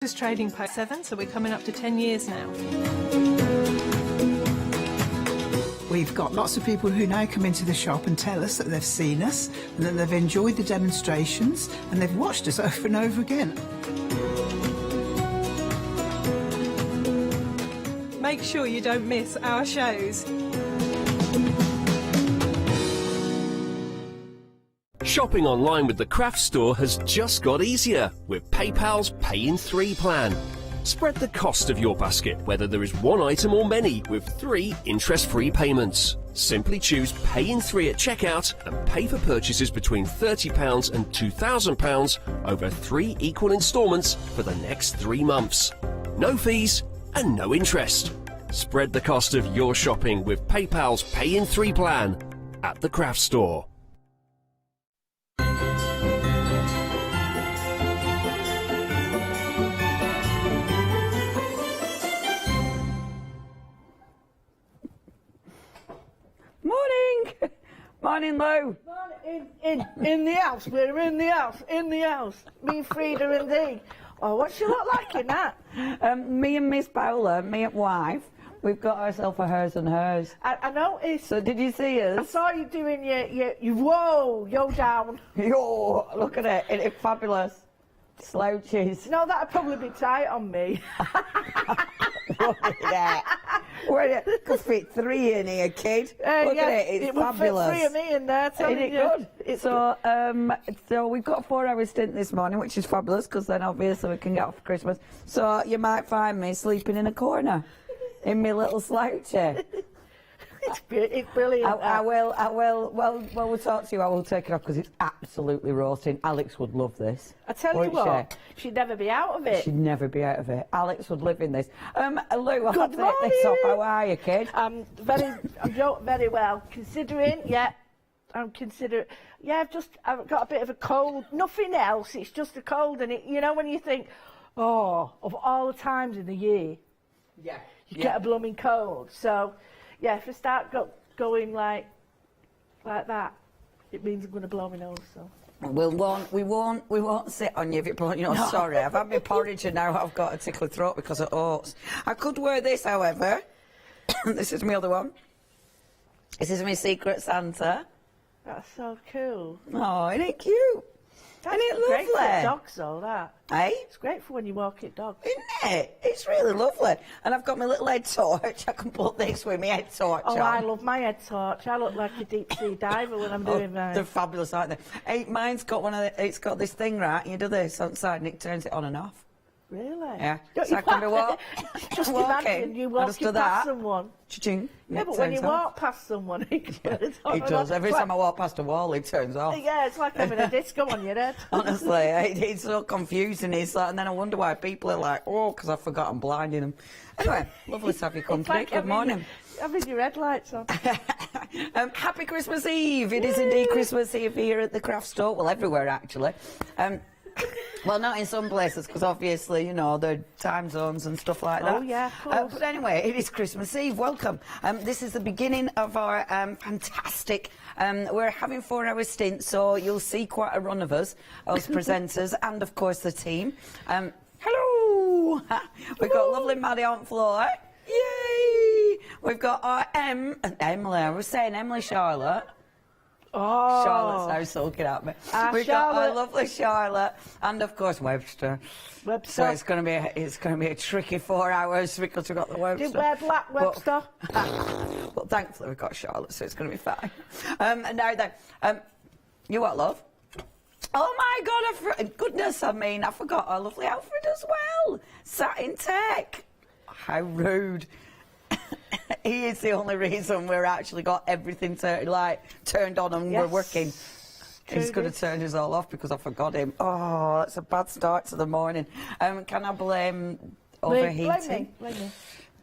Just trading post 7, so we're coming up to 10 years now. We've got lots of people who now come into the shop and tell us that they've seen us and that they've enjoyed the demonstrations and they've watched us over and over again. Make sure you don't miss our shows. Shopping online with the craft store has just got easier with PayPal's Pay in 3 plan. Spread the cost of your basket, whether there is one item or many, with 3 interest-free payments. Simply choose Pay in 3 at checkout and pay for purchases between £30 and £2,000 over 3 equal instalments for the next 3 months. No fees and no interest. Spread the cost of your shopping with PayPal's Pay in 3 plan at the craft store. Morning! Morning, Lou. In the house. We're in the house. In the house. Me, Frida and Dean. Oh, what she look like in that? Me and Miss Paula, me and wife, we've got ourselves a hers and hers. I noticed. So did you see us? I saw you doing your whoa, yo down. Yo, look at it. Isn't it fabulous? Slouches. No, that'd probably be tight on me. Look at that. It could fit 3 in here, kid. Look at it, it's fabulous. Would fit 3 of me in there, Isn't it good? So we've got a 4-hour stint this morning, which is fabulous, because then obviously we can get off for Christmas. So you might find me sleeping in a corner in my little slouchy. It's brilliant. I will. Well, we'll talk to you. I will take it off because it's absolutely roasting. Alex would love this. I tell you what, she'd never be out of it. She'd never be out of it. Alex would live in this. Lou, I'll Good take this off. How are you, kid? I'm very well. Considering, I'm considering. Yeah, I've got a bit of a cold. Nothing else. It's just a cold, and you know when you think, oh, of all the times in the year, you get a blooming cold. So. Yeah, if I start going like that, it means I'm going to blow my nose. So we won't sit on you if you blow your nose. Sorry, I've had my porridge and now I've got a tickly throat because of oats. I could wear this, however. This is my other one. This is my Secret Santa. That's so cool. Oh, isn't it cute? That's isn't it lovely? Great for dogs, though, that. Eh? It's great for when you walk at dogs. Isn't it? It's really lovely. And I've got my little head torch. I can put this with my head torch on. I love my head torch. I look like a deep sea diver when I'm doing mine. They're fabulous, aren't they? Hey, mine's got it's got this thing, right? You do this on the side and it turns it on and off. Really? Yeah. Don't so I can be just imagine you walking past someone. Cha-ching. Yeah, but when you walk past someone, it does. Every time I walk past a wall, it turns off. Yeah, it's like having a disco on your head. Honestly, it's so confusing. It's like, and then I wonder why people are like, oh, because I forgot I'm blinding them. Anyway, lovely to have you company. Good morning. Having your headlights on. Happy Christmas Eve. It is indeed Christmas Eve here at the craft store. Well, everywhere, actually. Well, not in some places, because obviously, you know, the time zones and stuff like that. Oh, yeah, of course. But anyway, it is Christmas Eve. Welcome. This is the beginning of our fantastic... we're having 4-hour stint, so you'll see quite a run of us presenters, and, of course, the team. Hello! We've got lovely Maddie on floor. Yay! We've got our Emily. I was saying Emily Charlotte. Oh. Charlotte's now sulking at me. We've got our lovely Charlotte, and of course Webster. So it's going to be a tricky 4 hours because we've got the Webster. Didn't wear black, Webster. Well, thankfully we've got Charlotte, so it's going to be fine. And now then, you what, love? Oh my God! Goodness, I forgot our lovely Alfred as well. Satin tech. How rude. He is the only reason we're actually got everything turned on and we're working. He's going to turn us all off because I forgot him. Oh, that's a bad start to the morning. Can I blame overheating? Blame me.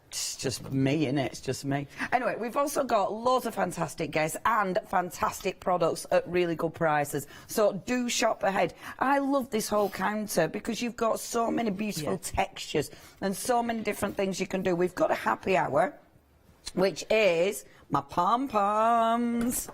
It's just me, innit? It's just me. Anyway, we've also got loads of fantastic guests and fantastic products at really good prices. So do shop ahead. I love this whole counter because you've got so many beautiful textures and so many different things you can do. We've got a happy hour, which is my pom-poms.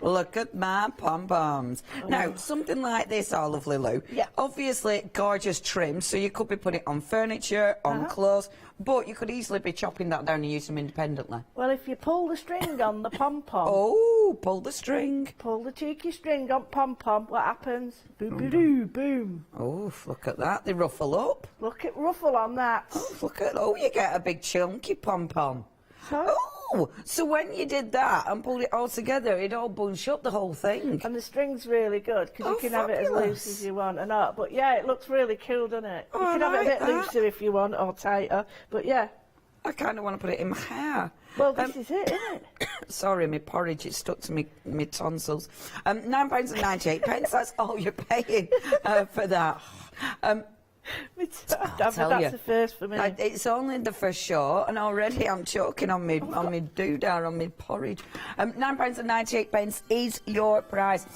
Look at my pom-poms. Now, something like this, our lovely Lou. Yeah. Obviously, gorgeous trim, so you could be putting it on furniture, on clothes, but you could easily be chopping that down and use them independently. Well, if you pull the string on the pom-pom, Oh, pull the string. pull the cheeky string on pom-pom, what happens? Boom-a-doo, boom. Oh, look at that. They ruffle up. Look at ruffle on that. Oh, you get a big chunky pom-pom. So, Oh, so when you did that and pulled it all together, it all bunched up the whole thing. and the string's really good because you can have it as loose as you want or not. But yeah, it looks really cool, doesn't it? You can have it a bit looser if you want or tighter. But yeah. I kind of want to put it in my hair. Well, this is it, isn't it? Sorry, my porridge, it stuck to my tonsils. £9.98, that's all you're paying for that. That's tell you. the first for me. It's only the first show, and already I'm choking on my doodah, on my porridge. £9.98 is your price.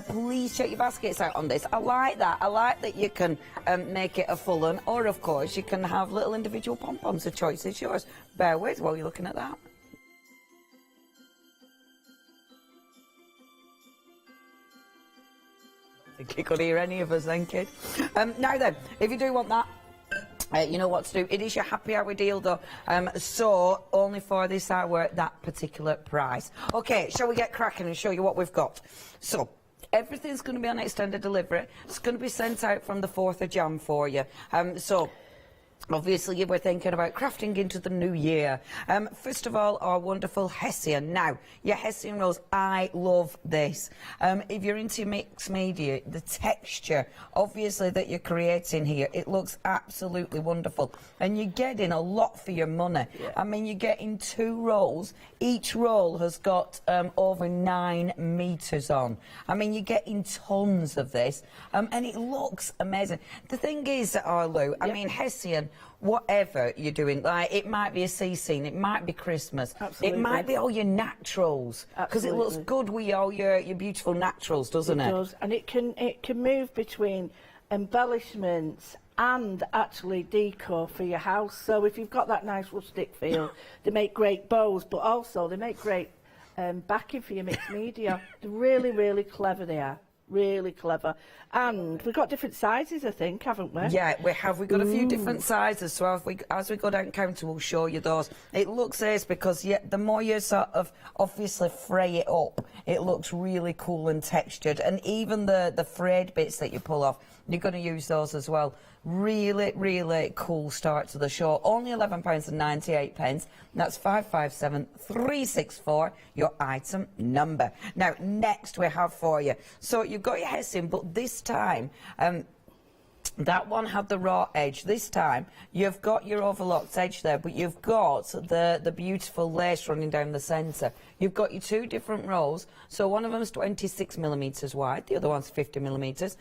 Please check your baskets out on this. I like that. I like that you can make it a full one, or of course you can have little individual pom-poms. The choice is yours. Bear with while you're looking at that. I think you could hear any of us then, kid. Now then, if you do want that, you know what to do. It is your happy hour deal, though, so only for this hour, that particular price. OK, shall we get cracking and show you what we've got? So, everything's going to be on extended delivery. It's going to be sent out from the 4th of Jan for you. Obviously, you were thinking about crafting into the new year. First of all, our wonderful Hessian. Now, your Hessian rose, I love this. If you're into mixed media, the texture, obviously, that you're creating here, it looks absolutely wonderful. And you're getting a lot for your money. Yeah. I mean, you're getting 2 rolls. Each roll has got over 9 metres on. I mean, you're getting tons of this. And it looks amazing. The thing is, Lou, I mean, Hessian, whatever you're doing, like it might be a sea scene, it might be Christmas, Absolutely. It might be all your naturals, because it looks good with all your beautiful naturals, doesn't it? It does, and it can move between embellishments and actually decor for your house. So if you've got that nice rustic feel, they make great bows, but also they make great backing for your mixed media. They're really, really clever, they are. Really clever. And we've got different sizes, I think, haven't we? Yeah, we have. We've got a few different sizes, so as we go down counter, we'll show you those. It looks nice because the more you sort of obviously fray it up, it looks really cool and textured. And even the frayed bits that you pull off, you're going to use those as well. Really, really cool start to the show. Only £11.98. That's 557364, your item number. Now, next we have for you. So you've got your Hessian, but this time, that one had the raw edge. This time, you've got your overlocked edge there, but you've got the beautiful lace running down the centre. You've got your 2 different rolls. So one of them's 26mm wide, the other one's 50mm.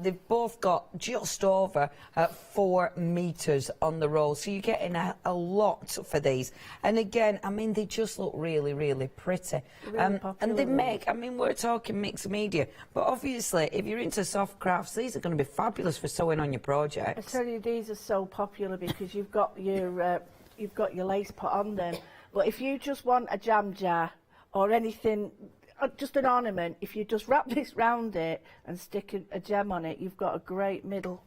They've both got just over 4 metres on the roll. So you're getting a lot for these. And again, I mean, they just look really, really pretty. Really and they make, I mean, we're talking mixed media, but obviously, if you're into soft crafts, these are going to be fabulous for sewing on your projects. I tell you, these are so popular because you've got your lace put on them. But if you just want a jam jar or anything, just an ornament, if you just wrap this round it and stick a gem on it, you've got a great middle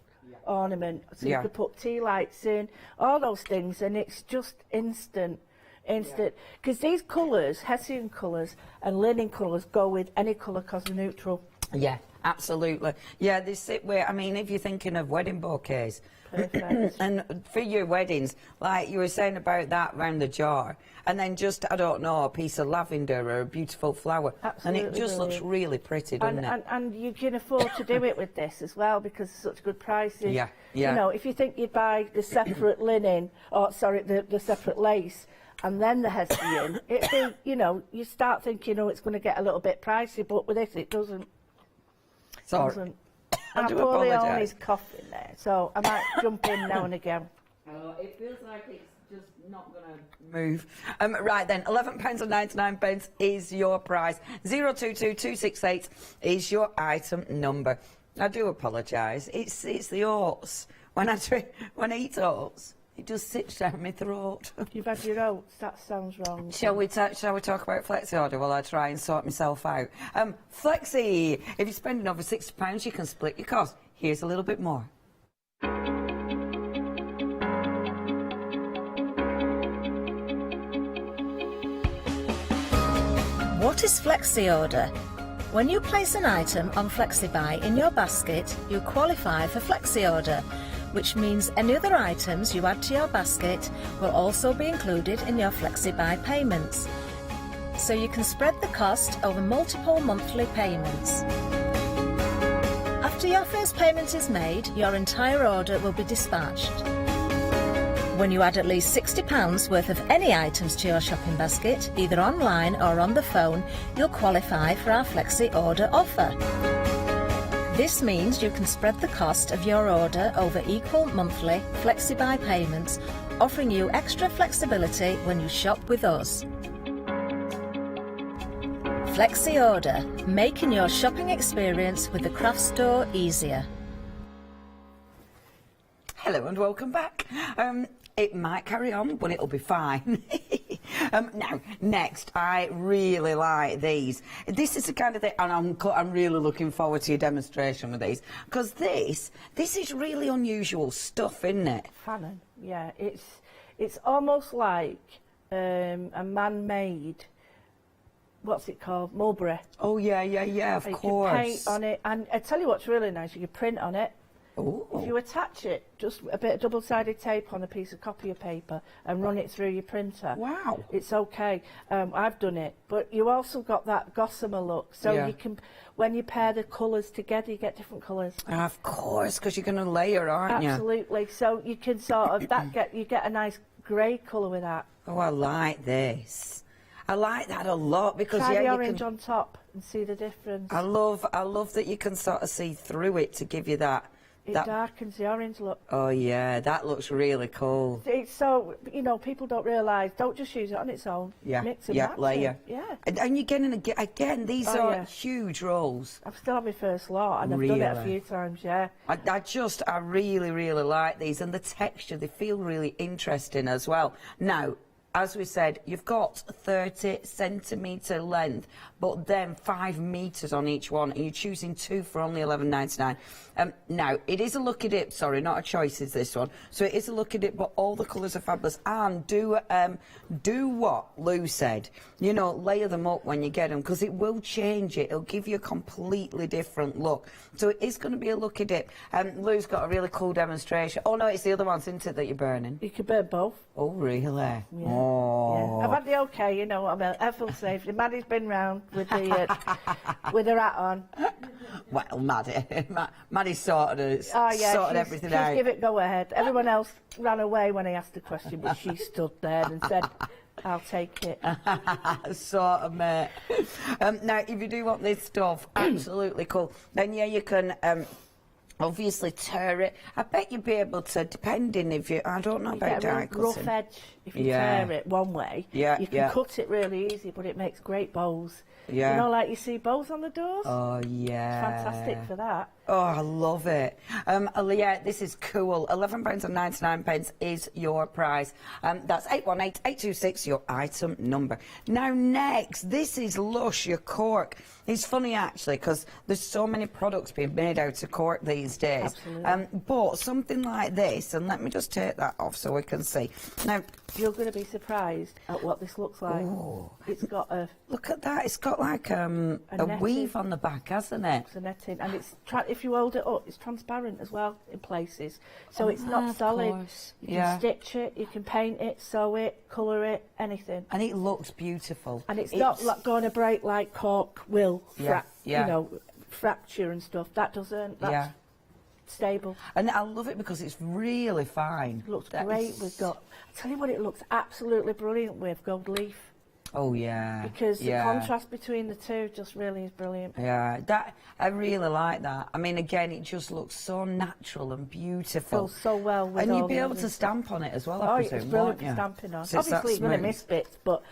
ornament. So you could put tea lights in, all those things, and it's just instant. Because these colours, Hessian colours and linen colours, go with any colour because they're neutral. Yeah, absolutely. Yeah, they sit where, I mean, if you're thinking of wedding bouquets, Perfect. and for your weddings, like you were saying about that round the jar, and then just, I don't know, a piece of lavender or a beautiful flower. Absolutely, and it just looks really pretty, doesn't it? And you can afford to do it with this as well because it's such good prices. Yeah, yeah. You know, if you think you'd buy the separate linen, or sorry, the separate lace, and then the Hessian, it'd be, you know, you start thinking, oh, it's going to get a little bit pricey, but with this, it doesn't. Sorry. And do poor apologise. Leonie's coughing there, so I might jump in now and again. It feels like it's just not going to move. Right then, £11.99 is your price. 022268 is your item number. I do apologise. It's the oats. When I eat oats, It just sits down my throat. You've had your oats. That sounds wrong. Shall we talk about Flexi order while I try and sort myself out? Flexi, if you're spending over £60, you can split your cost. Here's a little bit more. What is Flexi order? When you place an item on FlexiBuy in your basket, you qualify for Flexi order, which means any other items you add to your basket will also be included in your FlexiBuy payments. So you can spread the cost over multiple monthly payments. After your first payment is made, your entire order will be dispatched. When you add at least £60 worth of any items to your shopping basket, either online or on the phone, you'll qualify for our Flexi order offer. This means you can spread the cost of your order over equal monthly FlexiBuy payments, offering you extra flexibility when you shop with us. Flexi order, making your shopping experience with the craft store easier. Hello and welcome back. It might carry on, but it'll be fine. Now, next, I really like these. This is the kind of thing, and I'm really looking forward to your demonstration with these, because this is really unusual stuff, isn't it? Fannin, yeah. It's almost like a man-made, what's it called, mulberry. Oh, yeah, of you course. can paint on it, and I tell you what's really nice, you can print on it. Ooh. If you attach it, just a bit of double-sided tape on a piece of copier paper and run it through your printer. Wow. It's okay. I've done it. But you also got that gossamer look. So you can, when you pair the colours together, you get different colours. Of course, because you're going to layer, aren't you? Absolutely. So you can sort of, you get a nice grey colour with that. Oh, I like this. I like that a lot because Try the you orange can, on top and see the difference. I love that you can sort of see through it to give you that. It darkens the orange look. Oh yeah, that looks really cool. It's so, you know, people don't realise, don't just use it on its own. Yeah, Mix and yeah, match layer. it. Yeah. And you're getting, again, these are huge rolls. I've still had my first lot and I've done it a few times, yeah. I really, really like these, and the texture, they feel really interesting as well. Now, as we said, you've got 30 centimetre length, but then 5 metres on each one, and you're choosing 2 for only $11.99. Now, it is a look at it, sorry, not a choice is this one, so it is a look at it, but all the colours are fabulous, and do what Lou said, you know, layer them up when you get them, because it will change it, it'll give you a completely different look. So it is going to be a look at it. Lou's got a really cool demonstration. Oh no, it's the other ones, isn't it, that you're burning? You can burn both. Oh, really? Yeah. Oh. Yeah. I've had the okay, you know what I mean. I feel safe. Maddie's been round with the with her hat on. Well, Maddie sorted everything out. She's give it go ahead. Everyone else ran away when I asked the question, but she stood there and said, I'll take it. Sort of, mate. Now, if you do want this stuff, absolutely cool, then yeah, you can obviously tear it. I bet you'd be able to, depending if you, I don't know about die cutting. Rough edge, if you tear it one way. Yeah, you can cut it really easy, but it makes great bows. Yeah. You know, like you see bows on the doors? Oh, yeah. It's fantastic for that. Oh, I love it. Yeah, this is cool. £11.99 is your price. That's 818-826, your item number. Now, next, this is Lush, your cork. It's funny, actually, because there's so many products being made out of cork these days. Absolutely. But something like this, and let me just take that off so we can see. Now, you're going to be surprised at what this looks like. Oh. It's got a... Look at that. It's got like a weave on the back, hasn't it? It's a netting. And it's if you hold it up, it's transparent as well in places. So it's not solid. Course. You can stitch it, you can paint it, sew it, colour it, anything. And it looks beautiful. And it's not like going to break like cork will, you know, fracture and stuff. That doesn't. That's stable. And I love it because it's really fine. It looks great. We've got, I'll tell you what, it looks absolutely brilliant with gold leaf. Oh yeah. Because the contrast between the two just really is brilliant. Yeah, I really like that. I mean, again, it just looks so natural and beautiful. Feels so well with and all you'd be the able others. to stamp on it as well, I Oh, presume, it's brilliant won't for you? stamping on. So Obviously, you're going to miss bits, but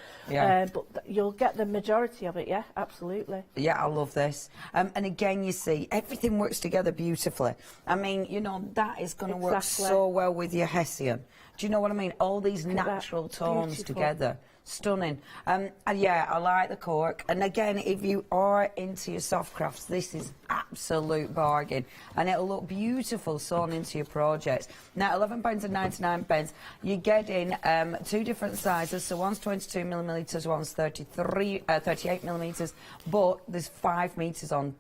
you'll get the majority of it. Yeah, absolutely. Yeah, I love this. And again, you see, everything works together beautifully. I mean, you know, that is going to work so well with your Hessian. Do you know what I mean? All these natural tones together. Stunning. And yeah, I like the cork. And again, if you are into your soft crafts, this is absolute bargain. And it'll look beautiful sewn into your projects. Now, £11.99. You're getting 2 different sizes. So one's 22mm, one's 38mm. But there's 5 meters on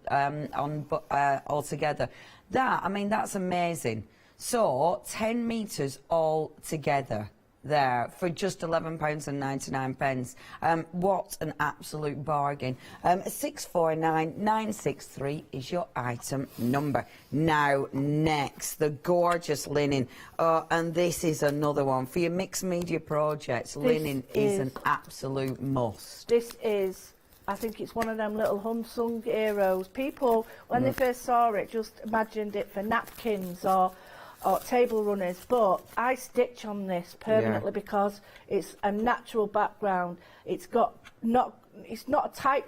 altogether. That, I mean, that's amazing. So 10 meters all together there for just £11.99. What an absolute bargain. 649963 is your item number. Now, next, the gorgeous linen. And this is another one. For your mixed media projects, linen is an absolute must. This is... I think it's one of them little unsung heroes. People, when they first saw it, just imagined it for napkins or table runners, but I stitch on this permanently because it's a natural background. It's got it's not a tight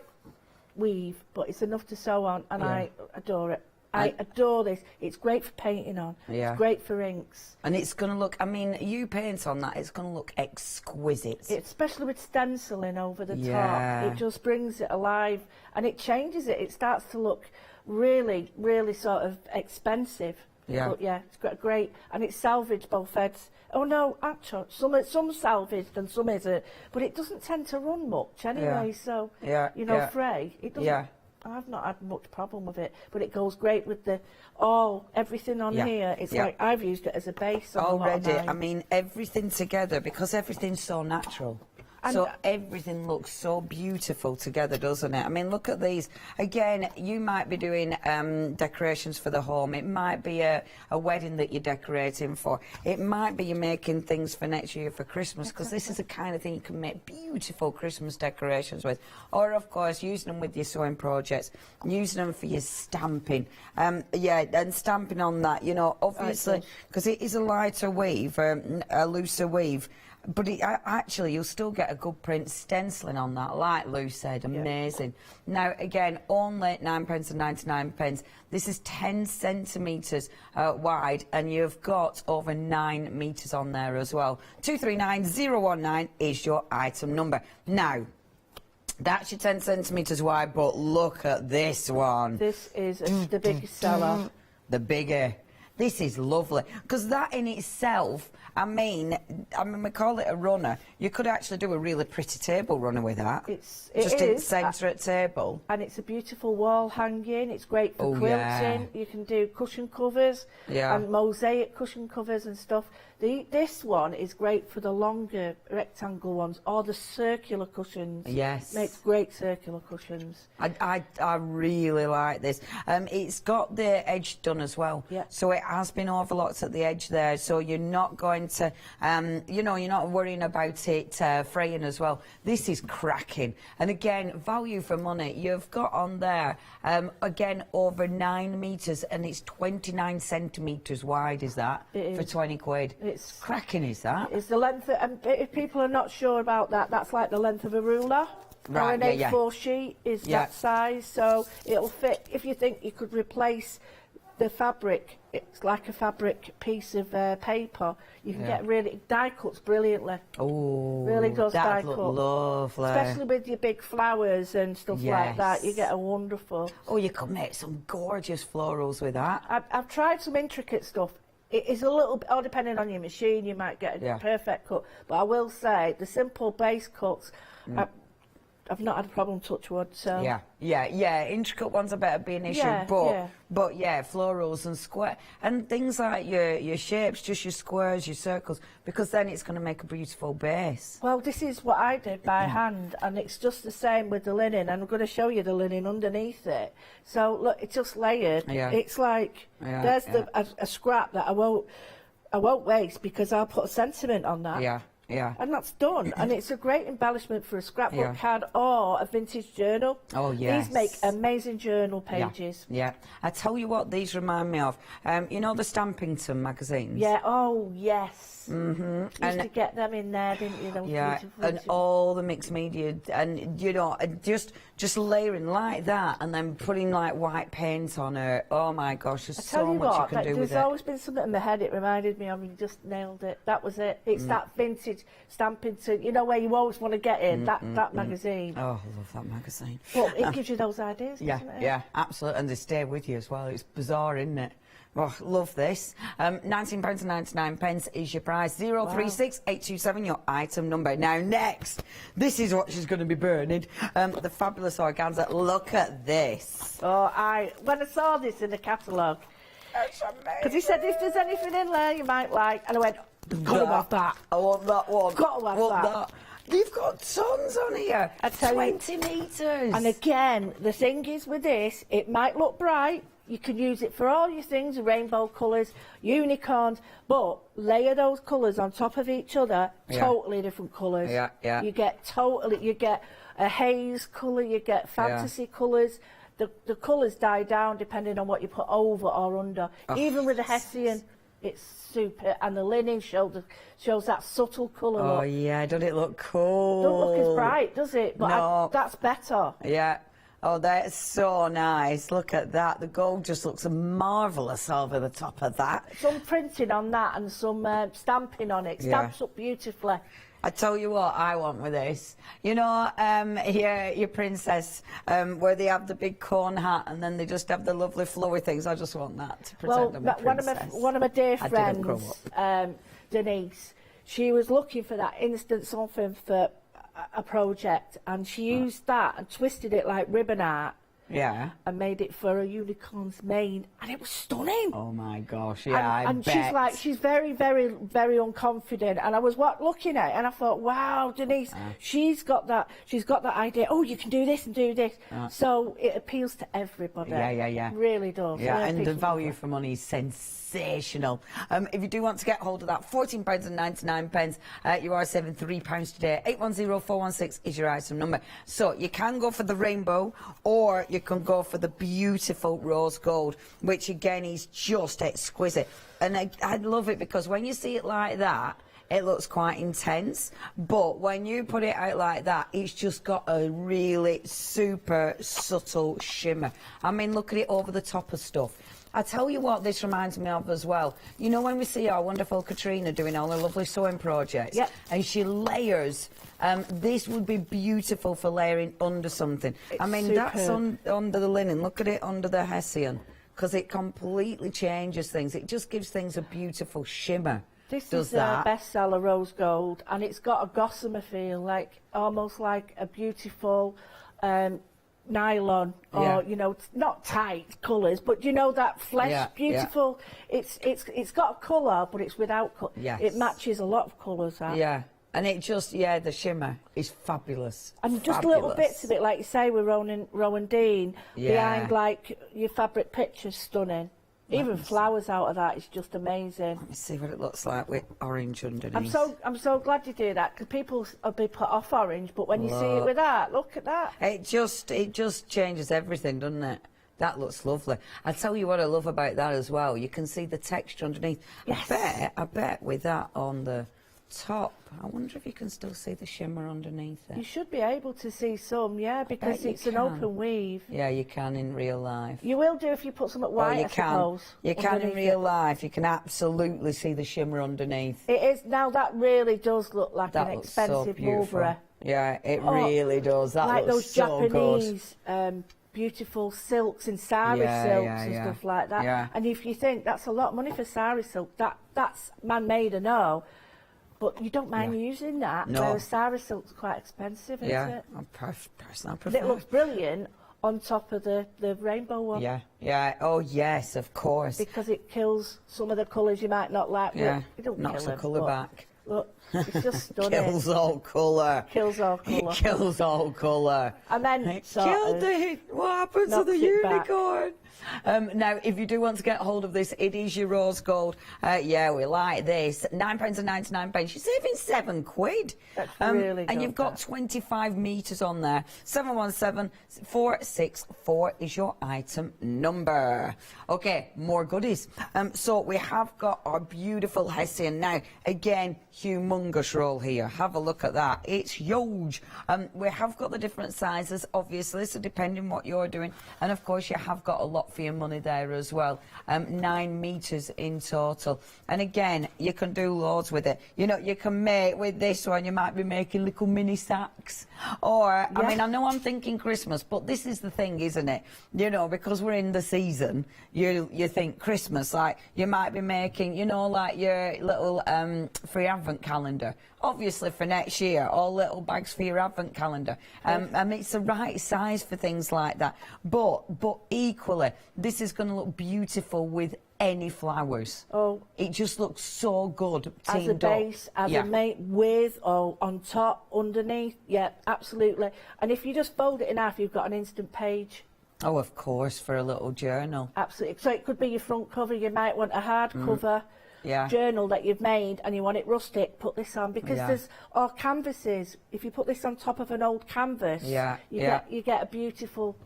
weave, but it's enough to sew on, and I adore it. I adore this. It's great for painting on. It's great for inks. And it's going to look, I mean, you paint on that, it's going to look exquisite. Especially with stenciling over the top. It just brings it alive, and it changes it. It starts to look really, really sort of expensive. Yeah. But yeah, it's got great, and it's salvaged both ends. Oh no, actually, some salvaged and some isn't, but it doesn't tend to run much anyway. So you know, fray. It doesn't. I've not had much problem with it, but it goes great with the everything on here. It's like I've used it as a base on already. A lot of mine. I mean, everything together because everything's so natural. And so everything looks so beautiful together, doesn't it? I mean, look at these. Again, you might be doing decorations for the home. It might be a wedding that you're decorating for. It might be you're making things for next year for Christmas, because this is the kind of thing you can make beautiful Christmas decorations with. Or, of course, using them with your sewing projects, using them for your stamping. Yeah, and stamping on that, you know, obviously, because it is a lighter weave, a looser weave. But actually, you'll still get a good print stenciling on that, like Lou said, amazing. Now, again, only £9.99. This is 10 centimetres wide, and you've got over 9 metres on there as well. 239019 is your item number. Now, that's your 10 centimetres wide, but look at this one. This is the biggest seller. The bigger. This is lovely, because that in itself, I mean, we call it a runner. You could actually do a really pretty table runner with that. Just in centre at table. And it's a beautiful wall hanging. It's great for quilting. You can do cushion covers and mosaic cushion covers and stuff. This one is great for the longer rectangle ones or the circular cushions. Yes. Makes great circular cushions. I really like this. It's got the edge done as well. Yeah. So it has been overlocked at the edge there, so you're not going to, you know, you're not worrying about it fraying as well. This is cracking. And again, value for money. You've got on there, again, over 9 metres, and it's 29 centimetres wide, is that? It is. For 20 quid. It's cracking, is that? It's the length, and if people are not sure about that, that's like the length of a ruler. Right, or an A4 sheet is that size, so it'll fit. If you think you could replace the fabric, it's like a fabric piece of paper. You can get really die cuts brilliantly. Oh, really does die look cut. Lovely. Especially with your big flowers and stuff like that, you get a wonderful. Oh, you could make some gorgeous florals with that. I've tried some intricate stuff. It is a little bit, all depending on your machine, you might get a perfect cut. But I will say, the simple base cuts, I've not had a problem, touch wood, so... Yeah, intricate ones I better be an issue, but yeah, florals and square, and things like your shapes, just your squares, your circles, because then it's going to make a beautiful base. Well, this is what I did by hand, and it's just the same with the linen, and I'm going to show you the linen underneath it. So, look, it's just layered. It's like, there's a scrap that I won't waste, because I'll put a sentiment on that. Yeah. And that's done. And it's a great embellishment for a scrapbook Yeah. card or a vintage journal. Oh, yes. These make amazing journal pages. Yeah. I tell you what these remind me of. You know the Stampington magazines? Yeah, oh, yes. Mm-hmm. Used to get them in there, didn't you? Those Yeah, beautiful and all the mixed media, and you know, and just layering like that, and then putting like white paint on it. Oh my gosh, there's so much you can do with it. There's always been something in my head. It reminded me of. You just nailed it. That was it. It's that vintage Stampington. You know where you always want to get in that magazine. Oh, I love that magazine. Well, it gives you those ideas, Yeah, doesn't it? yeah, absolutely, and they stay with you as well. It's bizarre, isn't it? Oh, love this. £19.99 is your price. 036827, your item number. Now, next, this is what she's going to be burning. The fabulous Organza. Look at this. Oh, when I saw this in the catalogue, That's amazing. because he said, if there's anything in there you might like, and I went, got to have that. I want that one. Got to have that. You've got tons on here. I tell you. 20 metres. And again, the thing is with this, it might look bright. You can use it for all your things, rainbow colours, unicorns, but layer those colours on top of each other, totally different colours. Yeah, yeah. You get a haze colour, you get fantasy colours. The colours die down depending on what you put over or under. Even with the Hessian, it's super, and the linen shows that subtle colour Oh, look. yeah, doesn't it look cool? Don't look as bright, does it? But No. that's better. Yeah. Oh, that's so nice. Look at that. The gold just looks marvellous over the top of that. Some printing on that and some stamping on it. Stamps up beautifully. I tell you what I want with this. You know, here, your princess, where they have the big cone hat and then they just have the lovely flowy things. I just want that to pretend I'm a princess. One of my dear I didn't grow friends, Denise, she was looking for that instant something for a project, and she used that and twisted it like ribbon art. Yeah. And made it for a unicorn's mane, and it was stunning. Oh my gosh, yeah, and she's very, very, very unconfident. And I was looking at it, and I thought, wow, Denise, she's got that idea. Oh, you can do this and do this. So it appeals to everybody. Yeah. It really does. Yeah, and the value for money is sensational. If you do want to get hold of that, £14.99, you are saving £3 today. 810416 is your item number. So you can go for the rainbow, or you can go for the beautiful rose gold, which again is just exquisite. And I love it because when you see it like that, it looks quite intense, but when you put it out like that, it's just got a really super subtle shimmer. I mean, look at it over the top of stuff. I tell you what this reminds me of as well. You know when we see our wonderful Katrina doing all her lovely sewing projects, and she layers, this would be beautiful for layering under something. I mean, that's under the linen. Look at it under the Hessian, because it completely changes things. It just gives things a beautiful shimmer. This is a bestseller, rose gold, and it's got a gossamer feel, like almost like a beautiful nylon, or you know, not tight colours, but you know that flesh, beautiful. It's got a colour, but it's without colour. It matches a lot of colours. Yeah. And it just, the shimmer is fabulous. And just little bits of it, like you say, with Rowan and Dean, behind like your fabric pictures, stunning. Even flowers out of that is just amazing. Let me see what it looks like with orange underneath. I'm so glad you do that, because people will be put off orange, but when you see it with that, look at that. It just changes everything, doesn't it? That looks lovely. I tell you what I love about that as well. You can see the texture underneath. Yes. I bet with that on the top, I wonder if you can still see the shimmer underneath it. You should be able to see some, because it's an open weave. Yeah, you can in real life. You will do if you put something white, I suppose. You can in real life. You can absolutely see the shimmer underneath. It is. Now that really does look like an expensive mulberry. Yeah, it really does. That like looks those Japanese beautiful silks and sari silks and stuff like that. Yeah. And if you think that's a lot of money for sari silk, that's man-made, I know. But you don't mind using that. No. Whereas sari silk's quite expensive, isn't it? I personally prefer it looks brilliant on top of the rainbow one. Yeah. Oh, yes, of course. Because it kills some of the colours you might not like. Yeah, it don't knocks kill the colour back. Look, it's just stunning. Kills all colour. Kills all colour. It kills all colour. And then it killed it. What happened to the unicorn? Now, if you do want to get hold of this, it is your rose gold. Yeah, we like this. £9.99. You're saving £7. That's really good. And you've got 25 metres on there. 717464 is your item number. Okay, more goodies. So we have got our beautiful Hessian. Now, again, humongous roll here. Have a look at that. It's huge. We have got the different sizes, obviously, so depending what you're doing. And of course, you have got a lot for your money there as well. 9 metres in total. And again, you can do loads with it. You know, you can make with this one, you might be making little mini sacks. Or, I mean, I know I'm thinking Christmas, but this is the thing, isn't it? You know, because we're in the season, you think Christmas, like, you might be making, you know, like your little free advent calendar. Obviously for next year, all little bags for your advent calendar. It's the right size for things like that. But equally, this is going to look beautiful with any flowers. Oh, it just looks so good as a base, as a mate, with or on top, underneath. Yeah, absolutely. And if you just fold it in half, you've got an instant page. Oh, of course, for a little journal. Absolutely. So it could be your front cover. You might want a hardcover journal that you've made and you want it rustic. Put this on, because there's our canvases. If you put this on top of an old canvas, you get a beautiful.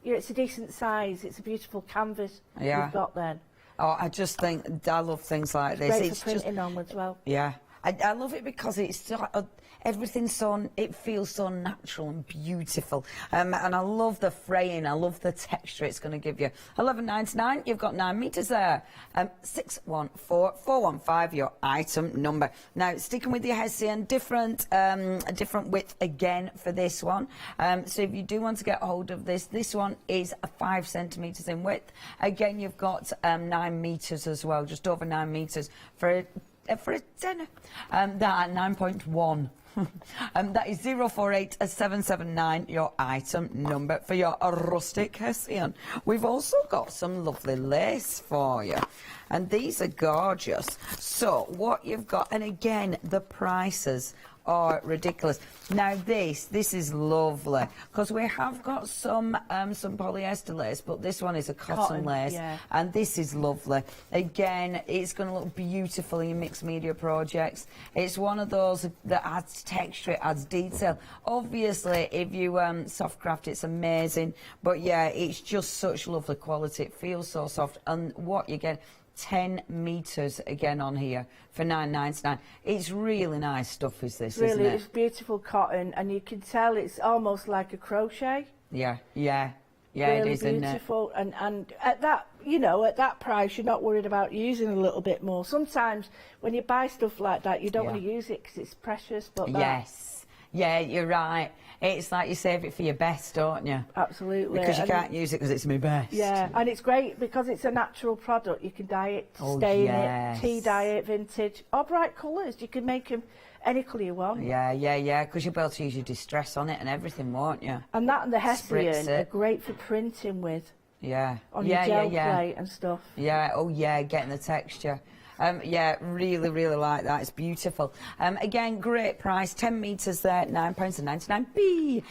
It's a decent size. It's a beautiful canvas you've got then. Oh, I just think I love things like this. Great for printing on as well. Yeah, I love it because it's so, everything's so, it feels so natural and beautiful. And I love the fraying. I love the texture it's going to give you. £11.99. You've got 9 metres there. 614415. Your item number. Now, sticking with your Hessian, different width again for this one. So if you do want to get hold of this, this one is 5 centimetres in width. Again, you've got 9 metres as well, just over 9 metres for a tenner. That at 9.1. That is 048779, your item number for your rustic Hessian. We've also got some lovely lace for you, and these are gorgeous. So what you've got, and again, the prices are ridiculous. Now this is lovely, because we have got some polyester lace, but this one is a cotton lace, and this is lovely. Again, it's going to look beautiful in your mixed media projects. It's one of those that adds texture, it adds detail. Obviously, if you soft craft, it's amazing, but yeah, it's just such lovely quality. It feels so soft, and what you get, 10 metres again on here for £9.99. It's really nice stuff, is this, isn't it? Really, it's beautiful cotton, and you can tell it's almost like a crochet. Yeah, really it is, beautiful, isn't it? And at that, you know, at that price, you're not worried about using a little bit more. Sometimes when you buy stuff like that, you don't want to use it because it's precious. But yeah, you're right. It's like you save it for your best, don't you? Absolutely. Because you can't use it because it's my best. Yeah, and it's great because it's a natural product. You can dye it, stain it, tea dye it, vintage, or bright colours. You can make them any colour you want. Yeah, because you'll be able to use your distress on it and everything, won't you? And that and the Hessian are great for printing with. Yeah. On your gel plate and stuff. Yeah, getting the texture. Really like that. It's beautiful. Again, great price. 10 metres there, £9.99.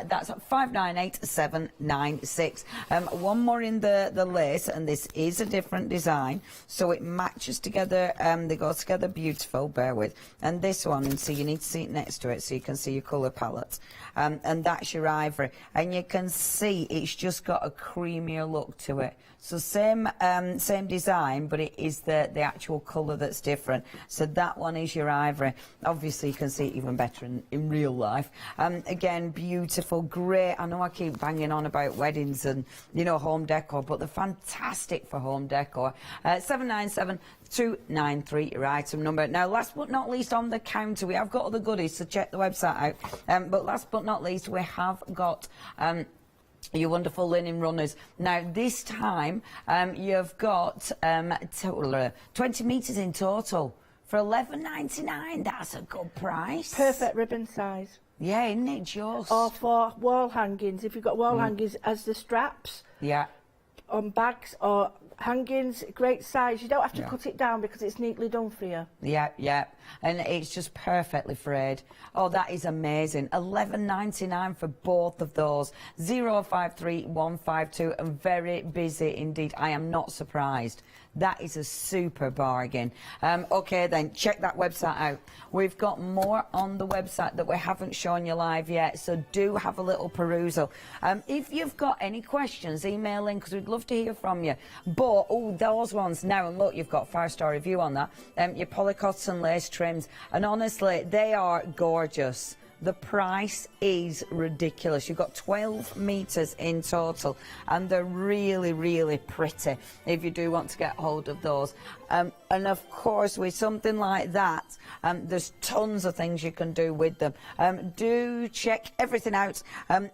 That's 598796. One more in the lace, and this is a different design, so it matches together. They go together beautiful. Bear with. And this one, and so you need to see it next to it so you can see your colour palette. And that's your ivory, and you can see it's just got a creamier look to it. So same design, but it is the actual colour that's different. So that one is your ivory. Obviously, you can see it even better in real life. Again, beautiful, great. I know I keep banging on about weddings and, you know, home decor, but they're fantastic for home decor. 797293, your item number. Now, last but not least on the counter, we have got other goodies, so check the website out. But last but not least, we have got your wonderful linen runners. Now, this time, you've got 20 metres in total for £11.99. That's a good price. Perfect ribbon size. Yeah, isn't it just? Or for wall hangings, if you've got wall hangings as the straps. Yeah. On bags, or hangings, great size. You don't have to cut it down because it's neatly done for you. Yeah, yeah, and it's just perfectly frayed. Oh, that is amazing. $11.99 for both of those. 053152 and very busy indeed. I am not surprised. That is a super bargain. Okay, then check that website out. We've got more on the website that we haven't shown you live yet, so do have a little perusal. If you've got any questions, email in because we'd love to hear from you. But those ones now, and look, you've got 5-star review on that. Your polycotton lace trims, and honestly, they are gorgeous. The price is ridiculous. You've got 12 metres in total, and they're really, really pretty if you do want to get hold of those. And of course, with something like that, there's tons of things you can do with them. Do check everything out,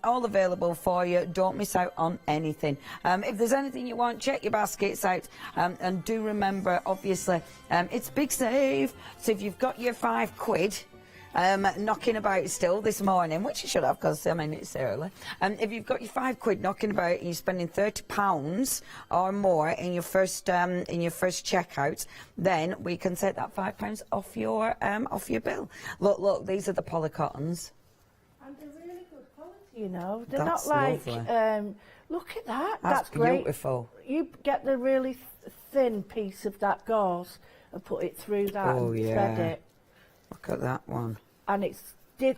all available for you. Don't miss out on anything. If there's anything you want, check your baskets out, and do remember, obviously, it's Big Save. So if you've got your £5, knocking about still this morning, which you should have because I mean it's early. If you've got your £5 knocking about and you're spending £30 or more in your first checkout, then we can take that £5 off your bill. Look, these are the polycottons. And they're really good quality, you know. They're That's not like. lovely. Look at that. That's great. beautiful. You get the really thin piece of that gauze and put it through that and thread it. Look at that one. And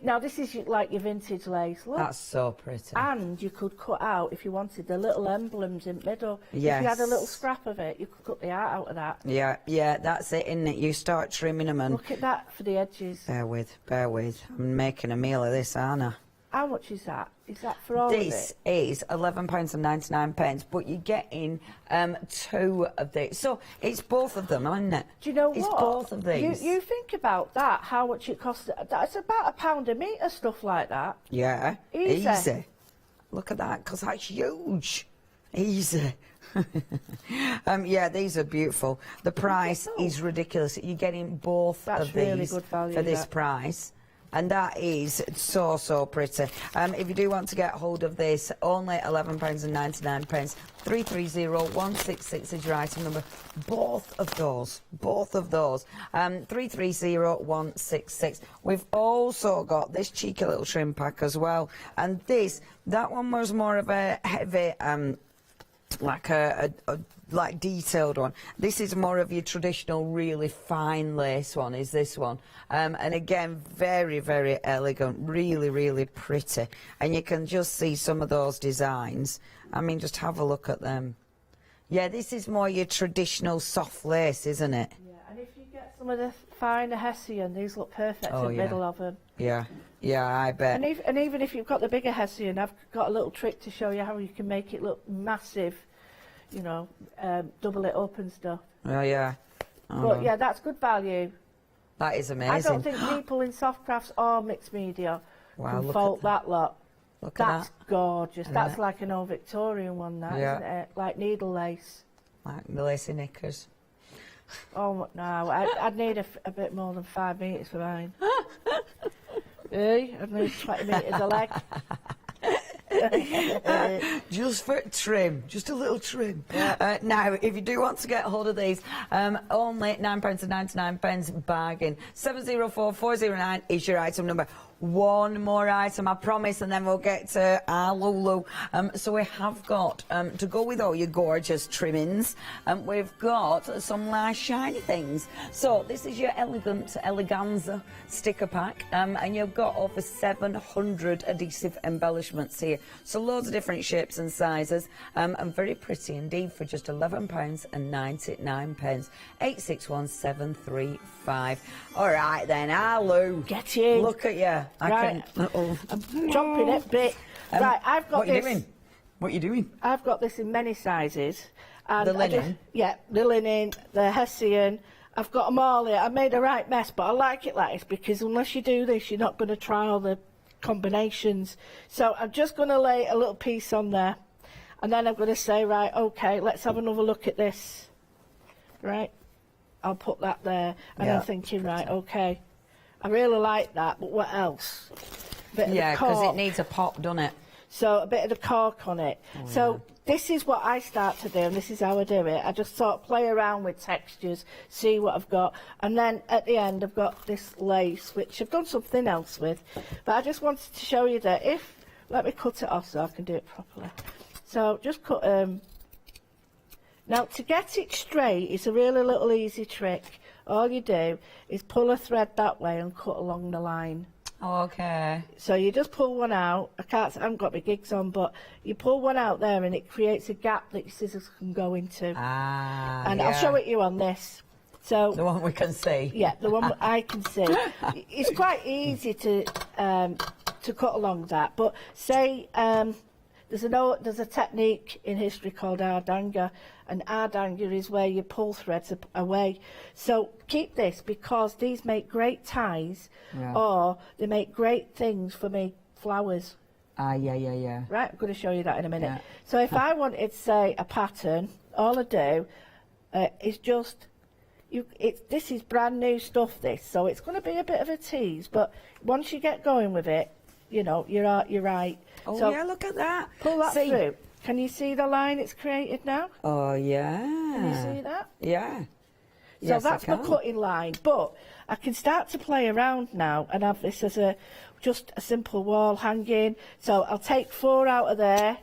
now this is like your vintage lace. Look. That's so pretty. And you could cut out, if you wanted, the little emblems in the middle. Yes. If you had a little scrap of it, you could cut the art out of that. Yeah, that's it, isn't it? You start trimming them and... Look at that for the edges. Bear with. I'm making a meal of this, aren't I? How much is that? Is that for all of it? This is £11.99, but you're getting 2 of these. So it's both of them, isn't it? Do you know it's what? Both of these. You think about that, how much it costs. That's about £1 a metre, stuff like that. Yeah. Easy. Look at that, because that's huge. Easy. Yeah, these are beautiful. The price is ridiculous. You're getting both of these really good value, for this price. And that is so, so pretty. If you do want to get hold of this, only £11.99. 330166 is your item number. Both of those. 330166. We've also got this cheeky little trim pack as well. And that one was more of a heavy, like like detailed one. This is more of your traditional really fine lace one, is this one. And again, very, very elegant, really, really pretty. And you can just see some of those designs. I mean, just have a look at them. Yeah, this is more your traditional soft lace, isn't it? Yeah, and if you get some of the finer Hessian, these look perfect in the middle of them. Yeah, I bet. And even if you've got the bigger Hessian, I've got a little trick to show you how you can make it look massive. You know, double it up and stuff. Oh, yeah. But yeah, that's good value. That is amazing. I don't think people in soft crafts or mixed media can fault that lot. Look at that. That's gorgeous. That's like an old Victorian one, that, isn't it? Like needle lace. Like the lacy knickers. Oh, no, I'd need a bit more than 5 metres for mine. I'd need 20 metres a leg. Just for trim, just a little trim. Now, if you do want to get hold of these, only £9.99 bargain. 704409 is your item number. One more item, I promise, and then we'll get to our Lulu. So we have got, to go with all your gorgeous trimmings, we've got some nice shiny things. So this is your Organza sticker pack, and you've got over 700 adhesive embellishments here. So loads of different shapes and sizes, and very pretty indeed for just £11.99. 861735. All right then, Lou. Get in. Look at you. Right. I'm jumping it bit. Right, I've got this. What are you doing? I've got this in many sizes. And the linen? The linen, the Hessian. I've got them all here. I made a right mess, but I like it like this because unless you do this, you're not going to try all the combinations. So I'm just going to lay a little piece on there. And then I'm going to say, right, OK, let's have another look at this. Right? I'll put that there. And I'm thinking, right, OK. I really like that, but what else? Yeah, because it needs a pop, doesn't it? So a bit of the cork on it. So this is what I start to do, and this is how I do it. I just sort of play around with textures, see what I've got, and then at the end I've got this lace, which I've done something else with. But I just wanted to show you that if, let me cut it off so I can do it properly. So just cut, now to get it straight is a really little easy trick. All you do is pull a thread that way and cut along the line. Okay. So you just pull one out. I haven't got my gigs on, but you pull one out there and it creates a gap that your scissors can go into. And I'll show it you on this. So the one we can see. Yeah, the one I can see. It's quite easy to cut along that. But say there's a technique in history called ardanga, and ardanga is where you pull threads away. So keep this, because these make great ties, or they make great things for me flowers. Yeah. Right, I'm going to show you that in a minute. Yeah. So if I wanted, say, a pattern, all I do is just, this is brand new stuff, this, so it's going to be a bit of a tease, but once you get going with it, you know, you're right. Oh, so yeah, look at that. Pull that through. Can you see the line it's created now? Oh, yeah. Can you see that? Yeah. So yes, that's my cutting line, but I can start to play around now and have this as just a simple wall hanging. So I'll take 4 out of there.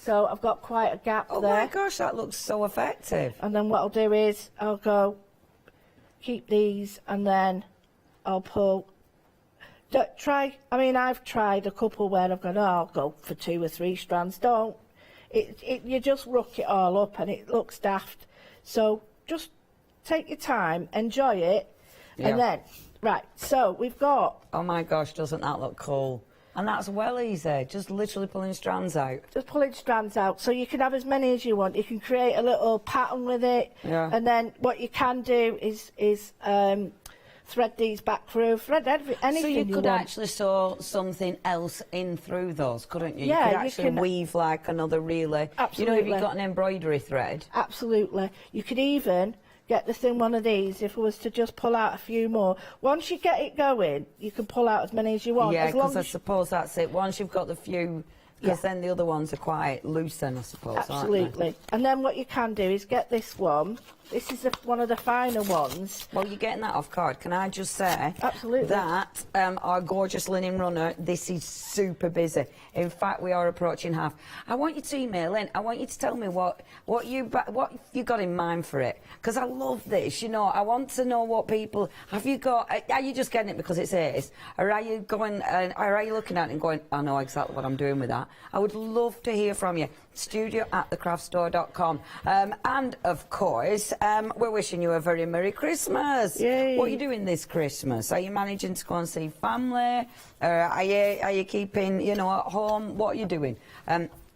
So I've got quite a gap there. Oh my gosh, that looks so effective. And then what I'll do is I'll go keep these, and then I'll pull. I've tried a couple where I've gone, I'll go for 2 or 3 strands. Don't. You just ruck it all up and it looks daft. So just take your time, enjoy it, and then, right, so we've got... Oh my gosh, doesn't that look cool? And that's well easy, just literally pulling strands out. Just pulling strands out, so you can have as many as you want. You can create a little pattern with it, and then what you can do is thread these back through, anything so you could want. actually sew something else in through those, couldn't you? Yeah, you could actually weave like another really. Absolutely. You know, if you've got an embroidery thread. Absolutely. You could even get this in one of these if it was to just pull out a few more. Once you get it going, you can pull out as many as you want. Yeah, because I suppose that's it. Once you've got the few, because then the other ones are quite loose then, I suppose, absolutely. aren't they? And then what you can do is get this one. This is one of the finer ones. Well, you're getting that off card. Can I just say absolutely that our gorgeous linen runner, this is super busy. In fact, we are approaching half. I want you to email in. I want you to tell me what you got in mind for it, because I love this. You know, I want to know what people have you got. Are you just getting it because it's Ace, or are you going? Or are you looking at it and going, I know exactly what I'm doing with that? I would love to hear from you. studio@thecraftstore.com. And of course, we're wishing you a very Merry Christmas. Yay. What are you doing this Christmas? Are you managing to go and see family? Are you keeping, you know, at home? What are you doing?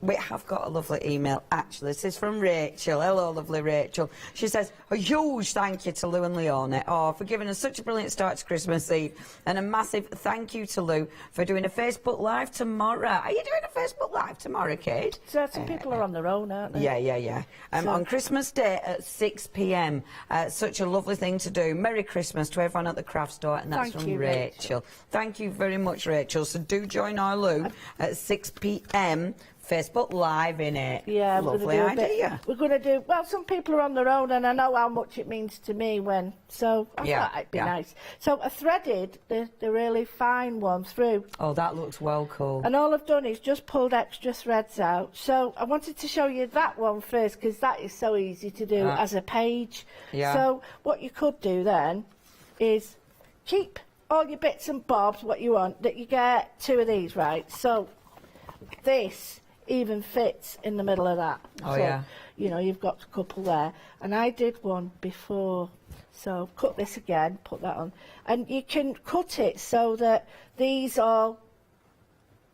We have got a lovely email, actually. This is from Rachel. Hello, lovely Rachel. She says, a huge thank you to Lou and Leone for giving us such a brilliant start to Christmas Eve. And a massive thank you to Lou for doing a Facebook Live tomorrow. Are you doing a Facebook Live tomorrow, Kate? Certain people are on their own, aren't they? Yeah. On Christmas Day at 6 p.m. Such a lovely thing to do. Merry Christmas to everyone at the craft store. And that's from Rachel. Thank you very much, Rachel. So do join our Lou at 6 p.m. Facebook Live, in it. Yeah, lovely idea. We're going to do, well, some people are on their own, and I know how much it means to me when, so I thought it'd be nice. So I threaded the really fine one through. Oh, that looks well cool. And all I've done is just pulled extra threads out. So I wanted to show you that one first, because that is so easy to do as a page. Yeah. So what you could do then is keep all your bits and bobs, what you want, that you get 2 of these, right? So this even fits in the middle of that. Oh, so, yeah. you know, you've got a couple there. And I did one before. So cut this again, put that on. And you can cut it so that these all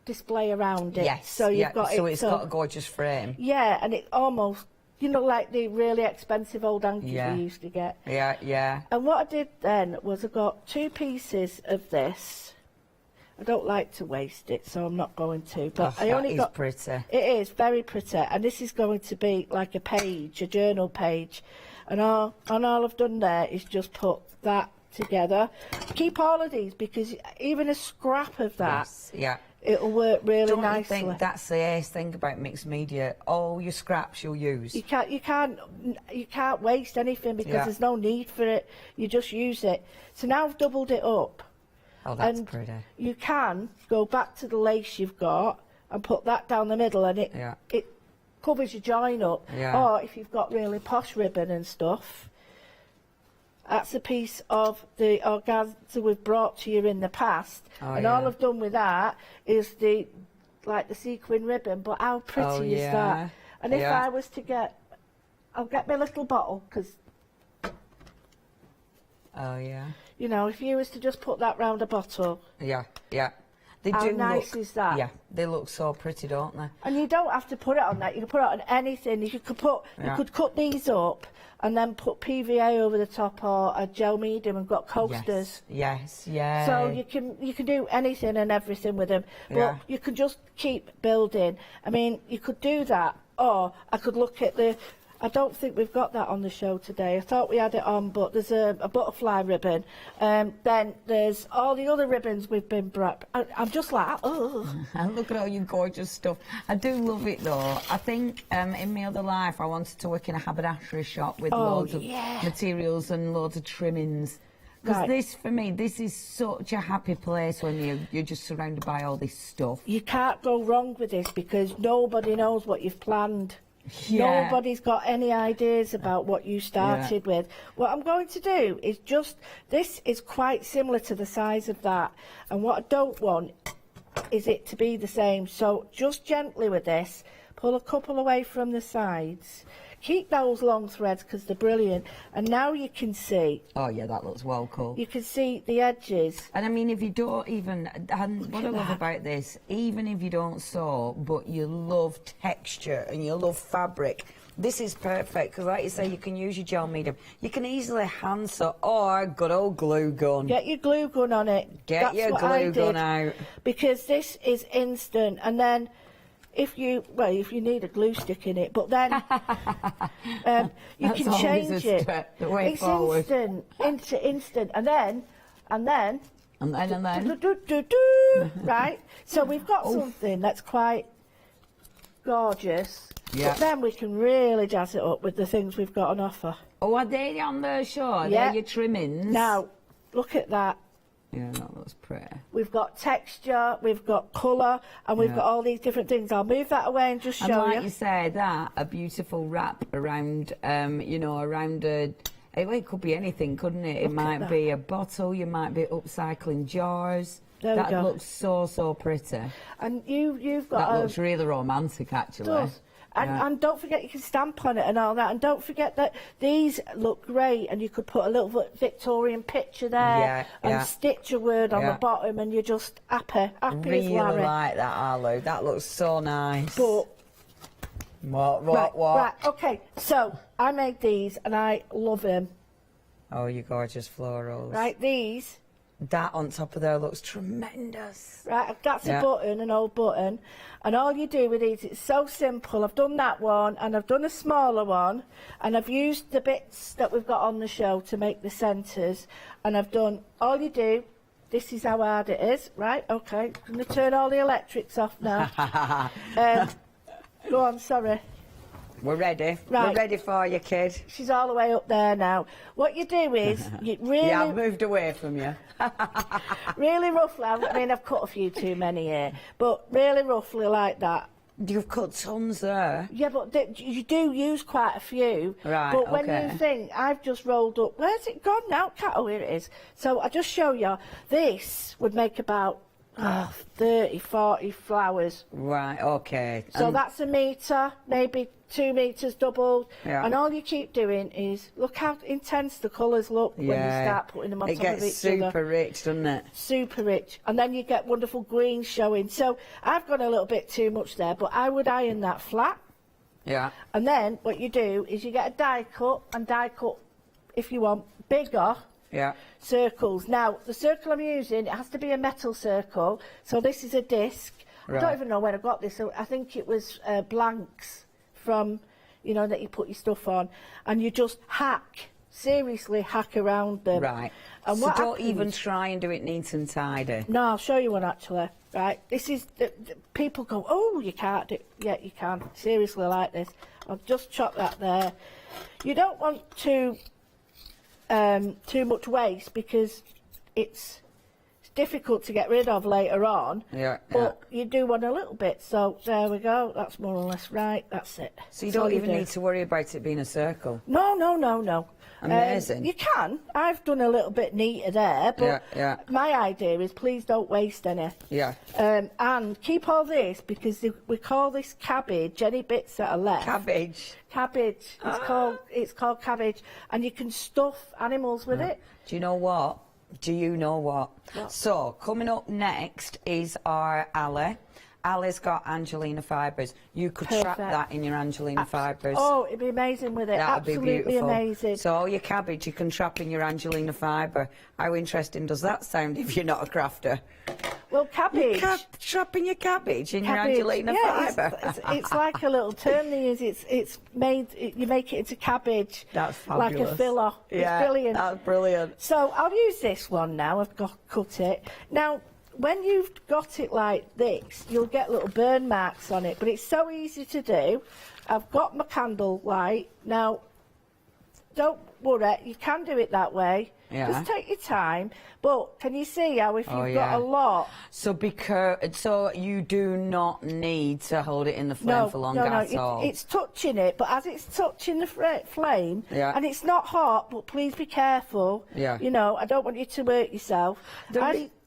display around it. Yes. So you've got so it's got a gorgeous frame. Yeah, and it almost, you know, like the really expensive old hankies we used to get. Yeah. And what I did then was I got 2 pieces of this. I don't like to waste it, so I'm not going to. But I only got. Pretty. It is very pretty, and this is going to be like a page, a journal page, and all I've done there is just put that together. Keep all of these, because even a scrap of that, Yes, yeah. it'll work really Don't nicely. you think that's the ace thing about mixed media? All your scraps you'll use. You can't waste anything, because Yeah. there's no need for it. You just use it. So now I've doubled it up. Oh, that's and pretty. You can go back to the lace you've got and put that down the middle, and it covers your join up. Yeah. Or if you've got really posh ribbon and stuff, that's a piece of the organza we've brought to you in the past. Oh, and yeah. all I've done with that is the sequin ribbon. But how pretty Oh, is yeah. that? And if Yeah. I was to I'll get my little bottle, because, Oh, yeah. you know, if you was to just put that round a bottle, Yeah, yeah. They how do nice look, is that? Yeah, they look so pretty, don't they? And you don't have to put it on that. You can put it on anything. You could cut these up and then put PVA over the top, or a gel medium, and got coasters. Yes, yeah. So you can do anything and everything with them. But Yeah. you can just keep building. I mean, you could do that, or I could look at I don't think we've got that on the show today. I thought we had it on, but there's a butterfly ribbon. Then there's all the other ribbons we've been brought. I'm just like, oh. And look at all your gorgeous stuff. I do love it though. I think in my other life I wanted to work in a haberdashery shop with loads of materials and loads of trimmings. Because this, for me, this is such a happy place when you're just surrounded by all this stuff. You can't go wrong with this, because nobody knows what you've planned. Yeah. Nobody's got any ideas about what you started with. What I'm going to do is this is quite similar to the size of that, and what I don't want is it to be the same. So just gently with this, pull a couple away from the sides. Keep those long threads, because they're brilliant. And now you can see. Oh yeah, that looks well cool. You can see the edges. And I mean, if you don't even, and what I love about this, even if you don't sew, but you love texture and you love fabric, this is perfect, because like you say, you can use your gel medium. You can easily hand sew, or good old glue gun. Get your glue gun on it. Get your glue gun out. Because this is instant. And then if you need a glue stick in it, but then you can change it. It's forward. instant, and then right. So we've got something that's quite gorgeous. Yeah. But then we can really jazz it up with the things we've got on offer. Oh, are they on the show? Yeah. They're your trimmings. Now, look at that. Yeah, that looks pretty. We've got texture, we've got colour, and we've got all these different things. I'll move that away and just show and like you. you say, that a beautiful wrap around, around a. It could be anything, couldn't it? It might be a bottle. You might be upcycling jars. There we go. That looks so pretty. And you've got That looks really romantic, actually. does. And don't forget you can stamp on it and all that. And don't forget that these look great, and you could put a little Victorian picture there and stitch a word on the bottom, and you're just happy Really as Larry. like that, Arlo. That looks so nice. But what? Right, okay. So I made these, and I love them. Oh, you gorgeous florals. Right, these. That on top of there looks tremendous. Right, that's a button, an old button. And all you do with these, it's so simple. I've done that one, and I've done a smaller one, and I've used the bits that we've got on the show to make the centres. And I've done, all you do, this is how hard it is, right? Okay, I'm going to turn all the electrics off now. Go on, sorry. We're ready. Right. We're ready for you, kid. She's all the way up there now. What you do is, you really... Yeah, I've moved away from you. really roughly, I mean, I've cut a few too many here, but really roughly like that. You've cut tons there. Yeah, but you do use quite a few. Right, But when okay. you think, I've just rolled up, where's it gone now? Oh, here it is. So I'll just show you. This would make about 30, 40 flowers. Right, okay. So that's a metre, maybe 2 metres doubled. Yeah. And all you keep doing is, look how intense the colours look when you start putting them on top of each other. It gets super rich, doesn't it? Super rich. And then you get wonderful greens showing. So I've gone a little bit too much there, but I would iron that flat. Yeah. And then what you do is you get a die cut, and die cut, if you want, bigger circles. Now, the circle I'm using, it has to be a metal circle. So this is a disc. I don't even know where I got this. I think it was blanks from, that you put your stuff on. And you just hack seriously hack around them. Right. And so what don't happens- even try and do it neat and tidy. No, I'll show you one actually. Right, this is people go, oh, you can't do. Yeah, you can. Seriously, like this. I'll just chop that there. You don't want too much waste because it's difficult to get rid of later on. Yeah, But you do want a little bit. So there we go. That's more or less right. That's it. So you That's all don't even do. need to worry about it being a circle. No, no, no, no. Amazing. You can. I've done a little bit neater there, but Yeah. my idea is please don't waste any. Yeah. And keep all this because we call this cabbage. Any bits that are left. Cabbage. Cabbage. It's called cabbage, and you can stuff animals with it. Do you know what? What? So, coming up next is our aloe. Ali's got Angelina fibres. You could trap Perfect. that in your Angelina fibres. Oh, it'd be amazing with it. That would be Absolutely beautiful. amazing. So all your cabbage you can trap in your Angelina fibre. How interesting does that sound if you're not a crafter? Well, cabbage. Trapping your cabbage in Cabbage, your Angelina yeah, fibre. it's like a little term they use. It's made. You make it into cabbage. That's fabulous. Like a filler. Yeah, It's brilliant. that's brilliant. So I'll use this one now. I've cut it now. When you've got it like this, you'll get little burn marks on it, but it's so easy to do. I've got my candle light now. Don't worry, you can do it that way. Yeah. Just take your time. But can you see how if you've got yeah. a lot? So you do not need to hold it in the flame for long at all. It's touching it, but as it's touching the flame, Yeah. and it's not hot, but please be careful. Yeah. You know, I don't want you to hurt yourself.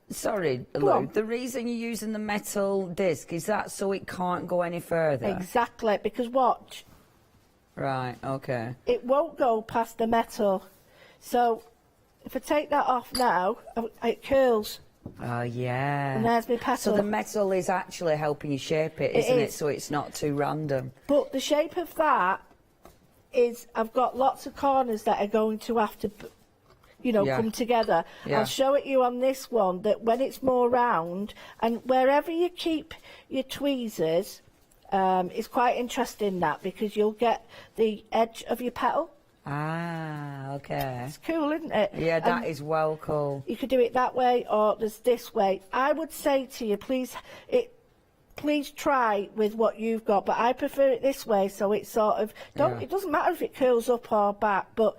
Sorry, Go Lou. on. The reason you're using the metal disc is that so it can't go any further. Exactly, because watch, Right. Okay. it won't go past the metal. So if I take that off now, it curls. Oh yeah. And there's my petal. So the metal is actually helping you shape it, isn't it? is. So it's not too random. But the shape of that is, I've got lots of corners that are going to have to, Yeah. come together. Yeah. I'll show it you on this one, that when it's more round, and wherever you keep your tweezers, it's quite interesting that, because you'll get the edge of your petal. Ah, okay. It's cool, isn't it? Yeah, that And is well cool. you could do it that way, or there's this way. I would say to you, please try with what you've got, but I prefer it this way, so it's sort of, it doesn't matter if it curls up or back, but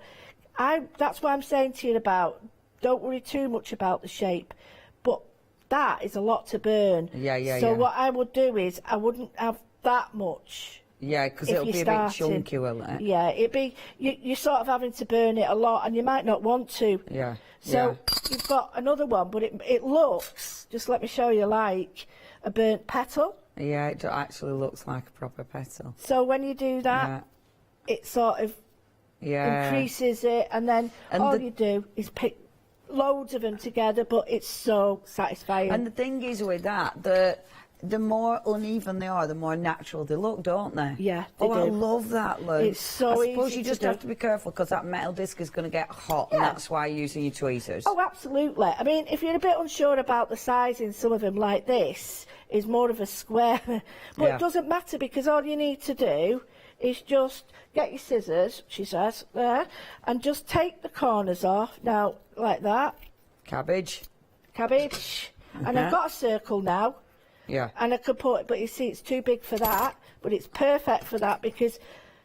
that's what I'm saying to you about, don't worry too much about the shape, but that is a lot to burn. So what I would do is, I wouldn't have that much. Yeah, because if it'll you're be a bit chunky, won't it? Yeah, it'd be, you're sort of having to burn it a lot, and you might not want to. Yeah. So you've got another one, but it looks, just let me show you, like a burnt petal. Yeah, it actually looks like a proper petal. So when you do that, it sort of increases it, and then all you do is pick loads of them together, but it's so satisfying. And the thing is with that, the more uneven they are, the more natural they look, don't they? Yeah, they I do. love that, Lou. It's so I suppose easy you to just do. have to be careful, because that metal disc is going to get hot, and that's why you're using your tweezers. Oh, absolutely. I mean, if you're a bit unsure about the sizing, some of them like this is more of a square, but it doesn't matter, because all you need to do is just get your scissors, she says, there, and just take the corners off, now, like that. Cabbage. And I've got a circle now. Yeah. And I could put it, but you see, it's too big for that, but it's perfect for that, because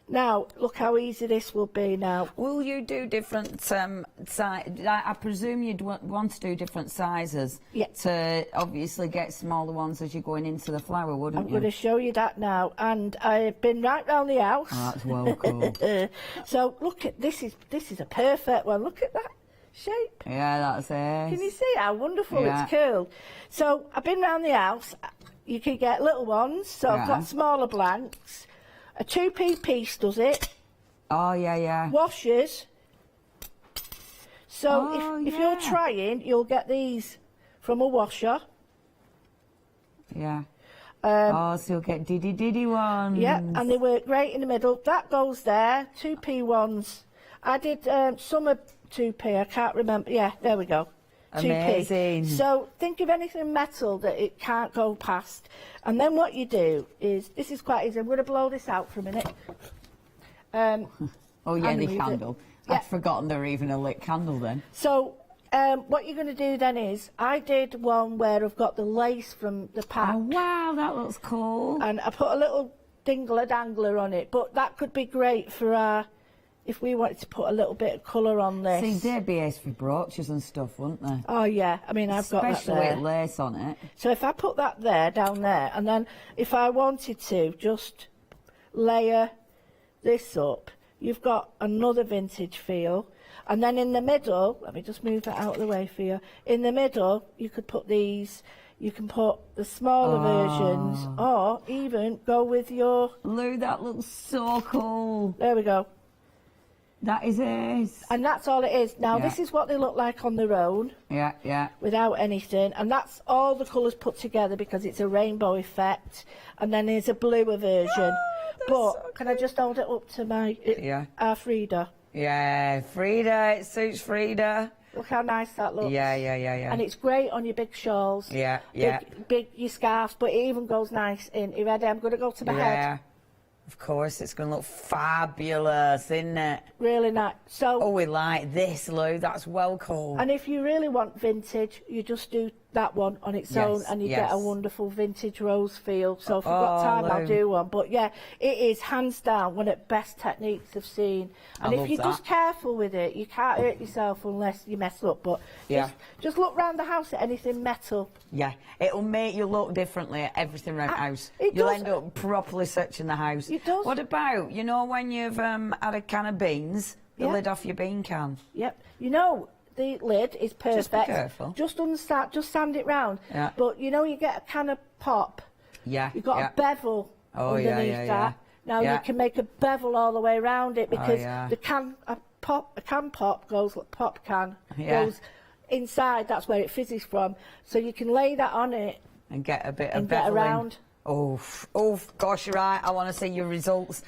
now, look how easy this will be now. Will you do different I presume you'd want to do different sizes to obviously get smaller ones as you're going into the flower, wouldn't I'm you? going to show you that now, and I've been right round the house. Oh, that's well cool. So look at this is a perfect one. Look at that shape. Yeah, that's it. Can you see how wonderful it's curled? So I've been round the house. You can get little ones. So I've got smaller blanks. A 2p piece does it. Oh, yeah. Washers. So if you're trying, you'll get these from a washer. Yeah. So you'll get diddy ones. Yeah, and they work great in the middle. That goes there. 2p ones. I did some of 2p. I can't remember. Yeah, there we go. 2p. Amazing. So think of anything metal that it can't go past. And then what you do is, this is quite easy. I'm going to blow this out for a minute. Oh, yeah, and the leave it. candle. I'd forgotten there were even a lit candle then. So what you're going to do then is, I did one where I've got the lace from the pack. Oh wow, that looks cool. And I put a little dingler-dangler on it, but that could be great for our, if we wanted to put a little bit of colour on this. See, they'd be ace for brooches and stuff, wouldn't they? Oh yeah, I mean, I've got that Especially there. with lace on it. So if I put that there, down there, and then if I wanted to just layer this up, you've got another vintage feel. And then in the middle, let me just move that out of the way for you. In the middle, you could put these, you can put the smaller versions, or even go with your... Lou, that looks so cool. There we go. That is ace. And that's all it is. Now, this is what they look like on their own. Yeah, yeah. Without anything. And that's all the colours put together because it's a rainbow effect. And then there's a bluer version. But so can I just hold it up to my... our Frida. Yeah, Frida, it suits Frida. Look how nice that looks. Yeah. And it's great on your big shawls. Yeah. Big your scarves, but it even goes nice in. You ready? I'm going to go to my head. Of course, it's going to look fabulous, isn't it? Really nice. So. Oh, we like this, Lou. That's well cool. And if you really want vintage, you just do that one on its own, and you get a wonderful vintage rose feel. So if you've got time, I'll do one. But yeah, it is hands down one of the best techniques I've seen. And if you're just careful with it, you can't hurt yourself unless you mess up. But just look round the house at anything metal. Yeah, it'll make you look differently at everything around the house. You'll end up properly searching the house. It does. What about, you know, when you've had a can of beans, the lid off your bean can? Yep. You know, the lid is perfect. Just be careful. Just sand it round. Yeah. But you know, you get a can of pop. Yeah. You've got a bevel underneath that. Now you can make a bevel all the way around it because the can pop goes goes inside. That's where it fizzes from. So you can lay that on it and get a bit of get around. Oh, gosh, you're right. I want to see your results.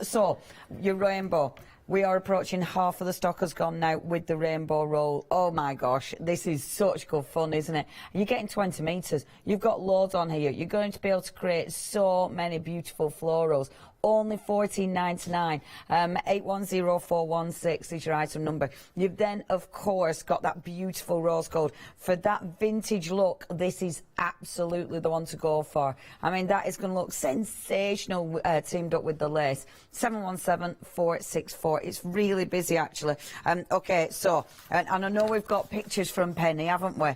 So, your rainbow. We are approaching half of the stock has gone now with the rainbow roll. Oh, my gosh. This is such good fun, isn't it? You're getting 20 metres. You've got loads on here. You're going to be able to create so many beautiful florals. Only $14.99. 810416 is your item number. You've then, of course, got that beautiful rose gold. For that vintage look, this is absolutely the one to go for. I mean, that is going to look sensational teamed up with the lace. 717464. It's really busy, actually. OK, so, and I know we've got pictures from Penny, haven't we?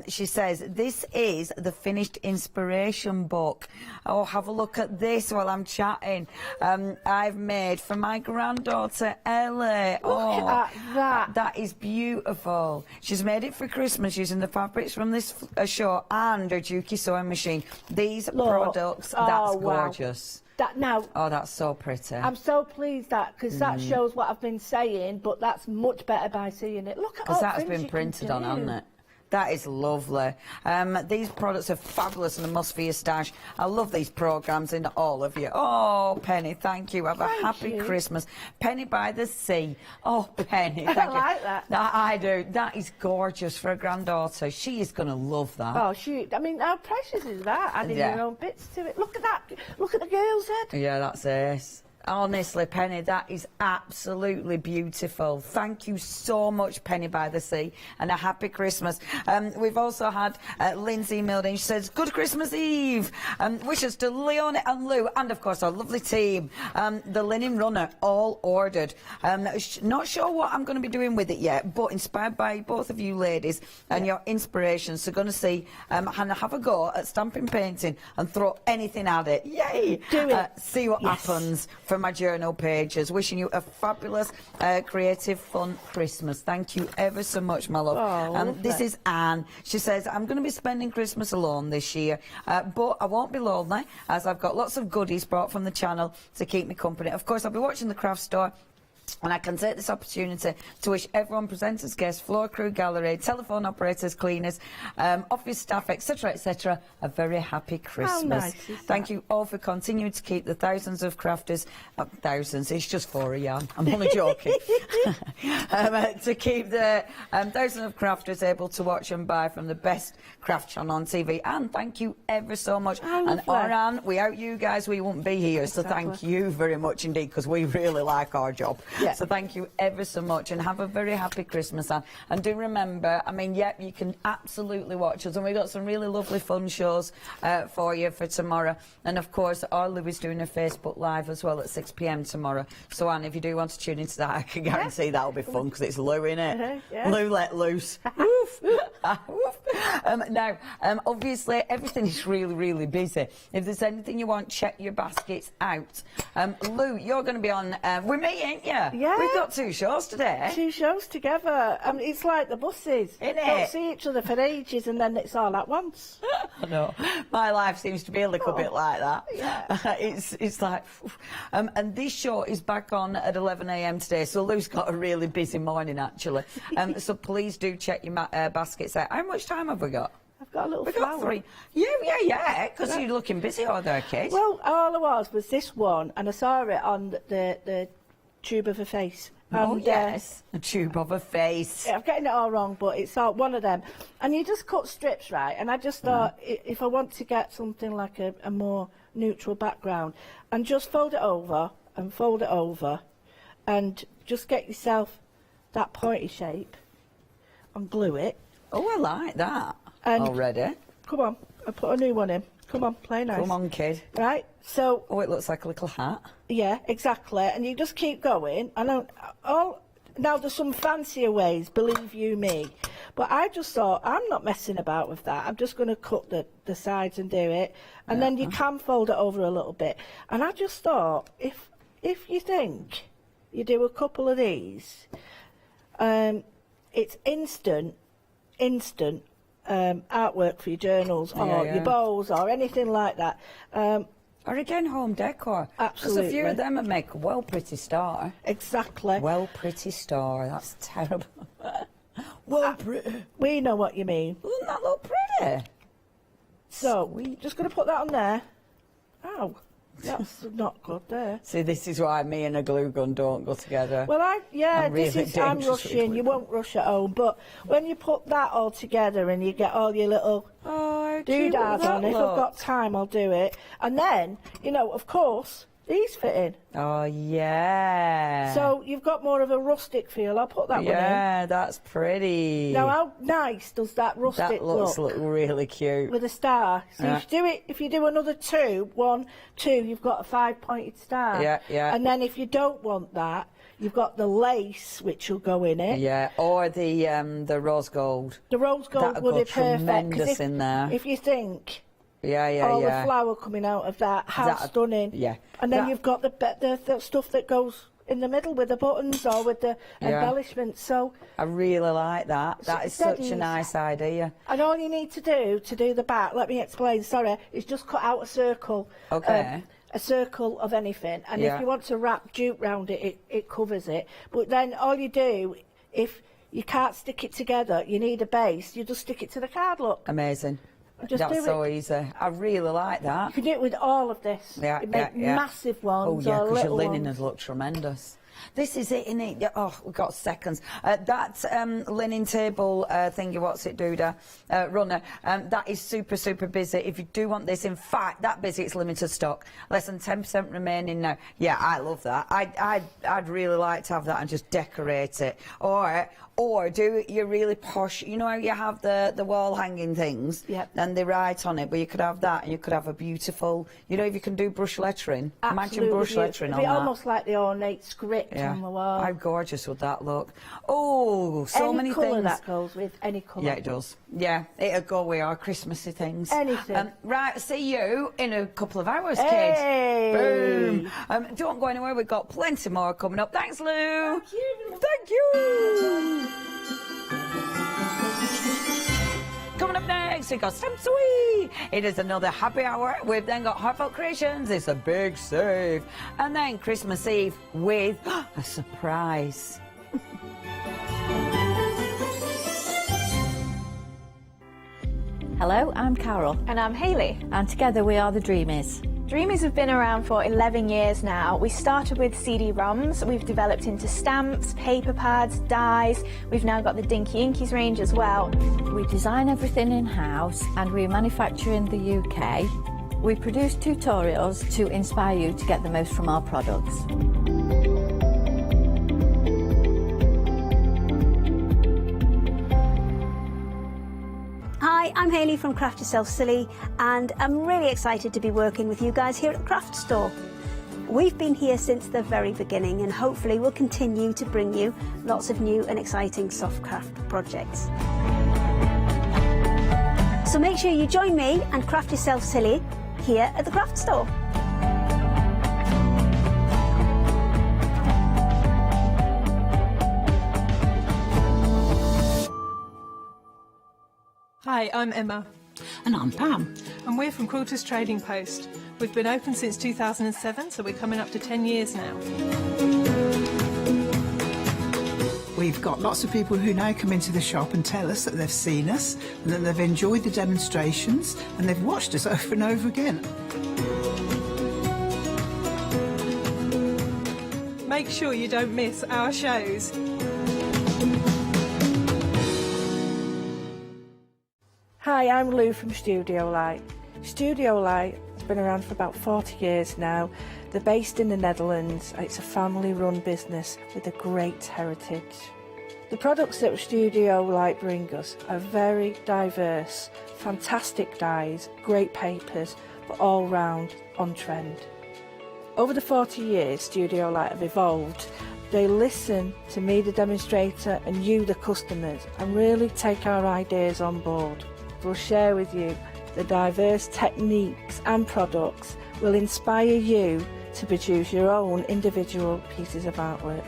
She says, this is the finished inspiration book. Oh, have a look at this while I'm chatting. I've made for my granddaughter Ellie. Look at that. That is beautiful. She's made it for Christmas using the fabrics from this show and her Juki sewing machine. These products, that's gorgeous. Oh, that's so pretty. I'm so pleased because that shows what I've been saying, but that's much better by seeing it. Look at all that has things been you printed can on, do. hasn't it? That is lovely. These products are fabulous and a must for your stash. I love these programmes in all of you. Oh, Penny, thank you. Have a happy Christmas. Penny by the sea. Oh, Penny, thank you. I like that. I do. That is gorgeous for a granddaughter. She is going to love that. Oh, I mean, how precious is that? Adding your own bits to it. Look at that. Look at the girl's head. Yeah, that's ace. Honestly, Penny, that is absolutely beautiful. Thank you so much, Penny by the Sea, and a happy Christmas. We've also had Lindsay emailed in. She says, good Christmas Eve. Wishes to Leonie and Lou, and of course our lovely team. The linen runner, all ordered. Not sure what I'm going to be doing with it yet, but inspired by both of you ladies and your inspirations. So going to see and have a go at stamping painting and throw anything at it. Yay! Do it. See what happens from my journal pages. Wishing you a fabulous, creative, fun Christmas. Thank you ever so much, my love. This is Anne. She says, I'm going to be spending Christmas alone this year, but I won't be lonely as I've got lots of goodies brought from the channel to keep me company. Of course, I'll be watching the craft store. And I can take this opportunity to wish everyone, presenters, guests, floor crew, gallery, telephone operators, cleaners, office staff, etc., etc., a very happy Christmas. How nice is that? Thank you all for continuing to keep the thousands of crafters, thousands, it's just 4 a yarn, I'm only joking, to keep the thousands of crafters able to watch and buy from the best craft channel on TV. And thank you ever so much. And Oran, without you guys, we wouldn't be here, so thank you very much indeed, because we really like our job. Yeah. So thank you ever so much, and have a very happy Christmas, Anne. And do remember, I mean, yep, you can absolutely watch us, and we've got some really lovely fun shows for you for tomorrow. And of course, our Lou is doing a Facebook Live as well at 6 p.m. tomorrow. So Anne, if you do want to tune into that, I can guarantee that'll be fun, because it's Lou, innit? Yeah. Lou let loose. Woof. Now, obviously, everything is really, really busy. If there's anything you want, check your baskets out. Lou, you're going to be on with me, ain't you? Yeah. We've got 2 shows today. 2 shows together. I mean, it's like the buses. Isn't Don't it? see each other for ages, and then it's all at once. I know. My life seems to be a little bit like that. Yeah. It's like... and this show is back on at 11 a.m. today, so Lou's got a really busy morning, actually. So please do check your baskets out. How much time have we got? I've got a little We've flower. got 3. Yeah, because you're looking busy all there, Kate. Well, all I was this one, and I saw it on the tube of a face. Oh, And, yes. A tube of a face. I'm getting it all wrong, but it's all one of them. And you just cut strips, right? And I just thought, if I want to get something like a more neutral background, and just fold it over, and just get yourself that pointy shape, and glue it. Oh, I like that And- already. Come on, I put a new one in. Come on, play nice. Come on, kid. Right, so... Oh, it looks like a little hat. Yeah, exactly. And you just keep going. Now, there's some fancier ways, believe you me. But I just thought, I'm not messing about with that. I'm just going to cut the sides and do it. And then you can fold it over a little bit. And I just thought, if you think you do a couple of these, it's instant artwork for your journals or your bows or anything like that. Or again, home decor. Absolutely. Because a few of them would make a well pretty star. Exactly. Well pretty star. That's terrible. Well pretty. We know what you mean. Doesn't that look pretty? So, just going to put that on there. Ow, that's not good there. See, this is why me and a glue gun don't go together. Well, I'm really rushing. dangerous with You won't rush at home, but when you put that all together and you get all your little doodads on, if I've got time, I'll do it. And then, of course, these fit in. Oh, yeah. So you've got more of a rustic feel. I'll put that one in. Yeah, that's pretty. Now, how nice does that rustic That looks really cute. with a star? So if you do another 2, 1, 2, you've got a 5-pointed star. Yeah. And then if you don't want that, you've got the lace, which will go in it. Yeah, or the rose gold. The rose gold That'll would go be perfect. 'cause tremendous in there. If you think Yeah. all the flower coming out of that, how stunning. Yeah. And then That- you've got the stuff that goes in the middle with the buttons or with the embellishments. So, I really like that. That is such dead a nice idea. and all you need to do the back, let me explain, sorry, is just cut out a circle. Okay. A circle of anything, and Yeah. if you want to wrap jute round it, it covers it. But then all you do, if you can't stick it together, you need a base, you just stick it to the card, look. Amazing. Just That's do so it. easy. I really like that. You can do it with all of this. Yeah, you make yeah. massive Oh, ones yeah, or because your little linen ones. has looked tremendous. This is it, innit? Yeah, oh, we've got seconds. That linen table thingy, what's it, Duda? Runner, that is super, super busy. If you do want this, in fact, that busy, it's limited stock. Less than 10% remaining now. Yeah, I love that. I'd really like to have that and just decorate it. Or do your really posh, you know how you have the wall hanging things? Yep. And they write on it, but you could have that and you could have a beautiful, if you can do brush lettering. Imagine Absolutely brush beautiful. lettering It'd on be that. almost like the ornate script on the wall. How gorgeous would that look? Oh, so any many colour things. that goes with, any colour. Yeah, it does. Yeah, it'll go with our Christmassy things. Anything. Right, see you in a couple of hours, Hey! kids. Boom. Don't go anywhere. We've got plenty more coming up. Thanks, Lou. Thank you. Coming up next, we've got Stencil. It is another happy hour. We've then got Heartfelt Creations. It's a big save. And then Christmas Eve with a surprise. Hello, I'm Carol, And I'm Hayley. and together we are the Dreamies. Dreamies have been around for 11 years now. We started with CD-ROMs, we've developed into stamps, paper pads, dies. We've now got the Dinky Inkies range as well. We design everything in-house and we manufacture in the UK. We produce tutorials to inspire you to get the most from our products. Hi, I'm Hayley from Craft Yourself Silly, and I'm really excited to be working with you guys here at the craft store. We've been here since the very beginning, and hopefully we'll continue to bring you lots of new and exciting soft craft projects. So make sure you join me and Craft Yourself Silly here at the craft store. Hi, I'm Emma. And I'm Pam. And we're from Quilters Trading Post. We've been open since 2007, so we're coming up to 10 years now. We've got lots of people who now come into the shop and tell us that they've seen us and that they've enjoyed the demonstrations and they've watched us over and over again. Make sure you don't miss our shows. Hi, I'm Lou from Studio Light. Studio Light has been around for about 40 years now. They're based in the Netherlands. It's a family-run business with a great heritage. The products that Studio Light bring us are very diverse, fantastic dyes, great papers, but all round on trend. Over the 40 years Studio Light have evolved. They listen to me, the demonstrator, and you, the customers, and really take our ideas on board. We'll share with you the diverse techniques and products will inspire you to produce your own individual pieces of artwork.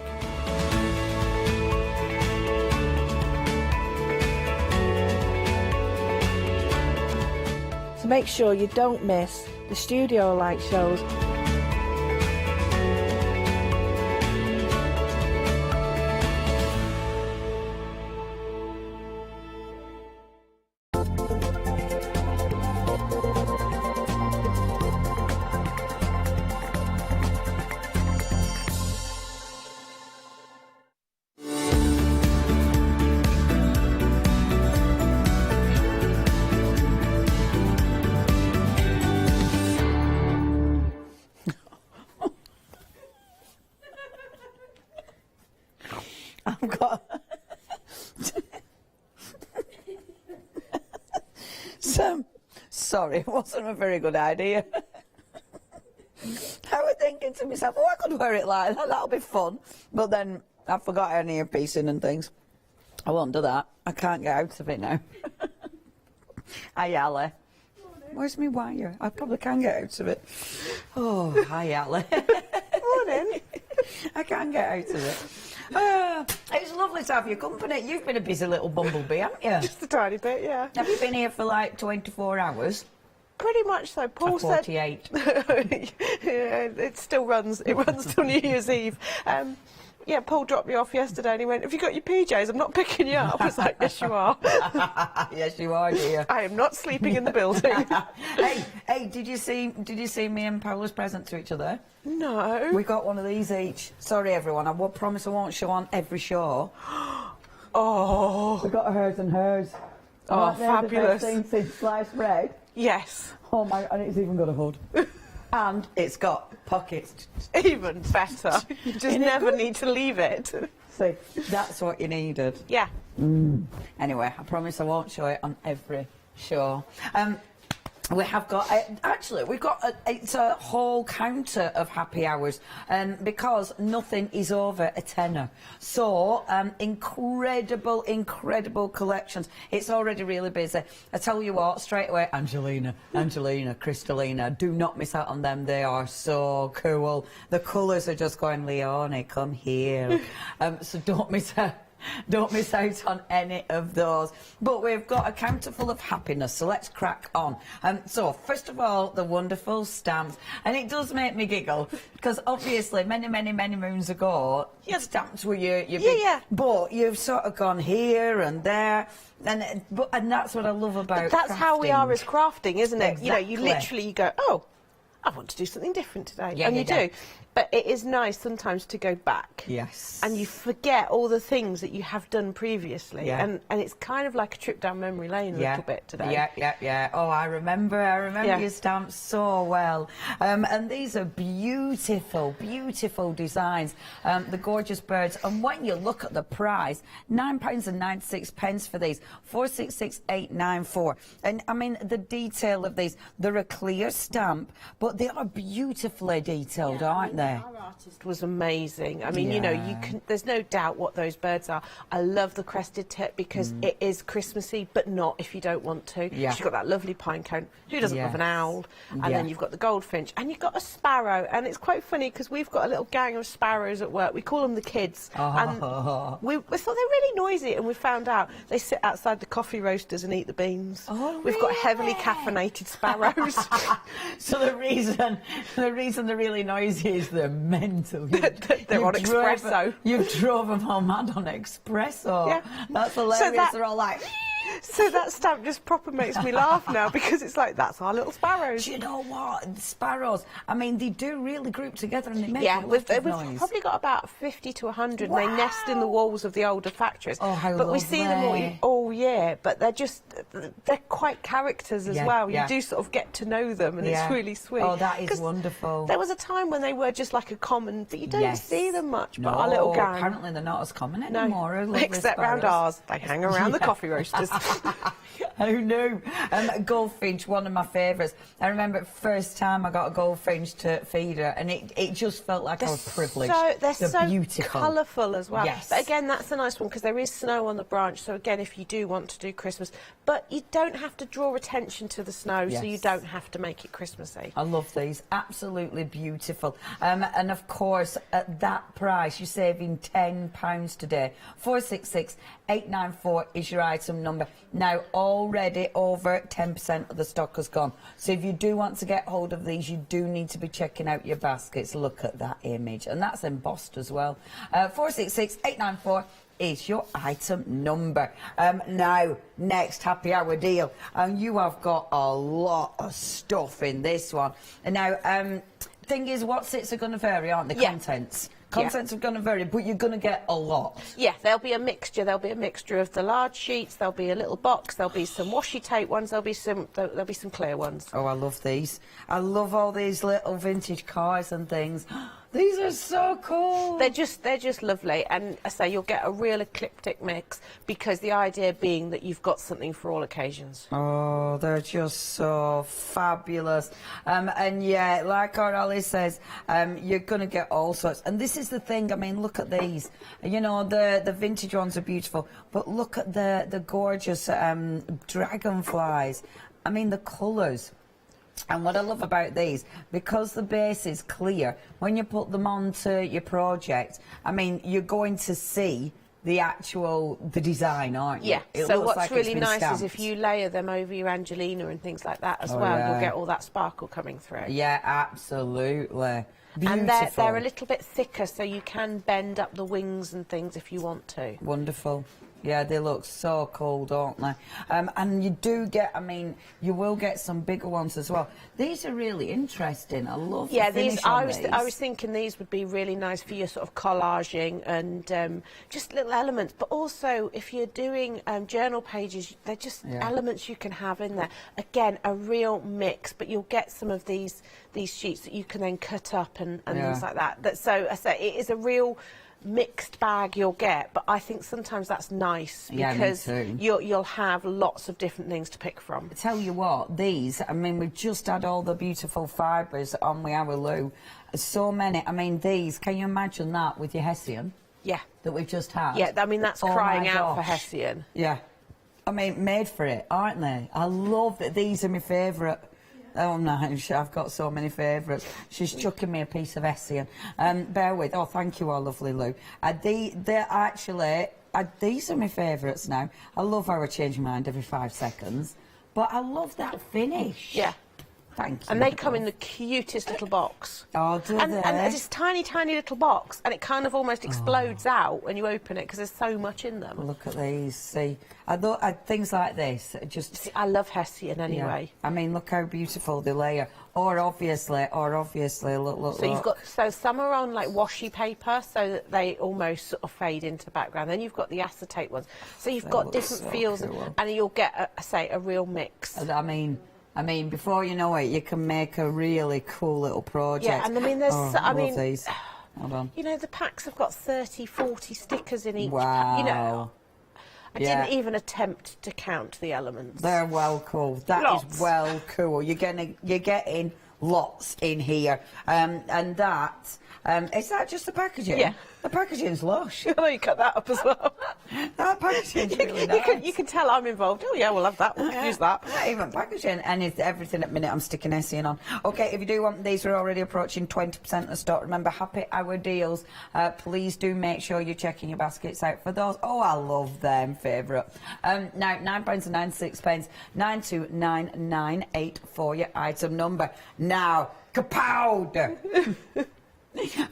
So make sure you don't miss the Studio Light shows. I've got sorry, it wasn't a very good idea. I was thinking to myself, oh, I could wear it like that, that'll be fun. But then I forgot any earpiecing and things. I won't do that. I can't get out of it now. Hi, Ali. Where's my wire? I probably can get out of it. Oh, hi, Ali. Morning. I can't get out of it. It's lovely to have your company. You've been a busy little bumblebee, haven't you? Just a tiny bit, yeah. Have you been here for like 24 hours? Pretty much so. Paul said 48. yeah, it still runs. It runs till New Year's Eve. Yeah, Paul dropped me off yesterday and he went, have you got your PJs? I'm not picking you up. I was like, yes, you are. Yes, you are, dear. I am not sleeping in the building. Hey, did you see me and Paula's present to each other? No. We got one of these each. Sorry, everyone. I will promise I won't show on every show. Oh. We got hers and hers. Oh, fabulous. The best thing since sliced bread. Yes. Oh my, and it's even got a hood. And it's got pockets. Even better. You just never need to leave it. See, that's what you needed. Yeah. Anyway, I promise I won't show it on every show. We have got, actually, we've got, it's a whole counter of happy hours, because nothing is over a tenner. So, incredible, incredible collections. It's already really busy. I tell you what, straight away, Angelina, Crystalina, do not miss out on them. They are so cool. The colours are just going, Leonie, come here. So don't miss out. Don't miss out on any of those. But we've got a counter full of happiness, so let's crack on. So, first of all, the wonderful stamps. And it does make me giggle, because obviously many moons ago, stamps were your big... But you've sort of gone here and there, and that's what I love about But that's crafting. how we are as crafting, isn't it? Exactly. You know, you literally go, oh, I want to do something different today. Yeah, and you do. But it is nice sometimes to go back. Yes. And you forget all the things that you have done previously. Yeah. And it's kind of like a trip down memory lane a little bit today. Yeah. Oh, I remember your stamps so well. And these are beautiful, beautiful designs. The gorgeous birds. And when you look at the price, £9.96 for these, 466,894. And I mean, the detail of these, they're a clear stamp, but they are beautifully detailed, aren't they? Our artist was amazing. I mean, you know, there's no doubt what those birds are. I love the crested tip because it is Christmassy, but not if you don't want to. Yeah. She's got that lovely pine cone. Who doesn't love an owl? And then you've got the goldfinch, and you've got a sparrow. And it's quite funny because we've got a little gang of sparrows at work. We call them the kids. And we thought they're really noisy, and we found out they sit outside the coffee roasters and eat the beans. We've got heavily caffeinated sparrows. So the reason they're really noisy is they're mental. They're on espresso. You've drove them all mad on espresso. Yeah. That's hilarious. They're all like... So that stamp just proper makes me laugh now because it's like, that's our little sparrows. Do you know what? The sparrows, I mean, they do really group together and they make a lot we've of noise. probably got about 50 to 100 and they nest in the walls of the older factories. Oh, how But we see them all year, but they're quite characters as well. You do sort of get to know them and it's really sweet. Oh, that is wonderful. There was a time when they were just like a common, but you don't see them much, but No, our little gang. apparently they're not as common anymore. Except round ours. They hang around the coffee roasters. Who knew? Goldfinch, one of my favourites. I remember the first time I got a goldfinch to feed her, and it just felt like I was privileged. They're so beautiful, colourful as well. Yes. But again, that's a nice one because there is snow on the branch. So again, if you do want to do Christmas, but you don't have to draw attention to the snow, so you don't have to make it Christmassy. I love these, absolutely beautiful. And of course, at that price, you're saving £10 today. 466-894 is your item number. Now, already over 10% of the stock has gone. So if you do want to get hold of these, you do need to be checking out your baskets. Look at that image. And that's embossed as well. 466-894 is your item number. Now, next happy hour deal. And you have got a lot of stuff in this one. And now, thing is, what sits are going to vary, aren't they? Contents. Contents are going to vary, but you're going to get a lot. Yeah, there'll be a mixture. There'll be a mixture of the large sheets. There'll be a little box. There'll be some washi tape ones. There'll be some clear ones. Oh, I love these. I love all these little vintage cars and things. These are so cool. They're just lovely, and I say you'll get a real eclectic mix because the idea being that you've got something for all occasions. Oh, they're just so fabulous. And yeah, like our Ali says, you're going to get all sorts. And this is the thing. I mean, look at these. You know, the vintage ones are beautiful, but look at the gorgeous dragonflies. I mean, the colours. And what I love about these, because the base is clear, when you put them onto your project, I mean, you're going to see the design, aren't you? Yeah, it so looks what's like really nice stamped. is if you layer them over your Angelina and things like that as well, you'll get all that sparkle coming through. Yeah, absolutely. Beautiful. And they're a little bit thicker, so you can bend up the wings and things if you want to. Wonderful. Yeah, they look so cool, don't they? And you do get, I mean, you will get some bigger ones as well. These are really interesting. I love the finish on these. I was thinking these would be really nice for your sort of collaging and just little elements. But also, if you're doing journal pages, they're just elements you can have in there. Again, a real mix, but you'll get some of these sheets that you can then cut up and things like that. So I say it is a real mixed bag you'll get, but I think sometimes that's nice because you'll have lots of different things to pick from. I tell you what, these, I mean, we've just had all the beautiful fibres on with our Lou. So many. I mean, these, can you imagine that with your Hessian? Yeah. That we've just had? Yeah, I mean, that's crying out for Hessian. Yeah. I mean, made for it, aren't they? I love that. These are my favourite. Oh, no, I've got so many favourites. She's chucking me a piece of Hessian. Bear with. Oh, thank you, our lovely Lou. They're actually... these are my favourites now. I love how I change my mind every 5 seconds. But I love that finish. Yeah. Thank you. And they come in the cutest little box. Oh, do and, they? And this tiny, tiny little box, and it kind of almost explodes out when you open it because there's so much in them. Look at these. See, I thought things like this just. See, I love Hessian anyway. Yeah. I mean, look how beautiful the layer. Or obviously, look. So you've got some are on like washi paper, so that they almost sort of fade into the background. Then you've got the acetate ones, so you've got different feels, cool. and you'll get, a real mix. I mean, before you know it, you can make a really cool little project. Yeah, and I mean, there's, love these. Hold on. You know, the packs have got 30, 40 stickers in each. Wow. You know, I didn't even attempt to count the elements. They're well cool. That is well cool. You're getting lots in here, and that. Is that just the packaging? Yeah. The packaging's lush. I know you cut that up as well. That packaging's really nice. You can tell I'm involved. Oh yeah, we'll have that. We'll use that. Not even packaging, and it's everything at the minute I'm sticking Hessian on. Okay, if you do want these, we're already approaching 20% of stock. Remember, happy hour deals. Please do make sure you're checking your baskets out for those. Oh, I love them. Favourite. Now, £9.96, 92998 for your item number. Now, kapow!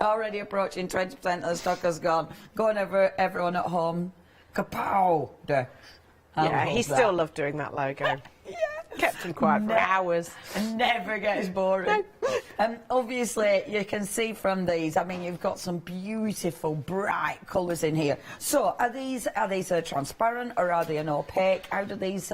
Already approaching 20% of the stock has gone. Go on, everyone at home. Kapow! Yeah, he still loved doing that logo. Yeah. Kept him quiet for hours. Never gets boring. Obviously, you can see from these, I mean, you've got some beautiful, bright colours in here. So, are these transparent or are they an opaque? How do these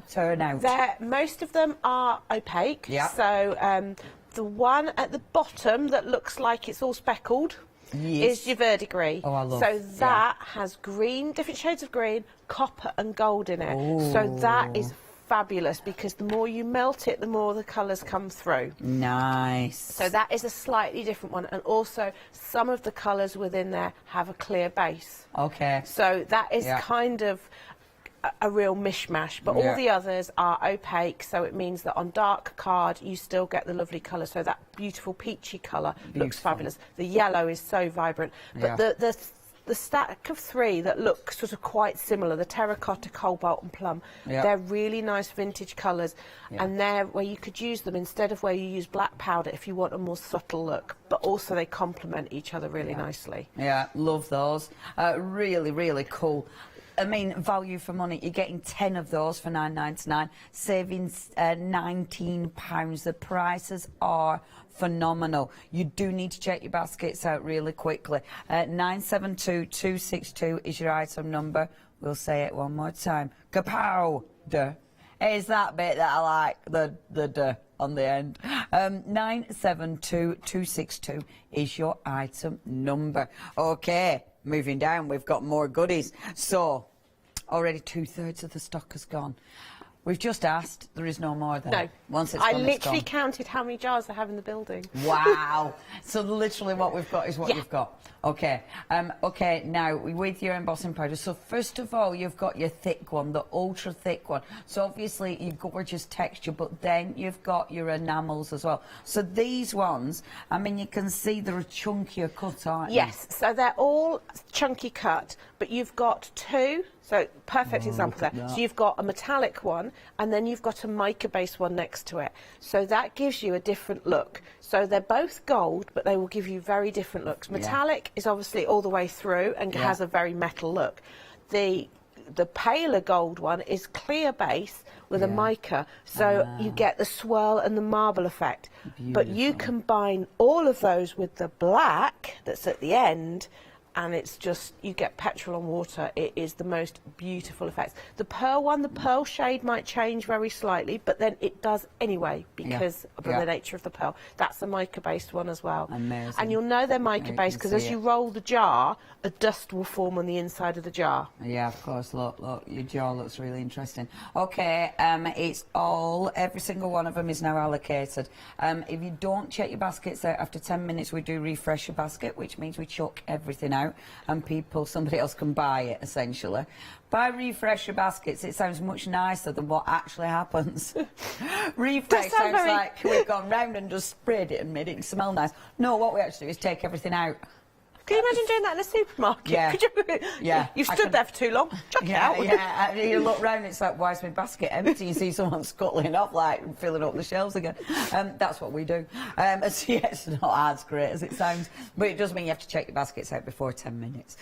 turn out? Most of them are opaque. Yeah. So, the one at the bottom that looks like it's all speckled is your verdigris. Oh, I love. So that has green, different shades of green, copper and gold in it. Ooh. So that is fabulous because the more you melt it, the more the colours come through. Nice. So that is a slightly different one, and also some of the colours within there have a clear base. Okay. So that is kind of a real mishmash, but all the others are opaque, so it means that on dark card you still get the lovely colour. So that beautiful peachy colour looks fabulous. The yellow is so vibrant, but the stack of three that look sort of quite similar, the terracotta, cobalt and plum, they're really nice vintage colours, and they're where you could use them instead of where you use black powder if you want a more subtle look, but also they complement each other really nicely. Yeah, love those. Really, really cool. I mean, value for money. You're getting 10 of those for £9.99, saving £19. The prices are phenomenal. You do need to check your baskets out really quickly. 972262 is your item number. We'll say it one more time. Kapow! Duh. It's that bit that I like, the duh on the end. 972262 is your item number. Okay, moving down, we've got more goodies. So, already 2/3 of the stock has gone. We've just asked, there is no more there. No. Once it's gone, it's gone. I literally counted how many jars I have in the building. Wow. So literally what we've got is what you've got. Okay. Okay, now with your embossing powder. So first of all, you've got your thick one, the ultra thick one. So obviously your gorgeous texture, but then you've got your enamels as well. So these ones, I mean, you can see they're a chunkier cut, aren't they? Yes. So they're all chunky cut, but you've got two. So, perfect example there. So you've got a metallic one, and then you've got a mica-based one next to it. So that gives you a different look. So they're both gold, but they will give you very different looks. Metallic is obviously all the way through and has a very metal look. The paler gold one is clear base with a mica, so you get the swirl and the marble effect. Beautiful. But you combine all of those with the black that's at the end, and it's just, you get petrol on water. It is the most beautiful effects. The pearl one, the pearl shade might change very slightly, but then it does anyway because of the nature of the pearl. That's the mica-based one as well. Amazing. And you'll know they're mica-based because as you roll the jar, a dust will form on the inside of the jar. Yeah, of course. Look, your jar looks really interesting. Okay, it's all, every single one of them is now allocated. If you don't check your baskets out after 10 minutes, we do refresh your basket, which means we chuck everything out and somebody else can buy it, essentially. By refresh your baskets, it sounds much nicer than what actually happens. Refresh sounds like we've gone round and just sprayed it and made it smell nice. No, what we actually do is take everything out. Can you imagine doing that in a supermarket? Yeah. Could you? Yeah. You've stood there for too long. Chuck it out. Yeah, you look round, it's like, why is my basket empty? You see someone scuttling off, like, filling up the shelves again. That's what we do. So, yeah, it's not as great as it sounds, but it does mean you have to check your baskets out before 10 minutes.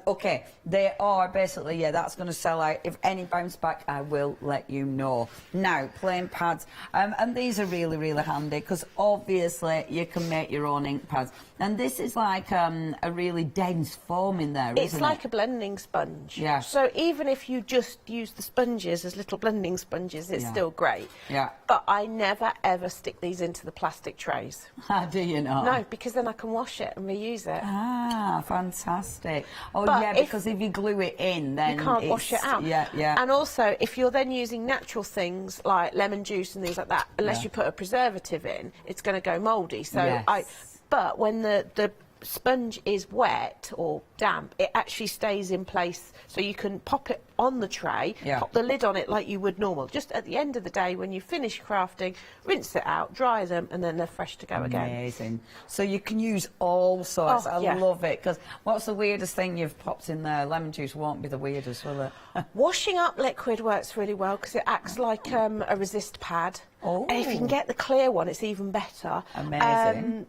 OK, they are basically, yeah, that's going to sell out. If any bounce back, I will let you know. Now, plain pads, and these are really, really handy, because obviously you can make your own ink pads. And this is like a really dense foam in there, It's like a blending sponge. Yeah. So even if you just use the sponges as little blending sponges, it's still great. Yeah. But I never, ever stick these into the plastic trays. How do you know? No, because then I can wash it and reuse it. Ah, fantastic. Oh, But yeah, because if you glue it in, then you can't wash it out. Yeah, yeah. And also, if you're then using natural things like lemon juice and things like that, unless you put a preservative in, it's going to go mouldy. So Yes. but when the sponge is wet or damp, it actually stays in place, so you can pop it on the tray, pop the lid on it like you would normal. Just at the end of the day, when you finish crafting, rinse it out, dry them, and then they're fresh to go again. Amazing. So you can use all sorts. Oh, I love it, because what's the weirdest thing you've popped in there? Lemon juice won't be the weirdest, will it? Washing up liquid works really well because it acts like a resist pad. Oh. And if you can get the clear one, it's even better. Amazing.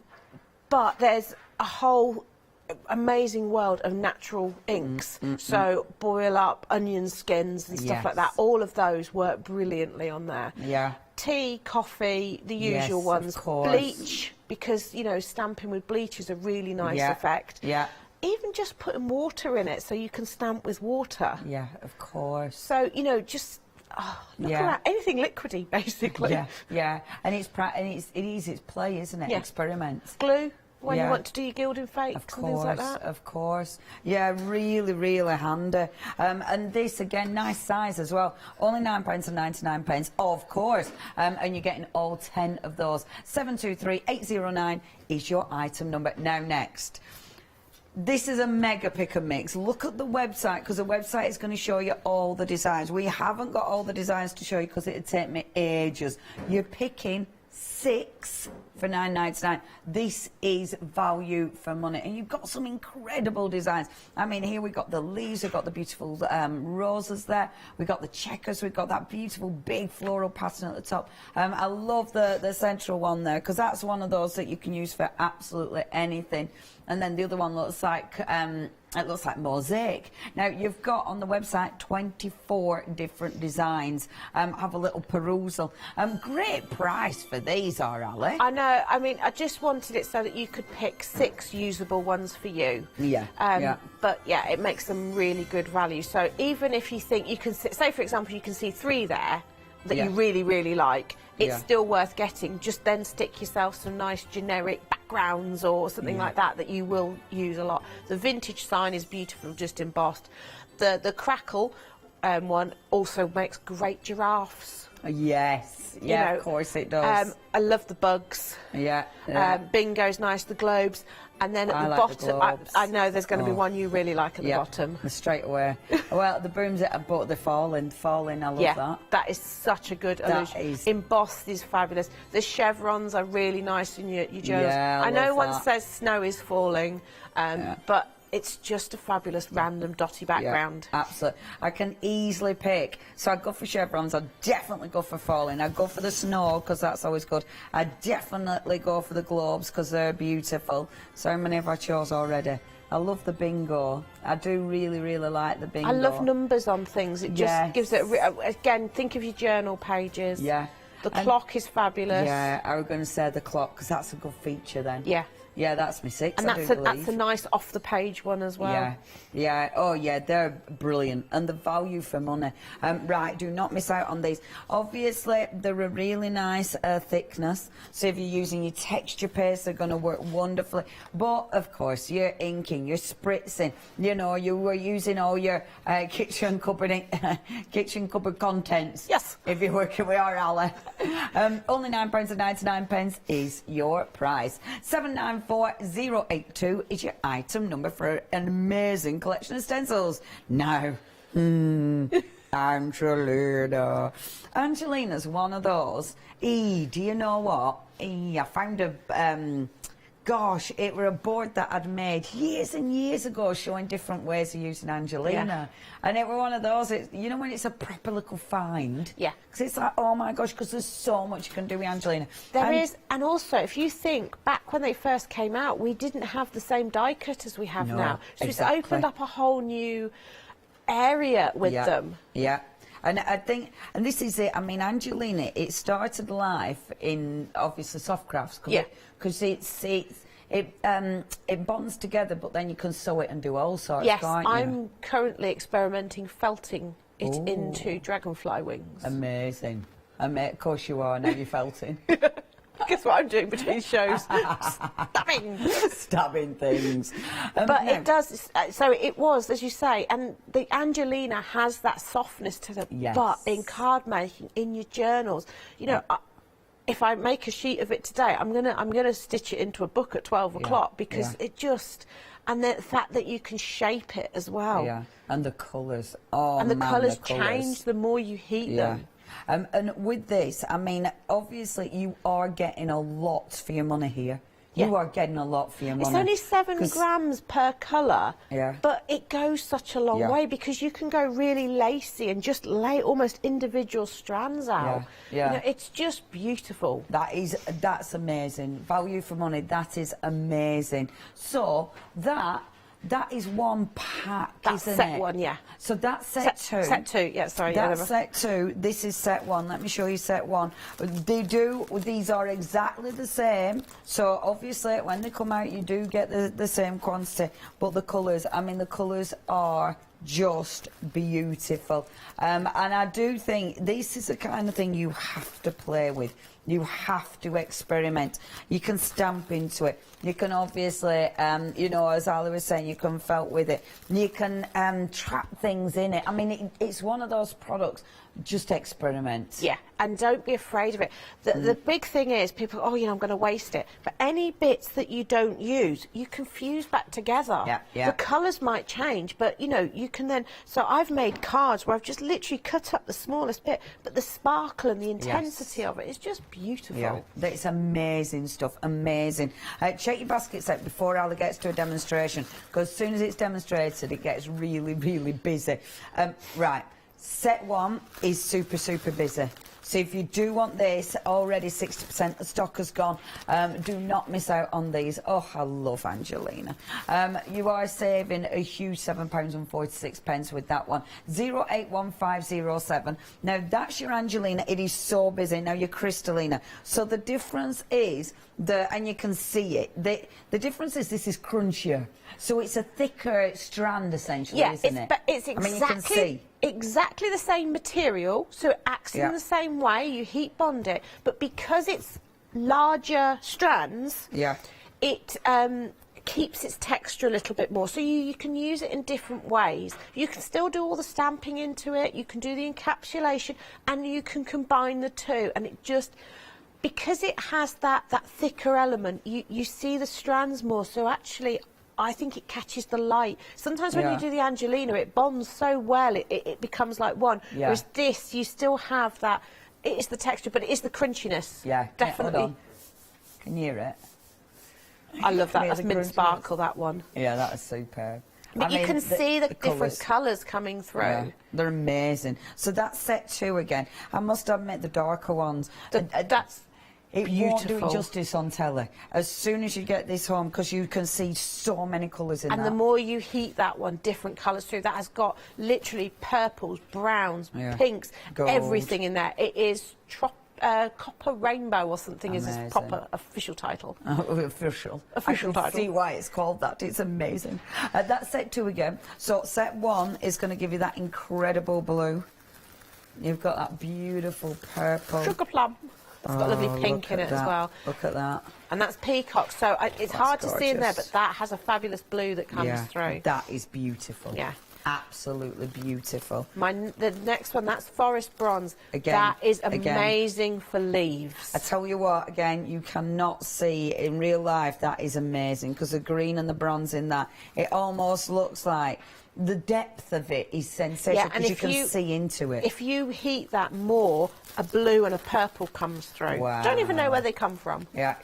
But there's a whole amazing world of natural inks. So boil up onion skins and stuff like that. All of those work brilliantly on there. Yeah. Tea, coffee, the usual ones. Of course. Bleach, because, you know, stamping with bleach is a really nice effect. Yeah. Even just putting water in it so you can stamp with water. Yeah, of course. So, you know, just look around. Anything liquidy, basically. Yeah, yeah. And it's play, isn't it? Yeah. Experiments. Glue. When you want to do your gilding fakes and things like that. Of course. Yeah, really, really handy. And this, again, nice size as well. Only £9.99, of course. And you're getting all 10 of those. 723809 is your item number. Now, next. This is a mega pick and mix. Look at the website, because the website is going to show you all the designs. We haven't got all the designs to show you because it'd take me ages. You're picking 6 for £9.99. This is value for money, and you've got some incredible designs. I mean, here we've got the leaves, we've got the beautiful roses there, we've got the checkers, we've got that beautiful big floral pattern at the top. I love the central one there, because that's one of those that you can use for absolutely anything. And then the other one looks like it looks like mosaic. Now, you've got on the website 24 different designs. Have a little perusal. Great price for these, Ali. I know. I mean, I just wanted it so that you could pick 6 usable ones for you. Yeah. But yeah, it makes them really good value. So even if you think you can say, for example, you can see 3 there that you really, really like, it's still worth getting. Just then stick yourself some nice generic backgrounds or something like that you will use a lot. The vintage sign is beautiful, just embossed. The crackle one also makes great giraffes. Yes, yeah, of course it does. I love the bugs. Yeah. Bingo's nice, the globes. And then at the bottom, I know there's going to be one you really like at the bottom. Straight away. Well, the brooms that I bought, they're falling, I love that. That is such a good illusion. Embossed is fabulous. The chevrons are really nice in your journals. Yeah, I know love one says snow is falling, but it's just a fabulous random dotty background. Yeah, absolutely. I can easily pick. So I'd go for chevrons. I'd definitely go for falling. I'd go for the snow, because that's always good. I'd definitely go for the globes, because they're beautiful. So how many have I chose already? I love the bingo. I do really, really like the bingo. I love numbers on things. It just gives it... Again, think of your journal pages. Yeah. The clock is fabulous. Yeah, I was going to say the clock, because that's a good feature then. Yeah. Yeah, that's my 6. And that's a nice off-the-page one as well. Yeah, yeah. Oh, yeah, they're brilliant. And the value for money. Right, do not miss out on these. Obviously, they're a really nice thickness. So if you're using your texture paste, they're going to work wonderfully. But, of course, you're inking, you're spritzing. You know, you were using all your kitchen cupboard contents. Yes. If you're working with our Ali. Only £9.99 is your price. 794082 is your item number for an amazing collection of stencils. Now, Angelina. Angelina's one of those. Do you know what? I found a gosh, it were a board that I'd made years and years ago showing different ways of using Angelina. And it were one of those, you know, when it's a proper little find? Yeah. Because it's like, oh my gosh, because there's so much you can do with Angelina. There is, and also, if you think back when they first came out, we didn't have the same die cut as we have now. So it's opened up a whole new area with them. Yeah. And I think, and this is it, I mean, Angelina, it started life in, obviously, soft crafts. Because it bonds together, but then you can sew it and do all sorts, can't you? I'm currently experimenting felting it into dragonfly wings. Amazing. Of course you are, now you're felting. Guess what I'm doing between shows? Stabbing things. But it does, so it was, as you say, and the Angelina has that softness to them. Yes. But in card making, in your journals, you know, if I make a sheet of it today, I'm gonna stitch it into a book at 12 o'clock because it just, and the fact that you can shape it as well. Yeah, and the colours. Oh, and the man, colours the colours change the more you heat them. And with this, I mean, obviously you are getting a lot for your money here. You are getting a lot for your money. It's only 7 grams per colour, but it goes such a long way because you can go really lacy and just lay almost individual strands out. You know, it's just beautiful. That's amazing. Value for money, that is amazing. So that is one pack, that's isn't set it? one, So that's set two. Set two, yeah, sorry. That's set two. This is set one. Let me show you set one. These are exactly the same. So obviously when they come out you do get the same quantity. But the colours, I mean the colours are just beautiful. And I do think this is the kind of thing you have to play with. You have to experiment. You can stamp into it. You can obviously, you know, as Ali was saying, you can felt with it. You can trap things in it. I mean, it's one of those products, just experiment. Yeah, and don't be afraid of it. The big thing is, people, oh, you know, I'm going to waste it. But any bits that you don't use, you can fuse back together. The colours might change, but, you know, you can then... So I've made cards where I've just literally cut up the smallest bit, but the sparkle and the intensity of it is just beautiful. Yeah, it's amazing stuff, amazing. Check your basket set before Ali gets to a demonstration, because as soon as it's demonstrated, it gets really, really busy. Right. Set one is super, super busy. So if you do want this, already 60% of stock has gone. Do not miss out on these. Oh, I love Angelina. You are saving a huge £7.46 with that one. 081507. Now, that's your Angelina. It is so busy. Now, your Crystalina. So the difference is, and you can see it, the difference is this is crunchier. So it's a thicker strand, essentially, isn't it? But it's exactly... I mean, you can see. Exactly the same material, so it acts in the same way, you heat bond it, but because it's larger strands, it keeps its texture a little bit more, so you can use it in different ways. You can still do all the stamping into it, you can do the encapsulation, and you can combine the two, and it just... Because it has that thicker element, you see the strands more, so actually... I think it catches the light. Sometimes when you do the Angelina, it bonds so well, it becomes like one. Whereas this, you still have that, it is the texture, but it is the crunchiness. Definitely. Hold on. Can you hear it? I love that. That's mint sparkle, that one. Yeah, that is superb. I mean, you can see the different colours coming through. Yeah, they're amazing. So that's set two again. I must admit, the darker ones. That's... It won't do it justice on telly. As soon as you get this home, because you can see so many colours in that. And the more you heat that one, different colours through. That has got literally purples, browns, pinks, everything in there. It is Copper Rainbow or something. Is its proper official title. Official title. See why it's called that. It's amazing. That's set two again. So set one is going to give you that incredible blue. You've got that beautiful purple. Sugar plum. It's got lovely pink in it as well. Look at that. And that's peacock, so it's hard to see in there, but that has a fabulous blue that comes through. That is beautiful. Yeah. Absolutely beautiful. The next one, that's forest bronze. Again, that is amazing for leaves. I tell you what, again, you cannot see in real life. That is amazing, because the green and the bronze in that, it almost looks like the depth of it is sensational, because you can see into it. If you heat that more, a blue and a purple comes through. Wow. Don't even know where they come from. Yeah.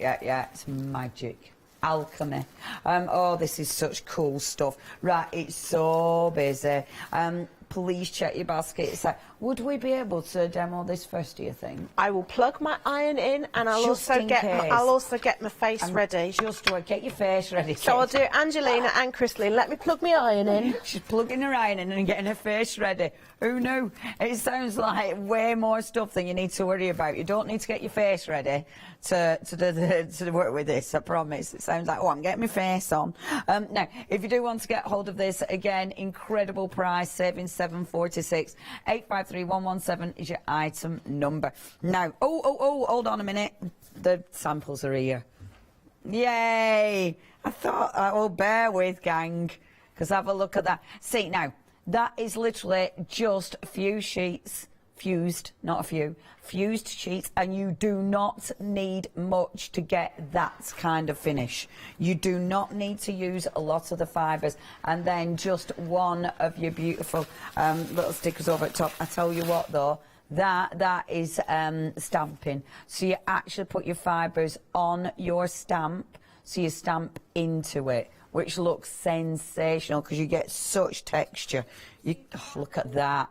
It's magic. alchemy. Oh, this is such cool stuff. Right, it's so busy. Please check your basket. So, would we be able to demo this first, do you think? I will plug my iron in, and I'll Just also in get case. I'll also get my face ready. Just do it. Get your face ready. So I'll do Angelina and Crystalline. Let me plug my iron in. She's plugging her iron in and getting her face ready. Who knew? It sounds like way more stuff than you need to worry about. You don't need to get your face ready to work with this, I promise. It sounds like, oh, I'm getting my face on. Now, if you do want to get hold of this, again, incredible price, saving $7.46. 853117 is your item number. Now, hold on a minute. The samples are here. Yay! I thought, oh, bear with, gang, because have a look at that. See, now, that is literally just a few sheets, fused, not a few, fused sheets, and you do not need much to get that kind of finish. You do not need to use a lot of the fibres, and then just one of your beautiful little stickers over at top. I tell you what, though, that is stamping. So you actually put your fibres on your stamp, so you stamp into it, which looks sensational because you get such texture. Look at that.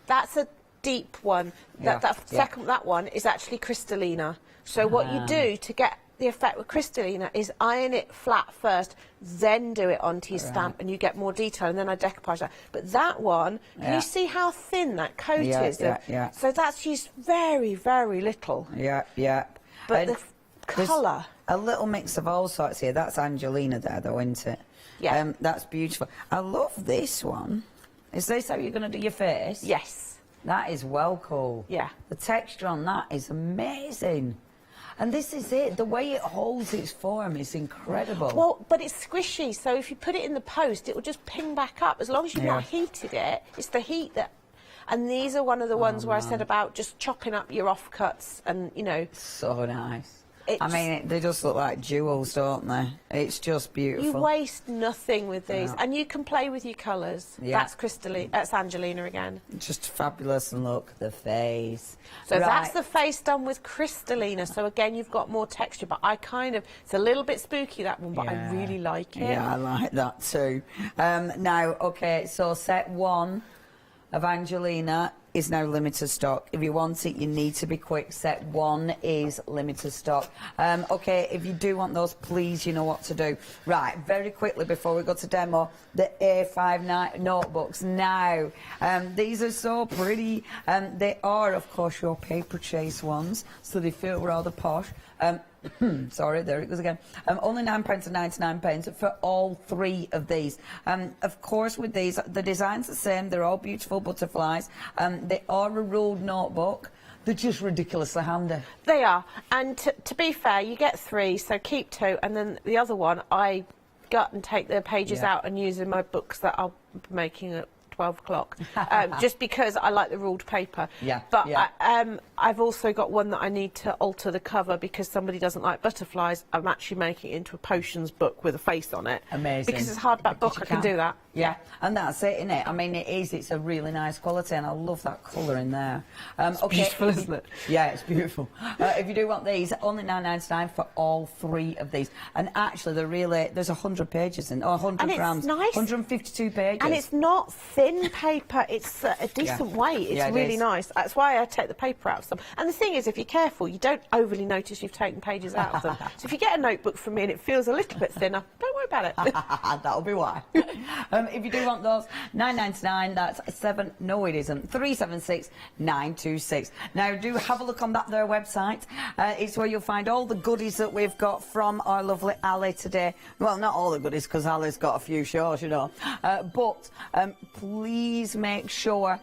That's a deep one. That one is actually Crystallina. So what you do to get the effect with Crystallina is iron it flat first, then do it onto your stamp, and you get more detail, and then I decoupage that. But that one, can you see how thin that coat is? Yeah. So that's used very, very little. Yeah. But the colour. A little mix of all sorts here. That's Angelina there, though, isn't it? Yeah. That's beautiful. I love this one. Is this how you're going to do your face? Yes. That is well cool. Yeah. The texture on that is amazing. And this is it. The way it holds its form is incredible. Well, but it's squishy, so if you put it in the post, it will just ping back up. As long as you've not heated it, it's the heat that... And these are one of the ones where I said about just chopping up your offcuts and, you know... So nice. I mean, they just look like jewels, don't they? It's just beautiful. You waste nothing with these, and you can play with your colours. Yeah. That's Crystalline. That's Angelina again. Just fabulous, and look, the face. So that's the face done with Crystallina. So again, you've got more texture, but it's a little bit spooky, that one, but I really like it. Yeah, I like that too. Now, okay, so set one of Angelina is now limited stock. If you want it, you need to be quick. Set one is limited stock. Okay, if you do want those, please, you know what to do. Right, very quickly before we go to demo, the A5 notebooks. Now, these are so pretty. They are, of course, your paper chase ones, so they feel rather posh. Sorry, there it goes again. Only £9.99 for all three of these. Of course, with these, the design's the same. They're all beautiful butterflies. They are a ruled notebook. They're just ridiculously handy. They are. And to be fair, you get three, so keep two. And then the other one, I gut and take the pages out and use in my books that I'll be making at 12 o'clock, just because I like the ruled paper. But I've also got one that I need to alter the cover because somebody doesn't like butterflies. I'm actually making it into a potions book with a face on it. Amazing. Because it's a hardback book, I can do that. Yeah, and that's it, isn't it? I mean, it's a really nice quality, and I love that colour in there. It's beautiful, isn't it? Yeah, it's beautiful. If you do want these, only £9.99 for all three of these. And actually, there's 100 pages in, 100 grams. It's nice. 152 pages. And it's not thin paper, it's a decent weight. It's really nice. That's why I take the paper out of some. And the thing is, if you're careful, you don't overly notice you've taken pages out of them. So if you get a notebook from me and it feels a little bit thinner, don't worry about it. That'll be why. If you do want those, £9.99, that's £376,926. Now, do have a look on their website. It's where you'll find all the goodies that we've got from our lovely Ali today. Well, not all the goodies, because Ali's got a few shows, you know. But please make sure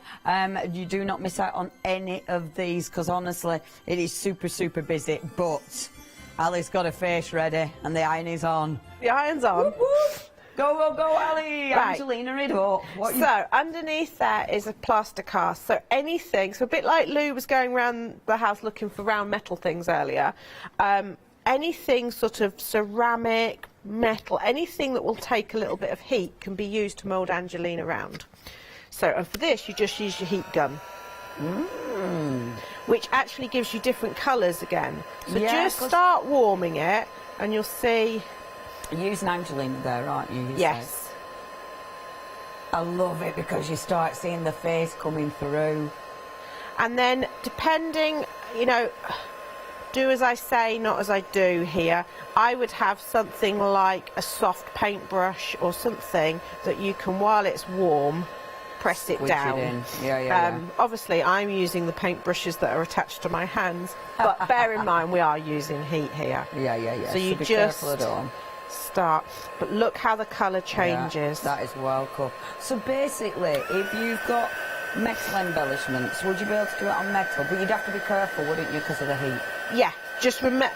you do not miss out on any of these, because honestly, it is super, super busy. But Ali's got her face ready, and the iron is on. The iron's on. Whoop, whoop. Go, Ali! Right. Angelina, it up. So, underneath there is a plaster cast. So, anything, so a bit like Lou was going around the house looking for round metal things earlier, anything sort of ceramic, metal, anything that will take a little bit of heat can be used to mould Angelina round. So, and for this, you just use your heat gun. which actually gives you different colours again. So Yeah, just 'cause- start warming it and you'll see. You're using Angelina there, aren't you? Yes. I love it because you start seeing the face coming through. And then depending, you know, do as I say, not as I do here. I would have something like a soft paintbrush or something that you can, while it's warm, press it Squish down. it in. Yeah. Obviously, I'm using the paintbrushes that are attached to my hands, but bear in mind we are using heat here. Yeah. So you be just careful at all. start. But look how the colour changes. Yeah, that is well cool. So basically, if you've got metal embellishments, would you be able to do it on metal? But you'd have to be careful, wouldn't you, because of the heat? Yeah, just remember,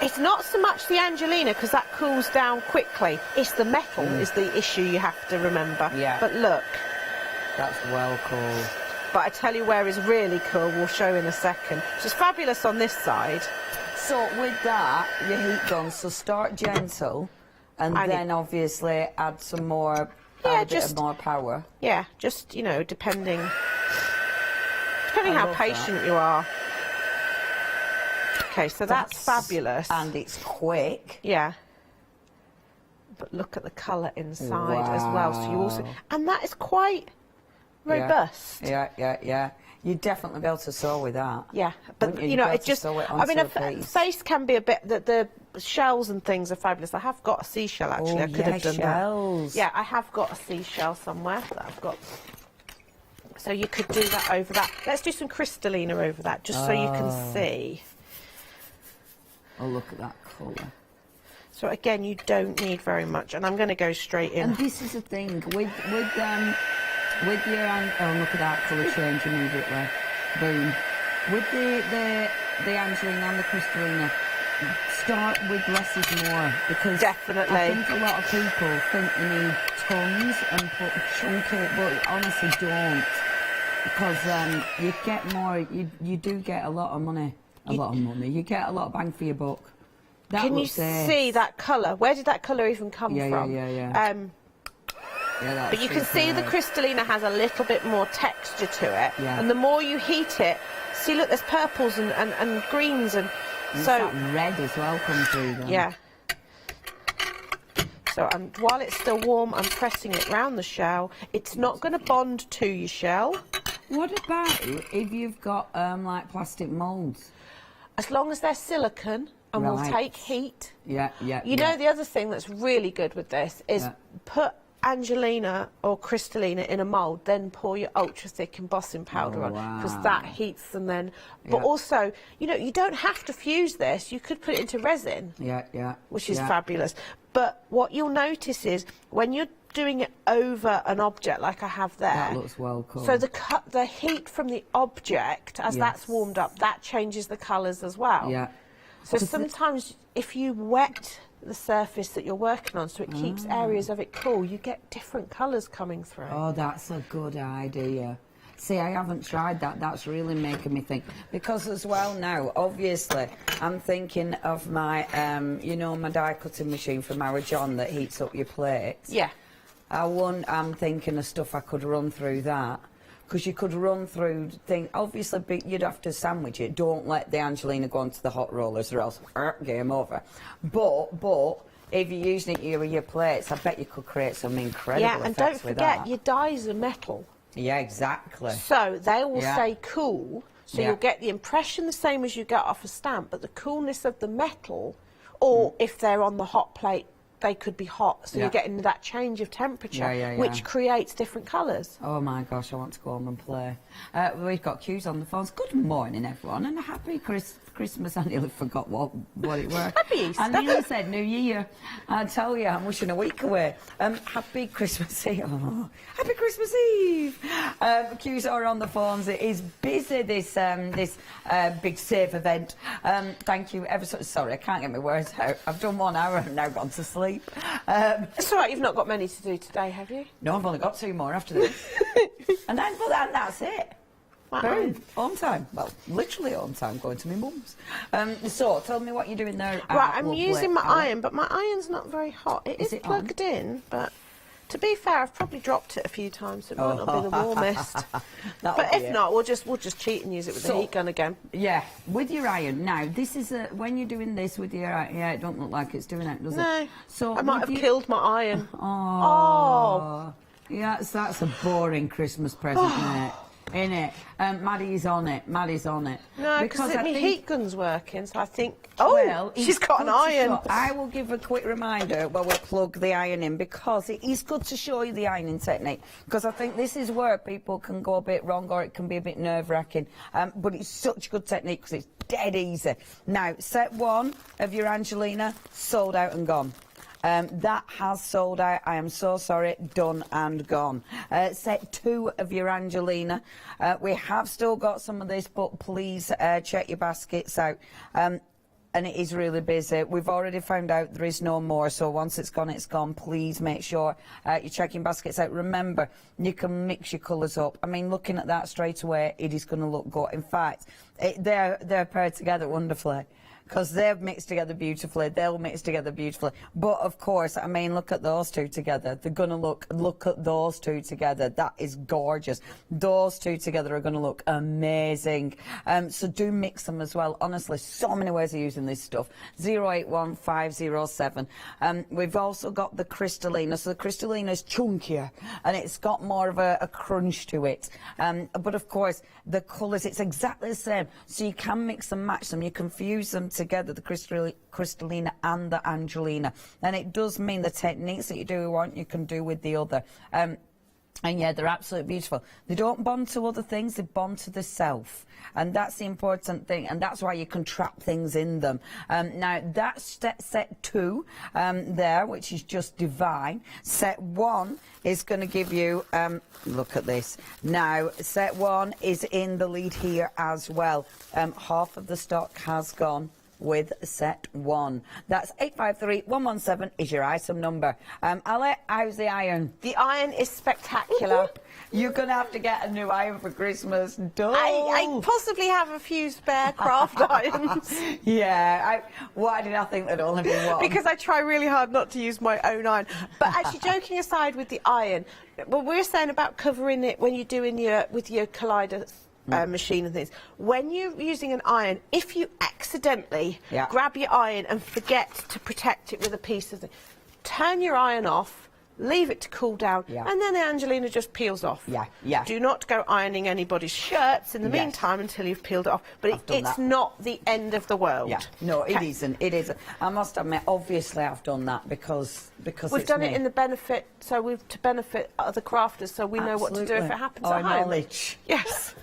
it's not so much the Angelina because that cools down quickly. It's the metal is the issue you have to remember. Yeah. But look. That's well cool. But I tell you where is really cool, we'll show in a second. So it's fabulous on this side. So with that, your heat gun, so start gentle and then obviously add some more, add a bit more power. Yeah, just, you know, depending how patient you are. Okay, so that's fabulous. And it's quick. Yeah. But look at the colour inside as well. So you also, and that is quite robust. Yeah. You'd definitely be able to sew with that. Yeah, but you know, it just, I mean, a face can be a bit, the shells and things are fabulous. I have got a seashell actually, I could have done shells. that. Yeah, I have got a seashell somewhere that I've got. So you could do that over that. Let's do some crystallina over that, just so you can see. Oh, look at that colour. So again, you don't need very much, and I'm going to go straight in. And this is the thing, with your, oh, look at that colour change immediately. Boom. With the Angelina and the crystallina, start with less is more, because definitely. I think a lot of people think you need tons and put chunky, but you honestly don't, because you get more. You do get a lot of money. You get a lot of bang for your buck. Can you see that colour? Where did that colour even come from? Yeah. But you can see the crystallina has a little bit more texture to it, and the more you heat it, see, look, there's purples and greens, and so that red as well comes through then. Yeah. So while it's still warm, I'm pressing it round the shell. It's not going to bond to your shell. What about if you've got like plastic moulds? As long as they're silicone and will take heat. Yeah. You know, the other thing that's really good with this is put Angelina or crystallina in a mould, then pour your ultra thick embossing powder on, because that heats them then. But also, you know, you don't have to fuse this. You could put it into resin. Which is fabulous. But what you'll notice is when you're doing it over an object like I have there, that looks well cool. So the heat from the object, as that's warmed up, that changes the colours as well. Yeah. So sometimes if you wet the surface that you're working on so it keeps areas of it cool, you get different colours coming through. Oh, that's a good idea. See, I haven't tried that. That's really making me think. Because as well now, obviously, I'm thinking of my, you know, my die cutting machine from Mara John that heats up your plates. Yeah. I'm thinking of stuff I could run through that. Because you could run through things, obviously you'd have to sandwich it. Don't let the Angelina go onto the hot rollers or else game over. But if you're using it with your plates, I bet you could create some incredible effects with that. Yeah, and don't forget, your dies are metal. Yeah, exactly. So they will stay cool, so you'll get the impression the same as you get off a stamp, but the coolness of the metal, or if they're on the hot plate, they could be hot, so you're getting that change of temperature, which creates different colours. Oh my gosh, I want to go home and play. We've got Q's on the phones. Good morning, everyone, and a happy Christmas. I nearly forgot what it was. Happy Easter. I nearly said New Year. I tell you, I'm wishing a week away. Happy Christmas Eve. Oh, happy Christmas Eve. Q's are on the phones. It is busy, this big safe event. Thank you ever so... Sorry, I can't get my words out. I've done 1 hour and now gone to sleep. It's all right, you've not got many to do today, have you? No, I've only got 2 more after this. and that's it. Boom, on time. Well, literally on time, going to my mum's. So, tell me what you're doing there. Right, I'm using my iron, but my iron's not very hot. It is plugged in, but To be fair, I've probably dropped it a few times. So it might not be the warmest. But if not, we'll just cheat and use it with the heat gun again. Yeah, with your iron. Now, this is when you're doing this with your iron. Yeah, it don't look like it's doing it, does it? No. So I might have killed my iron. Oh. Yeah, that's a boring Christmas present, isn't it? Maddie's on it. Maddie's on it. No, because my heat gun's working, so I think... well, she's got an iron. I will give a quick reminder while we plug the iron in, because it is good to show you the ironing technique, because I think this is where people can go a bit wrong, or it can be a bit nerve-wracking. But it's such a good technique because it's dead easy. Now, set 1 of your Angelina, sold out and gone. That has sold out. I am so sorry. Done and gone. Set 2 of your Angelina. We have still got some of this, but please check your baskets out. And it is really busy. We've already found out there is no more, so once it's gone, it's gone. Please make sure you're checking baskets out. Remember, you can mix your colours up. I mean, looking at that straight away, it is going to look good. In fact, they're paired together wonderfully, because they've mixed together beautifully, they'll mix together beautifully. But of course, I mean, look at those two together. They're gonna look at those two together. That is gorgeous. Those two together are gonna look amazing. So do mix them as well. Honestly, so many ways of using this stuff. 081507. We've also got the Crystallina. So the Crystallina is chunkier and it's got more of a crunch to it. But of course, the colours, it's exactly the same. So you can mix and match them. You can fuse them together, the Crystallina and the Angelina, and it does mean the techniques that you do want you can do with the other. And yeah, they're absolutely beautiful. They don't bond to other things, they bond to the self, and that's the important thing, and that's why you can trap things in them. Now that's set 2 there, which is just divine. Set 1 is going to give you look at this. Now set 1 is in the lead here as well. Half of the stock has gone with set 1. That's 853117 is your item number. Ali, how's the iron? The iron is spectacular. You're going to have to get a new iron for Christmas. I possibly have a few spare craft irons. Yeah. Why did I think there'd only be one? Because I try really hard not to use my own iron. But actually, joking aside with the iron, what we're saying about covering it when you're doing with your collider machine and things, when you're using an iron, if you accidentally grab your iron and forget to protect it with a piece of turn your iron off, leave it to cool down, and then the Angelina just peels off. Do not go ironing anybody's shirts in the meantime until you've peeled it off. But it's not the end of the world. No, it isn't. It isn't. I must admit, obviously I've done that because we've done it in the benefit, so we've to benefit other crafters, so we know what to do if it happens at home. Knowledge. Yes.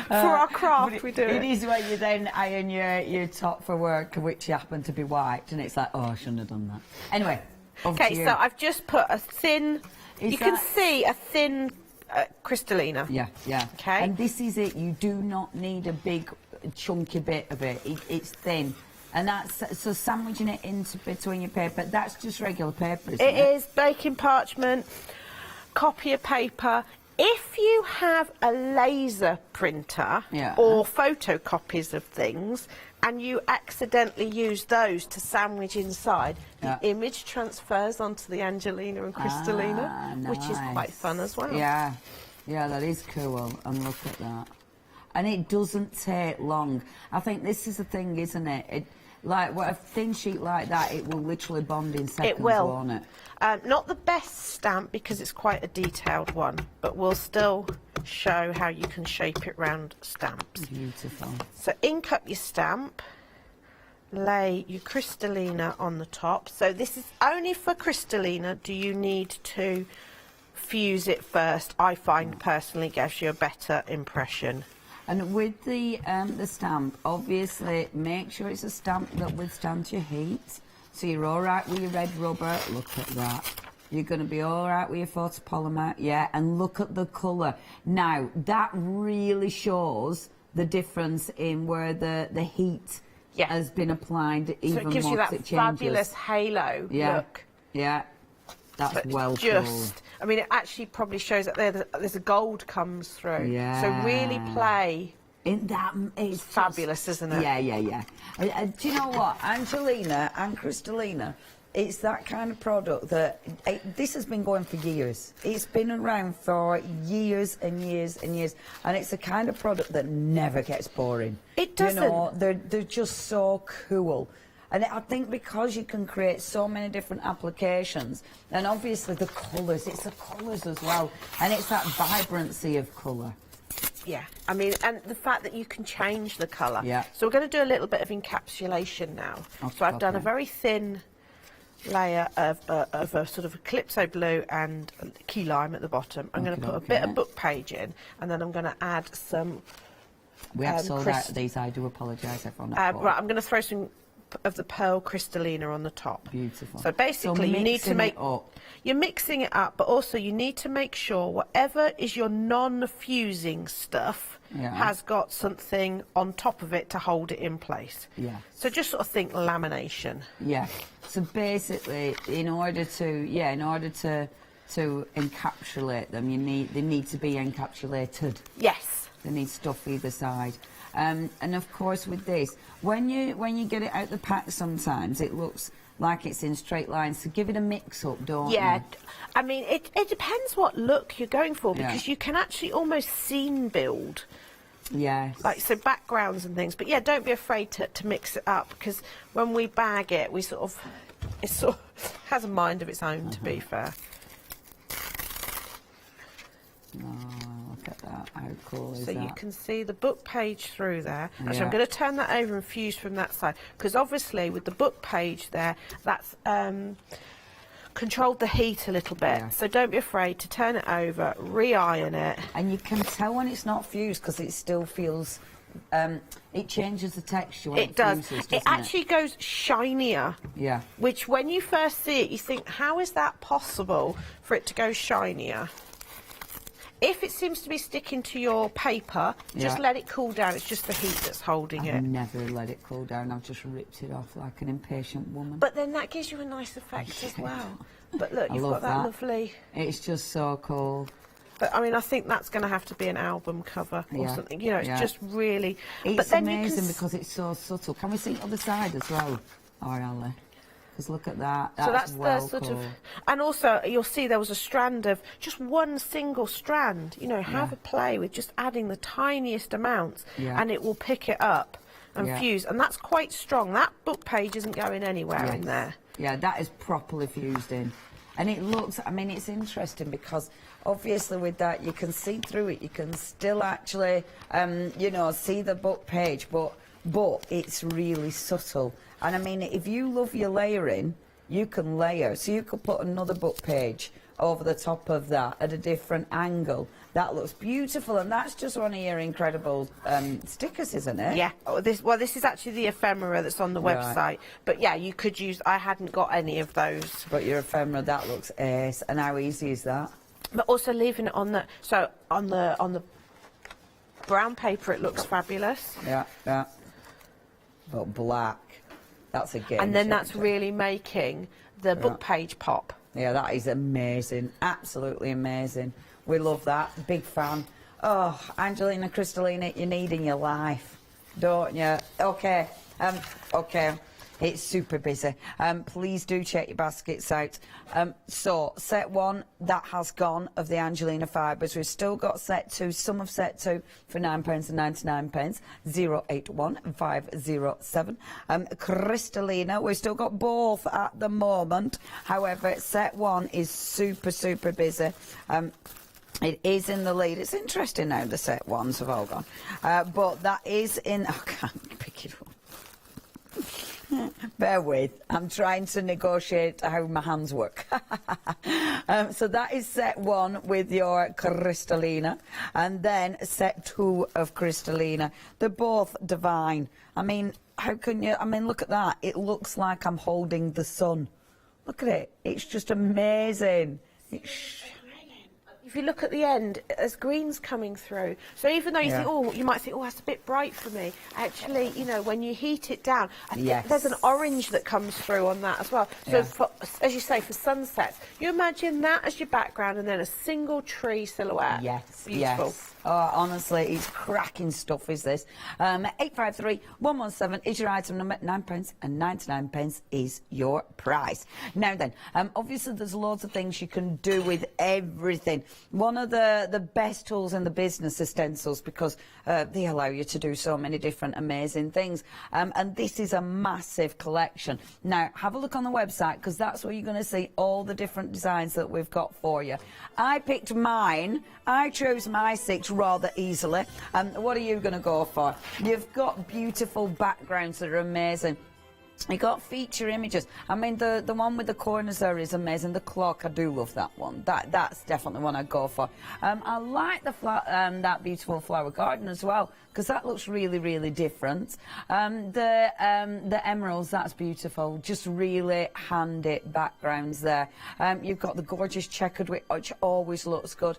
For our craft, we do it. It is where you then iron your top for work, which you happen to be white, and it's like, oh, I shouldn't have done that. Anyway. Okay, so I've just put a thin, you can see a thin Crystallina. Yeah. Okay. And this is it. You do not need a big chunky bit of it. It's thin. And that's, so sandwiching it into between your paper, that's just regular paper, isn't it? It is baking parchment, copy of paper. If you have a laser printer or photocopies of things, and you accidentally use those to sandwich inside, the image transfers onto the Angelina and Crystallina, which is quite fun as well. Yeah, that is cool, and look at that. And it doesn't take long. I think this is the thing, isn't it? Like a thin sheet like that, it will literally bond in seconds, won't it? Not the best stamp because it's quite a detailed one, but we'll still show how you can shape it round stamps. Beautiful. So ink up your stamp, lay your Crystallina on the top. So this is only for Crystallina. Do you need to fuse it first? I find personally gives you a better impression. And with the stamp, obviously make sure it's a stamp that withstands your heat. So you're all right with your red rubber. Look at that. You're going to be all right with your photopolymer. Yeah, and look at the colour. Now, that really shows the difference in where the heat has been applied even more. So it gives you that fabulous halo look. Yeah, that's well cool. I mean, it actually probably shows that there's a gold comes through. Yeah. So really play. It's fabulous, isn't it? Yeah. Do you know what? Angelina and Crystallina, it's that kind of product that this has been going for years. It's been around for years and years and years, and it's the kind of product that never gets boring. It doesn't. You know, they're just so cool. And I think because you can create so many different applications, and obviously the colours, it's the colours as well, and it's that vibrancy of colour. Yeah, I mean, and the fact that you can change the colour. Yeah. So we're going to do a little bit of encapsulation now. Okay, so I've done a very thin layer of a sort of Calypso blue and key lime at the bottom. I'm going to put a bit of book page in, and then I'm going to add some... We have sold out of these, I do apologise everyone. Right, I'm going to throw some of the pearl crystallina on the top. Beautiful. So basically you need to make... You're mixing it up, but also you need to make sure whatever is your non-fusing stuff has got something on top of it to hold it in place. Yeah. So just sort of think lamination. Yeah. So basically, in order to encapsulate them, they need to be encapsulated. Yes. They need stuff either side. And of course with this, when you get it out the pack, sometimes it looks like it's in straight lines, so give it a mix-up, don't you? Yeah, I mean, it depends what look you're going for, because you can actually almost scene build. Yes. Like, so backgrounds and things. But yeah, don't be afraid to mix it up, because when we bag it, it sort of has a mind of its own, to be fair. Oh, look at that. How cool is that? So you can see the book page through there. Actually, I'm going to turn that over and fuse from that side, because obviously with the book page there, that's controlled the heat a little bit. So don't be afraid to turn it over, re-iron it. And you can tell when it's not fused, because it still feels... it changes the texture when it does. fuses, it actually goes shinier. Yeah. Which, when you first see it, you think, how is that possible for it to go shinier? If it seems to be sticking to your paper, just let it cool down. It's just the heat that's holding it. I've never let it cool down. I've just ripped it off like an impatient woman. But then that gives you a nice effect as well. But look, you've got that lovely... It's just so cool. But, I mean, I think that's going to have to be an album cover or something. You know, it's just really... It's but then amazing because it's so subtle. Can we see the other side as well? Or Ali? Because look at that. So that's the sort of... And also, you'll see there was a strand of... Just one single strand. You know, have a play with just adding the tiniest amounts and it will pick it up and fuse. And that's quite strong. That book page isn't going anywhere in there. Yeah, that is properly fused in. And it looks... I mean, it's interesting because... Obviously, with that, you can see through it. You can still actually, you know, see the book page, but it's really subtle. And I mean, if you love your layering, you can layer. So you could put another book page over the top of that at a different angle. That looks beautiful, and that's just one of your incredible stickers, isn't it? Yeah. Oh, this is actually the ephemera that's on the website. But yeah, you could use... I hadn't got any of those. But your ephemera, that looks ace. And how easy is that? But also leaving it on the... So on the brown paper, it looks fabulous. Yeah, yeah. But black, that's a game And then changer. that's really making the book page pop. Yeah, that is amazing. Absolutely amazing. We love that. Big fan. Oh, Angelina Crystalina, you need in your life, don't you? Okay. Okay. It's super busy. Please do check your baskets out. So, set 1, that has gone, of the Angelina fibres. We've still got set 2, some of set 2 for £9.99, 081507. Crystalina, we've still got both at the moment. However, set 1 is super, super busy. It is in the lead. It's interesting now the set 1s have all gone. But that is in... I can't pick it up. Bear with, I'm trying to negotiate how my hands work. So that is set 1 with your Crystalina, and then set 2 of Crystalina. They're both divine. I mean, how can you... I mean, look at that. It looks like I'm holding the sun. Look at it. It's just amazing. It's shining. if you look at the end, there's greens coming through. So even though you think, oh, you might think, oh, that's a bit bright for me. Actually, you know, when you heat it down, I think there's an orange that comes through on that as well. So, for, as you say, for sunsets, you imagine that as your background and then a single tree silhouette. Yes, beautiful. yes. Oh, honestly, it's cracking stuff, is this. 853-117 is your item number, £9.99 is your price. Now then, obviously there's loads of things you can do with everything. One of the best tools in the business is stencils, because they allow you to do so many different amazing things. And this is a massive collection. Now, have a look on the website, because that's where you're going to see all the different designs that we've got for you. I picked mine. I chose my 6 rather easily. What are you going to go for? You've got beautiful backgrounds that are amazing. You got feature images. I mean, the one with the corners there is amazing. The clock, I do love that one. That's definitely one I'd go for. I like the that beautiful flower garden as well, because that looks really, really different. The emeralds, that's beautiful. Just really handy backgrounds there. You've got the gorgeous checkered, which always looks good.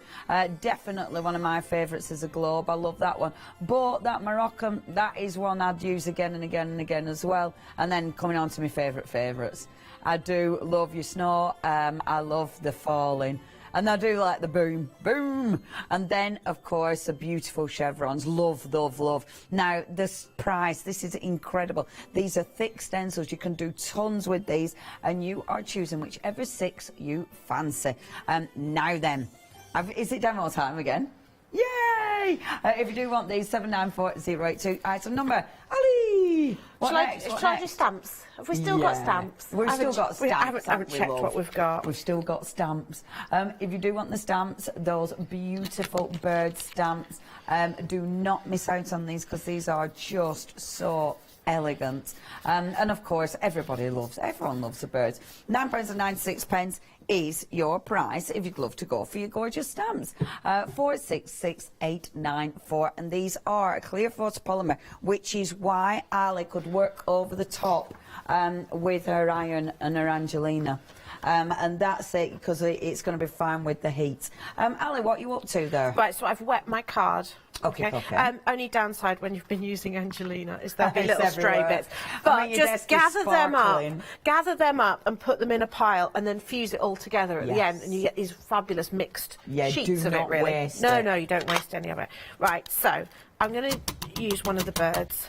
Definitely one of my favourites is a globe. I love that one. But that Moroccan, that is one I'd use again and again and again as well. And then coming on to my favourites. I do love your snow. I love the falling. And I do like the boom, boom. And then, of course, the beautiful chevrons. Love, love, love. Now, this price, this is incredible. These are thick stencils. You can do tons with these. And you are choosing whichever 6 you fancy. Now then, is it demo time again? Yay! If you do want these, 794082, item number, Ali! Shall I do stamps? Have we still got stamps? We've still got stamps. I haven't checked what we've got. We've still got stamps. If you do want the stamps, those beautiful bird stamps, do not miss out on these, because these are just so elegant. And of course, everyone loves the birds. £9.96 is your price if you'd love to go for your gorgeous stamps. 466894, and these are a clear photopolymer, which is why Ali could work over the top with her iron and her Angelina. And that's it, because it's going to be fine with the heat. Ali, what are you up to there? Right, so I've wet my card. Okay. Only downside when you've been using Angelina is there'll be little everywhere. stray bits. But I mean, just gather them up and put them in a pile, and then fuse it all together at the end, and you get these fabulous mixed sheets of it, really. Waste no, it. no, you don't waste any of it. Right, so I'm going to use one of the birds.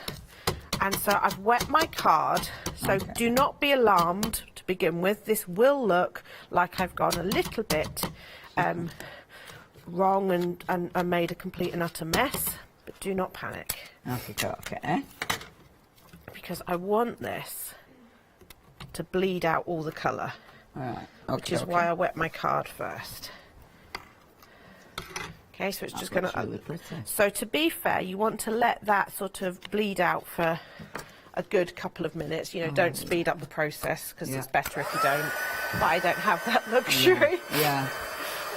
And so I've wet my card, so do not be alarmed to begin with. This will look like I've gone a little bit wrong and made a complete and utter mess, but do not panic. Okay. Because I want this to bleed out all the colour, which is why I wet my card first. Okay, so it's just going to... really pretty. So to be fair, you want to let that sort of bleed out for a good couple of minutes. You know, don't speed up the process, because it's better if you don't. But I don't have that luxury. Yeah.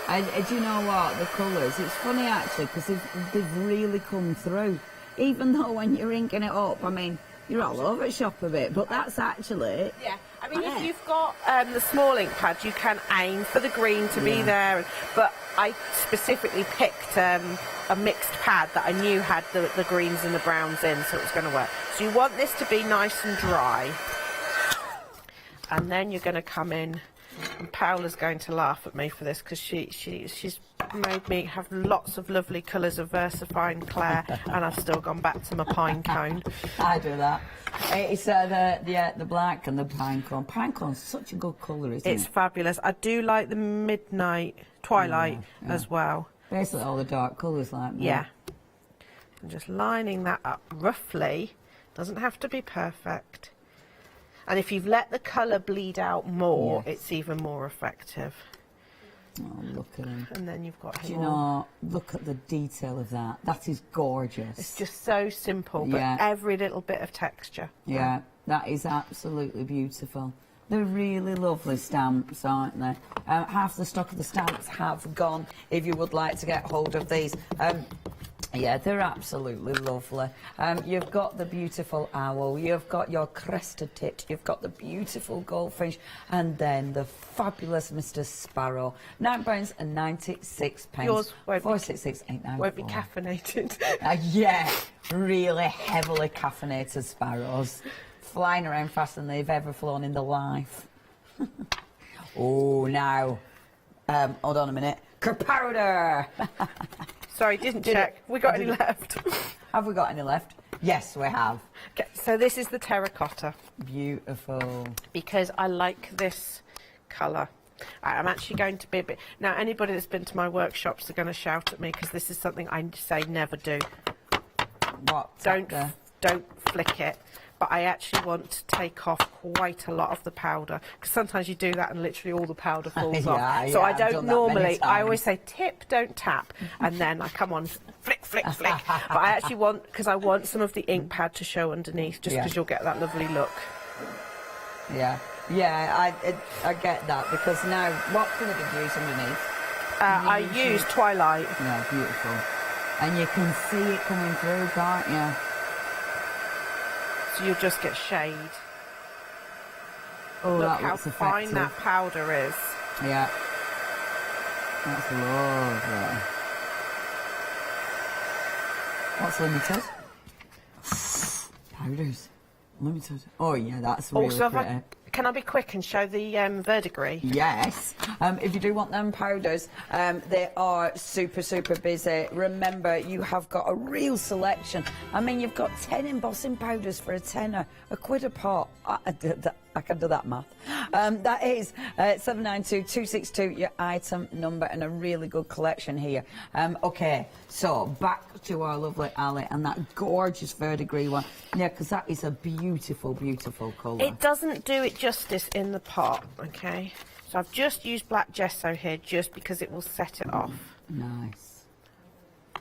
And do you know what? The colours, it's funny actually, because they've really come through. Even though when you're inking it up, I mean, you're all over the shop a bit, but that's actually... Yeah, I mean, if you've got the small ink pad, you can aim for the green to be there, but I specifically picked a mixed pad that I knew had the greens and the browns in, so it was going to work. So you want this to be nice and dry, and then you're going to come in, and Paola's going to laugh at me for this, because she's made me have lots of lovely colours of VersaFine Claire, and I've still gone back to my pine cone. I do that. It's the black and the pine cone. Pine cone's such a good colour, isn't it? It's fabulous. I do like the twilight as well. Basically all the dark colours like that. Yeah. I'm just lining that up roughly. Doesn't have to be perfect. And if you've let the colour bleed out more, it's even more effective. Oh, look at him. And then you've got him. Do you know, look at the detail of that. That is gorgeous. It's just so simple, but every little bit of texture. Yeah, that is absolutely beautiful. They're really lovely stamps, aren't they? Half the stock of the stamps have gone, if you would like to get hold of these. Yeah, they're absolutely lovely. You've got the beautiful owl, you've got your crested tit, you've got the beautiful goldfinch, and then the fabulous Mr. Sparrow. £9.96. Yours won't 466,894. won't be caffeinated. Yeah, really heavily caffeinated sparrows, flying around faster than they've ever flown in their life. Oh, now, hold on a minute. Powder. Sorry, didn't check. We got any left? Have we got any left? Yes, we have. Okay, so this is the terracotta. Beautiful. Because I like this colour. I'm actually going to be a bit... Now, anybody that's been to my workshops are going to shout at me because this is something I say never do. What? Don't flick it. But I actually want to take off quite a lot of the powder because sometimes you do that and literally all the powder falls off. So I don't normally, I always say tip, don't tap, and then I come on flick, flick, flick. But I actually want, because I want some of the ink pad to show underneath just because you'll get that lovely look. Yeah, I get that because now, what colour did you use underneath? I use Twilight. Yeah, beautiful. And you can see it coming through, can't you? So you'll just get shade. Oh, look that how looks fine effective. that powder is. Yeah. That's lovely. What's limited? Powders. Limited. Oh, yeah, that's really Also, pretty. can I be quick and show the verdigris? Yes. If you do want them powders, they are super, super busy. Remember, you have got a real selection. I mean, you've got 10 embossing powders for a tenner, £1 a pot. I can do that math. That is 792262, your item number, and a really good collection here. Okay, so back to our lovely Ali and that gorgeous verdigris one. Yeah, because that is a beautiful, beautiful colour. It doesn't do it justice in the pot, okay? So I've just used black gesso here just because it will set it off. Nice.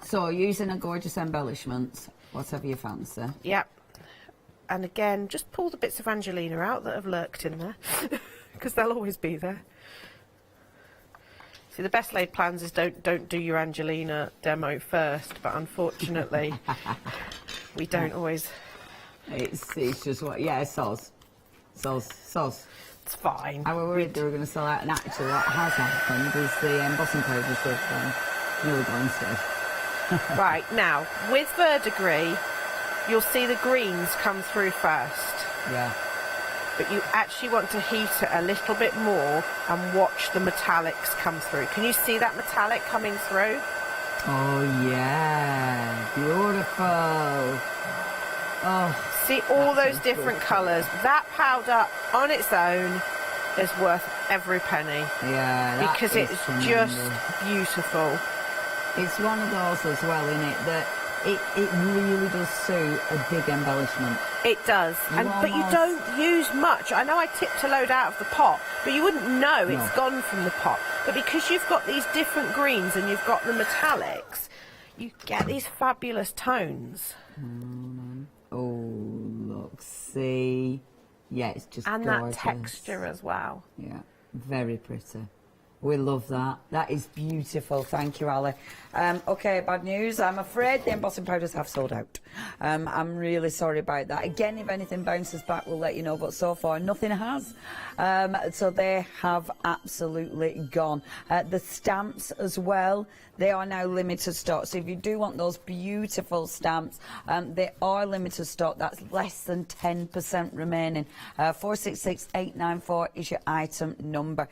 So using a gorgeous embellishments, whatever you fancy. Yep. And again, just pull the bits of Angelina out that have lurked in there, because they'll always be there. See, the best laid plans is don't do your Angelina demo first, but unfortunately, we don't always. It's just what, yeah, soz. It's fine. I was worried they were going to sell out, and actually what has happened is the embossing powders have nearly gone instead. Right, now, with verdigris, you'll see the greens come through first. Yeah. But you actually want to heat it a little bit more and watch the metallics come through. Can you see that metallic coming through? Oh, yeah. Beautiful. Oh. See all those different colours. That powder on its own is worth every penny. Yeah, that because is it's tremendous. just beautiful. It's one of those as well, isn't it, that it really does suit a big embellishment. It does, but you don't use much. I know I tipped a load out of the pot, but you wouldn't know it's gone from the pot. But because you've got these different greens and you've got the metallics, you get these fabulous tones. Oh, look, see. Yeah, it's just and gorgeous. That texture as well. Yeah, very pretty. We love that. That is beautiful. Thank you, Ali. OK, bad news. I'm afraid the embossing powders have sold out. I'm really sorry about that. Again, if anything bounces back, we'll let you know. But so far, nothing has. So they have absolutely gone. The stamps as well, they are now limited stock. So if you do want those beautiful stamps, they are limited stock. That's less than 10% remaining. 466894 is your item number.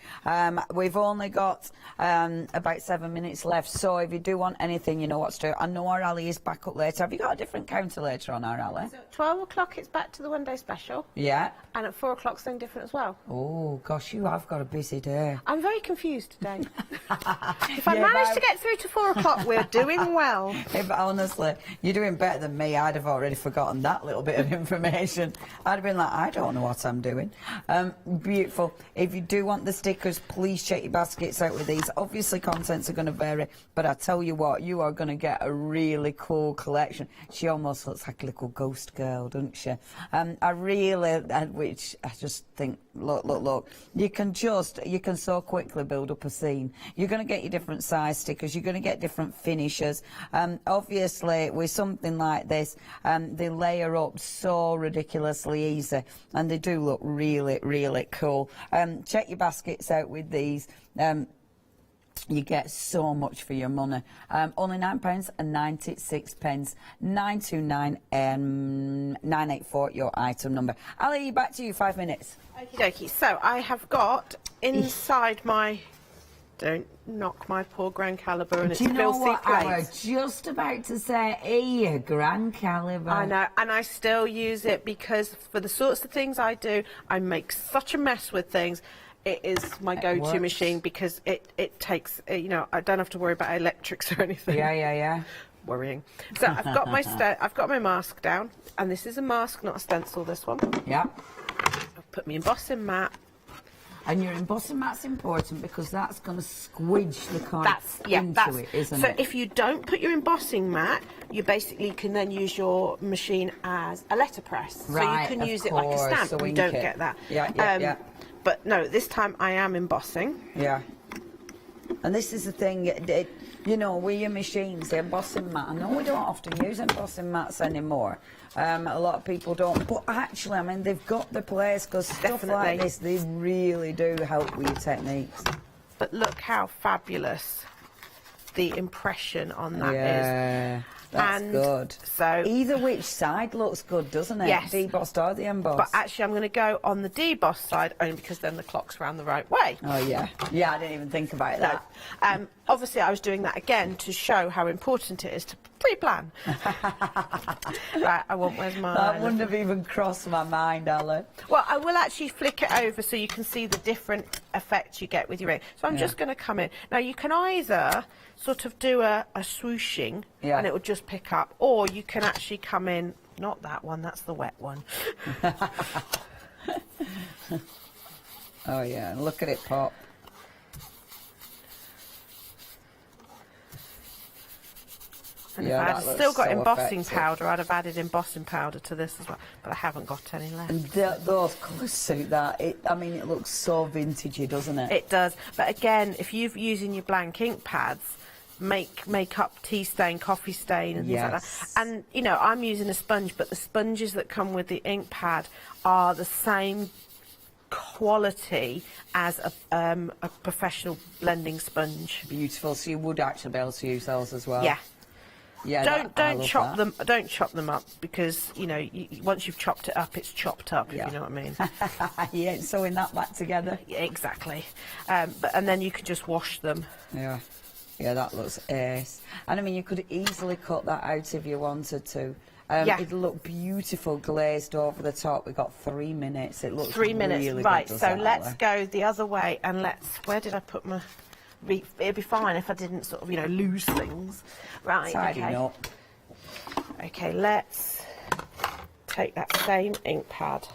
We've only got about 7 minutes left. So if you do want anything, you know what to do. I know our alley is back up later. Have you got a different counter later on our alley? So at 12 o'clock it's back to the one day special. Yeah. And at 4 o'clock something different as well. Oh, gosh, you have got a busy day. I'm very confused today. If I manage to get through to 4 o'clock, we're doing well. If, honestly, you're doing better than me. I'd have already forgotten that little bit of information. I'd have been like, I don't know what I'm doing. Beautiful. If you do want the stickers, please check your basket. baskets out with these. Obviously, contents are going to vary, but I tell you what, you are going to get a really cool collection. She almost looks like a little ghost girl, doesn't she? Which I just think, look. You can so quickly build up a scene. You're going to get your different size stickers. You're going to get different finishes. Obviously, with something like this, they layer up so ridiculously easy, and they do look really, really cool. Check your baskets out with these. You get so much for your money. Only £9.96, 929 984 your item number. I'll leave you back to you 5 minutes. Okie dokie. So I have got inside my, don't knock my poor grand calibre and its Do you know filthy what I plates. was just about to say? Here, grand calibre. I know, and I still use it because for the sorts of things I do, I make such a mess with things. It is my go-to machine because it takes, you know, I don't have to worry about electrics or anything. Yeah. Worrying. So I've got my I've got my mask down, and this is a mask, not a stencil. This one. Yeah. I've put my embossing mat. And your embossing mat's important because that's going to squidge the card into it, isn't it? So if you don't put your embossing mat, you basically can then use your machine as a letterpress. Right, so you can use it like a stamp. so We don't get that. Yeah. But no, this time I am embossing. Yeah. And this is the thing, you know, with your machines, the embossing mat, I know we don't often use embossing mats anymore. A lot of people don't, but actually, I mean, they've got the place because stuff like this, they really do help with your techniques. But look how fabulous the impression on that is. Yeah, that's good. So either which side looks good, doesn't it? Yes. Debossed or the embossed. But actually, I'm going to go on the debossed side only because then the clock's round the right way. Oh, yeah. Yeah, I didn't even think about that. Obviously, I was doing that again to show how important it is to pre-plan. Right, where's mine? That wouldn't have even crossed my mind, Ali. Well, I will actually flick it over so you can see the different effects you get with your ring. So I'm just going to come in. Now, you can either sort of do a swooshing and it will just pick up, or you can actually come in, not that one, that's the wet one. Oh, yeah, and look at it pop. And if I had still got embossing powder, I'd have added embossing powder to this as well, but I haven't got any left. And those colours suit that. I mean, it looks so vintagey, doesn't it? It does. But again, if you're using your blank ink pads, make up tea stain, coffee stain and things like that. And, you know, I'm using a sponge, but the sponges that come with the ink pad are the same quality as a professional blending sponge. Beautiful. So you would actually be able to use those as well. Yeah. Yeah. Don't chop them. Don't chop them up because you know once you've chopped it up, it's chopped up. Yeah. If you know what I mean. Yeah, sewing that back together. Yeah, exactly. And then you can just wash them. Yeah. Yeah, that looks ace. And I mean, you could easily cut that out if you wanted to. It'll look beautiful glazed over the top. We've got 3 minutes. It looks 3 minutes. Really right. good, So let's go the other way and where did I put my? It'd be fine if I didn't sort of, you know, lose things. Right, Tidying up. Okay, let's take that same ink pad.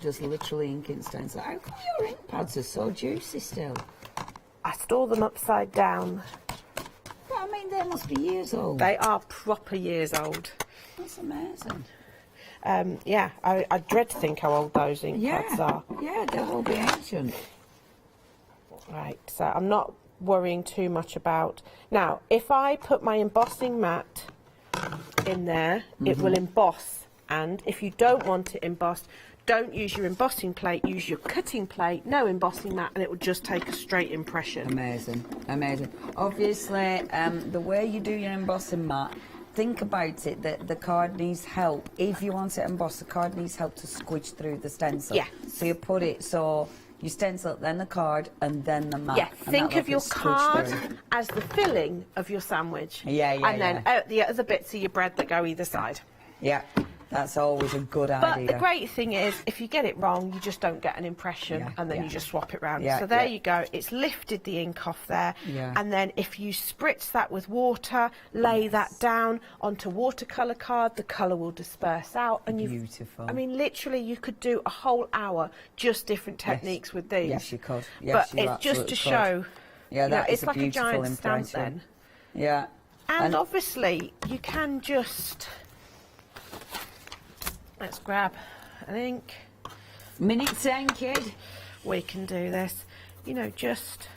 Just literally ink in stones. How come your ink pads are so juicy still? I store them upside down. But I mean, they must be years old. They are proper years old. That's amazing. Yeah, I dread to think how old those ink pads are. Yeah, they'll be ancient. Right, so I'm not worrying too much about... Now, if I put my embossing mat in there, it will emboss. And if you don't want it embossed, don't use your embossing plate, use your cutting plate, no embossing mat, and it will just take a straight impression. Amazing, amazing. Obviously, the way you do your embossing mat, think about it, that the card needs help. If you want it embossed, the card needs help to squidge through the stencil. Yeah. So you put it so... You stencil it, then the card, and then the mat. Yeah, think of your card as the filling of your sandwich. Yeah, and then the other bits are your bread that go either side. Yeah. That's always a good But idea. the great thing is, if you get it wrong, you just don't get an impression, and then you just swap it round. So there you go. It's lifted the ink off there, and then if you spritz that with water, lay that down onto watercolour card, the colour will disperse out, and Beautiful. I mean, literally, you could do a whole hour just different techniques with these. Yes, you could. Yes, but it's just to show. Yeah, that is it's like a giant impression. stamp then. Yeah. And obviously, you can just... Let's grab an ink. Minute 10, kid. We can do this. You know, just...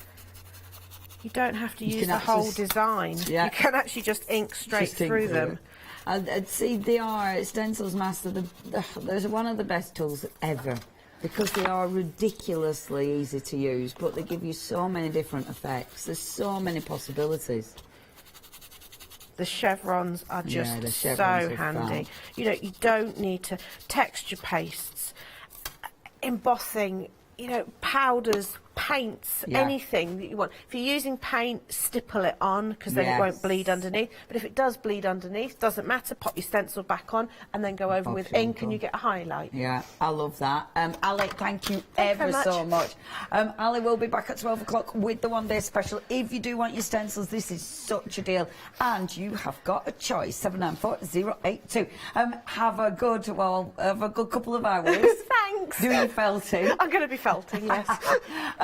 You don't have to use can the actually whole design. Yeah. You can actually just ink straight Just ink through through them. And see, they are, Stencil's Master, they're one of the best tools ever, because they are ridiculously easy to use, but they give you so many different effects. There's so many possibilities. The chevrons are just the so chevrons are handy. fab. You know, you don't need to texture pastes, embossing, you know, powders, paints, anything that you want. If you're using paint, stipple it on, because then it won't bleed underneath. But if it does bleed underneath, doesn't matter, pop your stencil back on and then go over with ink and you get a highlight. Yeah, I love that. Ali, thank you ever so much. Ali will be back at 12 o'clock with the one-day special. If you do want your stencils, this is such a deal. And you have got a choice, 794082. Have a good couple of hours. Thanks. Doing felting. I'm going to be felting, yes.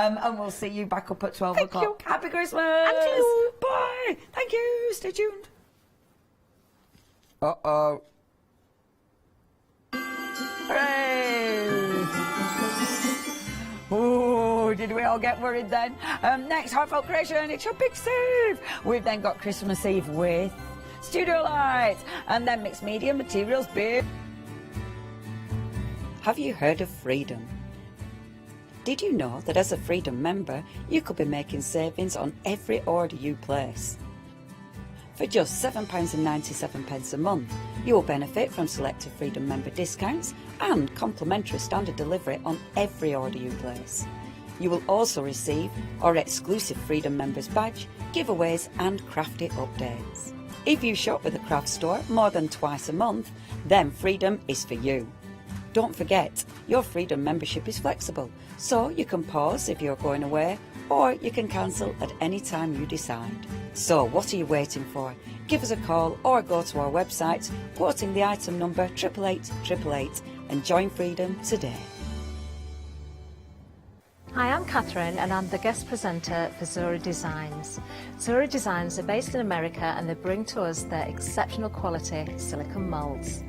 And we'll see you back up at 12 o'clock. you. Happy Christmas. And you. Bye. Thank you. Stay tuned. Uh-oh. Hooray! Oh, did we all get worried then? Next, Heartfelt Creation, it's your big save. We've then got Christmas Eve with studio lights, and then mixed media materials big. Have you heard of Freedom? Did you know that as a Freedom member, you could be making savings on every order you place? For just £7.97 a month, you will benefit from selected Freedom member discounts and complimentary standard delivery on every order you place. You will also receive our exclusive Freedom members badge, giveaways and crafty updates. If you shop with the craft store more than twice a month, then Freedom is for you. Don't forget, your Freedom membership is flexible, so you can pause if you're going away, or you can cancel at any time you decide. So what are you waiting for? Give us a call or go to our website, quoting the item number 88888, and join Freedom today. Hi, I'm Catherine and I'm the guest presenter for Zuri Designs. Zuri Designs are based in America and they bring to us their exceptional quality silicone moulds.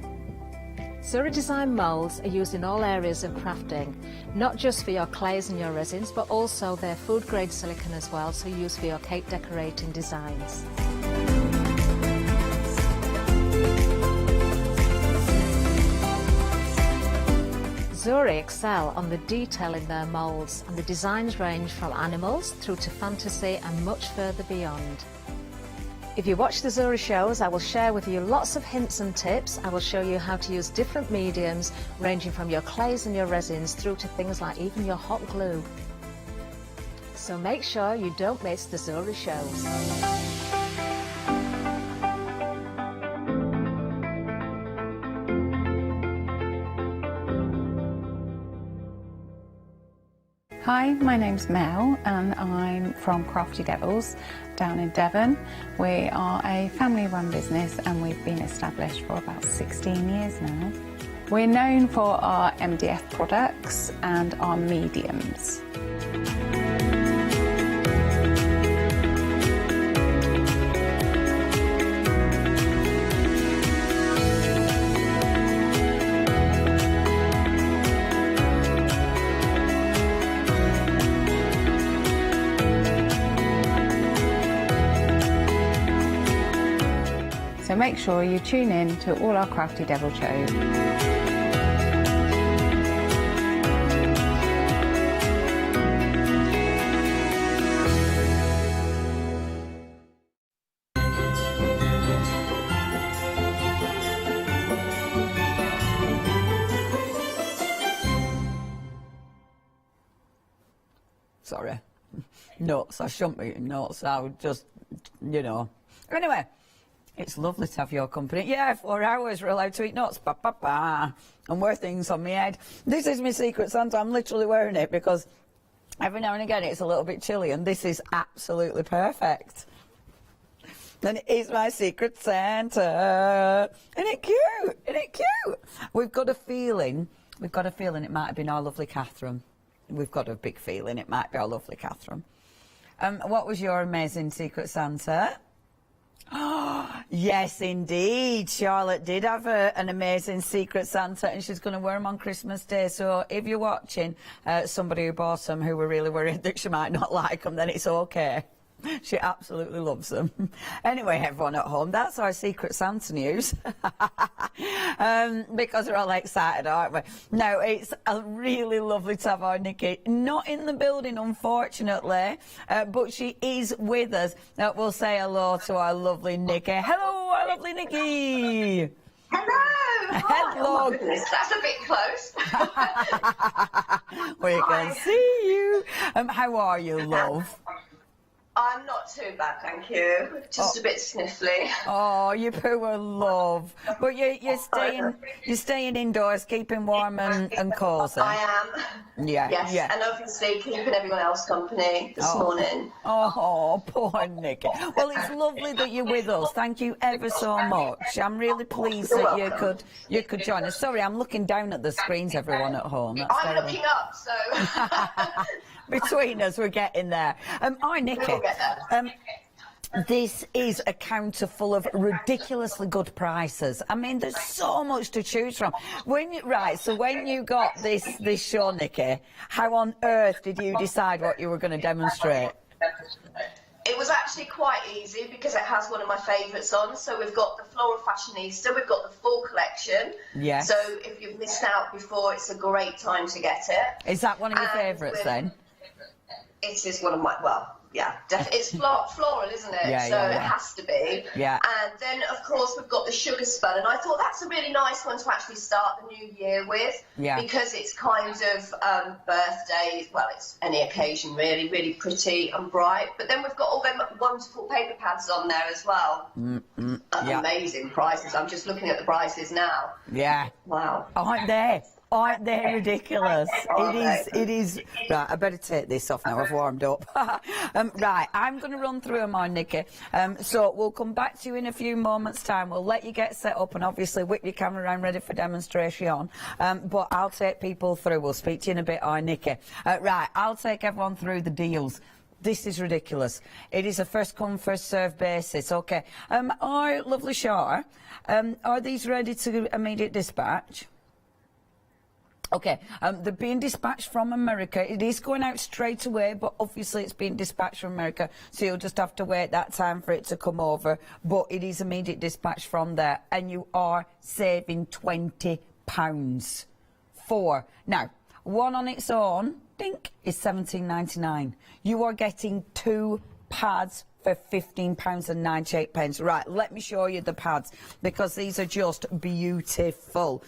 Zuri Design moulds are used in all areas of crafting, not just for your clays and your resins, but also their food grade silicone as well, so used for your cake decorating designs. Zuri excel on the detail in their moulds, and the designs range from animals through to fantasy and much further beyond. If you watch the Zuri shows, I will share with you lots of hints and tips. I will show you how to use different mediums, ranging from your clays and your resins through to things like even your hot glue. So make sure you don't miss the Zuri shows. Hi, my name's Mel and I'm from Crafty Devils down in Devon. We are a family-run business and we've been established for about 16 years now. We're known for our MDF products and our mediums. So make sure you tune in to all our Crafty Devil shows. Sorry. Nuts. I shouldn't be eating nuts. I would just, you know. Anyway. It's lovely to have your company. Yeah, 4 hours, we're allowed to eat nuts, ba, ba, ba, and wear things on my head. This is my Secret Santa. I'm literally wearing it because every now and again it's a little bit chilly, and this is absolutely perfect. And it is my Secret Santa. Isn't it cute? Isn't it cute? We've got a feeling it might have been our lovely Catherine. We've got a big feeling it might be our lovely Catherine. What was your amazing Secret Santa? Oh, yes, indeed. Charlotte did have an amazing Secret Santa, and she's going to wear them on Christmas Day. So if you're watching somebody who bought them who were really worried that she might not like them, then it's okay. She absolutely loves them. Anyway, everyone at home, that's our Secret Santa news. Because we're all excited, aren't we? No, it's really lovely to have our Nikki. Not in the building, unfortunately, but she is with us. We'll say hello to our lovely Nikki. Hello, our lovely Nikki. Hello! Hello! Oh my goodness, that's a bit close. We can see you. How are you, love? I'm not too bad, thank you. Just a bit sniffly. Oh, you poor love. But you're staying indoors, keeping warm and cosy. I am. Yeah. Yes, Yeah. and obviously keeping everyone else company this morning. Oh, poor Nikki. Well, it's lovely that you're with us. Thank you ever so much. I'm really pleased that you could join us. Sorry, I'm looking down at the screens, everyone at home. That's I'm terrible. looking up, so... Between us, we're getting there. Hi, Nikki. We'll get there. This is a counter full of ridiculously good prices. I mean, there's so much to choose from. When you got this show, Nikki, how on earth did you decide what you were going to demonstrate? It was actually quite easy because it has one of my favourites on. So we've got the Floral Fashionista, we've got the full collection. Yeah. So if you've missed out before, it's a great time to get it. Is that one of your favourites then? It is one of my, well, yeah, definitely. It's floral, isn't it? Yeah, so yeah. it has to be. Yeah. And then, of course, we've got the Sugar Spell, and I thought that's a really nice one to actually start the new year with. Yeah. Because it's kind of birthday, well, it's any occasion really, really pretty and bright. But then we've got all them wonderful paper pads on there as well. Yeah. Amazing prices. I'm just looking at the prices now. Yeah. Wow. Aren't they ridiculous? It is. Right, I better take this off now. I've warmed up. Right, I'm going to run through them on, Nikki. So we'll come back to you in a few moments' time. We'll let you get set up and obviously whip your camera around ready for demonstration. But I'll take people through. We'll speak to you in a bit, Nikki. Right, I'll take everyone through the deals. This is ridiculous. It is a first come, first served basis. Okay. Our lovely Shar, are these ready to immediate dispatch? Okay, they're being dispatched from America. It is going out straight away, but obviously it's being dispatched from America, so you'll just have to wait that time for it to come over. But it is immediate dispatch from there, and you are saving £20 for. Now, one on its own, dink, is £17.99. You are getting 2 pads for £15.98. Right, let me show you the pads because these are just beautiful.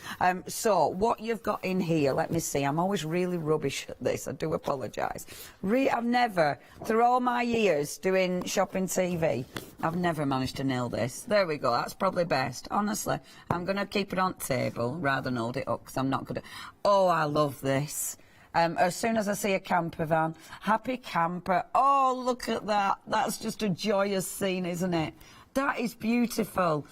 So what you've got in here, let me see. I'm always really rubbish at this. I do apologise. I've never, through all my years doing shopping TV, I've never managed to nail this. There we go. That's probably best. Honestly, I'm going to keep it on the table rather than hold it up because I'm not good at... Oh, I love this. As soon as I see a camper van, happy camper. Oh, look at that. That's just a joyous scene, isn't it? That is beautiful.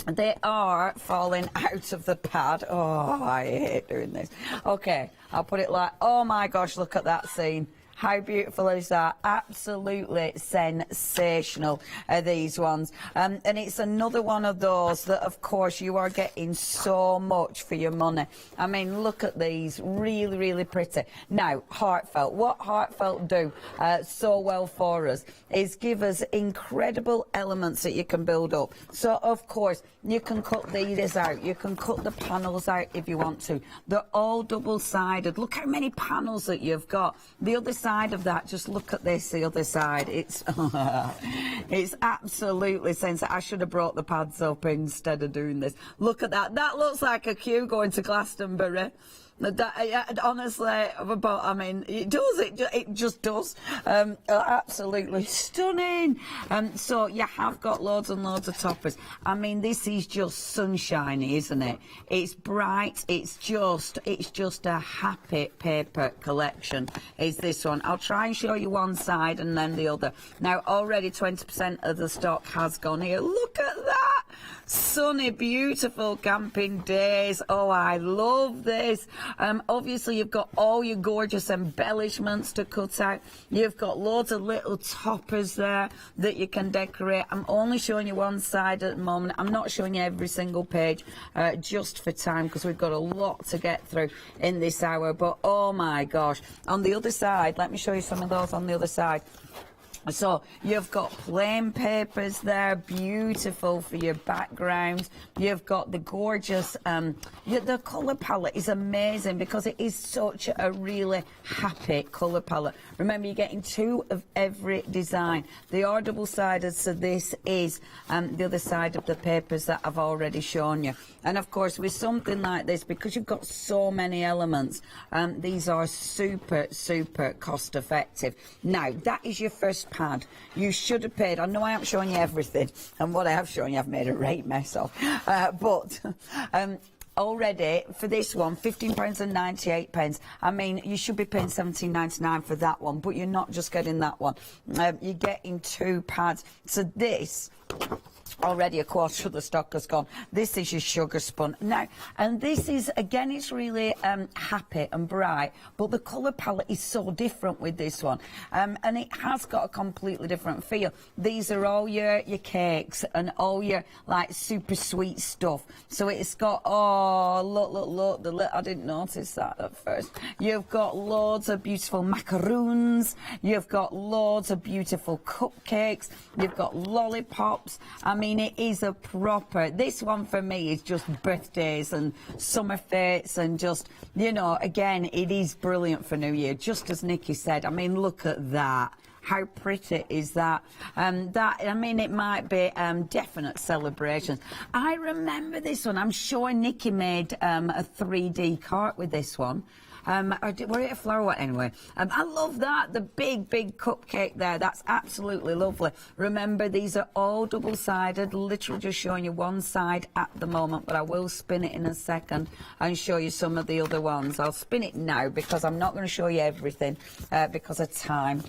They are falling out of the pad. Oh, I hate doing this. Okay, I'll put it like, oh my gosh, look at that scene. How beautiful is that? Absolutely sensational are these ones. And it's another one of those that, of course, you are getting so much for your money. I mean, look at these. Really, really pretty. Now, Heartfelt. What Heartfelt do so well for us is give us incredible elements that you can build up. So, of course, you can cut these out. You can cut the panels out if you want to. They're all double-sided. Look how many panels that you've got. The other side of that, just look at this, the other side. It's it's absolutely sensational. I should have brought the pads up instead of doing this. Look at that. That looks like a queue going to Glastonbury. Honestly, I mean, it does. It just does. Absolutely stunning. So you have got loads and loads of toppers. I mean, this is just sunshiny, isn't it? It's bright. It's just a happy paper collection. Is this one? I'll try and show you one side and then the other. Now, already 20% of the stock has gone here. Look at that. Sunny, beautiful camping days. Oh, I love this. Obviously, you've got all your gorgeous embellishments to cut out. You've got loads of little toppers there that you can decorate. I'm only showing you one side at the moment. I'm not showing you every single page just for time, because we've got a lot to get through in this hour. But oh my gosh, on the other side, let me show you some of those on the other side. So you've got plain papers there, beautiful for your backgrounds. You've got the gorgeous, the colour palette is amazing because it is such a really happy colour palette. Remember, you're getting 2 of every design. They are double-sided, so this is the other side of the papers that I've already shown you. And of course, with something like this, because you've got so many elements, these are super, super cost-effective. Now, that is your first pad. You should have paid. I know I am showing you everything, and what I have shown you I've made a right mess of, but already for this one, £15.98. I mean, you should be paying £17.99 for that one, but you're not just getting that one. You're getting 2 pads. So this, already a quarter of the stock has gone. This is your sugar spun. Now, and this is, again, it's really happy and bright, but the colour palette is so different with this one. And it has got a completely different feel. These are all your cakes and all your, like, super sweet stuff. So it's got, oh, look, I didn't notice that at first. You've got loads of beautiful macaroons. You've got loads of beautiful cupcakes. You've got lollipops. I mean, it is a proper, this one for me is just birthdays and summer fates and just, you know, again, it is brilliant for New Year, just as Nikki said. I mean, look at that. How pretty is that? I mean, it might be definite celebrations. I remember this one. I'm sure Nikki made a 3D cart with this one. Were it a flower anyway? I love that. The big cupcake there. That's absolutely lovely. Remember, these are all double-sided. Literally just showing you one side at the moment, but I will spin it in a second and show you some of the other ones. I'll spin it now because I'm not going to show you everything because of time.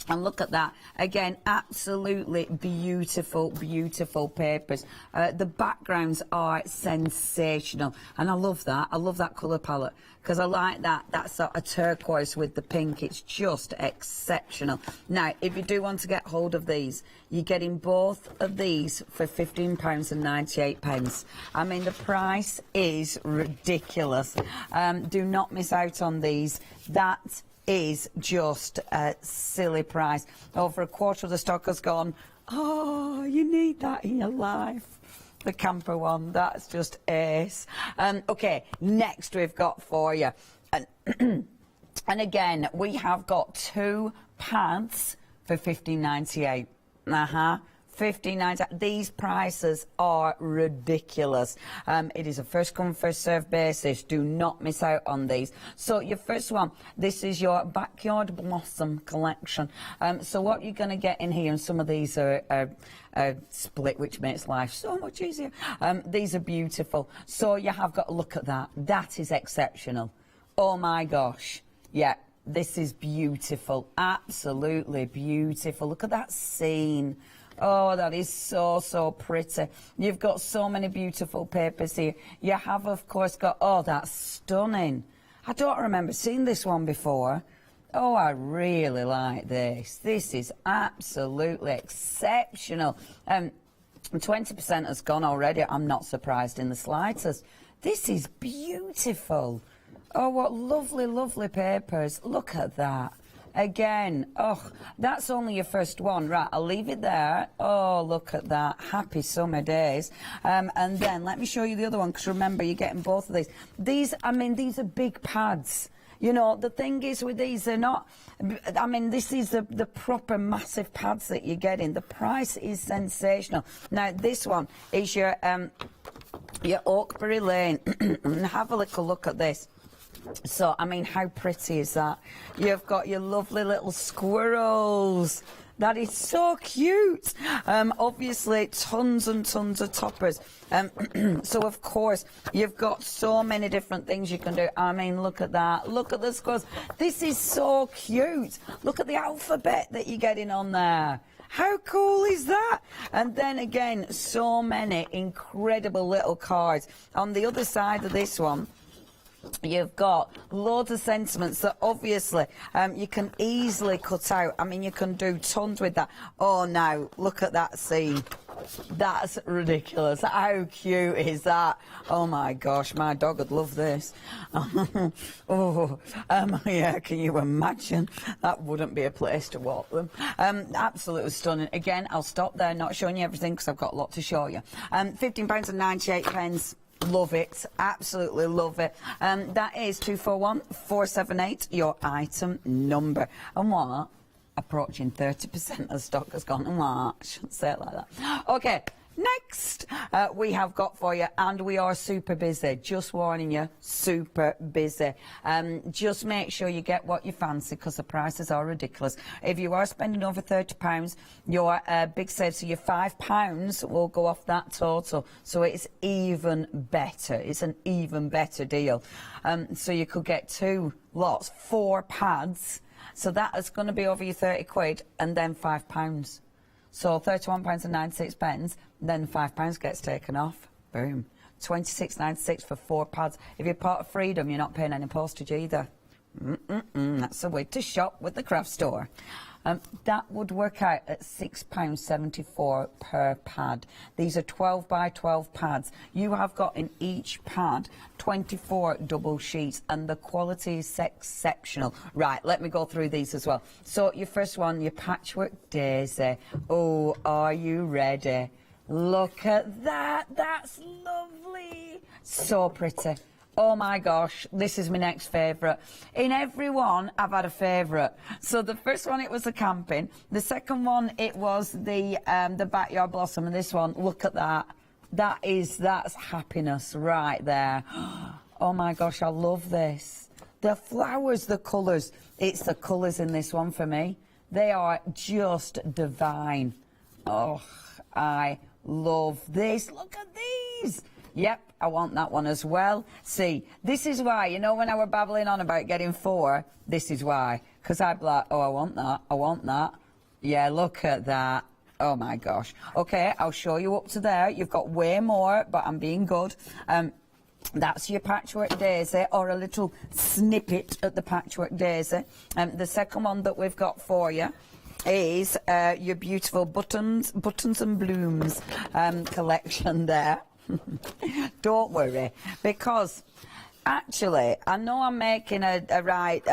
And look at that. Again, absolutely beautiful, beautiful papers. The backgrounds are sensational. And I love that. I love that colour palette because I like that. That's sort of turquoise with the pink. It's just exceptional. Now, if you do want to get hold of these, you're getting both of these for £15.98. I mean, the price is ridiculous. Do not miss out on these. That is just a silly price. Over a quarter of the stock has gone. Oh, you need that in your life. The camper one, that's just ace. Okay, next we've got for you. And, and again, we have got 2 pads for £15.98. $15.98. These prices are ridiculous. It is a first come, first served basis. Do not miss out on these. So your first one, this is your Backyard Blossom collection. So what you're going to get in here, and some of these are split, which makes life so much easier. These are beautiful. So you have got to look at that. That is exceptional. Oh my gosh. Yeah. This is beautiful. Absolutely beautiful. Look at that scene. Oh, that is so, so pretty. You've got so many beautiful papers here. You have, of course, got... Oh, that's stunning. I don't remember seeing this one before. Oh, I really like this. This is absolutely exceptional. 20% has gone already. I'm not surprised in the slightest. This is beautiful. Oh, what lovely, lovely papers. Look at that. Again, oh, that's only your first one. Right, I'll leave it there. Oh, look at that. Happy summer days. And then let me show you the other one, because remember, you're getting both of these. These, I mean, these are big pads. You know, the thing is with these, they're not... I mean, this is the proper massive pads that you're getting. The price is sensational. Now, this one is your Oakbury Lane. Have a little look at this. So, I mean, how pretty is that? You've got your lovely little squirrels. That is so cute. Obviously, tons and tons of toppers. So, of course, you've got so many different things you can do. I mean, look at that. Look at the squirrels. This is so cute. Look at the alphabet that you're getting on there. How cool is that? And then again, so many incredible little cards. On the other side of this one, you've got loads of sentiments that obviously you can easily cut out. I mean, you can do tons with that. Oh, now, look at that scene. That's ridiculous. How cute is that? Oh, my gosh, my dog would love this. Yeah, can you imagine? That wouldn't be a place to walk them. Absolutely stunning. Again, I'll stop there, not showing you everything because I've got a lot to show you. £15.98. Love it, absolutely love it. That is 241478, your item number. And what? Approaching 30% of stock has gone. And what? I shouldn't say it like that. Okay, next we have got for you, and we are super busy. Just warning you, super busy. Just make sure you get what you fancy because the prices are ridiculous. If you are spending over £30, your big save, so your £5 will go off that total. So it's even better. It's an even better deal. So you could get 2 lots, 4 pads. So that is going to be over your 30 quid and then £5. So £31.96, then £5 gets taken off. Boom. £26.96 for 4 pads. If you're part of Freedom, you're not paying any postage either. That's the way to shop with the craft store. That would work out at £6.74 per pad. These are 12 by 12 pads. You have got in each pad 24 double sheets, and the quality is exceptional. Right, let me go through these as well. So your first one, your patchwork daisy. Oh, are you ready? Look at that. That's lovely. So pretty. Oh my gosh, this is my next favourite. In every one, I've had a favourite. So the first one, it was the camping. The second one, it was the backyard blossom. And this one, look at that. That's happiness right there. Oh my gosh, I love this. The flowers, the colours. It's the colours in this one for me. They are just divine. Oh, I love this. Look at these. Yep, I want that one as well. See, this is why, you know, when I were babbling on about getting 4, this is why. Because I'd be like, oh, I want that, I want that. Yeah, look at that. Oh, my gosh. OK, I'll show you up to there. You've got way more, but I'm being good. That's your patchwork daisy, or a little snippet of the patchwork daisy. The second one that we've got for you is your beautiful buttons and blooms collection there. Don't worry, because actually I know I'm making a right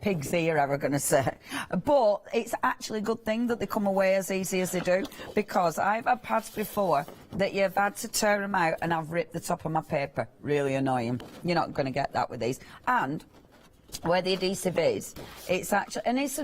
pig's ear, I was going to say, but it's actually a good thing that they come away as easy as they do, because I've had pads before that you've had to tear them out and I've ripped the top of my paper. Really annoying. You're not going to get that with these. And where the adhesive is, it's actually, and it's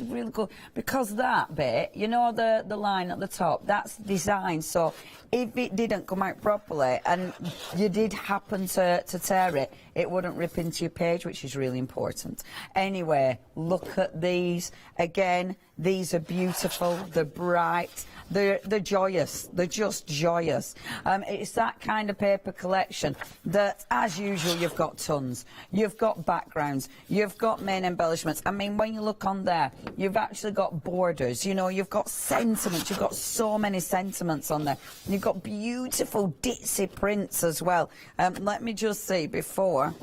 really good, because that bit, you know, the line at the top, that's designed so if it didn't come out properly and you did happen to tear it, it wouldn't rip into your page, which is really important. Anyway, look at these. Again, these are beautiful, they're bright, they're joyous, they're just joyous. It's that kind of paper collection that, as usual, you've got tons. You've got backgrounds, you've got main embellishments. I mean, when you look on there, you've actually got borders, you know, you've got sentiments, you've got so many sentiments on there. You've got beautiful ditzy prints as well. Let me just see before.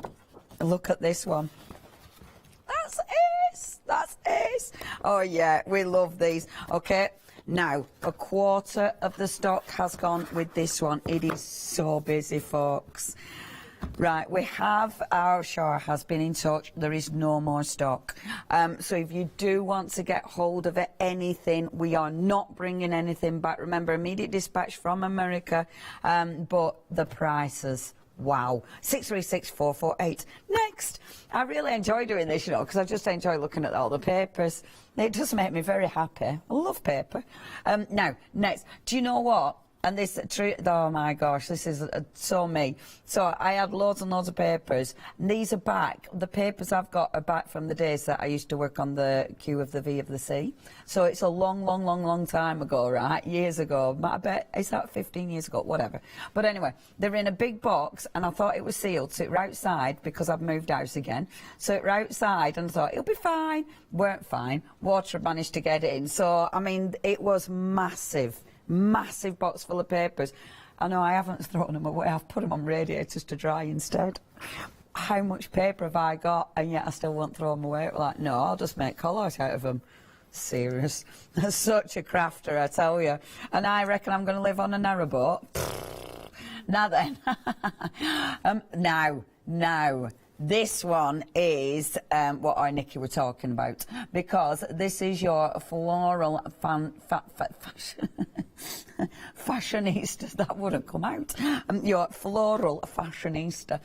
Look at this one. That's ace. That's ace. Oh, yeah, we love these. OK, now, a quarter of the stock has gone with this one. It is so busy, folks. Right, we have, our Shah has been in touch. There is no more stock. So if you do want to get hold of it, anything, we are not bringing anything back. Remember, immediate dispatch from America, but the prices, wow. 636448. Next, I really enjoy doing this, you know, because I just enjoy looking at all the papers. It does make me very happy. I love paper. Now, next, do you know what? And this, oh my gosh, this is so me. So I had loads and loads of papers. And these are back. The papers I've got are back from the days that I used to work on the Q of the V of the C. So it's a long time ago, right? Years ago. I bet, is that 15 years ago? Whatever. But anyway, they're in a big box, and I thought it was sealed. So it were outside because I've moved house again. So it were outside, and I thought it'll be fine. Weren't fine. Water managed to get in. So, I mean, it was massive box full of papers. I know I haven't thrown them away. I've put them on radiators to dry instead. How much paper have I got, and yet I still won't throw them away? Like, no, I'll just make collage out of them. Serious. Such a crafter, I tell you. And I reckon I'm going to live on a narrowboat. Now then. Now. This one is what I and Nikki were talking about, because this is your floral fashionista. That wouldn't come out. Your floral fashionista.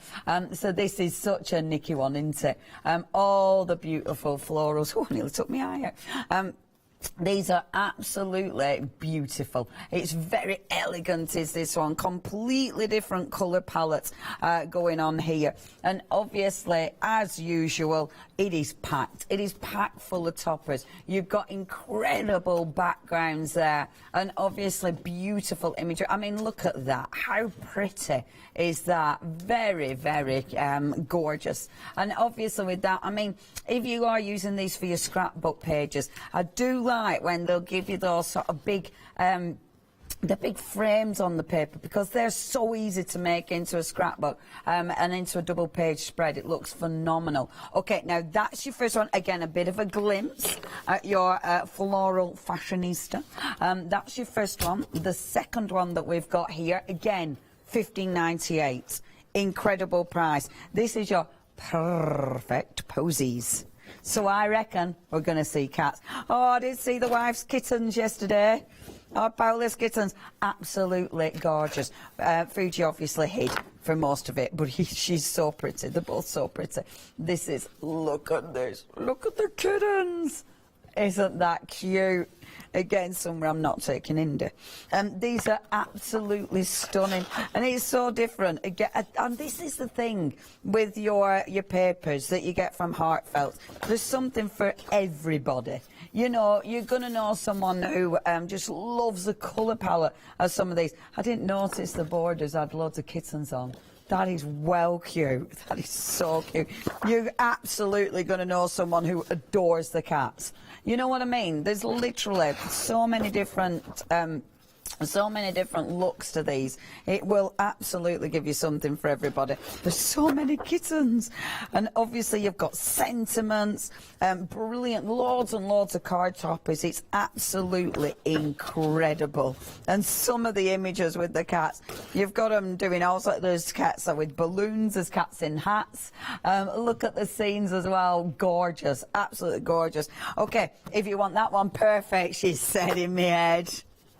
So this is such a Nikki one, isn't it? All the beautiful florals. Oh, I nearly took my eye out. These are absolutely beautiful. It's very elegant, is this one. Completely different colour palettes going on here. And obviously, as usual, it is packed. It is packed full of toppers. You've got incredible backgrounds there. And obviously, beautiful imagery. I mean, look at that. How pretty is that? Very, very gorgeous. And obviously with that, I mean, if you are using these for your scrapbook pages, I do like when they'll give you those sort of big the big frames on the paper, because they're so easy to make into a scrapbook and into a double page spread. It looks phenomenal. Okay, now that's your first one. Again, a bit of a glimpse at your floral fashionista. That's your first one. The second one that we've got here, again, $15.98. Incredible price. This is your perfect posies. So I reckon we're going to see cats. Oh, I did see the wife's kittens yesterday. Oh, Paula's kittens. Absolutely gorgeous. Fuji obviously hid for most of it, but she's so pretty. They're both so pretty. This is, look at this. Look at the kittens. Isn't that cute? Again, somewhere I'm not taking India. These are absolutely stunning, and it's so different. Again, and this is the thing with your papers that you get from Heartfelt. There's something for everybody. You know, you're going to know someone who just loves the colour palette of some of these. I didn't notice the borders had loads of kittens on. That is well cute. That is so cute. You're absolutely going to know someone who adores the cats. You know what I mean? There's literally so many different looks to these. It will absolutely give you something for everybody. There's so many kittens, and obviously you've got sentiments, brilliant, loads and loads of card toppers. It's absolutely incredible. And some of the images with the cats, you've got them doing all sorts. There's cats with balloons, there's cats in hats. Look at the scenes as well. Gorgeous, absolutely gorgeous. Okay, if you want that one, perfect, she said in my head.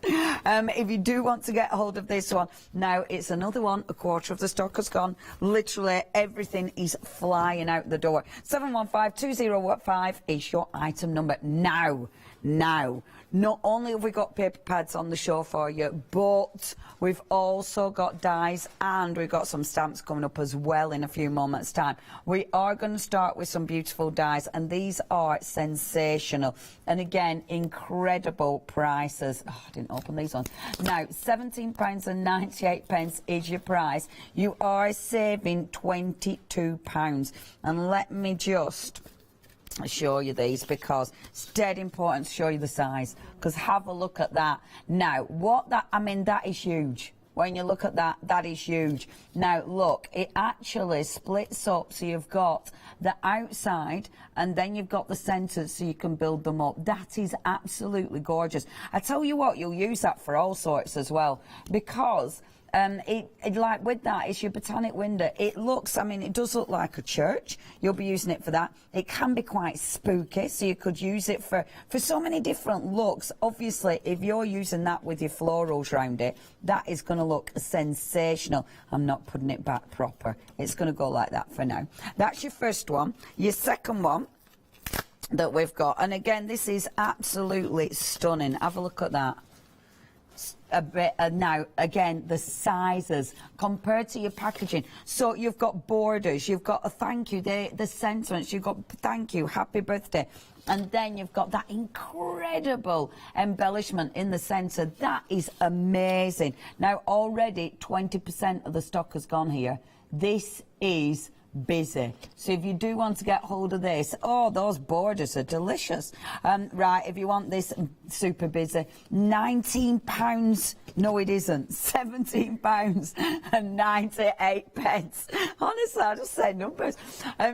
If you do want to get hold of this one, now it's another one. A quarter of the stock has gone. Literally everything is flying out the door. 715-2015 is your item number now. Not only have we got paper pads on the show for you, but we've also got dies, and we've got some stamps coming up as well in a few moments' time. We are going to start with some beautiful dies, and these are sensational. And again, incredible prices. Oh, I didn't open these ones. Now, £17.98 is your price. You are saving £22. And let me just show you these, because it's dead important to show you the size, because have a look at that. Now, that is huge. When you look at that, that is huge. Now, look, it actually splits up, so you've got the outside and then you've got the centre, so you can build them up. That is absolutely gorgeous. I tell you what, you'll use that for all sorts as well, because like with that, it's your botanic window. It looks, I mean, it does look like a church. You'll be using it for that. It can be quite spooky, so you could use it for so many different looks. Obviously, if you're using that with your florals round it, that is going to look sensational. I'm not putting it back proper. It's going to go like that for now. That's your first one. Your second one that we've got, and again, this is absolutely stunning. Have a look at that. a bit now. Again, the sizes compared to your packaging. So you've got borders, you've got a thank you, the sentiments, you've got thank you, happy birthday. And then you've got that incredible embellishment in the centre. That is amazing. Now, already 20% of the stock has gone here. This is busy. So if you do want to get hold of this, oh, those borders are delicious. Right, if you want this super busy, £19. No, it isn't. £17.98. Honestly, I just say numbers.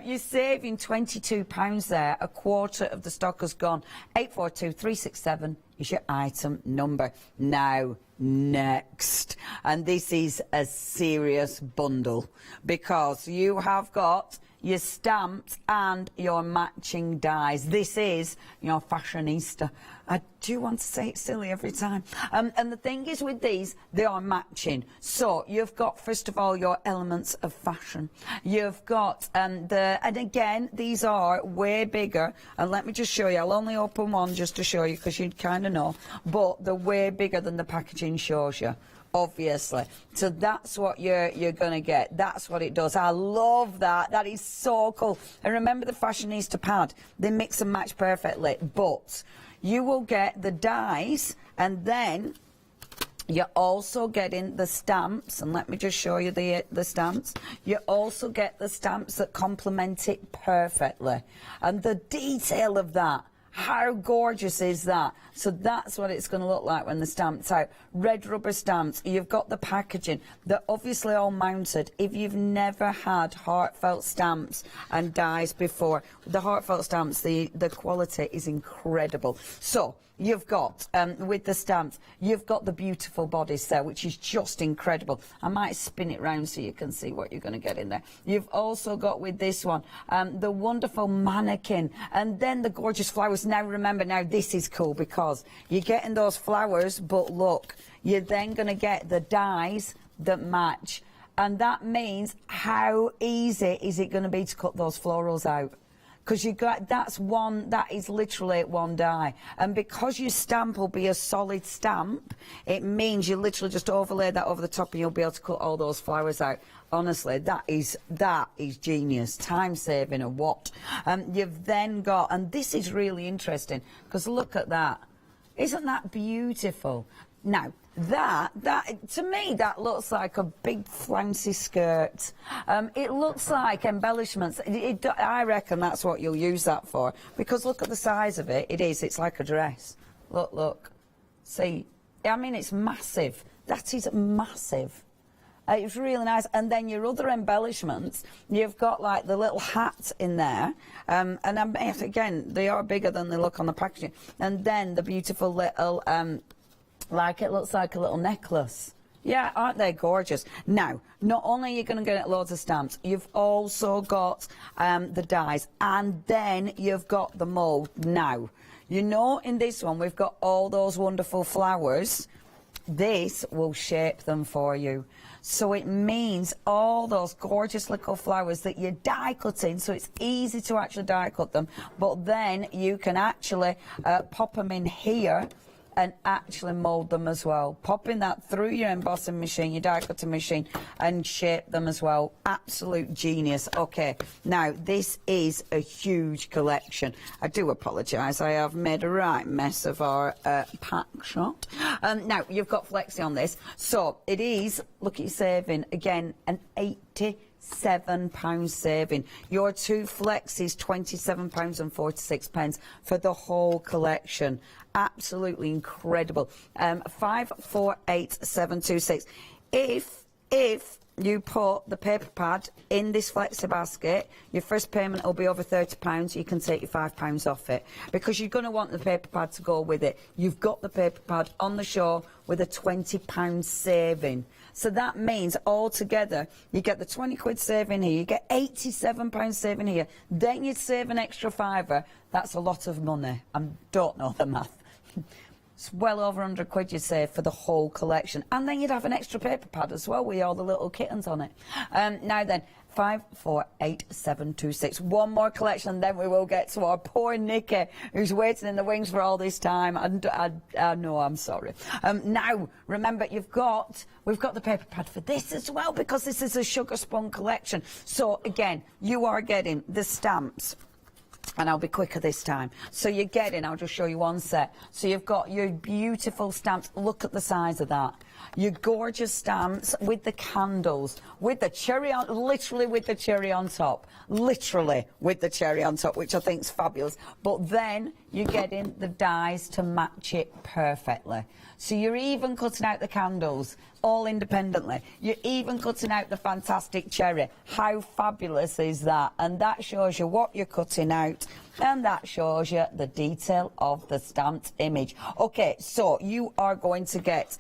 You're saving £22 there. A quarter of the stock has gone. 842367 is your item number. Now, next, and this is a serious bundle because you have got your stamps and your matching dies. This is your fashionista. I do want to say it silly every time. And the thing is with these, they are matching. So you've got, first of all, your elements of fashion. You've got and again, these are way bigger. And let me just show you. I'll only open one just to show you because you kind of know. But they're way bigger than the packaging shows you. Obviously, so that's what you're going to get. That's what it does. I love that. That is so cool. And remember the fashionista pad, they mix and match perfectly, but you will get the dies, and then you're also getting the stamps, and let me just show you the stamps. You also get the stamps that complement it perfectly, and the detail of that. How gorgeous is that? So that's what it's going to look like when the stamp's out. Red rubber stamps. You've got the packaging. They're obviously all mounted. If you've never had heartfelt stamps and dies before, the heartfelt stamps, the quality is incredible. So you've got, with the stamps, you've got the beautiful bodice there, which is just incredible. I might spin it round so you can see what you're going to get in there. You've also got with this one, the wonderful mannequin, and then the gorgeous flowers. Now remember, now this is cool because you're getting those flowers, but look, you're then going to get the dies that match. And that means how easy is it going to be to cut those florals out? Because you got, that is literally one die. And because your stamp will be a solid stamp, it means you literally just overlay that over the top and you'll be able to cut all those flowers out. Honestly, that is genius. Time saving or what? You've then got, and this is really interesting, because look at that. Isn't that beautiful? Now, that to me, that looks like a big flouncy skirt. It looks like embellishments. I reckon that's what you'll use that for, because look at the size of it. It's like a dress. Look. See, I mean, it's massive. That is massive. It's really nice. And then your other embellishments, you've got like the little hat in there. And again, they are bigger than they look on the packaging. And then the beautiful little, like it looks like a little necklace. Yeah, aren't they gorgeous? Now, not only are you going to get loads of stamps, you've also got the dies, and then you've got the mould. Now, you know, in this one, we've got all those wonderful flowers. This will shape them for you. So it means all those gorgeous little flowers that you're die cutting, so it's easy to actually die cut them, but then you can actually pop them in here and actually mould them as well. Popping that through your embossing machine, your die cutting machine, and shape them as well. Absolute genius. Okay, now this is a huge collection. I do apologise, I have made a right mess of our pack shot. Now, you've got Flexi on this. So it is, look at your saving, again, an £87 saving. Your two Flexis, £27.46 for the whole collection. Absolutely incredible. 548726. If you put the paper pad in this Flexi basket, your first payment will be over £30. You can take your £5 off it, because you're going to want the paper pad to go with it. You've got the paper pad on the show with a £20 saving. So that means altogether you get the 20 quid saving here, you get £87 saving here, then you'd save an extra £5. That's a lot of money. I don't know the math. It's well over 100 quid you'd save for the whole collection. And then you'd have an extra paper pad as well with all the little kittens on it. Now then, 5, 4, 8, 7, 2, 6. One more collection, and then we will get to our poor Nikki, who's waiting in the wings for all this time. And I know, I'm sorry. Now, remember, we've got the paper pad for this as well, because this is a sugar spun collection. So again, you are getting the stamps. And I'll be quicker this time. So you're getting, I'll just show you one set. So you've got your beautiful stamps. Look at the size of that. Your gorgeous stamps with the candles, with the cherry on, literally with the cherry on top. Literally with the cherry on top, which I think is fabulous. But then you're getting the dies to match it perfectly. So you're even cutting out the candles, all independently. You're even cutting out the fantastic cherry. How fabulous is that? And that shows you what you're cutting out, and that shows you the detail of the stamped image. Okay, so you are going to get,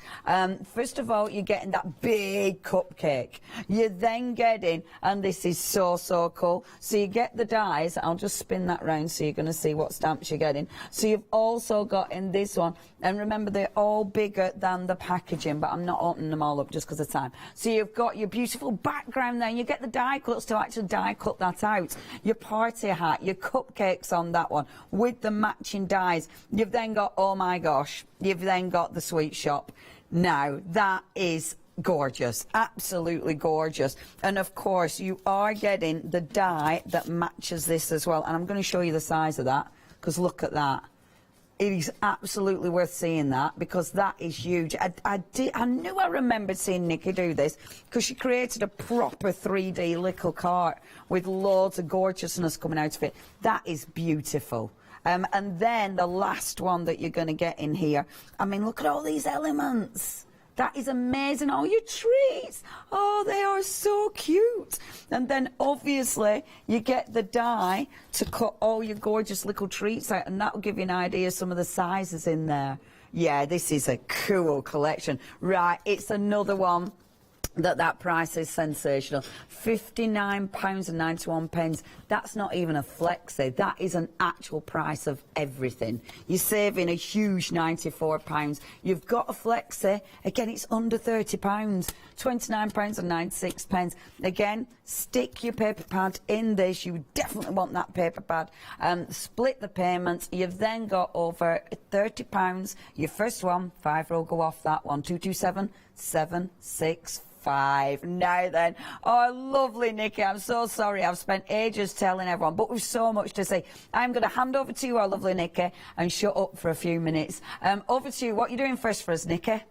first of all, you're getting that big cupcake. You're then getting, and this is so cool, so you get the dies. I'll just spin that round so you're going to see what stamps you're getting. So you've also got in this one, and remember they're all bigger than the packaging, but I'm not opening them all up just because of time. So you've got your beautiful background there, and you get the die cuts to actually die cut that out. Your party hat, your cupcakes on that one with the matching dies. You've then got, oh my gosh, you've then got the sweet shop. Now that is gorgeous, absolutely gorgeous. And of course you are getting the die that matches this as well, and I'm going to show you the size of that, because look at that. It is absolutely worth seeing that, because that is huge. I knew I remembered seeing Nikki do this, because she created a proper 3D little cart with loads of gorgeousness coming out of it. That is beautiful. And then the last one that you're going to get in here, I mean, look at all these elements. That is amazing. All your treats. Oh, they are so cute. And then obviously you get the die to cut all your gorgeous little treats out, and that will give you an idea of some of the sizes in there. Yeah, this is a cool collection. Right, it's another one that price is sensational. £59.91. That's not even a flexi. That is an actual price of everything. You're saving a huge £94. You've got a flexi. Again, it's under £30. £29.96. Again, stick your paper pad in this. You definitely want that paper pad. Split the payments. You've then got over £30. Your first one, 5 will go off that one. 227,765. Now then, oh lovely Nikki, I'm so sorry I've spent ages telling everyone, but we've so much to say. I'm going to hand over to you, our lovely Nikki, and shut up for a few minutes. Over to you. What are you doing first for us, Nikki?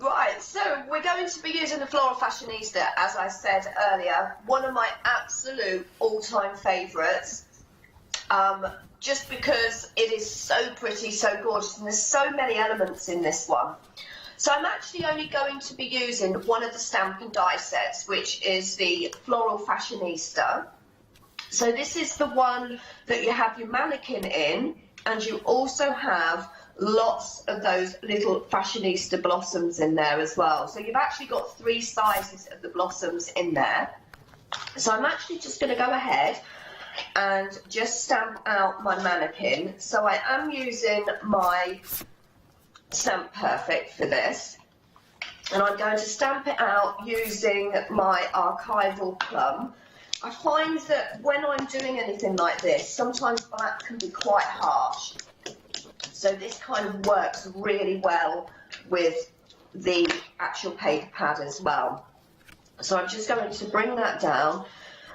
Right, so we're going to be using the Floral Fashionista, as I said earlier, one of my absolute all-time favourites, just because it is so pretty, so gorgeous, and there's so many elements in this one. So I'm actually only going to be using one of the stamp and die sets, which is the Floral Fashionista. So this is the one that you have your mannequin in, and you also have lots of those little fashionista blossoms in there as well. So you've actually got 3 sizes of the blossoms in there. So I'm actually just going to go ahead and just stamp out my mannequin. So I am using my Stamp Perfect for this, and I'm going to stamp it out using my archival plum. I find that when I'm doing anything like this, sometimes black can be quite harsh, so this kind of works really well with the actual paper pad as well. So I'm just going to bring that down,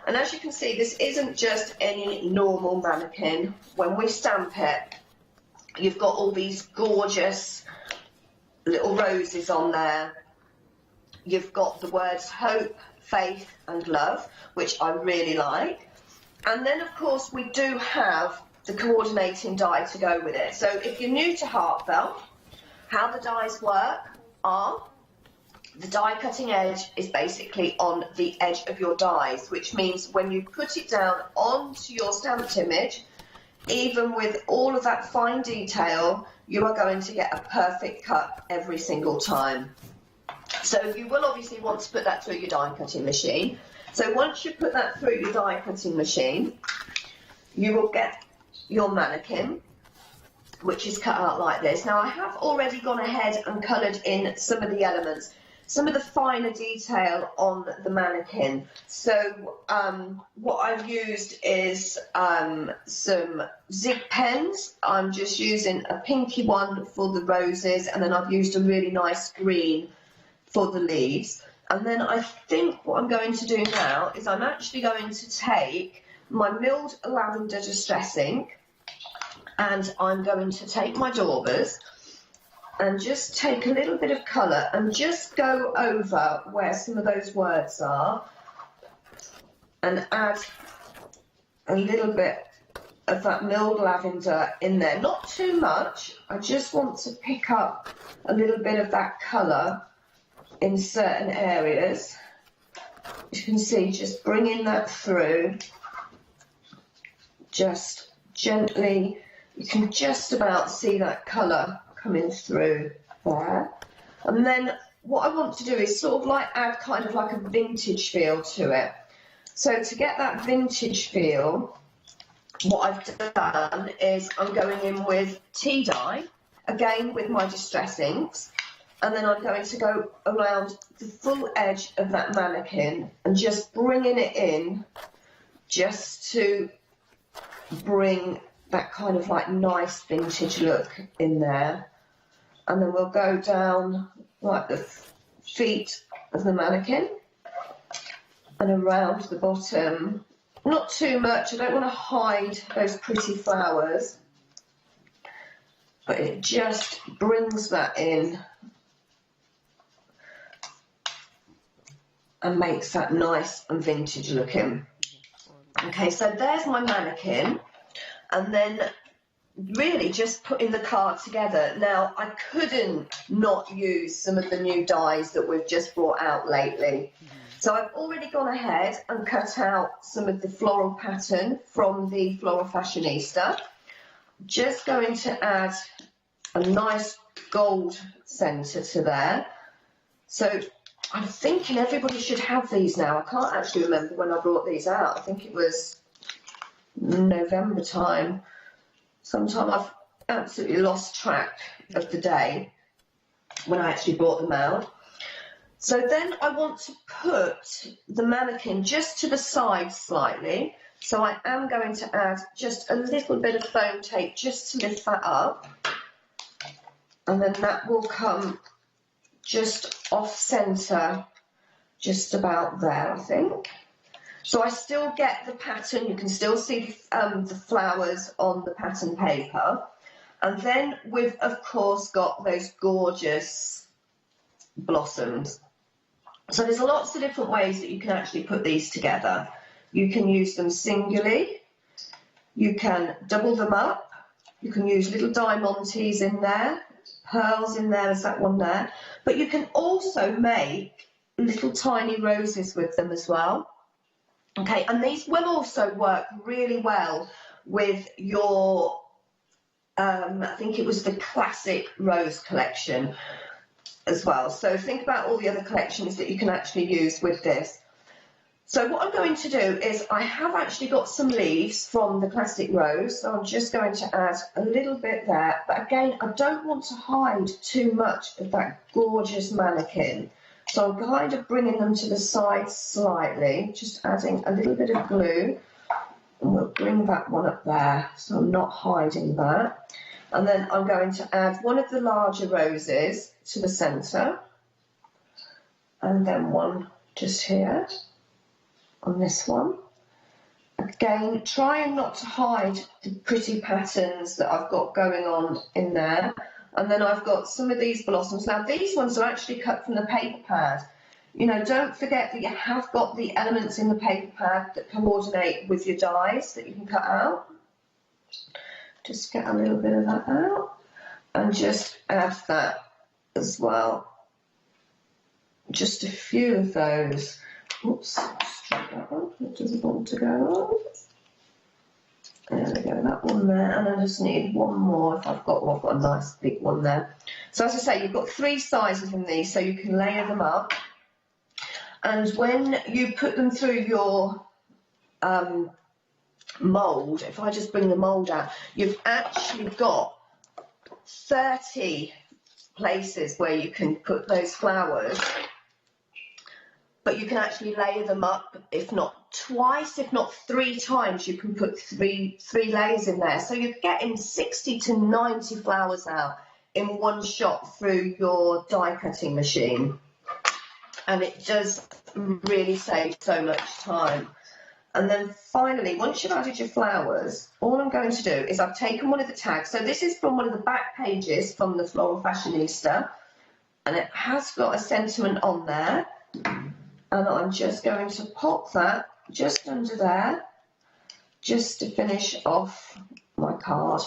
and as you can see, this isn't just any normal mannequin. When we stamp it, you've got all these gorgeous little roses on there. You've got the words hope, faith and love, which I really like. And then of course we do have the coordinating die to go with it. So if you're new to Heartfelt, how the dies work are, the die cutting edge is basically on the edge of your dies, which means when you put it down onto your stamped image, even with all of that fine detail, you are going to get a perfect cut every single time. So you will obviously want to put that through your die cutting machine. So once you put that through your die cutting machine, you will get your mannequin. which is cut out like this. Now I have already gone ahead and coloured in some of the elements, some of the finer detail on the mannequin. So what I've used is some zig pens. I'm just using a pinky one for the roses, and then I've used a really nice green for the leaves. And then I think what I'm going to do now is I'm actually going to take my milled lavender distress ink, and I'm going to take my daubers and just take a little bit of colour and just go over where some of those words are and add a little bit of that milled lavender in there. Not too much, I just want to pick up a little bit of that colour in certain areas. You can see, just bringing that through, just gently. You can just about see that colour coming through there. And then what I want to do is sort of like add kind of like a vintage feel to it. So to get that vintage feel, what I've done is I'm going in with tea dye, again with my distress inks, and then I'm going to go around the full edge of that mannequin and just bringing it in just to bring that kind of like nice vintage look in there. And then we'll go down like the feet of the mannequin and around the bottom. Not too much, I don't want to hide those pretty flowers, but it just brings that in and makes that nice and vintage looking. Okay, so there's my mannequin, and then really just putting the card together. Now, I couldn't not use some of the new dies that we've just brought out lately. So I've already gone ahead and cut out some of the floral pattern from the Floral Fashionista. Just going to add a nice gold centre to there. So I'm thinking everybody should have these now. I can't actually remember when I brought these out. I think it was November time. Sometime I've absolutely lost track of the day when I actually brought them out. So then I want to put the mannequin just to the side slightly. So I am going to add just a little bit of foam tape just to lift that up. And then that will come just off centre, just about there, I think. So I still get the pattern, you can still see the flowers on the pattern paper. And then we've, of course, got those gorgeous blossoms. So there's lots of different ways that you can actually put these together. You can use them singly, you can double them up, you can use little diamantes in there, pearls in there, there's that one there. But you can also make little tiny roses with them as well. Okay, and these will also work really well with your, I think it was the classic rose collection as well. So think about all the other collections that you can actually use with this. So what I'm going to do is I have actually got some leaves from the classic rose, so I'm just going to add a little bit there. But again, I don't want to hide too much of that gorgeous mannequin. So I'm kind of bringing them to the side slightly, just adding a little bit of glue, and we'll bring that one up there, so I'm not hiding that. And then I'm going to add one of the larger roses to the centre, and then one just here on this one. Again, trying not to hide the pretty patterns that I've got going on in there. And then I've got some of these blossoms. Now, these ones are actually cut from the paper pad. You know, don't forget that you have got the elements in the paper pad that coordinate with your dies that you can cut out. Just get a little bit of that out and just add that as well. Just a few of those. Oops, straight that one. It doesn't want to go on. There we go, that one there, and I just need one more if I've got one. I've got a nice big one there. So as I say, you've got 3 sizes in these, so you can layer them up. And when you put them through your mould, if I just bring the mould out, you've actually got 30 places where you can put those flowers, but you can actually layer them up, if not twice, if not 3 times. You can put three layers in there, so you're getting 60 to 90 flowers out in one shot through your die cutting machine, and it does really save so much time. And then finally, once you've added your flowers, all I'm going to do is I've taken one of the tags. So this is from one of the back pages from the Floral Fashionista, and it has got a sentiment on there. And I'm just going to pop that just under there, just to finish off my card.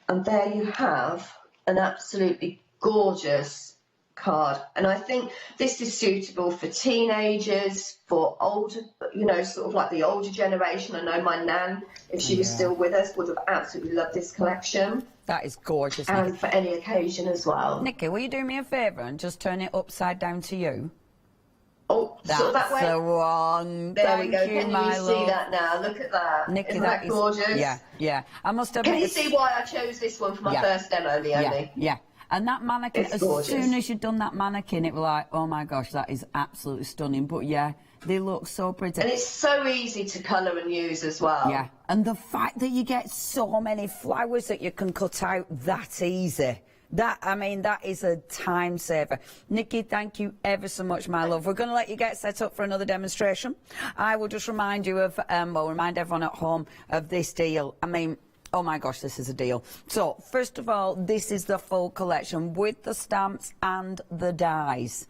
And there you have an absolutely gorgeous card. And I think this is suitable for teenagers, for older, you know, sort of like the older generation. I know my nan, if she was still with us, would have absolutely loved this collection. That is gorgeous. And Nikki, for any occasion as well. Nikki, will you do me a favour and just turn it upside down to you? Oh, sort of that way. That's the one. There Thank we go. you, Can my you love. see that now? Look at that. Nikki, Isn't that gorgeous? Yeah, yeah. I must admit. Can you see why I chose this one for my first demo, Leonie? Yeah. And that mannequin, It's as gorgeous. soon as you'd done that mannequin, it was like, oh my gosh, that is absolutely stunning. But yeah, they look so pretty. And it's so easy to colour and use as well. Yeah, and the fact that you get so many flowers that you can cut out that easy. That, I mean, that is a time saver. Nikki, thank you ever so much, my love. We're going to let you get set up for another demonstration. I will just remind you of, well, remind everyone at home of this deal. I mean, oh my gosh, this is a deal. So, first of all, this is the full collection with the stamps and the dies.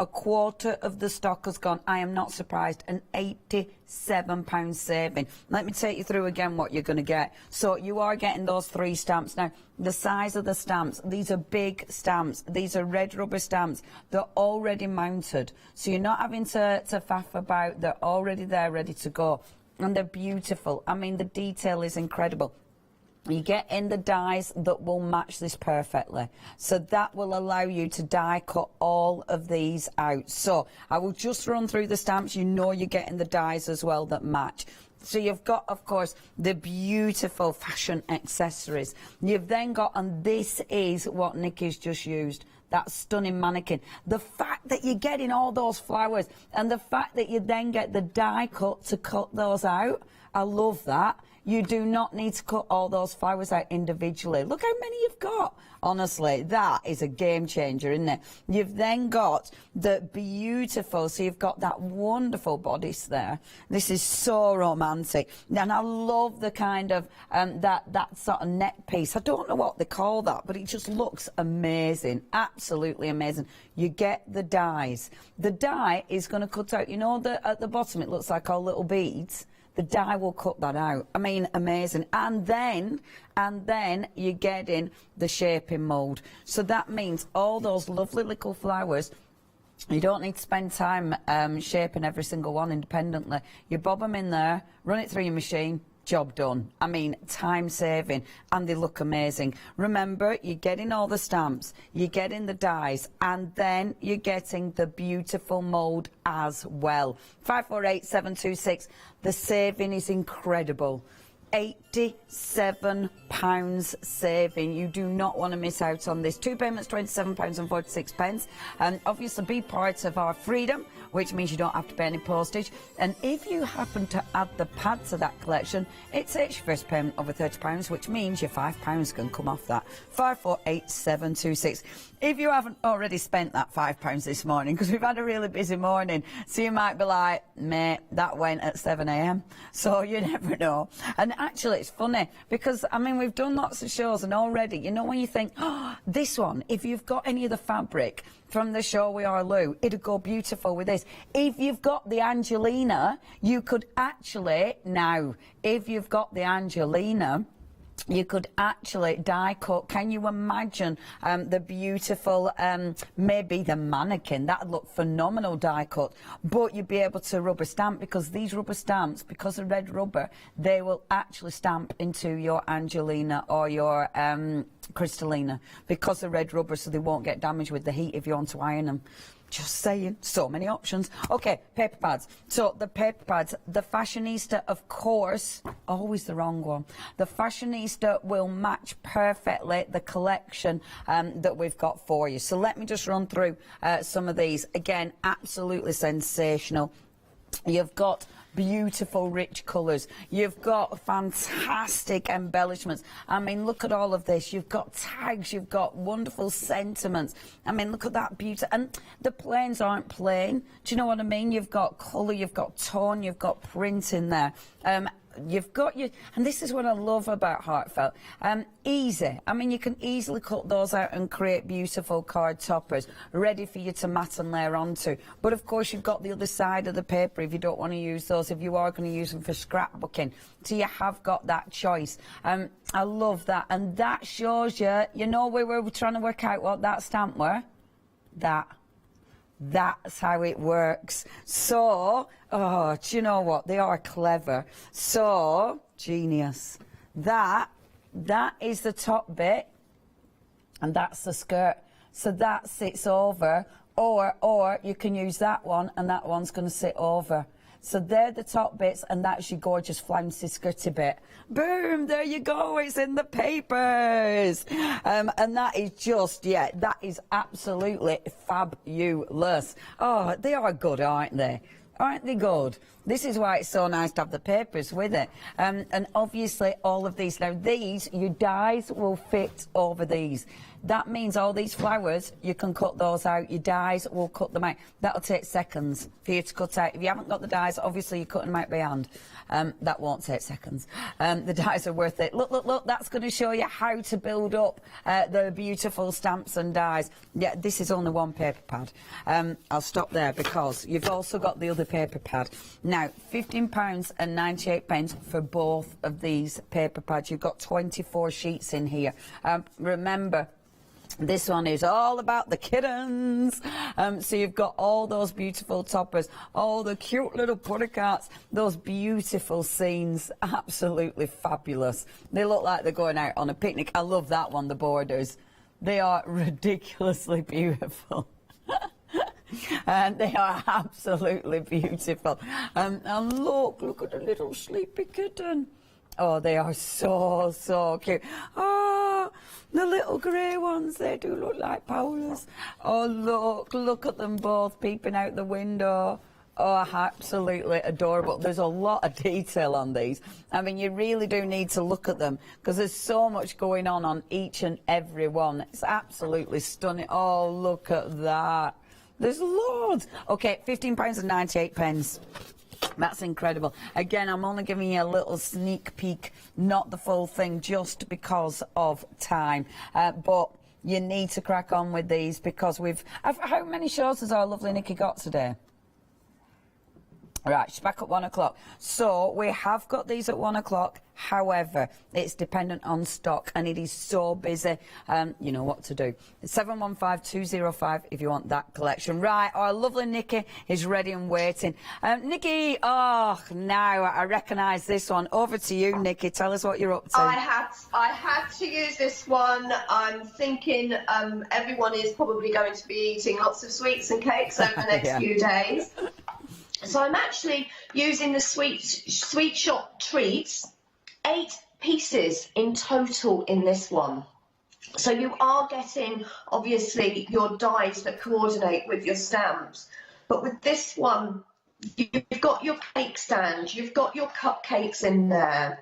A quarter of the stock has gone. I am not surprised. An £87 saving. Let me take you through again what you're going to get. So you are getting those 3 stamps. Now, the size of the stamps, these are big stamps. These are red rubber stamps. They're already mounted. So you're not having to faff about. They're already there, ready to go. And they're beautiful. I mean, the detail is incredible. You get in the dies that will match this perfectly. So that will allow you to die cut all of these out. So I will just run through the stamps. You know you're getting the dies as well that match. So you've got, of course, the beautiful fashion accessories. You've then got, and this is what Nikki's just used, that stunning mannequin. The fact that you're getting all those flowers and the fact that you then get the die cut to cut those out, I love that. You do not need to cut all those flowers out individually. Look how many you've got. Honestly, that is a game changer, isn't it? You've then got the beautiful, so you've got that wonderful bodice there. This is so romantic. And I love the kind of, that sort of neck piece. I don't know what they call that, but it just looks amazing. Absolutely amazing. You get the dies. The die is going to cut out, you know, at the bottom it looks like all little beads. The die will cut that out. I mean, amazing. And then you're getting the shaping mould. So that means all those lovely little flowers, you don't need to spend time shaping every single one independently. You bob them in there, run it through your machine, job done. I mean, time saving, and they look amazing. Remember, you're getting all the stamps, you're getting the dies, and then you're getting the beautiful mould as well. 548726. The saving is incredible. £87 saving. You do not want to miss out on this. 2 payments, £27.46. And obviously be part of our freedom, which means you don't have to pay any postage. And if you happen to add the pad to that collection, it takes your first payment over £30, which means your £5 can come off that. 548726. If you haven't already spent that £5 this morning, because we've had a really busy morning, so you might be like, mate, that went at 7 a.m. So you never know. And actually, it's funny, because, I mean, we've done lots of shows, and already, you know, when you think, oh, this one, if you've got any of the fabric from the show We Are Lou, it'd go beautiful with this. If you've got the Angelina, you could actually, now, if you've got the Angelina, you could actually die cut. Can you imagine the beautiful, maybe the mannequin? That would look phenomenal die cut. But you'd be able to rubber stamp, because these rubber stamps, because of red rubber, they will actually stamp into your Angelina or your Crystallina, because they're red rubber, so they won't get damaged with the heat if you want to iron them. Just saying, so many options. Okay, paper pads. So the paper pads, the Fashionista, of course, always the wrong one. The Fashionista will match perfectly the collection that we've got for you. So let me just run through some of these. Again, absolutely sensational. You've got beautiful rich colours, you've got fantastic embellishments. I mean, look at all of this. You've got tags, you've got wonderful sentiments. I mean, look at that beauty. And the plains aren't plain, do you know what I mean? You've got colour, you've got tone, you've got print in there. You've got your, and this is what I love about Heartfelt, easy. I mean, you can easily cut those out and create beautiful card toppers ready for you to mat and layer onto. But of course, you've got the other side of the paper if you don't want to use those, if you are going to use them for scrapbooking. So you have got that choice. I love that. And that shows you, you know, we were trying to work out what that stamp were. That's how it works. So, oh, do you know what? They are clever. So, genius. That is the top bit, and that's the skirt. So that sits over, or you can use that one, and that one's going to sit over. So they're the top bits, and that's your gorgeous flouncy skirty bit. Boom, there you go, it's in the papers. And that is just, yeah, that is absolutely fabulous. Oh, they are good, aren't they? Aren't they good? This is why it's so nice to have the papers with it. And obviously all of these, now these, your dies will fit over these. That means all these flowers, you can cut those out. Your dies will cut them out. That'll take seconds for you to cut out. If you haven't got the dies, obviously you're cutting them out by hand. That won't take seconds. The dies are worth it. Look, look, look, that's going to show you how to build up the beautiful stamps and dies. Yeah, this is only one paper pad. I'll stop there because you've also got the other paper pad. Now, £15.98 for both of these paper pads. You've got 24 sheets in here. Remember, this one is all about the kittens. So you've got all those beautiful toppers, all the cute little putty carts, those beautiful scenes, absolutely fabulous. They look like they're going out on a picnic. I love that one, the borders. They are ridiculously beautiful. And they are absolutely beautiful. And look at the little sleepy kitten. Oh, they are so, so cute. Oh, the little grey ones, they do look like Paula's. Oh, look at them both peeping out the window. Oh, absolutely adorable. There's a lot of detail on these. I mean, you really do need to look at them because there's so much going on each and every one. It's absolutely stunning. Oh, look at that. There's loads. Okay, £15.98. That's incredible. Again, I'm only giving you a little sneak peek, not the full thing, just because of time. But you need to crack on with these because how many shows has our lovely Nikki got today? Right, she's back at 1 o'clock. So we have got these at 1 o'clock. However, it's dependent on stock and it is so busy. You know what to do. 715-205 if you want that collection. Right, our lovely Nikki is ready and waiting. Nikki, oh, now I recognise this one. Over to you, Nikki. Tell us what you're up to. I had to use this one. I'm thinking everyone is probably going to be eating lots of sweets and cakes over the next few days. So I'm actually using the Sweet Shop Treats, 8 pieces in total in this one. So you are getting, obviously, your dies that coordinate with your stamps. But with this one, you've got your cake stand, you've got your cupcakes in there,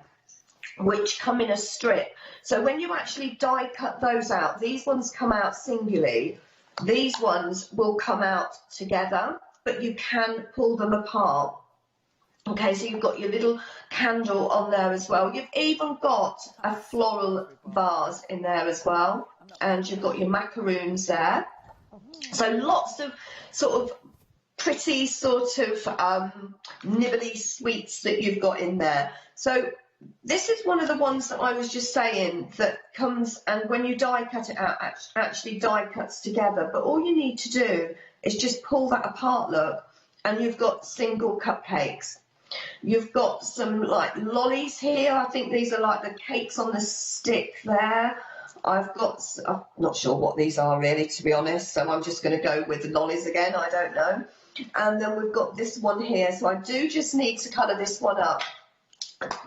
which come in a strip. So when you actually die cut those out, these ones come out singularly. These ones will come out together, but you can pull them apart. Okay, so you've got your little candle on there as well. You've even got a floral vase in there as well. And you've got your macaroons there. So lots of sort of pretty sort of nibbly sweets that you've got in there. So this is one of the ones that I was just saying that comes, and when you die cut it out, actually die cuts together. But all you need to do is just pull that apart, look, and you've got single cupcakes. You've got some like lollies here. I think these are like the cakes on the stick there. I'm not sure what these are really, to be honest, so I'm just going to go with the lollies again, I don't know. And then we've got this one here, so I do just need to colour this one up.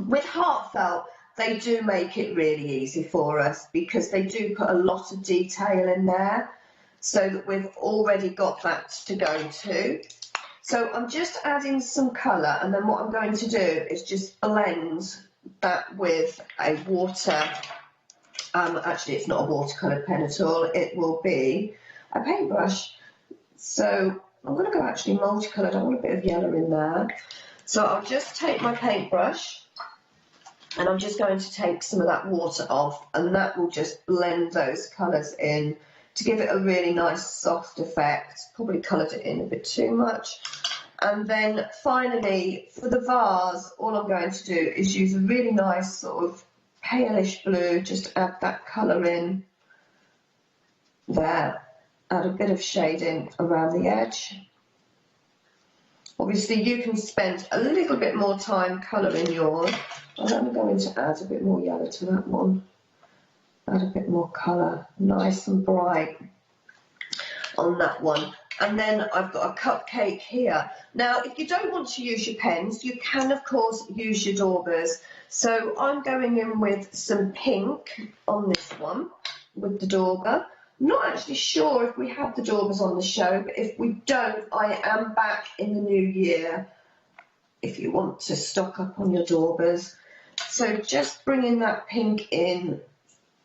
With Heartfelt, they do make it really easy for us because they do put a lot of detail in there, so that we've already got that to go to. So I'm just adding some colour, and then what I'm going to do is just blend that with a water, actually it's not a watercolour pen at all, it will be a paintbrush. So I'm going to go actually multicoloured, I want a bit of yellow in there. So I'll just take my paintbrush and I'm just going to take some of that water off, and that will just blend those colours in to give it a really nice soft effect. Probably coloured it in a bit too much. And then finally, for the vase, all I'm going to do is use a really nice sort of palish blue, just add that colour in there, add a bit of shading around the edge. Obviously you can spend a little bit more time colouring yours, and I'm going to add a bit more yellow to that one, add a bit more colour, nice and bright on that one. And then I've got a cupcake here. Now, if you don't want to use your pens, you can, of course, use your daubers. So I'm going in with some pink on this one with the dauber. I'm not actually sure if we have the daubers on the show, but if we don't, I am back in the new year if you want to stock up on your daubers. So just bringing that pink in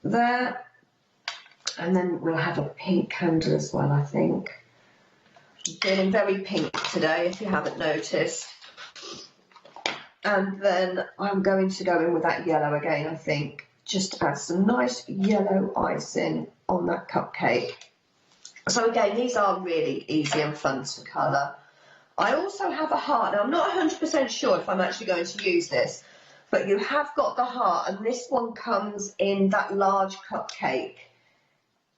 there, and then we'll have a pink candle as well, I think. Feeling very pink today, if you haven't noticed. And then I'm going to go in with that yellow again, I think. Just add some nice yellow icing on that cupcake. So again, these are really easy and fun to colour. I also have a heart. Now, I'm not 100% sure if I'm actually going to use this, but you have got the heart, and this one comes in that large cupcake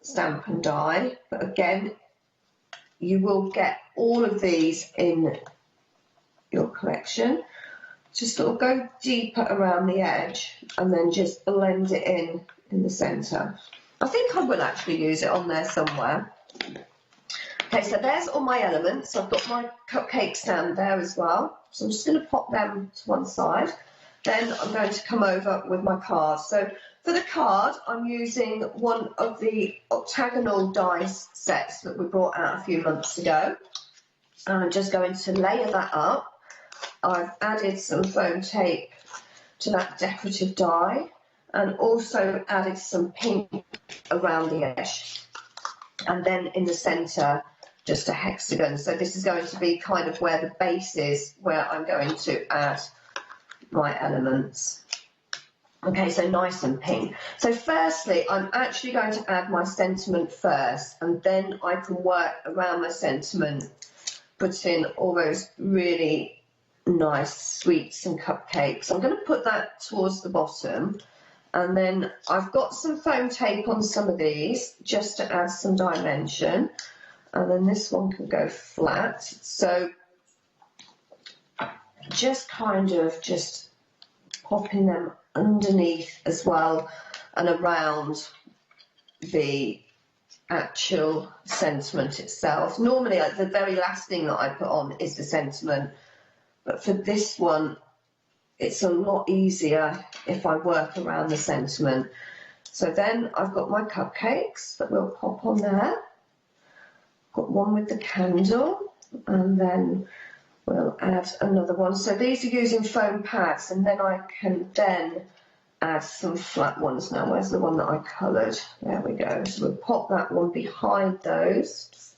stamp and die. But again, you will get all of these in your collection. Just sort of go deeper around the edge and then just blend it in the centre. I think I will actually use it on there somewhere. Okay, so there's all my elements. I've got my cupcake stand there as well. So I'm just going to pop them to one side. Then I'm going to come over with my card. So for the card, I'm using one of the octagonal dice sets that we brought out a few months ago. And I'm just going to layer that up. I've added some foam tape to that decorative die, and also added some pink around the edge. And then in the centre, just a hexagon. So this is going to be kind of where the base is, where I'm going to add my elements. Okay, so nice and pink. So firstly, I'm actually going to add my sentiment first, and then I can work around my sentiment, put in all those really nice sweets and cupcakes. I'm going to put that towards the bottom, and then I've got some foam tape on some of these just to add some dimension, and then this one can go flat. So just kind of just popping them underneath as well and around the actual sentiment itself. Normally the very last thing that I put on is the sentiment, but for this one it's a lot easier if I work around the sentiment. So then I've got my cupcakes that we'll pop on there. Got one with the candle, and then we'll add another one. So these are using foam pads, and then I can then add some flat ones. Now, where's the one that I coloured? There we go. So we'll pop that one behind those.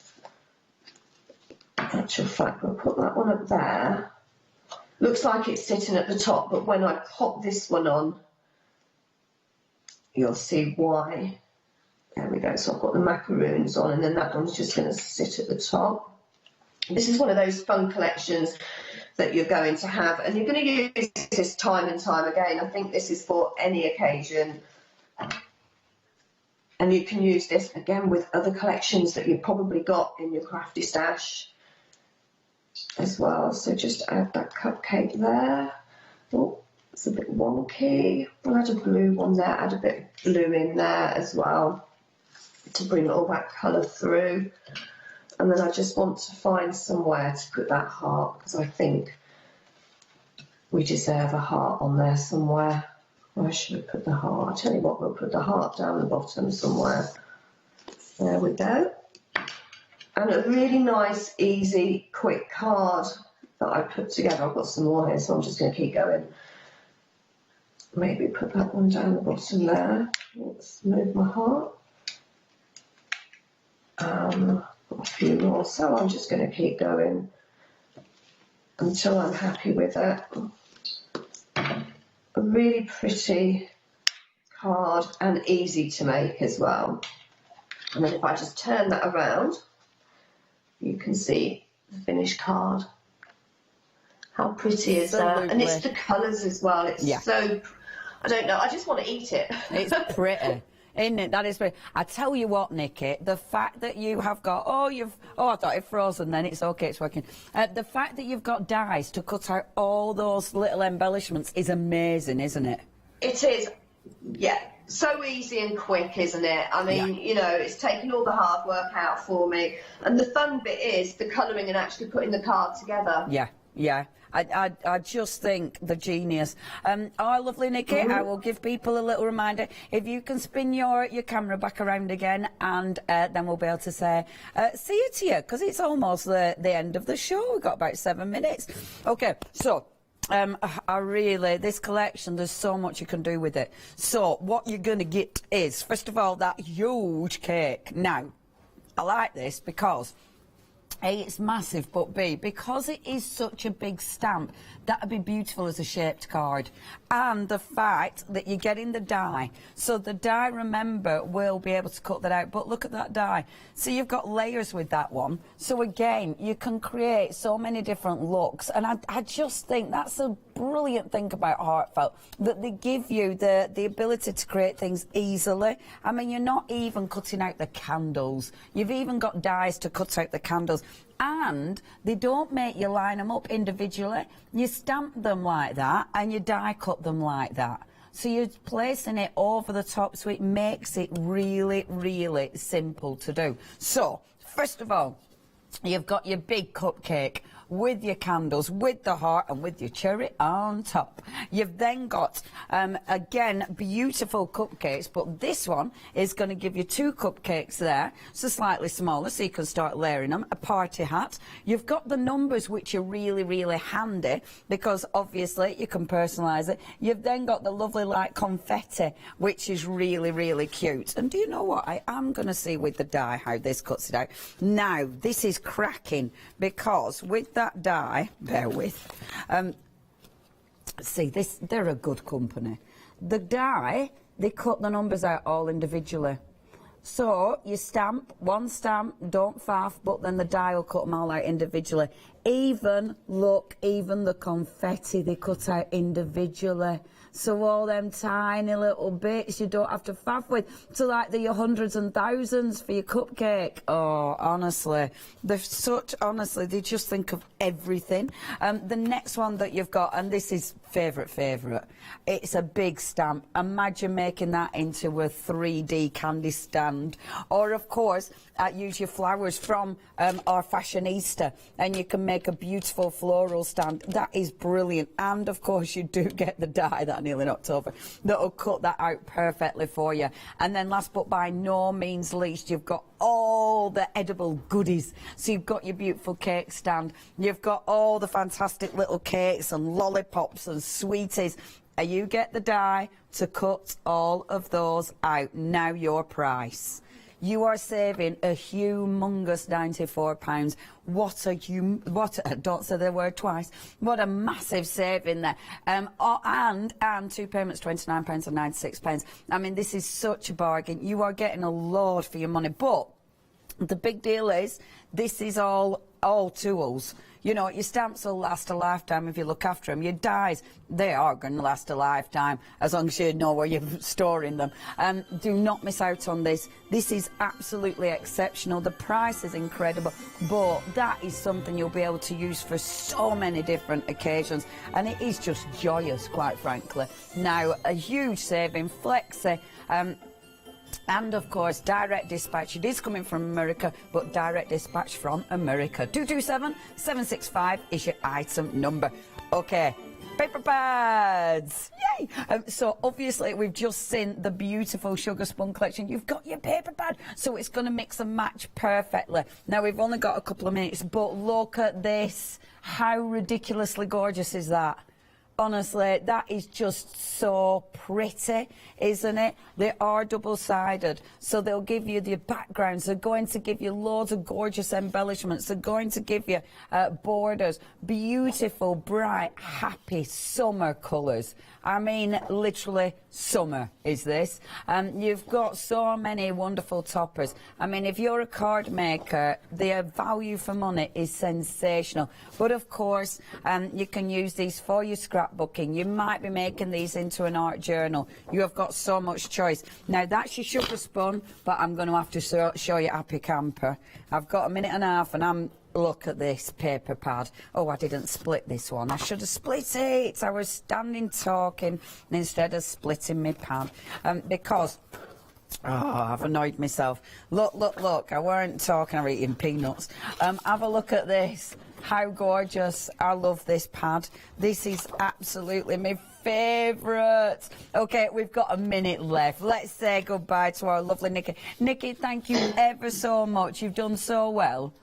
Actual fact, we'll put that one up there. Looks like it's sitting at the top, but when I pop this one on, you'll see why. There we go. So I've got the macaroons on, and then that one's just going to sit at the top. This is one of those fun collections that you're going to have, and you're going to use this time and time again. I think this is for any occasion, and you can use this again with other collections that you've probably got in your crafty stash as well. So just add that cupcake there. Oh, it's a bit wonky. I had a blue one there, add a bit of blue in there as well to bring all that colour through. And then I just want to find somewhere to put that heart, because I think we deserve a heart on there somewhere. Where should we put the heart? I'll tell you what, we'll put the heart down the bottom somewhere. There we go. And a really nice, easy, quick card that I put together. I've got some more here, so I'm just going to keep going. Maybe put that one down the bottom there. Let's move my heart. Got a few more, so I'm just going to keep going until I'm happy with it. A really pretty card and easy to make as well. And then if I just turn that around, you can see the finished card. How pretty is that? And it's the colours as well. It's so, I don't know, I just want to eat it. It's pretty. Isn't it? That is pretty. I tell you what, Nikki, the fact that you have got, I thought it frozen then, it's okay, it's working. The fact that you've got dies to cut out all those little embellishments is amazing, isn't it? It is, yeah. So easy and quick, isn't it? I mean, you know, it's taking all the hard work out for me. And the fun bit is the colouring and actually putting the card together. Yeah, yeah. I just think the genius. Lovely, Nikki. I will give people a little reminder. If you can spin your camera back around again, and then we'll be able to say see you to you, because it's almost the end of the show. We've got about 7 minutes. Okay, so this collection, there's so much you can do with it. So what you're going to get is, first of all, that huge cake. Now, I like this because A, it's massive, but B, because it is such a big stamp, that would be beautiful as a shaped card. And the fact that you're getting the die. So the die, remember, will be able to cut that out. But look at that die. So you've got layers with that one. So again, you can create so many different looks. And I just think that's a brilliant thing about Heartfelt, that they give you the ability to create things easily. I mean, you're not even cutting out the candles. You've even got dies to cut out the candles. And they don't make you line them up individually. You stamp them like that and you die cut them like that. So you're placing it over the top, so it makes it really, really simple to do. So, first of all, you've got your big cupcake with your candles, with the heart and with your cherry on top. You've then got, again, beautiful cupcakes, but this one is going to give you 2 cupcakes there, so slightly smaller, so you can start layering them. A party hat. You've got the numbers, which are really, really handy, because obviously you can personalise it. You've then got the lovely light confetti, which is really, really cute. And do you know what? I am going to see with the die how this cuts it out. Now, this is cracking, because with that die, bear with, see, they're a good company. The die, they cut the numbers out all individually. So you stamp, one stamp, don't faff, but then the die will cut them all out individually. Even, look, even the confetti they cut out individually. So all them tiny little bits you don't have to faff with. So like your hundreds and thousands for your cupcake. Oh, honestly, they're such, honestly, they just think of everything. The next one that you've got, and this is favourite, it's a big stamp. Imagine making that into a 3D candy stand. Or, of course, use your flowers from our fashionista, and you can make a beautiful floral stand. That is brilliant. And, of course, you do get the die that I nearly knocked over that'll cut that out perfectly for you. And then last but by no means least, you've got all the edible goodies. So you've got your beautiful cake stand, you've got all the fantastic little cakes and lollipops and sweeties. You get the die to cut all of those out. Now your price. You are saving a humongous £94. Don't say the word twice. What a massive saving there. And 2 payments, £29 and 96. I mean, this is such a bargain. You are getting a lot for your money. But the big deal is, this is all all tools. You know, your stamps will last a lifetime if you look after them. Your dies, they are going to last a lifetime as long as you know where you're storing them. Do not miss out on this. This is absolutely exceptional. The price is incredible, but that is something you'll be able to use for so many different occasions, and it is just joyous, quite frankly. Now, a huge saving, Flexi. And of course, direct dispatch. It is coming from America, but direct dispatch from America. 227-765 is your item number. Okay, paper pads. Yay! So obviously, we've just seen the beautiful Sugar Spun collection. You've got your paper pad, so it's going to mix and match perfectly. Now, we've only got a couple of minutes, but look at this. How ridiculously gorgeous is that? Honestly, that is just so pretty, isn't it? They are double-sided, so they'll give you the backgrounds. They're going to give you loads of gorgeous embellishments. They're going to give you borders, beautiful, bright, happy summer colours. I mean, literally summer is this. You've got so many wonderful toppers. I mean, if you're a card maker, the value for money is sensational. But of course, you can use these for your scrapbooking. You might be making these into an art journal. You have got so much choice. Now, that's your Sugar Spun, but I'm going to have to show you Happy Camper. I've got a minute and a half, and look at this paper pad. Oh, I didn't split this one. I should have split it. I was standing talking instead of splitting my pad. Because, I've annoyed myself. Look, look, look. I weren't talking, I was eating peanuts. Have a look at this. How gorgeous. I love this pad. This is absolutely my favourite. Okay, we've got a minute left. Let's say goodbye to our lovely Nikki. Nikki, thank you ever so much. You've done so well.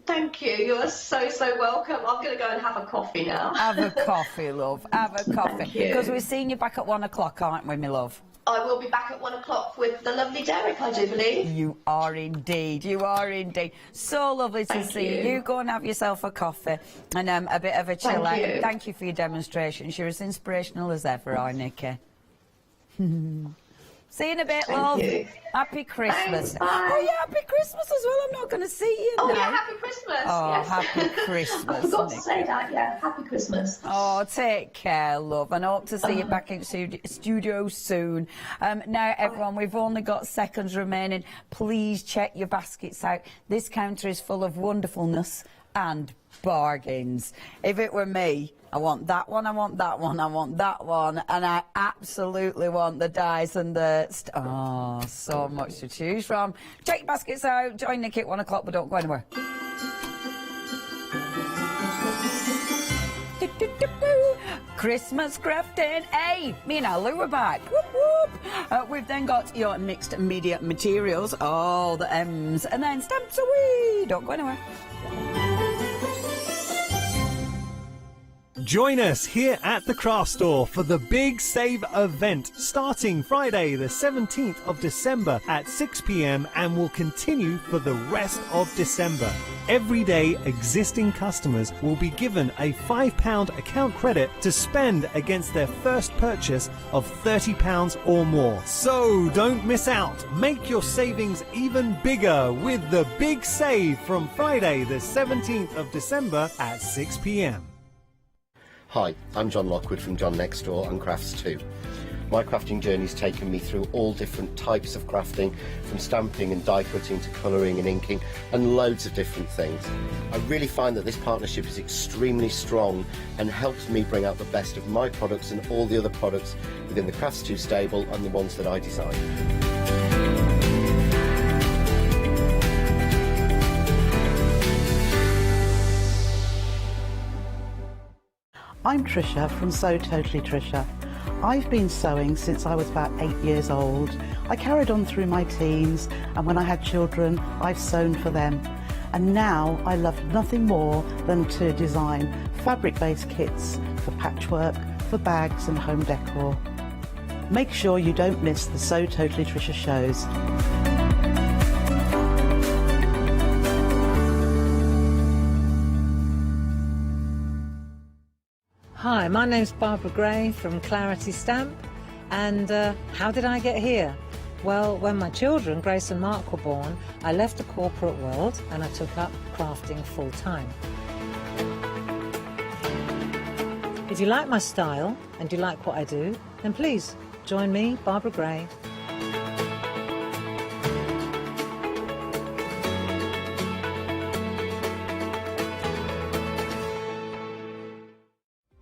Thank you. You're so welcome. I'm going to go and have a coffee now. Have a coffee, love. Have a coffee. Because we're seeing you back at 1 o'clock, aren't we, my love? I will be back at 1 o'clock with the lovely Derek, I do believe. You are indeed. You are indeed. So lovely to see you. You go and have yourself a coffee and a bit of a chill out. Thank you for your demonstrations. You're as inspirational as ever, are Nikki? See you in a bit, love. You. Happy Christmas. Thanks, bye. Oh, yeah, happy Christmas as well. I'm not going to see you now. Oh, yeah, happy Christmas. Oh, yes. happy Christmas. I forgot to say that, yeah. Happy Christmas. Oh, take care, love, and I hope to see you back in studio soon. Now, everyone, we've only got seconds remaining. Please check your baskets out. This counter is full of wonderfulness and bargains. If it were me, I want that one, I want that one, I want that one, and I absolutely want the dies and the... oh, so much to choose from. Check your baskets out. Join Nikki at 1 o'clock, but don't go anywhere. Christmas crafting. Hey, me and Lou are back. Whoop, whoop. We've then got your mixed media materials. Oh, the M's. And then stamps away. Don't go anywhere. Join us here at the Craft Store for the Big Save event starting Friday the 17th of December at 6 p.m. and will continue for the rest of December. Every day existing customers will be given a £5 account credit to spend against their first purchase of £30 or more. So don't miss out. Make your savings even bigger with the Big Save from Friday the 17th of December at 6 p.m. Hi, I'm John Lockwood from John Next Door and Crafts 2. My crafting journey's taken me through all different types of crafting, from stamping and die cutting to colouring and inking, and loads of different things. I really find that this partnership is extremely strong and helps me bring out the best of my products and all the other products within the Crafts 2 stable and the ones that I design. I'm Trisha from Sew Totally Trisha. I've been sewing since I was about 8 years old. I carried on through my teens, and when I had children, I've sewn for them. And now I love nothing more than to design fabric-based kits for patchwork, for bags and home decor. Make sure you don't miss the Sew Totally Trisha shows. Hi, my name's Barbara Gray from Clarity Stamp, and how did I get here? Well, when my children, Grace and Mark, were born, I left the corporate world and I took up crafting full time. If you like my style and you like what I do, then please join me, Barbara Gray.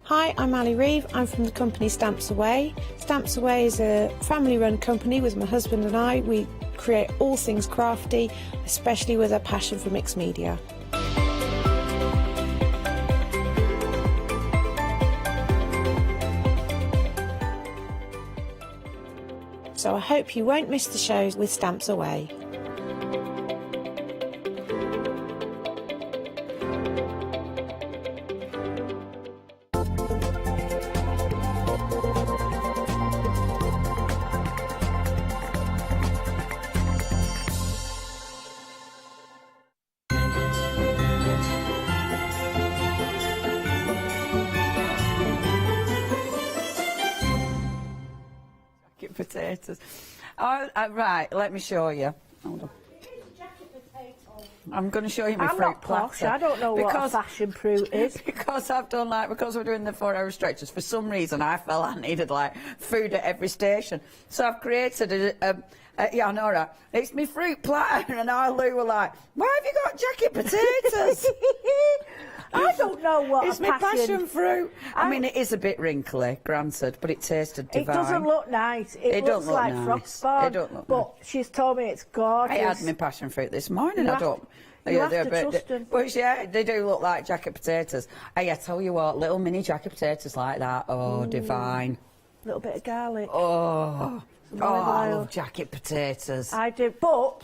Hi, I'm Ali Reeve. I'm from the company Stamps Away. Stamps Away is a family-run company with my husband and I. We create all things crafty, especially with a passion for mixed media. So I hope you won't miss the shows with Stamps Away. Potatoes. Oh, right, let me show you. Hold on. I'm going to show you my I'm fruit not posh. platter. I don't know what a fashion fruit is. Because I've done because we're doing the 4-hour stretches, for some reason I felt I needed like food at every station. So I've created yeah, I know, right? It's my fruit platter, and I Lou were like, why have you got jacket potatoes? I don't know what it's my passion fruit. I mean, it is a bit wrinkly, granted, but it tasted divine. It doesn't look nice. It looks look like nice. frostbone. It don't look but nice. She's told me it's gorgeous. I had my passion fruit this morning. You I have don't. to- you have to trust them. But yeah, they do look like jacket potatoes. I tell you what, little mini jacket potatoes like that. Oh, divine. A little bit of garlic. Oh, Some I olive oil. love jacket potatoes. I do, but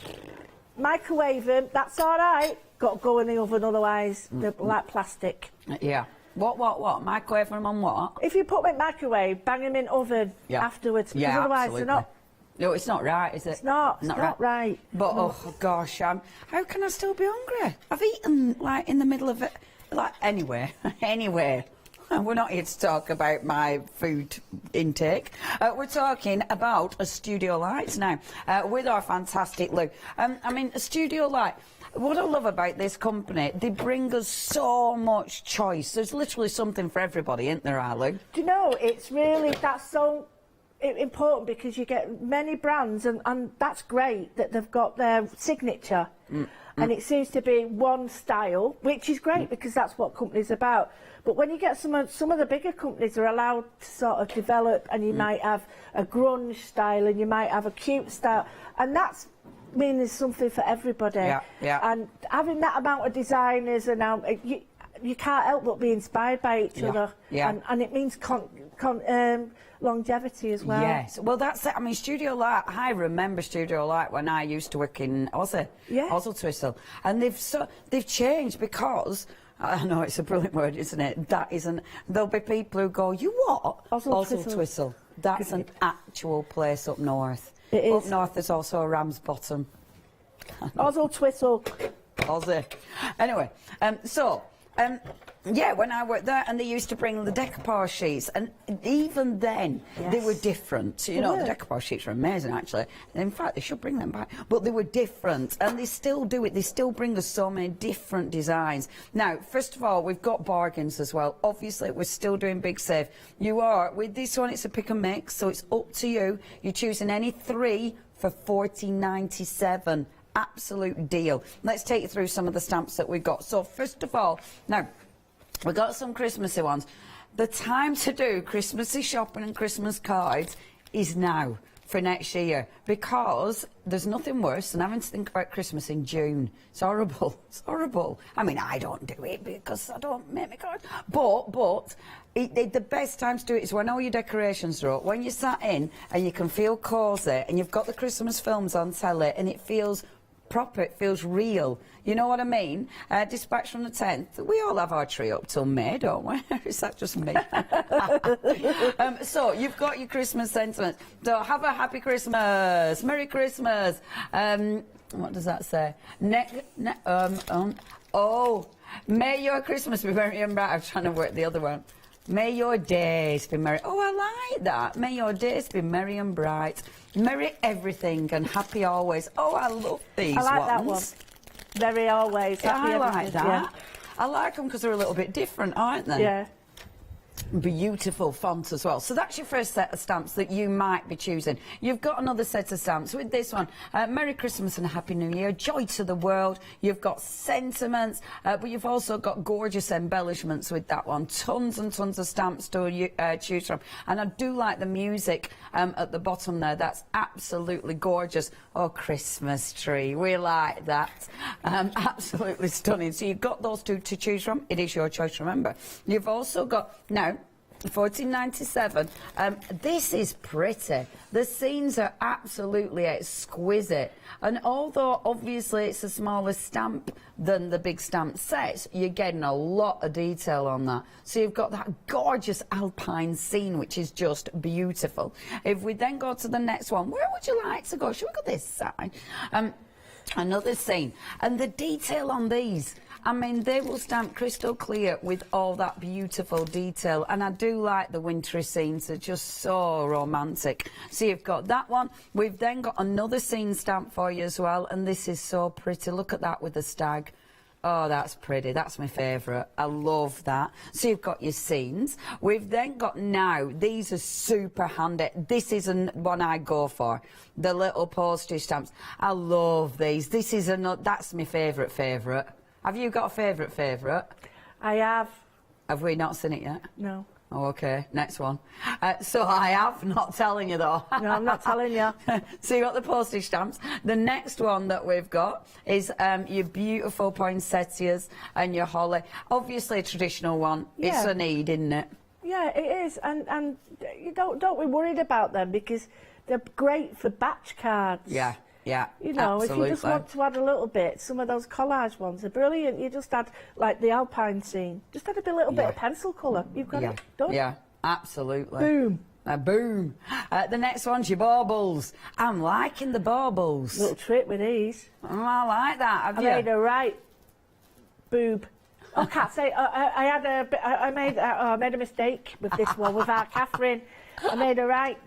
microwave them. That's all right. Got to go in the oven, otherwise they're like plastic. Yeah. What? Microwave them on what? If you put them in microwave, bang them in oven afterwards, because Yeah, otherwise absolutely. they're not. No, it's not right, is it? It's not right. But No. oh gosh, how can I still be hungry? I've eaten like in the middle of it, like anyway. We're not here to talk about my food intake. We're talking about a studio light now with our fantastic Lou. I mean, a studio light. What I love about this company, they bring us so much choice. There's literally something for everybody, isn't there, Lou? Do you know, it's really, that's so important, because you get many brands, and that's great that they've got their signature. And it seems to be one style, which is great because that's what companies are about. But when you get some of the bigger companies are allowed to sort of develop, and you might have a grunge style, and you might have a cute style, and that's mean there's something for everybody. Yeah. And having that amount of designers, and now you can't help but be inspired by each other. Yeah. And it means longevity as well. Yes, well that's it. I mean, Studio Light. I remember Studio Light when I used to work in Aussie, Oslo Twistle, and they've changed because. I know it's a brilliant word, isn't it? That isn't. There'll be people who go, "You what?" Oslo Twistle. That's an actual place up north. It is. Up north, there's also a Ramsbottom. Oslo Twistle. Aussie. Anyway, yeah, when I worked there, and they used to bring the decor sheets, and even then they were different. You know, the decor sheets were amazing, actually. In fact, they should bring them back. But they were different, and they still do it. They still bring us so many different designs. Now, first of all, we've got bargains as well. Obviously, we're still doing big save. You are with this one. It's a pick and mix, so it's up to you. You're choosing any 3 for $14.97. Absolute deal. Let's take you through some of the stamps that we've got. So first of all, now we've got some Christmassy ones. The time to do Christmassy shopping and Christmas cards is now for next year, because there's nothing worse than having to think about Christmas in June. It's horrible. It's horrible. I mean, I don't do it because I don't make my cards. But the best time to do it is when all your decorations are up, when you're sat in and you can feel cosy and you've got the Christmas films on telly and it feels proper, it feels real. You know what I mean? Dispatch from the 10th. We all have our tree up till May, don't we? Is that just me? So you've got your Christmas sentiments. So have a happy Christmas, Merry Christmas. What does that say? May your Christmas be merry and bright. I'm trying to work the other one. May your days be merry. Oh, I like that. May your days be merry and bright. Merry everything and happy always. Oh, I love these ones. I like that one. Very always. Happy I like everything, that. I like them because they're a little bit different, aren't they? Yeah. Beautiful font as well. So that's your first set of stamps that you might be choosing. You've got another set of stamps with this one. Merry Christmas and Happy New Year. Joy to the world. You've got sentiments, but you've also got gorgeous embellishments with that one. Tons and tons of stamps to choose from. And I do like the music at the bottom there. That's absolutely gorgeous. Oh, Christmas tree. We like that. Absolutely stunning. So you've got those two to choose from. It is your choice, remember. You've also got, now, 14.97. This is pretty. The scenes are absolutely exquisite. And although obviously it's a smaller stamp than the big stamp sets, you're getting a lot of detail on that. So you've got that gorgeous alpine scene, which is just beautiful. If we then go to the next one, where would you like to go? Should we go this side? Another scene. And the detail on these, I mean, they will stamp crystal clear with all that beautiful detail. And I do like the wintry scenes. They're just so romantic. So you've got that one. We've then got another scene stamp for you as well. And this is so pretty. Look at that with the stag. Oh, that's pretty. That's my favourite. I love that. So you've got your scenes. We've then got now, these are super handy. This is one I go for. The little postage stamps. I love these. This is that's my favourite. Have you got a favourite? I have. Have we not seen it yet? No. Oh, OK. Next one. So I have, not telling you though. No, I'm not telling you. So you've got the postage stamps. The next one that we've got is your beautiful poinsettias and your holly. Obviously a traditional one. Yeah. It's a need, isn't it? Yeah, it is. And you don't be worried about them because they're great for batch cards. Yeah. Yeah, you know, absolutely. if you just want to add a little bit, some of those collage ones are brilliant. You just add, like the alpine scene, just add a little bit of pencil colour. You've got it done. Yeah, absolutely. Boom. Boom. The next one's your baubles. I'm liking the baubles. Little trick with these. Oh, I like that. Have you? I made a right boob. Oh, I can't say. I made a mistake with this one with our Catherine. I made a right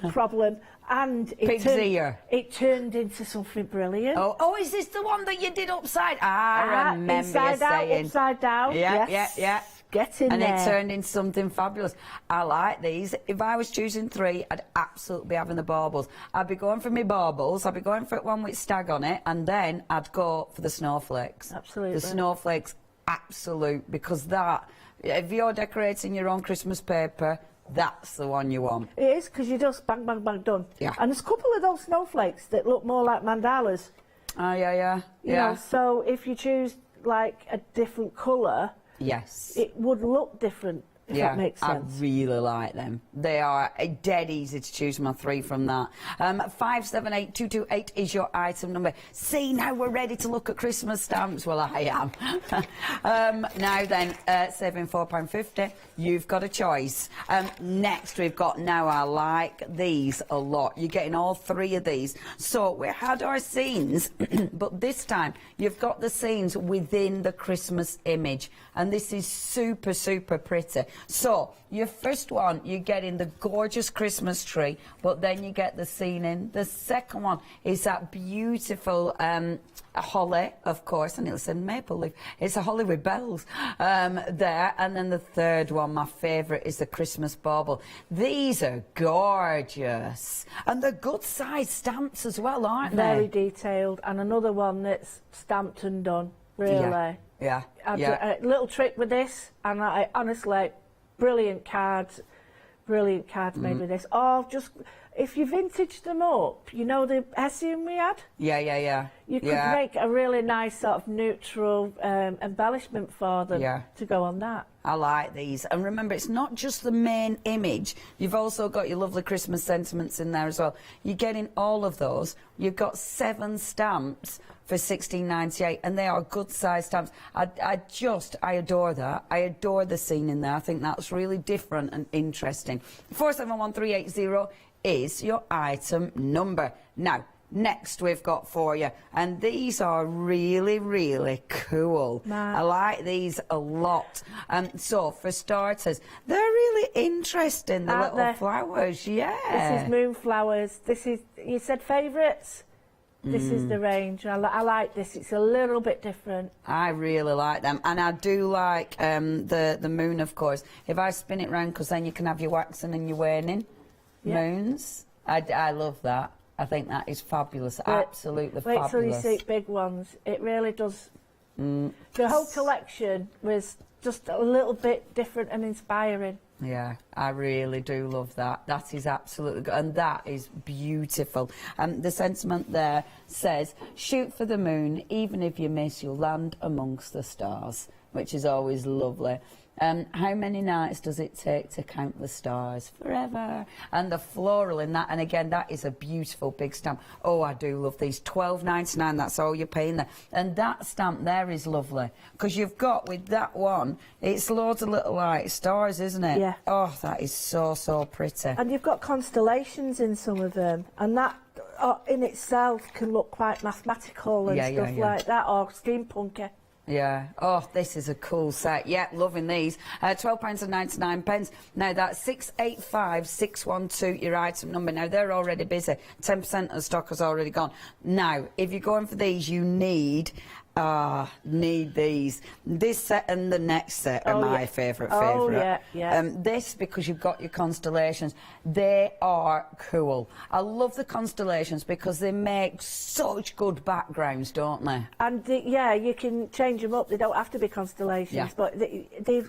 problem. And it turned into something brilliant. Oh, is this the one that you did upside? I remember inside you saying. Out, upside down. Yeah, yes. yeah. Get in and there. And it turned into something fabulous. I like these. If I was choosing three, I'd absolutely be having the baubles. I'd be going for my baubles. I'd be going for one with stag on it, and then I'd go for the snowflakes. Absolutely. The snowflakes, absolute, because that, if you're decorating your own Christmas paper, that's the one you want. It is, because you just bang, bang, bang, done. Yeah. And there's a couple of those snowflakes that look more like mandalas. Oh, yeah. You know, so if you choose, like, a different colour... Yes. It would look different, if that makes sense. I really like them. They are dead easy to choose my three from that. 578228 is your item number. See, now we're ready to look at Christmas stamps. Well, I am. Now then, saving £4.50, you've got a choice. Next we've got, now I like these a lot. You're getting all three of these. So we had our scenes, but this time you've got the scenes within the Christmas image. And this is super, super pretty. So, your first one, you're getting the gorgeous Christmas tree, but then you get the scene in. The second one is that beautiful holly, of course, and it'll say maple leaf. It's a holly with bells there. And then the third one, my favourite, is the Christmas bauble. These are gorgeous. And they're good-sized stamps as well, aren't they? Very detailed. And another one that's stamped and done, really. Yeah. A little trick with this, and I honestly, brilliant cards made with this. Oh, just if you vintage them up, you know the Hessian we had? Yeah. You could make a really nice sort of neutral embellishment for them to go on that. I like these. And remember, it's not just the main image. You've also got your lovely Christmas sentiments in there as well. You're getting all of those. You've got 7 stamps for £16.98, and they are good-sized stamps. I adore that. I adore the scene in there. I think that's really different and interesting. 471380 is your item number. Now, next we've got for you, and these are really, really cool. I like these a lot. So, for starters, they're really interesting, the little flowers, This is moonflowers. This is, you said favourites? This is the range. I like this. It's a little bit different. I really like them, and I do like the moon, of course. If I spin it round, because then you can have your waxing and your waning moons. I love that. I think that is fabulous. Absolutely fabulous. Wait till you see big ones. It really does. The whole collection was just a little bit different and inspiring. Yeah, I really do love that. That is absolutely good, and that is beautiful. The sentiment there says, shoot for the moon, even if you miss, you'll land amongst the stars, which is always lovely. How many nights does it take to count the stars? Forever. And the floral in that, and again, that is a beautiful big stamp. Oh, I do love these. $12.99, that's all you're paying there. And that stamp there is lovely, because you've got, with that one, it's loads of little, like, stars, isn't it? Yeah. Oh, that is so, so pretty. And you've got constellations in some of them, and that in itself can look quite mathematical and stuff like that, or steampunky. Yeah. Oh, this is a cool set. Yeah, loving these. £12.99. Now, that's 685612, your item number. Now, they're already busy. 10% of the stock has already gone. Now, if you're going for these, you need these. This set and the next set are my favourite. Oh, yeah. This, because you've got your constellations, they are cool. I love the constellations because they make such good backgrounds, don't they? And you can change them up. They don't have to be constellations, but they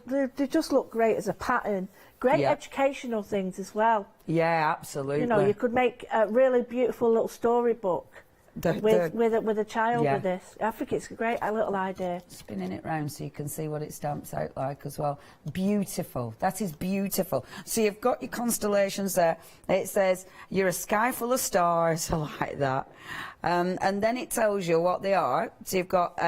just look great as a pattern. Great educational things as well. Yeah, absolutely. You know, you could make a really beautiful little storybook. With a child with this. I think it's a great little idea. Spinning it round so you can see what it stamps out like as well. Beautiful. That is beautiful. So you've got your constellations there. It says, you're a sky full of stars. I like that. And then it tells you what they are. So you've got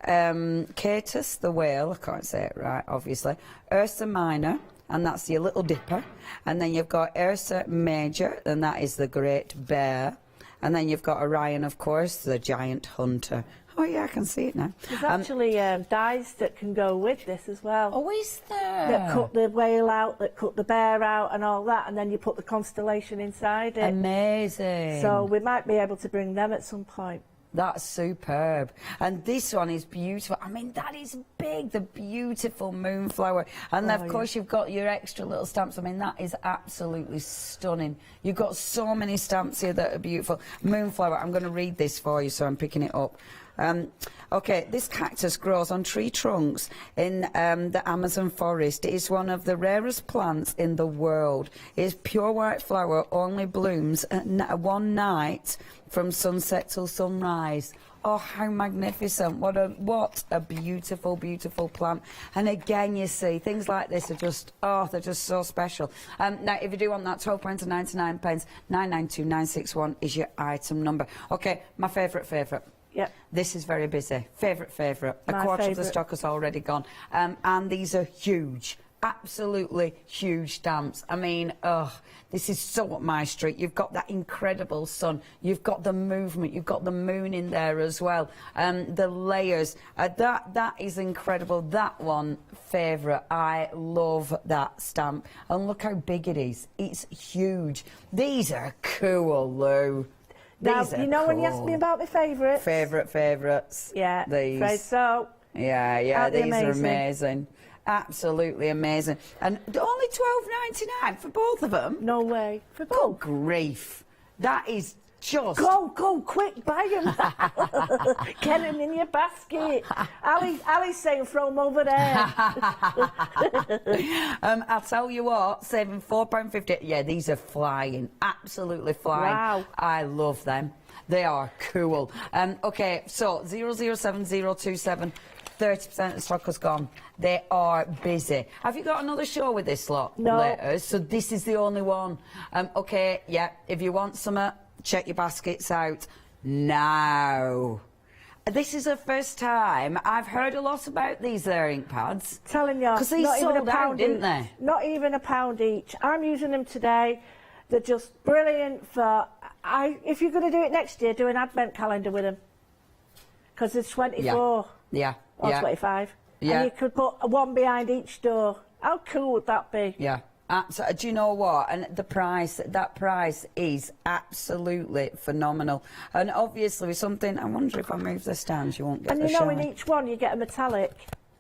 Cetus, the whale. I can't say it right, obviously. Ursa Minor, and that's your little dipper. And then you've got Ursa Major, and that is the great bear. And then you've got Orion, of course, the giant hunter. Oh, yeah, I can see it now. There's actually dies that can go with this as well. Oh, is there? That cut the whale out, that cut the bear out and all that, and then you put the constellation inside it. Amazing. So we might be able to bring them at some point. That's superb. And this one is beautiful. I mean, that is big, the beautiful moonflower. And of course, you've got your extra little stamps. I mean, that is absolutely stunning. You've got so many stamps here that are beautiful. Moonflower, I'm going to read this for you, so I'm picking it up. Okay, this cactus grows on tree trunks in the Amazon forest. It is one of the rarest plants in the world. Its pure white flower only blooms at one night from sunset till sunrise. Oh, how magnificent. What a beautiful, beautiful plant. And again, you see, things like this are just, they're just so special. Now, if you do want that, £12.99, 992961 is your item number. Okay, my favourite. Yep. This is very busy. Favourite. A quarter of the stock has already gone. And these are huge. Absolutely huge stamps. I mean, this is so up my street. You've got that incredible sun. You've got the movement. You've got the moon in there as well. The layers. That is incredible. That one, favourite. I love that stamp. And look how big it is. It's huge. These are cool, Lou. Now, you know when you asked me about my favourites? Favourites. Yeah. These. Right, so. Yeah, these are amazing. Absolutely amazing. And only £12.99 for both of them? No way. For both? Good grief. That is just... Go, quick, buy them. Get them in your basket. Ali's saying throw them over there. I'll tell you what, saving £4.50. Yeah, these are flying. Absolutely flying. Wow. I love them. They are cool. Okay, so 007027. 30% of the stock has gone. They are busy. Have you got another show with this lot? No. Later? So this is the only one. Okay, yeah, if you want some, check your baskets out now. This is the first time I've heard a lot about these there ink pads. Telling you, because these sold out, didn't they? Not even £1 each. I'm using them today. They're just brilliant for... if you're going to do it next year, do an advent calendar with them. Because there's 24. Yeah. Or 25. Yeah. And you could put one behind each door. How cool would that be? Yeah. Do you know what? And the price, that price is absolutely phenomenal. And obviously with something, I wonder if I move the stands, you won't get and the you know, shine. in each one you get a metallic.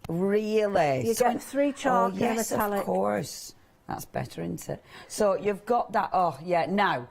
Really? You get 3 chalk and a metallic. Of course. That's better, isn't it? So you've got that. Oh, yeah. Now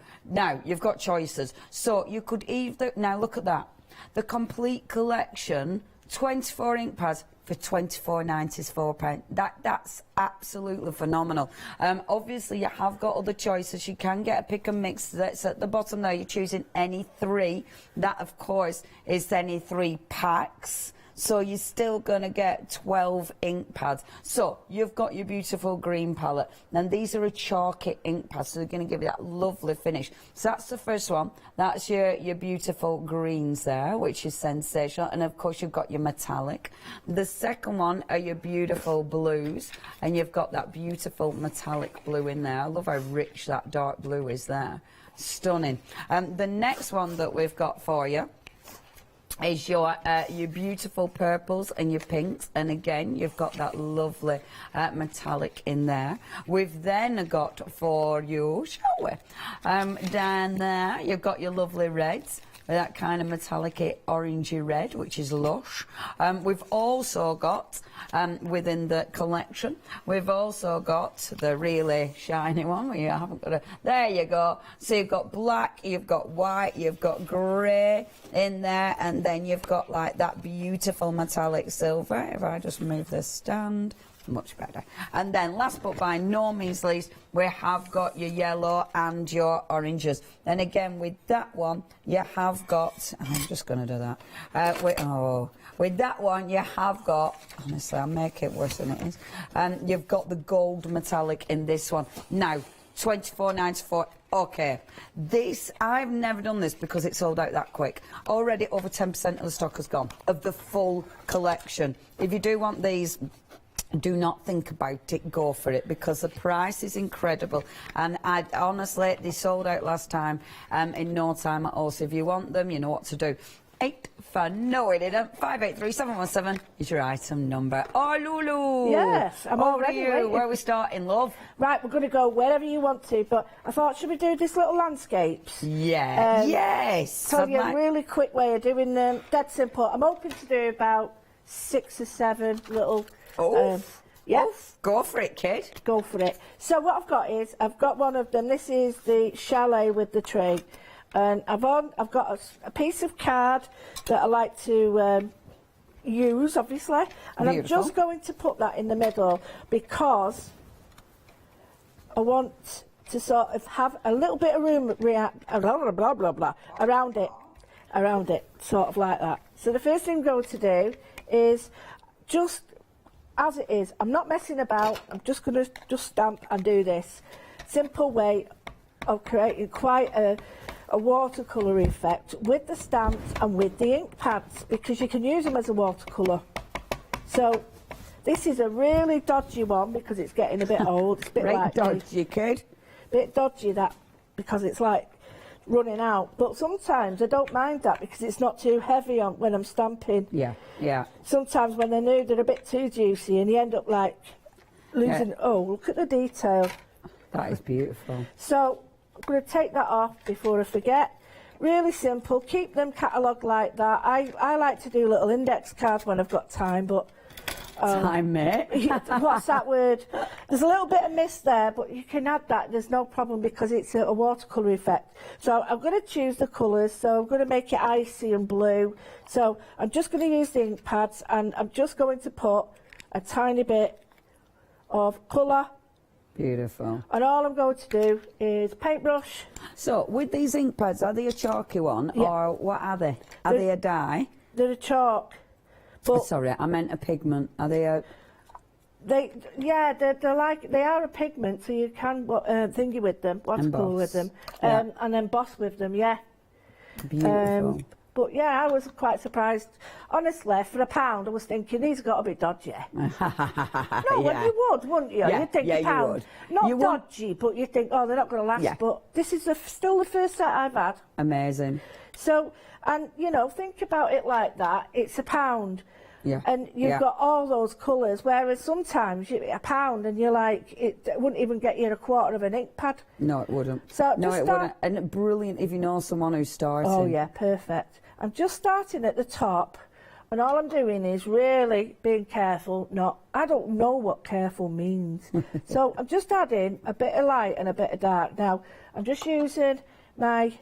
you've got choices. So you could either. Now look at that. The complete collection, 24 ink pads for £24.94. That's absolutely phenomenal. Obviously, you have got other choices. You can get a pick and mix. That's at the bottom there. You're choosing any 3. That, of course, is any 3 packs. So you're still going to get 12 ink pads. So you've got your beautiful green palette. And these are a chalky ink pad, so they're going to give you that lovely finish. So that's the first one. That's your beautiful greens there, which is sensational. And of course, you've got your metallic. The second one are your beautiful blues. And you've got that beautiful metallic blue in there. I love how rich that dark blue is there. Stunning. The next one that we've got for you is your beautiful purples and your pinks, and again you've got that lovely metallic in there. We've then got for you, shall we, down there you've got your lovely reds, that kind of metallic orangey red, which is lush. We've also got within the collection, we've also got the really shiny one where you haven't got a, there you go. So you've got black, you've got white, you've got grey in there, and then you've got like that beautiful metallic silver. If I just move this stand, much better. And then last but by no means least, we have got your yellow and your oranges. And again with that one you have got, I'm just going to do that, with that one you have got, honestly I'll make it worse than it is, you've got the gold metallic in this one. Now £24.94. Okay, this, I've never done this because it sold out that quick. Already over 10% of the stock has gone of the full collection. If you do want these, do not think about it, go for it, because the price is incredible. And honestly, they sold out last time in no time at all. So if you want them, you know what to do. 8 for no, it didn't. 583717 is your item number. Oh, Lulu! Yes, I'm already waiting. Where are we starting, love? Right, we're going to go wherever you want to, but I thought, should we do this little landscapes? Yeah. Yes. Tell you a really quick way of doing them. Dead simple. I'm hoping to do about 6 or 7 little. Yes. Go for it, kid. Go for it. So what I've got is, I've got one of them. This is the chalet with the tree. And I've got a piece of card that I like to use, obviously. And beautiful. I'm just going to put that in the middle because I want to sort of have a little bit of room around it, sort of like that. So the first thing I'm going to do is just as it is. I'm not messing about. I'm just going to just stamp and do this. Simple way of creating quite a watercolour effect with the stamps and with the ink pads, because you can use them as a watercolour. So this is a really dodgy one because it's getting a bit old. It's a bit like dodgy, kid. Bit dodgy, that, because it's like running out. But sometimes I don't mind that because it's not too heavy on when I'm stamping. Yeah, yeah. Sometimes when they're new, they're a bit too juicy and you end up like losing. Yeah. Oh, look at the detail. That is beautiful. So I'm going to take that off before I forget. Really simple. Keep them catalogued like that. I like to do little index cards when I've got time, but time, mate. What's that word? There's a little bit of mist there, but you can add that. There's no problem because it's a watercolour effect. So I'm going to choose the colours. So I'm going to make it icy and blue. So I'm just going to use the ink pads and I'm just going to put a tiny bit of colour. Beautiful. And all I'm going to do is paintbrush. So with these ink pads, are they a chalky one or what are they? Are they a dye? They're a chalk. But sorry, I meant a pigment. Are they a... they're like, they are a pigment, so you can thingy with them, watercolour with them, and emboss with them, yeah. Beautiful. But yeah, I was quite surprised. Honestly, for £1, I was thinking these have got to be dodgy. No, well, you would, wouldn't you? Yeah. You'd think £1. You would. Not you dodgy, but you'd think, oh, they're not going to last. Yeah. But this is still the first set I've had. Amazing. So, and you know, think about it like that. It's £1. Yeah. And you've got all those colours, whereas sometimes £1 and you're like, it wouldn't even get you a quarter of an ink pad. No, it wouldn't. So no, it wouldn't. And brilliant if you know someone who's starting. Oh yeah, perfect. I'm just starting at the top, and all I'm doing is really being careful. I don't know what careful means. So I'm just adding a bit of light and a bit of dark. Now, I'm just using my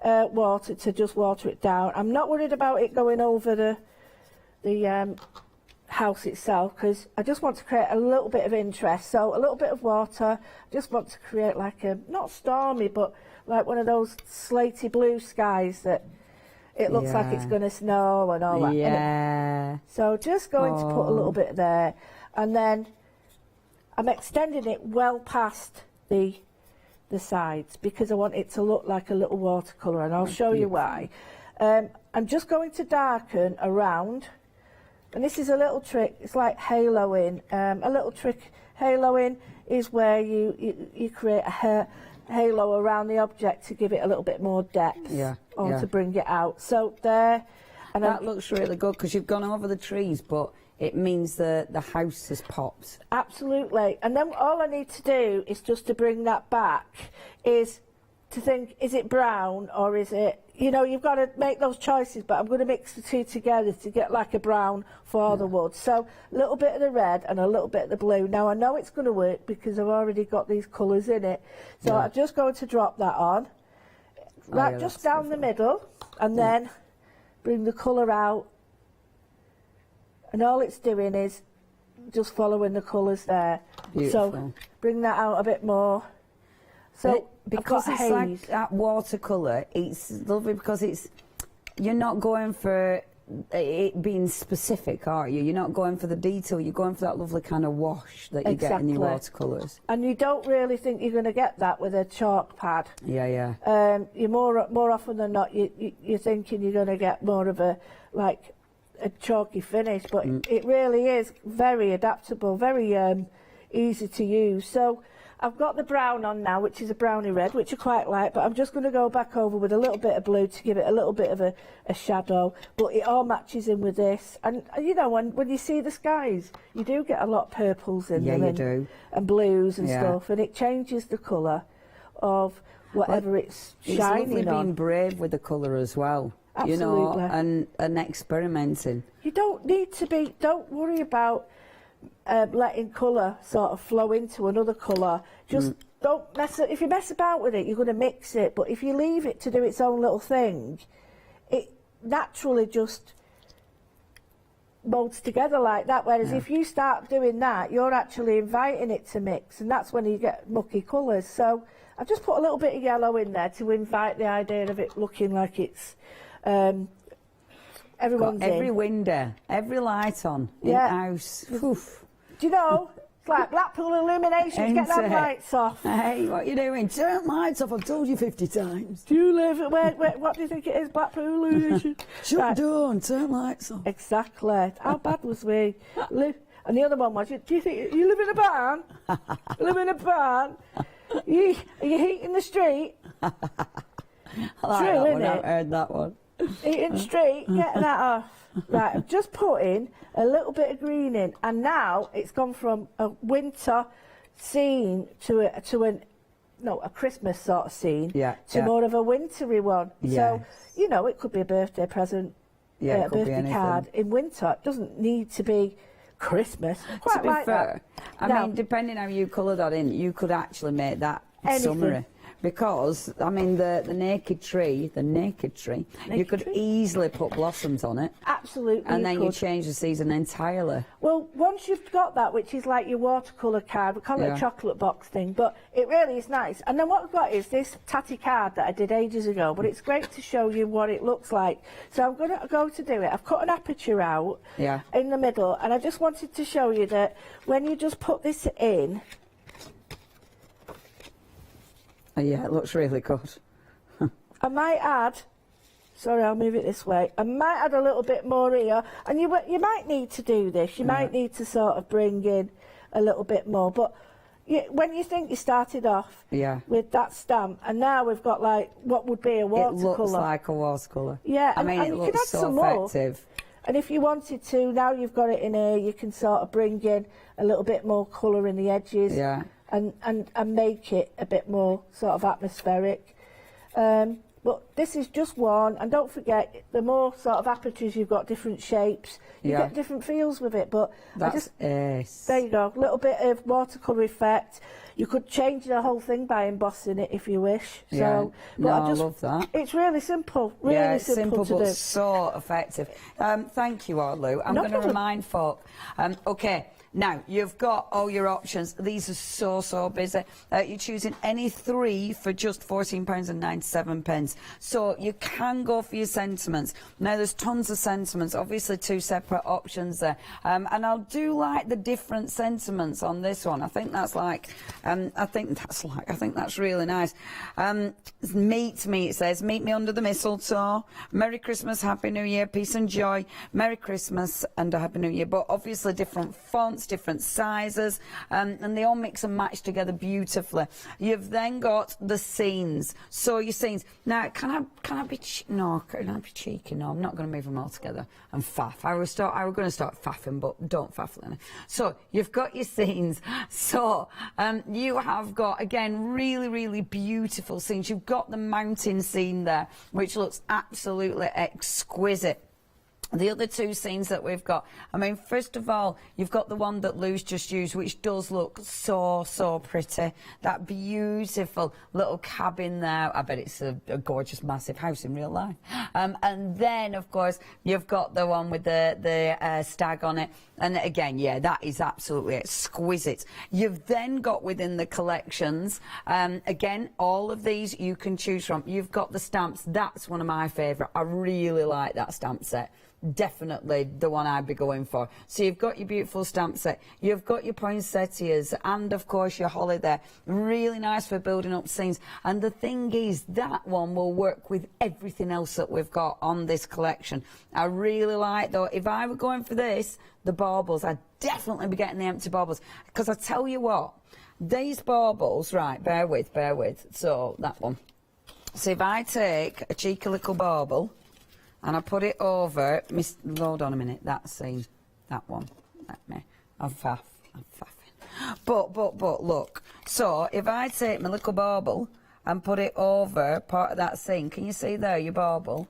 water to just water it down. I'm not worried about it going over the house itself, because I just want to create a little bit of interest. So a little bit of water. I just want to create like a, not stormy, but like one of those slaty blue skies that it looks like it's going to snow and all that. Yeah. So just going to put a little bit there, and then I'm extending it well past the sides, because I want it to look like a little watercolour, and I'll show you why. I'm just going to darken around, and this is a little trick. It's like haloing. A little trick. Haloing is where you create a halo around the object to give it a little bit more depth, or to bring it out. So there, and that looks really good, because you've gone over the trees, but it means the house has popped. Absolutely. And then all I need to do is just to bring that back, is to think, is it brown or is it, you know, you've got to make those choices, but I'm going to mix the two together to get like a brown for the wood. So a little bit of the red and a little bit of the blue. Now I know it's going to work because I've already got these colours in it. So I'm just going to drop that on, just down the middle, and then bring the colour out. And all it's doing is just following the colours there. Beautiful. So bring that out a bit more. So because it's like that watercolour, it's lovely, because you're not going for it being specific, are you? You're not going for the detail, you're going for that lovely kind of wash that you get in your watercolours. And you don't really think you're going to get that with a chalk pad. Yeah, yeah. You're more often than not, you're thinking you're going to get more of a chalky finish, but it really is very adaptable, very easy to use. So I've got the brown on now, which is a browny red, which I quite like, but I'm just going to go back over with a little bit of blue to give it a little bit of a shadow, but it all matches in with this. And you know, when you see the skies, you do get a lot of purples in them, you do, and blues and stuff, and it changes the colour of whatever it's shining on. It's lovely being brave with the colour as well. Absolutely. You know, and experimenting. You don't need to be, don't worry about letting colour sort of flow into another colour. Just don't if you mess about with it, you're going to mix it, but if you leave it to do its own little thing, it naturally just molds together like that, whereas if you start doing that, you're actually inviting it to mix, and that's when you get mucky colours. So I've just put a little bit of yellow in there to invite the idea of it looking like it's everyone's got every window, every light on in the house. Oof. Do you know, it's like Blackpool illuminations, get them lights off. Hey, what are you doing? Turn lights off, I've told you 50 times. Do you live at, what do you think it is, Blackpool illuminations? Shut the door and turn lights off. Exactly. How bad was we? And the other one was, do you think, you live in a barn? You live in a barn? Are you heating the street? I like True, that one, innit? I've heard that one. Eating straight, get that off. Right, I've just put in a little bit of green in, and now it's gone from a winter scene to a Christmas sort of scene to more of a wintry one. Yes. So, you know, it could be a birthday present, a birthday card in winter. It doesn't need to be Christmas. Quite to be like fair, that. I mean, depending how you colour that in, you could actually make that summery. Because, I mean, the naked tree, you could easily put blossoms on it. Absolutely. And then you change the season entirely. Well, once you've got that, which is like your watercolour card, we call it a chocolate box thing, but it really is nice. And then what I've got is this tatty card that I did ages ago, but it's great to show you what it looks like. So I'm going to go to do it. I've cut an aperture out in the middle, and I just wanted to show you that when you just put this in, yeah, it looks really good. I might add, sorry, I'll move it this way. I might add a little bit more here, and you might need to do this. You might need to sort of bring in a little bit more. But when you think you started off with that stamp, and now we've got like what would be a watercolour. It looks like a watercolour. Yeah, I mean, it looks so effective. And if you wanted to, now you've got it in here, you can sort of bring in a little bit more colour in the edges, Yeah. and make it a bit more sort of atmospheric. But this is just one, and don't forget, the more sort of apertures you've got, different shapes, you Yeah. get different feels with it. But That's ace. there you go, a little bit of watercolour effect. You could change the whole thing by embossing it if you wish. Yeah. So, but No, I love that. It's really simple, really Yeah, it's simple to but do. so effective. Thank you, Arlu. I'm No going to problem. remind folk. Okay. Now, you've got all your options. These are so busy. You're choosing any 3 for just £14.97. So you can go for your sentiments. Now, there's tons of sentiments. Obviously, 2 separate options there. And I do like the different sentiments on this one. I think that's I think that's really nice. Meet me, it says. Meet me under the mistletoe. Merry Christmas, Happy New Year, peace and joy. Merry Christmas and a Happy New Year. But obviously, different fonts, different sizes, and they all mix and match together beautifully. You've then got the scenes. So your scenes. Now, can I be cheeky? No, I'm not going to move them all together and faff. I was going to start faffing, but don't faff, Lenny. So you've got your scenes. So you have got, again, really, really beautiful scenes. You've got the mountain scene there, which looks absolutely exquisite. The other 2 scenes that we've got, I mean, first of all, you've got the one that Lou's just used, which does look so pretty. That beautiful little cabin there. I bet it's a gorgeous, massive house in real life. And then, of course, you've got the one with the stag on it. And again, yeah, that is absolutely exquisite. You've then got within the collections, again, all of these you can choose from. You've got the stamps. That's one of my favourite. I really like that stamp set. Definitely the one I'd be going for. So you've got your beautiful stamp set, you've got your poinsettias, and of course your holly there. Really nice for building up scenes. And the thing is, that one will work with everything else that we've got on this collection. I really like, though, if I were going for this, the baubles, I'd definitely be getting the empty baubles. Because I tell you what, these baubles, right, bear with. So that one. So if I take a cheeky little bauble and I put it over, hold on a minute, that scene, that one, I'm faffing. But look, so if I take my little bauble and put it over part of that scene, can you see there, your bauble?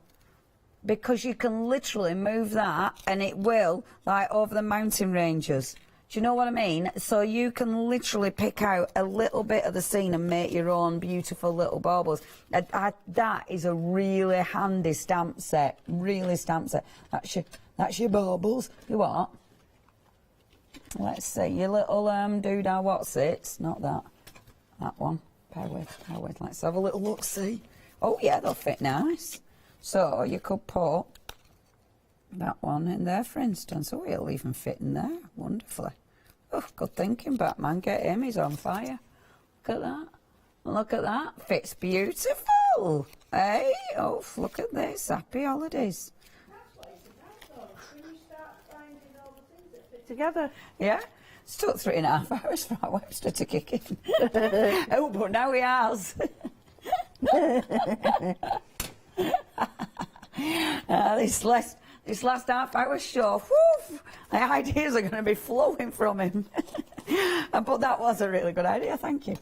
Because you can literally move that and it will, like over the mountain ranges. Do you know what I mean? So you can literally pick out a little bit of the scene and make your own beautiful little baubles. That is a really handy stamp set. Really stamp set. That's your baubles. You what? Let's see. Your little doodah what's it? Not that. That one. Bear with. Let's have a little look, see. Oh yeah, they'll fit nice. So you could put that one in there, for instance. Oh, it'll even fit in there wonderfully. Oh, good thinking, Batman. Get him, he's on fire. Look at that. Look at that. Fits beautiful. Hey, oh, look at this. Happy holidays. Together. Yeah. It's took 3.5 hours for our Webster to kick in. Oh, but now he has. This last half hour show, whew, the ideas are going to be flowing from him. But that was a really good idea, thank you.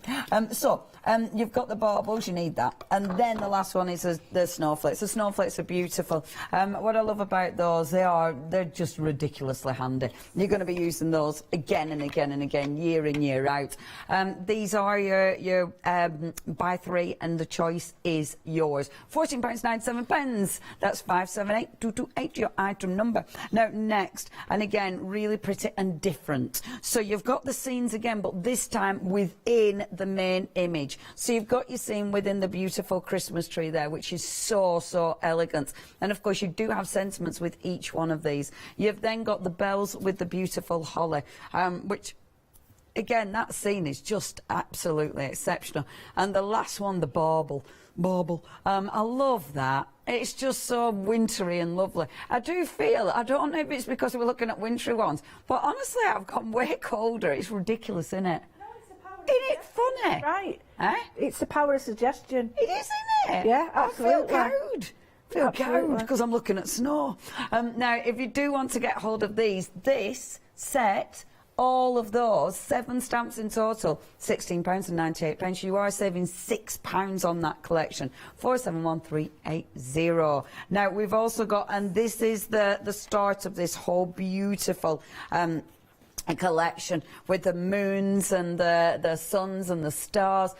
You've got the baubles, you need that. And then the last one is the snowflakes. The snowflakes are beautiful. What I love about those, they're just ridiculously handy. You're going to be using those again and again and again, year in, year out. These are your buy 3 and the choice is yours. £14.97. That's 578228, your item number. Now, next, and again, really pretty and different. So you've got the scenes again, but this time within the main image. So you've got your scene within the beautiful Christmas tree there, which is so elegant. And of course, you do have sentiments with each one of these. You've then got the bells with the beautiful holly, which, again, that scene is just absolutely exceptional. And the last one, the bauble. I love that. It's just so wintry and lovely. I don't know if it's because we're looking at wintry ones, but honestly, I've gotten way colder. It's ridiculous, isn't it? No, it's the power of Isn't it funny? Right. Eh? It's the power of suggestion. It is, isn't it? Yeah, absolutely. I feel feel Absolutely. cold because I'm looking at snow. Now, if you do want to get hold of these, this set, all of those, 7 stamps in total, £16.98. You are saving £6 on that collection. 471380. Now, we've also got, and this is the start of this whole beautiful a collection with the moons and the suns and the stars.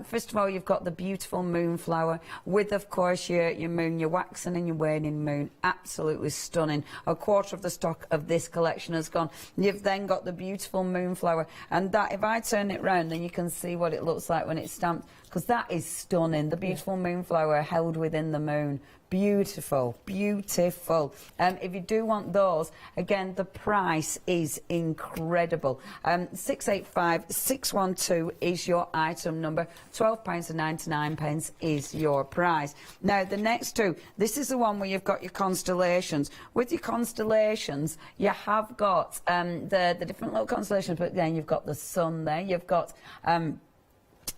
First of all, you've got the beautiful moonflower with, of course, your moon, your waxing and your waning moon. Absolutely stunning. A quarter of the stock of this collection has gone. You've then got the beautiful moonflower, and that, if I turn it round, then you can see what it looks like when it's stamped, because that is stunning. The beautiful moonflower held within the moon. Beautiful, beautiful. If you do want those, again, the price is incredible. 685612 is your item number. £12.99 is your price. Now, the next two, this is the one where you've got your constellations. With your constellations, you have got the different little constellations, but then you've got the sun there. You've got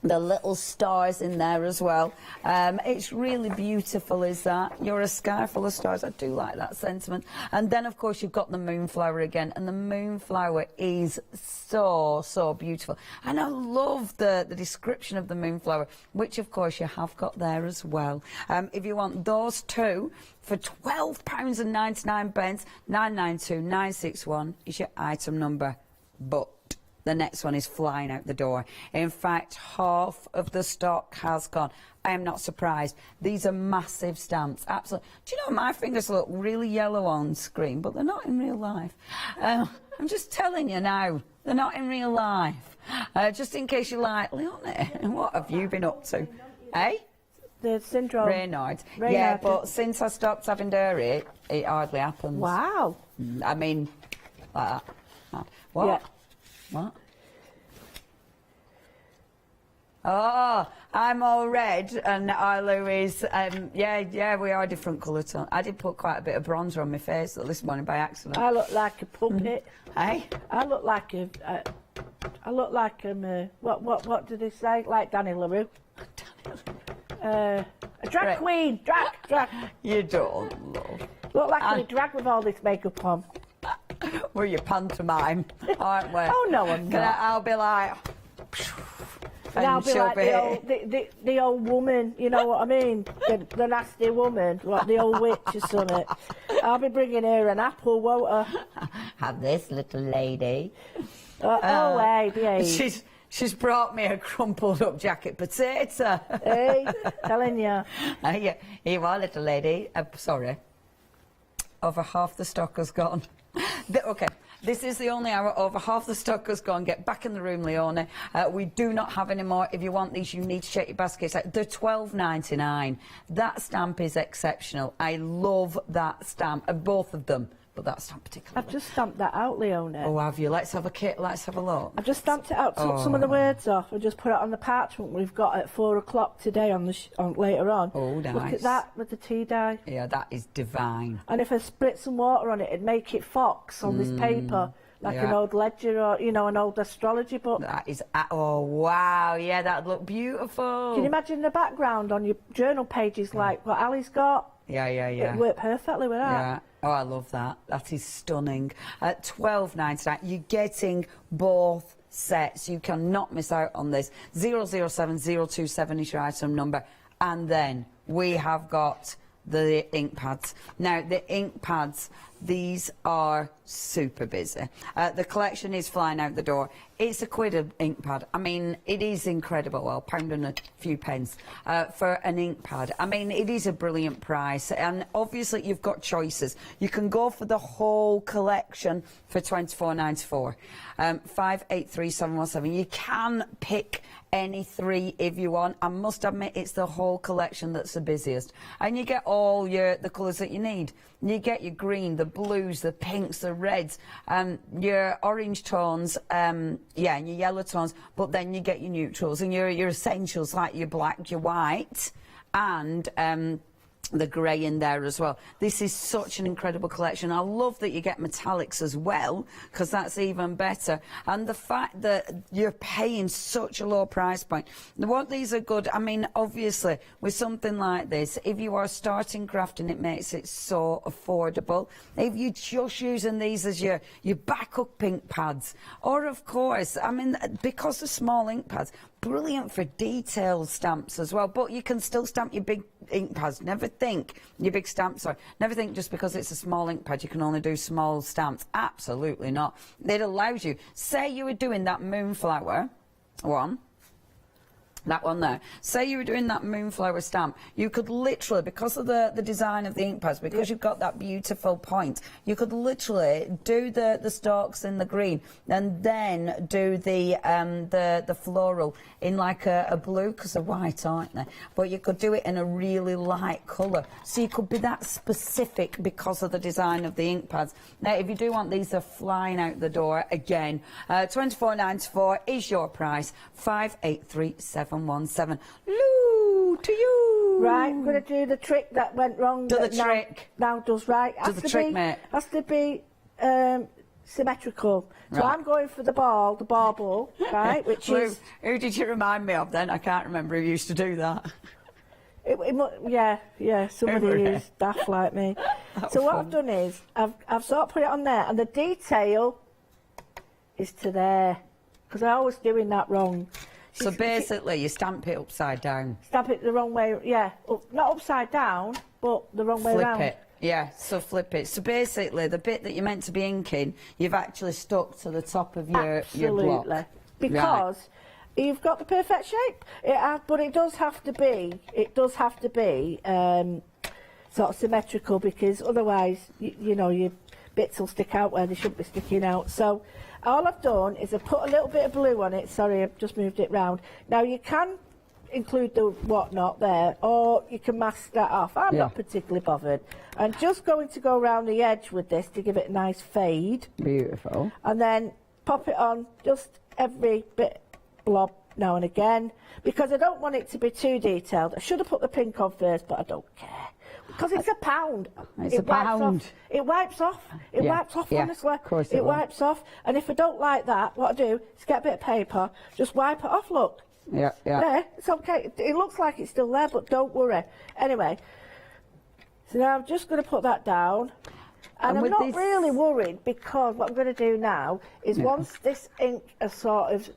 the little stars in there as well. It's really beautiful, is that? You're a sky full of stars. I do like that sentiment. And then, of course, you've got the moonflower again, and the moonflower is so, so beautiful. And I love the description of the moonflower, which, of course, you have got there as well. If you want those two, for £12.99, 992961 is your item number. But the next one is flying out the door. In fact, half of the stock has gone. I am not surprised. These are massive stamps. Absolutely. Do you know, my fingers look really yellow on screen, but they're not in real life. I'm just telling you now, they're not in real life. Just in case you're like, Leonie, what have you been up to? Eh? The syndrome. Raynaud's. Yeah, but since I stopped having dairy, it hardly happens. Wow. I mean, like that. What? Yeah. What? Oh, I'm all red and Ilu is, yeah, we are different colour tone. I did put quite a bit of bronzer on my face this morning by accident. I look like a puppet. Hey? I look like what did they say? Like Danny LaRue. A drag queen. Drag. You don't, love. Look like I'm a drag with all this makeup on. We're your pantomime, aren't we? Oh, no, I'm not. I'll be like... And I'll be like the old woman, you know what I mean? The nasty woman, like the old witch or something. I'll be bringing her an apple, won't I? Have this, little lady. Oh, hey, behave. She's brought me a crumpled up jacket potato. Hey, telling you. Here you are, little lady. Sorry. Over half the stock has gone. Okay, this is the only hour. Over half the stock has gone. Get back in the room, Leonie. We do not have any more. If you want these, you need to check your baskets. They're £12.99. That stamp is exceptional. I love that stamp, both of them. But that stamp particularly. I've just stamped that out, Leonie. Oh, have you? Let's have a look. I've just stamped it out, took some of the words off, and just put it on the parchment we've got at 4 o'clock today on the later on. Oh, nice. Look at that with the tea dye. Yeah, that is divine. And if I split some water on it, it'd make it fox on this paper, like an old ledger or, you know, an old astrology book. That is, oh, wow, yeah, that'd look beautiful. Can you imagine the background on your journal pages like what Ali's got? Yeah. It worked perfectly with that. Yeah. Oh, I love that. That is stunning. At £12.99, you're getting both sets. You cannot miss out on this. 007027 is your item number. And then we have got the ink pads. Now, the ink pads, these are super busy. The collection is flying out the door. It's a £1 an ink pad. I mean, it is incredible. Well, £1 and a few pence for an ink pad. I mean, it is a brilliant price. And obviously, you've got choices. You can go for the whole collection for £24.94. 583717. You can pick any three if you want. I must admit, it's the whole collection that's the busiest. And you get all the colours that you need. You get your green, the blues, the pinks, the reds, your orange tones, and your yellow tones, but then you get your neutrals and your essentials like your black, your white, and the grey in there as well. This is such an incredible collection. I love that you get metallics as well, because that's even better. And the fact that you're paying such a low price point. What these are good, I mean, obviously, with something like this, if you are starting crafting, it makes it so affordable. If you're just using these as your backup ink pads, or of course, I mean, because of small ink pads, brilliant for detailed stamps as well, but you can still stamp your big ink pads. Never think your big stamps, sorry, never think just because it's a small ink pad you can only do small stamps. Absolutely not. It allows you, say you were doing that moonflower one, that one there, say you were doing that moonflower stamp, you could literally, because of the design of the ink pads, because you've got that beautiful point, you could literally do the stalks in the green and then do the floral in like a blue, because they're white, aren't they? But you could do it in a really light colour, so you could be that specific because of the design of the ink pads. Now, if you do want these, are flying out the door again. £24.94 is your price. 583717. Lou, to you. Right, I'm going to do the trick that went wrong. Do the trick. Now does right. Do the trick, mate. Has to be symmetrical. So Right. I'm going for the ball, right, which Lou, is... who did you remind me of then? I can't remember who used to do that. Yeah, somebody who's daft like me. So what I've done is, I've sort of put it on there, and the detail is to there, because I always doing that wrong. So basically, you stamp it upside down. Stamp it the wrong way, yeah. Not upside down, but the wrong way around. Flip it. Yeah, so flip it. So basically, the bit that you're meant to be inking, you've actually stuck to the top of your block. Absolutely. Because you've got the perfect shape. But it does have to be, sort of symmetrical, because otherwise, you know, your bits will stick out where they shouldn't be sticking out. So all I've done is I've put a little bit of blue on it. Sorry, I've just moved it round. Now you can include the whatnot there, or you can mask that off. I'm not particularly bothered. I'm just going to go around the edge with this to give it a nice fade. Beautiful. And then pop it on just every bit blob now and again, because I don't want it to be too detailed. I should have put the pink on first, but I don't care. Because it's a pound. It's a pound. It wipes off. It wipes off, honestly. Of course it will. wipes off. And if I don't like that, what I do is get a bit of paper, just wipe it off, look. Yeah. There, it's okay. It looks like it's still there, but don't worry. Anyway, so now I'm just going to put that down. And I'm not really worried, because what I'm going to do now is once this ink has sort of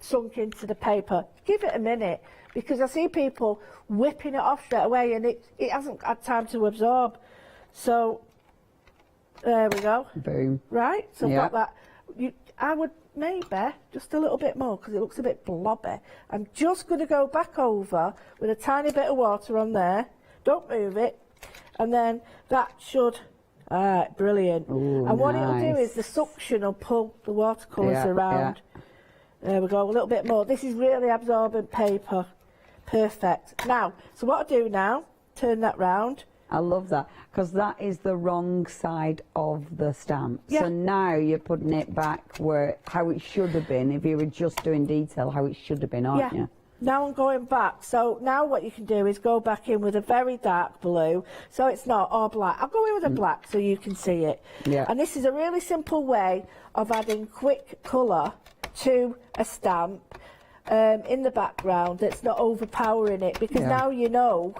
sunk into the paper, give it a minute, because I see people whipping it off straight away and it hasn't had time to absorb. So there we go. Boom. Right, so I've got that. I would maybe just a little bit more, because it looks a bit blobby. I'm just going to go back over with a tiny bit of water on there. Don't move it. And then that should... brilliant. Ooh, and what it'll do nice. is the suction will pull the watercolours around. There we go, a little bit more. This is really absorbent paper. Perfect. Now, so what I do now, turn that round. I love that, because that is the wrong side of the stamp. Yeah. So now you're putting it back where how it should have been, if you were just doing detail, how it should have been, aren't you? Now I'm going back. So now what you can do is go back in with a very dark blue, so it's not all black. I'll go in with a black so you can see it. Yeah. And this is a really simple way of adding quick colour to a stamp in the background that's not overpowering it, because now you know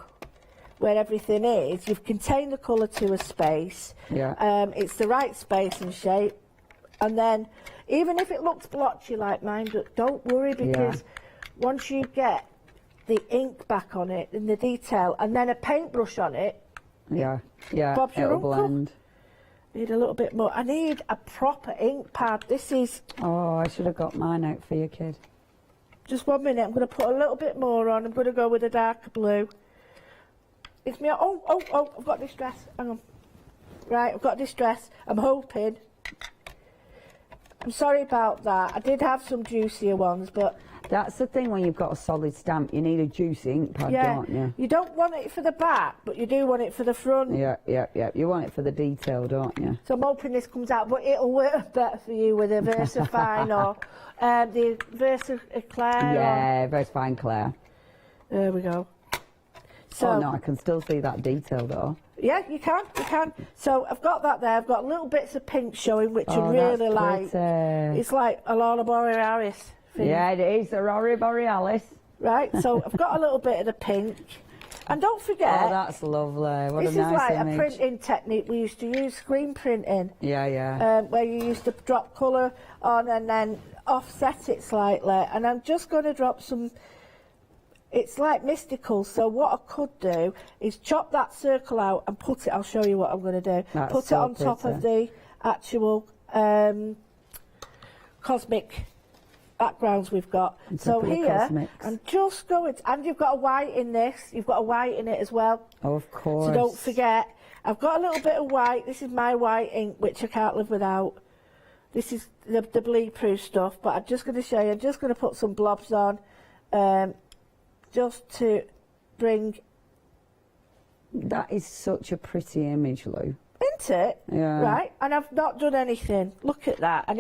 where everything is. You've contained the colour to a space. It's the right space and shape. And then, even if it looks blotchy like mine, don't worry, because once you get the ink back on it and the detail, and then a paintbrush on it, Bob's your uncle. Blend. Need a little bit more. I need a proper ink pad. This is... Oh, I should have got mine out for you, kid. Just 1 minute. I'm going to put a little bit more on. I'm going to go with a darker blue. It's me. Oh, I've got distress. Hang on. Right, I've got distress. I'm hoping. I'm sorry about that. I did have some juicier ones, but... That's the thing when you've got a solid stamp, you need a juicy ink pad, don't you? You don't want it for the back, but you do want it for the front. Yeah. You want it for the detail, don't you? So I'm hoping this comes out, but it'll work better for you with a VersaFine or the VersaClair. Yeah, VersaFine Claire. There we go. So, oh no, I can still see that detail though. Yeah, you can. So I've got that there. I've got little bits of pink showing, which I really like. It's like Aurora Borealis. Yeah, it is, Aurora Borealis. Right, so I've got a little bit of the pink. And don't forget... Oh, that's lovely. What a nice image. This is like a printing technique we used to use, screen printing. Yeah, yeah. Where you used to drop colour on and then offset it slightly. And I'm just going to drop some... It's like mystical, so what I could do is chop that circle out and put it... I'll show you what I'm going to do. That's put so it on top of the actual cosmic backgrounds we've got. So here, cosmics. I'm just going to, and you've got a white in this, you've got a white in it as well. Oh, of course. So don't forget, I've got a little bit of white. This is my white ink, which I can't live without. This is the bleed-proof stuff, but I'm just going to show you, I'm just going to put some blobs on, just to bring... That is such a pretty image, Lou. Isn't it? Yeah. Right, and I've not done anything. Look at that. And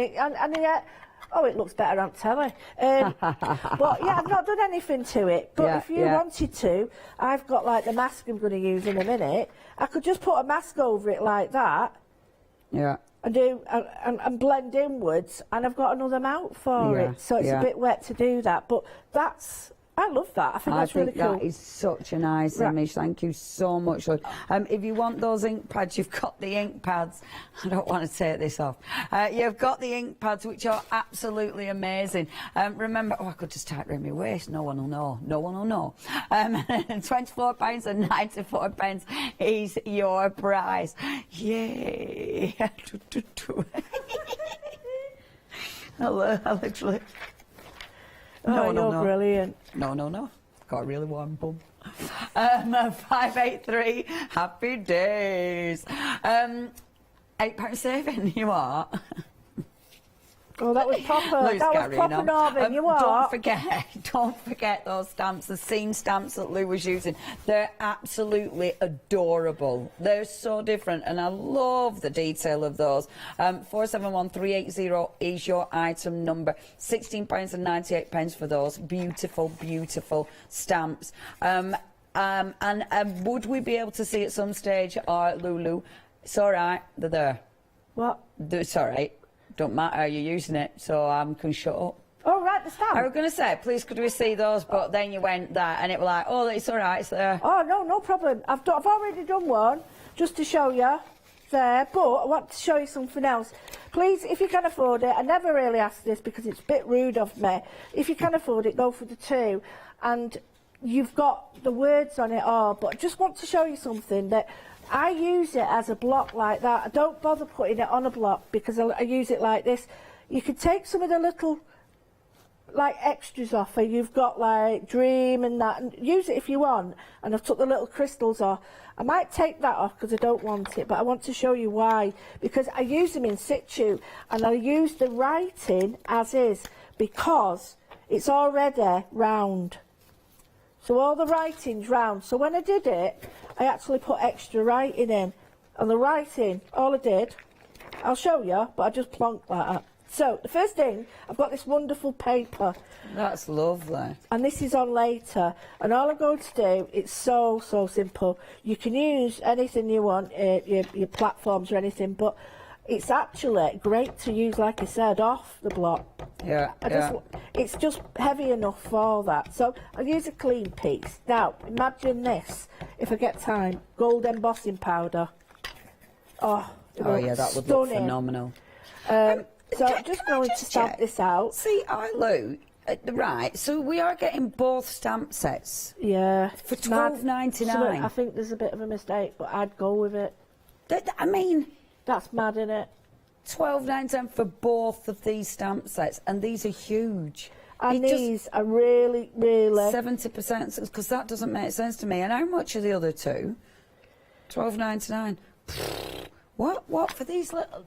oh, it looks better on telly. But yeah, I've not done anything to it. But if you wanted to, I've got like the mask I'm going to use in a minute. I could just put a mask over it like that. Yeah. And do and blend inwards, and I've got another mount for it. So it's a bit wet to do that. But I love that. I think that's really cool. That is such a nice image. Thank you so much, Lou. If you want those ink pads, you've got the ink pads. I don't want to take this off. You've got the ink pads, which are absolutely amazing. Remember, I could just type around my waist. No one will know. No one will know. £24 and 94 pence is your price. Yay! I literally... Oh, you're brilliant. No. Got a really warm bum. 583, happy days. £8 saving, you are. Oh, that was proper. That was proper Northern. You are. Don't forget those stamps, the scene stamps that Lou was using. They're absolutely adorable. They're so different, and I love the detail of those. 471380 is your item number. £16 and 98 pence for those beautiful, beautiful stamps. And would we be able to see at some stage, Lulu? It's all right. They're there. What? It's all right. Don't matter, you're using it, so I can shut up. Oh, right, the stamp. I was going to say, please could we see those, but then you went there, and it was like, oh, it's all right, it's there. Oh, no problem. I've already done one, just to show you there, but I want to show you something else. Please, if you can afford it, I never really ask this because it's a bit rude of me. If you can afford it, go for the 2. And you've got the words on it all, but I just want to show you something that... I use it as a block like that. I don't bother putting it on a block because I use it like this. You could take some of the little like extras off, and you've got like Dream and that, and use it if you want. And I've took the little crystals off. I might take that off because I don't want it, but I want to show you why. Because I use them in situ, and I use the writing as is because it's already round. So all the writing's round. So when I did it, I actually put extra writing in. And the writing, all I did, I'll show you, but I just plonked that up. So the first thing, I've got this wonderful paper. That's lovely. And this is on later. And all I'm going to do, it's so simple. You can use anything you want, your platforms or anything, but it's actually great to use, like I said, off the block. Yeah, It's just heavy enough for that. So I'll use a clean piece. Now, imagine this, if I get time, gold embossing powder. Oh yeah, that would look phenomenal. So I'm just going to stamp this out. See, Lou, right, so we are getting both stamp sets. Yeah. For $12.99. I think there's a bit of a mistake, but I'd go with it. I mean... That's mad, isn't it? $12.99 for both of these stamp sets, and these are huge. And these are really, really... 70%, because that doesn't make sense to me. And how much are the other two? $12.99. What for these little...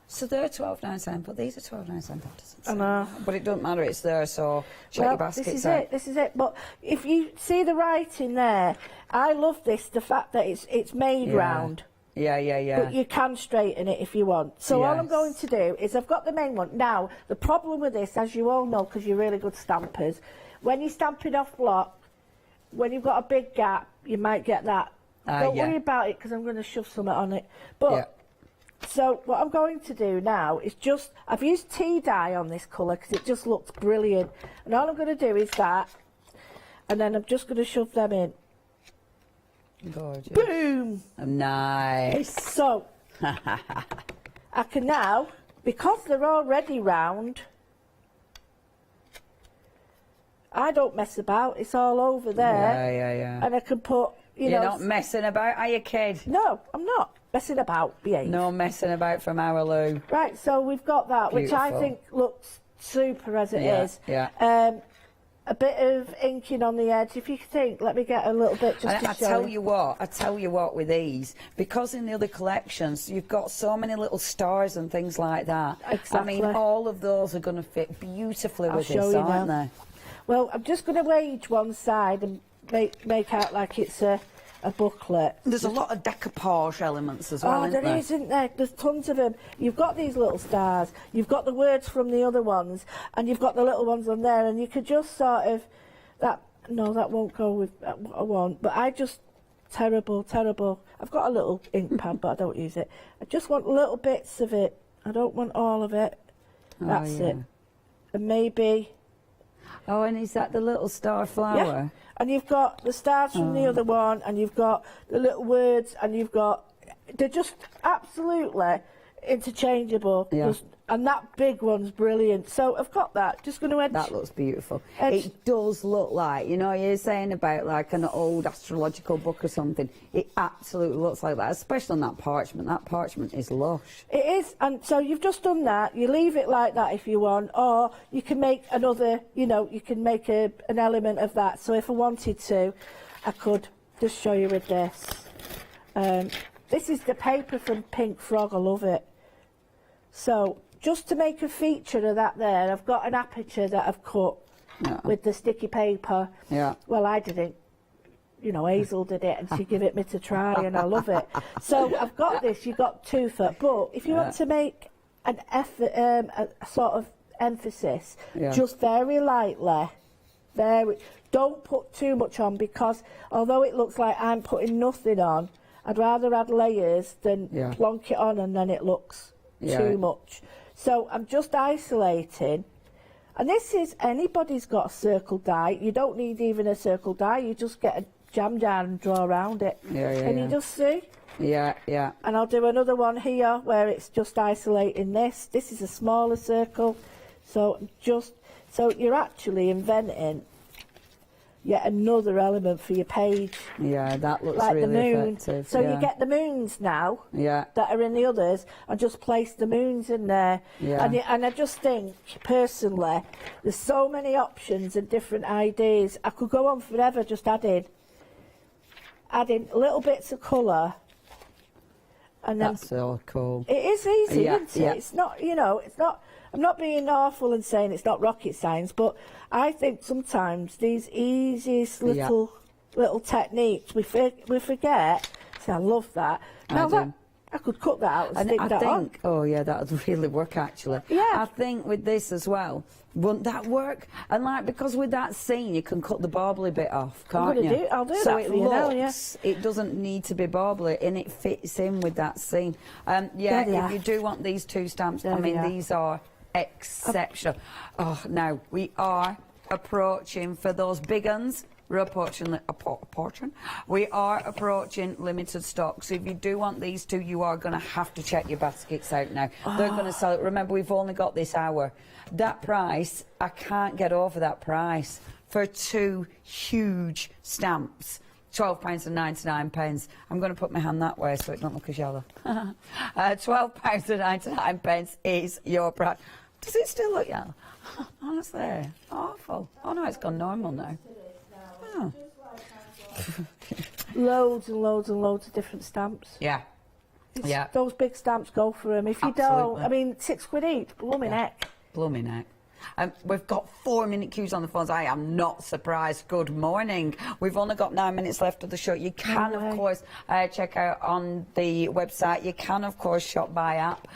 So they're $12.99, but these are $12.99. That doesn't I know. But it doesn't matter, it's there, so check your baskets out. This is it. But if you see the writing there, I love this, the fact that it's made round. Yeah. But you can straighten it if you want. So all I'm going to do is I've got the main one. Now, the problem with this, as you all know, because you're really good stampers, when you're stamping off block, when you've got a big gap, you might get that. Don't worry about it because I'm going to shove something on it. But so what I'm going to do now is just, I've used tea dye on this colour because it just looks brilliant. And all I'm going to do is that, and then I'm just going to shove them in. Gorgeous. Boom! Nice. So, I can now, because they're already round, I don't mess about, it's all over there. Yeah. And I can put, You're not messing about, are you, kid? No, I'm not messing about, behave. No messing about from our Lou. Right, so we've got that, Beautiful. which I think looks super as it is. Yeah. A bit of inking on the edge. If you think, let me get a little bit just to I show tell you what, with these, because in the other collections you've got so many little stars and things like that. Exactly. I mean, all of those are going to fit beautifully with this, aren't they? Well, I'm just going to wage one side and make out like it's a booklet. There's a lot of decoupage elements as well, isn't there? Isn't there? There's tons of them. You've got these little stars, you've got the words from the other ones, and you've got the little ones on there, and you could just sort of, that won't go with what I want, but I just, terrible. I've got a little ink pad, but I don't use it. I just want little bits of it. I don't want all of it. That's it. And maybe... Oh, and is that the little star flower? Yeah. And you've got the stars from the other one, and you've got the little words, and you've got... They're just absolutely interchangeable. Yeah. And that big one's brilliant. So I've got that. Just going to edge... That looks beautiful. It does look like, you know, you're saying about like an old astrological book or something. It absolutely looks like that, especially on that parchment. That parchment is lush. It is. And so you've just done that. You leave it like that if you want, or you can make another, you know, you can make an element of that. So if I wanted to, I could just show you with this. This is the paper from Pink Frog. I love it. So just to make a feature of that there, I've got an aperture that I've cut with the sticky paper. Yeah. Well, I didn't. You know, Hazel did it and she gave it me to try and I love it. So I've got this, you've got two foot, but if you want to make an effort, a sort of emphasis, just very lightly, don't put too much on, because although it looks like I'm putting nothing on, I'd rather add layers than plonk it on and then it looks too much. So I'm just isolating, and this is, anybody's got a circle die. You don't need even a circle die, you just get a jam jar and draw around it. Can you just see? Yeah. And I'll do another one here where it's just isolating this. This is a smaller circle, so you're actually inventing yet another element for your page. Yeah, that looks like really the moon. effective. So you get the moons now that are in the others, and just place the moons in there. And I just think, personally, there's so many options and different ideas. I could go on forever just adding little bits of colour. And then that's so cool. It is easy, isn't it? It's not, you know, it's not. I'm not being awful and saying it's not rocket science, but I think sometimes these easiest little techniques we forget. See, I love that. Now I could cut that out and stick that on. Oh yeah, that would really work actually. Yeah. I think with this as well, wouldn't that work? And like, because with that seam you can cut the barbly bit off, can't you? I'll do so that for you now, yeah. It doesn't need to be barbly, and it fits in with that seam. If you do want these two stamps, I mean, these are exceptional. Oh, now we are approaching, for those big uns, we are approaching limited stock. So if you do want these two, you are going to have to check your baskets out now. They're going to sell it. Remember, we've only got this hour. That price, I can't get over that price for two huge stamps. £12.99. I'm going to put my hand that way so it don't look as yellow. £12.99 is your price. Does it still look yellow? Honestly, awful. Oh no, it's gone normal now. Oh. Loads and loads and loads of different stamps. Yeah. Those big stamps, go for them. If you don't, I mean, £6 each, blooming heck. Blooming heck. We've got 4-minute queues on the phones. I am not surprised. Good morning. We've only got 9 minutes left of the show. You can, of course, check out on the website. You can, of course, shop by app.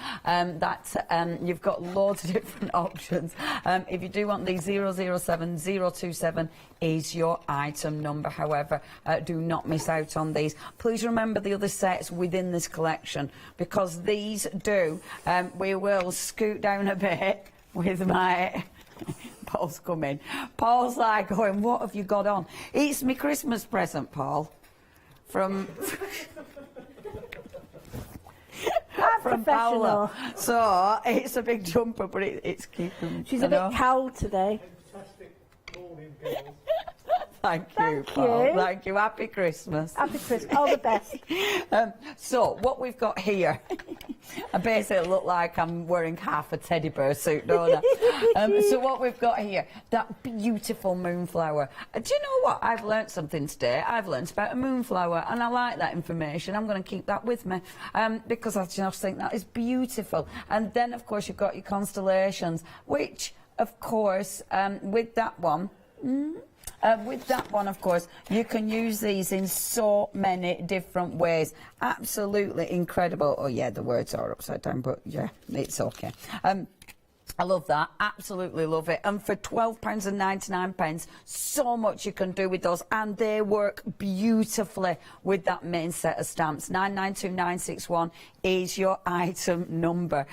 You've got loads of different options. If you do want the 007027 is your item number. However, do not miss out on these. Please remember the other sets within this collection, because these do. We will scoot down a bit with my... Paul's coming. Paul's like going, what have you got on? It's my Christmas present, Paul. From Paula. So it's a big jumper, but it's keeping. She's a bit cold today. Thank you, Paul. Thank you. Happy Christmas. Happy Christmas. All the best. So what we've got here, I basically look like I'm wearing half a teddy bear suit, don't I? So what we've got here, that beautiful moonflower. Do you know what? I've learnt something today. I've learnt about a moonflower, and I like that information. I'm going to keep that with me because I just think that is beautiful. And then, of course, you've got your constellations, which, of course, with that one... of course, you can use these in so many different ways. Absolutely incredible. Oh, yeah, the words are upside down, but yeah, it's okay. I love that. Absolutely love it. And for £12.99, so much you can do with those, and they work beautifully with that main set of stamps. 992961 is your item number.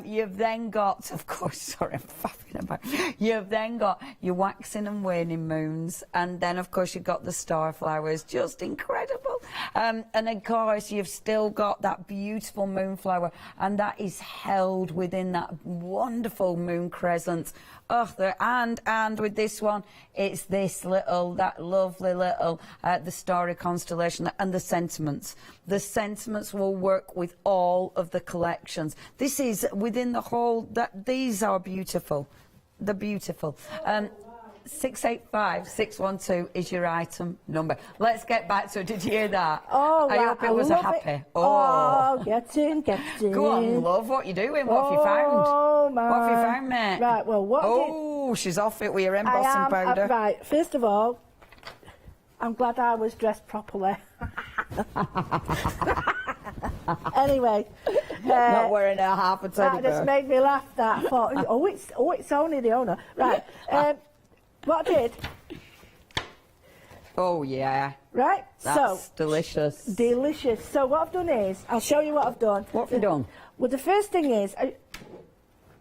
You've then got, of course, sorry, I'm faffing about. You've then got your waxing and waning moons, and then, of course, you've got the star flowers. Just incredible. And, of course, you've still got that beautiful moonflower, and that is held within that wonderful moon crescent. Oh, and with this one, it's this little, that lovely little, the starry constellation, and the sentiments. The sentiments will work with all of the collections. This is within the whole. These are beautiful. They're beautiful. 685612 is your item number. Let's get back to it. Did you hear that? Oh, I hope it was a happy. It. Oh, get in. Go on, love. What you doing? What have you found? Oh, my. What have you found, mate? Right, well, what she's off it with your embossing powder. Right, first of all, I'm glad I was dressed properly. Anyway. Not wearing a half a teddy bear. That just made me laugh, that. I thought, it's only the owner. Right. What I did... Oh, yeah. Right, That's delicious. Delicious. So what I've done is, I'll show you what I've done. What have you done? Well, the first thing is... she's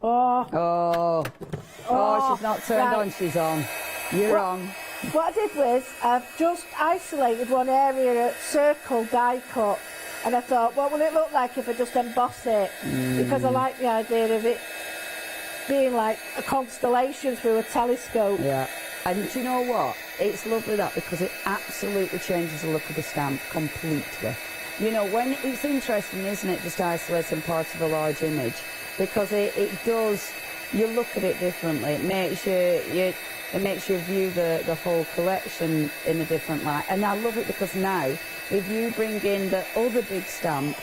not turned on, she's on. You're on. What I did was, I've just isolated one area, circle die cut, and I thought, what will it look like if I just emboss it? Because I like the idea of it being like a constellation through a telescope. Yeah. And do you know what? It's lovely that, because it absolutely changes the look of the stamp completely. You know, when it's interesting, isn't it, just isolating part of a large image, because it does, you look at it differently. It makes you view the whole collection in a different light. And I love it because now, if you bring in the other big stamp,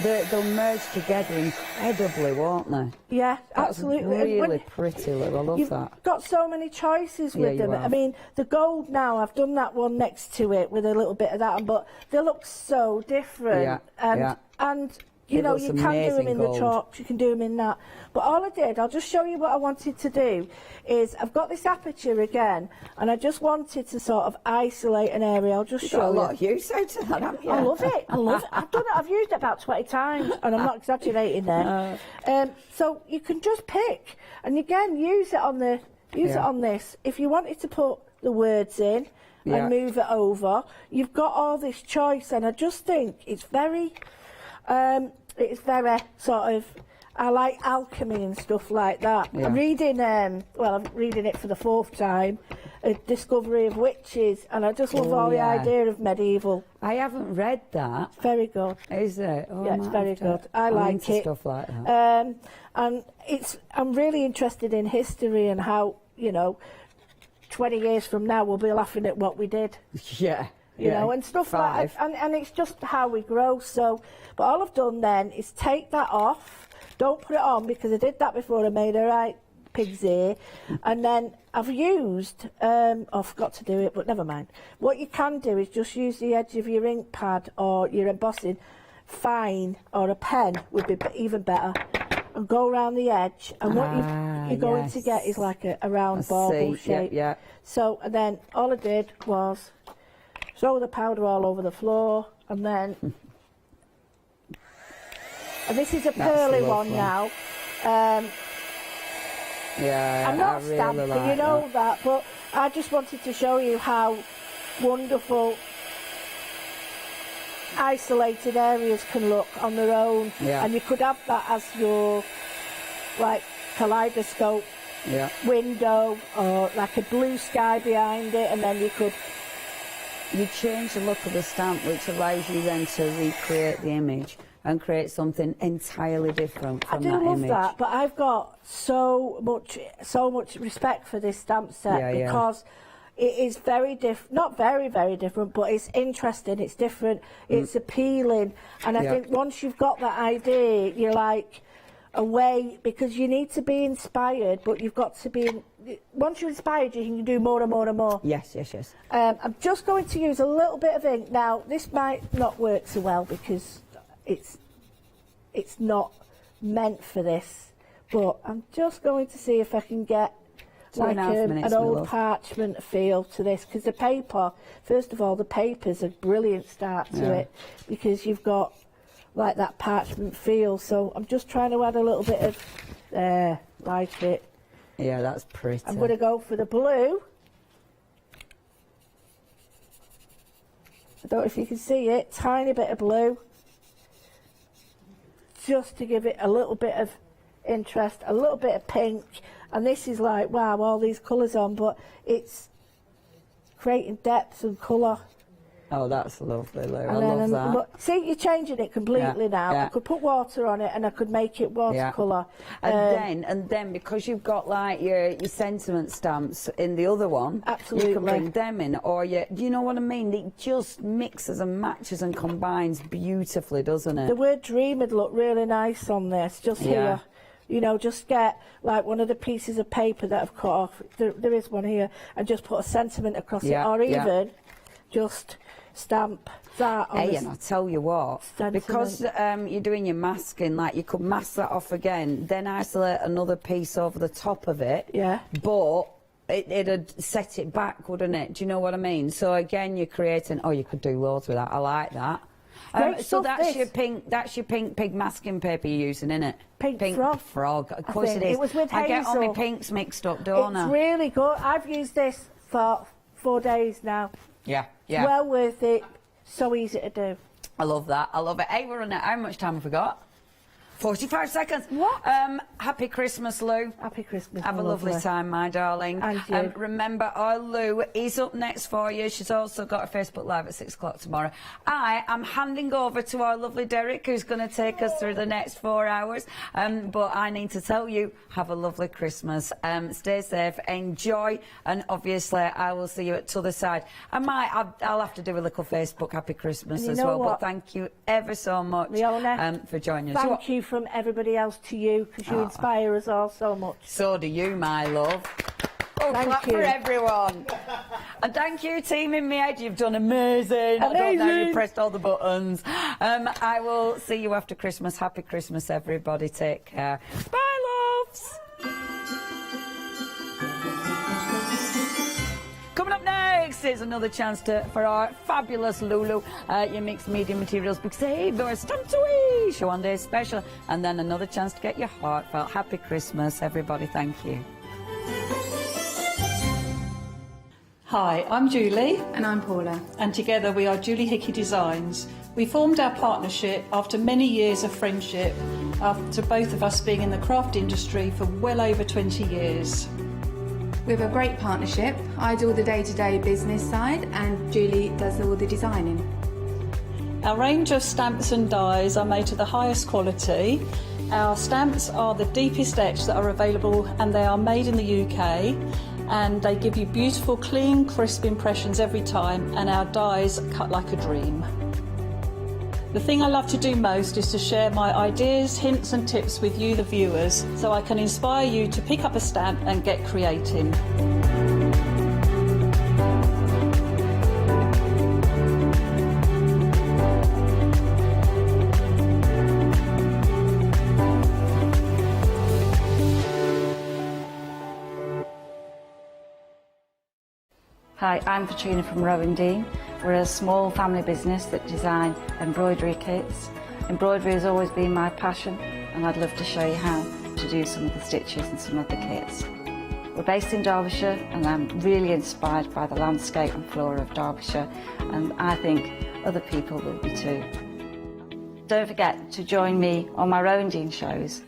they'll merge together incredibly, won't they? Yeah, That's absolutely. Really pretty, Lou. I love You've that. Got so many choices with them. I mean, the gold now, I've done that one next to it with a little bit of that on, but they look so different. And you know, you can do them in the chalks, you can do them in that. But all I did, I'll just show you what I wanted to do, is I've got this aperture again, and I just wanted to sort of isolate an area. I'll just show you. Got a lot of use out of that, haven't you? I love it. I love it. I've done it. I've used it about 20 times, and I'm not exaggerating there. So you can just pick, and again, use it on this. If you wanted to put the words in and move it over, you've got all this choice, and I just think it's very sort of, I like alchemy and stuff like that. I'm reading, I'm reading it for the 4th time, A Discovery of Witches, and I just love all the idea of medieval. I haven't read that. Very good. Is it? Oh, yeah, it's very good. I like it. Stuff like that. And I'm really interested in history and how, you know, 20 years from now we'll be laughing at what we did. Yeah. You know, and stuff like that. And it's just how we grow. So, but all I've done then is take that off. Don't put it on, because I did that before. I made a right pig's ear, and then I've used, I forgot to do it, but never mind. What you can do is just use the edge of your ink pad or your embossing fine, or a pen would be even better, and go around the edge, and what you're going to get is like a round bauble shape. Yeah. So, and then all I did was throw the powder all over the floor, and then, and this is a pearly one now. Yeah, I'm not I really stamping, like you know that, but I just wanted to show you how wonderful isolated areas can look on their own. Yeah. And you could have that as your, like, kaleidoscope window, or like a blue sky behind it, and then you could... You change the look of the stamp, which allows you then to recreate the image and create something entirely different from that image. I do love that, but I've got so much respect for this stamp set, because it is very not very, very different, but it's interesting, it's different, it's appealing, and I think once you've got that idea, you're like away, because you need to be inspired, but you've got to be... Once you're inspired, you can do more and more and more. Yes, yes, yes. I'm just going to use a little bit of ink. Now, this might not work so well because it's not meant for this, but I'm just going to see if I can get like an old parchment feel to this, because the paper, first of all, the paper's a brilliant start to it, because you've got like that parchment feel. So I'm just trying to add a little bit of like it. Yeah, that's pretty. I'm going to go for the blue. I don't know if you can see it, tiny bit of blue, just to give it a little bit of interest, a little bit of pink, and this is like, wow, all these colours on, but it's creating depth and colour. Oh, that's lovely, Lou. I love that. Look, see, you're changing it completely now. I could put water on it, and I could make it watercolour. And then because you've got like your sentiment stamps in the other one, absolutely, you can bring them in, or you know what I mean? It just mixes and matches and combines beautifully, doesn't it? The word dream would look really nice on this, just here. You know, just get like one of the pieces of paper that I've cut off. There is one here, and just put a sentiment across it, or even just stamp that on. Hey, and I tell you what, because you're doing your masking, like you could mask that off again, then isolate another piece over the top of it. Yeah. But it'd set it back, wouldn't it? Do you know what I mean? So again, you're creating. Oh, you could do loads with that. I like that. So that's your pink. That's your pink pig masking paper you're using, isn't it? Pink frog. Of course it is. It was with I hazel. get all my pinks mixed up, don't I? It's really good. I've used this for 4 days now. Yeah. Well worth it. So easy to do. I love that. I love it. Hey, we're running out. How much time have we got? 45 seconds. What? Happy Christmas, Lou. Happy Christmas. Have a lovely time, my darling. And you. Remember, our Lou is up next for you. She's also got a Facebook Live at 6 o'clock tomorrow. I am handing over to our lovely Derek, who's going to take us through the next 4 hours. But I need to tell you, have a lovely Christmas. Stay safe, enjoy, and obviously I will see you at the other side. I'll have to do a little Facebook Happy Christmas as well. But thank you ever so much for joining us. Thank you from everybody else to you, because you inspire us all so much. So do you, my love. Oh, clap for everyone. And thank you, team in my head. You've done amazing. I don't know, you pressed all the buttons. I will see you after Christmas. Happy Christmas, everybody. Take care. Bye, loves. Coming up next is another chance for our fabulous Lulu, your mixed media materials big save or stamp away show one day special, and then another chance to get your heartfelt happy Christmas, everybody. Thank you. Hi, I'm Julie. And I'm Paula. And together we are Julie Hickey Designs. We formed our partnership after many years of friendship, after both of us being in the craft industry for well over 20 years. We have a great partnership. I do all the day-to-day business side and Julie does all the designing. Our range of stamps and dies are made to the highest quality. Our stamps are the deepest etch that are available, and they are made in the UK, and they give you beautiful, clean, crisp impressions every time, and our dies cut like a dream. The thing I love to do most is to share my ideas, hints and tips with you, the viewers, so I can inspire you to pick up a stamp and get creating. Hi, I'm Katrina from Rowan and Dean. We're a small family business that design embroidery kits. Embroidery has always been my passion, and I'd love to show you how to do some of the stitches and some of the kits. We're based in Derbyshire, and I'm really inspired by the landscape and flora of Derbyshire, and I think other people will be too. Don't forget to join me on my Rowan and Dean shows.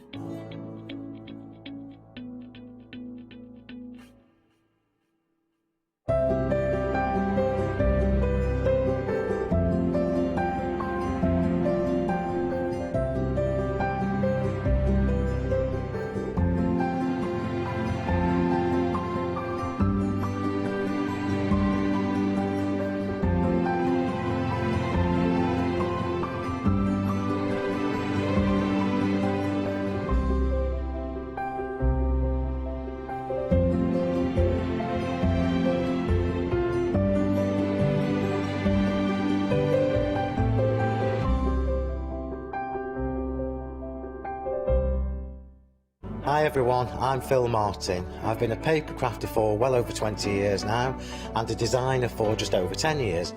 Hi everyone, I'm Phil Martin. I've been a paper crafter for well over 20 years now and a designer for just over 10 years.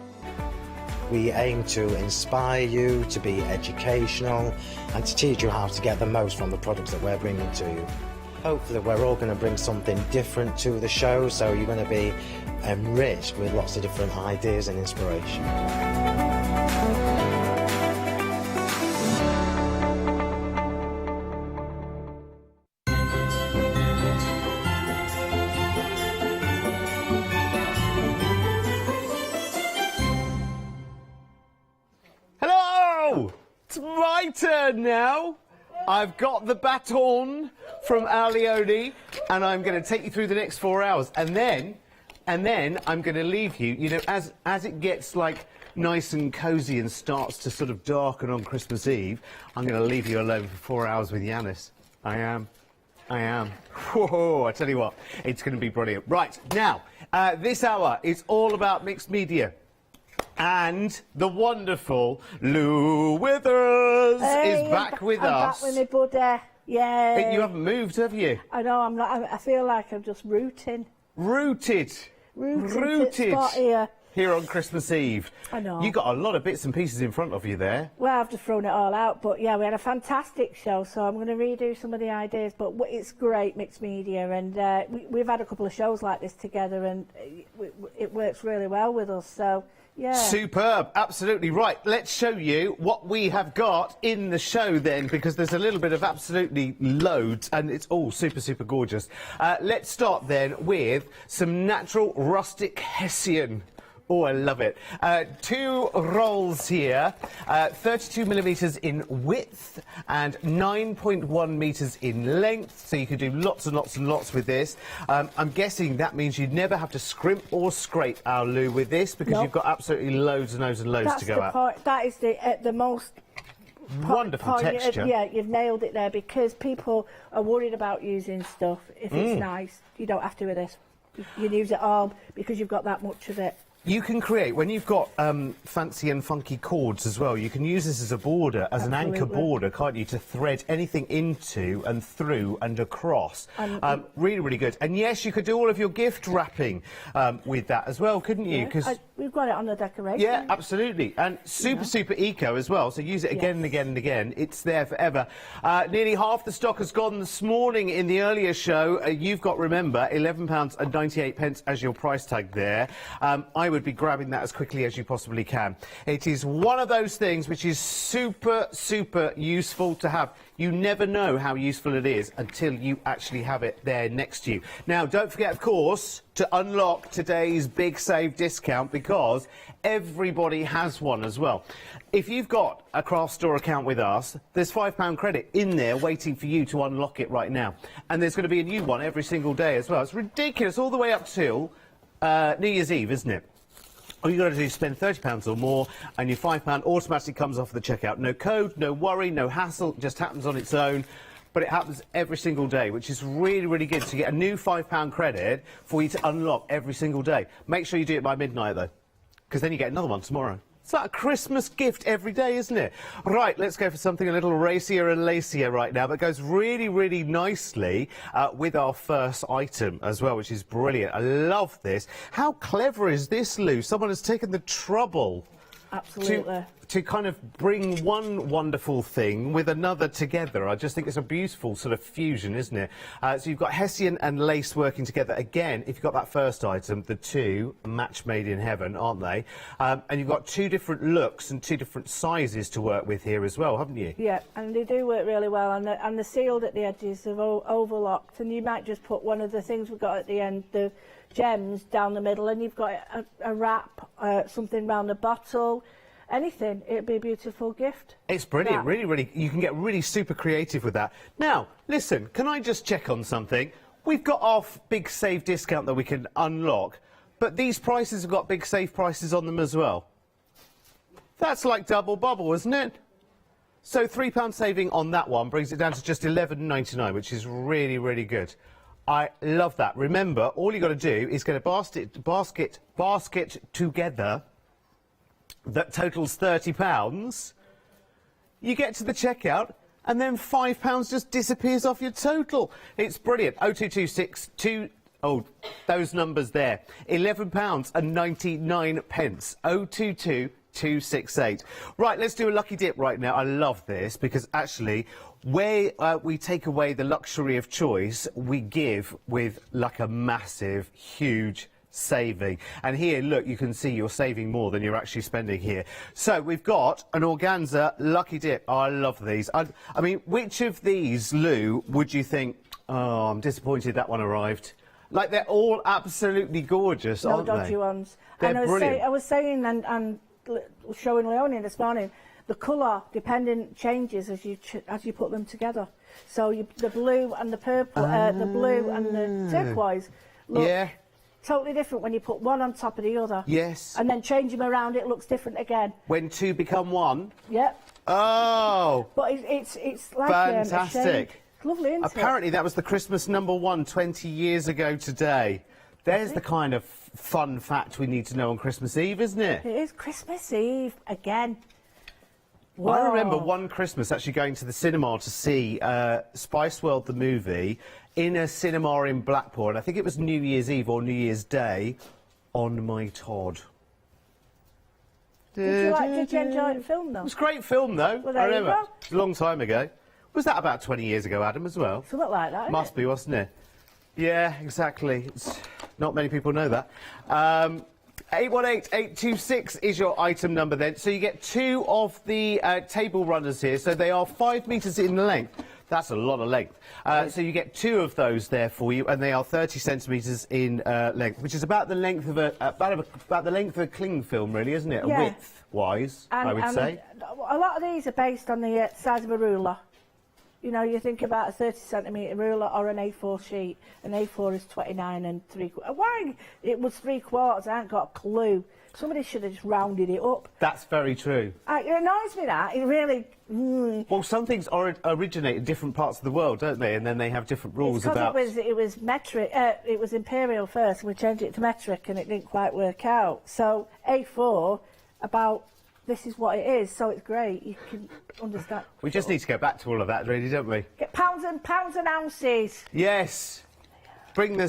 We aim to inspire you, to be educational and to teach you how to get the most from the products that we're bringing to you. Hopefully we're all going to bring something different to the show, so you're going to be enriched with lots of different ideas and inspiration. It's my turn now. I've got the baton from Leone, and I'm going to take you through the next 4 hours, and then I'm going to leave you. You know, as it gets like nice and cosy and starts to sort of darken on Christmas Eve, I'm going to leave you alone for 4 hours with Yanis. I am. Whoa, I tell you what, it's going to be brilliant. Right now, this hour is all about mixed media. And the wonderful Lou Withers is back with us. I'm back with my buddy. Yeah. You haven't moved, have you? I know. I'm not. I feel like I'm just rooted. Rooted Spot here on Christmas Eve. I know. You got a lot of bits and pieces in front of you there. Well, I've just thrown it all out, but yeah, we had a fantastic show, so I'm going to redo some of the ideas. But it's great mixed media, and we've had a couple of shows like this together, and it works really well with us. So. Yeah. Superb, absolutely right. Let's show you what we have got in the show then, because there's a little bit of absolutely loads, and it's all super gorgeous. Let's start then with some natural rustic Hessian. Oh, I love it. 2 rolls here, 32mm in width and 9.1 metres in length, so you can do lots and lots and lots with this. I'm guessing that means you'd never have to scrimp or scrape our Lou with this, because you've got absolutely loads and loads and loads to go at. That is the most wonderful texture. Yeah, you've nailed it there, because people are worried about using stuff. If it's nice, you don't have to with this. You use it all because you've got that much of it. You can create, when you've got fancy and funky cords as well, you can use this as a border, as an anchor border, can't you, to thread anything into and through and across. Really good. And yes, you could do all of your gift wrapping with that as well, couldn't you? Yeah, we've got it on the decoration. Yeah, absolutely. And super eco as well, so use it again and again and again. It's there forever. Nearly half the stock has gone this morning in the earlier show. You've got, remember, £11.98 as your price tag there. I would be grabbing that as quickly as you possibly can. It is one of those things which is super useful to have. You never know how useful it is until you actually have it there next to you. Now, don't forget, of course, to unlock today's big save discount, because everybody has one as well. If you've got a craft store account with us, there's £5 credit in there waiting for you to unlock it right now. And there's going to be a new one every single day as well. It's ridiculous, all the way up till New Year's Eve, isn't it? All you got to do is spend £30 or more, and your £5 automatically comes off the checkout. No code, no worry, no hassle, just happens on its own. But it happens every single day, which is really, really good. So you get a new £5 credit for you to unlock every single day. Make sure you do it by midnight, though, because then you get another one tomorrow. It's like a Christmas gift every day, isn't it? Right, let's go for something a little racier and lacier right now, but goes really, really nicely with our first item as well, which is brilliant. I love this. How clever is this, Lou? Someone has taken the trouble to kind of bring one wonderful thing with another together. I just think it's a beautiful sort of fusion, isn't it? So you've got Hessian and lace working together. Again, if you've got that first item, the two match made in heaven, aren't they? And you've got two different looks and two different sizes to work with here as well, haven't you? Yeah, and they do work really well, and they're sealed at the edges, they're overlocked, and you might just put one of the things we've got at the end, the gems down the middle, and you've got a wrap, something round the bottle. Anything, it'd be a beautiful gift. It's brilliant, really, really, you can get really super creative with that. Now, listen, can I just check on something? We've got our big save discount that we can unlock, but these prices have got big save prices on them as well. That's like double bubble, isn't it? So £3 saving on that one brings it down to just £11.99, which is really, really good. I love that. Remember, all you got to do is get a basket together that totals £30, you get to the checkout, and then £5 just disappears off your total. It's brilliant. 02262, oh, those numbers there. £11.99. 022268. Right, let's do a lucky dip right now. I love this because actually, where we take away the luxury of choice, we give with like a massive, huge saving. And here, look, you can see you're saving more than you're actually spending here. So we've got an Organza lucky dip. Oh, I love these. I mean, which of these, Lou, would you think, oh, I'm disappointed that one arrived? Like, they're all absolutely gorgeous, aren't they? No dodgy ones. They're brilliant. I was saying and showing Leonie this morning, the colour changes as you put them together. So the blue and the purple, the blue and the turquoise look totally different when you put one on top of the other. Yes. And then change them around, it looks different again. When two become one? Yep. Oh! But it's like fantastic. It's lovely, isn't Apparently that was the Christmas #1 20 years ago today. There's the kind of fun fact we need to know on Christmas Eve, isn't it? It is Christmas Eve again. Whoa. I remember one Christmas actually going to the cinema to see Spice World the movie in a cinema in Blackpool. I think it was New Year's Eve or New Year's Day on my Todd. Did you enjoy the film, though? It was a great film, though. Well, I there you remember. go. It was a long time ago. Was that about 20 years ago, Adam, as well? Something like that, Must be, wasn't it? Yeah, exactly. Not many people know that. 818826 is your item number then. So you get two of the table runners here. So they are 5 metres in length. That's a lot of length. So you get two of those there for you, and they are 30 centimetres in length, which is about the length of about the length of a cling film, really, isn't it? Yeah. Width-wise, I would say. A lot of these are based on the size of a ruler. You know, you think about a 30cm ruler or an A4 sheet. An A4 is 29 3/4. Why it was 3/4? I ain't got a clue. Somebody should have just rounded it up. That's very true. It annoys me that. It really... Well, some things originate in different parts of the world, don't they? And then they have different rules about... It was metric. It was imperial first, and we changed it to metric, and it didn't quite work out. So A4, about... This is what it is, so it's great. You can understand. We just need to go back to all of that, really, don't we? Get pounds and ounces. Yes. Bring the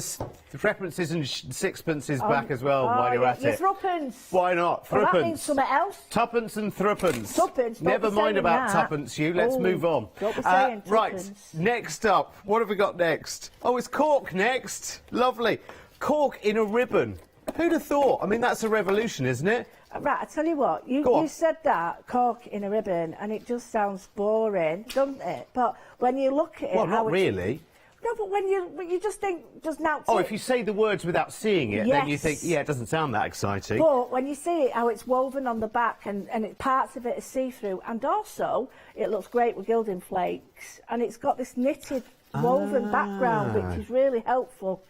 threepences and sixpences back as well while you're at it. Threepence. Why not? Well, Threepence. that means something else. Tuppence and threepence. Tuppence. Never mind about tuppence, you. Let's move on. Don't be saying right, tuppence. next up. What have we got next? Oh, it's cork next. Lovely. Cork in a ribbon. Who'd have thought? I mean, that's a revolution, isn't it? Right, I tell you what, you said that, cork in a ribbon, and it just sounds boring, doesn't it? But when you look at it... Well, not really. No, but when you just think, just now... Oh, if you say the words without seeing it, then you think, yeah, it doesn't sound that exciting. But when you see it, how it's woven on the back, and parts of it are see-through, and also, it looks great with gilding flakes, and it's got this knitted, woven background, which is really helpful.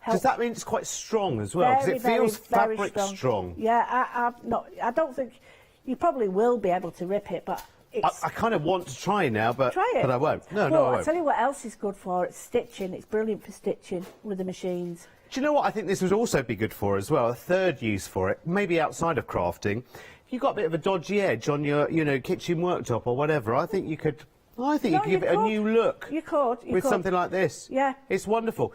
Does that mean it's quite strong as well? Because it feels very fabric strong. Yeah, I don't think you probably will be able to rip it, but it's... I kind of want to try now, but Try it. But I won't. No, well, no, I won't. I'll tell you what else is good for. It's stitching. It's brilliant for stitching with the machines. Do you know what I think this would also be good for as well? A third use for it, maybe outside of crafting. If you've got a bit of a dodgy edge on your, you know, kitchen worktop or whatever, I think you could. I think you could give it a new look. You could. With something like this. Yeah. It's wonderful.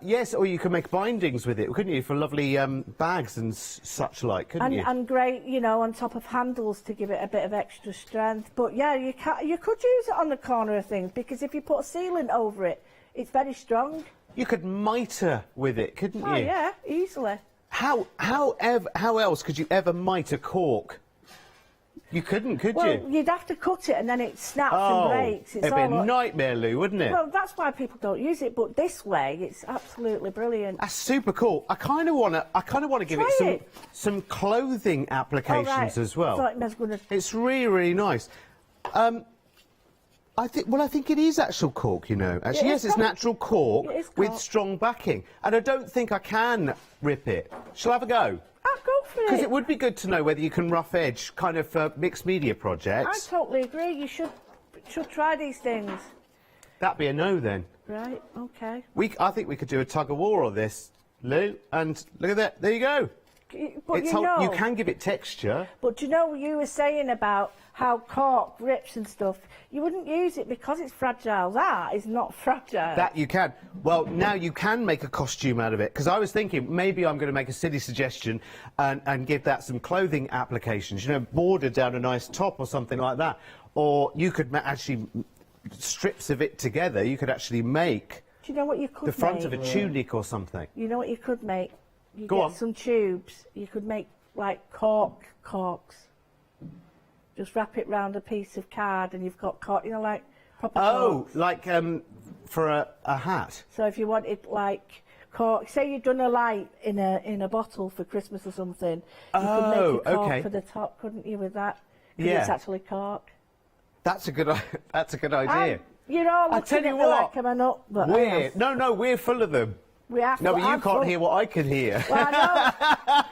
Yes, or you could make bindings with it, couldn't you, for lovely bags and such like, couldn't you? And great, you know, on top of handles to give it a bit of extra strength. But yeah, you could use it on the corner of things, because if you put a sealant over it, it's very strong. You could mitre with it, couldn't you? Oh yeah, easily. How else could you ever mite a cork? You couldn't, could you? Well, you'd have to cut it and then it snaps and breaks. It's it'd be a nightmare, Lou, wouldn't it? Well, that's why people don't use it. But this way, it's absolutely brilliant. That's super cool. I kind of want to give it some clothing applications as well. I thought it was gonna... It's really, really nice. I think it is actual cork, you know. Actually, yes, it's natural cork with strong backing. And I don't think I can rip it. Shall I have a go? I'll go for it. Because it would be good to know whether you can rough edge kind of for mixed media projects. I totally agree. You should try these things. That'd be a no then. Right, okay. I think we could do a tug of war on this, Lou. And look at that. There you go. But you can give it texture. But do you know what you were saying about how cork rips and stuff? You wouldn't use it because it's fragile. That is not fragile. That you can. Well, now you can make a costume out of it. Because I was thinking maybe I'm going to make a silly suggestion and give that some clothing applications. You know, border down a nice top or something like that. Or you could actually strips of it together. You could actually make. Do you know what you could make? The front of a tunic or something. You know what you could make? You Go get on. some tubes. You could make like corks. Just wrap it round a piece of card, and you've got cork. You know, like proper corks. Like for a hat. So if you wanted like cork, say you've done a light in a bottle for Christmas or something, you could make a cork for the top, couldn't you? With that, because it's actually cork. That's a good idea. You're all looking at me like I'm a nut, but we're full of them. We have no, but you can't hear what I can hear. Well, I know.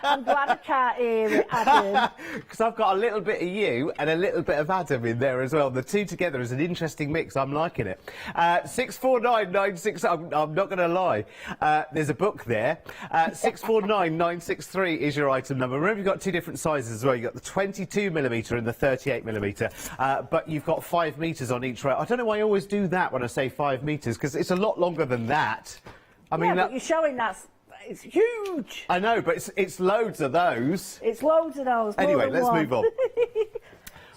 I'm glad I can't hear it, Adam. Because I've got a little bit of you and a little bit of Adam in there as well. The two together is an interesting mix. I'm liking it. 64996. I'm not going to lie. There's a book there. 649-963 is your item number. Remember, you've got two different sizes as well. You've got the 22mm and the 38mm. But you've got 5 metres on each row. I don't know why I always do that when I say 5 metres, because it's a lot longer than that. I mean, but you're showing it's huge. I know, but it's loads of those. It's loads of those. Anyway, let's move on.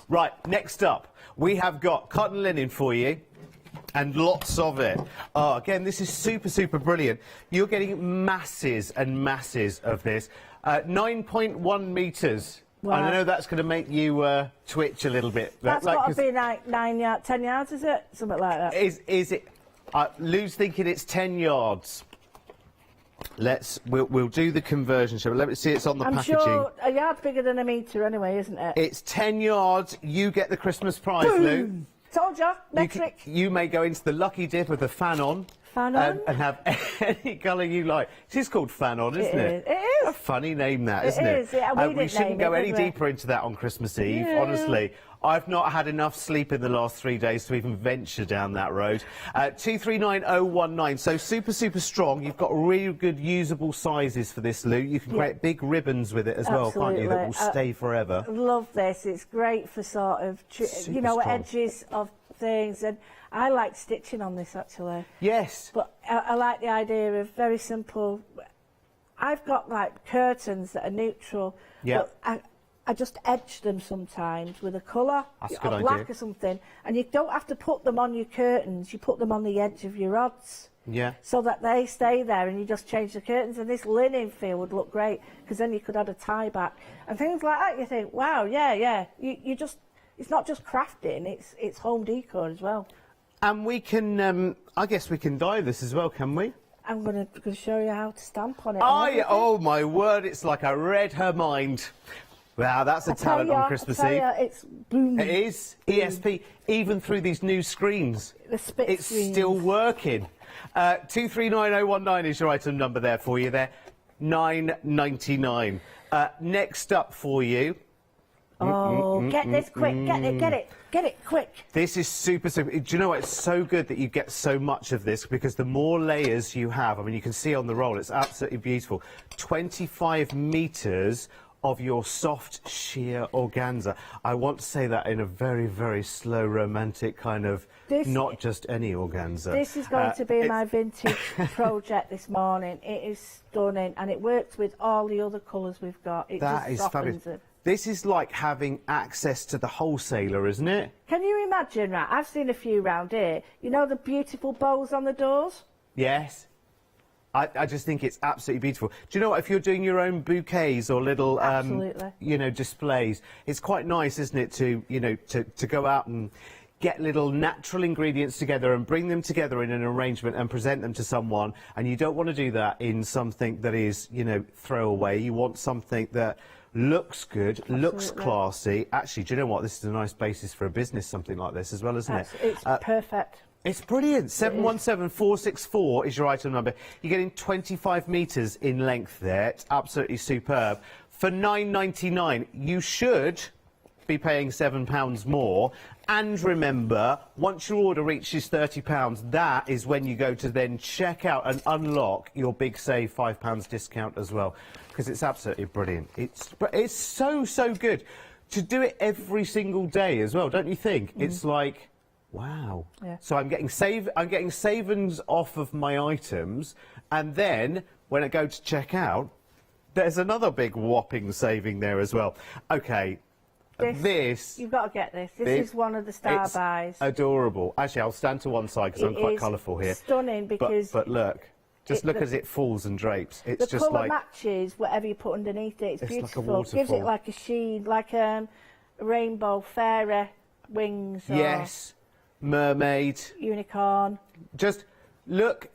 Right, next up, we have got cotton linen for you, and lots of it. Oh, again, this is super, super brilliant. You're getting masses and masses of this. 9.1 metres. Wow. And I know that's going to make you twitch a little bit. That's got to be like 10 yards, is it? Something like that. Is it? Lou's thinking it's 10 yards. We'll do the conversion. So let me see. It's on the packaging. I'm sure a yard's bigger than a metre anyway, isn't it? It's 10 yards. You get the Christmas prize, Lou. Told you, metric. You may go into the lucky dip with the fan on. Fan on? And have any colour you like. It is called fan on, isn't it? It is. A funny name, that, isn't it? It is. Yeah, we shouldn't go any deeper into that on Christmas Eve, honestly. I've not had enough sleep in the last 3 days to even venture down that road. 239019. So super, super strong. You've got really good usable sizes for this, Lou. You can create big ribbons with it as well, can't you? That will stay forever. I love this. It's great for sort of, you know, edges of things. And I like stitching on this, actually. Yes. But I like the idea of very simple. I've got like curtains that are neutral. Yeah. But I just edge them sometimes with a colour, or black or something, and you don't have to put them on your curtains. You put them on the edge of your rods, so that they stay there, and you just change the curtains. And this linen feel would look great, because then you could add a tie back and things like that. You think, wow, yeah. You just, it's not just crafting; it's home decor as well. And we can, I guess we can dye this as well, can we? I'm going to show you how to stamp on it. Oh my word! It's like I read her mind. Wow, that's a talent on Christmas Eve. It's booming. It is. ESP, even through these new screens, the spit it's screens. Still working. 239019 is your item number there for you there. £9.99. Next up for you. Oh, get this quick, get it quick. This is super. Do you know what? It's so good that you get so much of this because the more layers you have, I mean, you can see on the roll, it's absolutely beautiful. 25 metres of your soft sheer organza. I want to say that in a very, very slow, romantic kind of, not just any organza. This is going to be my vintage project this morning. It is stunning, and it works with all the other colours we've got. It That just is softens fabulous. it. This is like having access to the wholesaler, isn't it? Can you imagine, right, I've seen a few round here. You know the beautiful bows on the doors? Yes. I just think it's absolutely beautiful. Do you know what? If you're doing your own bouquets or little, you know, displays, it's quite nice, isn't it, to, you know, to go out and get little natural ingredients together and bring them together in an arrangement and present them to someone. And you don't want to do that in something that is, you know, throwaway. You want something that looks good, looks classy. Actually, do you know what? This is a nice basis for a business, something like this as well, isn't it? It's perfect. It's brilliant. 717464 is your item number. You're getting 25 metres in length there. It's absolutely superb. For £9.99, you should be paying £7 more. And remember, once your order reaches £30, that is when you go to then check out and unlock your big save £5 discount as well. Because it's absolutely brilliant. It's so, so good. To do it every single day as well, don't you think? It's like, wow. Yeah. So I'm getting savings off of my items, and then when I go to check out, there's another big whopping saving there as well. Okay. This you've got to get this. This is one of the star buys. Adorable. Actually, I'll stand to one side because I'm quite colourful here. Stunning because. But look, just look as it falls and drapes. It's the just colour like matches whatever you put underneath it. It's beautiful. like a waterfall. Gives it like a sheen, like a rainbow fairy wings. Or yes, mermaid, unicorn. Just look.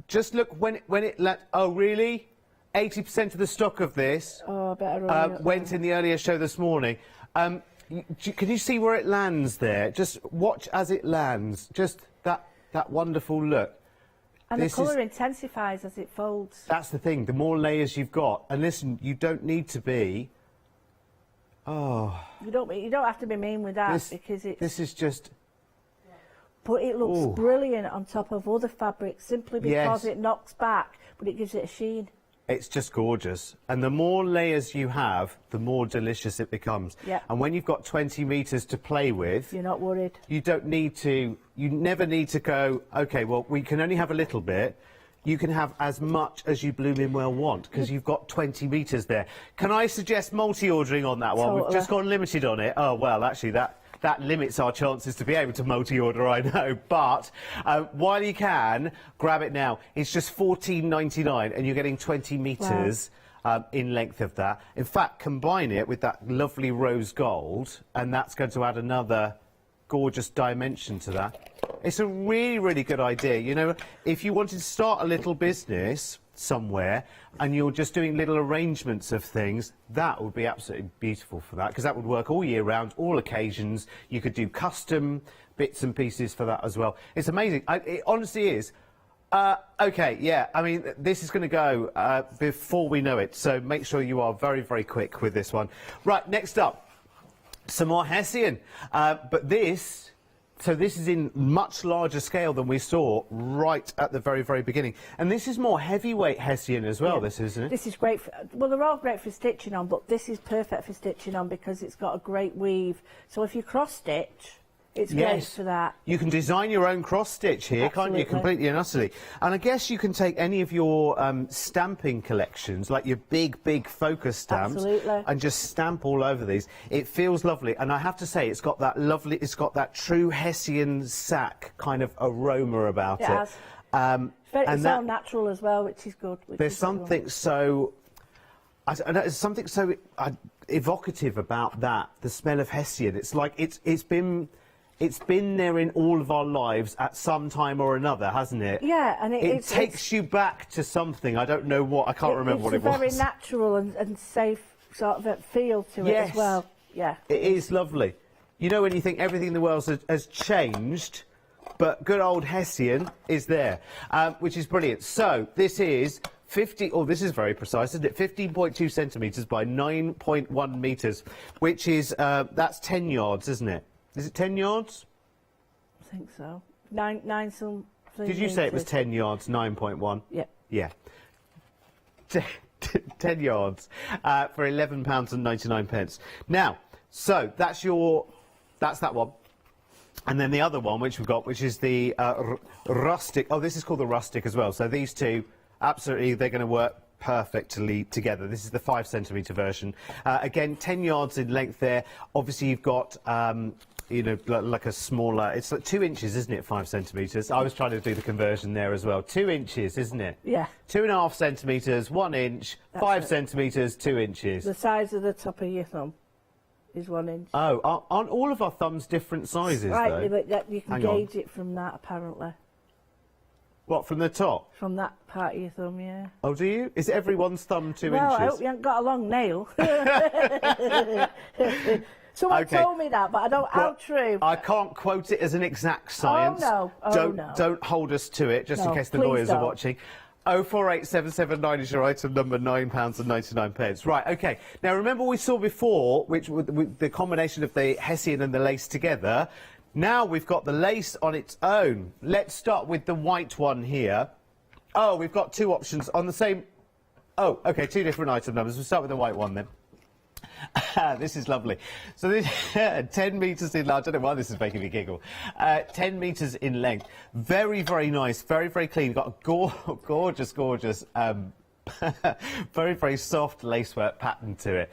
Just look when it oh really? 80% of the stock of this went in the earlier show this morning. Can you see where it lands there? Just watch as it lands. Just that wonderful look. And the colour intensifies as it folds. That's the thing. The more layers you've got, and listen, you don't need to be. Oh. You don't have to be mean with that because it's. This is just. But it looks brilliant on top of other fabrics simply because it knocks back, but it gives it a sheen. It's just gorgeous. And the more layers you have, the more delicious it becomes. Yeah. And when you've got 20 metres to play with... You're not worried. You don't need to... You never need to go, OK, well, we can only have a little bit. You can have as much as you blooming well want, because you've got 20 metres there. Can I suggest multi-ordering on that one? Totally. We've just gone limited on it. Oh, well, actually, that limits our chances to be able to multi-order, I know. But while you can, grab it now. It's just $14.99, and you're getting 20 metres in length of that. In fact, combine it with that lovely rose gold, and that's going to add another gorgeous dimension to that. It's a really, really good idea. You know, if you wanted to start a little business somewhere and you're just doing little arrangements of things, that would be absolutely beautiful for that, because that would work all year round, all occasions. You could do custom bits and pieces for that as well. It's amazing. It honestly is. OK, yeah, I mean, this is going to go before we know it, so make sure you are very, very quick with this one. Right, next up, some more Hessian. But this... So this is in much larger scale than we saw right at the very, very beginning. And this is more heavyweight Hessian as well, this, isn't it? This is great. Well, they're all great for stitching on, but this is perfect for stitching on because it's got a great weave. So if you cross-stitch, it's great for that. You can design your own cross-stitch here, can't you, completely and utterly. And I guess you can take any of your stamping collections, like your big, big focus stamps, and just stamp all over these. It feels lovely, and I have to say, it's got that lovely, it's got that true Hessian sack kind of aroma about it. It has. It's all natural as well, which is good. There's something so... I don't know, there's something so evocative about that, the smell of Hessian. It's like it's been there in all of our lives at some time or another, hasn't it? Yeah, and it takes you back to something. I don't know what. I can't remember what it was. It's a very natural and safe sort of feel to it as well. Yeah. It is lovely. You know, when you think everything in the world has changed, but good old Hessian is there, which is brilliant. So this is 50, oh, this is very precise, isn't it? 15.2 centimetres by 9.1 metres, which is, that's 10 yards, isn't it? Is it 10 yards? I think so. Nine some. Did you say it was 10 yards, 9.1? Yeah. Yeah. 10 yards for £11.99. Now, so that's that one. And then the other one, which we've got, which is the rustic. Oh, this is called the rustic as well. So these two, absolutely, they're going to work perfectly together. This is the 5 centimetre version. Again, 10 yards in length there. Obviously, you've got, you know, like a smaller, it's like 2 inches, isn't it, 5 centimetres? I was trying to do the conversion there as well. 2 inches, isn't it? Yeah. 2.5 centimetres, 1 inch, That's 5 it. centimetres, 2 inches. The size of the top of your thumb is 1 inch. Oh, aren't all of our thumbs different sizes, Slightly, though? but you can Hang on. gauge it from that, apparently. What, from the top? From that part of your thumb, yeah. Oh, do you? Is everyone's thumb 2 Well, I inches? hope you haven't got a long nail. Someone Okay. told me that, but I don't. How true? I can't quote it as an exact science. no. Oh, no. Don't hold us to it, just in No, case the please lawyers are don't. watching. 04877 is your item number, £9.99. Right, OK. Now, remember we saw before, which with the combination of the Hessian and the lace together. Now we've got the lace on its own. Let's start with the white one here. Oh, we've got 2 options on the same... Oh, OK, 2 different item numbers. We'll start with the white one then. This is lovely. So this 10 metres in, I don't know why this is making me giggle. 10 metres in length. Very, very nice. Very, very clean. Got a gorgeous, very, very soft lacework pattern to it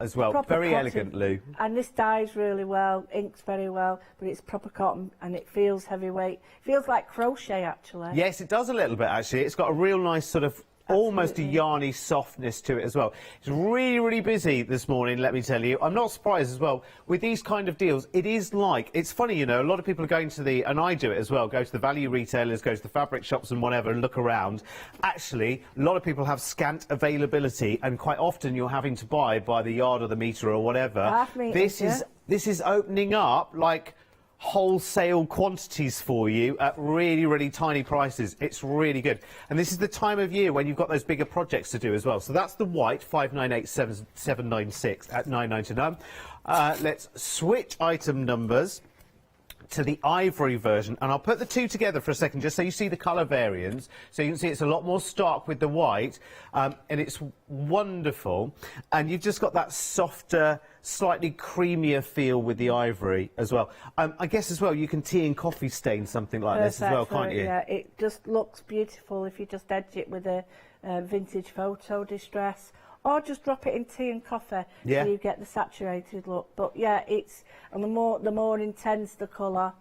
as well. Proper Very cotton. elegant, Lou. And this dyes really well, inks very well, but it's proper cotton and it feels heavyweight. Feels like crochet, actually. Yes, it does a little bit, actually. It's got a real nice sort of almost a yarny softness to it as well. It's really, really busy this morning, let me tell you. I'm not surprised as well. With these kind of deals, it is like, it's funny, you know, a lot of people are going to the, and I do it as well, go to the value retailers, go to the fabric shops and whatever and look around. Actually, a lot of people have scant availability and quite often you're having to buy by the yard or the metre or whatever. Half meters, This is opening up like wholesale quantities for you at really, really tiny prices. It's really good. And this is the time of year when you've got those bigger projects to do as well. So that's the white, 598796 at £9.99. Let's switch item numbers to the ivory version, and I'll put the two together for a second just so you see the colour variance. So you can see it's a lot more stark with the white, and it's wonderful. And you've just got that softer, slightly creamier feel with the ivory as well. I guess as well you can tea and coffee stain something like this as well, can't you? Yeah, it just looks beautiful if you just edge it with a vintage photo distress. Or just drop it in tea and coffee Yeah. so you get the saturated look. But yeah, it's and the more intense the colour.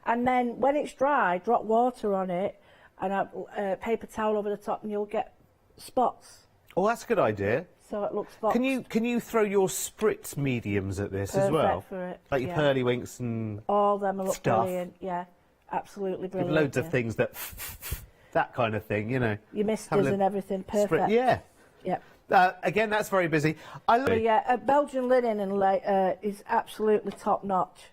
And then when it's dry, drop water on it and a paper towel over the top, and you'll get spots. Oh, that's a good idea. So it looks spots. Can you throw your spritz mediums at this as Perfect well? for it, Like your yeah. pearly winks and all them look stuff. brilliant. Yeah, absolutely With brilliant. loads yeah. of things that that kind of thing, you know. Your Have a misters little and everything, perfect. sprit- yeah. Yeah. Again, that's very busy. But yeah, Belgian linen and is absolutely top notch.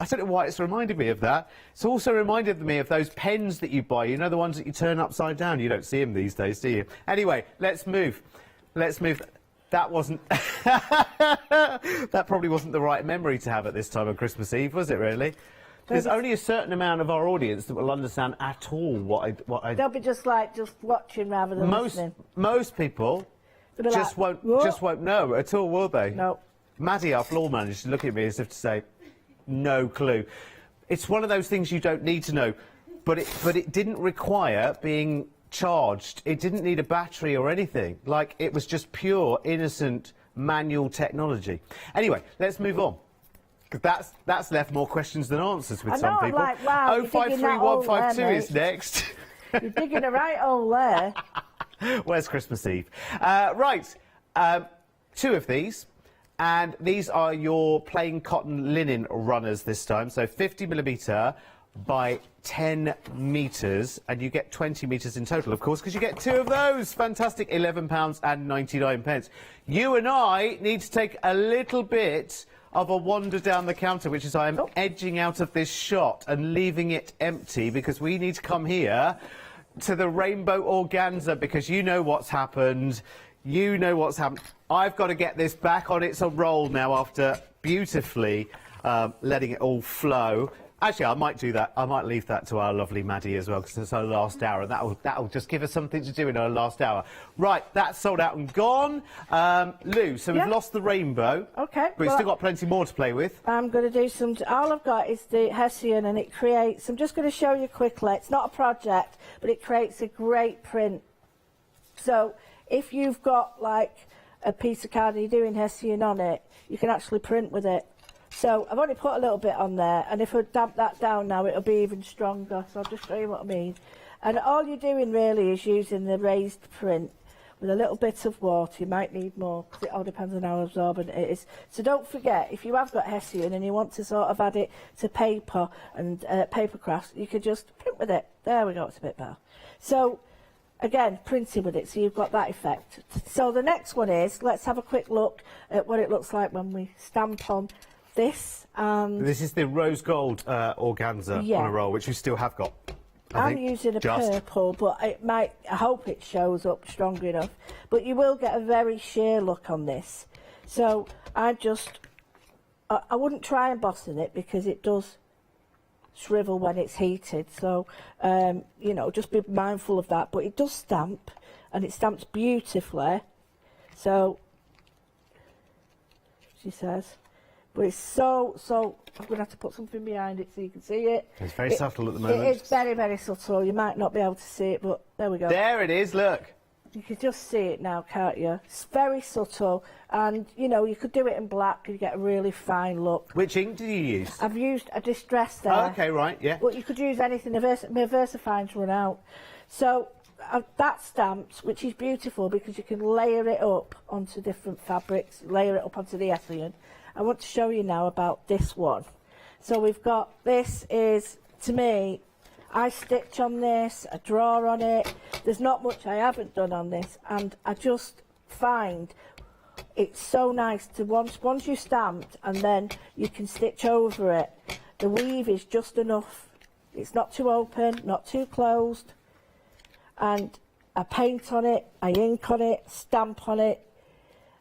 I don't know why it's reminded me of that. It's also reminded me of those pens that you buy. You know, the ones that you turn upside down. You don't see them these days, do you? Anyway, let's move. Let's move. That wasn't... that probably wasn't the right memory to have at this time of Christmas Eve, was it, really? There's only a certain amount of our audience that will understand at all what I... They'll be just watching rather than listening. Most people They'll be just like, won't know at all, will they? No. Maddie, our floor manager, look at me as if to say, no clue. It's one of those things you don't need to know, but it didn't require being charged. It didn't need a battery or anything. Like, it was just pure, innocent manual technology. Anyway, let's move on. That's left more questions than answers with some people. Like, wow, 053152 is next. You're digging a right hole there. Where's Christmas Eve? Right, 2 of these, and these are your plain cotton linen runners this time. So 50mm by 10 metres, and you get 20 metres in total, of course, because you get 2 of those. Fantastic, £11.99. You and I need to take a little bit of a wander down the counter, which is I am edging out of this shot and leaving it empty because we need to come here to the rainbow organza because you know what's happened. You know what's happened. I've got to get this back on its roll now after beautifully letting it all flow. Actually, I might do that. I might leave that to our lovely Maddie as well, because it's our last hour. That'll just give us something to do in our last hour. Right, that's sold out and gone. Lou, so we've lost the rainbow. Okay. But we've still got plenty more to play with. I'm going to do some... All I've got is the Hessian, and it creates... I'm just going to show you quickly. It's not a project, but it creates a great print. So, if you've got, like, a piece of card and you're doing Hessian on it, you can actually print with it. So I've only put a little bit on there, and if I damp that down now, it'll be even stronger. So I'll just show you what I mean. And all you're doing really is using the raised print with a little bit of water. You might need more, because it all depends on how absorbent it is. So don't forget, if you have got Hessian and you want to sort of add it to paper and paper crafts, you could just print with it. There we go, it's a bit better. So again, printing with it, so you've got that effect. So the next one is, let's have a quick look at what it looks like when we stamp on this. This is the rose gold organza on a roll, which we still have got. I'm using a purple, but it might, I hope it shows up strong enough. But you will get a very sheer look on this. So I wouldn't try embossing it because it does shrivel when it's heated. So, you know, just be mindful of that. But it does stamp, and it stamps beautifully. So, she says. But it's so, I'm going to have to put something behind it so you can see it. It's very subtle at the moment. It is very, very subtle. You might not be able to see it, but there we go. There it is, look. You can just see it now, can't you? It's very subtle, and, you know, you could do it in black, you get a really fine look. Which ink did you use? I've used a Distress there. Oh, OK, right, yeah. But you could use anything. My VersaFine's run out. So that stamps, which is beautiful because you can layer it up onto different fabrics, layer it up onto the Hessian. I want to show you now about this one. So we've got, this is, to me, I stitch on this, I draw on it. There's not much I haven't done on this, and I just find it's so nice to, once you stamped, and then you can stitch over it. The weave is just enough. It's not too open, not too closed. And I paint on it, I ink on it, stamp on it.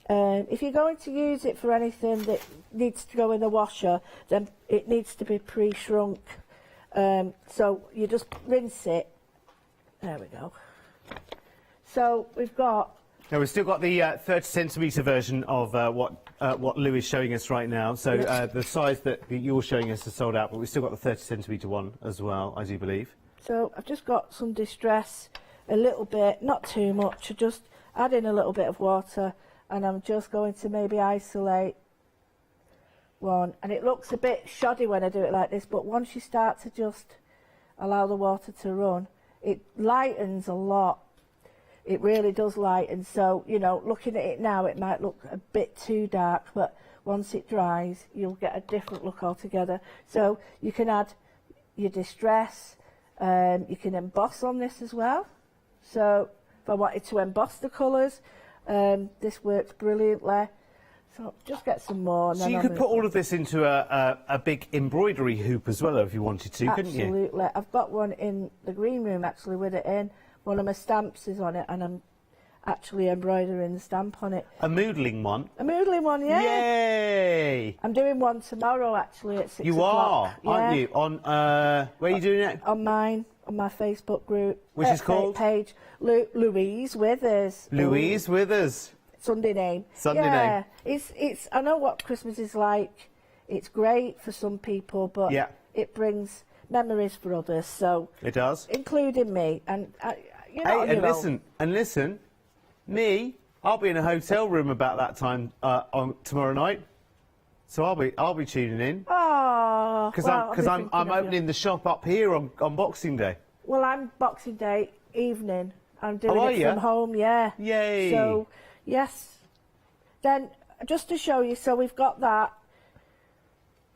If you're going to use it for anything that needs to go in the washer, then it needs to be pre-shrunk. So you just rinse it. There we go. So we've got... Now we've still got the 30cm version of what Lou is showing us right now. So the size that you're showing us is sold out, but we've still got the 30cm one as well, I do believe. So I've just got some Distress, a little bit, not too much. I just add in a little bit of water. And I'm just going to maybe isolate one. And it looks a bit shoddy when I do it like this, but once you start to just allow the water to run, it lightens a lot. It really does lighten. So, you know, looking at it now, it might look a bit too dark, but once it dries, you'll get a different look altogether. So you can add your Distress. You can emboss on this as well. So if I wanted to emboss the colours, this works brilliantly. So just get some more. And so you could put all of this into a big embroidery hoop as well if you wanted to, couldn't you? Absolutely. I've got one in the green room actually with it in. One of my stamps is on it, and I'm actually embroidering the stamp on it. A moodling one? A moodling one, yeah. Yay! I'm doing one tomorrow actually at 6 o'clock. You are, aren't yeah. you? On where are you doing it? On mine. On my Facebook group. Which is called? Page. Louise Withers. Louise Withers. Sunday name. Sunday name. It's. I know what Christmas is like. It's great for some people, but it brings memories for others. So it does, including me. And you're not on your own. Listen, me. I'll be in a hotel room about that time on tomorrow night. So I'll be tuning in. Oh, because I'm opening the shop up here on Boxing Day. Well, I'm Boxing Day evening. I'm doing it from home. Yeah. Yay. So yes. Then just to show you, so we've got that.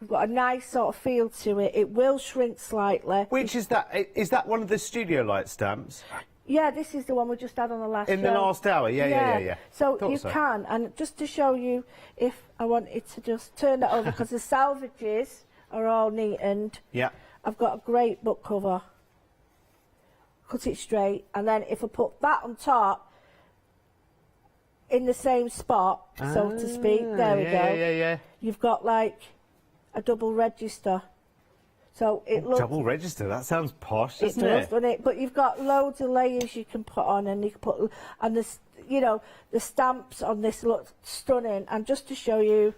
We've got a nice sort of feel to it. It will shrink slightly. Which is that? Is that one of the Studio Light stamps? Yeah, this is the one we just had on the last In show. the last hour, yeah. So Thought you so. can, and just to show you, if I wanted to just turn that over, because the salvages are all neatened. Yeah. I've got a great book cover. Cut it straight, and then if I put that on top, in the same spot, so to speak, there we go. Yeah. You've got like a double register. So it looks... Double register, that sounds posh, It doesn't does, it? doesn't it? But you've got loads of layers you can put on, and you can put, and this, you know, the stamps on this look stunning. And just to show you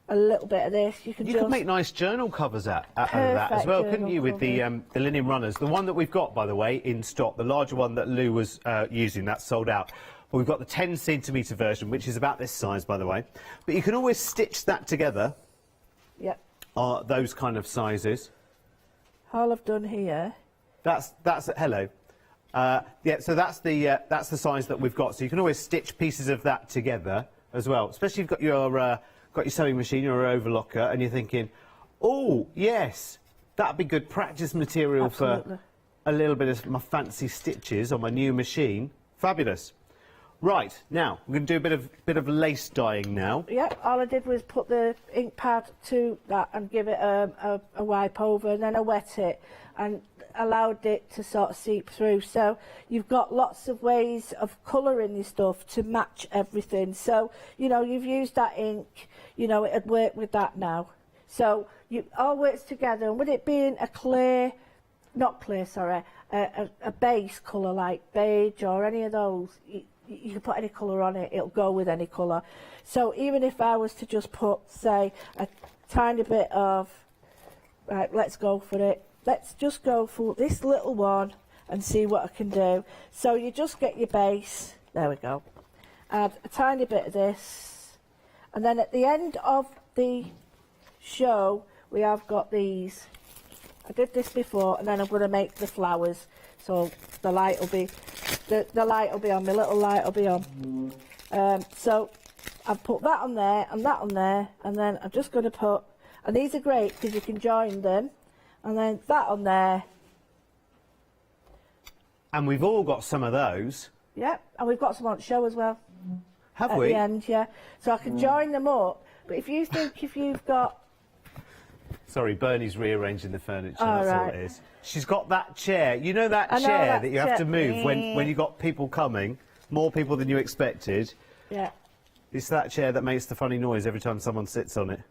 a little bit of this, you can You could make nice journal covers out of that as well, couldn't you, with the linen runners? The one that we've got, by the way, in stock, the larger one that Lou was using, that's sold out. But we've got the 10cm version, which is about this size, by the way. But you can always stitch that together. Yep. Those kind of sizes. All I've done here. That's hello. Yeah, so that's the size that we've got. So you can always stitch pieces of that together as well. Especially if you've got your sewing machine or overlocker, and you're thinking, oh yes, that'd be good practice material for a little bit of my fancy stitches on my new machine. Fabulous. Right, now we're going to do a bit of lace dyeing now. Yep, all I did was put the ink pad to that and give it a wipe over, and then I wet it and allowed it to sort of seep through. So you've got lots of ways of colouring your stuff to match everything. So, you know, you've used that ink, you know, it'd work with that now. So it all works together, and with it being a clear, not clear, sorry, a base colour like beige or any of those, you can put any colour on it, it'll go with any colour. So even if I was to just put, say, a tiny bit of, right, let's go for it. Let's just go for this little one and see what I can do. So you just get your base, there we go. Add a tiny bit of this. And then at the end of the show, we have got these. I did this before, and then I'm going to make the flowers. So the light will be, the light will be on, my little light will be on. So I've put that on there and that on there, and then I'm just going to put, and these are great because you can join them, and then that on there. And we've all got some of those. Yep, and we've got some on show as well. Have at we? the end, yeah. So I can join them up, but if you think if you've got... Sorry, Bernie's rearranging the furniture, All that's all right. it is. She's got that chair, you know that I know chair that you have chair. to move when you got people coming, more people than you expected. Yeah. It's that chair that makes the funny noise every time someone sits on it.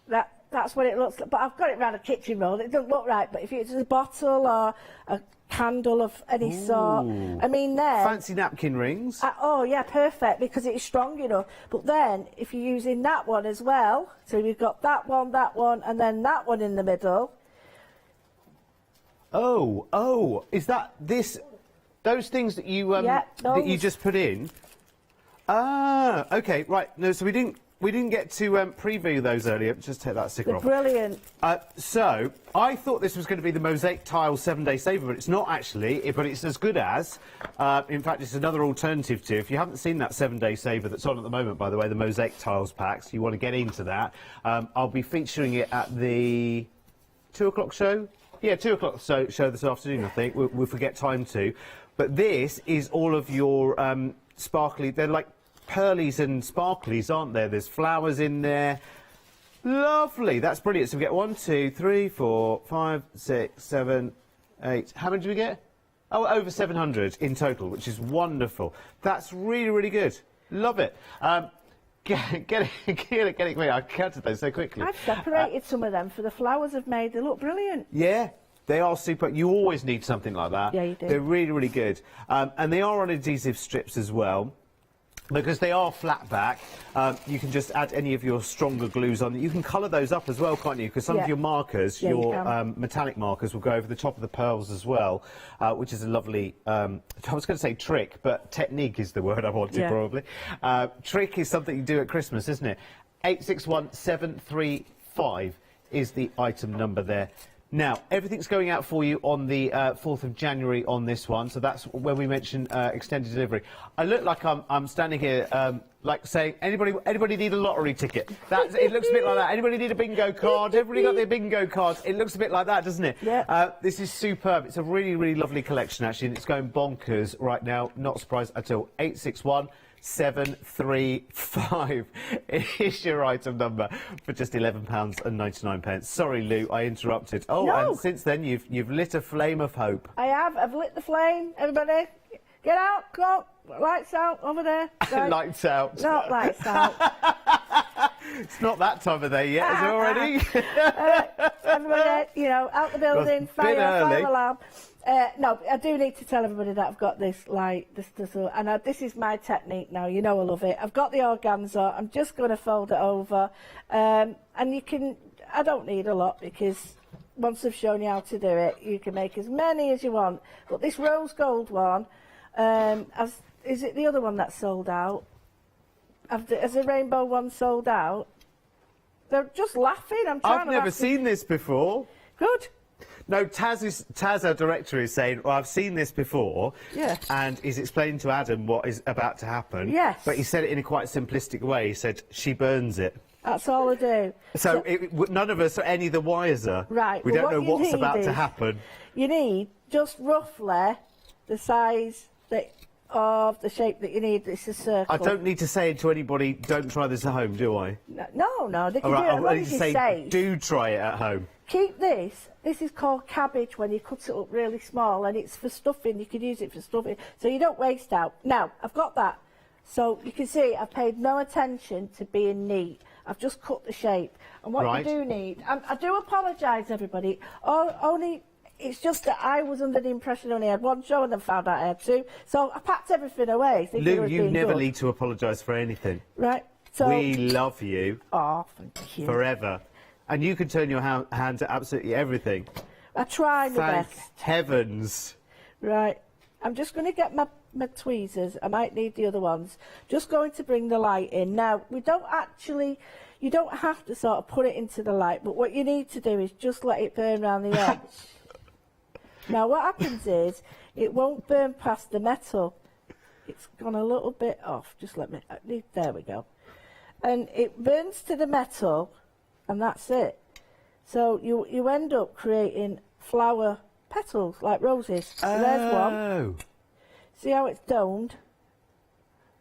That's what it looks like. But I've got it around a kitchen roll. It doesn't look right, but if it's a bottle or a candle of any sort, I mean, then... Fancy napkin rings. Oh, yeah, perfect, because it's strong enough. But then, if you're using that one as well, so you've got that one, and then that one in the middle. Oh, is that this... Those things that you that you just put in? Ah, okay, right. No, so we didn't get to preview those earlier. Just take that sticker They're off. brilliant. So, I thought this was going to be the Mosaic Tile 7-Day Saver, but it's not actually, but it's as good as. In fact, it's another alternative to. If you haven't seen that 7-Day Saver that's on at the moment, by the way, the Mosaic Tiles packs, you want to get into that. I'll be featuring it at the 2 o'clock show. Yeah, 2 o'clock show this afternoon, I think. We'll forget time to. But this is all of your sparkly, they're like pearlies and sparklies, aren't there? There's flowers in there. Lovely, that's brilliant. So we get 1, 2, 3, 4, 5, 6, 7, 8. How many do we get? Oh, over 700 in total, which is wonderful. That's really, really good. Love it. Get it quick. I counted those so quickly. I've separated some of them for the flowers I've made. They look brilliant. Yeah. They are super. You always need something like that. Yeah, you do. They're really, really good. And they are on adhesive strips as well. Because they are flat back, you can just add any of your stronger glues on. You can colour those up as well, can't you? Because some of your markers, your metallic markers, will go over the top of the pearls as well, which is a lovely, I was going to say trick, but technique is the word I wanted probably. Trick is something you do at Christmas, isn't it? 861735 is the item number there. Now, everything's going out for you on the 4th of January on this one, so that's when we mention extended delivery. I look like I'm standing here, like saying, anybody need a lottery ticket? It looks a bit like that. Anybody need a bingo card? Everybody got their bingo cards? It looks a bit like that, doesn't it? Yeah. This is superb. It's a really, really lovely collection, actually, and it's going bonkers right now. Not surprised at all. 861-735 is your item number for just £11.99. Sorry, Lou, I interrupted. Oh, No. and since then you've lit a flame of hope. I have. I've lit the flame. Everybody, get out. Come on. Lights out over there. Right. Lights out. Not lights out. It's not that time of day yet, is it already? Everybody, you know, out the building, Well, fire alarm. No, I do need to tell everybody that I've got this light, and this is my technique now. You know I love it. I've got the organza. I'm just going to fold it over, and you can. I don't need a lot because once I've shown you how to do it, you can make as many as you want. But this rose gold one, is it the other one that's sold out? Has the rainbow one sold out? They're just laughing. I've never seen this before. Good. No, Taz, our director, is saying, well, I've seen this before. Yeah. And he's explaining to Adam what is about to happen. Yes. But he said it in a quite simplistic way. He said, she burns it. That's all I do. So none of us are any the wiser. Right. We well, don't know what you what's need about is, to happen. You need just roughly the size of the shape that you need. It's a circle. I don't need to say to anybody, don't try this at home, do I? No, they can All do right, it as long I need as to you say, say. do try it at home. Keep this. This is called cabbage when you cut it up really small, and it's for stuffing. You could use it for stuffing, so you don't waste out. Now, I've got that. So you can see I've paid no attention to being neat. I've just cut the shape. And what Right. you do need... I do apologise, everybody. It's just that I was under the impression I only had one show and then found out I had two. So I packed everything away. Lou, you never need to apologise for anything. Right. So We love you. Oh, thank you. Forever. And you can turn your hand to absolutely everything. I try my Thank best. heavens. Right. I'm just going to get my tweezers. I might need the other ones. Just going to bring the light in. Now, you don't have to sort of put it into the light, but what you need to do is just let it burn around the edge. Now, what happens is it won't burn past the metal. It's gone a little bit off. Just let me... There we go. And it burns to the metal, and that's it. So you end up creating flower petals, like roses. So there's one. See how it's domed?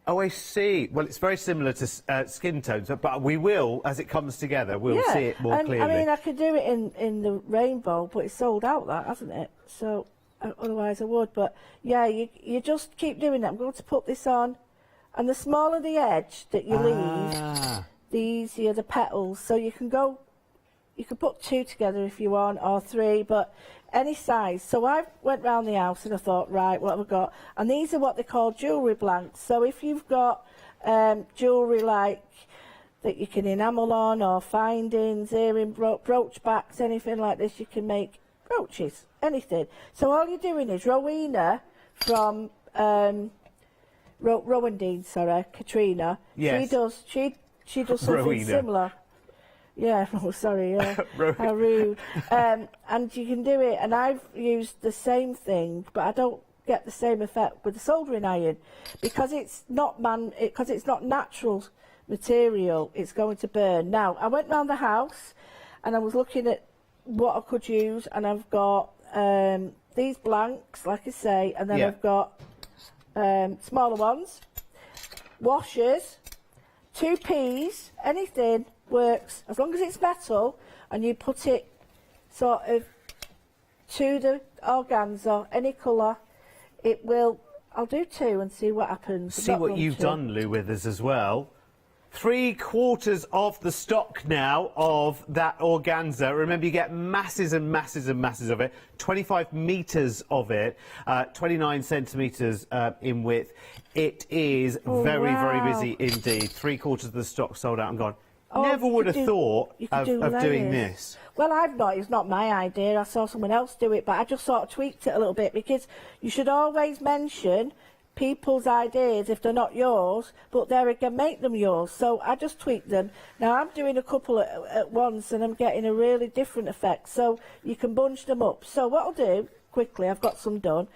Oh, I see. Well, it's very similar to skin tones, but we will, as it comes together, we'll see it more clearly. I mean, I could do it in the rainbow, but it's sold out, that, hasn't it? So, otherwise I would. But, yeah, you just keep doing that. I'm going to put this on. And the smaller the edge that you leave, the easier the petals. So you can put two together if you want, or three, but any size. So I went round the house and I thought, right, what have I got? And these are what they call jewellery blanks. So if you've got jewellery like that you can enamel on, or findings, earring, brooch backs, anything like this, you can make brooches, anything. So all you're doing is Rowena from Rowan and Dean, sorry, Katrina. Yes. She does something Rowena. similar. Yeah, oh, sorry, yeah. How rude. And you can do it, and I've used the same thing, but I don't get the same effect with the soldering iron because it's not natural material. It's going to burn. Now, I went round the house and I was looking at what I could use, and I've got these blanks, like I say, and then I've got smaller ones, washers, 2 peas, anything works as long as it's metal, and you put it sort of to the organza, any colour. It will. I'll do 2 and see what happens. See what you've done, Lou, with us as well. 3/4 of the stock now of that organza. Remember, you get masses and masses and masses of it. 25 metres of it, 29 centimetres in width. It is very, very busy indeed. 3/4 of the stock sold out and gone. Never would have thought of doing this. Well, it's not my idea. I saw someone else do it, but I just sort of tweaked it a little bit because you should always mention people's ideas if they're not yours, but there again, make them yours. So I just tweak them. Now I'm doing a couple at once and I'm getting a really different effect. So you can bunch them up. So what I'll do, quickly, I've got some done.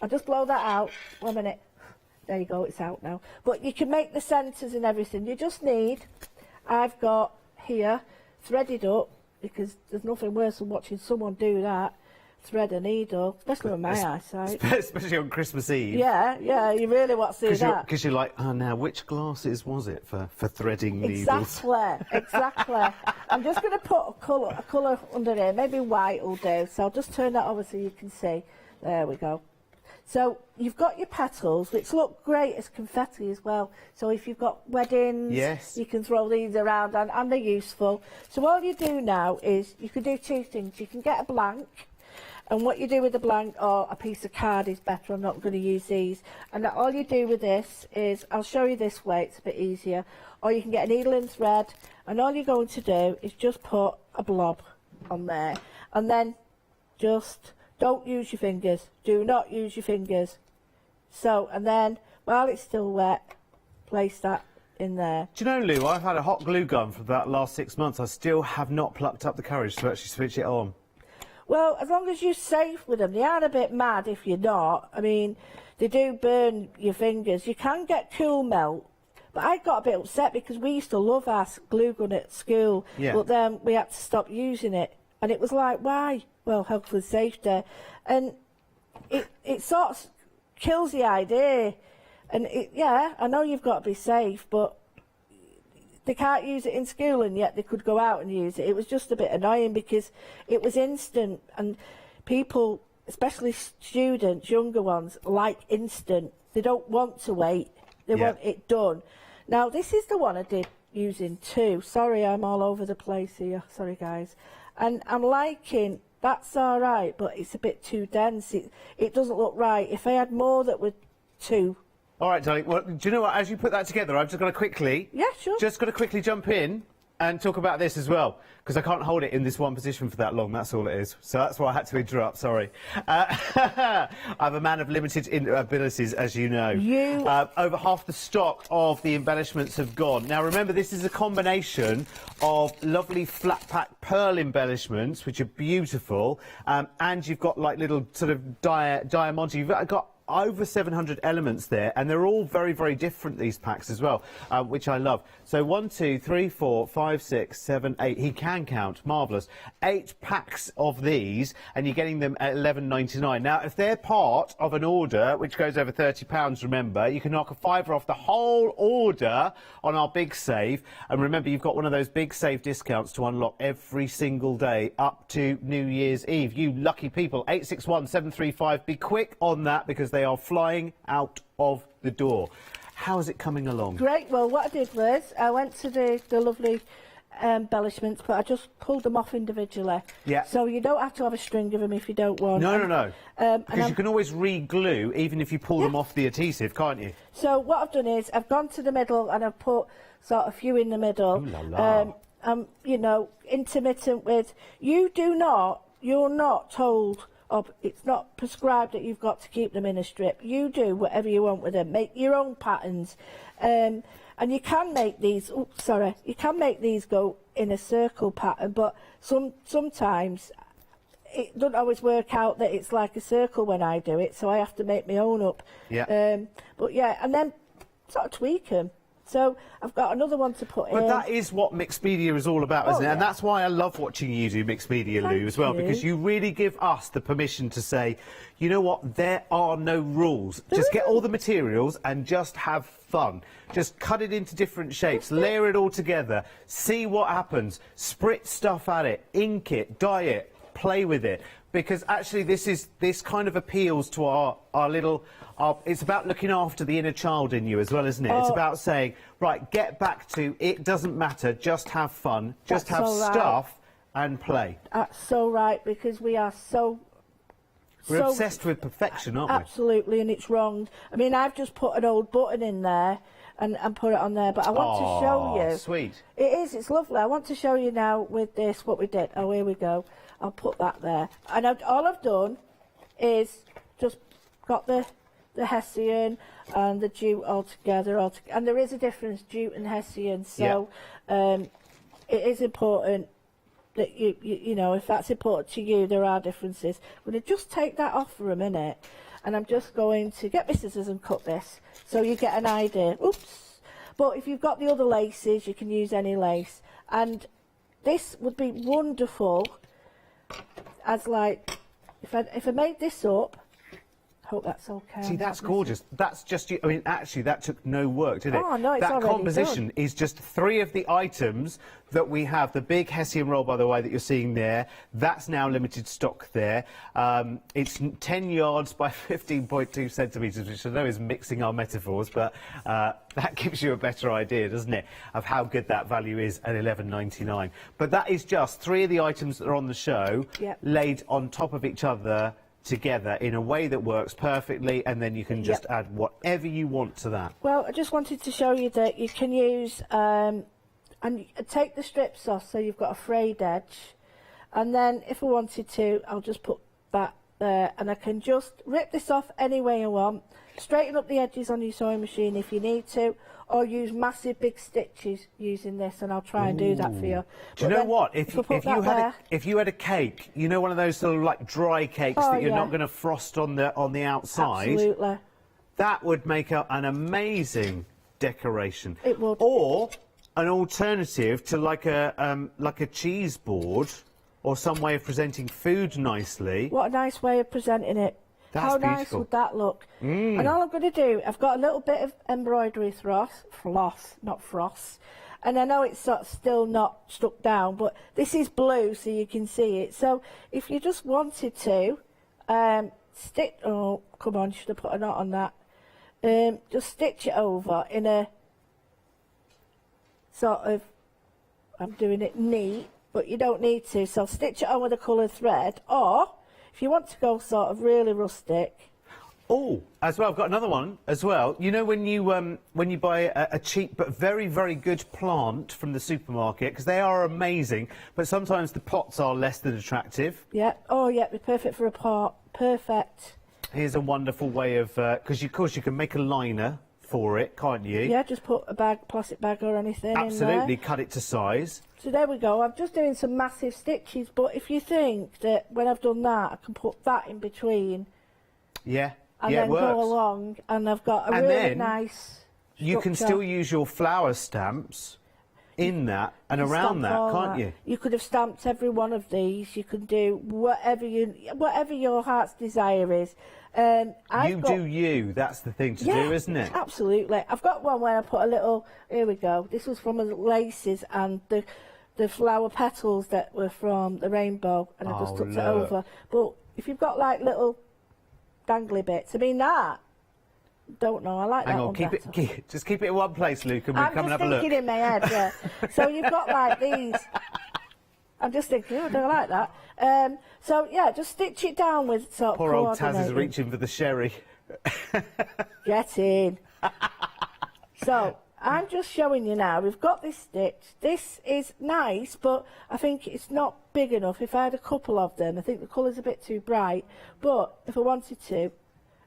I'll just blow that out. 1 minute. There you go, it's out now. But you can make the centres and everything. You just need, I've got here, threaded up, because there's nothing worse than watching someone do that. Thread a needle, especially with my eyesight. Especially on Christmas Eve. Yeah, you really want to see that. Because you're like, oh, now, which glasses was it for threading needles? Exactly. I'm just going to put a colour under there, maybe white will do. So I'll just turn that over so you can see. There we go. So you've got your petals, which look great as confetti as well. So if you've got weddings, yes, you can throw these around and they're useful. So all you do now is you can do two things. You can get a blank. And what you do with the blank or a piece of card is better. I'm not going to use these. And all you do with this is, I'll show you this way, it's a bit easier. Or you can get a needle and thread. And all you're going to do is just put a blob on there. And then just don't use your fingers. Do not use your fingers. So, and then while it's still wet, place that in there. Do you know, Lou, I've had a hot glue gun for about the last 6 months. I still have not plucked up the courage to actually switch it on. Well, as long as you're safe with them, they are a bit mad if you're not. I mean, they do burn your fingers. You can get cool melt, but I got a bit upset because we used to love our glue gun at school, but then we had to stop using it. And it was like, why? Well, health and safety. And it sort of kills the idea. And, yeah, I know you've got to be safe, but they can't use it in school and yet they could go out and use it. It was just a bit annoying because it was instant and people, especially students, younger ones, like instant. They don't want to wait. They want it done. Now, this is the one I did using too. Sorry, I'm all over the place here. Sorry, guys. And I'm liking, that's all right, but it's a bit too dense. It doesn't look right. If I had more that were two. All right, darling. Well, do you know what? As you put that together, I've just got to quickly... Yeah, sure. Just got to quickly jump in and talk about this as well, because I can't hold it in this one position for that long, that's all it is. So that's why I had to interrupt, sorry. I'm a man of limited abilities, as you know. Over half the stock of the embellishments have gone. Now, remember, this is a combination of lovely flat-pack pearl embellishments, which are beautiful, and you've got, like, little sort of diamond. You've got over 700 elements there, and they're all very, very different, these packs as well, which I love. So 1, 2, 3, 4, 5, 6, 7, 8. He can count. Marvellous. 8 packs of these, and you're getting them at £11.99. Now, if they're part of an order, which goes over £30, remember, you can knock a £5 off the whole order on our big save. And remember, you've got one of those big save discounts to unlock every single day up to New Year's Eve. You lucky people. 861 735. Be quick on that because they are flying out of the door. How is it coming along? Great. Well, what I did was I went to the lovely embellishments, but I just pulled them off individually. Yeah. So you don't have to have a string of them if you don't want. No. Because you can always re-glue even if you pull them off the adhesive, can't you? So what I've done is I've gone to the middle and I've put sort of a few in the middle. Ooh la la. You know, intermittent with. You're not told. It's not prescribed that you've got to keep them in a strip. You do whatever you want with them. Make your own patterns. And you can make these, you can make these go in a circle pattern, but sometimes it doesn't always work out that it's like a circle when I do it, so I have to make my own up. Yeah. But yeah, and then sort of tweak them. So I've got another one to put in. But that is what mixed media is all about, isn't it? And that's why I love watching you do mixed media, Lou, as well, because you really give us the permission to say, you know what, there are no rules. Just get all the materials and just have fun. Just cut it into different shapes, layer it all together, see what happens, spritz stuff at it, ink it, dye it, play with it. Because actually this kind of appeals to our little... it's about looking after the inner child in you as well, isn't it? It's about saying, right, get back to it doesn't matter, just have fun, just have stuff and play. That's so right, because we are We're obsessed with perfection, aren't we? Absolutely, and it's wrong. I mean, I've just put an old button in there and put it on there, but I want to show you. Sweet. It is, it's lovely. I want to show you now with this what we did. Oh, here we go. I'll put that there. And all I've done is just got the the Hessian and the jute altogether. And there is a difference, jute and Hessian. So it is important that you know, if that's important to you, there are differences. I'm going to just take that off for a minute, and I'm just going to get my scissors and cut this so you get an idea. Oops. But if you've got the other laces, you can use any lace. And this would be wonderful as, like, if I made this up, I hope that's okay. See, that's gorgeous. That's just, I mean, actually, that took no work, did it? Oh, no, it's that already composition done. is just 3 of the items that we have. The big Hessian roll, by the way, that you're seeing there, that's now limited stock there. It's 10 yards by 15.2 centimetres, which I know is mixing our metaphors, but that gives you a better idea, doesn't it, of how good that value is at $11.99. But that is just 3 of the items that are on the show laid on top of each other together in a way that works perfectly, and then you can just add whatever you want to that. Well, I just wanted to show you that you can use and take the strips off so you've got a frayed edge, and then if I wanted to, I'll just put that there, and I can just rip this off any way I want, straighten up the edges on your sewing machine if you need to, or use massive big stitches using this, and I'll try and do that for you. Do you know what? If you had a cake, you know, one of those sort of like dry cakes that you're not going to frost on the outside. Absolutely. That would make an amazing decoration. It would. Or an alternative to like a cheese board, or some way of presenting food nicely. What a nice way of presenting it. That's How nice beautiful. would that look? And all I'm going to do, I've got a little bit of embroidery floss, not frost. And I know it's sort of still not stuck down, but this is blue so you can see it. So if you just wanted to stitch, oh, come on, should have put a knot on that. Just stitch it over in a sort of, I'm doing it neat, but you don't need to. So stitch it on with a coloured thread, or if you want to go sort of really rustic. Oh, as well, I've got another one as well. You know, when you buy a cheap but very, very good plant from the supermarket, because they are amazing, but sometimes the pots are less than attractive. Yeah. Oh, yeah. They're perfect for a pot. Perfect. Here's a wonderful way of, because of course you can make a liner for it, can't you? Yeah. Just put a plastic bag or anything Absolutely. in there. Cut it to size. So there we go. I'm just doing some massive stitches, but if you think that when I've done that, I can put that in between. Yeah. And yeah, then it works. go along, and I've got a really nice You can structure. still use your flower stamps in that and around that, can't you? You could have stamped every one of these. You can do whatever your heart's desire is. Do you. That's the thing to do, isn't it? Absolutely. I've got one where I put a little. Here we go. This was from the laces and the flower petals that were from the rainbow, and I just tucked it over. But if you've got like little dangly bits, I mean that. Don't know. I like that one better. Just keep it in one place, Luke, and we'll come and have a look. I'm just thinking in my head, yeah. So you've got like these. I'm just thinking, I don't like that. So yeah, just stitch it down with sort of Poor old Taz is coordinating. reaching for the sherry. Get in. So I'm just showing you now. We've got this stitch. This is nice, but I think it's not big enough. If I had a couple of them, I think the colour's a bit too bright. But if I wanted to,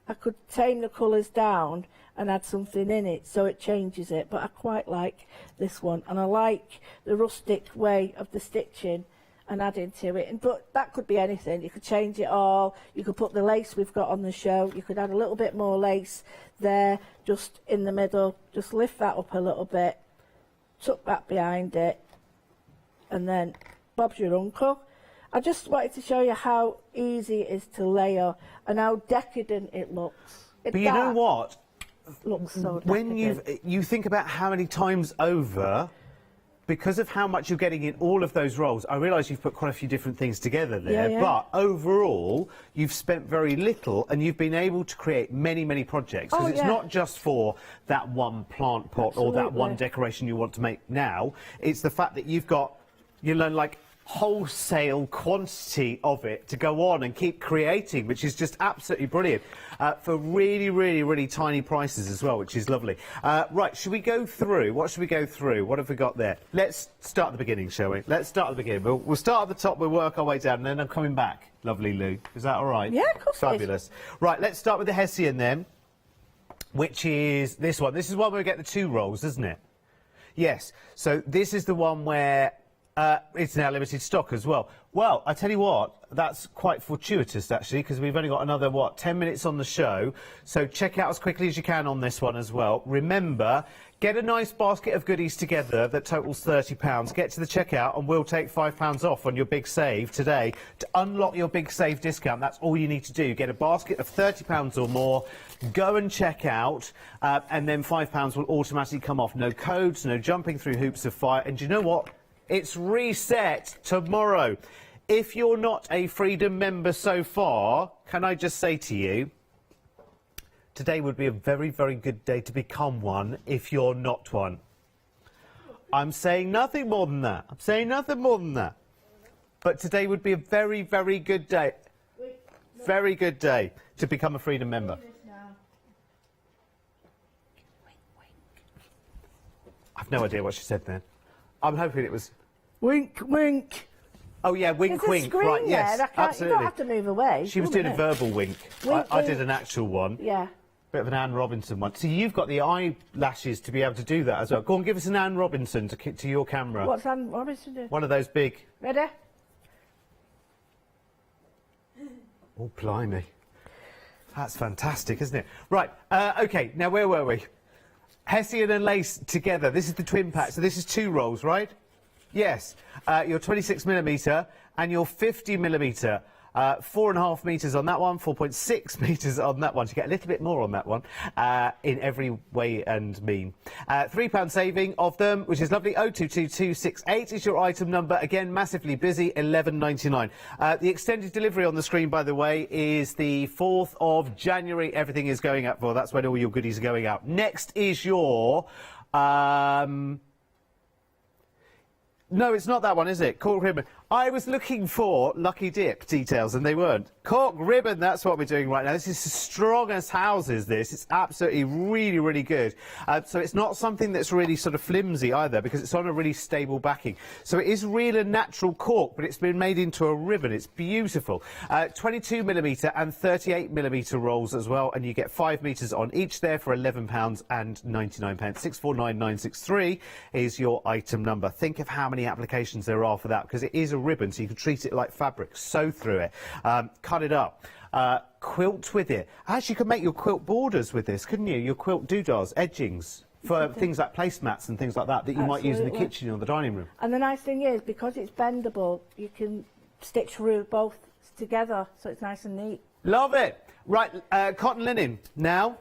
I could tame the colours down and add something in it so it changes it. But I quite like this one, and I like the rustic way of the stitching and adding to it. But that could be anything. You could change it all. You could put the lace we've got on the show. You could add a little bit more lace there, just in the middle. Just lift that up a little bit, tuck that behind it, and then Bob's your uncle. I just wanted to show you how easy it is to layer and how decadent it looks. But you know what? Looks so decadent. When you think about how many times over, because of how much you're getting in all of those rolls, I realise you've put quite a few different things together there, but overall, you've spent very little and you've been able to create many, many projects. Because it's not just for that one plant pot or that one decoration you want to make now. It's the fact that you've got, you learn like wholesale quantity of it to go on and keep creating, which is just absolutely brilliant, for really, really, really tiny prices as well, which is lovely. Right, should we go through? What should we go through? What have we got there? Let's start at the beginning, shall we? Let's start at the beginning. We'll start at the top, we'll work our way down, and then I'm coming back. Lovely, Lou. Is that all right? Yeah, of course. Fabulous. Right, let's start with the Hessian then. which is this one. This is one where we get the 2 rolls, isn't it? Yes. So this is the one where it's now limited stock as well. Well, I tell you what, that's quite fortuitous actually, because we've only got another, 10 minutes on the show. So check out as quickly as you can on this one as well. Remember, get a nice basket of goodies together that totals £30. Get to the checkout and we'll take £5 off on your big save today. To unlock your big save discount, that's all you need to do. Get a basket of £30 or more, go and check out, and then £5 will automatically come off. No codes, no jumping through hoops of fire. And do you know what? It's reset tomorrow. If you're not a Freedom member so far, can I just say to you, today would be a very, very good day to become one if you're not one. I'm saying nothing more than that. I'm saying nothing more than that. But today would be a very, very good day. Very good day to become a Freedom member. I've no idea what she said then. I'm hoping it was... Wink, wink. Oh, yeah, wink, There's a wink. screen Right, yes, there. absolutely. You don't have to move away. She was doing a verbal wink. Wink, I did wink. an actual one. Yeah. Bit of an Anne Robinson one. So you've got the eyelashes to be able to do that as well. Go on, give us an Anne Robinson to your camera. What's Anne Robinson doing? One of those big... Ready? Oh, blimey. That's fantastic, isn't it? Right, OK, now where were we? Hessian and lace together. This is the twin pack, so this is 2 rolls, right? Yes. Your 26mm and your 50mm. 4.5 metres on that one, 4.6 metres on that one. You get a little bit more on that one in every way and mean. £3 saving of them, which is lovely. 022268 is your item number. Again, massively busy, £11.99. The extended delivery on the screen, by the way, is the 4th of January. Everything is going up for. That's when all your goodies are going out. Next is your... No, it's not that one, is it? Cork ribbon. I was looking for Lucky Dip details, and they weren't. Cork ribbon, that's what we're doing right now. This is as strong as houses, this. It's absolutely really, really good. So it's not something that's really sort of flimsy either, because it's on a really stable backing. So it is real and natural cork, but it's been made into a ribbon. It's beautiful. 22mm and 38mm rolls as well, and you get 5 metres on each there for £11.99. 649963 is your item number. Think of how many applications there are for that, because it is a ribbon, so you can treat it like fabric, sew through it, cut it up, quilt with it. Actually, you could make your quilt borders with this, couldn't you? Your quilt doodahs, edgings for things like placemats and things like that that you might use in the kitchen or the dining room. And the nice thing is, because it's bendable, you can stitch through both together, so it's nice and neat. Love it. Right, cotton linen now.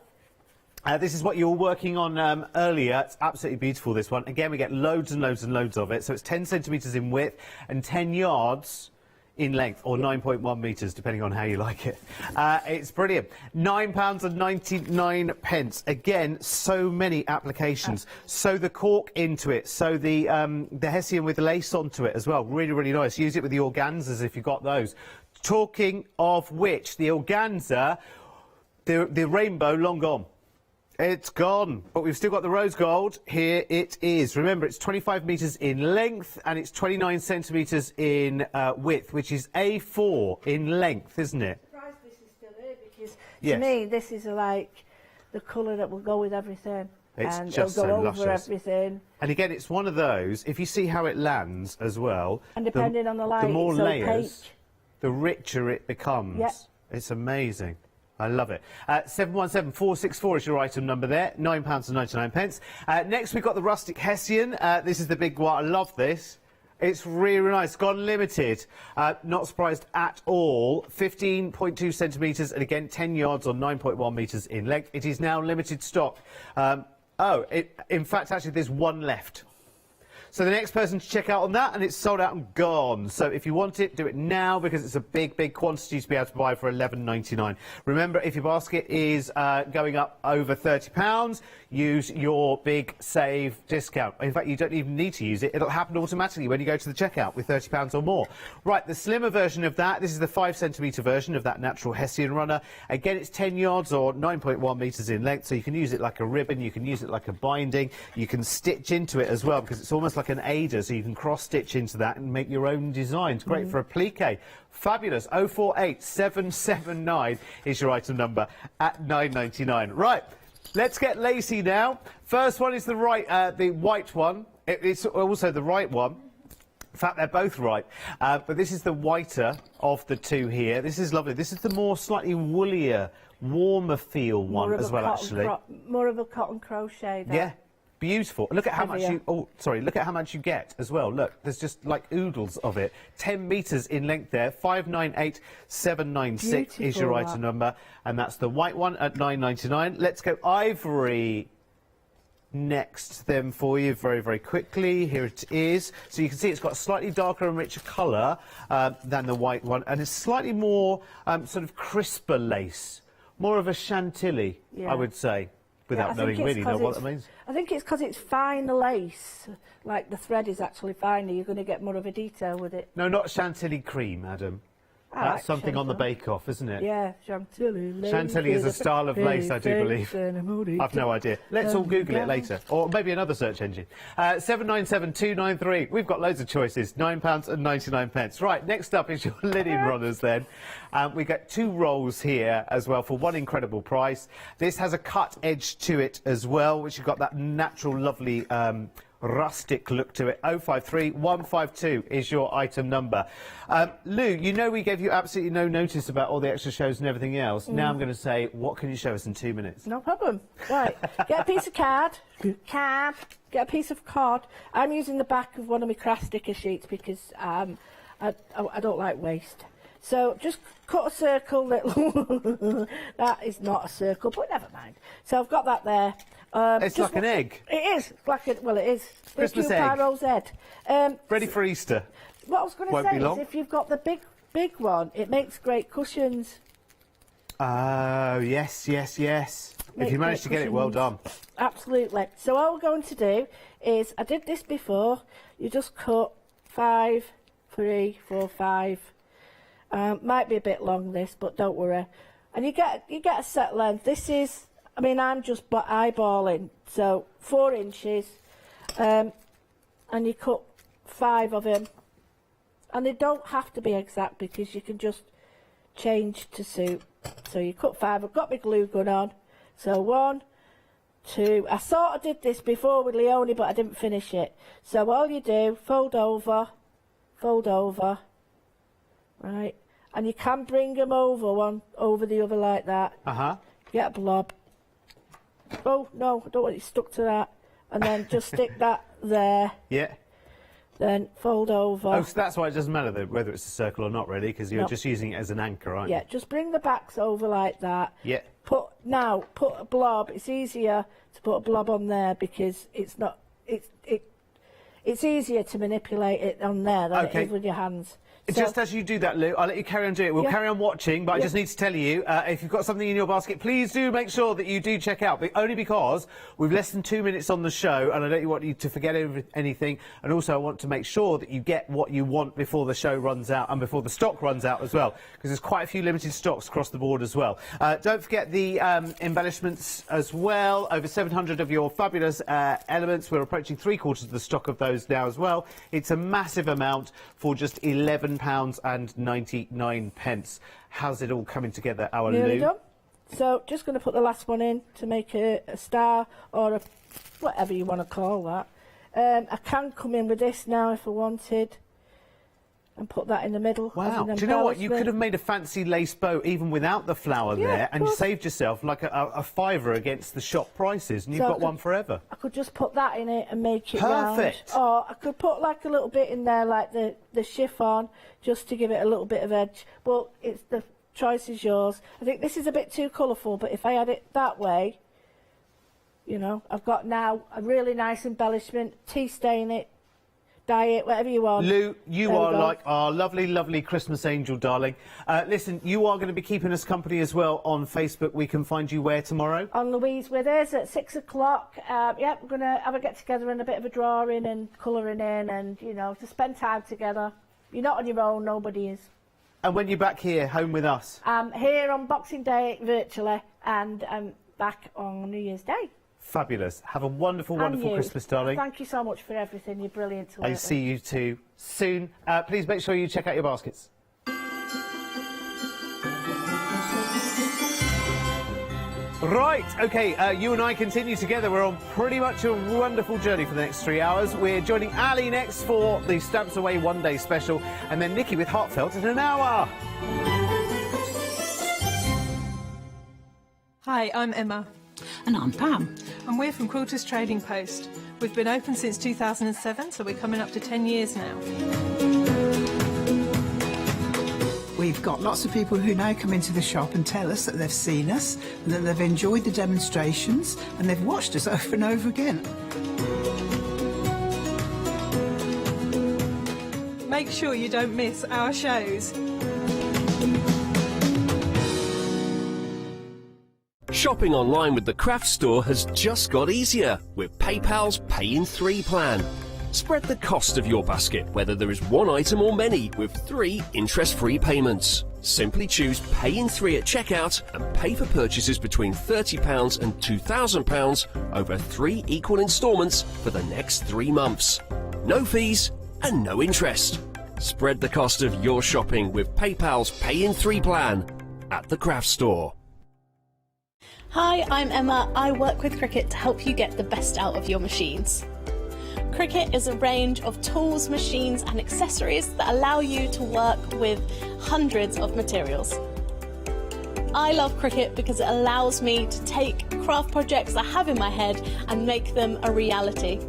This is what you were working on earlier. It's absolutely beautiful, this one. Again, we get loads and loads and loads of it. So it's 10 centimetres in width and 10 yards in length, or 9.1 metres, depending on how you like it. It's brilliant. £9.99. Again, so many applications. Sew the cork into it. Sew the Hessian with lace onto it as well. Really, really nice. Use it with the organzas if you've got those. Talking of which, the organza, the rainbow, long gone. It's gone, but we've still got the rose gold. Here it is. Remember, it's 25 metres in length and it's 29 centimetres in width, which is A4 in length, isn't it? I'm surprised this is still here, because to me, this is like the colour that will go with everything. It's and just it'll go so over luscious. everything. And again, it's one of those, if you see how it lands as well, And depending on the light, the more it's layers, opaque. the richer it becomes. Yep. It's amazing. I love it. 717464 is your item number there, £9.99. Next, we've got the rustic Hessian. This is the big one. I love this. It's really nice. Gone limited. Not surprised at all. 15.2 centimetres and again 10 yards or 9.1 metres in length. It is now limited stock. In fact, actually, there's one left. So the next person to check out on that, and it's sold out and gone. So if you want it, do it now, because it's a big, big quantity to be able to buy for £11.99. Remember, if your basket is going up over £30, use your big save discount. In fact, you don't even need to use it. It'll happen automatically when you go to the checkout with £30 or more. Right, the slimmer version of that, this is the 5 centimetre version of that natural Hessian runner. Again, it's 10 yards or 9.1 metres in length, so you can use it like a ribbon, you can use it like a binding, you can stitch into it as well, because it's almost like an aider, so you can cross-stitch into that and make your own designs. Great for a plique. Fabulous. 048779 is your item number at £9.99. Right, Let's get lacy now. First one is the white one. It's also the right one. In fact, they're both right. But this is the whiter of the two here. This is lovely. This is the more slightly woollier, warmer feel one as well, actually. More of a cotton crochet. Though. Yeah. Beautiful. Look at how much you... Oh, sorry. Look at how much you get as well. Look, there's just like oodles of it. 10 metres in length there. 598796 is your item number. And that's the white one at £9.99. Let's go ivory next then for you very, very quickly. Here it is. So you can see it's got a slightly darker and richer colour than the white one. And it's slightly more sort of crisper lace. More of a chantilly, I would say. Without knowing really what that means. I think it's because it's finer lace, like the thread is actually finer, you're going to get more of a detail with it. No, not chantilly cream, Adam. That's something on the bake-off, isn't it? Yeah, chantilly. Chantilly is a style of lace, I do believe. I've no idea. Let's all Google it later, or maybe another search engine. 797293. We've got loads of choices. £9.99. Right, next up is your linen runners then. We get 2 rolls here as well for one incredible price. This has a cut edge to it as well, which you've got that natural, lovely rustic look to it. 053 152 is your item number. Lou, you know we gave you absolutely no notice about all the extra shows and everything else. Now I'm going to say, what can you show us in 2 minutes? No problem. Right, get a piece of card. Get a piece of card. I'm using the back of one of my craft sticker sheets because I don't like waste. So just cut a circle. That is not a circle, but never mind. So I've got that there. It's like an egg. It is. Like it is. Christmas egg. Head. Ready for Easter. What I was going to say is if you've got the big one, it makes great cushions. Oh, yes. If you manage to get it, well done. Absolutely. So all we're going to do is, I did this before, you just cut 5, 3, 4, 5. Might be a bit long this, but don't worry. And you get a set length. This is, I mean, I'm just eyeballing, so 4 inches, and you cut 5 of them. And they don't have to be exact because you can just change to suit. So you cut 5. I've got my glue gun on. So 1, 2. I sort of did this before with Leonie, but I didn't finish it. So all you do, fold over, right? And you can bring them over one over the other like that. Get a blob. Oh no, I don't want it stuck to that. And then just stick that there. Yeah. Then fold over. Oh, so that's why it doesn't matter whether it's a circle or not, really, because you're just using it as an anchor, aren't you? Yeah, just bring the backs over like that. Yeah. Put a blob. It's easier to put a blob on there because it's not. It's easier to manipulate it on there than it is with your hands. Just as you do that, Lou, I'll let you carry on doing it. We'll carry on watching, but I just need to tell you, if you've got something in your basket, please do make sure that you do check out, only because we've less than 2 minutes on the show, and I don't want you to forget anything, and also I want to make sure that you get what you want before the show runs out, and before the stock runs out as well, because there's quite a few limited stocks across the board as well. Don't forget the embellishments as well, over 700 of your fabulous elements. We're approaching 3/4 of the stock of those now as well. It's a massive amount for just £11.99. How's it all coming together, our Nearly Lou? done. So just going to put the last one in to make a star or a whatever you want to call that. I can come in with this now if I wanted and put that in the middle. Wow. Do you know what? You could have made a fancy lace bow even without the flower there, and you saved yourself like a fiver against the shop prices, and you've got one forever. I could just put that in it and make it perfect. Round. Or I could put like a little bit in there, like the chiffon, just to give it a little bit of edge. But it's the choice is yours. I think this is a bit too colourful, but if I had it that way, you know, I've got now a really nice embellishment, tea stain it, dye it, whatever you want. Lou, you are like our lovely, lovely Christmas angel, darling. Listen, you are going to be keeping us company as well on Facebook. We can find you where tomorrow? On Louise Withers at 6 o'clock. Yeah, we're going to have a get-together and a bit of a drawing and colouring in and, you know, to spend time together. You're not on your own, nobody is. And when you're back here, home with us? Here on Boxing Day virtually, and I'm back on New Year's Day. Fabulous. Have a wonderful, wonderful Christmas, darling. Thank you so much for everything. You're brilliant to work with. I see you too soon. Please make sure you check out your baskets. Right, OK, you and I continue together. We're on pretty much a wonderful journey for the next 3 hours. We're joining Ali next for the Stamps Away one-day special, and then Nikki with Heartfelt in an hour. Hi, I'm Emma. And I'm Pam. And we're from Quilters Trading Post. We've been open since 2007, so we're coming up to 10 years now. We've got lots of people who now come into the shop and tell us that they've seen us, and that they've enjoyed the demonstrations, and they've watched us over and over again. Make sure you don't miss our shows. Shopping online with the Craft Store has just got easier with PayPal's Pay in 3 plan. Spread the cost of your basket, whether there is one item or many, with 3 interest-free payments. Simply choose Pay in 3 at checkout and pay for purchases between £30 and £2,000 over 3 equal instalments for the next 3 months. No fees and no interest. Spread the cost of your shopping with PayPal's Pay in 3 plan at the Craft Store. Hi, I'm Emma. I work with Cricut to help you get the best out of your machines. Cricut is a range of tools, machines and accessories that allow you to work with hundreds of materials. I love Cricut because it allows me to take craft projects I have in my head and make them a reality.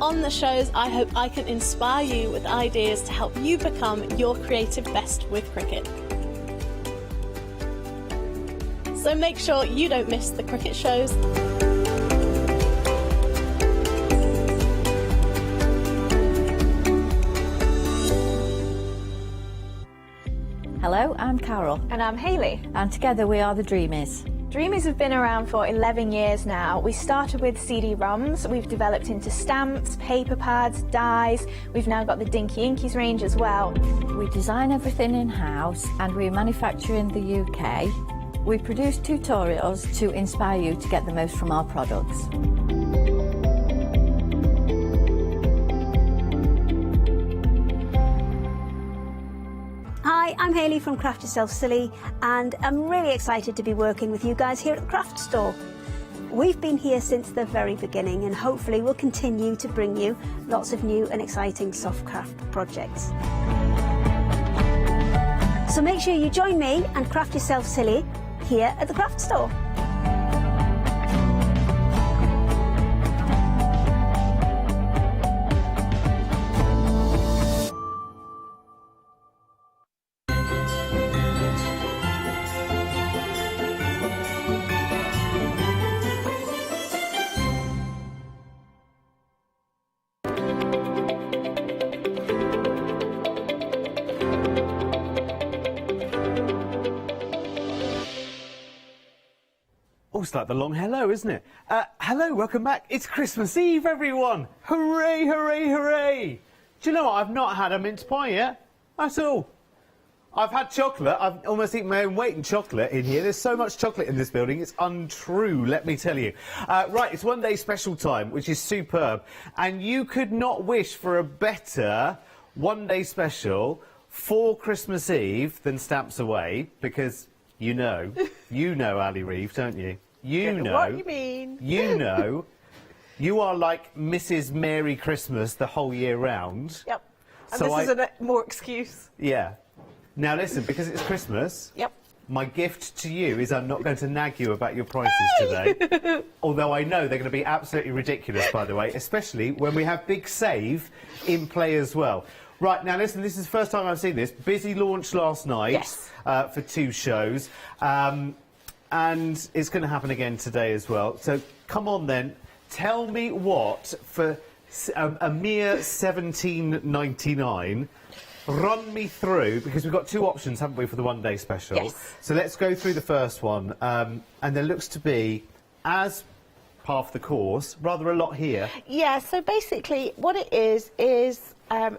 On the shows, I hope I can inspire you with ideas to help you become your creative best with Cricut. So make sure you don't miss the Cricut shows. Hello, I'm Carol. And I'm Hayley. And together we are the Dreamies. Dreamies have been around for 11 years now. We started with CD-ROMs, we've developed into stamps, paper pads, dies, we've now got the Dinky Inkies range as well. We design everything in-house and we manufacture in the UK. We produce tutorials to inspire you to get the most from our products. Hi, I'm Hayley from Craft Yourself Silly, and I'm really excited to be working with you guys here at the Craft Store. We've been here since the very beginning, and hopefully we'll continue to bring you lots of new and exciting soft craft projects. So make sure you join me and Craft Yourself Silly here at the Craft Store. It's like the long hello, isn't it? Hello, welcome back. It's Christmas Eve, everyone. Hooray, hooray, hooray. Do you know what? I've not had a mince pie yet. That's all. I've had chocolate. I've almost eaten my own weight in chocolate in here. There's so much chocolate in this building. It's untrue, let me tell you. Right, it's one day special time, which is superb. And you could not wish for a better one day special for Christmas Eve than Stamps Away, because you know Ali Reeve, don't you? You know what you mean. You know. You are like Mrs. Merry Christmas the whole year round. Yep. And So this is more excuse. Yeah. Now listen, because it's Christmas. Yep. My gift to you is I'm not going to nag you about your prices today. Although I know they're going to be absolutely ridiculous, by the way, especially when we have Big Save in play as well. Right, now listen, this is the first time I've seen this. Busy launch last night. Yes. For 2 shows. And it's going to happen again today as well. So come on then, tell me what, for a mere $17.99, run me through, because we've got 2 options, haven't we, for the one day special? Yes. So let's go through the first one. And there looks to be, as half the course, rather a lot here. Yeah, so basically what it is a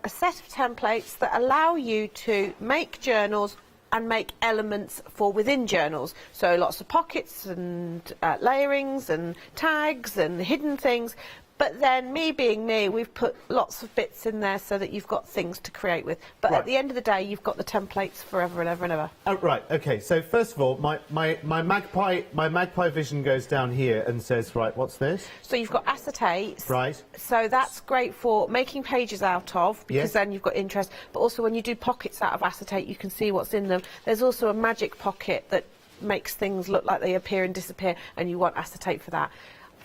set of templates that allow you to make journals and make elements for within journals. So lots of pockets and layerings and tags and hidden things. But then, me being me, we've put lots of bits in there so that you've got things to create with. But at the end of the day, you've got the templates forever and ever and ever. Oh, right, okay, so first of all, my magpie vision goes down here and says, right, what's this? So you've got acetates. Right. So that's great for making pages out of, because then you've got interest. But also when you do pockets out of acetate, you can see what's in them. There's also a magic pocket that makes things look like they appear and disappear, and you want acetate for that.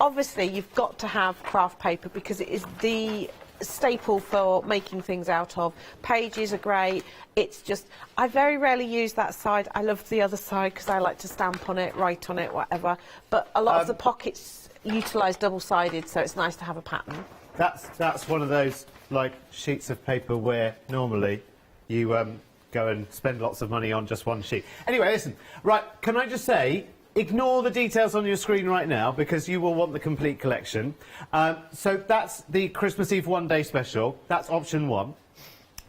Obviously, you've got to have craft paper because it is the staple for making things out of. Pages are great. It's just, I very rarely use that side. I love the other side because I like to stamp on it, write on it, whatever. But a lot of the pockets utilise double-sided, so it's nice to have a pattern. That's one of those, like, sheets of paper where normally you go and spend lots of money on just one sheet. Anyway, listen, right, can I just say, ignore the details on your screen right now because you will want the complete collection. So that's the Christmas Eve one-day special. That's option 1.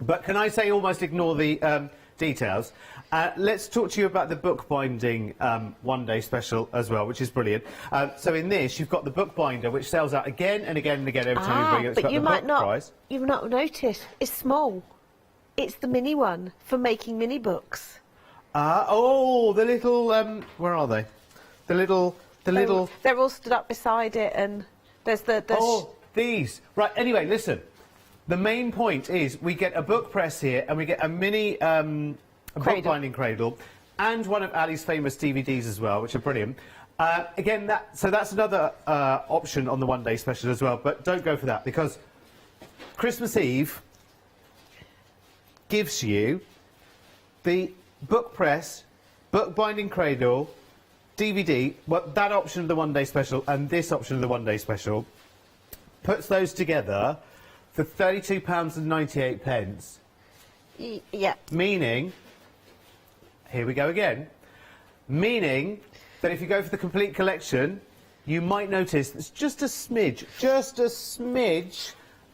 But can I say almost ignore the details? Let's talk to you about the bookbinding one-day special as well, which is brilliant. So in this, you've got the bookbinder, which sells out again and again and again every time you bring it. It's But you got the might book price. you've not noticed. It's small. It's the mini one for making mini books. Oh, the little, where are they? The little... They're all stood up beside it, and there's the... Oh, these. Right, anyway, listen. The main point is we get a book press here, and we get a mini bookbinding cradle, and one of Ali's famous DVDs as well, which are brilliant. Again, that's another option on the one-day special as well, but don't go for that, because Christmas Eve gives you the book press, bookbinding cradle, DVD, well, that option of the one-day special and this option of the one-day special, puts those together for £32.98. Yeah. Meaning, here we go again, meaning that if you go for the complete collection, you might notice it's just a smidge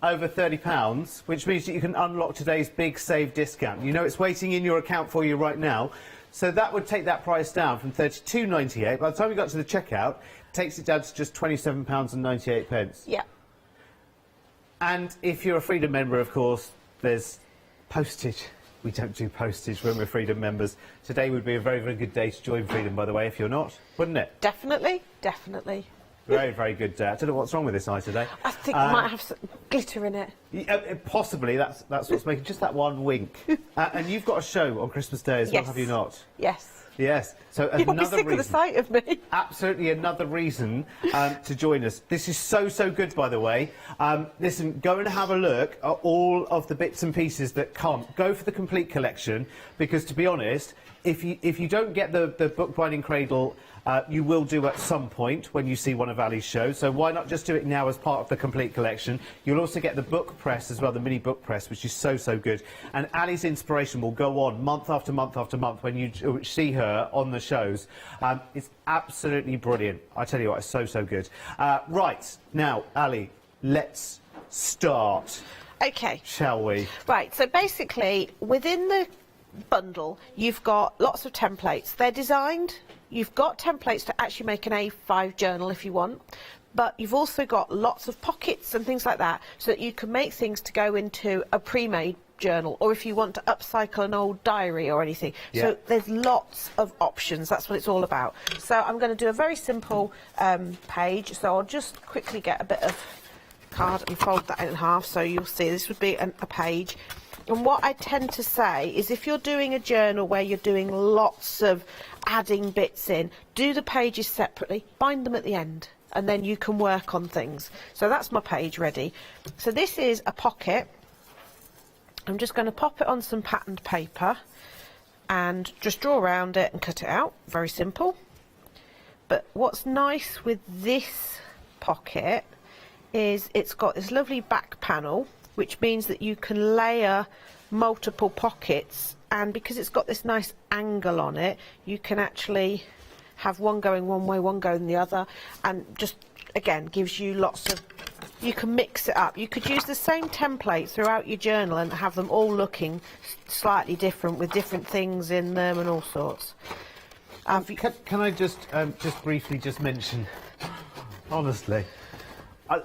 over £30, which means that you can unlock today's big save discount. You know it's waiting in your account for you right now. So that would take that price down from £32.98. By the time we got to the checkout, it takes it down to just £27.98. Yeah. And if you're a Freedom member, of course, there's postage. We don't do postage when we're Freedom members. Today would be a very, very good day to join Freedom, by the way, if you're not, wouldn't it? Definitely, definitely. Very, very good day. I don't know what's wrong with this eye today. I think it might have some glitter in it. Possibly, that's what's making just that one wink. And you've got a show on Christmas Day as well, have you not? Yes. Yes. So You'll another be sick reason, of the sight of me. Absolutely another reason to join us. This is so, so good, by the way. Listen, go and have a look at all of the bits and pieces that come. Go for the complete collection, because to be honest, if you don't get the bookbinding cradle, you will do at some point when you see one of Ali's shows, so why not just do it now as part of the complete collection? You'll also get the book press as well, the mini book press, which is so, so good. And Ali's inspiration will go on month after month after month when you see her on the shows. It's absolutely brilliant. I tell you what, it's so, so good. Right, now, Ali, let's start. Okay. Shall we? Right, so basically, within the bundle, you've got lots of templates. They're designed... You've got templates to actually make an A5 journal if you want, but you've also got lots of pockets and things like that so that you can make things to go into a pre-made journal, or if you want to upcycle an old diary or anything. Yeah. So there's lots of options. That's what it's all about. So I'm going to do a very simple page. So I'll just quickly get a bit of card and fold that in half so you'll see this would be a page. And what I tend to say is if you're doing a journal where you're doing lots of adding bits in, do the pages separately, bind them at the end, and then you can work on things. So that's my page ready. So this is a pocket. I'm just going to pop it on some patterned paper and just draw around it and cut it out. Very simple. But what's nice with this pocket is it's got this lovely back panel, which means that you can layer multiple pockets, and because it's got this nice angle on it, you can actually have one going one way, one going the other, and just, again, gives you lots of... You can mix it up. You could use the same template throughout your journal and have them all looking slightly different with different things in them and all sorts. Can I just briefly just mention, honestly,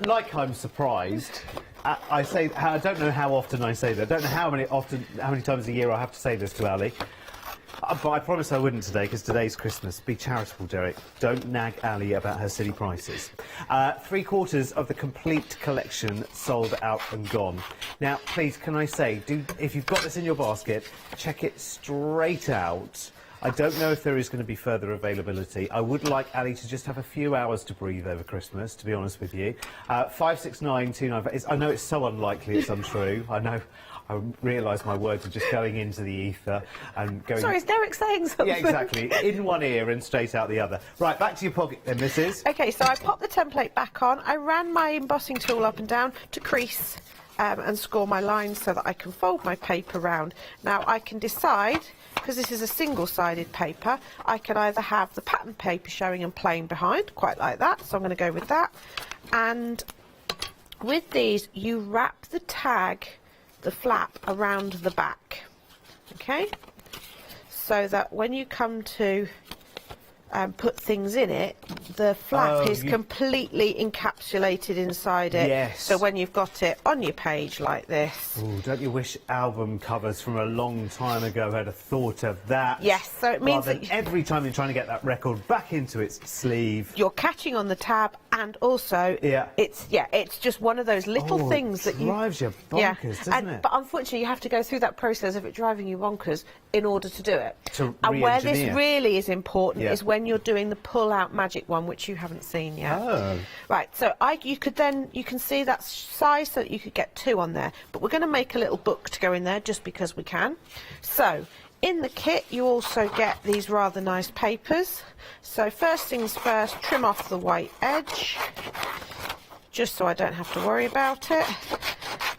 Like I'm surprised. I don't know how often I say that. I don't know how many times a year I have to say this to Ali. But I promise I wouldn't today, because today's Christmas. Be charitable, Derek. Don't nag Ali about her silly prices. 3/4 of the complete collection sold out and gone. Now, please, can I say, if you've got this in your basket, check it straight out. I don't know if there is going to be further availability. I would like Ali to just have a few hours to breathe over Christmas, to be honest with you. 56929. I know it's so unlikely it's untrue. I know. I realise my words are just going into the ether and going... Sorry, is Derek saying something? Yeah, exactly. In one ear and straight out the other. Right, back to your pocket then, Mrs. OK, so I popped the template back on. I ran my embossing tool up and down to crease and score my lines so that I can fold my paper round. Now, I can decide, because this is a single-sided paper, I can either have the pattern paper showing and plain behind, quite like that, so I'm going to go with that. And with these, you wrap the tag, the flap, around the back, okay, so that when you come to put things in it, the flap is completely encapsulated inside it. Yes. So when you've got it on your page like this. Ooh, don't you wish album covers from a long time ago had a thought of that? Yes, so it means that every time you're trying to get that record back into its sleeve, you're catching on the tab, and also it's just one of those little things that drives you bonkers, doesn't it? But unfortunately, you have to go through that process of it driving you bonkers in order to do it. And where this really is important is when you're doing the pull-out magic one, which you haven't seen yet. Oh. Right, so you can see that size, so that you could get 2 on there. But we're going to make a little book to go in there just because we can. So in the kit, you also get these rather nice papers. So first things first, trim off the white edge, just so I don't have to worry about it.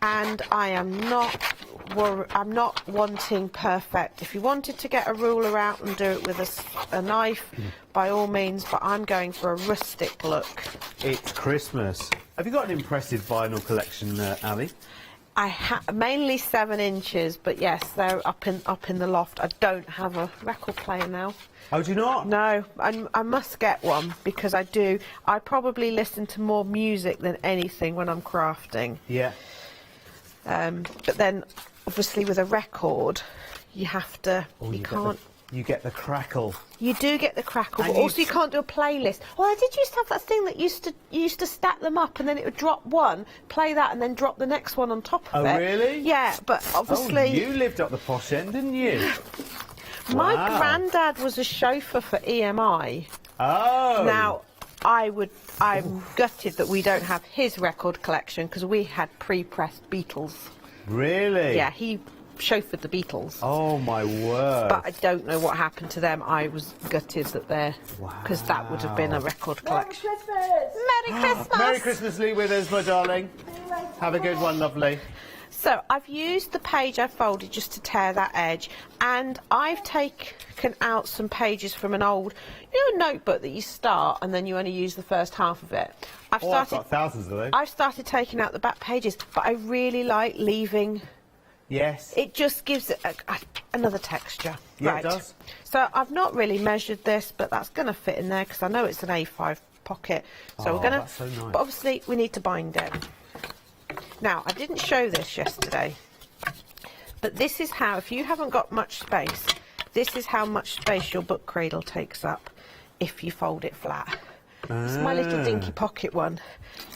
And I'm not wanting perfect. If you wanted to get a ruler out and do it with a knife, by all means, but I'm going for a rustic look. It's Christmas. Have you got an impressive vinyl collection, Ali? I have mainly 7 inches, but yes, they're up in the loft. I don't have a record player now. Oh, do you not? No, I must get one, because I do. I probably listen to more music than anything when I'm crafting. Yeah. But then, obviously, with a record, you have to. You can't. You get the crackle. You do get the crackle, but also you can't do a playlist. Well, I did used to have that thing that you used to stack them up, and then it would drop one, play that, and then drop the next one on top of it. Oh, really? Yeah, but obviously... Oh, you lived up the posh end, didn't you? My granddad was a chauffeur for EMI. Oh. Now, I'm gutted that we don't have his record collection, because we had pre-pressed Beatles. Really? Yeah, he chauffeured the Beatles. Oh my word. But I don't know what happened to them. I was gutted that they're... Because that would have been a record collection. Merry Christmas! Merry Christmas, Lee Withers, my darling. Have a good one, lovely. So I've used the page I folded just to tear that edge, and I've taken out some pages from an old, notebook that you start and then you only use the first half of it. I've got thousands of those. I've started taking out the back pages, but I really like leaving. Yes. It just gives it another texture. Yeah, right. It does. So I've not really measured this, but that's going to fit in there because I know it's an A5 pocket. So we're going to. That's so nice. But obviously we need to bind it. Now, I didn't show this yesterday, but this is how, if you haven't got much space, this is how much space your book cradle takes up if you fold it flat. It's my little dinky pocket one.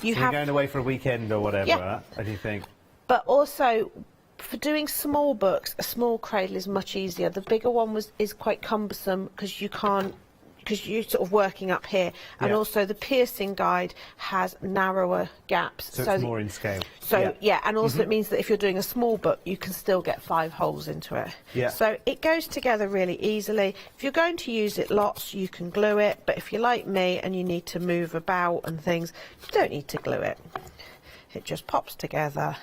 You're going away for a weekend or whatever, Yeah. What do you think? But also, for doing small books, a small cradle is much easier. The bigger one is quite cumbersome because you can't, because you're sort of working up here, and also the piercing guide has narrower gaps. So it's more in scale. So and also it means that if you're doing a small book, you can still get 5 holes into it. Yeah. So it goes together really easily. If you're going to use it lots, you can glue it, but if you're like me and you need to move about and things, you don't need to glue it. It just pops together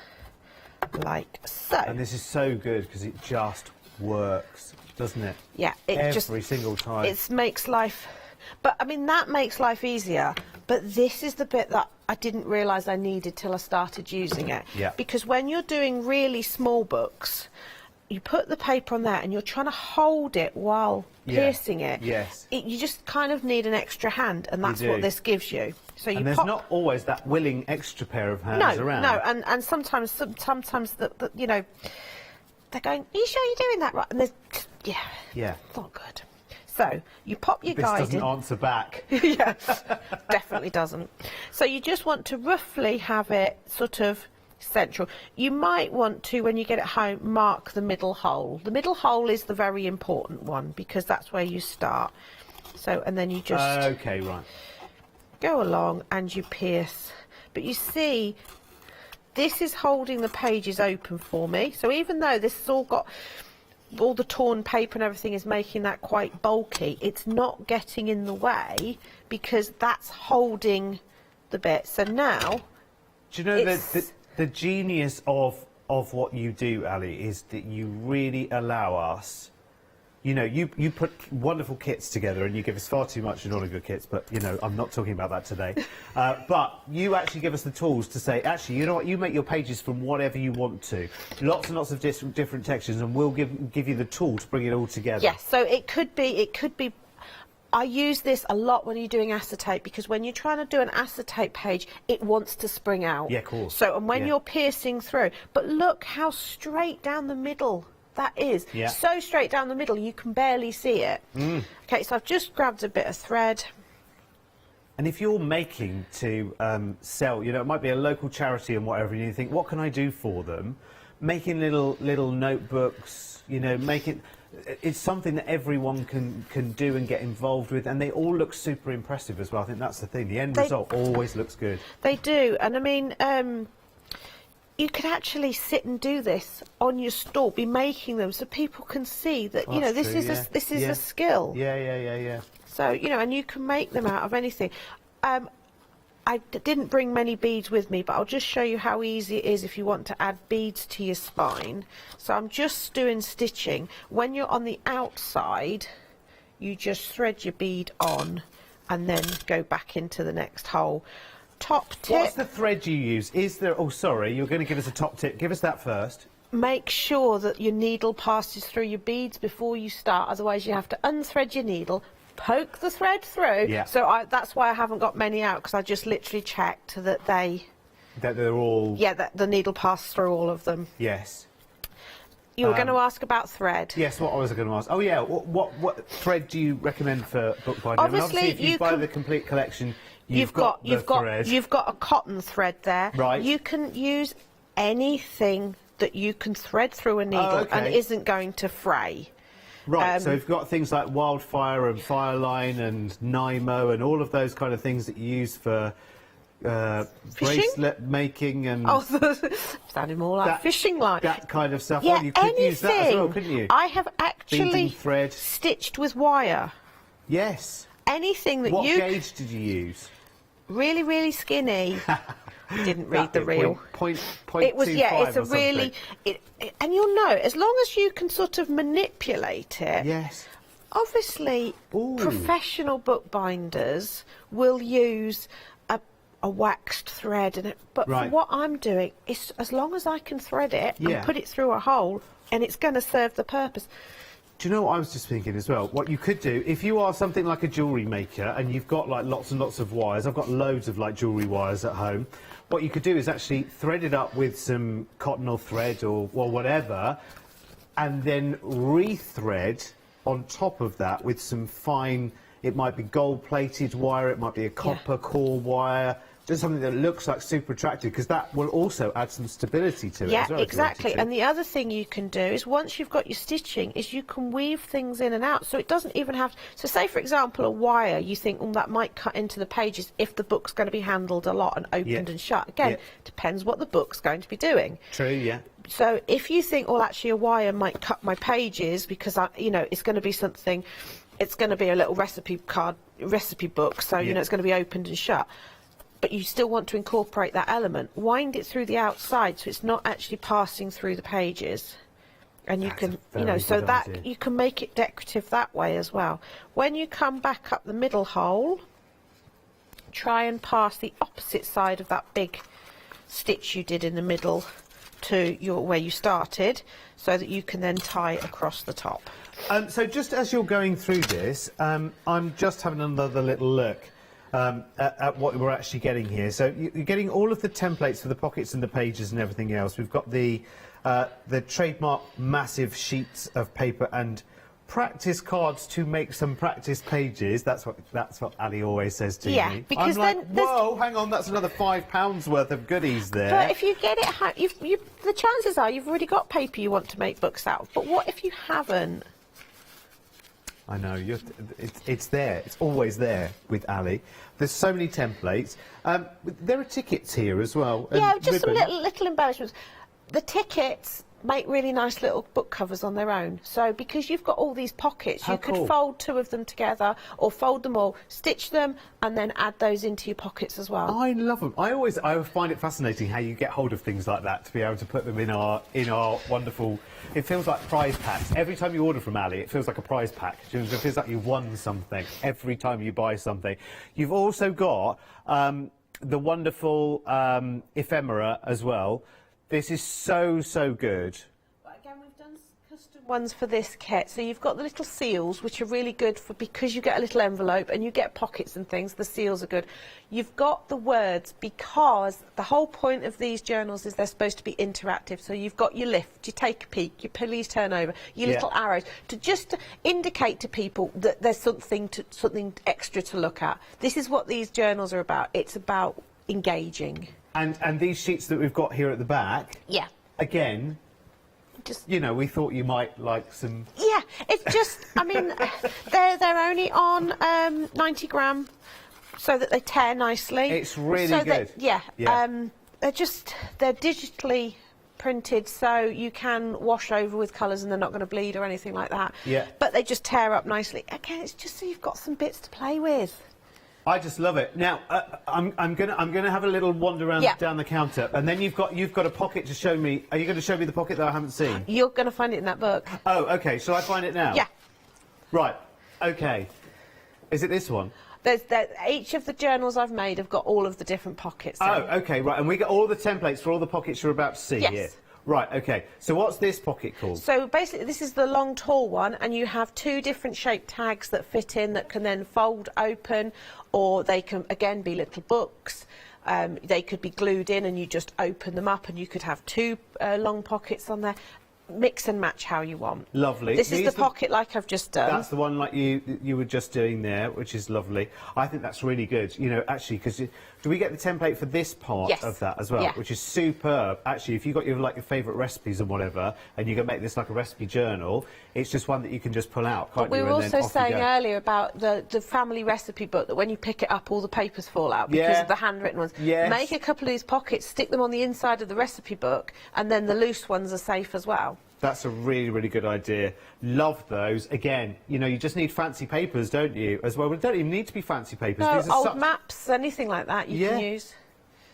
like so. And this is so good because it just works, doesn't it? Yeah, every single time. It makes life, but I mean that makes life easier. But this is the bit that I didn't realise I needed till I started using it. Yeah. Because when you're doing really small books, you put the paper on there and you're trying to hold it while piercing it. Yes. You just kind of need an extra hand, and that's what this gives you. So you and there's pop... not always that willing extra pair of hands around. No, and sometimes the you know, they're going, are you sure you're doing that right? And there's, yeah, not good. So you pop your guide in. This doesn't answer back. Yeah, definitely doesn't. So you just want to roughly have it sort of central. You might want to, when you get it home, mark the middle hole. The middle hole is the very important one because that's where you start. So, and then you just okay, right, go along and you pierce. But you see, this is holding the pages open for me. So even though this has all got all the torn paper and everything is making that quite bulky, it's not getting in the way because that's holding the bit. So now, do you know the genius of what you do, Ali, is that you really allow us, you know, you put wonderful kits together and you give us far too much in all of your kits, but, you know, I'm not talking about that today. But you actually give us the tools to say, actually, you know what, you make your pages from whatever you want to. Lots and lots of different textures, and we'll give you the tool to bring it all together. Yes, so it could be, I use this a lot when you're doing acetate, because when you're trying to do an acetate page, it wants to spring out. Yeah, of course. So, and when you're piercing through, but look how straight down the middle that is. Yeah. So straight down the middle, you can barely see it. Okay, so I've just grabbed a bit of thread. And if you're making to sell, you know, it might be a local charity and whatever, and you think, what can I do for them? Making little notebooks, you know, it's something that everyone can do and get involved with, and they all look super impressive as well. I think that's the thing. The end result always looks good. They do, and I mean, you could actually sit and do this on your stall, be making them so people can see that, you know, this is a skill. Yeah. So, you know, and you can make them out of anything. I didn't bring many beads with me, but I'll just show you how easy it is if you want to add beads to your spine. So I'm just doing stitching. When you're on the outside, you just thread your bead on and then go back into the next hole. Top tip. What's the thread you use? Is there... Oh, sorry, you're going to give us a top tip. Give us that first. Make sure that your needle passes through your beads before you start, otherwise you have to unthread your needle, poke the thread through. Yeah. So that's why I haven't got many out, because I just literally checked that they're all... Yeah, that the needle passed through all of them. Yes. You were going to ask about thread. Yes, what I was going to ask. Oh, yeah, what thread do you recommend for bookbinding? Obviously, if you buy the complete collection, you've got a cotton thread there. Right. You can use anything that you can thread through a needle and isn't going to fray. Right, so you've got things like Wildfire and Fireline and Nymo and all of those kind of things that you use for bracelet making and... Oh, sounded more like fishing line. That kind of stuff. Yeah, well, you could use that as well, couldn't you? I have actually Beading thread. Stitched with wire. Yes. Anything that What gauge did you use? Really, really skinny. I didn't read the reel. Point it was, yeah, it's a or really... and you'll know, as long as you can sort of manipulate it... Yes. Obviously, professional bookbinders will use a waxed thread, but for what I'm doing, it's as long as I can thread it and put it through a hole, and it's going to serve the purpose. Do you know what I was just thinking as well? What you could do, if you are something like a jewellery maker and you've got like lots and lots of wires, I've got loads of like jewellery wires at home, what you could do is actually thread it up with some cotton or thread or whatever, and then re-thread on top of that with some fine, it might be gold-plated wire, it might be a copper core wire, just something that looks like super attractive, because that will also add some stability to it as well. Yeah, exactly. And the other thing you can do is, once you've got your stitching, is you can weave things in and out, so it doesn't even have... So say, for example, a wire, you think, that might cut into the pages if the book's going to be handled a lot and opened and shut. Again, depends what the book's going to be doing. True, yeah. So if you think, well, actually a wire might cut my pages because, you know, it's going to be something... It's going to be a little recipe book, so, you know, it's going to be opened and shut. But you still want to incorporate that element. Wind it through the outside so it's not actually passing through the pages. And you can, you know, so that you can make it decorative that way as well. When you come back up the middle hole, try and pass the opposite side of that big stitch you did in the middle to where you started, so that you can then tie across the top. So just as you're going through this, I'm just having another little look. at what we're actually getting here. So you're getting all of the templates for the pockets and the pages and everything else. We've got the trademark massive sheets of paper and practice cards to make some practice pages. That's what Ali always says to me. Because I'm like, whoa, hang on, that's another £5 worth of goodies there. But if you get it, the chances are you've already got paper you want to make books out of. But what if you haven't? I know, it's there. It's always there with Ali. There's so many templates. There are tickets here as well. Yeah, just some little embellishments. The tickets make really nice little book covers on their own. So because you've got all these pockets, you could fold 2 of them together or fold them all, stitch them and then add those into your pockets as well. I love them. I find it fascinating how you get hold of things like that to be able to put them in our wonderful. It feels like prize packs. Every time you order from Ali, it feels like a prize pack. It feels like you won something every time you buy something. You've also got the wonderful ephemera as well. This is so good. But again, we've done custom ones for this kit. So you've got the little seals, which are really good for because you get a little envelope and you get pockets and things. The seals are good. You've got the words because the whole point of these journals is they're supposed to be interactive. So you've got your lift, you take a peek, your please turn over, your little arrows to just indicate to people that there's something extra to look at. This is what these journals are about. It's about engaging. And these sheets that we've got here at the back, again, just we thought you might like some. Yeah, it's just, I mean, they're only on 90 gram, so that they tear nicely. It's really good. They're digitally printed, so you can wash over with colours and they're not going to bleed or anything like that. Yeah. But they just tear up nicely. Again, it's just so you've got some bits to play with. I just love it. Now I'm gonna have a little wander around down the counter, and then you've got a pocket to show me. Are you going to show me the pocket that I haven't seen? You're going to find it in that book. Oh, okay. Shall I find it now? Yeah. Right. Okay. Is it this one? Each of the journals I've made have got all of the different pockets. Oh, okay. Right. And we got all the templates for all the pockets you're about to see here. Right, OK. So what's this pocket called? So basically this is the long, tall one, and you have 2 different shaped tags that fit in that can then fold open, or they can, again, be little books. They could be glued in and you just open them up and you could have 2 long pockets on there. Mix and match how you want. Lovely. This is the pocket like I've just done. That's the one like you were just doing there, which is lovely. I think that's really good, actually, because do we get the template for this part of that as well, which is superb. Actually, if you've got your favourite recipes and whatever, and you can make this like a recipe journal, it's just one that you can just pull out, can't you? We were also saying earlier about the family recipe book, that when you pick it up, all the papers fall out because of the handwritten ones. Yes. Make a couple of these pockets, stick them on the inside of the recipe book, and then the loose ones are safe as well. That's a really, really good idea. Love those. Again, you just need fancy papers, don't you, as well? But they don't even need to be fancy papers. No, These are old maps, anything like that you can use.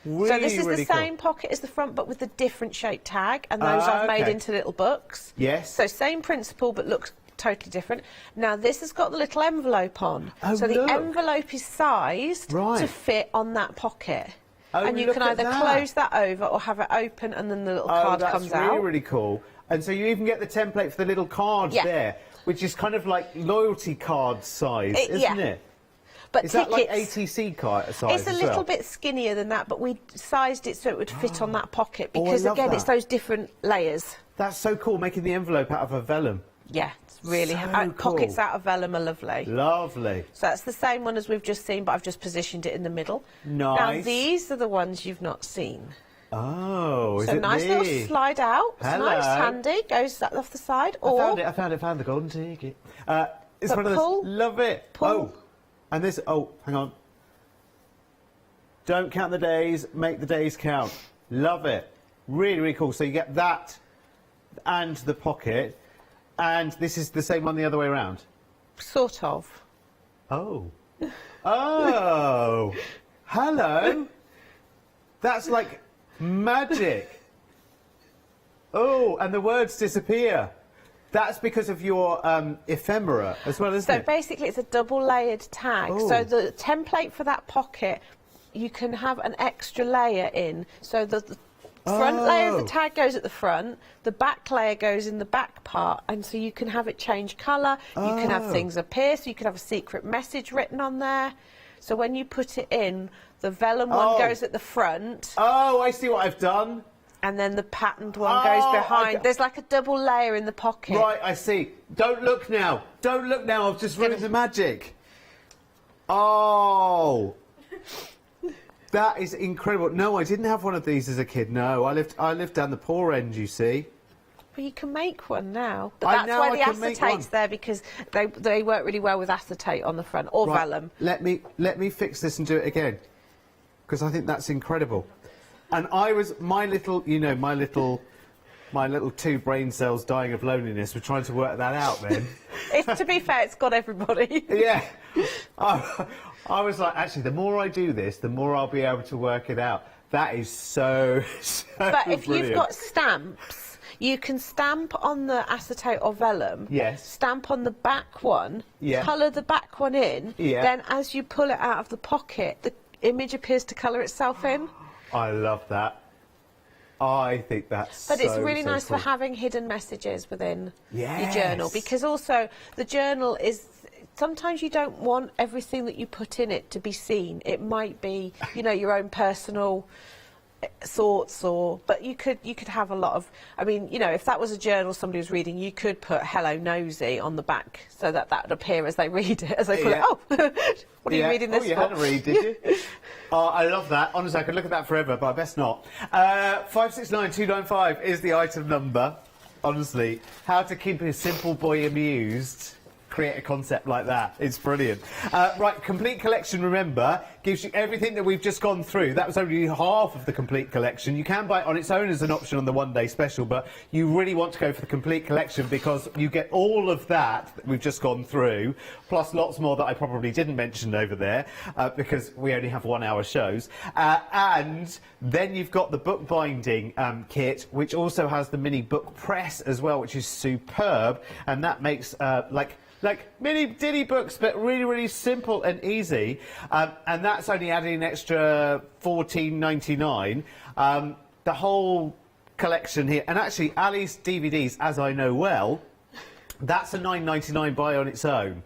Really, so this is really the same pocket as the front, but with the different shaped tag, and those I've made into little books. Yes. So same principle, but looks totally different. Now this has got the little envelope on. Oh, so look. the envelope is sized to fit on that pocket. Oh, and you look can at either that. close that over or have it open and then the little card comes out. That's really, really cool. And so you even get the template for the little cards there, which is kind of like loyalty card size, isn't it? But is that like ATC card size? It's a little bit skinnier than that, but we sized it so it would fit on that pocket because, again, it's those different layers. That's so cool, making the envelope out of a vellum. Yeah, it's really... So pockets cool. out of vellum are lovely. Lovely. So that's the same one as we've just seen, but I've just positioned it in the middle. Nice. Now, these are the ones you've not seen. Oh, is so it nice these? little slide out. It's nice, handy. Goes off the side. I found the golden ticket. It's one of those. Love it. Pull. Oh, and this. Oh, hang on. Don't count the days. Make the days count. Love it. Really, really cool. So you get that and the pocket, and this is the same one the other way around. Sort of. Oh. Oh. Hello. That's like magic. Oh, and the words disappear. That's because of your ephemera as well, isn't it? So basically it's a double layered tag. Ooh. So the template for that pocket, you can have an extra layer in. So the front layer of the tag goes at the front, the back layer goes in the back part, and so you can have it change colour, you can have things appear, so you can have a secret message written on there. So when you put it in, the vellum one goes at the front. Oh, I see what I've done. And then the patterned one goes behind. Okay. There's like a double layer in the pocket. Right, I see. Don't look now. Don't look now. I've just run into magic. Oh. That is incredible. No, I didn't have one of these as a kid. No, I lived down the poor end, you see. Well, you can make one now. But that's why the acetate's there, because they work really well with acetate on the front, or vellum. Let me fix this and do it again, because I think that's incredible. And I was, my little two brain cells dying of loneliness were trying to work that out then. To be fair, it's got everybody. Yeah. I was like, actually, the more I do this, the more I'll be able to work it out. That is so But if brilliant. you've got stamps, you can stamp on the acetate or vellum. Yes. Stamp on the back one. Yeah. Colour the back one in. Yeah. Then as you pull it out of the pocket, the image appears to colour itself in. I love that. I think that's But it's really so nice cool. for having hidden messages within your Yes. journal, because also the journal is, sometimes you don't want everything that you put in it to be seen. It might be, you know, your own personal thoughts, but you could have a lot of, I mean, you know, if that was a journal somebody was reading, you could put "Hello Nosy" on the back so that would appear as they read it, as they put it. Oh, what are you reading this you for? had to read, did you? Oh, I love that. Honestly, I could look at that forever, but I best not. 569295 is the item number. Honestly, how to keep a simple boy amused. Create a concept like that. It's brilliant. Right, complete collection, remember, gives you everything that we've just gone through. That was only half of the complete collection. You can buy it on its own as an option on the one-day special, but you really want to go for the complete collection because you get all of that we've just gone through, plus lots more that I probably didn't mention over there, because we only have 1 hour shows. And then you've got the book binding kit, which also has the mini book press as well, which is superb, and that makes like mini ditty books, but really, really simple and easy. And that's only adding an extra $14.99. The whole collection here, and actually Ali's DVDs, as I know well, that's a $9.99 buy on its own.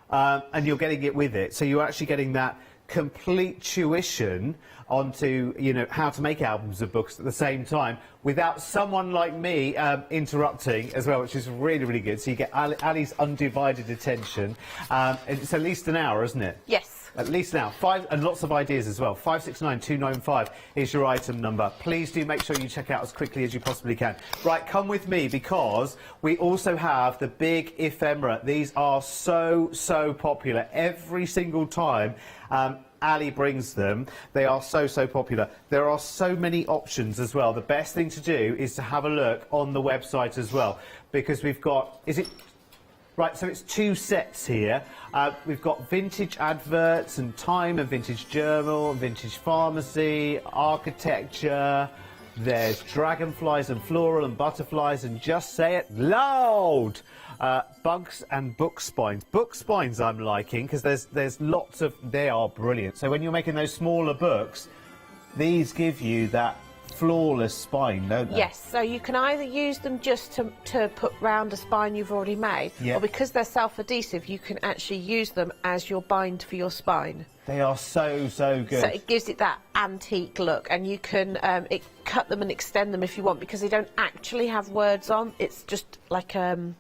And you're getting it with it. So you're actually getting that complete tuition onto, you know, how to make albums of books at the same time without someone like me interrupting as well, which is really, really good. So you get Ali's undivided attention. It's at least an hour, isn't it? Yes. At least now. And lots of ideas as well. 569295 is your item number. Please do make sure you check out as quickly as you possibly can. Right, come with me, because we also have the big ephemera. These are so, so popular. Every single time Ali brings them, they are so, so popular. There are so many options as well. The best thing to do is to have a look on the website as well, because we've got, right, so it's 2 sets here. We've got vintage adverts and time, and vintage journal, and vintage pharmacy, architecture. There's dragonflies and floral and butterflies, and just say it loud. Bugs and book spines. Book spines I'm liking, because there's lots of, they are brilliant. So when you're making those smaller books, these give you that flawless spine, don't they? Yes, so you can either use them just to put round a spine you've already made, or because they're self-adhesive, you can actually use them as your bind for your spine. They are so, so good. So it gives it that antique look, and you can cut them and extend them if you want, because they don't actually have words on. It's just like an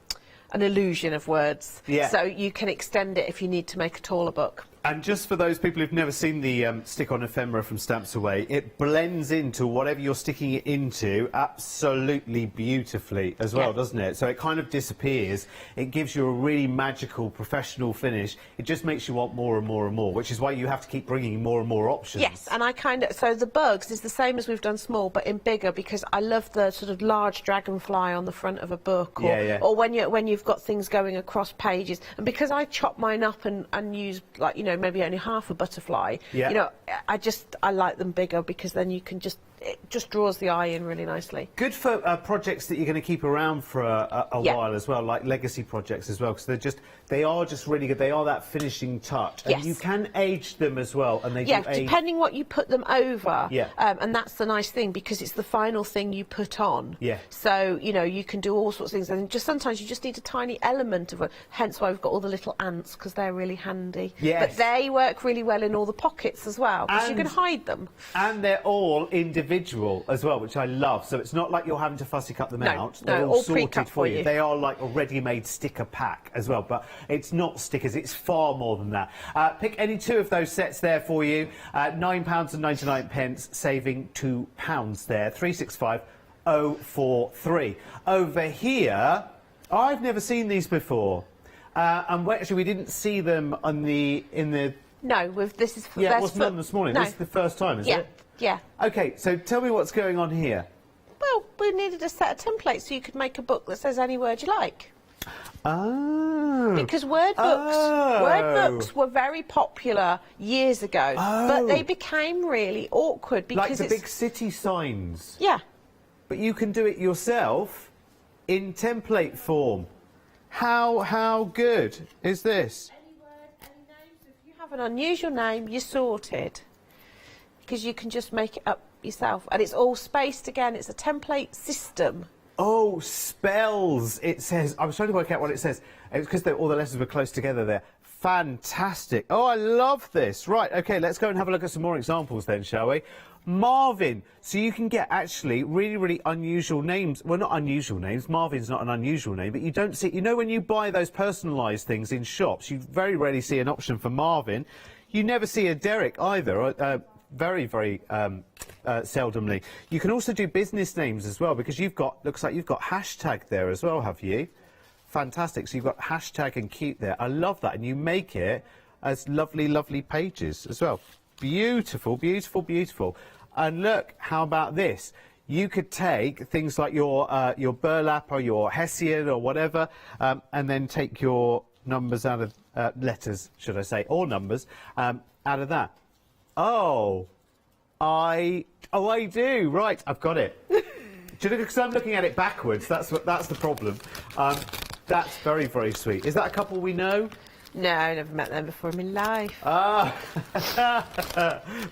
illusion of words. Yeah. So you can extend it if you need to make a taller book. And just for those people who've never seen the stick-on ephemera from Stamps Away, it blends into whatever you're sticking it into absolutely beautifully as well, doesn't it? So it kind of disappears. It gives you a really magical, professional finish. It just makes you want more and more and more, which is why you have to keep bringing more and more options. Yes, and I so the bugs is the same as we've done small, but in bigger, because I love the sort of large dragonfly on the front of a book, or, or when you've got things going across pages. And because I chop mine up and use, like, you know, maybe only half a butterfly, you know, I like them bigger, because then you can just, it just draws the eye in really nicely. Good for projects that you're going to keep around for a while as well, like legacy projects as well, because they are just really good. They are that finishing touch, and you can age them as well, and they do age. Depending what you put them over. Yeah. And that's the nice thing, because it's the final thing you put on. Yeah. So you know you can do all sorts of things, and just sometimes you just need a tiny element of it. Hence why we've got all the little ants, because they're really handy. Yes. But they work really well in all the pockets as well, because you can hide them. And they're all individual as well, which I love. So it's not like you're having to fussy cut them out. No, They're all sorted pre-cut for you. for you. They are like a ready-made sticker pack as well, but it's not stickers. It's far more than that. Pick any two of those sets there for you. £9.99, saving £2 there. 365-043. Over here, I've never seen these before. And actually, we didn't see them on in the. No, this is. Yeah, it wasn't on this morning. No. This is the first time, is it? Yeah. Okay, so tell me what's going on here. Well, we needed a set of templates so you could make a book that says any word you like. Oh. Because word books were very popular years ago, but they became really awkward because like the big city signs. Yeah. But you can do it yourself in template form. How good is this? Any word, any names. If you have an unusual name, you're sorted. Because you can just make it up yourself. And it's all spaced again. It's a template system. Oh, spells, it says. I was trying to work out what it says. It's because all the letters were close together there. Fantastic. Oh, I love this. Right, OK, let's go and have a look at some more examples then, shall we? Marvin. So you can get actually really, really unusual names. Well, not unusual names. Marvin's not an unusual name, but you don't see... You know, when you buy those personalised things in shops, you very rarely see an option for Marvin. You never see a Derek either. Very, very seldomly. You can also do business names as well, because looks like you've got hashtag there as well, have you? Fantastic. So you've got hashtag and cute there. I love that. And you make it as lovely, lovely pages as well. Beautiful, beautiful, beautiful. And look, how about this? You could take things like your burlap or your Hessian or whatever, and then take your numbers out of letters, should I say, or numbers, out of that. Oh, I do. Right, I've got it. Because I'm looking at it backwards. That's the problem. That's very, very sweet. Is that a couple we know? No, I never met them before in my life. Ah,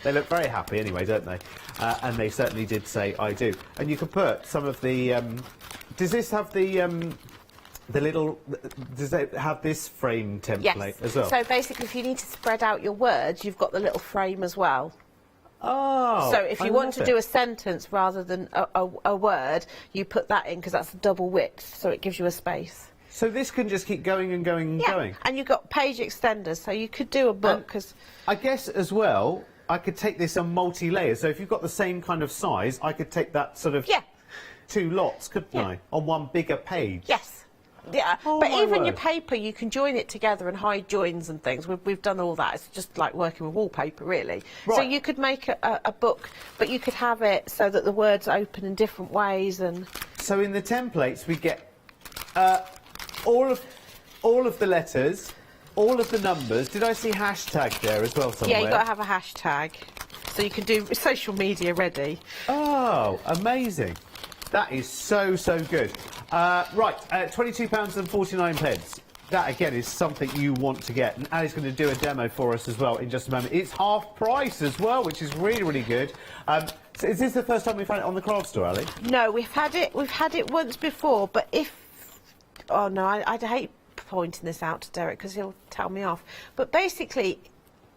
they look very happy anyway, don't they? And they certainly did say I do. And you can put some of the. Does this have the little? Does it have this frame template as well? So basically, if you need to spread out your words, you've got the little frame as well. Oh. So if you want to do a sentence rather than a word, you put that in, because that's a double width, so it gives you a space. So this can just keep going and going and going. And you've got page extenders, so you could do a book. Cause I guess as well, I could take this on multi-layers. So if you've got the same kind of size, I could take that sort of 2 lots, couldn't I, on one bigger page? Yes. Yeah, oh, but even your paper, you can join it together and hide joins and things. We've done all that. It's just like working with wallpaper, really. Right. So you could make a book, but you could have it so that the words open in different ways. And so in the templates, we get all of the letters, all of the numbers. Did I see hashtag there as well somewhere? Yeah, you've got to have a hashtag, so you can do social media ready. Oh, amazing. That is so, so good. Right, £22.49. That, again, is something you want to get. And Ali's going to do a demo for us as well in just a moment. It's half price as well, which is really, really good. So is this the first time we've had it on the craft store, Ali? No, we've had it once before, but if... Oh, no, I'd hate pointing this out to Derek, because he'll tell me off. But basically,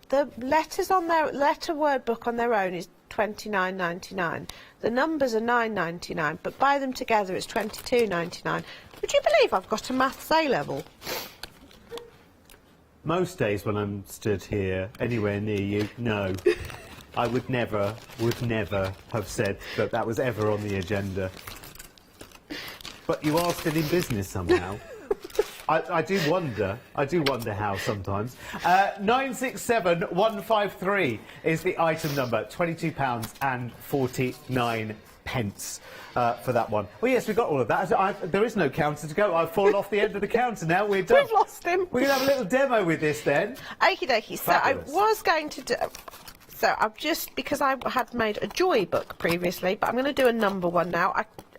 the letters on their... letter word book on their own is £29.99. The numbers are £9.99, but buy them together it's £22.99. Would you believe I've got a maths A level? Most days when I'm stood here, anywhere near you, no. I would never have said that that was ever on the agenda. But you are still in business somehow. I do wonder how sometimes. 967153 is the item number, £22.49 for that one. Well, yes, we've got all of that. There is no counter to go. I've fallen off the end of the counter now. We're done. We've lost him. We're going to have a little demo with this then. Okie dokie. So I was going to do... So I've just, because I had made a joy book previously, but I'm going to do a number one now.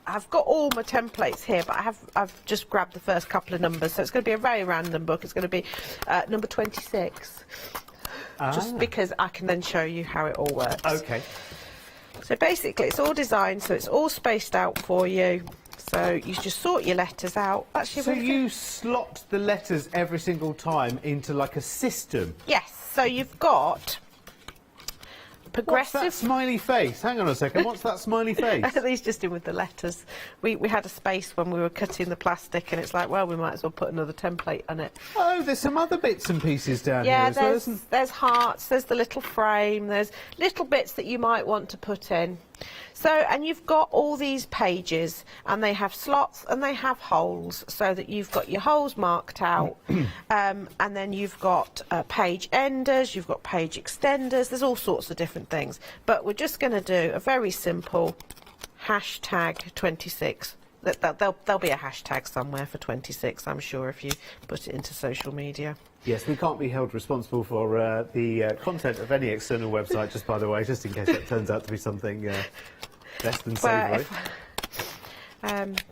I've got all my templates here, but I've just grabbed the first couple of numbers, so it's going to be a very random book. It's going to be number 26, just because I can then show you how it all works. Okay. So basically, it's all designed, so it's all spaced out for you. So you just sort your letters out. Actually, so you slot the letters every single time into like a system? Yes. So you've got progressive. What's that smiley face? Hang on a second. What's that smiley face? These just in with the letters. We had a space when we were cutting the plastic, and it's like, well, we might as well put another template on it. Oh, there's some other bits and pieces down here as well, isn't there? There's hearts, there's the little frame, there's little bits that you might want to put in. So, and you've got all these pages, and they have slots and they have holes, so that you've got your holes marked out, and then you've got page enders, you've got page extenders, there's all sorts of different things. But we're just going to do a very simple hashtag 26. There'll be a hashtag somewhere for 26, I'm sure, if you put it into social media. Yes, we can't be held responsible for the content of any external website, just by the way, just in case it turns out to be something less than savoury.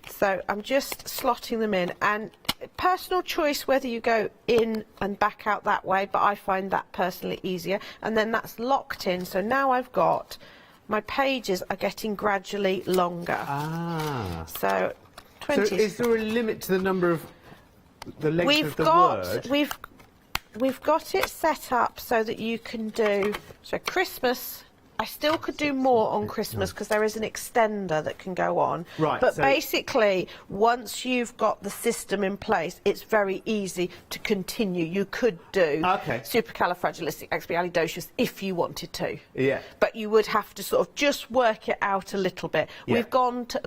So I'm just slotting them in, and personal choice whether you go in and back out that way, but I find that personally easier. And then that's locked in, so now I've got, my pages are getting gradually longer. Ah. So 20. So is there a limit to the number of, the length of the word? We've got it set up so that you can do, so Christmas, I still could do more on Christmas because there is an extender that can go on. Right. But so basically, once you've got the system in place, it's very easy to continue. You could do supercalifragilisticexpialidocious if you wanted to. Yeah. But you would have to sort of just work it out a little bit. Yeah. We've gone to,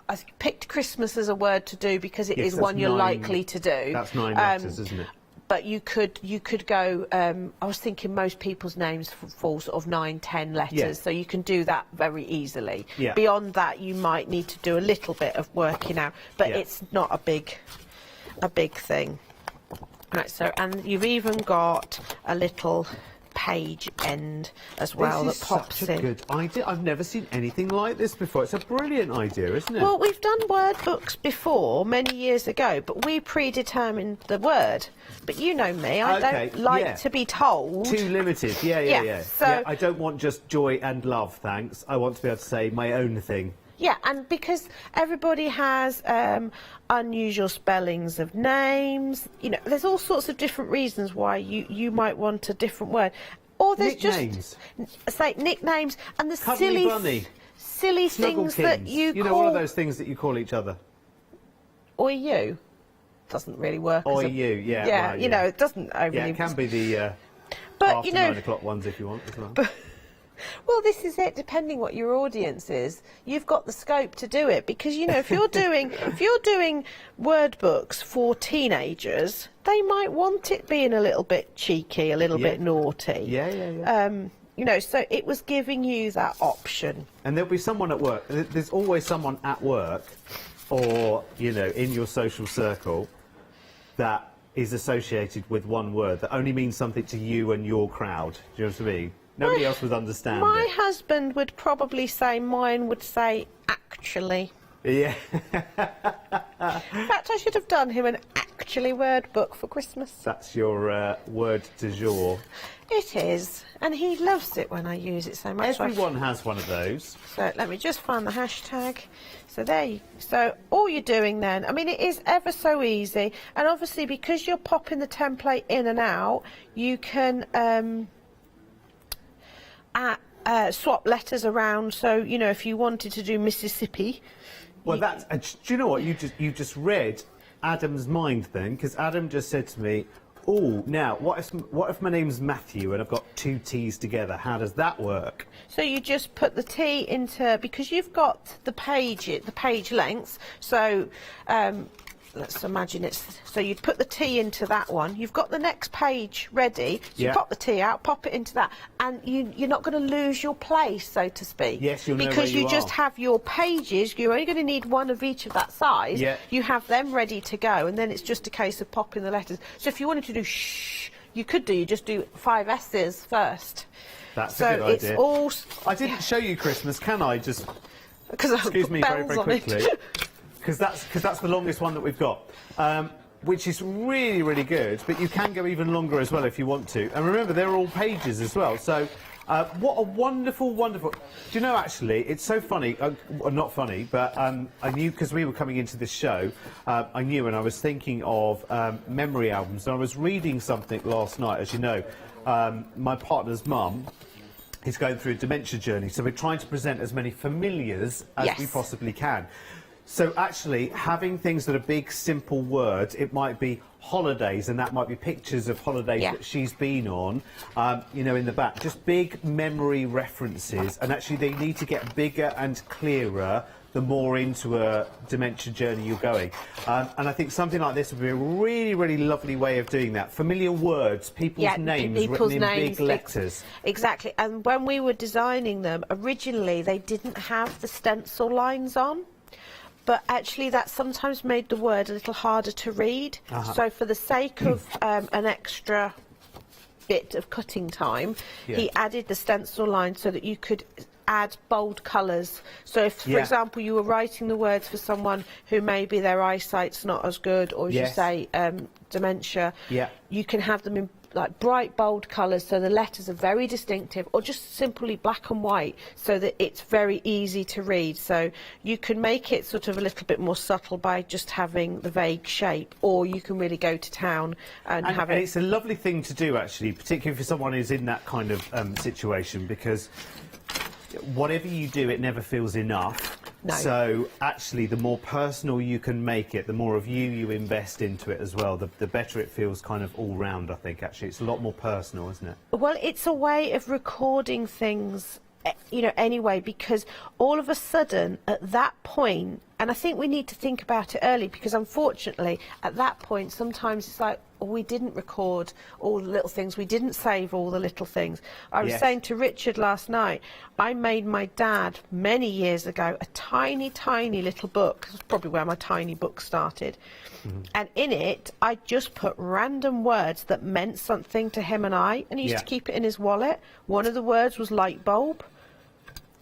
I picked Christmas as a word to do because it is one you're likely to do. That's 9 letters, isn't it? But you could go, I was thinking most people's names fall sort of 9, 10 letters, Yeah. so you can do that very easily. Yeah. Beyond that, you might need to do a little bit of working out, but Yeah. it's not a big thing. Right, so, and you've even got a little page end as well this that is pops such a in. good idea. I've never seen anything like this before. It's a brilliant idea, isn't it? Well, we've done word books before, many years ago, but we predetermined the word. But you know me, I don't like to be told. Too limited, yeah. So I don't want just joy and love, thanks. I want to be able to say my own thing. yeah, and because everybody has unusual spellings of names, you know, there's all sorts of different reasons why you might want a different word. Or there's Nicknames. just say nicknames and the Cuddly bunny. silly things that you know, call. all of those things that you call each other. Or you doesn't really work. Or as a, you, yeah. Yeah, well, you know, it doesn't overly. Yeah, it can be the but after you know, 9 o'clock ones if you want as well. well, this is it. Depending what your audience is, you've got the scope to do it, because you know if you're doing word books for teenagers, they might want it being a little bit cheeky, a little bit naughty. Yeah. You know, so it was giving you that option. And there'll be someone at work. There's always someone at work, or you know, in your social circle, that is associated with one word that only means something to you and your crowd. Do you know what I mean? Nobody else would understand My it. husband would probably say, mine would say, actually. Yeah. In fact, I should have done him an actually word book for Christmas. That's your word du jour. It is, and he loves it when I use it so much. Everyone has one of those. So let me just find the hashtag. So there you. So all you're doing then, I mean, it is ever so easy, and obviously because you're popping the template in and out, you can swap letters around. So you know, if you wanted to do Mississippi. Well, that's. Do you know what you just read Adam's mind then? Because Adam just said to me, "Oh, now what if my name's Matthew and I've got 2 T's together? How does that work?" So you just put the T into, because you've got the page lengths. So let's imagine it's, so you'd put the T into that one. You've got the next page ready. So you pop the T out, pop it into that, and you're not going to lose your place, so to speak. Yes, you'll know because where you just have your pages. You're only going to need one of each of that size. Yeah. You have them ready to go, and then it's just a case of popping the letters. So if you wanted to do shh, you could do, you just do 5 S's first. That's so a good idea. It's all... I didn't show you Christmas, can I? Just because excuse me very quickly, because that's the longest one that we've got. Which is really, really good, but you can go even longer as well if you want to. And remember, they're all pages as well, so what a wonderful, wonderful... Do you know, actually, it's so funny, not funny, but I knew, because we were coming into this show, I knew, and I was thinking of memory albums, and I was reading something last night, as you know, my partner's mum is going through a dementia journey, so we're trying to present as many familiars as we possibly can. So actually, having things that are big, simple words, it might be holidays, and that might be pictures of holidays that she's been on, you know, in the back. Just big memory references, and actually they need to get bigger and clearer the more into a dementia journey you're going. And I think something like this would be a really, really lovely way of doing that. Familiar words, people's names written in big letters. Exactly, and when we were designing them, originally they didn't have the stencil lines on. But actually that sometimes made the word a little harder to read. So for the sake of an extra bit of cutting time, he added the stencil line so that you could add bold colours. So if, for example, you were writing the words for someone who maybe their eyesight's not as good, or as you say, dementia, you can have them in like bright bold colours so the letters are very distinctive, or just simply black and white so that it's very easy to read. So you can make it sort of a little bit more subtle by just having the vague shape, or you can really go to town and have it. And it's a lovely thing to do, actually, particularly for someone who's in that kind of situation, because whatever you do, it never feels enough. No. So actually, the more personal you can make it, the more of you invest into it as well, the better it feels kind of all round, I think, actually. It's a lot more personal, isn't it? Well, it's a way of recording things, you know, anyway, because all of a sudden, at that point, and I think we need to think about it early, because unfortunately, at that point, sometimes it's like, oh, we didn't record all the little things, we didn't save all the little things. I was saying to Richard last night, I made my dad, many years ago, a tiny, tiny little book. That's probably where my tiny book started. And in it, I just put random words that meant something to him and I, and he used to keep it in his wallet. One of the words was light bulb,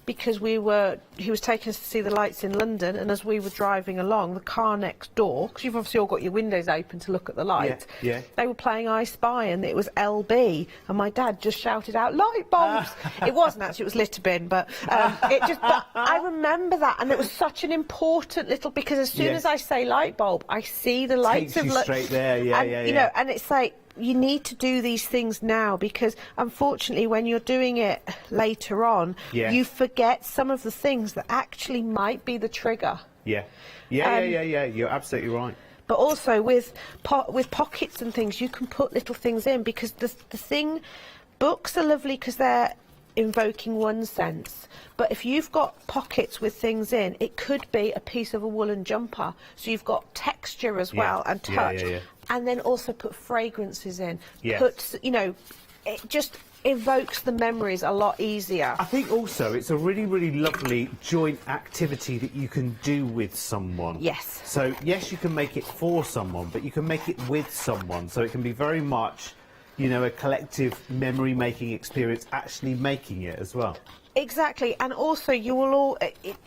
because he was taking us to see the lights in London, and as we were driving along, the car next door, because you've obviously all got your windows open to look at the lights, they were playing I Spy, and it was LB, and my dad just shouted out, light bulbs! It wasn't actually, it was litter bin, but but I remember that, and it was such an important little, because as soon as I say light bulb, I see the lights Takes you straight there, you know, and it's like, you need to do these things now, because unfortunately when you're doing it later on, you forget some of the things that actually might be the trigger. You're absolutely right. But also with pockets and things, you can put little things in, because books are lovely because they're invoking one sense, but if you've got pockets with things in, it could be a piece of a woolen jumper, so you've got texture as well, and touch, and then also put fragrances in, you know, it just evokes the memories a lot easier. I think also it's a really, really lovely joint activity that you can do with someone. Yes. So yes, you can make it for someone, but you can make it with someone, so it can be very much, you know, a collective memory-making experience, actually making it as well. Exactly, and also you will all...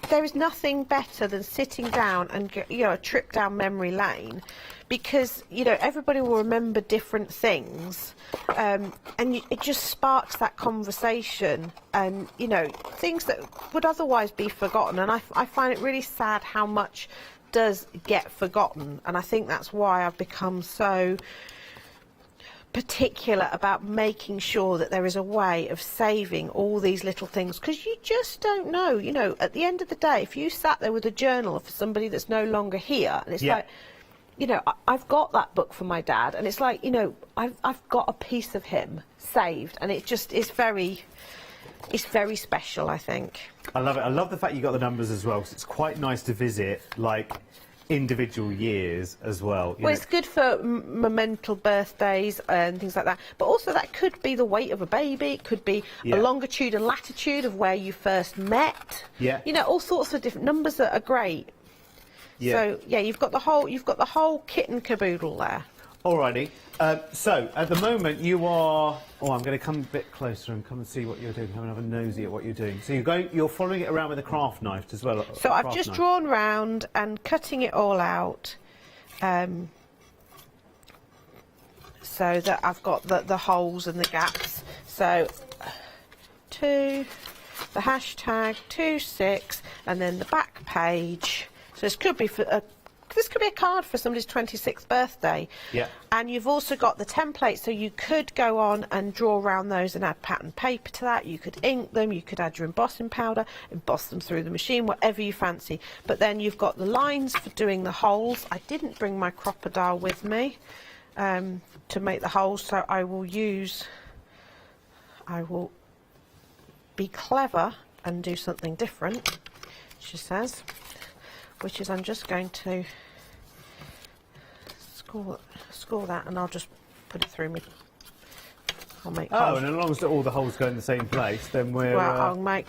there is nothing better than sitting down and, you know, a trip down memory lane, because, you know, everybody will remember different things, and it just sparks that conversation, and, you know, things that would otherwise be forgotten, and I find it really sad how much does get forgotten, and I think that's why I've become so particular about making sure that there is a way of saving all these little things, because you just don't know, you know, at the end of the day, if you sat there with a journal for somebody that's no longer here, and it's like, you know, I've got that book for my dad, and it's like, you know, I've got a piece of him saved, and it just is very special, I think. I love it. I love the fact you got the numbers as well, because it's quite nice to visit, like, individual years as well. Well, it's good for memento birthdays and things like that, but also that could be the weight of a baby, it could be a longitude and latitude of where you first met. You know, all sorts of different numbers that are great. So yeah, you've got the whole kit and caboodle there. Alrighty. So at the moment you are. Oh, I'm going to come a bit closer and come and see what you're doing. Have a nosy at what you're doing. So you're following it around with a craft knife as well. So I've just drawn round and cutting it all out, so that I've got the holes and the gaps. So the hashtag 26, and then the back page. So this could be for this could be a card for somebody's 26th birthday. Yeah. And you've also got the templates, so you could go on and draw around those and add pattern paper to that. You could ink them, you could add your embossing powder, emboss them through the machine, whatever you fancy. But then you've got the lines for doing the holes. I didn't bring my crocodile with me to make the holes, so I will be clever and do something different, she says, which is I'm just going to score that, and I'll just put it through me. I'll make holes. And as long as all the holes go in the same place, then we're I'll make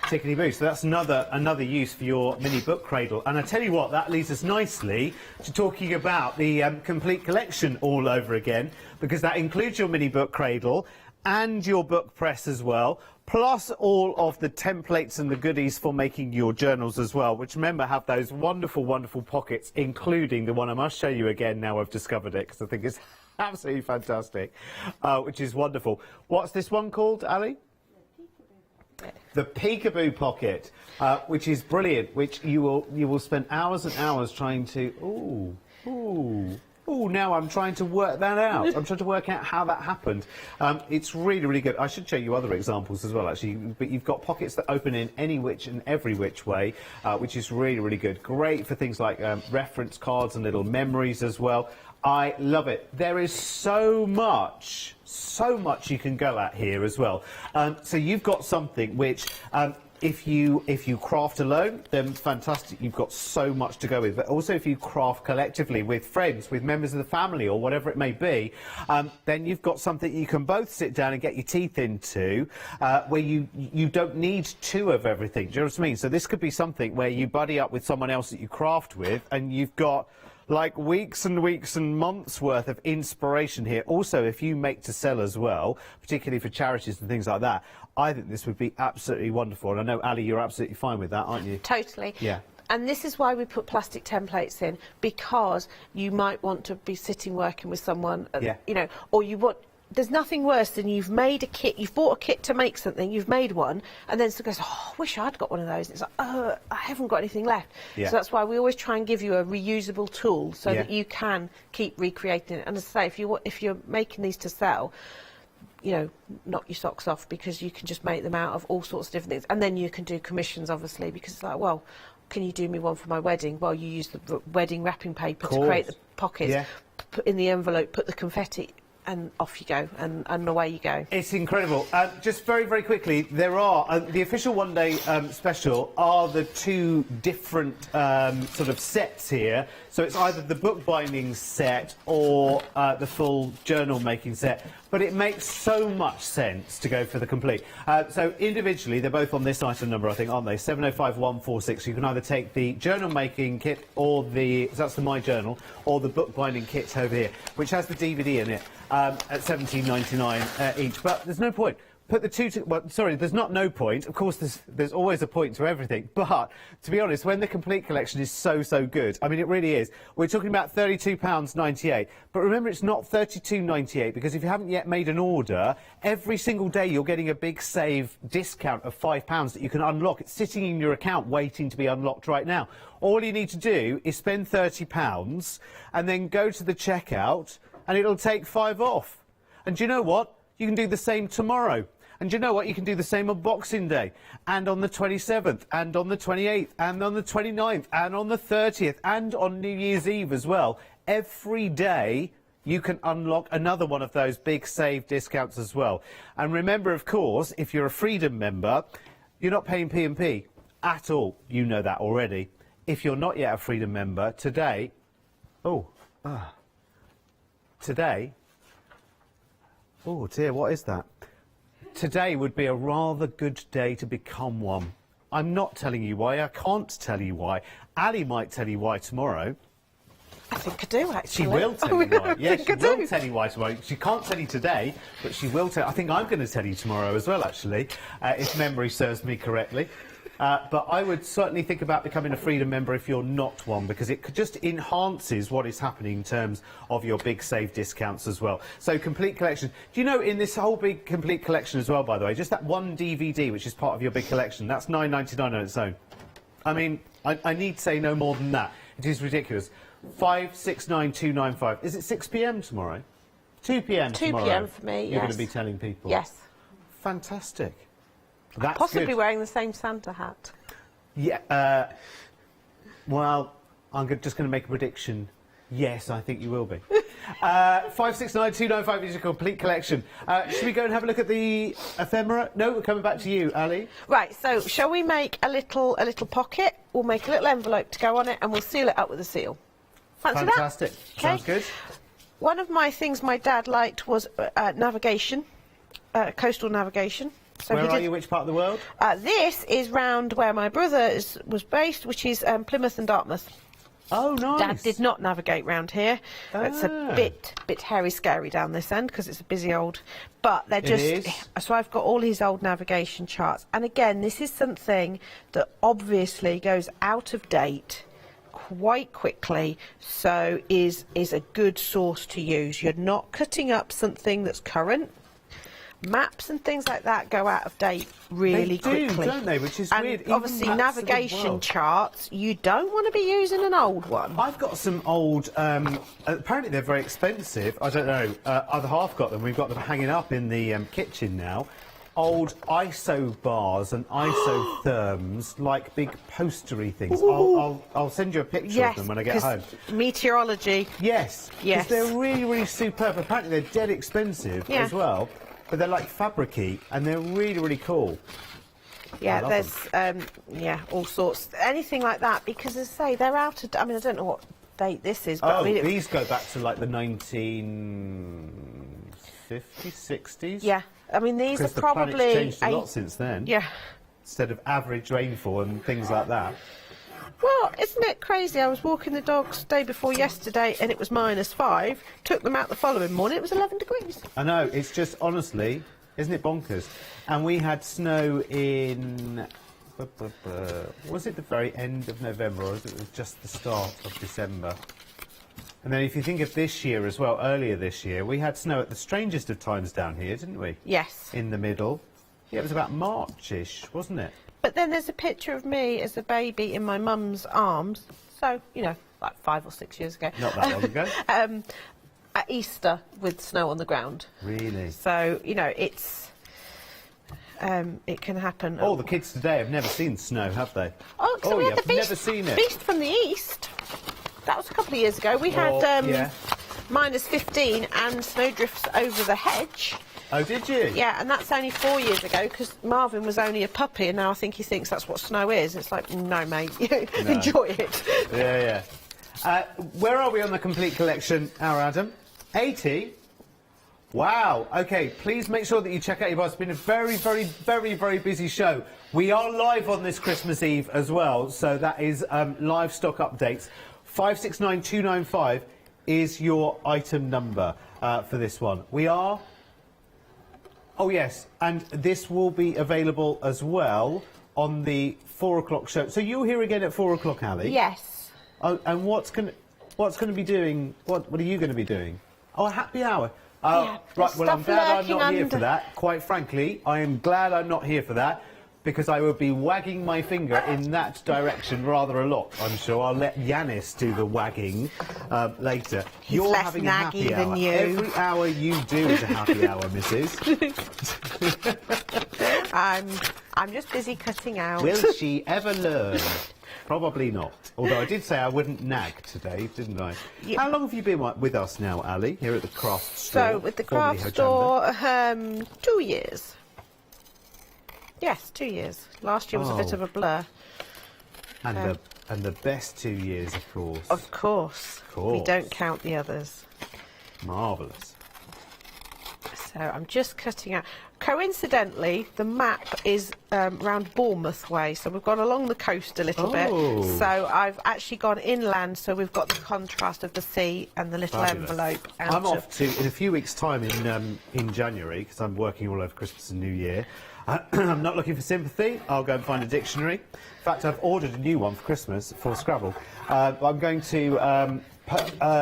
tickety-boo. So that's another use for your mini book cradle. And I tell you what, that leads us nicely to talking about the complete collection all over again, because that includes your mini book cradle and your book press as well, plus all of the templates and the goodies for making your journals as well, which, remember, have those wonderful, wonderful pockets, including the one I must show you again now I've discovered it, because I think it's absolutely fantastic, which is wonderful. What's this one called, Ali? The Peekaboo pocket, which is brilliant, which you will spend hours and hours trying to... Ooh, now I'm trying to work that out. I'm trying to work out how that happened. It's really, really good. I should show you other examples as well, actually. But you've got pockets that open in any which and every which way, which is really, really good. Great for things like reference cards and little memories as well. I love it. There is so much you can go at here as well. So you've got something which... If you craft alone, then fantastic, you've got so much to go with. But also if you craft collectively with friends, with members of the family, or whatever it may be, then you've got something you can both sit down and get your teeth into, where you don't need two of everything. Do you know what I mean? So this could be something where you buddy up with someone else that you craft with, and you've got like weeks and weeks and months worth of inspiration here. Also, if you make to sell as well, particularly for charities and things like that, I think this would be absolutely wonderful. And I know, Ali, you're absolutely fine with that, aren't you? Totally. Yeah. And this is why we put plastic templates in, because you might want to be sitting working with someone, you know, or you want... There's nothing worse than you've made a kit, you've bought a kit to make something, you've made one, and then someone goes, oh, I wish I'd got one of those. And it's like, oh, I haven't got anything left. Yeah. So that's why we always try and give you a reusable tool so that you can keep recreating it. And as I say, if you're making these to sell, you know, knock your socks off, because you can just make them out of all sorts of different things. And then you can do commissions, obviously, because it's like, well, can you do me one for my wedding? Well, you use the wedding wrapping paper to create the pockets, put in the envelope, put the confetti, and off you go, and away you go. It's incredible. Just very, very quickly, there are the official one-day special are the two different sort of sets here. So it's either the bookbinding set or the full journal making set. But it makes so much sense to go for the complete. So individually, they're both on this item number, I think, aren't they? 705146. You can either take the journal making kit or so that's the My Journal, or the bookbinding kit over here, which has the DVD in it at £17.99 each. But there's no point. Put the two... Well, sorry, there's no point. Of course, there's always a point to everything. But, to be honest, when the complete collection is so good, I mean, it really is. We're talking about £32.98. But remember, it's not £32.98, because if you haven't yet made an order, every single day you're getting a big save discount of £5 that you can unlock. It's sitting in your account waiting to be unlocked right now. All you need to do is spend £30 and then go to the checkout, and it'll take £5 off. And do you know what? You can do the same tomorrow. And do you know what? You can do the same on Boxing Day, and on the 27th, and on the 28th, and on the 29th, and on the 30th, and on New Year's Eve as well. Every day you can unlock another one of those big save discounts as well. And remember, of course, if you're a Freedom member, you're not paying P&P at all. You know that already. If you're not yet a Freedom member, today... Today... Oh, dear, what is that? Today would be a rather good day to become one. I'm not telling you why. I can't tell you why. Ali might tell you why tomorrow. I think I do, actually. She will tell you why. Yeah, she I will do. tell you why tomorrow. She can't tell you today, but she will tell. I think I'm going to tell you tomorrow as well, actually, if memory serves me correctly. But I would certainly think about becoming a Freedom member if you're not one, because it just enhances what is happening in terms of your big save discounts as well. So, complete collection. Do you know, in this whole big complete collection as well, by the way, just that one DVD, which is part of your big collection, that's £9.99 on its own. I mean, I need say no more than that. It is ridiculous. 569295. Is it 6 p.m. tomorrow? 2 p.m. 2 tomorrow. p.m. for me, You're going yes. to be telling people? Yes. Fantastic. That's Possibly good. wearing the same Santa hat. Yeah, well, I'm just going to make a prediction. Yes, I think you will be. 569295 is your complete collection. Should we go and have a look at the ephemera? No, we're coming back to you, Ali. Right, so shall we make a little pocket? We'll make a little envelope to go on it, and we'll seal it up with a seal. Fancy that? Fantastic. Sounds good. One of my things my dad liked was navigation, coastal navigation. So Where are you? Which part of the world? This is round where my brother was based, which is Plymouth and Dartmouth. Oh, nice. Dad did not navigate round here. It's a bit hairy scary down this end because it's a busy old. But they're just. So I've got all his old navigation charts, and again, this is something that obviously goes out of date quite quickly, so is a good source to use. You're not cutting up something that's current. Maps and things like that go out of date really quickly, don't they? Which is and weird. Even obviously, maps of the navigation world. charts, you don't want to be using an old one. I've got some old, apparently they're very expensive. I don't know, other half got them. We've got them hanging up in the kitchen now. Old ISO bars and isotherms, like big postery things. I'll send you a picture of them when I get home. Meteorology. Yes. Yes. They're really, really superb. Apparently they're dead expensive as well. But they're like fabric-y, and they're really, really cool. Yeah, there's all sorts, anything like that. Because as I say, they're out of. I mean, I don't know what date this is, but I mean, these go back to like the 1950s, 60s. Yeah, I mean these are probably. The planet's changed a lot since then. Yeah. Instead of average rainfall and things like that. Well, isn't it crazy? I was walking the dogs day before yesterday and it was -5. Took them out the following morning, it was 11 degrees. I know, it's just, honestly, isn't it bonkers? And we had snow in... Was it the very end of November, or was it just the start of December? And then if you think of this year as well, earlier this year, we had snow at the strangest of times down here, didn't we? Yes. In the middle. Yeah, it was about March-ish, wasn't it? But then there's a picture of me as a baby in my mum's arms. So, you know, like 5 or 6 years ago. Not that long ago. At Easter with snow on the ground. Really? So, you know, it's... it can happen. Oh, the kids today have never seen snow, have they? Oh, so we had the never seen it. Beast from the East. That was a couple of years ago. We had -15 and snowdrifts over the hedge. Oh, did you? Yeah, and that's only 4 years ago because Marvin was only a puppy, and now I think he thinks that's what snow is. It's like, no, mate, enjoy it. Yeah. Where are we on the complete collection, our Adam? 80? Wow. OK, please make sure that you check out your box. It's been a very, very, very, very busy show. We are live on this Christmas Eve as well, so that is live stock updates. 569295 is your item number for this one. We are... Oh, yes, and this will be available as well on the 4 o'clock show. So you're here again at 4 o'clock, Ali? Yes. Oh, and what's going to be doing? What are you going to be doing? Oh, a happy hour. Yeah, right, well, I'm glad I'm not here under. for that. Quite frankly, I am glad I'm not here for that, because I would be wagging my finger in that direction rather a lot, I'm sure. I'll let Yanis do the wagging later. He's You're less having a happy naggy than hour. you. Every hour you do is a happy hour, Mrs. I'm just busy cutting out. Will she ever learn? Probably not. Although I did say I wouldn't nag today, didn't I? Yeah. How long have you been with us now, Ali, here at the craft store? So, with the craft store, 2 years. Yes, 2 years. Last year was a bit of a blur. And the best 2 years, of course. Of course. We don't count the others. Marvellous. So I'm just cutting out. Coincidentally, the map is round Bournemouth way, so we've gone along the coast a little bit. So I've actually gone inland, so we've got the contrast of the sea and the little envelope. I'm off to, in a few weeks' time in January, because I'm working all over Christmas and New Year. I'm not looking for sympathy. I'll go and find a dictionary. In fact, I've ordered a new one for Christmas for Scrabble. I'm going to,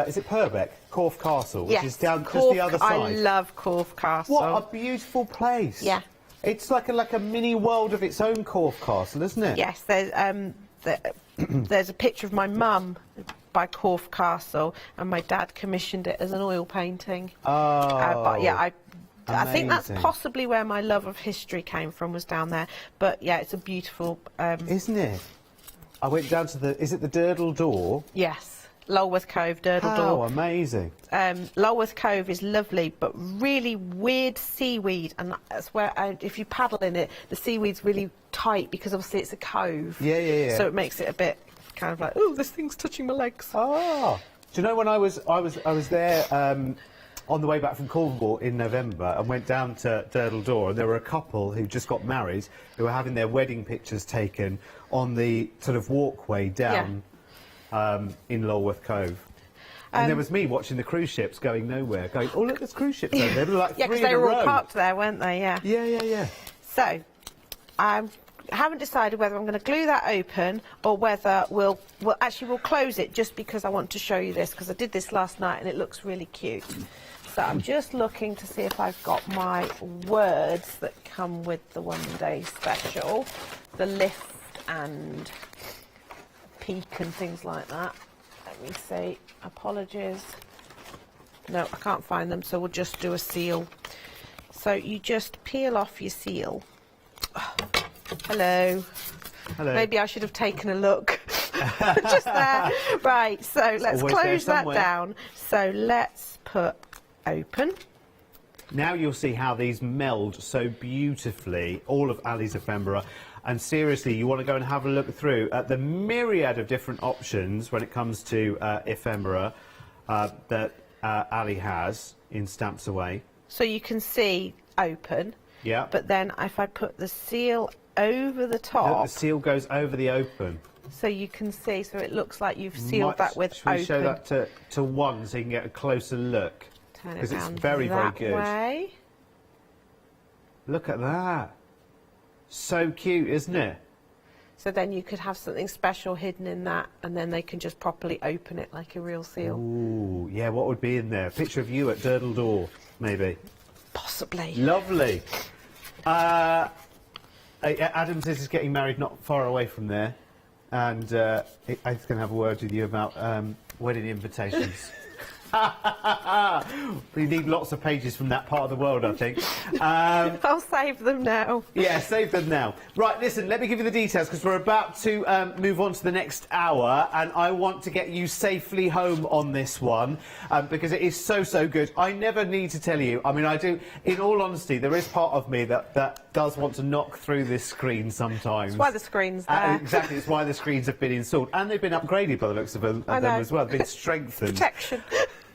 is it Purbeck? Corfe Castle, which is down just the other side. I love Corfe Castle. What a beautiful place. Yeah. It's like a mini world of its own, Corfe Castle, isn't it? Yes, there's a picture of my mum by Corfe Castle, and my dad commissioned it as an oil painting. Oh, but yeah, I think that's amazing. possibly where my love of history came from, was down there. But yeah, it's a beautiful... Isn't it? I went down to the... Is it the Durdle Door? Yes. Lulworth Cove, Durdle Door. Oh, amazing. Lulworth Cove is lovely, but really weird seaweed, and that's where, if you paddle in it, the seaweed's really tight, because obviously it's a cove. Yeah. So it makes it a bit kind of like, oh, this thing's touching my legs. Oh. Do you know when I was there on the way back from Cornwall in November, and went down to Durdle Door, and there were a couple who just got married, who were having their wedding pictures taken on the sort of walkway down in Lulworth Cove. And there was me watching the cruise ships going nowhere, going, oh, look, there's cruise ships over there. There were like Yeah, three because in they a were all row. parked there, weren't they? Yeah. Yeah. So, I haven't decided whether I'm going to glue that open, or whether we'll close it, just because I want to show you this, because I did this last night and it looks really cute. So I'm just looking to see if I've got my words that come with the one-day special, the lift and peak and things like that. Let me see. Apologies. No, I can't find them, so we'll just do a seal. So you just peel off your seal. Hello. Hello. Maybe I should have taken a look. Just there. Right, so let's close that down. So let's put open. Now you'll see how these meld so beautifully, all of Ali's ephemera. And seriously, you want to go and have a look through at the myriad of different options when it comes to ephemera that Ali has in Stamps Away. So you can see open. Yeah. But then if I put the seal over the top... The seal goes over the open. So you can see, so it looks like you've sealed that with Should we open. show that to one so you can get a closer look? Turn it Because it's round very, very that good. way. Look at that. So cute, isn't it? So then you could have something special hidden in that, and then they can just properly open it like a real seal. Ooh, yeah, what would be in there? A picture of you at Durdle Door, maybe. Possibly. Lovely. Adams is getting married not far away from there, and I was going to have a word with you about wedding invitations. We need lots of pages from that part of the world, I think. I'll save them now. Yeah, save them now. Right, listen, let me give you the details, because we're about to move on to the next hour, and I want to get you safely home on this one, because it is so, so good. I never need to tell you. I mean, I do. In all honesty, there is part of me that does want to knock through this screen sometimes. That's why the screen's there. Exactly, it's why the screens have been installed. And they've been upgraded by the looks of them as well. They've been strengthened. Protection.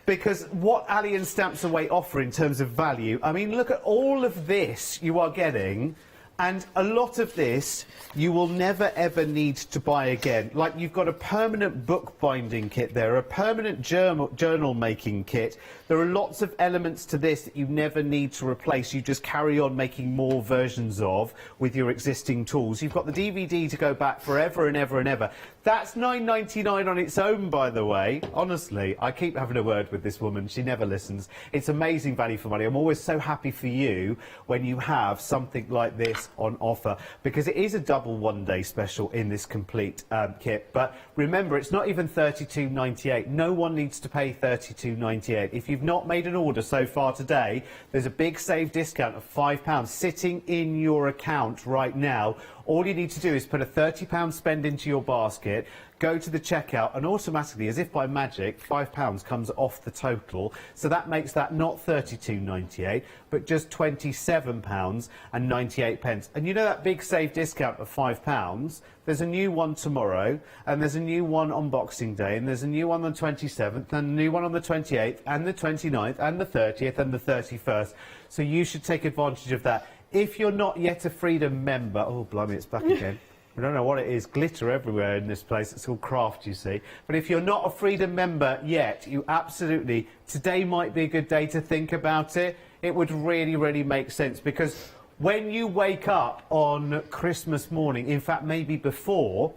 Because what Ali and Stamps Away offer in terms of value, I mean, look at all of this you are getting, and a lot of this you will never ever need to buy again. Like, you've got a permanent bookbinding kit there, a permanent journal making kit. There are lots of elements to this that you never need to replace. You just carry on making more versions of with your existing tools. You've got the DVD to go back forever and ever and ever. That's $9.99 on its own, by the way. Honestly, I keep having a word with this woman. She never listens. It's amazing value for money. I'm always so happy for you when you have something like this on offer, because it is a double one-day special in this complete kit. But remember, it's not even $32.98. No one needs to pay $32.98. If you've not made an order so far today, there's a big save discount of £5 sitting in your account right now. All you need to do is put a £30 spend into your basket, go to the checkout, and automatically, as if by magic, £5 comes off the total. So that makes that not £32.98, but just £27.98. And you know that big save discount of £5? There's a new one tomorrow, and there's a new one on Boxing Day, and there's a new one on the 27th, and a new one on the 28th, and the 29th, and the 30th, and the 31st. So you should take advantage of that. If you're not yet a Freedom member... Oh, blimey, it's back again. I don't know what it is. Glitter everywhere in this place. It's all craft, you see. But if you're not a Freedom member yet, you absolutely... Today might be a good day to think about it. It would really, really make sense, because when you wake up on Christmas morning, in fact, maybe before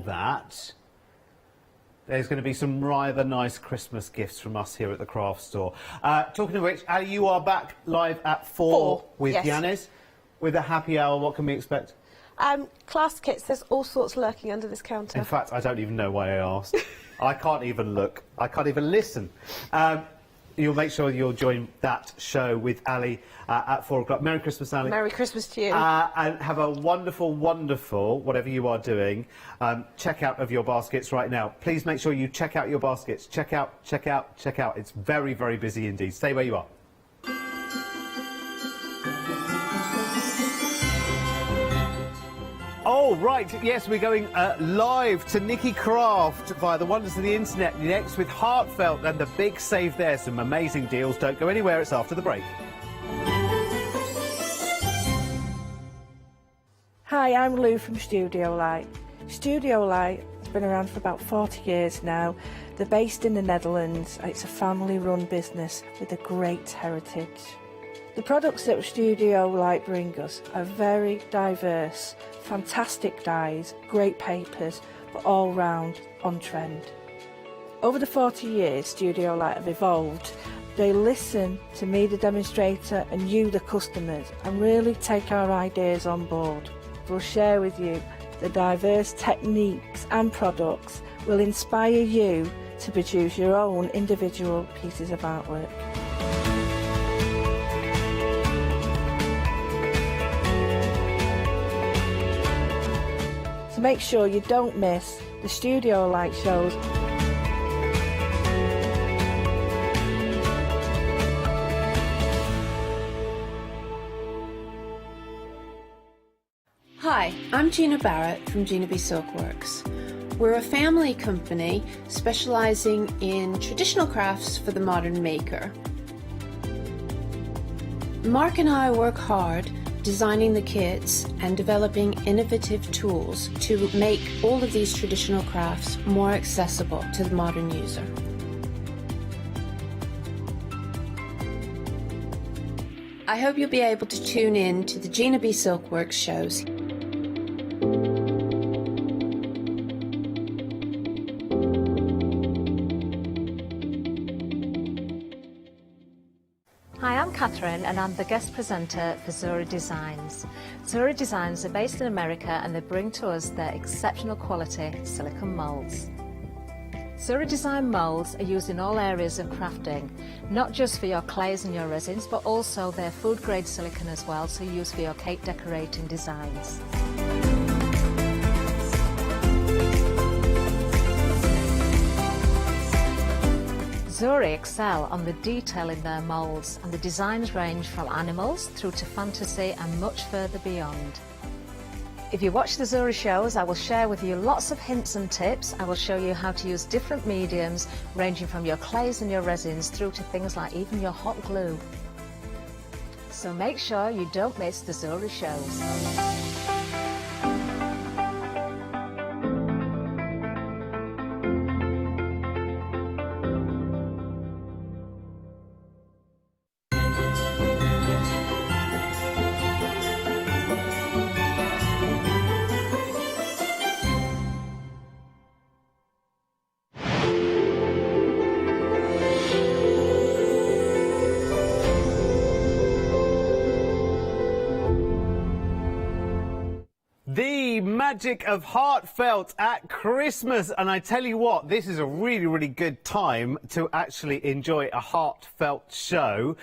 that... There's going to be some rather nice Christmas gifts from us here at the craft store. Talking of which, Ali, you are back live at 4 with Yanis. With a happy hour, what can we expect? Class kits, there's all sorts lurking under this counter. In fact, I don't even know why I asked. I can't even look. I can't even listen. You'll make sure you'll join that show with Ali at 4 o'clock. Merry Christmas, Ali. Merry Christmas to you. And have a wonderful, wonderful, whatever you are doing, checkout of your baskets right now. Please make sure you check out your baskets. Check out, check out, check out. It's very, very busy indeed. Stay where you are. Oh, right, yes, we're going live to Nikki Craft via the wonders of the internet, next with Heartfelt and the big save there. Some amazing deals. Don't go anywhere, it's after the break. Hi, I'm Lou from Studio Light. Studio Light has been around for about 40 years now. They're based in the Netherlands. It's a family-run business with a great heritage. The products that Studio Light bring us are very diverse, fantastic dyes, great papers, but all round on trend. Over the 40 years Studio Light have evolved. They listen to me, the demonstrator, and you, the customers, and really take our ideas on board. We'll share with you the diverse techniques and products will inspire you to produce your own individual pieces of artwork. So make sure you don't miss the Studio Light shows. Hi, I'm Gina Barrett from Gina B Silkworks. We're a family company specialising in traditional crafts for the modern maker. Mark and I work hard designing the kits and developing innovative tools to make all of these traditional crafts more accessible to the modern user. I hope you'll be able to tune in to the Gina B Silkworks shows. Hi, I'm Catherine and I'm the guest presenter for Zuri Designs. Zuri Designs are based in America and they bring to us their exceptional quality silicone moulds. Zuri Design moulds are used in all areas of crafting, not just for your clays and your resins, but also they're food grade silicone as well, so used for your cake decorating designs. Zuri excel on the detail in their moulds, and the designs range from animals through to fantasy and much further beyond. If you watch the Zuri shows, I will share with you lots of hints and tips. I will show you how to use different mediums ranging from your clays and your resins through to things like even your hot glue. So make sure you don't miss the Zuri shows. magic of Heartfelt at Christmas. And I tell you what, this is a really, really good time to actually enjoy a heartfelt show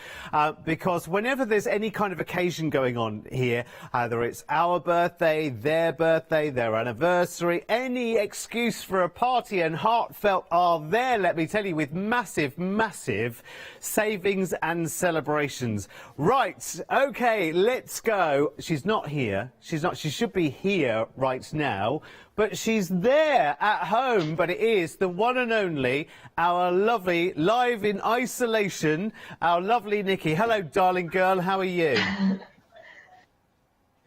because whenever there's any kind of occasion going on here, either it's our birthday, their anniversary, any excuse for a party, and Heartfelt are there, let me tell you, with massive, massive savings and celebrations. Right, okay, let's go. She's not here. She should be here right now, but she's there at home. But it is the one and only, our lovely, live in isolation, our lovely Nikki. Hello, darling girl, how are you?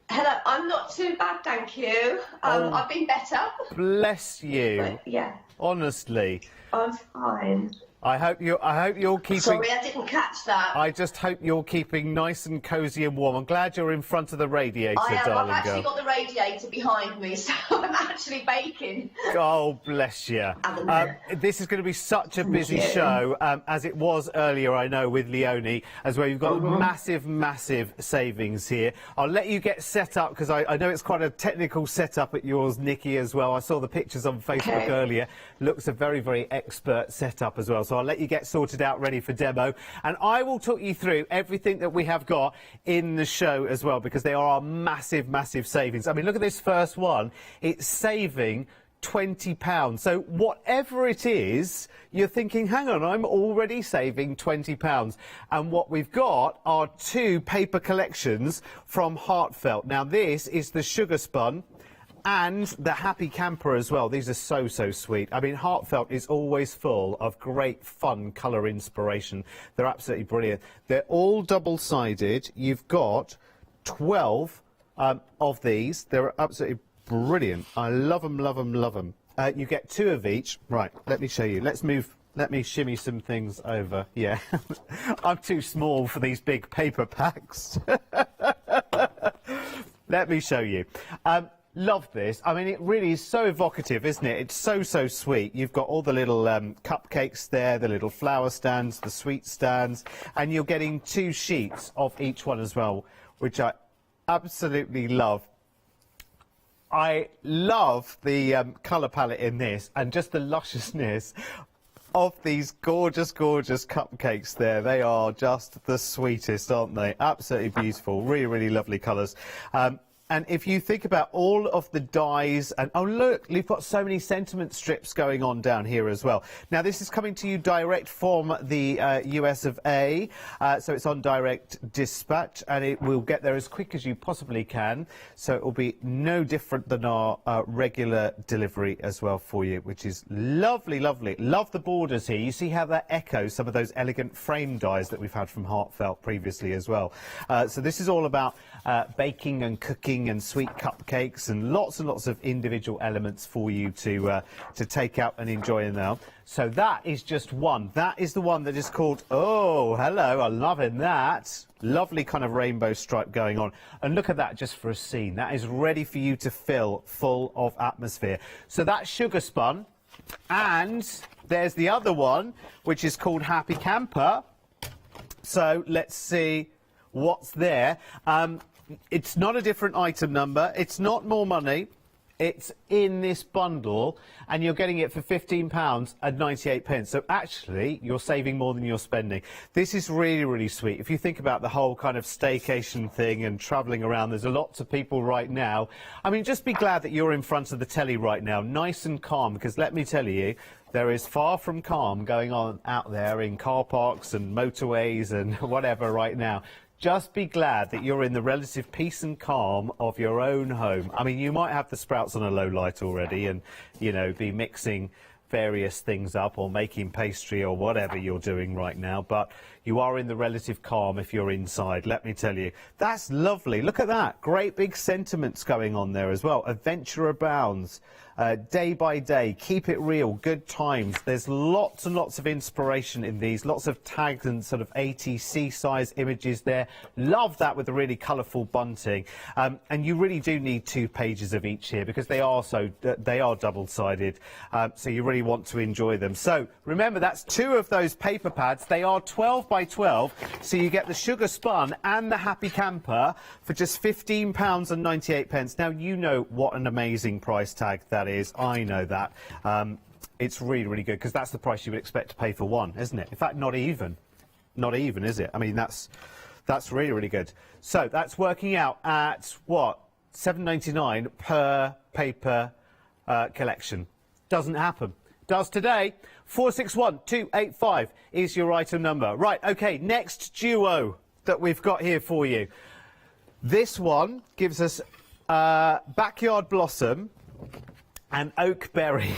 Hello, I'm not too bad, thank you. I've been better. Bless you. But, yeah. Honestly. I'm fine. I hope you're keeping... Sorry, I didn't catch that. I just hope you're keeping nice and cosy and warm. I'm glad you're in front of the radiator, I am. darling I've actually girl. got the radiator behind me, so I'm actually baking. Oh, bless you. This is going to be such a busy show, as it was earlier, I know, with Leonie, as well. You've got massive, massive savings here. I'll let you get set up, because I know it's quite a technical setup at yours, Nikki, as well. I saw the pictures on Facebook earlier. Looks a very, very expert setup as well. So I'll let you get sorted out, ready for demo. And I will talk you through everything that we have got in the show as well, because they are massive, massive savings. I mean, look at this first one. It's saving £20. So whatever it is, you're thinking, hang on, I'm already saving £20. And what we've got are two paper collections from Heartfelt. Now, this is the Sugar Spun and the Happy Camper as well. These are so, so sweet. I mean, Heartfelt is always full of great, fun colour inspiration. They're absolutely brilliant. They're all double-sided. You've got 12 of these. They're absolutely brilliant. I love them, love them, love them. You get 2 of each. Right, let me show you. Let's move. Let me shimmy some things over. Yeah, I'm too small for these big paper packs. Let me show you. Love this. I mean, it really is so evocative, isn't it? It's so, so sweet. You've got all the little cupcakes there, the little flower stands, the sweet stands, and you're getting 2 sheets of each one as well, which I absolutely love. I love the colour palette in this, and just the lusciousness of these gorgeous, gorgeous cupcakes there. They are just the sweetest, aren't they? Absolutely beautiful. Really, really lovely colours. And if you think about all of the dies, and oh look, you've got so many sentiment strips going on down here as well. Now this is coming to you direct from the US of A, so it's on direct dispatch, and it will get there as quick as you possibly can. So it will be no different than our regular delivery as well for you, which is lovely, lovely. Love the borders here. You see how that echoes some of those elegant frame dies that we've had from Heartfelt previously as well. So this is all about baking and cooking and sweet cupcakes and lots of individual elements for you to take out and enjoy now. So that is just one. That is the one that is called, oh, hello, I'm loving that. Lovely kind of rainbow stripe going on. And look at that just for a scene. That is ready for you to fill full of atmosphere. So that's Sugar Spun. And there's the other one, which is called Happy Camper. So let's see what's there. It's not a different item number. It's not more money. It's in this bundle, and you're getting it for £15.98. So actually, you're saving more than you're spending. This is really, really sweet. If you think about the whole kind of staycation thing and travelling around, there's lots of people right now. I mean, just be glad that you're in front of the telly right now, nice and calm, because let me tell you, there is far from calm going on out there in car parks and motorways and whatever right now. Just be glad that you're in the relative peace and calm of your own home. I mean, you might have the sprouts on a low light already and, you know, be mixing various things up or making pastry or whatever you're doing right now, but you are in the relative calm if you're inside, let me tell you. That's lovely. Look at that. Great big sentiments going on there as well. Adventure abounds. day by day, keep it real, good times. There's lots and lots of inspiration in these, lots of tags and sort of ATC size images there. Love that with the really colourful bunting. And you really do need 2 pages of each here because they are double-sided, so you really want to enjoy them. So remember, that's 2 of those paper pads. They are 12 by 12, so you get the sugar spun and the happy camper for just £15.98. Now, you know what an amazing price tag that is. I know that. It's really, really good because that's the price you would expect to pay for one, isn't it? In fact, not even, is it? I mean, that's really, really good. So that's working out at what, £7.99 per paper collection. Doesn't happen. Does today. 461285 is your item number. Right, okay, next duo that we've got here for you. This one gives us backyard blossom and oak berry.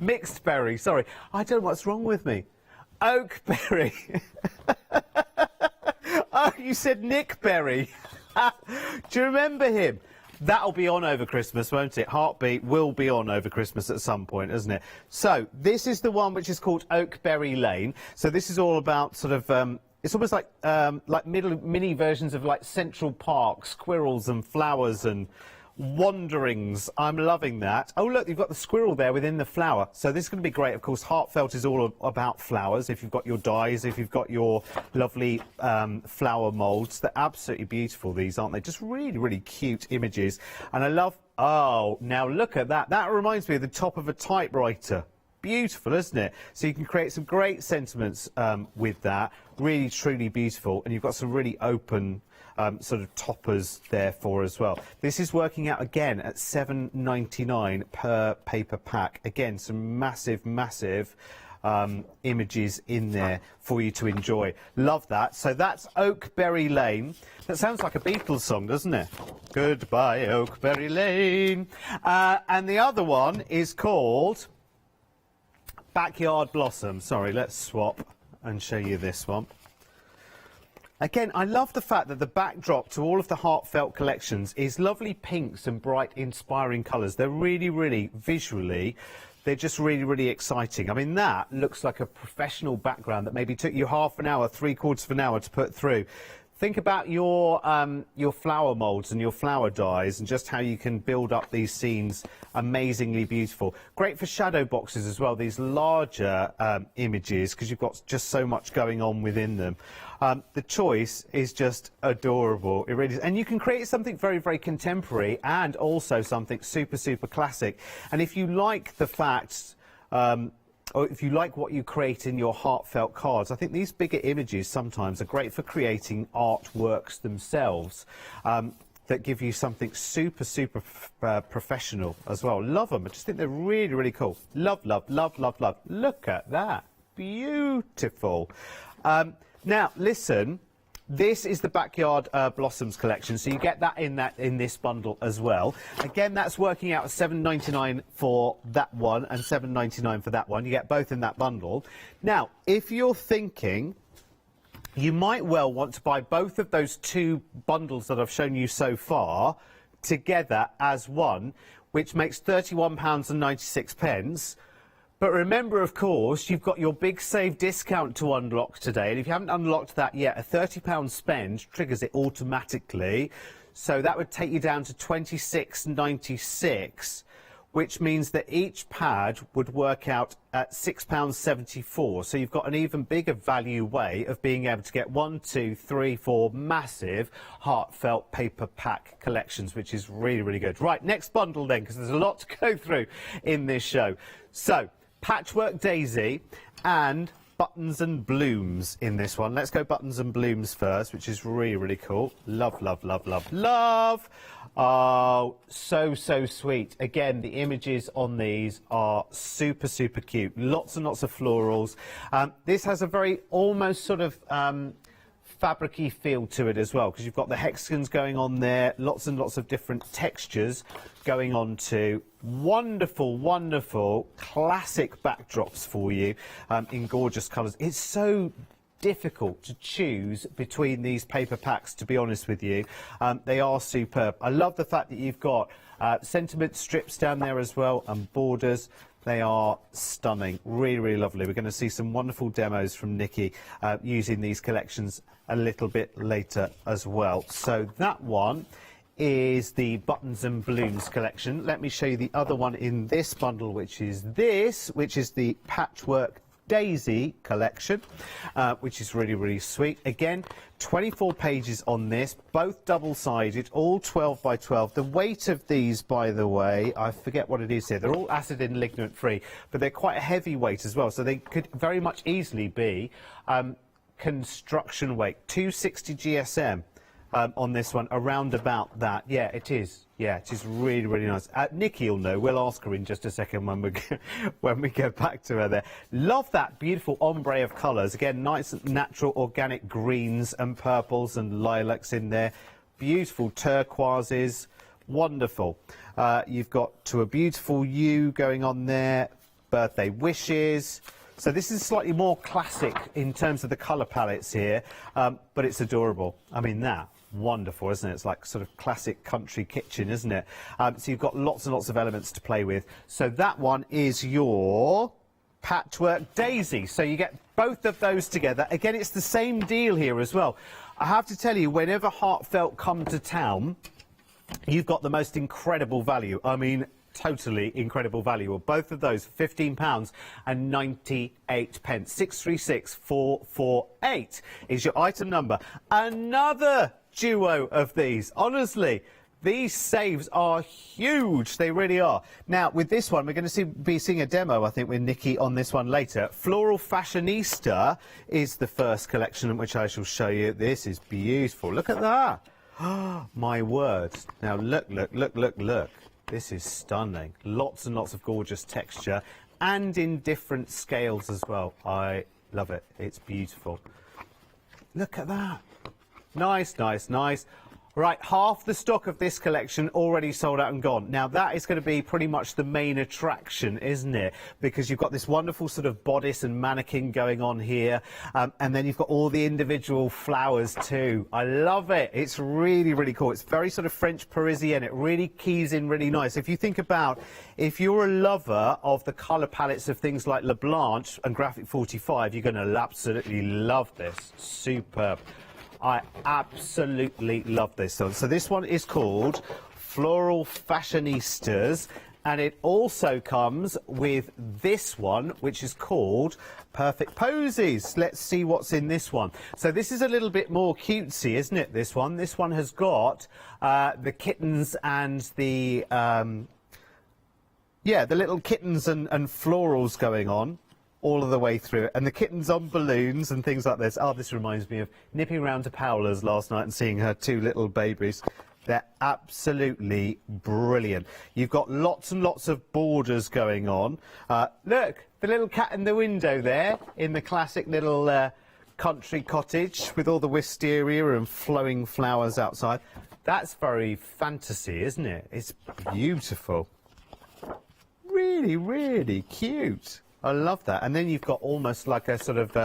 Mixed berry, sorry. I don't know what's wrong with me. Oak berry. Oh, you said Nick Berry. Do you remember him? That'll be on over Christmas, won't it? Heartbeat will be on over Christmas at some point, isn't it? So this is the one which is called Oakberry Lane. So this is all about sort of it's almost like mini versions of like Central Park, squirrels and flowers and wanderings. I'm loving that. Oh, look, you've got the squirrel there within the flower. So this is going to be great. Of course, Heartfelt is all about flowers. If you've got your dies, if you've got your lovely flower moulds, they're absolutely beautiful, these, aren't they? Just really, really cute images. And I love, oh, now look at that. That reminds me of the top of a typewriter. Beautiful, isn't it? So you can create some great sentiments with that. Really, truly beautiful. And you've got some really open sort of toppers there for as well. This is working out again at £7.99 per paper pack. Again, some massive, massive images in there for you to enjoy. Love that. So that's Oakberry Lane. That sounds like a Beatles song, doesn't it? Goodbye, Oakberry Lane. And the other one is called Backyard Blossom. Sorry, let's swap and show you this one. Again, I love the fact that the backdrop to all of the Heartfelt collections is lovely pinks and bright, inspiring colours. They're really, really, visually, they're just really, really exciting. I mean, that looks like a professional background that maybe took you half an hour, 3/4 of an hour to put through. Think about your flower moulds and your flower dies and just how you can build up these scenes amazingly beautiful. Great for shadow boxes as well, these larger images, because you've got just so much going on within them. The choice is just adorable. It really is. And you can create something very, very contemporary and also something super, super classic. And if you like the fact or if you like what you create in your Heartfelt cards, I think these bigger images sometimes are great for creating artworks themselves that give you something super, super professional as well. Love them. I just think they're really, really cool. Love, love, love, love, love. Look at that. Beautiful. Now, listen. This is the Backyard Blossoms collection, so you get that in this bundle as well. Again, that's working out at £7.99 for that one and £7.99 for that one. You get both in that bundle. Now, if you're thinking you might well want to buy both of those 2 bundles that I've shown you so far together as one, which makes £31.96. But remember, of course, you've got your big save discount to unlock today. And if you haven't unlocked that yet, a £30 spend triggers it automatically. So that would take you down to £26.96, which means that each pad would work out at £6.74. So you've got an even bigger value way of being able to get 1, 2, 3, 4 massive Heartfelt paper pack collections, which is really, really good. Right, next bundle then, because there's a lot to go through in this show. So, Patchwork Daisy and Buttons and Blooms in this one. Let's go Buttons and Blooms first, which is really, really cool. Love, love, love, love, love. Oh, so, so sweet. Again, the images on these are super, super cute. Lots and lots of florals. This has a very almost sort of fabric-y feel to it as well, because you've got the hexagons going on there, lots and lots of different textures going on too. Wonderful, wonderful classic backdrops for you in gorgeous colours. It's so difficult to choose between these paper packs, to be honest with you. They are superb. I love the fact that you've got sentiment strips down there as well and borders. They are stunning, really, really lovely. We're going to see some wonderful demos from Nikki using these collections a little bit later as well. So that one is the Buttons and Balloons collection. Let me show you the other one in this bundle, which is the Patchwork Daisy collection, which is really, really sweet. Again, 24 pages on this, both double-sided, all 12 by 12. The weight of these, by the way, I forget what it is here. They're all acid and ligament free, but they're quite a heavy weight as well, so they could very much easily be construction weight. 260 GSM on this one, around about that. Yeah, it is. Yeah, it is really, really nice. Nikki will know. We'll ask her in just a second when we get back to her there. Love that beautiful ombre of colours. Again, nice natural organic greens and purples and lilacs in there. Beautiful turquoises. Wonderful. You've got To a Beautiful You going on there. Birthday Wishes. So this is slightly more classic in terms of the colour palettes here, but it's adorable. I mean, that. Wonderful, isn't it? It's like sort of classic country kitchen, isn't it? So you've got lots and lots of elements to play with. So that one is your Patchwork Daisy. So you get both of those together. Again, it's the same deal here as well. I have to tell you, whenever Heartfelt come to town, you've got the most incredible value. I mean, totally incredible value. Well, both of those, £15 and 98 pence. 636448 is your item number. Another duo of these. Honestly, these saves are huge. They really are. Now, with this one, we're going to be seeing a demo, I think, with Nikki on this one later. Floral Fashionista is the first collection in which I shall show you. This is beautiful. Look at that. Oh, my word. Now, look, look, look, look, look. This is stunning. Lots and lots of gorgeous texture and in different scales as well. I love it. It's beautiful. Look at that. Nice, nice, nice. Right, half the stock of this collection already sold out and gone. Now, that is going to be pretty much the main attraction, isn't it? Because you've got this wonderful sort of bodice and mannequin going on here. And then you've got all the individual flowers too. I love it. It's really, really cool. It's very sort of French Parisian. It really keys in really nice. If you think about, if you're a lover of the colour palettes of things like La Blanche and Graphic 45, you're going to absolutely love this. Superb. I absolutely love this one. So this one is called Floral Fashionistas, and it also comes with this one, which is called Perfect Posies. Let's see what's in this one. So this is a little bit more cutesy, isn't it, this one? This one has got the kittens and the, the little kittens and florals going on all of the way through, and the kittens on balloons and things like this. Oh, this reminds me of nipping round to Paola's last night and seeing her two little babies. They're absolutely brilliant. You've got lots and lots of borders going on. Look, the little cat in the window there, in the classic little country cottage with all the wisteria and flowing flowers outside. That's very fantasy, isn't it? It's beautiful. Really, really cute. I love that. And then you've got almost like a sort of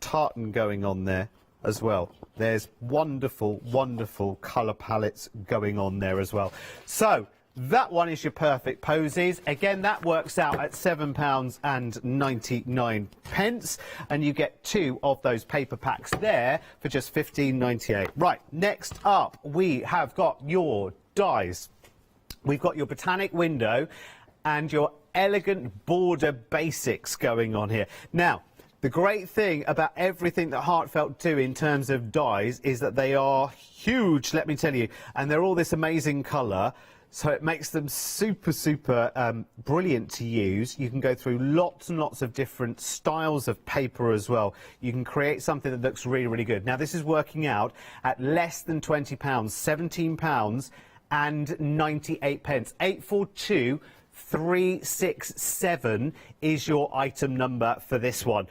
tartan going on there as well. There's wonderful, wonderful colour palettes going on there as well. So that one is your Perfect Posies. Again, that works out at £7.99, and you get two of those paper packs there for just $15.98. Right, next up, we have got your dies. We've got your Botanic Window and your Elegant Border Basics going on here. Now, the great thing about everything that Heartfelt do in terms of dies is that they are huge, let me tell you, and they're all this amazing colour, so it makes them super, super brilliant to use. You can go through lots and lots of different styles of paper as well. You can create something that looks really, really good. Now, this is working out at less than £20, £17 and 98 pence. 842367 is your item number for this one.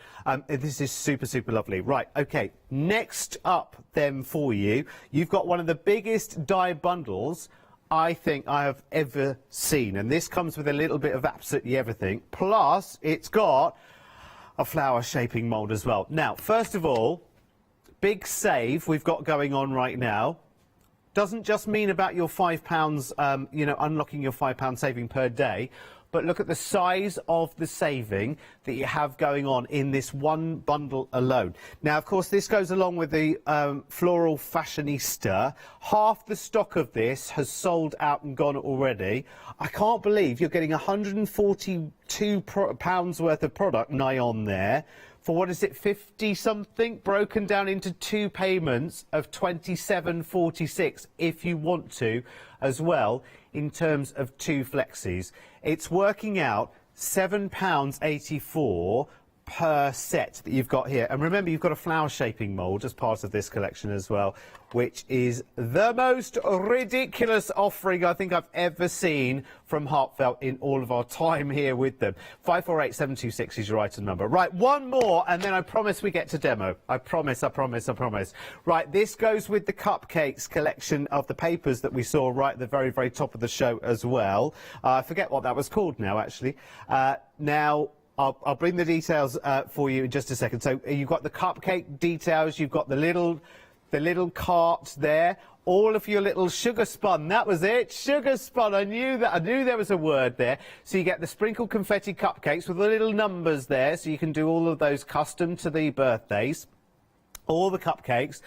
This is super, super lovely. Right, okay, next up then for you, you've got one of the biggest die bundles I think I have ever seen. And this comes with a little bit of absolutely everything. Plus, it's got a flower shaping mould as well. Now, first of all, big save we've got going on right now. Doesn't just mean about your £5, you know, unlocking your £5 saving per day, but look at the size of the saving that you have going on in this one bundle alone. Now, of course, this goes along with the Floral Fashionista. Half the stock of this has sold out and gone already. I can't believe you're getting £142 worth of product nigh on there. For what is it, 50 something, broken down into 2 payments of £27.46 if you want to as well, in terms of 2 flexis. It's working out £7.84 per set that you've got here. And remember, you've got a flower shaping mould as part of this collection as well, which is the most ridiculous offering I think I've ever seen from Heartfelt in all of our time here with them. 548726 is your item number. Right, one more, and then I promise we get to demo. I promise. Right, this goes with the cupcakes collection of the papers that we saw right at the very, very top of the show as well. I forget what that was called now, actually. Now, I'll bring the details for you in just a second. So you've got the cupcake details, you've got the little cart there, all of your little sugar spun. That was it, sugar spun. I knew there was a word there. So you get the sprinkled confetti cupcakes with the little numbers there, so you can do all of those custom to the birthdays. All the cupcakes.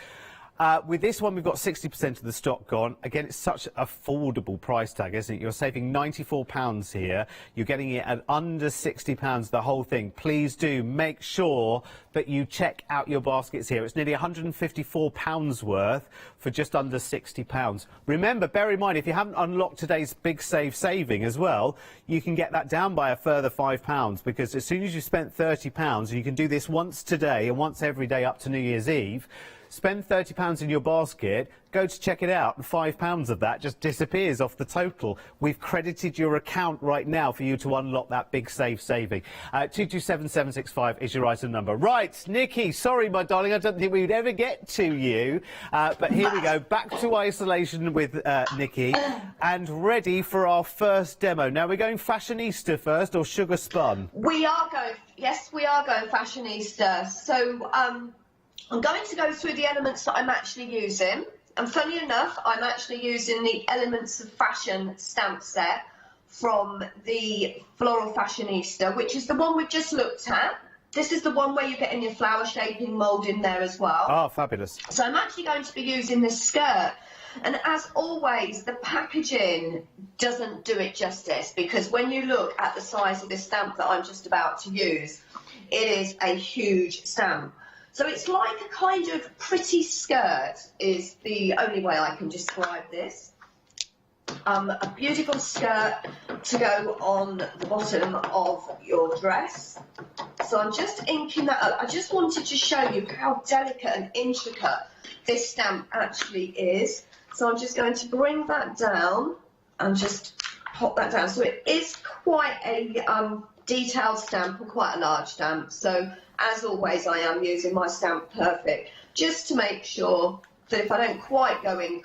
With this one, we've got 60% of the stock gone. Again, it's such an affordable price tag, isn't it? You're saving £94 here. You're getting it at under £60, the whole thing. Please do make sure that you check out your baskets here. It's nearly £154 worth for just under £60. Remember, bear in mind, if you haven't unlocked today's big saving as well, you can get that down by a further £5, because as soon as you spent £30, and you can do this once today and once every day up to New Year's Eve, spend £30 in your basket, go to check it out, and £5 of that just disappears off the total. We've credited your account right now for you to unlock that big saving. 227765 is your item number. Right, Nikki, sorry, my darling, I don't think we'd ever get to you. But here we go, back to isolation with Nikki, and ready for our first demo. Now, we're going fashionista first, or sugar spun? We are going fashionista. So, I'm going to go through the elements that I'm actually using, and funny enough, I'm actually using the Elements of Fashion stamp set from the Floral Fashionista, which is the one we've just looked at. This is the one where you're getting your flower shaping mould in there as well. Oh, fabulous. So I'm actually going to be using this skirt, and as always, the packaging doesn't do it justice, because when you look at the size of this stamp that I'm just about to use, it is a huge stamp. So it's like a kind of pretty skirt is the only way I can describe this. A beautiful skirt to go on the bottom of your dress. So I'm just inking that up. I just wanted to show you how delicate and intricate this stamp actually is. So I'm just going to bring that down and just pop that down. So it is quite a detailed stamp, and quite a large stamp. So as always, I am using my Stamp Perfect just to make sure that if I don't quite go in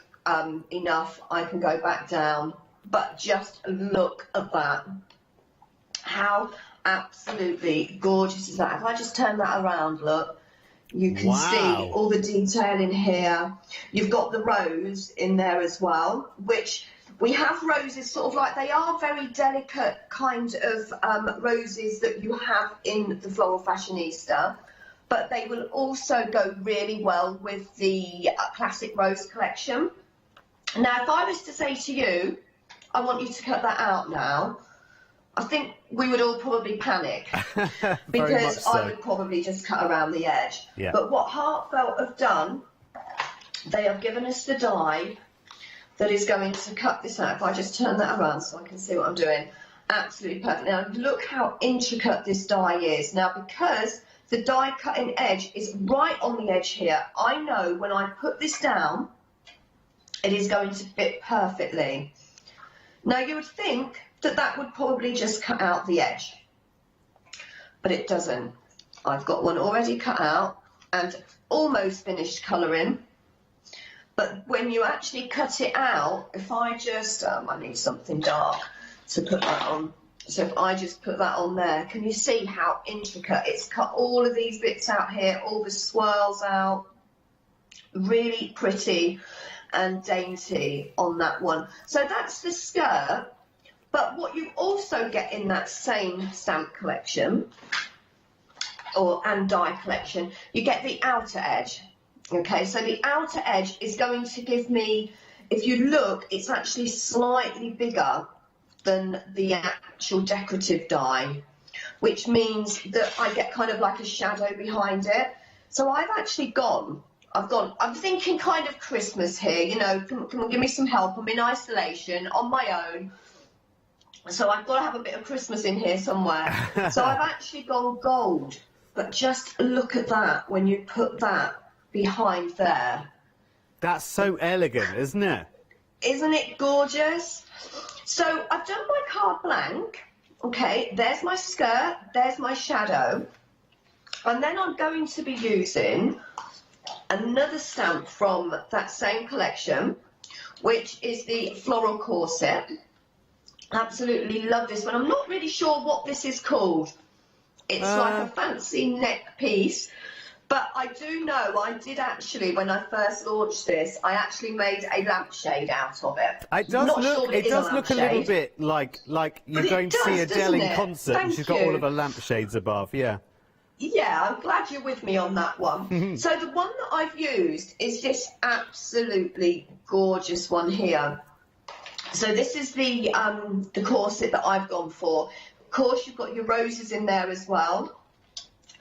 enough, I can go back down. But just look at that. How absolutely gorgeous is that? If I just turn that around, look, you can see all the detail in here. You've got the rose in there as well, which we have roses sort of like, they are very delicate kind of roses that you have in the Floral Fashionista, but they will also go really well with the Classic Rose collection. Now, if I was to say to you, I want you to cut that out now, I think we would all probably panic, because I would probably just cut around the edge. Yeah. But what Heartfelt have done, they have given us the die that is going to cut this out. If I just turn that around so I can see what I'm doing. Absolutely perfect. Now look how intricate this die is. Now, because the die cutting edge is right on the edge here, I know when I put this down, it is going to fit perfectly. Now, you would think that that would probably just cut out the edge, but it doesn't. I've got one already cut out and almost finished colouring. But when you actually cut it out, if I just, I need something dark to put that on So if I just put that on there, can you see how intricate? It's cut all of these bits out here, all the swirls out. Really pretty and dainty on that one. So that's the skirt. But what you also get in that same stamp collection and die collection, you get the outer edge. Okay, so the outer edge is going to give me, if you look, it's actually slightly bigger than the actual decorative die, which means that I get kind of like a shadow behind it. So I've actually I'm thinking kind of Christmas here, you know, can you give me some help? I'm in isolation on my own. So I've got to have a bit of Christmas in here somewhere. So I've actually gone gold. But just look at that when you put that behind there. That's so elegant, isn't it? Isn't it gorgeous? So I've done my card blank. Okay, there's my skirt, there's my shadow. And then I'm going to be using another stamp from that same collection, which is the Floral corset. Absolutely love this one. I'm not really sure what this is called. It's like a fancy neck piece, but I do know I did actually, when I first launched this, I actually made a lampshade out of it. It does look a little bit like you're going to see Adele in concert and she's got all of her lampshades above, yeah. Yeah, I'm glad you're with me on that one. So the one that I've used is this absolutely gorgeous one here. So this is the corset that I've gone for. Of course, you've got your roses in there as well.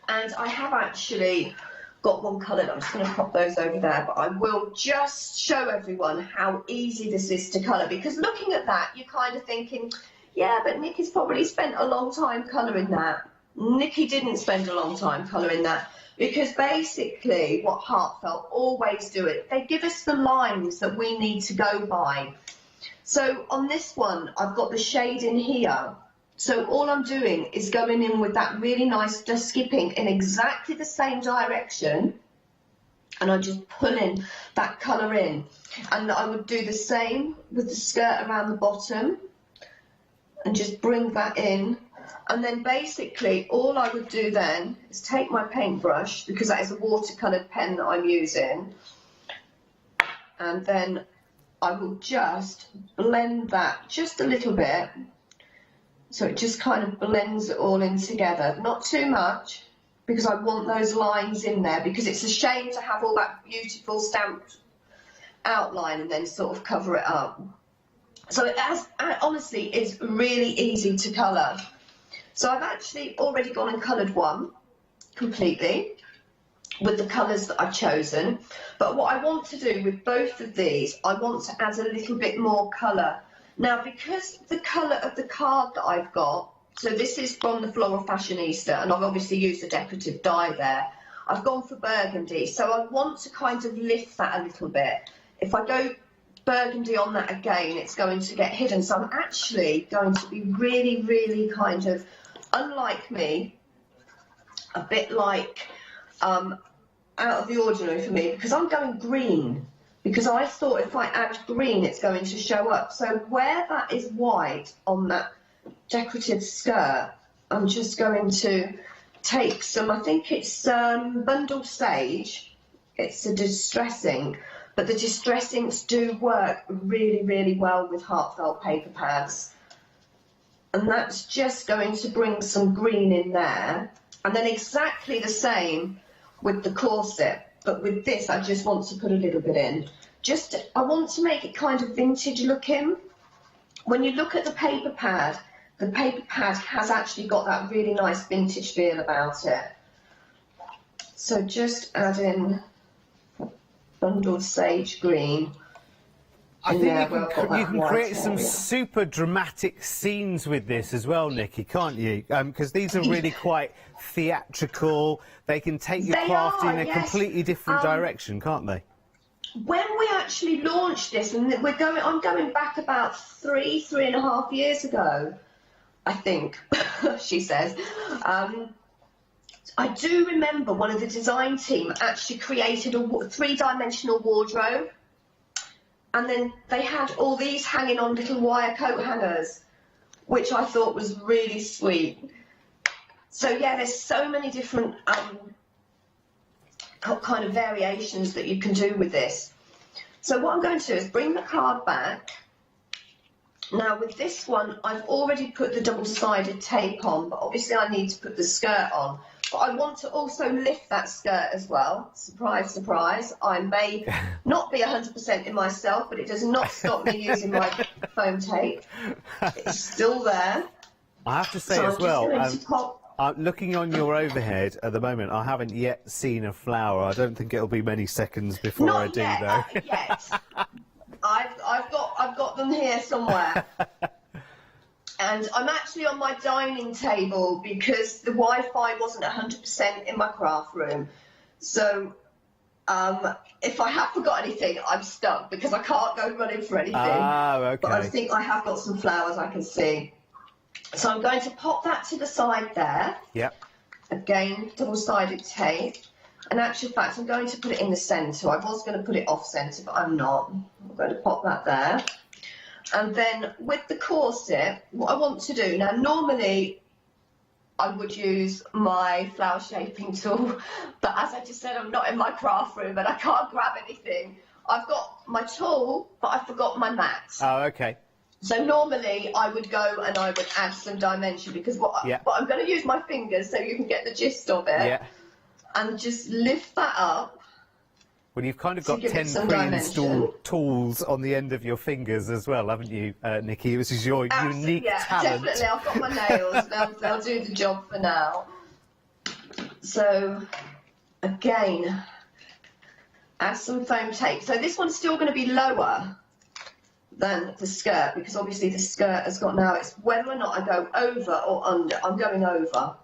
And I have actually got one coloured. I'm just going to pop those over there. But I will just show everyone how easy this is to colour. Because looking at that, you're kind of thinking, yeah, but Nikki's probably spent a long time colouring that. Nikki didn't spend a long time colouring that. Because basically what Heartfelt always do it, they give us the lines that we need to go by. So on this one, I've got the shade in here. So all I'm doing is going in with that really nice dusky pink in exactly the same direction. And I'm just pulling that colour in. And I would do the same with the skirt around the bottom. And just bring that in. And then basically all I would do then is take my paintbrush, because that is a watercoloured pen that I'm using. And then I will just blend that just a little bit. So it just kind of blends it all in together. Not too much, because I want those lines in there, because it's a shame to have all that beautiful stamped outline and then sort of cover it up. So it honestly is really easy to colour. So I've actually already gone and coloured one completely with the colours that I've chosen. But what I want to do with both of these, I want to add a little bit more colour. Now, because the colour of the card that I've got, so this is from the Floral Fashionista, and I've obviously used a decorative die there. I've gone for burgundy, so I want to kind of lift that a little bit. If I go burgundy on that again, it's going to get hidden. So I'm actually going to be really, really kind of, unlike me, a bit like out of the ordinary for me, because I'm going green. Because I thought if I add green, it's going to show up. So where that is white on that decorative skirt, I'm just going to take some, I think it's Bundle Sage. It's a distressing, but the distressings do work really, really well with Heartfelt paper pads. And that's just going to bring some green in there. And then exactly the same with the corset. But with this, I just want to put a little bit in. I want to make it kind of vintage looking. When you look at the paper pad has actually got that really nice vintage feel about it. So just add in Bundled Sage Green. I think you can create some super dramatic scenes with this as well, Nikki, can't you? Because these are really quite theatrical. They can take your craft in a completely different direction, can't they? When we actually launched this, and I'm going back about 3.5 years ago, I think, she says. I do remember one of the design team actually created a three-dimensional wardrobe. And then they had all these hanging on little wire coat hangers which I thought was really sweet. So yeah, there's so many different kind of variations that you can do with this. So what I'm going to do is bring the card back. Now with this one, I've already put the double-sided tape on, but obviously I need to put the skirt on. But I want to also lift that skirt as well. Surprise, surprise. I may not be 100% in myself, but it does not stop me using my foam tape. It's still there. I have to say So as I'm well, just going to pop. looking on your overhead at the moment, I haven't yet seen a flower. I don't think it'll be many seconds before I do, though. Not yet. I've got them here somewhere. And I'm actually on my dining table because the Wi-Fi wasn't 100% in my craft room. So if I have forgot anything, I'm stuck because I can't go running for anything. Okay. But I think I have got some flowers I can see. So I'm going to pop that to the side there. Yep. Again, double-sided tape. In actual fact, I'm going to put it in the centre. I was going to put it off-centre, but I'm not. I'm going to pop that there. And then with the corset, what I want to do, now normally I would use my flower shaping tool, but as I just said, I'm not in my craft room and I can't grab anything. I've got my tool, but I forgot my mat. Oh, okay. So normally I would go and I would add some dimension because what I'm going to use my fingers so you can get the gist of it. Yeah. And just lift that up. Well, you've kind of got 10 pre-installed tools on the end of your fingers as well, haven't you, Nikki? This is your unique talent. Definitely. I've got my nails. They'll do the job for now. So, again, add some foam tape. So this one's still going to be lower than the skirt because obviously the skirt has got now, it's whether or not I go over or under. I'm going over.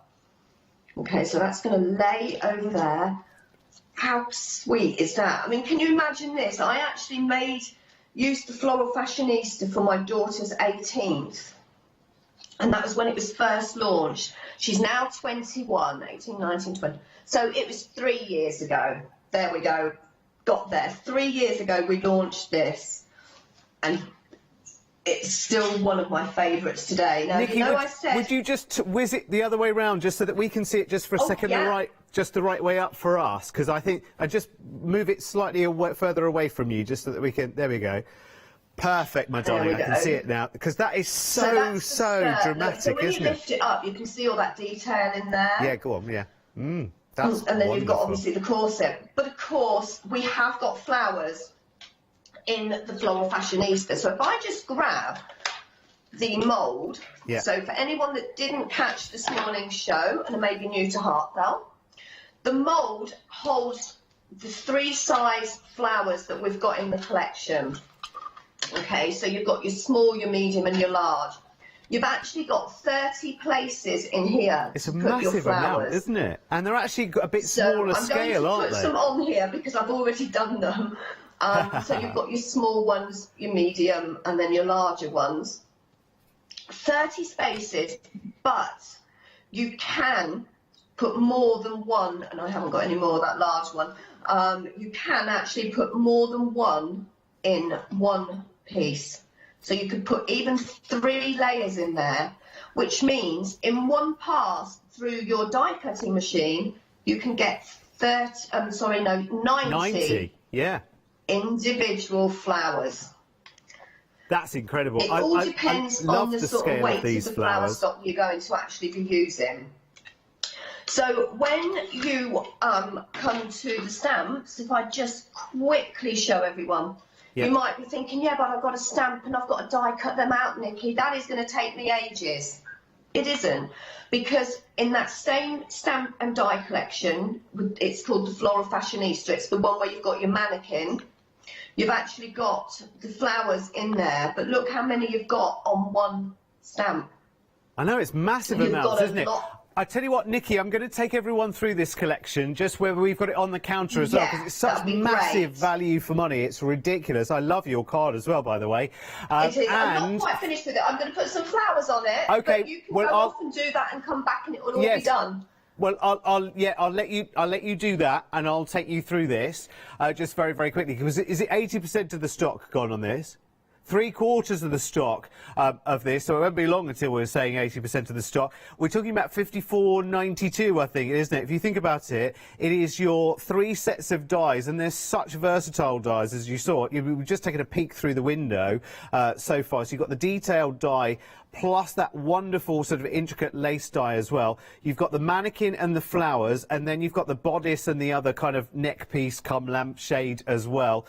Okay, so that's going to lay over there. How sweet is that? I mean, can you imagine this? I actually used the Floral Fashionista for my daughter's 18th. And that was when it was first launched. She's now 21, 18, 19, 20. So it was 3 years ago. There we go. Got there. 3 years ago we launched this. And it's still one of my favourites today. Now, Nikki, would you just whiz it the other way around just so that we can see it just for a second, just the right way up for us? Because I think I just move it slightly further away from you just so that we can. There we go. Perfect, my darling. I can see it now because that is so dramatic, so when isn't you lift it up, you can see all that detail in there. Yeah, go on. Yeah. That's and then you've got wonderful. obviously the corset, but of course we have got flowers in the Floral Fashionista. So if I just grab the mould, so for anyone that didn't catch this morning's show and are maybe new to Heartfelt, the mould holds the 3 size flowers that we've got in the collection. Okay, so you've got your small, your medium and your large. You've actually got 30 places in here It's a to put your massive flowers. amount, isn't it? And they're actually a bit smaller scale, aren't they? I'm going to put some on here because I've already done them. So you've got your small ones, your medium, and then your larger ones. 30 spaces, but you can put more than one, and I haven't got any more of that large one. You can actually put more than one in one piece. So you could put even 3 layers in there, which means in one pass through your die cutting machine, you can get 90. Yeah. Individual flowers. That's incredible. It all depends on the sort of weight of the flower flowers. stock you're going to actually be using. So when you come to the stamps, if I just quickly show everyone, you might be thinking, yeah, but I've got a stamp and I've got to die cut them out, Nikki. That is going to take me ages. It isn't, because in that same stamp and die collection, it's called the Floral Fashionista. It's the one where you've got your mannequin. You've actually got the flowers in there, but look how many you've got on one stamp. I know, it's massive amounts, isn't it? I tell you what, Nikki, I'm going to take everyone through this collection, just where we've got it on the counter as well, because it's such massive value for money. It's ridiculous. I love your card as well, by the way. It is. I'm not quite finished with it. I'm going to put some flowers on it. Okay. But you can go off and do that and come back, and it will all be done. Well, I'll let you do that, and I'll take you through this just very, very quickly. Because is it 80% of the stock gone on this? 3/4 of the stock of this, so it won't be long until we're saying 80% of the stock. We're talking about £54.92, I think, isn't it? If you think about it, it is your 3 sets of dies, and they're such versatile dies, as you saw. We've just taken a peek through the window so far. So you've got the detailed die, plus that wonderful sort of intricate lace die as well. You've got the mannequin and the flowers, and then you've got the bodice and the other kind of neck piece come lampshade as well.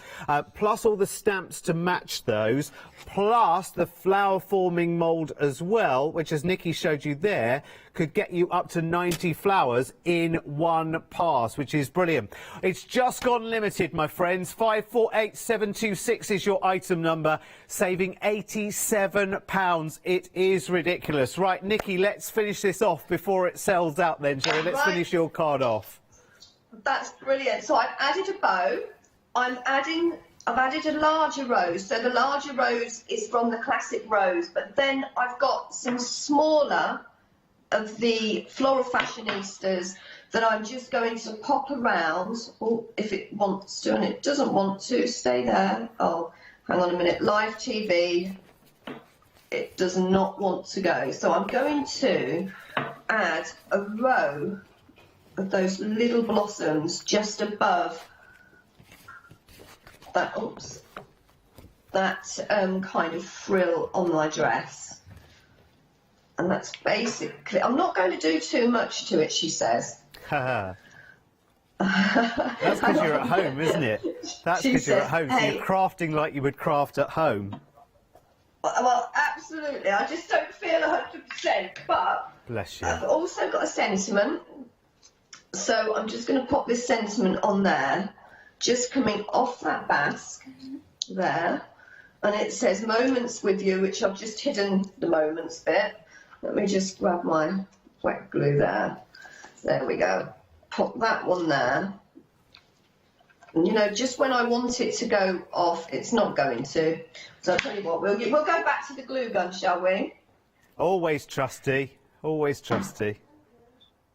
Plus all the stamps to match those, plus the flower forming mould as well, which, as Nikki showed you there, could get you up to 90 flowers in one pass, which is brilliant. It's just gone limited, my friends. 548726 is your item number, saving £87. It is ridiculous. Right, Nikki, let's finish this off before it sells out then, shall we? Let's finish your card off. That's brilliant. So I've added a bow. I've added a larger rose. So the larger rose is from the classic rose, but then I've got some smaller of the floral fashionistas that I'm just going to pop around. Oh, if it wants to, and it doesn't want to, stay there. Oh, hang on a minute. Live TV. It does not want to go. So I'm going to add a row of those little blossoms just above that, oops, that kind of frill on my dress. And that's basically, I'm not going to do too much to it, she says. That's because you're at home, isn't it? That's because you're at home, so you're crafting like you would craft at home. Well, absolutely. I just don't feel 100%, but bless you. I've also got a sentiment. So I'm just going to pop this sentiment on there, just coming off that basque there. And it says moments with you, which I've just hidden the moments bit. Let me just grab my wet glue there. There we go. Pop that one there. And, you know, just when I want it to go off, it's not going to. So I'll tell you what, we'll go back to the glue gun, shall we? Always trusty. Always trusty.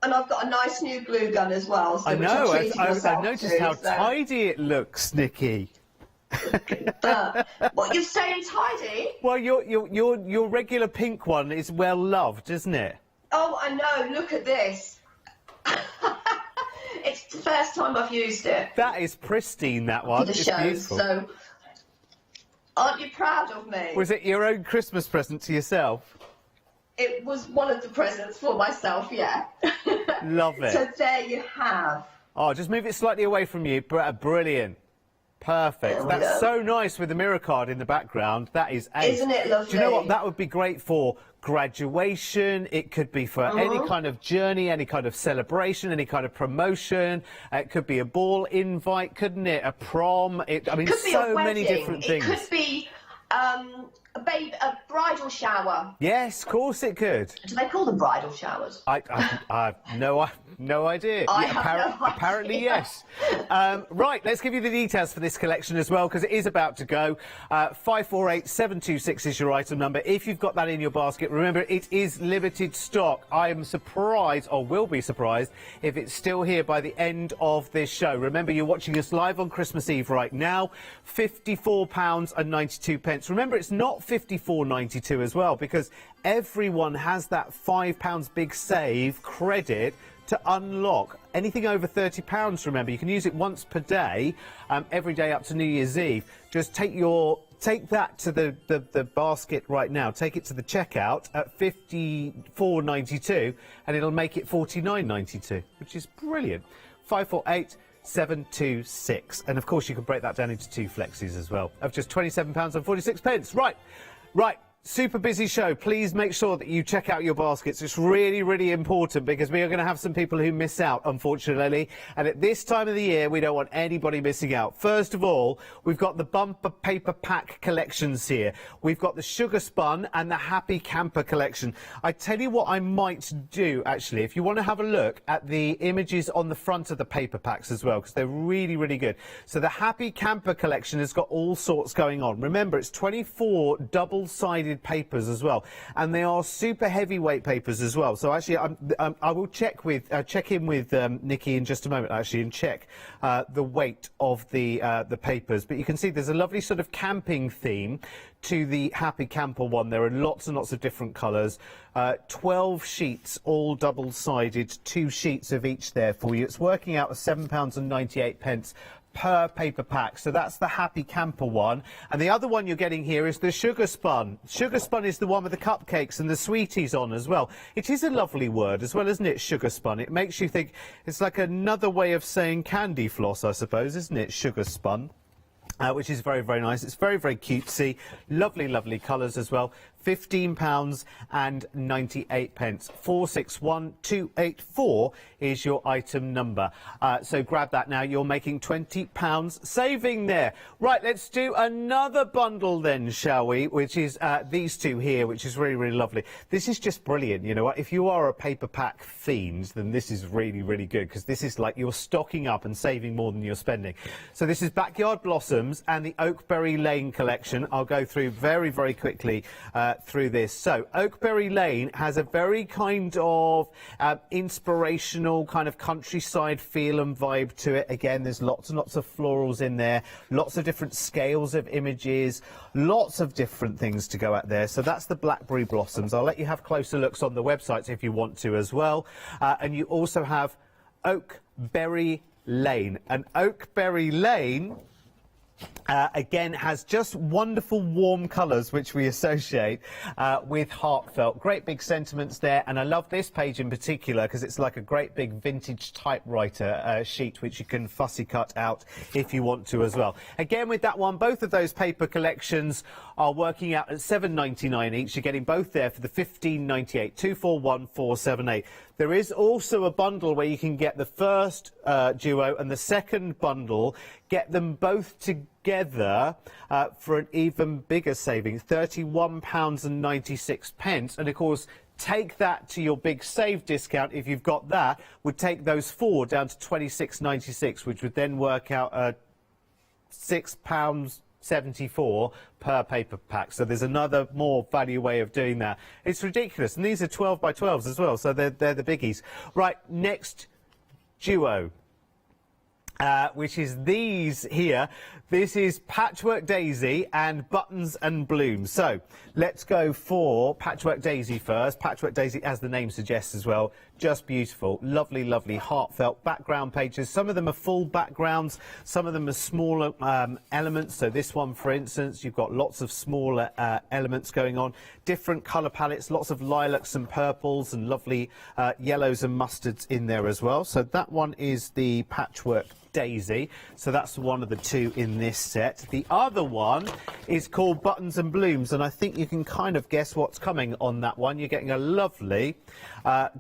And I've got a nice new glue gun as well. So I know. I noticed how tidy it looks, Nikki. What, you're saying tidy? Well, your regular pink one is well loved, isn't it? Oh, I know. Look at this. It's the first time I've used it. That is pristine, that one. For the it's show, beautiful. so aren't you proud of me? Was it your own Christmas present to yourself? It was one of the presents for myself, yeah. Love it. So there you have. Oh, just move it slightly away from you. Brilliant. Perfect. That's so nice with the mirror card in the background. That is ace. Isn't it lovely? Do you know what? That would be great for graduation. It could be for any kind of journey, any kind of celebration, any kind of promotion. It could be a ball invite, couldn't it? A prom. I mean, so many different things. It could be a bridal shower. Yes, of course it could. Do they call them bridal showers? I have no idea. Apparently, yes. Right, let's give you the details for this collection as well, because it is about to go. 548726 is your item number. If you've got that in your basket, remember, it is limited stock. I am surprised, or will be surprised, if it's still here by the end of this show. Remember, you're watching us live on Christmas Eve right now. £54.92. Remember, it's not £54.92 as well, because everyone has that £5 big save credit to unlock. Anything over £30, remember, you can use it once per day, every day up to New Year's Eve. Just take that to the basket right now. Take it to the checkout at £54.92, and it'll make it £49.92, which is brilliant. 548726, and of course you can break that down into 2 flexis as well of just £27.46. Right. Super busy show. Please make sure that you check out your baskets. It's really, really important, because we are going to have some people who miss out, unfortunately. And at this time of the year, we don't want anybody missing out. First of all, we've got the bumper paper pack collections here. We've got the Sugar Spun and the Happy Camper collection. I tell you what I might do, actually, if you want to have a look at the images on the front of the paper packs as well, because they're really, really good. So the Happy Camper collection has got all sorts going on. Remember, it's 24 double-sided double-sided papers as well, and they are super heavyweight papers as well. So actually, I will check in with Nikki in just a moment, actually, and check the weight of the papers. But you can see there's a lovely sort of camping theme to the Happy Camper one. There are lots and lots of different colours. 12 sheets, all double-sided, 2 sheets of each there for you. It's working out at £7.98 per paper pack. So that's the Happy Camper one. And the other one you're getting here is the Sugar Spun. Sugar Spun is the one with the cupcakes and the sweeties on as well. It is a lovely word as well, isn't it, Sugar Spun? It makes you think it's like another way of saying candy floss, I suppose, isn't it, Sugar Spun? Which is very, very nice. It's very, very cutesy. Lovely, lovely colours as well. £15.98. 461284 is your item number. So grab that now. You're making £20 saving there. Right, let's do another bundle then, shall we? Which is these two here, which is really, really lovely. This is just brilliant. You know what? If you are a paper pack fiend, then this is really, really good, because this is like you're stocking up and saving more than you're spending. So this is Backyard Blossoms and the Oakberry Lane collection. I'll go through very, very quickly through this. So Oakberry Lane has a very kind of inspirational kind of countryside feel and vibe to it. Again, there's lots and lots of florals in there, lots of different scales of images, lots of different things to go at there. So that's the Blackberry Blossoms. I'll let you have closer looks on the websites if you want to as well. And you also have Oakberry Lane. And Oakberry Lane again has just wonderful warm colours which we associate with Heartfelt. Great big sentiments there, and I love this page in particular because it's like a great big vintage typewriter sheet which you can fussy cut out if you want to as well. Again with that one, both of those paper collections are working out at £7.99 each. You're getting both there for the £15.98, 241478. There is also a bundle where you can get the first duo and the second bundle, get them both together for an even bigger savings, £31.96. And of course, take that to your big save discount. If you've got that, would take those four down to £26.96, which would then work out at £6.74 per paper pack. So there's another more value way of doing that. It's ridiculous, and these are 12 by 12s as well, so they're the biggies. Right, next duo, which is these here. This is Patchwork Daisy and Buttons and Blooms. So let's go for Patchwork Daisy first. Patchwork Daisy, as the name suggests as well, just beautiful. Lovely, lovely heartfelt background pages. Some of them are full backgrounds, some of them are smaller elements. So this one, for instance, you've got lots of smaller elements going on. Different colour palettes, lots of lilacs and purples and lovely yellows and mustards in there as well. So that one is the Patchwork Daisy. So that's one of the two in this set. The other one is called Buttons and Blooms, and I think you can kind of guess what's coming on that one. You're getting a lovely,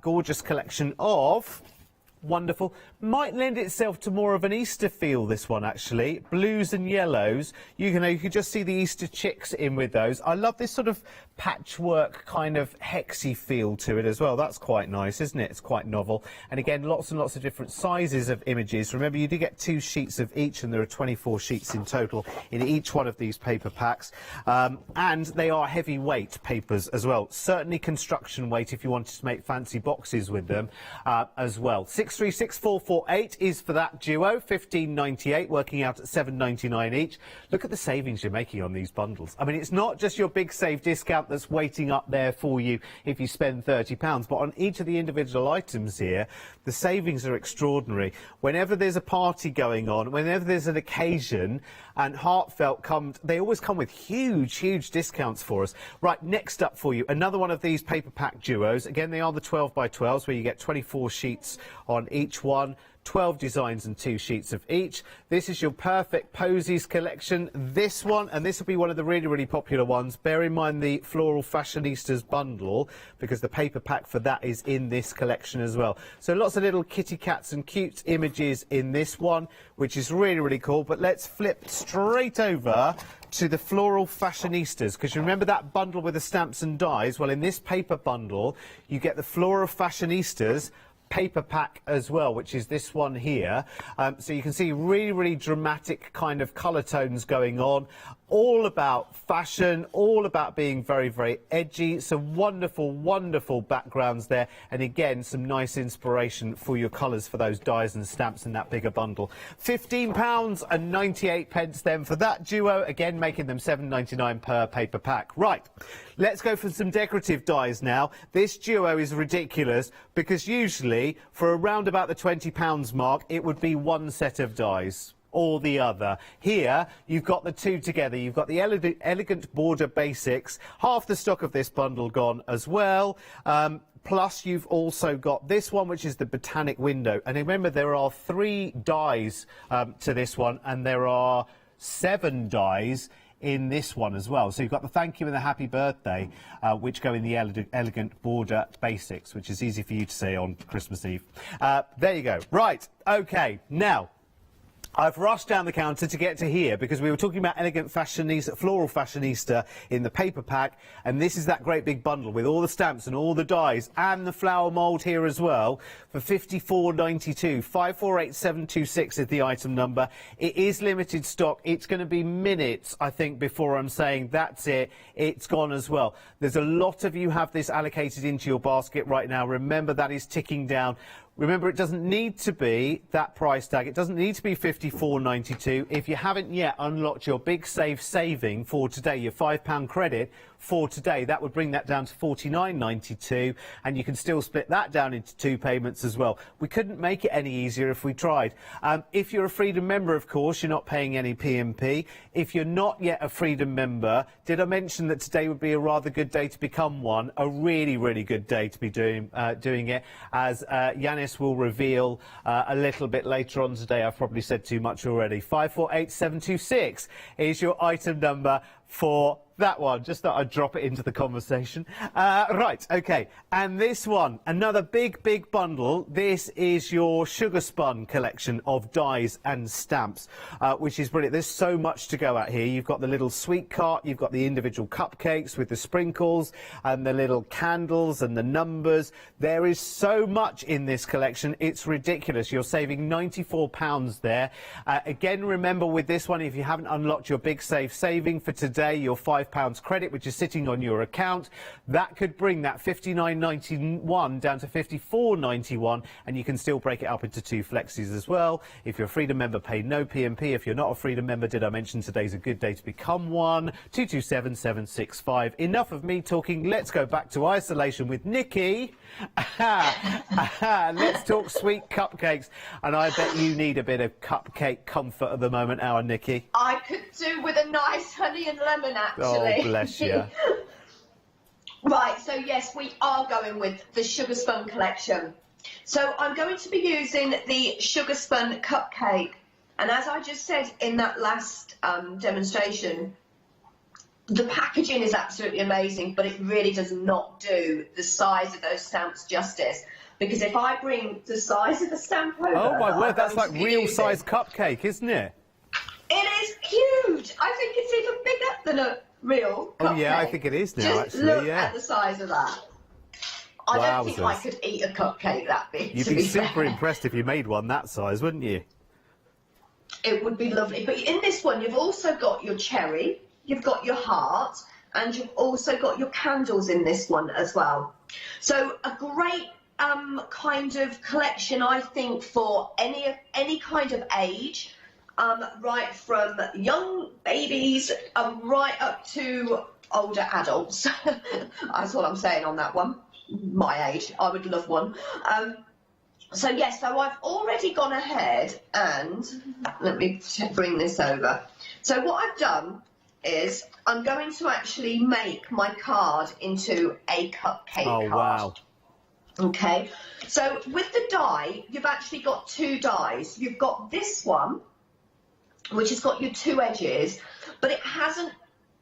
gorgeous collection of wonderful, might lend itself to more of an Easter feel, this one actually. Blues and yellows. You can just see the Easter chicks in with those. I love this sort of patchwork kind of hexy feel to it as well. That's quite nice, isn't it? It's quite novel. And again, lots and lots of different sizes of images. Remember, you do get 2 sheets of each, and there are 24 sheets in total in each one of these paper packs. And they are heavyweight papers as well. Certainly construction weight if you wanted to make fancy boxes with them as well. 636448 is for that duo, £15.98, working out at £7.99 each. Look at the savings you're making on these bundles. I mean, it's not just your big save discount that's waiting up there for you if you spend £30, but on each of the individual items here, the savings are extraordinary. Whenever there's a party going on, whenever there's an occasion, and Heartfelt they always come with huge, huge discounts for us. Right, next up for you, another one of these paper pack duos. Again, they are the 12 by 12s, where you get 24 sheets on each one. 12 designs and 2 sheets of each. This is your Perfect Posies collection. This one, and this will be one of the really, really popular ones. Bear in mind the Floral Fashionistas bundle, because the paper pack for that is in this collection as well. So lots of little kitty cats and cute images in this one, which is really, really cool. But let's flip straight over to the Floral Fashionistas, because you remember that bundle with the stamps and dies? Well, in this paper bundle, you get the Floral Fashionistas paper pack as well, which is this one here. So you can see really dramatic kind of colour tones going on. All about fashion, all about being very edgy. Some wonderful backgrounds there, and again some nice inspiration for your colours for those dies and stamps in that bigger bundle. £15.98 then for that duo, again making them £7.99 per paper pack. Right, let's go for some decorative dies now. This duo is ridiculous because usually for around about the £20 mark it would be one set of dies or the other. Here you've got the two together. You've got the elegant border basics, half the stock of this bundle gone as well. Plus you've also got this one, which is the botanic window, and remember there are 3 dies to this one, and there are 7 dies in this one as well. So you've got the thank you and the happy birthday, which go in the elegant border basics, which is easy for you to say on Christmas Eve. There you go. Right, okay, now I've rushed down the counter to get to here because we were talking about elegant fashionista, floral fashionista in the paper pack, and this is that great big bundle with all the stamps and all the dies and the flower mould here as well for £54.92. 548726 is the item number. It is limited stock. It's going to be minutes, I think, before I'm saying that's it. It's gone as well. There's a lot of you have this allocated into your basket right now. Remember, that is ticking down. Remember, it doesn't need to be that price tag. It doesn't need to be £54.92. If you haven't yet unlocked your big saving for today, your £5 credit for today, that would bring that down to £49.92, and you can still split that down into 2 payments as well. We couldn't make it any easier if we tried. If you're a Freedom member, of course, you're not paying any P&P. If you're not yet a Freedom member, did I mention that today would be a rather good day to become one? A really good day to be doing it, as Yanis will reveal a little bit later on today. I've probably said too much already. 548726 is your item number for that one. Just thought I'd drop it into the conversation. Right, okay. And this one, another big bundle. This is your Sugar Spun collection of dies and stamps, which is brilliant. There's so much to go at here. You've got the little sweet cart, you've got the individual cupcakes with the sprinkles and the little candles and the numbers. There is so much in this collection. It's ridiculous. You're saving £94 there. Again, remember with this one, if you haven't unlocked your big saving for today, your £5 credit, which is sitting on your account, that could bring that £59.91 down to £54.91, and you can still break it up into 2 flexis as well. If you're a Freedom member, pay no P&P. If you're not a Freedom member, did I mention today's a good day to become one? 227765. Enough of me talking. Let's go back to isolation with Nikki. Let's talk sweet cupcakes, and I bet you need a bit of cupcake comfort at the moment, our Nikki. I could do with a nice honey and lemon, actually. Oh, bless you. Right, so yes, we are going with the Sugar Spun collection. So I'm going to be using the Sugar Spun cupcake, and as I just said in that last demonstration, the packaging is absolutely amazing, but it really does not do the size of those stamps justice. Because if I bring the size of the stamp over... Oh my word, that's like real size cupcake, isn't it? It is huge. I think it's even bigger than a real cupcake. Oh yeah, I think it is now, Just actually, look yeah. at the size of that. I don't think I could eat a cupcake that big. You'd be super impressed if you made one that size, wouldn't you? It would be lovely. But in this one, you've also got your cherry, you've got your heart, and you've also got your candles in this one as well. So a great kind of collection, I think, for any kind of age, right from young babies right up to older adults. That's what I'm saying on that one. My age, I would love one. So yes, so I've already gone ahead and let me bring this over. So what I've done is I'm going to actually make my card into a cupcake card. Wow. Okay, so with the die, you've actually got 2 dies. You've got this one, which has got your 2 edges, but it hasn't,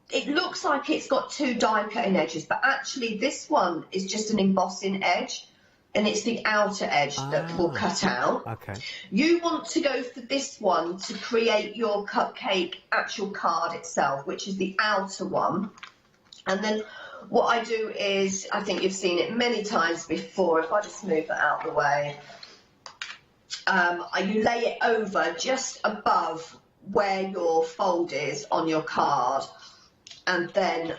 it looks like it's got 2 die cutting edges, but actually this one is just an embossing edge, and it's the outer edge that will cut out. Okay. You want to go for this one to create your cupcake actual card itself, which is the outer one. And then what I do is, I think you've seen it many times before, if I just move that out of the way, you lay it over just above where your fold is on your card, and then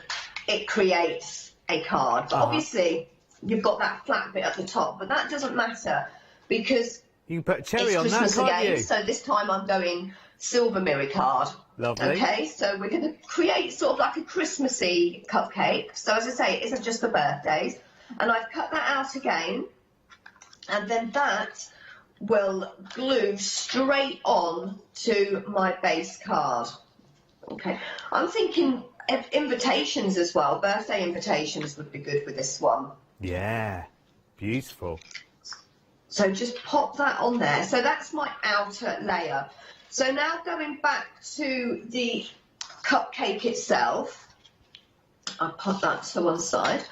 it creates a card. But obviously you've got that flat bit at the top, but that doesn't matter because you can put a cherry on Christmas that, can't again, you? so this time I'm going silver mirror card. Lovely. Okay, so we're going to create sort of like a Christmassy cupcake. So as I say, it isn't just for birthdays. And I've cut that out again, and then that will glue straight on to my base card. Okay, I'm thinking invitations as well. Birthday invitations would be good with this one. Yeah, beautiful. So just pop that on there. So that's my outer layer. So now going back to the cupcake itself, I'll put that to one side.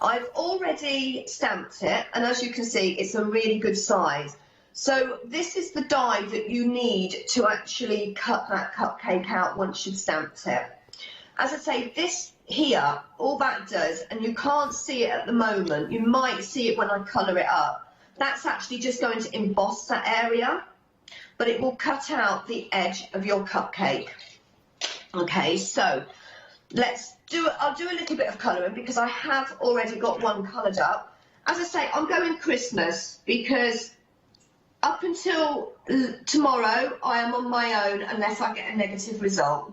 I've already stamped it, and as you can see, it's a really good size. So this is the die that you need to actually cut that cupcake out once you've stamped it. As I say, this here, all that does, and you can't see it at the moment, you might see it when I colour it up, that's actually just going to emboss that area, but it will cut out the edge of your cupcake. Okay, so I'll do a little bit of colouring because I have already got one coloured up. As I say, I'm going Christmas because up until tomorrow I am on my own unless I get a negative result.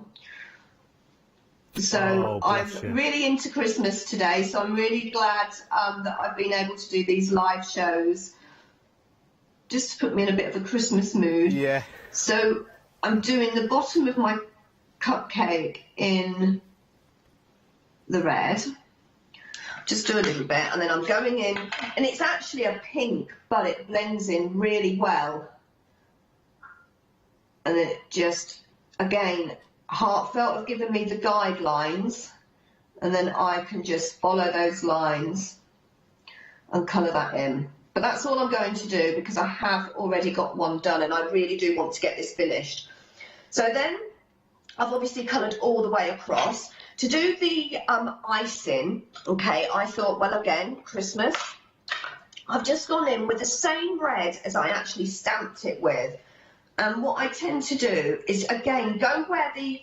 So I'm really into Christmas today, so I'm really glad that I've been able to do these live shows just to put me in a bit of a Christmas mood. Yeah. So I'm doing the bottom of my cupcake in the red. Just do a little bit, and then I'm going in, and it's actually a pink, but it blends in really well. And it just, again, Heartfelt have given me the guidelines, and then I can just follow those lines and colour that in. But that's all I'm going to do because I have already got one done, and I really do want to get this finished. So then I've obviously coloured all the way across. To do the icing, okay, I thought, well, again, Christmas, I've just gone in with the same red as I actually stamped it with. And what I tend to do is, again, go where the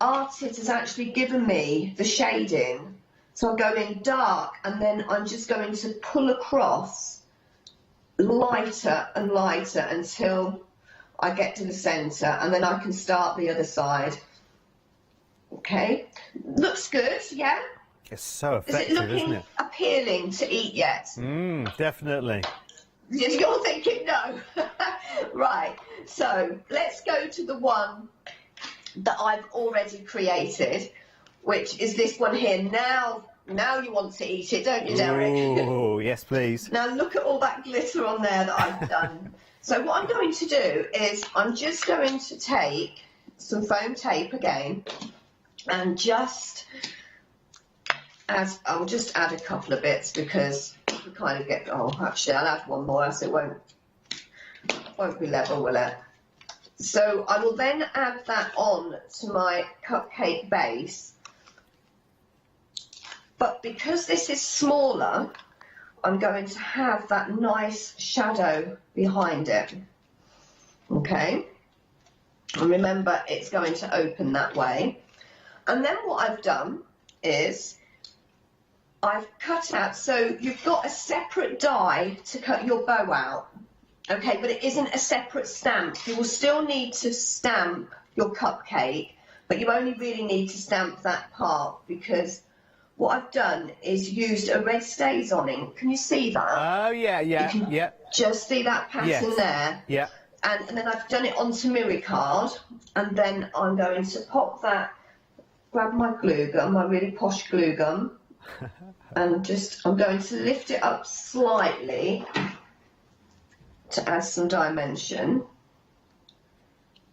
artist has actually given me the shading. So I'm going in dark, and then I'm just going to pull across lighter and lighter until I get to the centre, and then I can start the other side. Okay, looks good, yeah? It's so effective, Is it looking isn't it? appealing to eat yet? Definitely. You're thinking no. Right, so let's go to the one that I've already created, which is this one here. Now you want to eat it, don't you, Derek? Oh, yes, please. Now look at all that glitter on there that I've done. So what I'm going to do is I'm just going to take some foam tape again, and I'll just add a couple of bits because we kind of get, actually I'll add one more else it won't be level, will it? So I will then add that on to my cupcake base, but because this is smaller, I'm going to have that nice shadow behind it. Okay, and remember it's going to open that way. And then what I've done is I've cut out, so you've got a separate die to cut your bow out, okay, but it isn't a separate stamp. You will still need to stamp your cupcake, but you only really need to stamp that part because what I've done is used a red StazOn ink. Can you see that? Oh, yeah. You can just see that pattern there. Yeah. And then I've done it onto mirror card, and then I'm going to pop that, grab my glue gun, my really posh glue gun, and I'm going to lift it up slightly to add some dimension.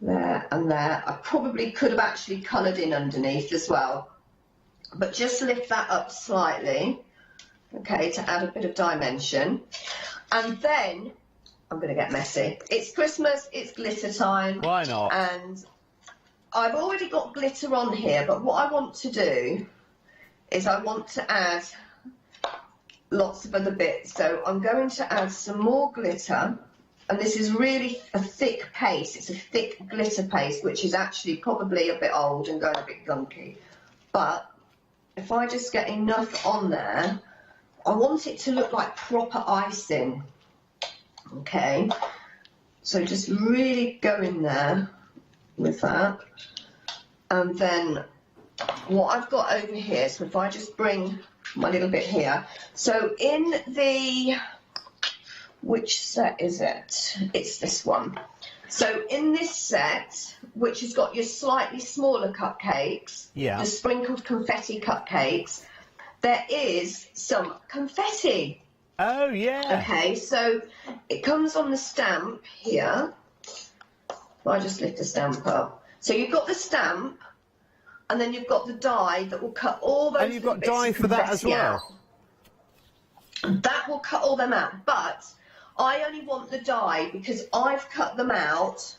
There and there. I probably could have actually coloured in underneath as well, but just lift that up slightly, okay, to add a bit of dimension. And then I'm going to get messy. It's Christmas, it's glitter time. Why not? And I've already got glitter on here, but what I want to do is I want to add lots of other bits. So I'm going to add some more glitter, and this is really a thick paste. It's a thick glitter paste, which is actually probably a bit old and going a bit gunky. But if I just get enough on there, I want it to look like proper icing. Okay, so just really go in there with that. And then what I've got over here, so if I just bring my little bit here. So in the, which set is it? It's this one. So in this set, which has got your slightly smaller cupcakes, the sprinkled confetti cupcakes, there is some confetti. Oh, yeah. Okay, so it comes on the stamp here. I'll just lift the stamp up. So you've got the stamp, and then you've got the die that will cut all those. And you've got die for that as well. That will cut all them out, but I only want the die because I've cut them out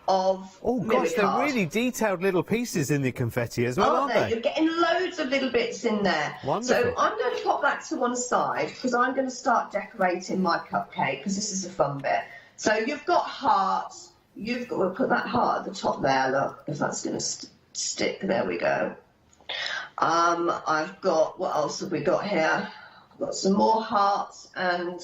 of. Oh gosh, they're really detailed little pieces in the confetti as well, aren't they? You're getting loads of little bits in there. Wonderful. So I'm going to pop that to one side because I'm going to start decorating my cupcake because this is a fun bit. So you've got hearts. You've got, we'll put that heart at the top there. Look, if that's going to stick. There we go. I've got, what else have we got here? I've got some more hearts and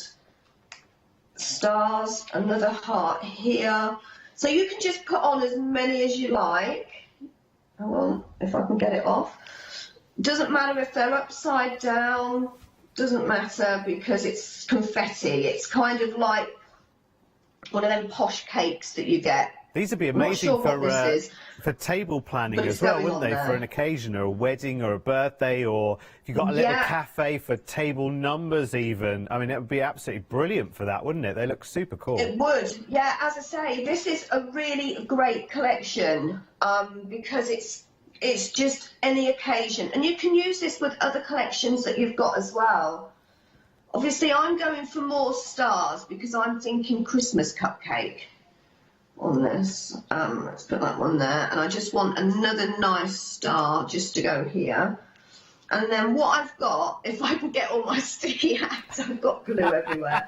stars. Another heart here. So you can just put on as many as you like. Hold on, if I can get it off. Doesn't matter if they're upside down. Doesn't matter because it's confetti. It's kind of like one of them posh cakes that you get. These would be amazing for table planning as well, wouldn't they? For an occasion, or a wedding, or a birthday, or if you've got a little cafe for table numbers even. I mean, it would be absolutely brilliant for that, wouldn't it? They look super cool. It would, yeah. As I say, this is a really great collection because it's just any occasion. And you can use this with other collections that you've got as well. Obviously, I'm going for more stars because I'm thinking Christmas cupcake on this. Let's put that one there. And I just want another nice star just to go here. And then what I've got, if I can get all my sticky hats, I've got glue everywhere.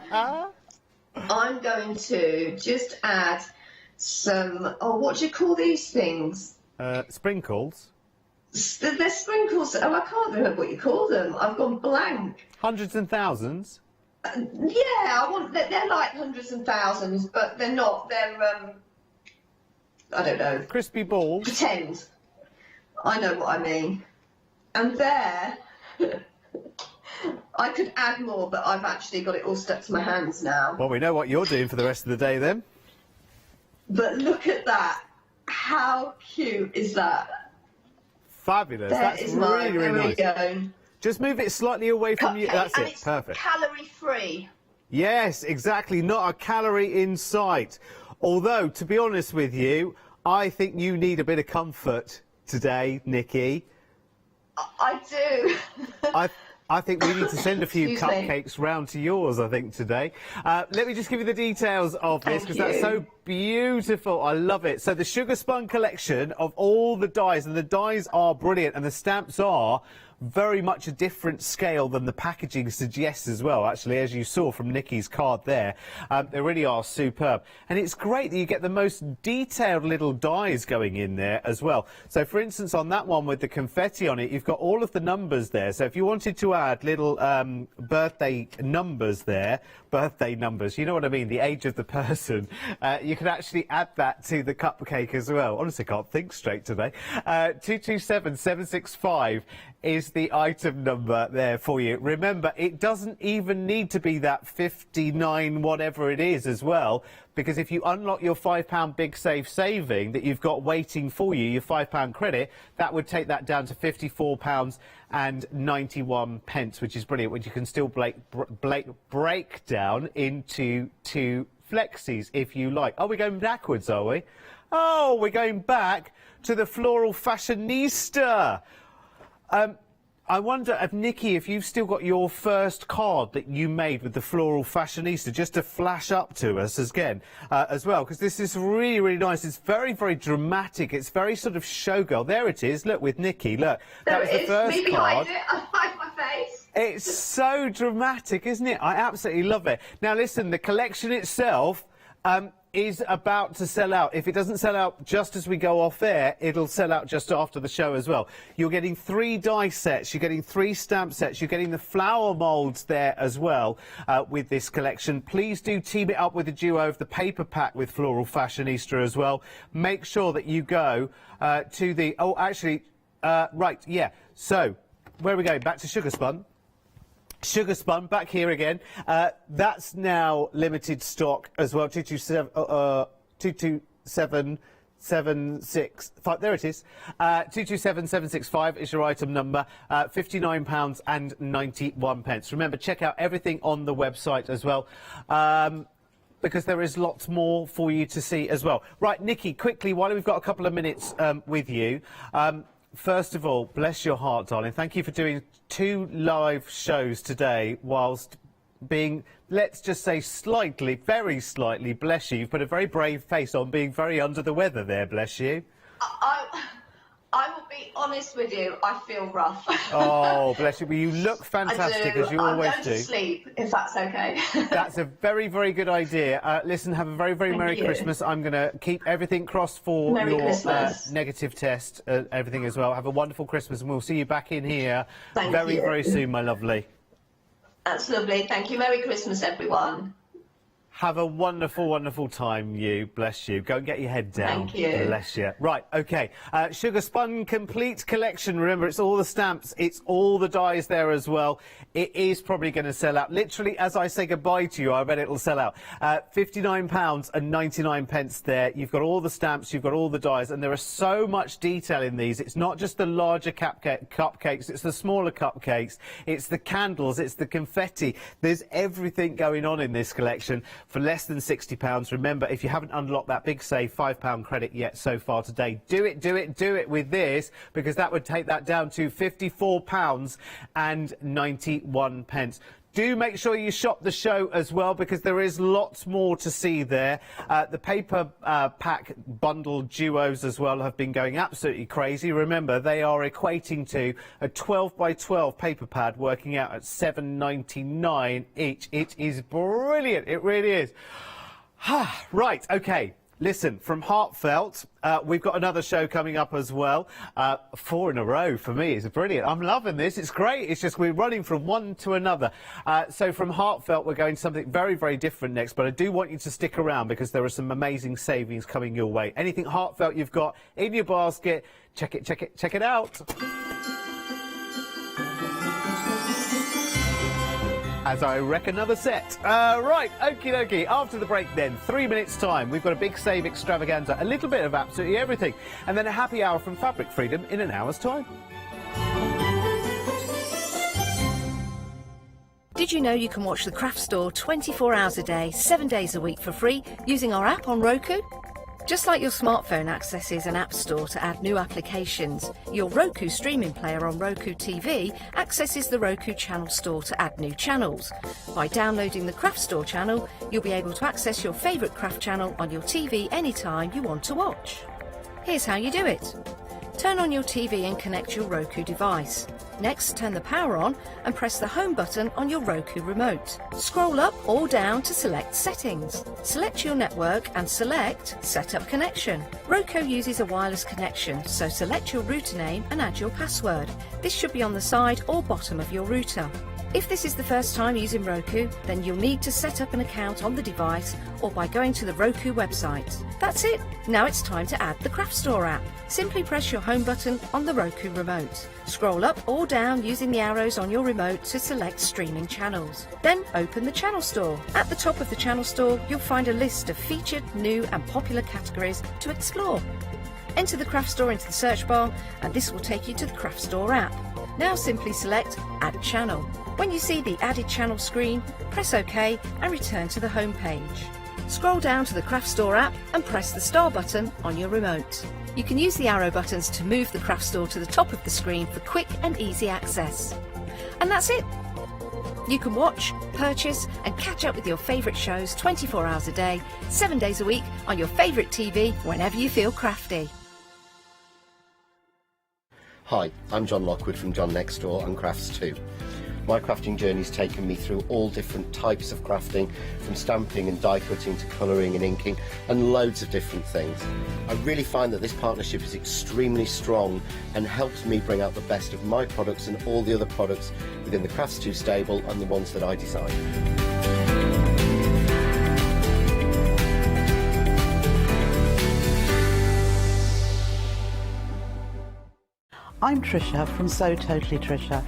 I'm going to just add some, oh, what do you call these things? Sprinkles. They're sprinkles. Oh, I can't remember what you call them. I've gone blank. Hundreds and thousands? Yeah, I want. They're like hundreds and thousands, but they're not. They're I don't know. Crispy balls. Pretend. I know what I mean. And there, I could add more, but I've actually got it all stuck to my hands now. Well, we know what you're doing for the rest of the day then. But look at that. How cute is that? Fabulous. That's really, really nice. There we go. Just move it slightly away from you. That's and it. It's perfect. Calorie free. Yes, exactly. Not a calorie in sight. Although, to be honest with you, I think you need a bit of comfort today, Nikki. I do. I think we need to send a few cupcakes round to yours, I think, today. Let me just give you the details of this, because that's so beautiful. I love it. So the Sugar Spun collection of all the dies, and the dies are brilliant, and the stamps are very much a different scale than the packaging suggests as well, actually, as you saw from Nikki's card there. They really are superb. And it's great that you get the most detailed little dies going in there as well. So, for instance, on that one with the confetti on it, you've got all of the numbers there. So if you wanted to add little birthday numbers there, you know what I mean, the age of the person, you can actually add that to the cupcake as well. Honestly, can't think straight today. 227765 is the item number there for you. Remember, it doesn't even need to be that 59 whatever it is as well, because if you unlock your £5 Big Save saving that you've got waiting for you, your £5 credit, that would take that down to £54.91, which is brilliant, which you can still break down into 2 flexis if you like. Oh, we're going backwards, are we? Oh, we're going back to the Floral Fashionista. I wonder if, Nikki, if you've still got your first card that you made with the Floral Fashionista, just to flash up to us again as well, because this is really, really nice. It's very, very dramatic. It's very sort of showgirl. There it is. Look, with Nikki. Look, that was the first me behind card. it. I hide my face. It's so dramatic, isn't it? I absolutely love it. Now, listen, the collection itself is about to sell out. If it doesn't sell out just as we go off air, it'll sell out just after the show as well. You're getting 3 die sets, you're getting 3 stamp sets, you're getting the flower moulds there as well with this collection. Please do team it up with a duo of the paper pack with Floral Fashionista as well. Make sure that you go to the... Oh, actually, right, yeah. So, where are we going? Back to Sugar Spun. Sugar Spun, back here again. That's now limited stock as well. 227765. There it is. 227765 is your item number. £59.91. Remember, check out everything on the website as well. Because there is lots more for you to see as well. Right, Nikki, quickly, while we've got a couple of minutes with you, first of all, bless your heart, darling. Thank you for doing 2 live shows today whilst being, let's just say, slightly, very slightly, bless you. You've put a very brave face on, being very under the weather there, bless you. I will be honest with you, I feel rough. Oh, bless you. Well, you look fantastic, as you always do. I'm going to sleep, if that's okay. That's a very, very good idea. Listen, have a very, very Merry Christmas. I'm going to keep everything crossed for your negative test, everything as well. Have a wonderful Christmas, and we'll see you back in here very, very soon, my lovely. That's lovely. Thank you. Merry Christmas, everyone. Have a wonderful, wonderful time, you. Bless you. Go and get your head down. Thank you. Bless you. Right, OK. Sugar Spun Complete Collection. Remember, it's all the stamps. It's all the dies there as well. It is probably going to sell out. Literally, as I say goodbye to you, I bet it'll sell out. £59.99 there. You've got all the stamps. You've got all the dies. And there is so much detail in these. It's not just the larger cupcakes. It's the smaller cupcakes. It's the candles. It's the confetti. There's everything going on in this collection for less than £60. Remember, if you haven't unlocked that big save £5 credit yet so far today, do it with this, because that would take that down to £54.91. Do make sure you shop the show as well, because there is lots more to see there. The paper pack bundle duos as well have been going absolutely crazy. Remember, they are equating to a 12 by 12 paper pad, working out at £7.99 each. It is brilliant. It really is. Right, OK. Listen, from Heartfelt, we've got another show coming up as well. 4 in a row for me is brilliant. I'm loving this. It's great. It's just we're running from one to another. So from Heartfelt, we're going to something very, very different next. But I do want you to stick around, because there are some amazing savings coming your way. Anything Heartfelt you've got in your basket, check it out. As I wreck another set. Right, okie dokie. After the break then, 3 minutes time, we've got a big save extravaganza, a little bit of absolutely everything, and then a happy hour from Fabric Freedom in an hour's time. Did you know you can watch the Craft Store 24 hours a day, 7 days a week for free using our app on Roku? Just like your smartphone accesses an app store to add new applications, your Roku streaming player on Roku TV accesses the Roku channel store to add new channels. By downloading the Craft Store channel, you'll be able to access your favourite craft channel on your TV anytime you want to watch. Here's how you do it. Turn on your TV and connect your Roku device. Next, turn the power on and press the home button on your Roku remote. Scroll up or down to select Settings. Select your network and select Set Up Connection. Roku uses a wireless connection, so select your router name and add your password. This should be on the side or bottom of your router. If this is the first time using Roku, then you'll need to set up an account on the device or by going to the Roku website. That's it. Now it's time to add the Craft Store app. Simply press your home button on the Roku remote. Scroll up or down using the arrows on your remote to select streaming channels. Then open the Channel Store. At the top of the Channel Store, you'll find a list of featured, new and popular categories to explore. Enter the Craft Store into the search bar and this will take you to the Craft Store app. Now simply select Add Channel. When you see the Added Channel screen, press OK and return to the home page. Scroll down to the Craft Store app and press the star button on your remote. You can use the arrow buttons to move the Craft Store to the top of the screen for quick and easy access. And that's it. You can watch, purchase and catch up with your favourite shows 24 hours a day, 7 days a week on your favourite TV whenever you feel crafty. Hi, I'm John Lockwood from John Next Door and Crafts Too. My crafting journey's taken me through all different types of crafting, from stamping and die cutting to colouring and inking, and loads of different things. I really find that this partnership is extremely strong and helps me bring out the best of my products and all the other products within the Crafts Too stable and the ones that I design. I'm Trisha from So Totally Trisha.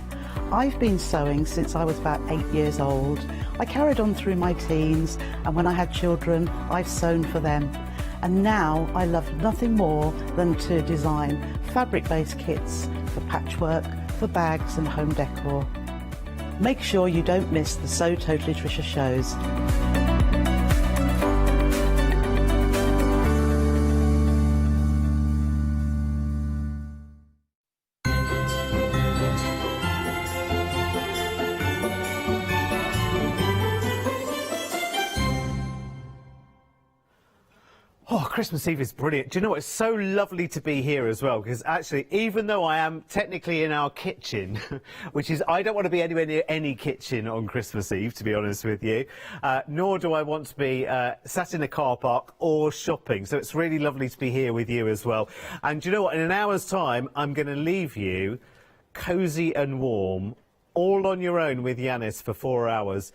I've been sewing since I was about 8 years old. I carried on through my teens, and when I had children, I've sewn for them. And now I love nothing more than to design fabric-based kits for patchwork, for bags and home decor. Make sure you don't miss the So Totally Trisha shows. Oh, Christmas Eve is brilliant. Do you know what? It's so lovely to be here as well, because actually, even though I am technically in our kitchen, which is, I don't want to be anywhere near any kitchen on Christmas Eve, to be honest with you, nor do I want to be sat in a car park or shopping. So it's really lovely to be here with you as well. And do you know what? In an hour's time, I'm going to leave you cosy and warm, all on your own with Yanis for 4 hours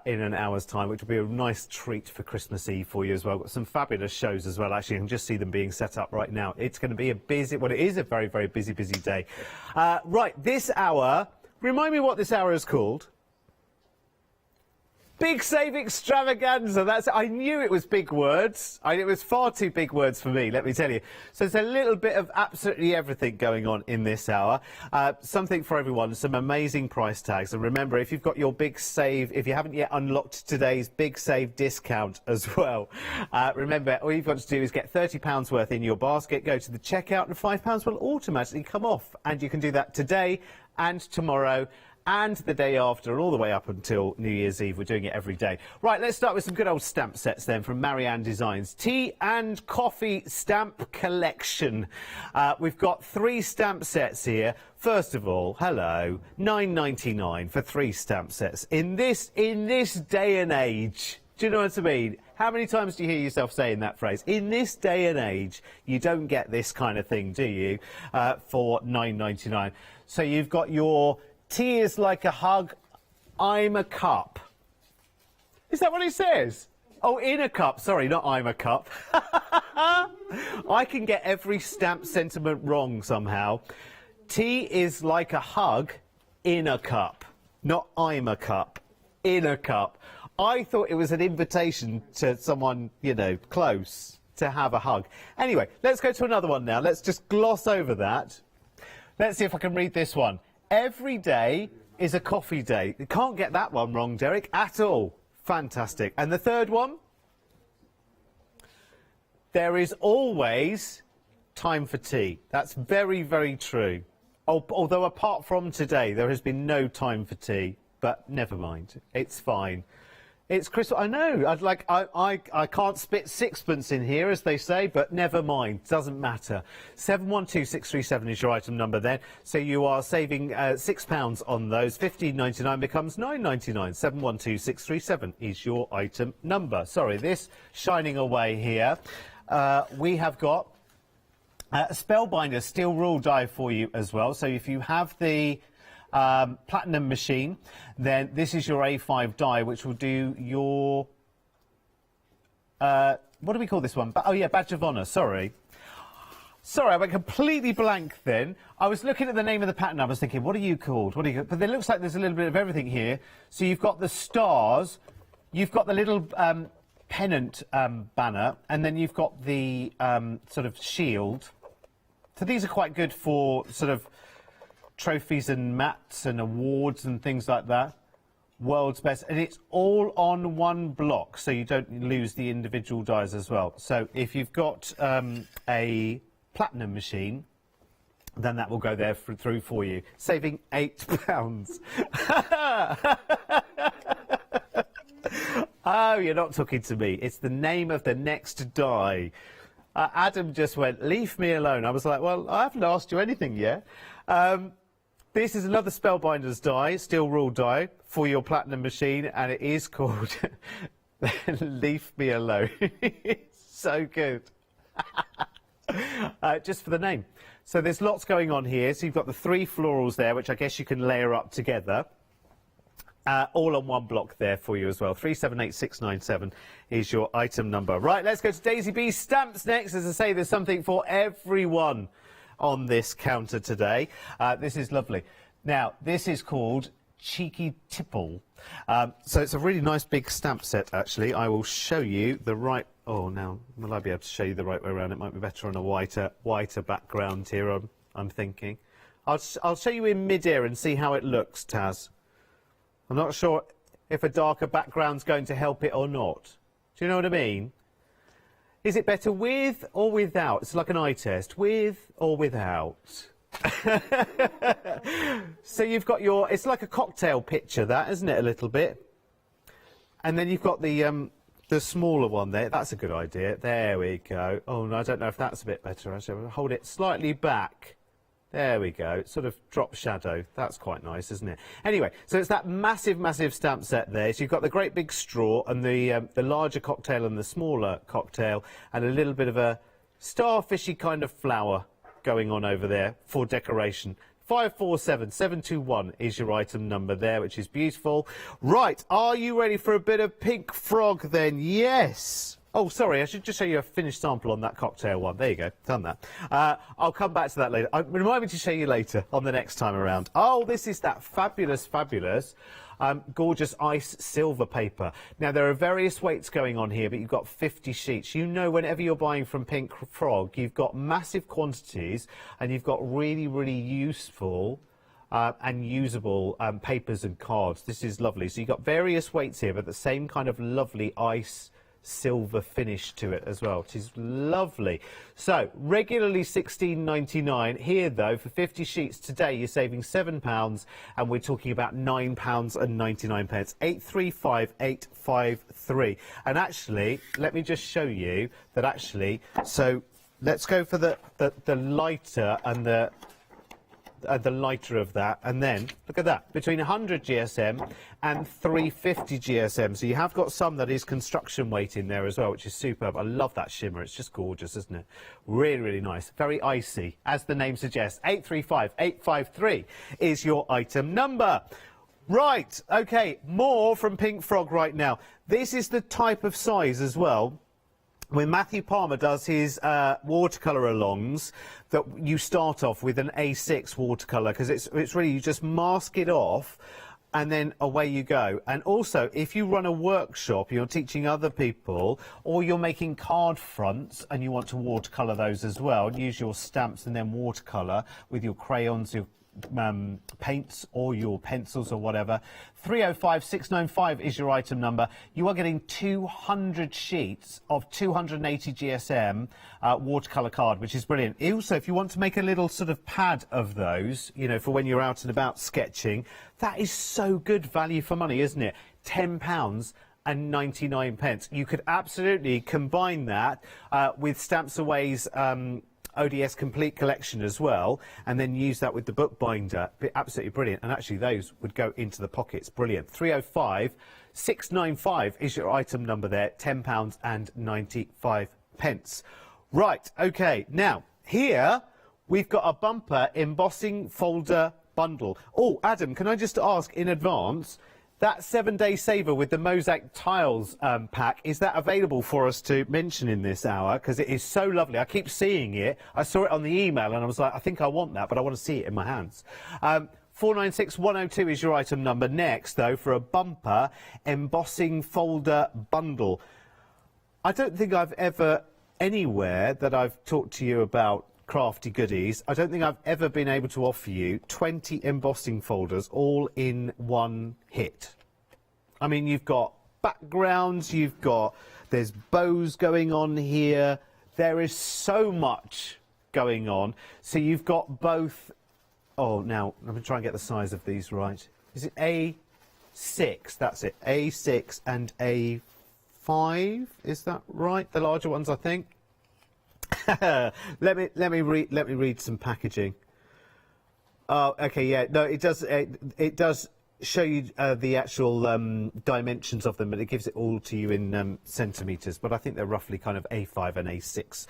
in an hour's time, which will be a nice treat for Christmas Eve for you as well. Got some fabulous shows as well. Actually, you can just see them being set up right now. It's going to be a busy, well, it is a very, very busy day. Right, this hour, remind me what this hour is called. Big Save Extravaganza. That's, I knew it was big words. It was far too big words for me, let me tell you. So there's a little bit of absolutely everything going on in this hour. Something for everyone, some amazing price tags. And remember, if you've got your Big Save, if you haven't yet unlocked today's Big Save discount as well, remember, all you've got to do is get £30 worth in your basket, go to the checkout, and £5 will automatically come off. And you can do that today and tomorrow and the day after, and all the way up until New Year's Eve. We're doing it every day. Right, let's start with some good old stamp sets then from Marianne Designs. Tea and Coffee Stamp Collection. We've got 3 stamp sets here. First of all, hello, £9.99 for 3 stamp sets. In this day and age, do you know what I mean? How many times do you hear yourself saying that phrase? In this day and age, you don't get this kind of thing, do you, for £9.99. So you've got your Tea is like a hug, I'm a cup. Is that what it says? Oh, in a cup. Sorry, not I'm a cup. I can get every stamp sentiment wrong somehow. Tea is like a hug in a cup, not I'm a cup, in a cup. I thought it was an invitation to someone, you know, close to have a hug. Anyway, let's go to another one now. Let's just gloss over that. Let's see if I can read this one. Every day is a coffee day. You can't get that one wrong, Derek, at all. Fantastic. And the third one? There is always time for tea. That's very, very true. Although apart from today, there has been no time for tea. But never mind. It's fine. It's Christmas. I know. I can't spit sixpence in here, as they say, but never mind. Doesn't matter. 712637 is your item number then. So you are saving £6 on those. £15.99 becomes £9.99. 712637 is your item number. Sorry, this shining away here. We have got a Spellbinder steel rule die for you as well. So if you have the platinum machine, then this is your A5 die, which will do your what do we call this one? Oh yeah, badge of honour. Sorry, I went completely blank then. I was looking at the name of the pattern. I was thinking, what are you called? What are you? But it looks like there's a little bit of everything here. So you've got the stars, you've got the little pennant banner, and then you've got the sort of shield. So these are quite good for sort of trophies and mats and awards and things like that. World's best, and it's all on one block, so you don't lose the individual dies as well. So if you've got a platinum machine, then that will go there through for you, saving £8. Oh, you're not talking to me. It's the name of the next die. Adam just went, leave me alone. I was like, well, I haven't asked you anything yet. This is another Spellbinders die, steel rule die, for your platinum machine, and it is called Leave Me Alone. It's so good. Just for the name. So there's lots going on here. So you've got the 3 florals there, which I guess you can layer up together. All on one block there for you as well. 378697 is your item number. Right, let's go to Daisy B's stamps next. As I say, there's something for everyone on this counter today. This is lovely. Now, this is called Cheeky Tipple. So it's a really nice big stamp set, actually. I will show you the right... Oh, now, will I be able to show you the right way around? It might be better on a whiter background here, I'm thinking. I'll show you in mid-air and see how it looks, Taz. I'm not sure if a darker background's going to help it or not. Do you know what I mean? Is it better with or without? It's like an eye test. With or without? So you've got your... It's like a cocktail picture, that, isn't it, a little bit? And then you've got the smaller one there. That's a good idea. There we go. Oh, no, I don't know if that's a bit better. Actually, I'll hold it slightly back. There we go. Sort of drop shadow. That's quite nice, isn't it? Anyway, so it's that massive, massive stamp set there. So you've got the great big straw and the larger cocktail and the smaller cocktail, and a little bit of a starfishy kind of flower going on over there for decoration. 547721 is your item number there, which is beautiful. Right, are you ready for a bit of pink frog then? Yes. Oh, sorry, I should just show you a finished sample on that cocktail one. There you go, done that. I'll come back to that later. Remind me to show you later on the next time around. Oh, this is that fabulous, fabulous, gorgeous ice silver paper. Now, there are various weights going on here, but you've got 50 sheets. You know, whenever you're buying from Pink Frog, you've got massive quantities, and you've got really, really useful and usable papers and cards. This is lovely. So you've got various weights here, but the same kind of lovely ice silver finish to it as well, which is lovely. So regularly £16.99. Here though, for 50 sheets today, you're saving £7, and we're talking about £9.99. 835853. And actually, let me just show you that actually. So let's go for the lighter and the lighter of that, and then look at that, between 100 GSM and 350 GSM. So you have got some that is construction weight in there as well, which is superb. I love that shimmer. It's just gorgeous, isn't it? Really, really nice. Very icy, as the name suggests. 835853 is your item number. Right, okay, more from Pink Frog right now. This is the type of size as well. When Matthew Palmer does his watercolour alongs, that you start off with an A6 watercolour, because it's really, you just mask it off and then away you go. And also, if you run a workshop, you're teaching other people, or you're making card fronts and you want to watercolour those as well, use your stamps and then watercolour with your crayons, your paints or your pencils or whatever. 305695 is your item number. You are getting 200 sheets of 280 GSM watercolour card, which is brilliant. Also, if you want to make a little sort of pad of those, you know, for when you're out and about sketching, that is so good value for money, isn't it? £10 and 99 pence. You could absolutely combine that with Stamps Away's ODS Complete Collection as well, and then use that with the bookbinder. Absolutely brilliant. And actually those would go into the pockets. Brilliant. 305695 is your item number there. £10 and 95 pence. Right, okay, now here we've got a bumper embossing folder bundle. Oh, Adam, can I just ask in advance, that 7-day saver with the mosaic tiles pack, is that available for us to mention in this hour? Because it is so lovely. I keep seeing it. I saw it on the email and I was like, I think I want that, but I want to see it in my hands. 496102 is your item number. Next, though, for a bumper embossing folder bundle. I don't think I've ever, anywhere that I've talked to you about crafty goodies, I don't think I've ever been able to offer you 20 embossing folders all in one hit. I mean, you've got backgrounds, there's bows going on here. There is so much going on. So you've got both. Oh, now let me try and get the size of these right. Is it A6? That's it. A6 and A5. Is that right? The larger ones, I think. let me read some packaging. Oh, okay, yeah. No, it does show you the actual dimensions of them, but it gives it all to you in centimetres. But I think they're roughly kind of A5 and A6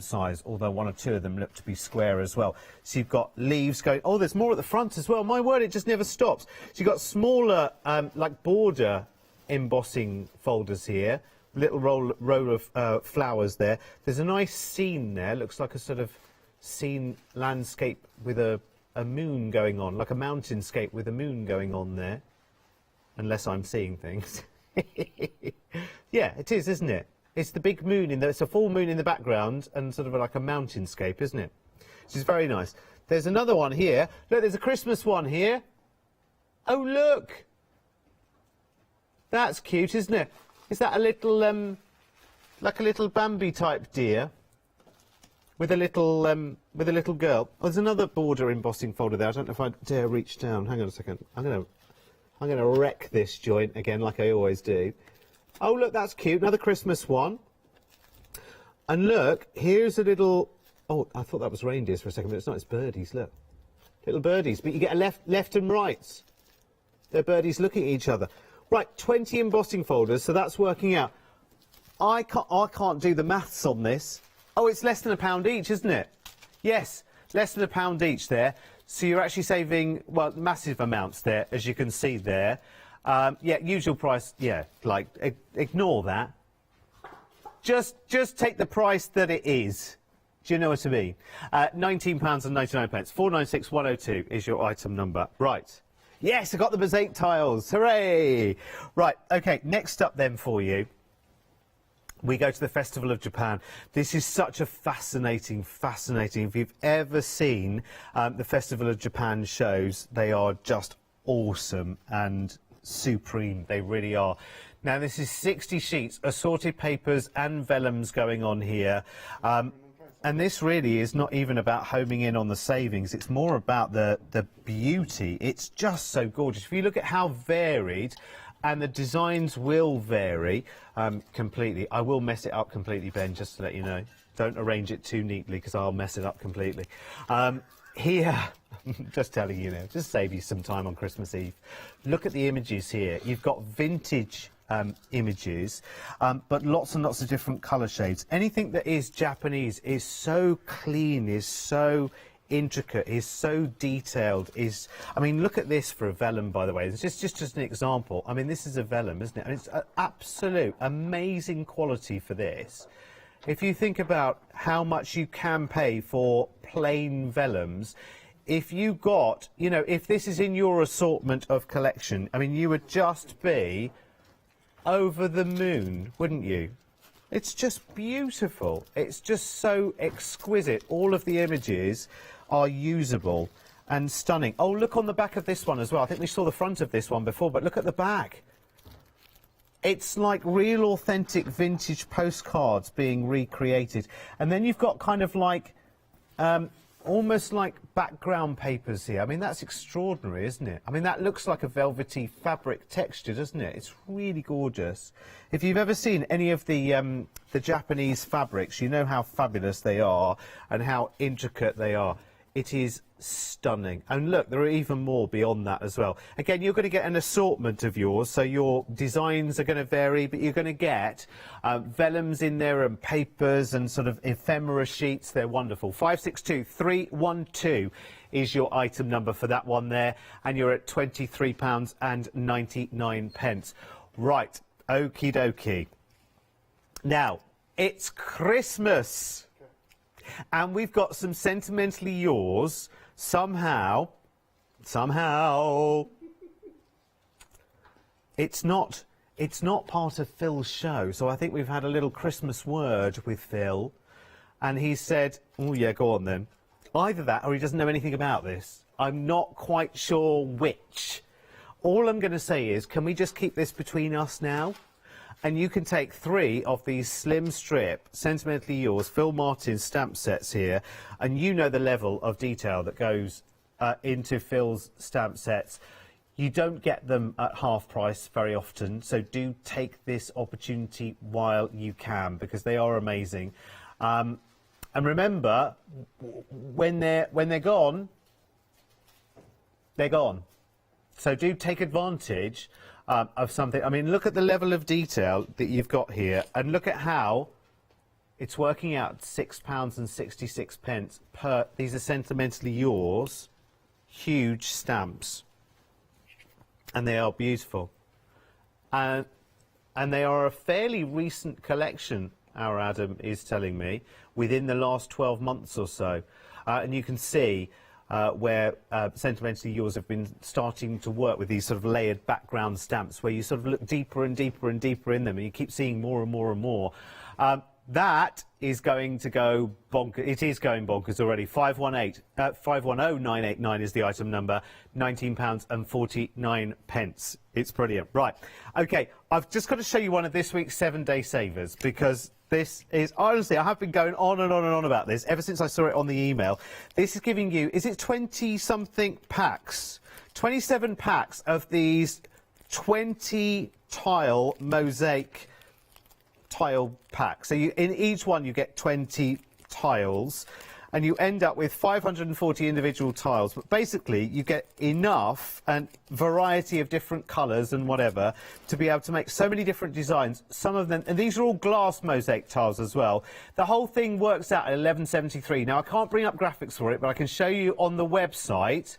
size, although one or two of them look to be square as well. So you've got leaves going. Oh, there's more at the front as well. My word, it just never stops. So you've got smaller, like border embossing folders here. Little row of flowers there. There's a nice scene there. Looks like a sort of scene landscape with a moon going on, like a mountainscape with a moon going on there. Unless I'm seeing things. Yeah, it is, isn't it? It's the big moon it's a full moon in the background and sort of like a mountainscape, isn't it? Which is very nice. There's another one here. Look, there's a Christmas one here. Oh, look! That's cute, isn't it? Is that a little, like a little Bambi type deer with a little girl? Oh, there's another border embossing folder there. I don't know if I dare reach down. Hang on a second. I'm gonna wreck this joint again, like I always do. Oh, look, that's cute. Another Christmas one. And look, here's a little. Oh, I thought that was reindeers for a second, but it's not. It's birdies. Look, little birdies. But you get a left and right. They're birdies looking at each other. Right, 20 embossing folders, so that's working out. I can't do the maths on this. Oh, it's less than £1 each, isn't it? Yes, less than £1 each there. So you're actually saving, well, massive amounts there, as you can see there. Yeah, usual price, yeah, like, ignore that. Just take the price that it is. Do you know what I mean? £19.99. 496102 is your item number. Right. Yes, I got the mosaic tiles. Hooray! Right, okay, next up then for you, we go to the Festival of Japan. This is such a fascinating. If you've ever seen the Festival of Japan shows, they are just awesome and supreme. They really are. Now, this is 60 sheets, assorted papers and vellums going on here. And this really is not even about homing in on the savings. It's more about the beauty. It's just so gorgeous. If you look at how varied, and the designs will vary completely. I will mess it up completely, Ben, just to let you know. Don't arrange it too neatly, because I'll mess it up completely. Here, just telling you now, just save you some time on Christmas Eve. Look at the images here. You've got vintage images, but lots and lots of different colour shades. Anything that is Japanese is so clean, is so intricate, is so detailed. I mean, look at this for a vellum, by the way. It's just an example. I mean, this is a vellum, isn't it? And it's absolute amazing quality for this. If you think about how much you can pay for plain vellums, if you got, you know, if this is in your assortment of collection, I mean, you would just be over the moon, wouldn't you? It's just beautiful. It's just so exquisite. All of the images are usable and stunning. Oh, look on the back of this one as well. I think we saw the front of this one before, but look at the back. It's like real authentic vintage postcards being recreated. And then you've got kind of like almost like background papers here. I mean, that's extraordinary, isn't it? I mean, that looks like a velvety fabric texture, doesn't it? It's really gorgeous. If you've ever seen any of the Japanese fabrics, you know how fabulous they are and how intricate they are. It is stunning. And look, there are even more beyond that as well. Again, you're going to get an assortment of yours, so your designs are going to vary, but you're going to get vellums in there and papers and sort of ephemera sheets. They're wonderful. 562312 is your item number for that one there, and you're at £23.99. Right, okie dokie. Now, it's Christmas. And we've got some Sentimentally Yours, somehow, it's not part of Phil's show, so I think we've had a little Christmas word with Phil, and he said, oh yeah, go on then. Either that, or he doesn't know anything about this. I'm not quite sure which. all I'm going to say is, can we just keep this between us now? And you can take 3 of these slim strip, Sentimentally Yours, Phil Martin stamp sets here, and you know the level of detail that goes into Phil's stamp sets. You don't get them at half price very often, so do take this opportunity while you can, because they are amazing. And remember, when they're gone, they're gone. So do take advantage of something. I mean, look at the level of detail that you've got here, and look at how it's working out £6.66 per. These are Sentimentally Yours, huge stamps, and they are beautiful. And they are a fairly recent collection, our Adam is telling me, within the last 12 months or so. And you can see where Sentimentally Yours have been starting to work with these sort of layered background stamps, where you sort of look deeper and deeper and deeper in them, and you keep seeing more and more and more. That is going to go bonkers. It is going bonkers already. 510989 is the item number. £19.49. It's brilliant. Right. Okay. I've just got to show you one of this week's 7-day savers, because this is, honestly, I have been going on and on and on about this ever since I saw it on the email. This is giving you, is it 20-something packs? 27 packs of these 20 tile mosaic tile packs. So in each one you get 20 tiles, and you end up with 540 individual tiles, but basically you get enough and variety of different colours and whatever to be able to make so many different designs. Some of them, and these are all glass mosaic tiles as well. The whole thing works out at £11.73. Now I can't bring up graphics for it, but I can show you on the website.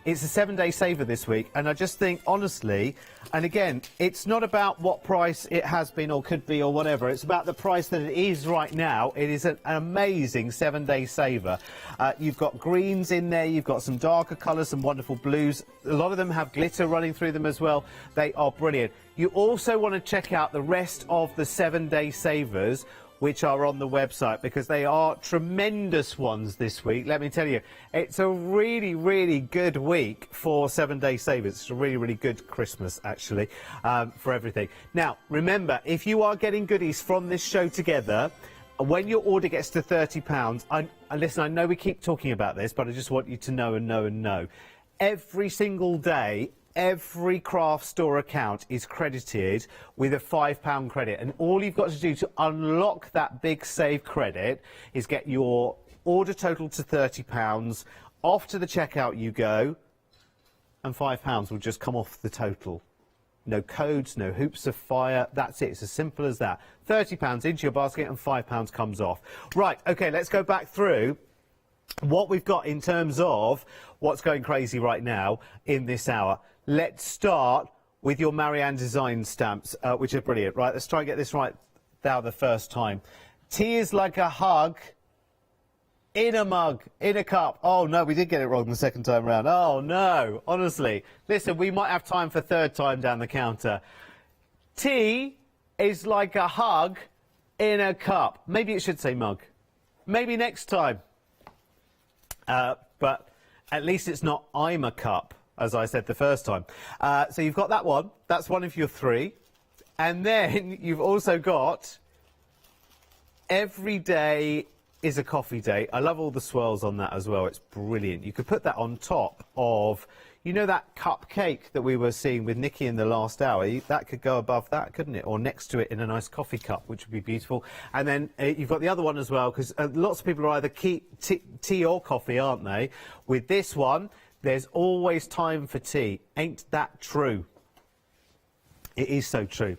It's a 7-day saver this week, and I just think, honestly, and again, it's not about what price it has been or could be or whatever. It's about the price that it is right now. It is an amazing 7-day saver. You've got greens in there, you've got some darker colours, some wonderful blues. A lot of them have glitter running through them as well. They are brilliant. You also want to check out the rest of the 7-day savers, which are on the website, because they are tremendous ones this week. Let me tell you, it's a really, really good week for 7-day savers. It's a really, really good Christmas, actually, for everything. Now, remember, if you are getting goodies from this show together, when your order gets to £30, listen, I know we keep talking about this, but I just want you to know and know and know. Every single day, every craft store account is credited with a £5 credit, and all you've got to do to unlock that big save credit is get your order total to £30, off to the checkout you go, and £5 will just come off the total. No codes, no hoops of fire, that's it. It's as simple as that. £30 into your basket and £5 comes off. Right, okay, let's go back through what we've got in terms of what's going crazy right now in this hour. Let's start with your Marianne design stamps, which are brilliant. Right, let's try and get this right now the first time. Tea is like a hug in a mug, in a cup. Oh, no, we did get it wrong the second time round. Oh, no, honestly. Listen, we might have time for third time down the counter. Tea is like a hug in a cup. Maybe it should say mug. Maybe next time. But at least it's not I'm a cup, as I said the first time. So you've got that one. That's one of your 3. And then you've also got every day is a coffee day. I love all the swirls on that as well. It's brilliant. You could put that on top of, you know, that cupcake that we were seeing with Nikki in the last hour. That could go above that, couldn't it? Or next to it in a nice coffee cup, which would be beautiful. And then you've got the other one as well, because lots of people are either tea or coffee, aren't they? With this one, there's always time for tea. Ain't that true? It is so true.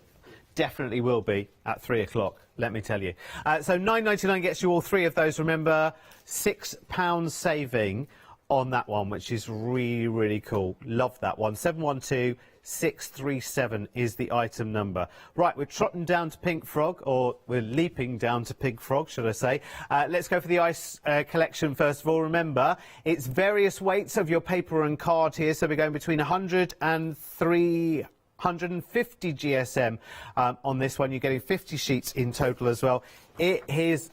Definitely will be at 3 o'clock, let me tell you. So £9.99 gets you all 3 of those. Remember, £6 saving on that one, which is really, really cool. Love that one. 712637 is the item number. Right, we're trotting down to Pink Frog, or we're leaping down to Pink Frog, should I say. Let's go for the ice collection first of all. Remember, it's various weights of your paper and card here, so we're going between 100 and 300 150 GSM on this one. You're getting 50 sheets in total as well. It has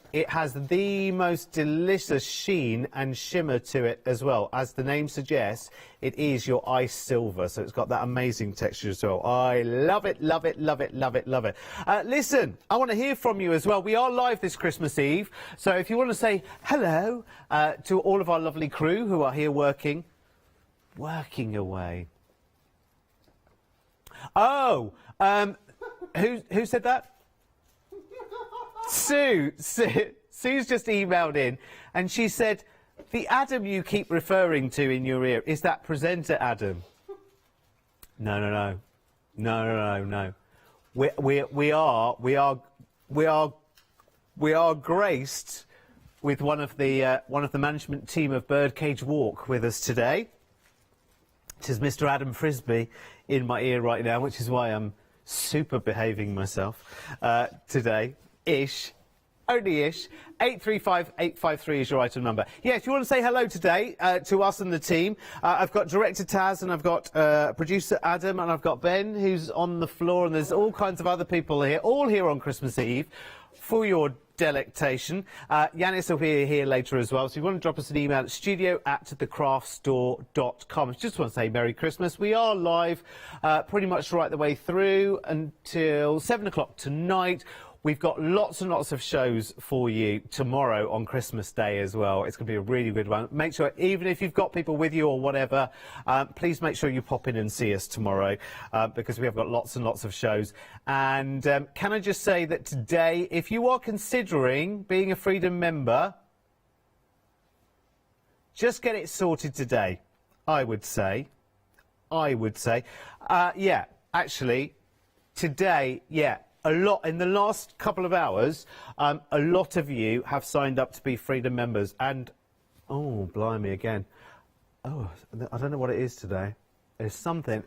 the most delicious sheen and shimmer to it as well. As the name suggests, it is your ice silver, so it's got that amazing texture as well. I love it, love it, love it, love it, love it. Listen, I want to hear from you as well. We are live this Christmas Eve, so if you want to say hello to all of our lovely crew who are here working away. Oh, who said that? Sue's just emailed in and she said, the Adam you keep referring to in your ear, is that presenter Adam? No. We are graced with one of the management team of Birdcage Walk with us today. It is Mr. Adam Frisbee in my ear right now, which is why I'm super behaving myself today. Ish. Only ish. 835-853 is your item number. Yeah, if you want to say hello today to us and the team, I've got Director Taz and I've got Producer Adam and I've got Ben, who's on the floor, and there's all kinds of other people here, all here on Christmas Eve for your delectation. Yanis will be here later as well, so if you want to drop us an email at studio@thecraftstore.com. Just want to say Merry Christmas. We are live pretty much right the way through until 7 o'clock tonight. We've got lots and lots of shows for you tomorrow on Christmas Day as well. It's going to be a really good one. Make sure, even if you've got people with you or whatever, please make sure you pop in and see us tomorrow because we have got lots and lots of shows. And can I just say that today, if you are considering being a Freedom member, just get it sorted today, I would say. Yeah, actually, today, yeah. A lot in the last couple of hours, a lot of you have signed up to be Freedom members, and oh, blimey again. Oh, I don't know what it is today. There's something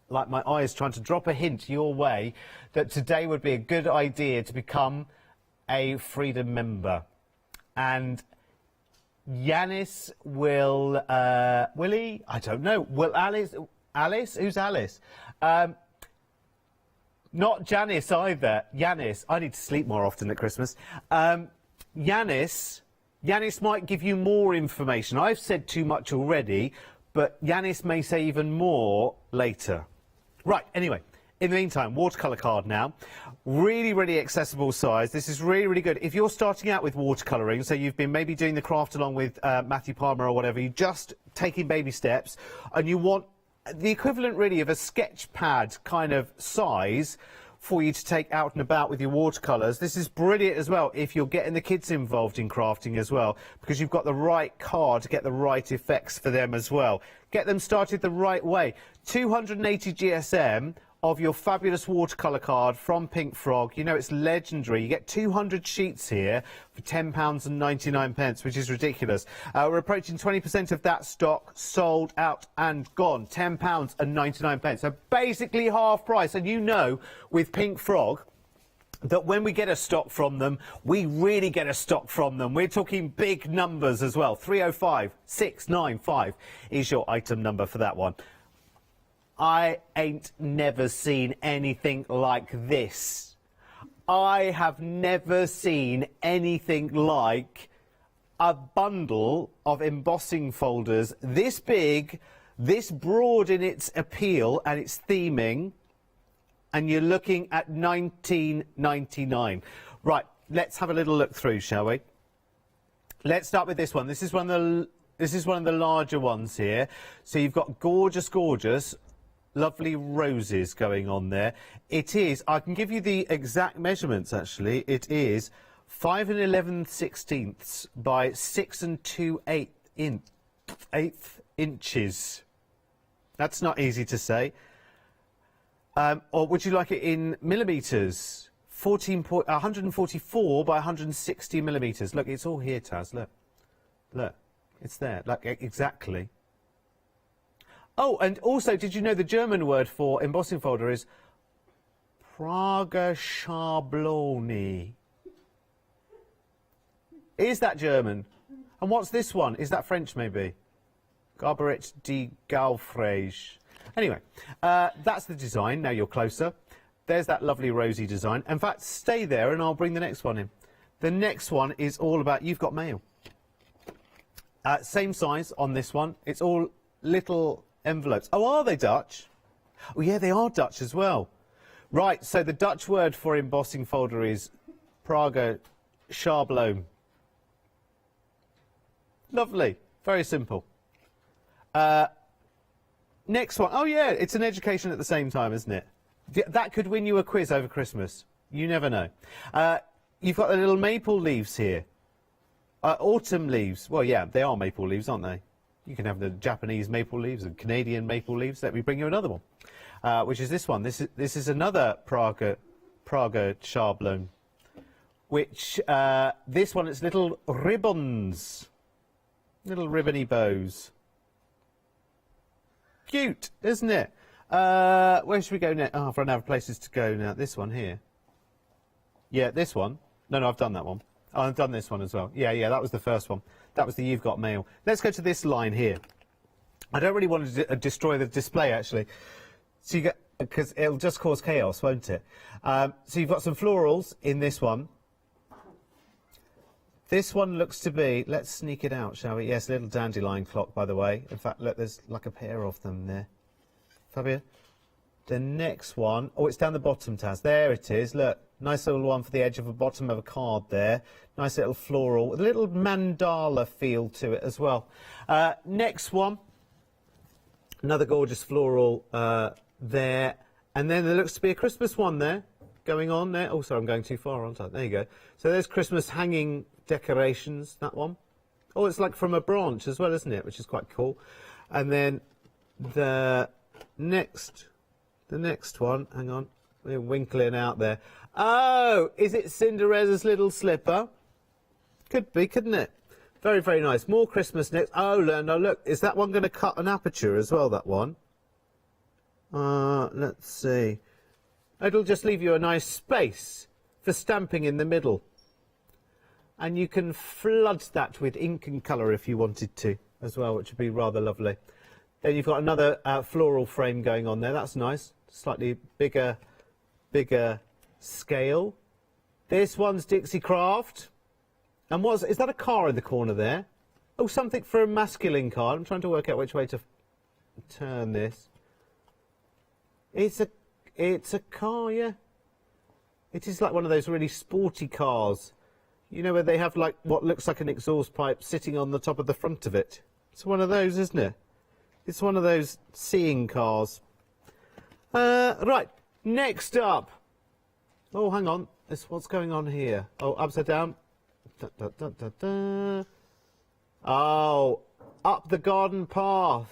like my eye is trying to drop a hint your way that today would be a good idea to become a Freedom member. And Yanis will he? I don't know. Will Alice? Who's Alice? Not Janice either. Yanis. I need to sleep more often at Christmas. Yanis might give you more information. I've said too much already, but Yanis may say even more later. Right, anyway. In the meantime, watercolour card now. Really, really accessible size. This is really, really good. If you're starting out with watercolouring, so you've been maybe doing the craft along with Matthew Palmer or whatever, you're just taking baby steps, and you want the equivalent really of a sketch pad kind of size for you to take out and about with your watercolours. This is brilliant as well if you're getting the kids involved in crafting as well, because you've got the right card to get the right effects for them as well. Get them started the right way. 280 GSM of your fabulous watercolour card from Pink Frog. You know, it's legendary. You get 200 sheets here for £10.99, which is ridiculous. We're approaching 20% of that stock sold out and gone. £10.99. So basically half price. And you know, with Pink Frog, that when we get a stock from them, we really get a stock from them. We're talking big numbers as well. 305695 is your item number for that one. I ain't never seen anything like this. I have never seen anything like a bundle of embossing folders this big, this broad in its appeal and its theming, and you're looking at £19.99. Right, let's have a little look through, shall we? Let's start with this one. This is one of the larger ones here. So you've got gorgeous lovely roses going on there. It is, I can give you the exact measurements actually. It is 5 11/16 by 6 2/8 inches. That's not easy to say. Or would you like it in millimetres? 144 by 160 millimetres. Look, it's all here, Taz. Look, it's there. Like exactly. Oh, and also, did you know the German word for embossing folder is Prager Schablone? Is that German? And what's this one? Is that French, maybe? Gabaret de Gaufrage. Anyway, that's the design. Now you're closer. There's that lovely rosy design. In fact, stay there and I'll bring the next one in. The next one is all about You've Got Mail. Same size on this one. It's all little envelopes. Oh, are they Dutch? Oh, yeah, they are Dutch as well. Right, so the Dutch word for embossing folder is Praga Schabloem. Lovely. Very simple. Next one. Oh, yeah, it's an education at the same time, isn't it? That could win you a quiz over Christmas. You never know. You've got the little maple leaves here. Autumn leaves. Well, yeah, they are maple leaves, aren't they? You can have the Japanese maple leaves and Canadian maple leaves. Let me bring you another one, which is this one. This is another Praga Schabloem, which this one, it's little ribbons, little ribbony bows. Cute, isn't it? Where should we go next? Oh, I run out of places to go now. This one here. Yeah, this one. No, I've done that one. Oh, I've done this one as well. Yeah, that was the first one. That was the You've Got Mail. Let's go to this line here. I don't really want to destroy the display, actually. So you get, because it'll just cause chaos, won't it? So you've got some florals in this one. This one looks to be, let's sneak it out, shall we? Yes, a little dandelion clock, by the way. In fact, look, there's like a pair of them there. Fabia? The next one, oh, it's down the bottom, Taz. There it is, look. Nice little one for the edge of the bottom of a card there. Nice little floral, with a little mandala feel to it as well. Next one, another gorgeous floral there. And then there looks to be a Christmas one there, going on there. Oh, sorry, I'm going too far, aren't I? There you go. So there's Christmas hanging decorations, that one. Oh, it's like from a branch as well, isn't it? Which is quite cool. And then the next one, hang on, we're winkling out there. Oh, is it Cinderella's little slipper? Could be, couldn't it? Very, very nice. More Christmas next. Oh, no, look, is that one going to cut an aperture as well, that one? Let's see. It'll just leave you a nice space for stamping in the middle. And you can flood that with ink and colour if you wanted to as well, which would be rather lovely. Then you've got another floral frame going on there. That's nice. Slightly bigger scale. This one's Dixie Craft. And is that a car in the corner there? Oh, something for a masculine card. I'm trying to work out which way to turn this. It's a car, yeah. It is like one of those really sporty cars. You know, where they have like what looks like an exhaust pipe sitting on the top of the front of it. It's one of those, isn't it? It's one of those seeing cars. Right, next up. Oh, hang on. What's going on here? Oh, upside down. Oh, up the garden path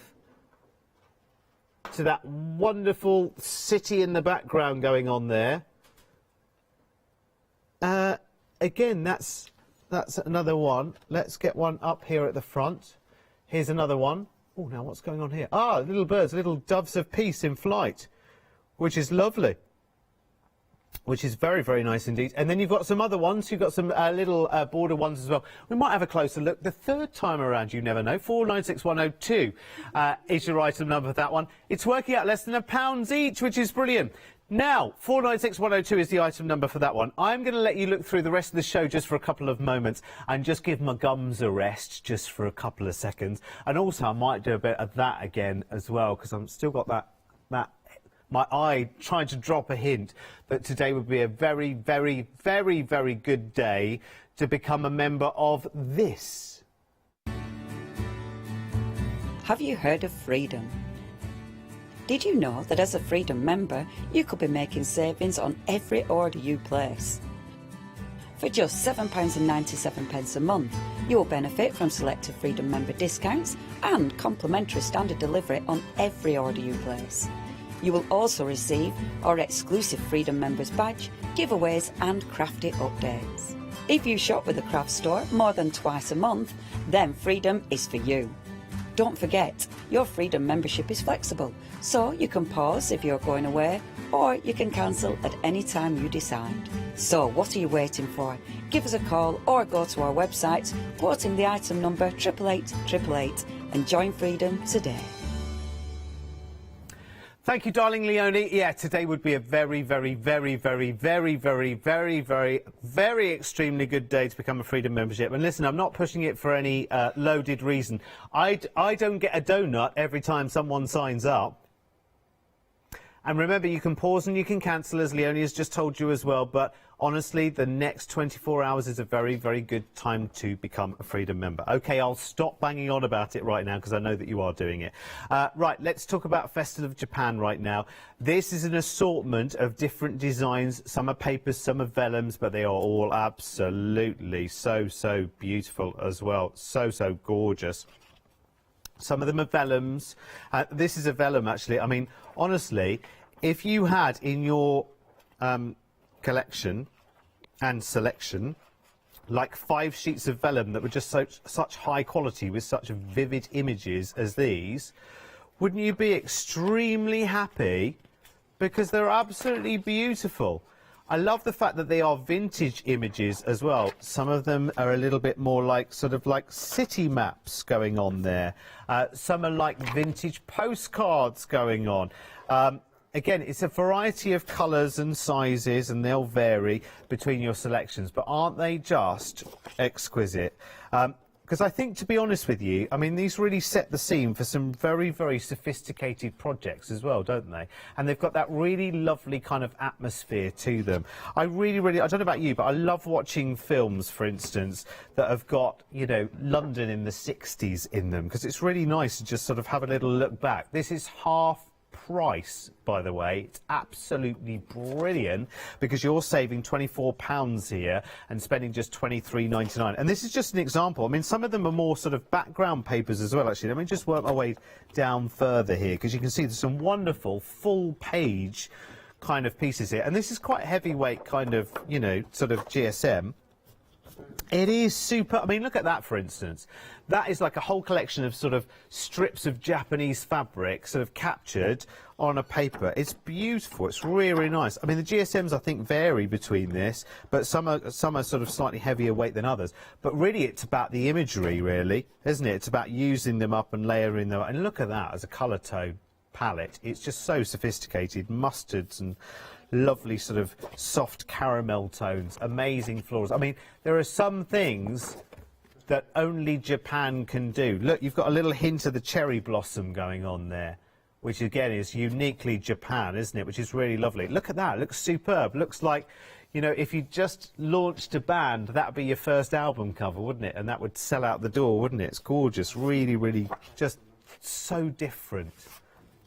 to that wonderful city in the background going on there. Again, that's another one. Let's get one up here at the front. Here's another one. Oh, now what's going on here? Ah, little birds, little doves of peace in flight, which is lovely. Which is very, very nice indeed. And then you've got some other ones. You've got some little border ones as well. We might have a closer look. The third time around, you never know. 496102 is your item number for that one. It's working out less than £1 each, which is brilliant. Now, 496102 is the item number for that one. I'm going to let you look through the rest of the show just for a couple of moments and just give my gums a rest just for a couple of seconds. And also, I might do a bit of that again as well, because I've still got that my eye trying to drop a hint that today would be a very, very, very, very good day to become a member of this. Have you heard of Freedom? Did you know that as a Freedom member, you could be making savings on every order you place? For just £7.97 a month, you will benefit from selected Freedom member discounts and complimentary standard delivery on every order you place. You will also receive our exclusive Freedom Members badge, giveaways and crafty updates. If you shop with the craft store more than twice a month, then Freedom is for you. Don't forget, your Freedom membership is flexible, so you can pause if you're going away, or you can cancel at any time you decide. So what are you waiting for? Give us a call or go to our website, quoting the item number 88888 and join Freedom today. Thank you, darling Leonie. Yeah, today would be a very, very, very, very, very, very, very, very, very extremely good day to become a Freedom membership. And listen, I'm not pushing it for any loaded reason. I don't get a donut every time someone signs up. And remember, you can pause and you can cancel, as Leonie has just told you as well. But honestly, the next 24 hours is a very, very good time to become a Freedom member. OK, I'll stop banging on about it right now because I know that you are doing it. Right, let's talk about Festive of Japan right now. This is an assortment of different designs. Some are papers, some are vellums, but they are all absolutely so beautiful as well. So gorgeous. Some of them are vellums. This is a vellum, actually. I mean, honestly, if you had in your collection and selection like 5 sheets of vellum that were just such high quality with such vivid images as these, wouldn't you be extremely happy? Because they're absolutely beautiful. I love the fact that they are vintage images as well. Some of them are a little bit more like sort of like city maps going on there. Some are like vintage postcards going on. Again, it's a variety of colours and sizes, and they'll vary between your selections, but aren't they just exquisite? Because I think, to be honest with you, I mean, these really set the scene for some very, very sophisticated projects as well, don't they? And they've got that really lovely kind of atmosphere to them. I really, I don't know about you, but I love watching films, for instance, that have got, you know, London in the 60s in them, because it's really nice to just sort of have a little look back. This is half price, by the way. It's absolutely brilliant because you're saving £24 here and spending just £23.99. And this is just an example. I mean, some of them are more sort of background papers as well, actually. Let me just work my way down further here because you can see there's some wonderful full page kind of pieces here. And this is quite heavyweight kind of, you know, sort of GSM. It is super. I mean, look at that, for instance. That is like a whole collection of sort of strips of Japanese fabric sort of captured on a paper. It's beautiful. It's really nice. I mean, the GSMs, I think, vary between this, but some are sort of slightly heavier weight than others. But really, it's about the imagery, really, isn't it? It's about using them up and layering them up. And look at that as a colour tone palette. It's just so sophisticated. Mustards and lovely sort of soft caramel tones, amazing florals. I mean, there are some things that only Japan can do. Look, you've got a little hint of the cherry blossom going on there, which again is uniquely Japan, isn't it? Which is really lovely. Look at that, it looks superb. Looks like, you know, if you just launched a band, that would be your first album cover, wouldn't it? And that would sell out the door, wouldn't it? It's gorgeous, really just so different.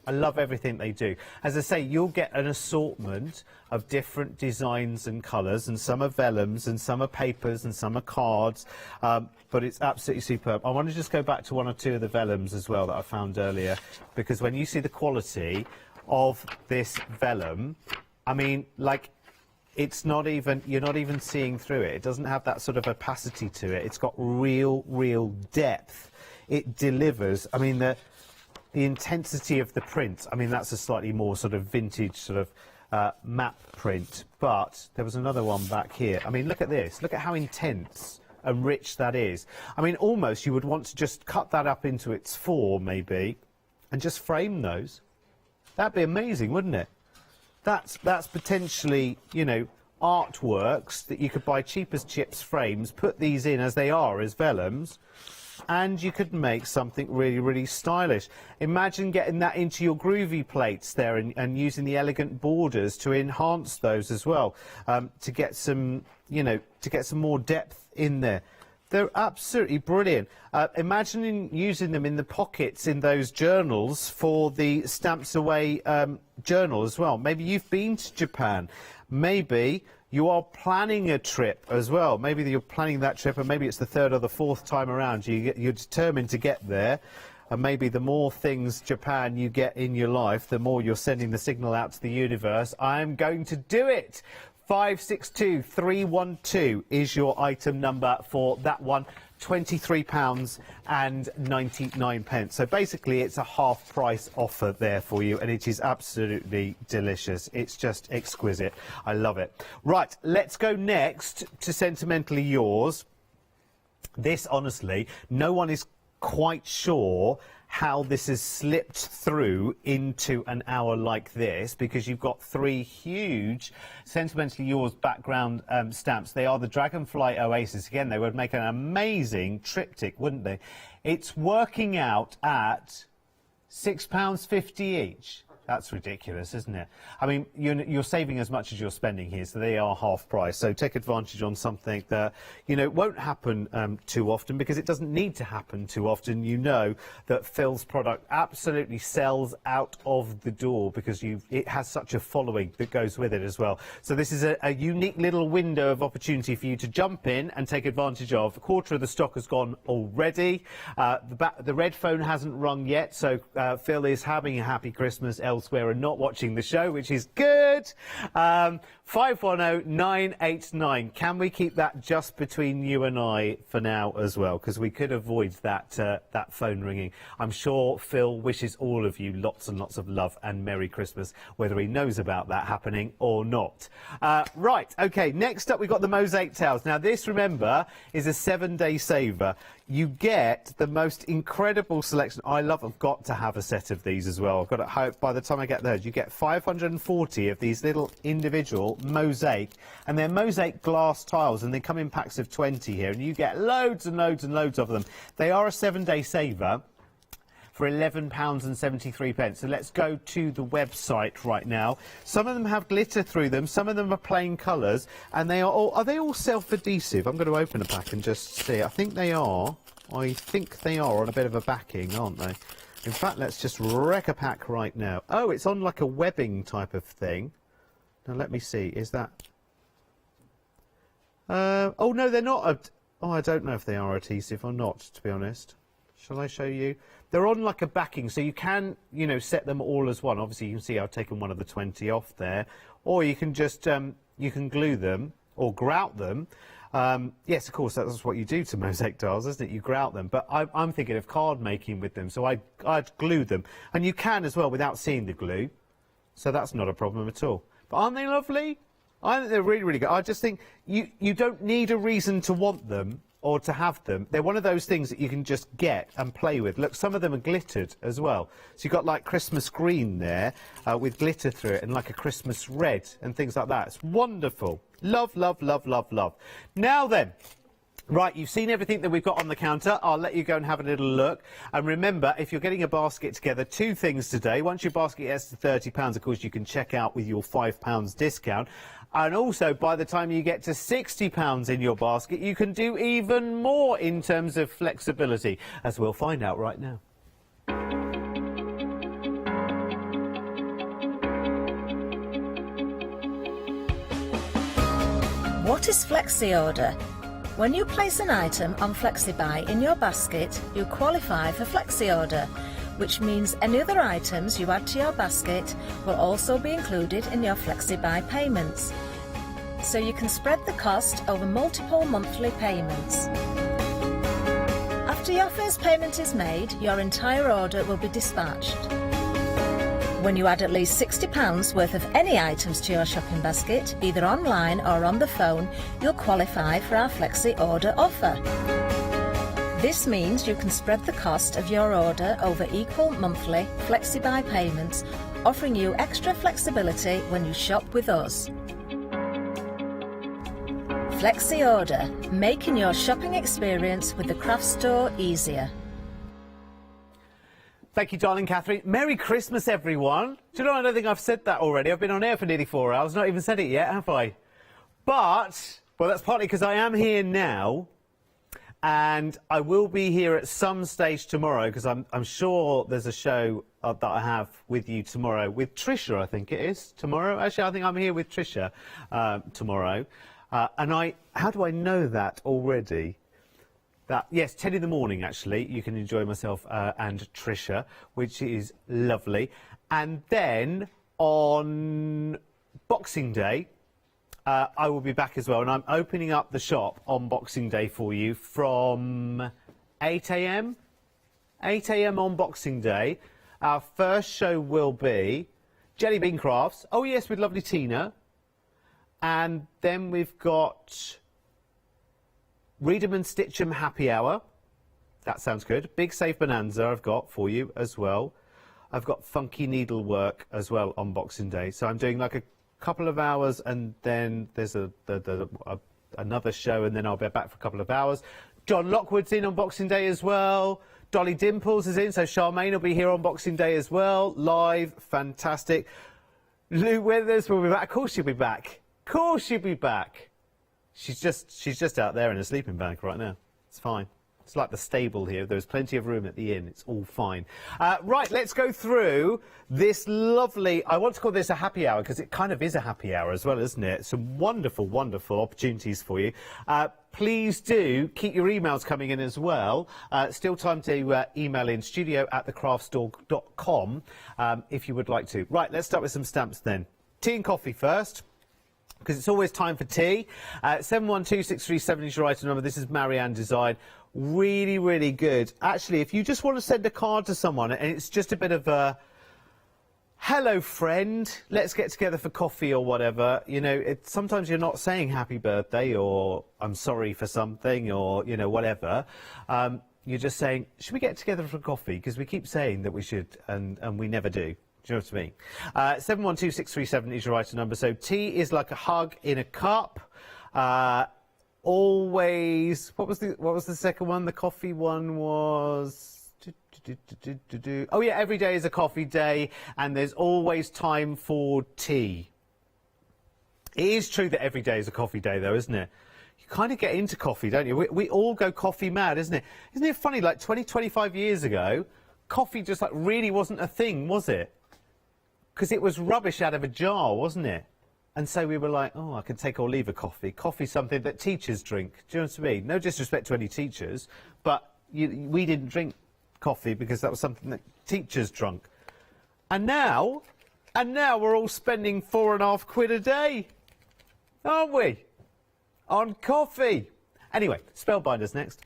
I love everything they do. As I say, you'll get an assortment of different designs and colours, and some are vellums, and some are papers, and some are cards, but it's absolutely superb. I want to just go back to one or two of the vellums as well that I found earlier, because when you see the quality of this vellum, I mean, like, it's not even, you're not even seeing through it. It doesn't have that sort of opacity to it. It's got real depth. It delivers. I mean, the intensity of the print, I mean, that's a slightly more sort of vintage sort of map print, but there was another one back here. I mean, look at this. Look at how intense and rich that is. I mean, almost you would want to just cut that up into its 4, maybe, and just frame those. That'd be amazing, wouldn't it? That's potentially, you know, artworks that you could buy cheap as chips frames, put these in as they are, as vellums, and you could make something really stylish. Imagine getting that into your groovy plates there and using the elegant borders to enhance those as well, to get some, you know, to get some more depth in there. They're absolutely brilliant. Imagine using them in the pockets in those journals for the Stamps Away journal as well. Maybe you've been to Japan. Maybe you are planning a trip as well. Maybe you're planning that trip, and maybe it's the 3rd or the 4th time around. You're determined to get there, and maybe the more things Japan you get in your life, the more you're sending the signal out to the universe. I'm going to do it. 562312 is your item number for that one. £23.99. So basically it's a half price offer there for you, and it is absolutely delicious. It's just exquisite. I love it. Right, let's go next to Sentimentally Yours. This, honestly, no one is quite sure how this has slipped through into an hour like this, because you've got three huge Sentimentally Yours background stamps. They are the Dragonfly Oasis. Again, they would make an amazing triptych, wouldn't they? It's working out at £6.50 each. That's ridiculous, isn't it? I mean, you're saving as much as you're spending here, so they are half price. So take advantage on something that, you know, won't happen too often, because it doesn't need to happen too often. You know that Phil's product absolutely sells out of the door because it has such a following that goes with it as well. So this is a unique little window of opportunity for you to jump in and take advantage of. A quarter of the stock has gone already. The red phone hasn't rung yet, so Phil is having a happy Christmas elsewhere and not watching the show, which is good. 510989. Can we keep that just between you and I for now as well? Because we could avoid that phone ringing. I'm sure Phil wishes all of you lots and lots of love and Merry Christmas, whether he knows about that happening or not. Right, okay, next up we've got the mosaic tiles. Now this, remember, is a 7-day saver. You get the most incredible selection. I love, I've got to have a set of these as well. I've got to hope by the time I get those, you get 540 of these little individual mosaic, and they're mosaic glass tiles, and they come in packs of 20 here, and you get loads and loads and loads of them. They are a 7-day saver for £11.73. So let's go to the website right now. Some of them have glitter through them, some of them are plain colours, and they are they all self-adhesive? I'm going to open a pack and just see. I think they are on a bit of a backing, aren't they? In fact, let's just wreck a pack right now. Oh, it's on like a webbing type of thing. Now let me see, is that... oh no, they're not. Oh, I don't know if they are adhesive or not, to be honest. Shall I show you? They're on like a backing, so you can, you know, set them all as one. Obviously, you can see I've taken one of the 20 off there. Or you can just, you can glue them or grout them. Yes, of course, that's what you do to mosaic tiles, isn't it? You grout them. But I'm thinking of card making with them, so I'd glue them. And you can as well without seeing the glue. So that's not a problem at all. But aren't they lovely? I think they're really, really good. I just think you don't need a reason to want them or to have them. They're one of those things that you can just get and play with. Look, some of them are glittered as well. So you've got like Christmas green there with glitter through it, and like a Christmas red and things like that. It's wonderful. Love, love, love, love, love. Now then, right, you've seen everything that we've got on the counter. I'll let you go and have a little look. And remember, if you're getting a basket together, 2 things today. Once your basket gets to £30, of course, you can check out with your £5 discount. And also, by the time you get to £60 in your basket, you can do even more in terms of flexibility, as we'll find out right now. What is Flexi order? When you place an item on Flexi Buy in your basket, you qualify for Flexi order, which means any other items you add to your basket will also be included in your Flexi Buy payments. So you can spread the cost over multiple monthly payments. After your first payment is made, your entire order will be dispatched. When you add at least £60 worth of any items to your shopping basket, either online or on the phone, you'll qualify for our Flexi order offer. This means you can spread the cost of your order over equal monthly Flexi Buy payments, offering you extra flexibility when you shop with us. Flexi order, making your shopping experience with the craft store easier. Thank you, darling Catherine. Merry Christmas, everyone. Do you know, I don't think I've said that already. I've been on air for nearly 4 hours, not even said it yet, have I? But, well, that's partly because I am here now, and I will be here at some stage tomorrow, because I'm sure there's a show that I have with you tomorrow, with Trisha, I think it is, tomorrow. Actually, I think I'm here with Trisha tomorrow. And how do I know that already? Yes, 10 in the morning, actually. You can enjoy myself and Trisha, which is lovely. And then on Boxing Day, I will be back as well. And I'm opening up the shop on Boxing Day for you from 8 a.m. 8 a.m. on Boxing Day. Our first show will be Jelly Bean Crafts. Oh, yes, with lovely Tina. And then we've got Read 'em and Stitch 'em Happy Hour, that sounds good. Big Save Bonanza I've got for you as well. I've got funky needlework as well on Boxing Day. So I'm doing like a couple of hours, and then there's another show, and then I'll be back for a couple of hours. John Lockwood's in on Boxing Day as well. Dolly Dimples is in, so Charmaine will be here on Boxing Day as well. Live, fantastic. Lou Withers will be back. Of course she'll be back. Of course she'll be back. She's just out there in a sleeping bag right now. It's fine. It's like the stable here. There's plenty of room at the inn. It's all fine. Right, let's go through this lovely... I want to call this a happy hour because it kind of is a happy hour as well, isn't it? Some wonderful, wonderful opportunities for you. Please do keep your emails coming in as well. Still time to email in studio@thecraftstore.com if you would like to. Right, let's start with some stamps then. Tea and coffee first, because it's always time for tea. 712637 is your item number. This is Marianne Design. Really, really good. Actually, if you just want to send a card to someone and it's just a bit of a hello friend, let's get together for coffee or whatever, you know, sometimes you're not saying happy birthday or I'm sorry for something or, you know, whatever. You're just saying, should we get together for coffee? Because we keep saying that we should and we never do. Do you know what I mean? 712637 is your item number. So tea is like a hug in a cup. Always. What was the second one? The coffee one was. Oh yeah, every day is a coffee day, and there's always time for tea. It is true that every day is a coffee day, though, isn't it? You kind of get into coffee, don't you? We all go coffee mad, isn't it? Isn't it funny? Like 25 years ago, coffee just like really wasn't a thing, was it? Because it was rubbish out of a jar, wasn't it? And so we were like, oh, I can take or leave a coffee. Coffee's something that teachers drink. Do you know what I mean? No disrespect to any teachers, but we didn't drink coffee because that was something that teachers drank. And now we're all spending £4.50 a day, aren't we? On coffee. Anyway, Spellbinders next.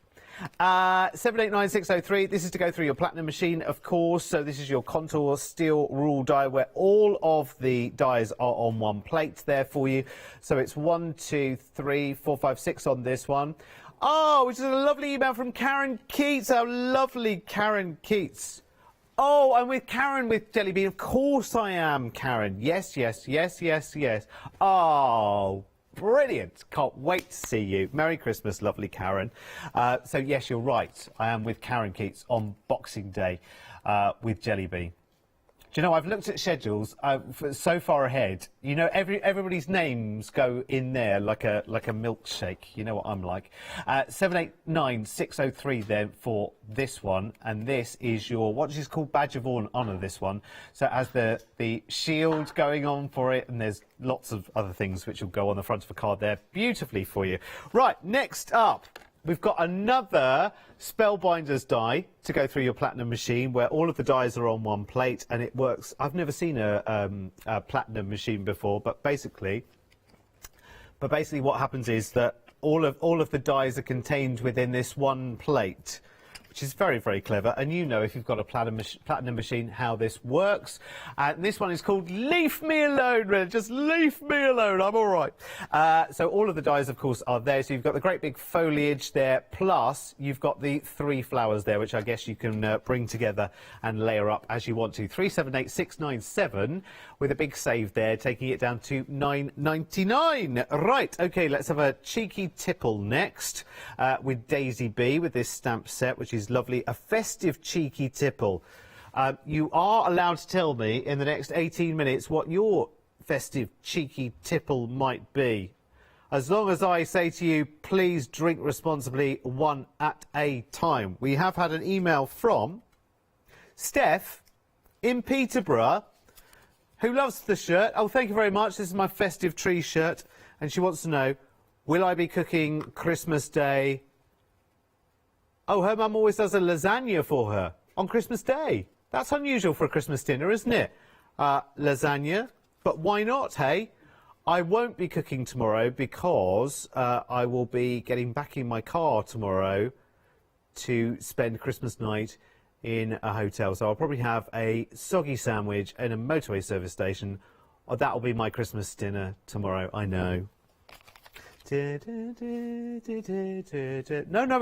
789603, this is to go through your platinum machine, of course. So this is your contour steel rule die where all of the dies are on one plate there for you. So it's 1, 2, 3, 4, 5, 6 on this one. Oh, which is a lovely email from Karen Keats, our lovely Karen Keats. Oh, I'm with Karen with Jelly Bean. Of course I am, Karen. Yes, yes, yes, yes, yes. Oh, brilliant. Can't wait to see you. Merry Christmas, lovely Karen. So, yes, you're right. I am with Karen Keats on Boxing Day with Jelly Bean. Do you know, I've looked at schedules so far ahead. You know, everybody's names go in there like a milkshake. You know what I'm like. 789603 then for this one, and this is your what is called badge of honour. This one, so it has the shield going on for it, and there's lots of other things which will go on the front of a card there beautifully for you. Right, next up. We've got another Spellbinders die to go through your platinum machine where all of the dies are on one plate and it works. I've never seen a platinum machine before, but basically what happens is that all of the dies are contained within this one plate, which is very, very clever. And you know, if you've got a platinum machine, how this works. And this one is called Leave Me Alone, really. Just leave me alone. I'm all right. So all of the dies, of course, are there. So you've got the great big foliage there, plus you've got the 3 flowers there, which I guess you can bring together and layer up as you want to. 378697 with a big save there, taking it down to £9.99. Right, OK, let's have a cheeky tipple next with Daisy B with this stamp set, which is lovely. A festive cheeky tipple. You are allowed to tell me in the next 18 minutes what your festive cheeky tipple might be. As long as I say to you, please drink responsibly, one at a time. We have had an email from Steph in Peterborough, who loves the shirt. Oh, thank you very much. This is my festive tree shirt. And she wants to know, will I be cooking Christmas Day? Oh, her mum always does a lasagna for her on Christmas Day. That's unusual for a Christmas dinner, isn't it? Lasagna. But why not, hey? I won't be cooking tomorrow because I will be getting back in my car tomorrow to spend Christmas night in a hotel. So I'll probably have a soggy sandwich in a motorway service station. That'll be my Christmas dinner tomorrow, I know. No,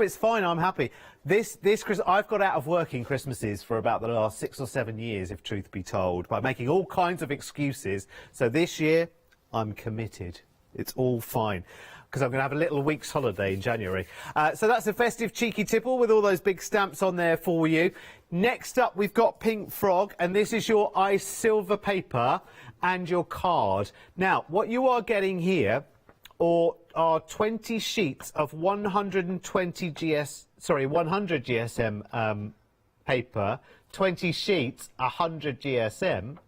it's fine. I'm happy. This Christmas, I've got out of working Christmases for about the last 6 or 7 years, if truth be told, by making all kinds of excuses. So this year, I'm committed. It's all fine, because I'm going to have a little week's holiday in January. So that's a festive cheeky tipple with all those big stamps on there for you. Next up, we've got Pink Frog, and this is your ice silver paper and your card. Now, what you are getting here are 20 sheets of 100 GSM paper, 20 sheets, 100 GSM,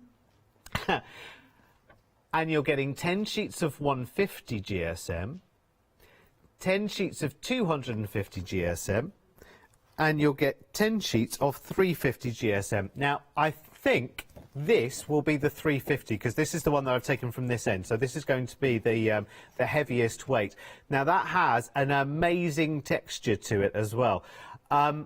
and you're getting 10 sheets of 150 GSM, 10 sheets of 250 GSM, and you'll get 10 sheets of 350 GSM. Now, I think this will be the 350, because this is the one that I've taken from this end. So this is going to be the heaviest weight. Now, that has an amazing texture to it as well. I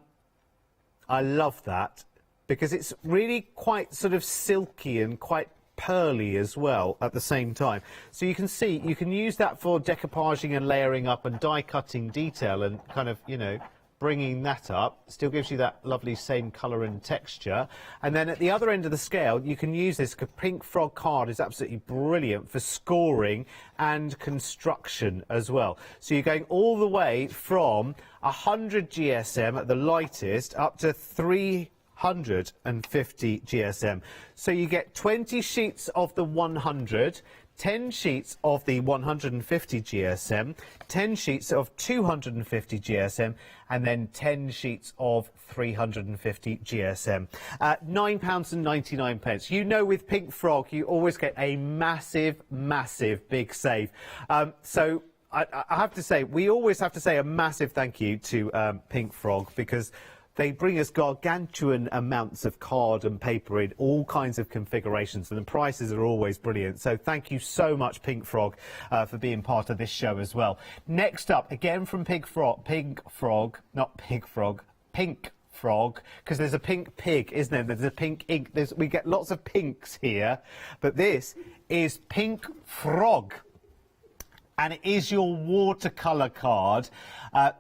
love that, because it's really quite sort of silky and quite pearly as well at the same time. So you can see, you can use that for decoupaging and layering up and die cutting detail and kind of, you know, bringing that up. Still gives you that lovely same colour and texture. And then at the other end of the scale, you can use this. Pink Frog card is absolutely brilliant for scoring and construction as well. So you're going all the way from 100 GSM at the lightest up to 350 GSM. So you get 20 sheets of the 100, 10 sheets of the 150 GSM, 10 sheets of 250 GSM, and then 10 sheets of 350 GSM. £9.99. You know, with Pink Frog, you always get a massive, massive big save. So I have to say, we always have to say a massive thank you to Pink Frog, because they bring us gargantuan amounts of card and paper in all kinds of configurations, and the prices are always brilliant. So thank you so much, Pink Frog, for being part of this show as well. Next up, again from Pink Frog, because there's a pink pig, isn't there? There's a pink ink. We get lots of pinks here, but this is Pink Frog. And it is your watercolour card.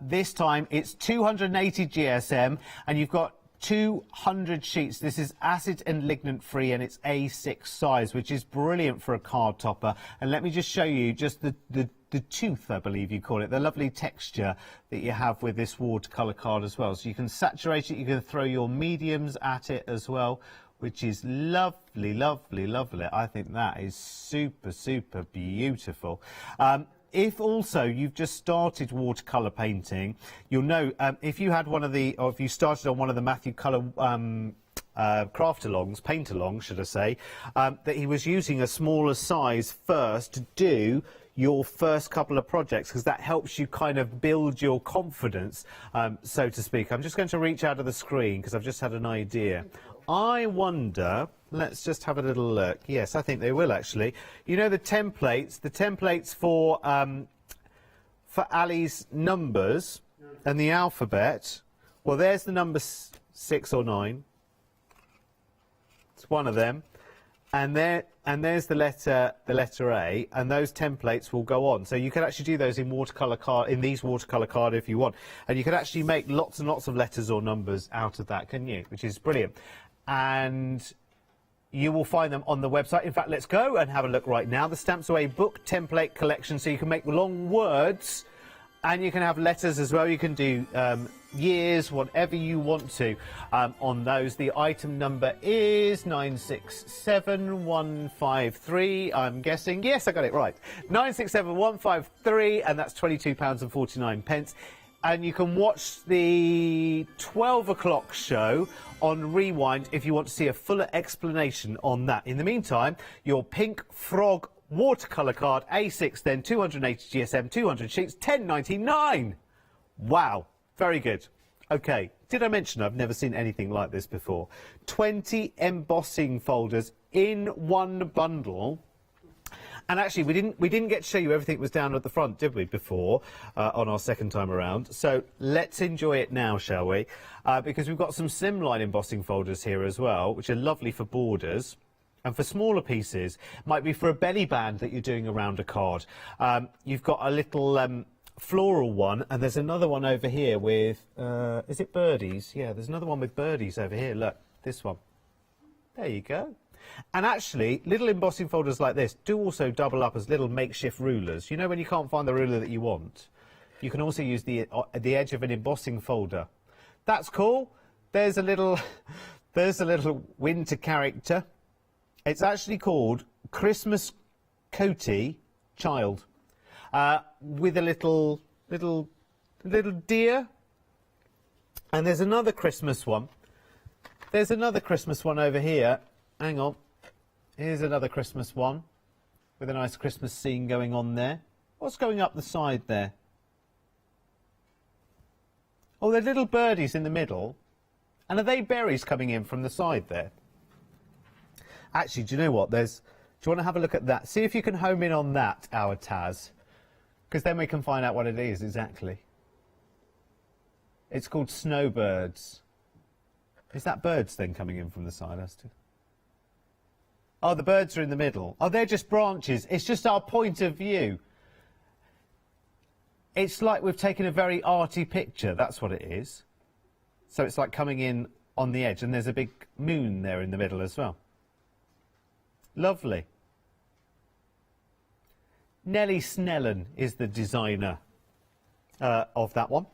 This time it's 280 GSM, and you've got 200 sheets. This is acid and lignin free, and it's A6 size, which is brilliant for a card topper. And let me just show you just the tooth, I believe you call it, the lovely texture that you have with this watercolour card as well. So you can saturate it, you can throw your mediums at it as well, which is lovely, lovely, lovely. I think that is super, super beautiful. If also you've just started watercolour painting, you'll know if you had one of the, or if you started on one of the Matthew Colour craft-alongs, paint-alongs, should I say, that he was using a smaller size first to do your first couple of projects, because that helps you kind of build your confidence, so to speak. I'm just going to reach out of the screen because I've just had an idea. I wonder, let's just have a little look. Yes, I think they will actually. You know the templates for Ali's numbers and the alphabet. Well, there's the number 6 or 9. It's one of them. And there's the letter A, and those templates will go on. So you can actually do those in watercolour card, in these watercolour card if you want, and you can actually make lots and lots of letters or numbers out of that, can you? Which is brilliant. And you will find them on the website. In fact, let's go and have a look right now. The Stamps Away book template collection, so you can make long words, and you can have letters as well. You can do years, whatever you want to on those. The item number is 967153, I'm guessing. Yes, I got it right. 967153, and that's £22.49. And you can watch the 12 o'clock show on Rewind if you want to see a fuller explanation on that. In the meantime, your Pink Frog watercolour card, A6, then 280 GSM, 200 sheets, £10.99. Wow, very good. Okay, did I mention I've never seen anything like this before? 20 embossing folders in one bundle. And actually, we didn't get to show you everything that was down at the front, did we, before, on our second time around? So let's enjoy it now, shall we? Because we've got some slimline embossing folders here as well, which are lovely for borders. And for smaller pieces, might be for a belly band that you're doing around a card. You've got a little floral one, and there's another one over here with, is it birdies? Yeah, there's another one with birdies over here. Look, this one. There you go. And actually, little embossing folders like this do also double up as little makeshift rulers. You know when you can't find the ruler that you want? You can also use the edge of an embossing folder. That's cool. There's a little winter character. It's actually called Christmas Coaty Child, with a little deer. And there's another Christmas one. There's another Christmas one over here. Hang on. Here's another Christmas one with a nice Christmas scene going on there. What's going up the side there? Oh, they're little birdies in the middle. And are they berries coming in from the side there? Actually, do you know what? Do you want to have a look at that? See if you can home in on that, our Taz. Because then we can find out what it is exactly. It's called snowbirds. Is that birds then coming in from the side, Esther? Oh, the birds are in the middle. Oh, they're just branches. It's just our point of view. It's like we've taken a very arty picture. That's what it is. So it's like coming in on the edge, and there's a big moon there in the middle as well. Lovely. Nellie Snellen is the designer of that one.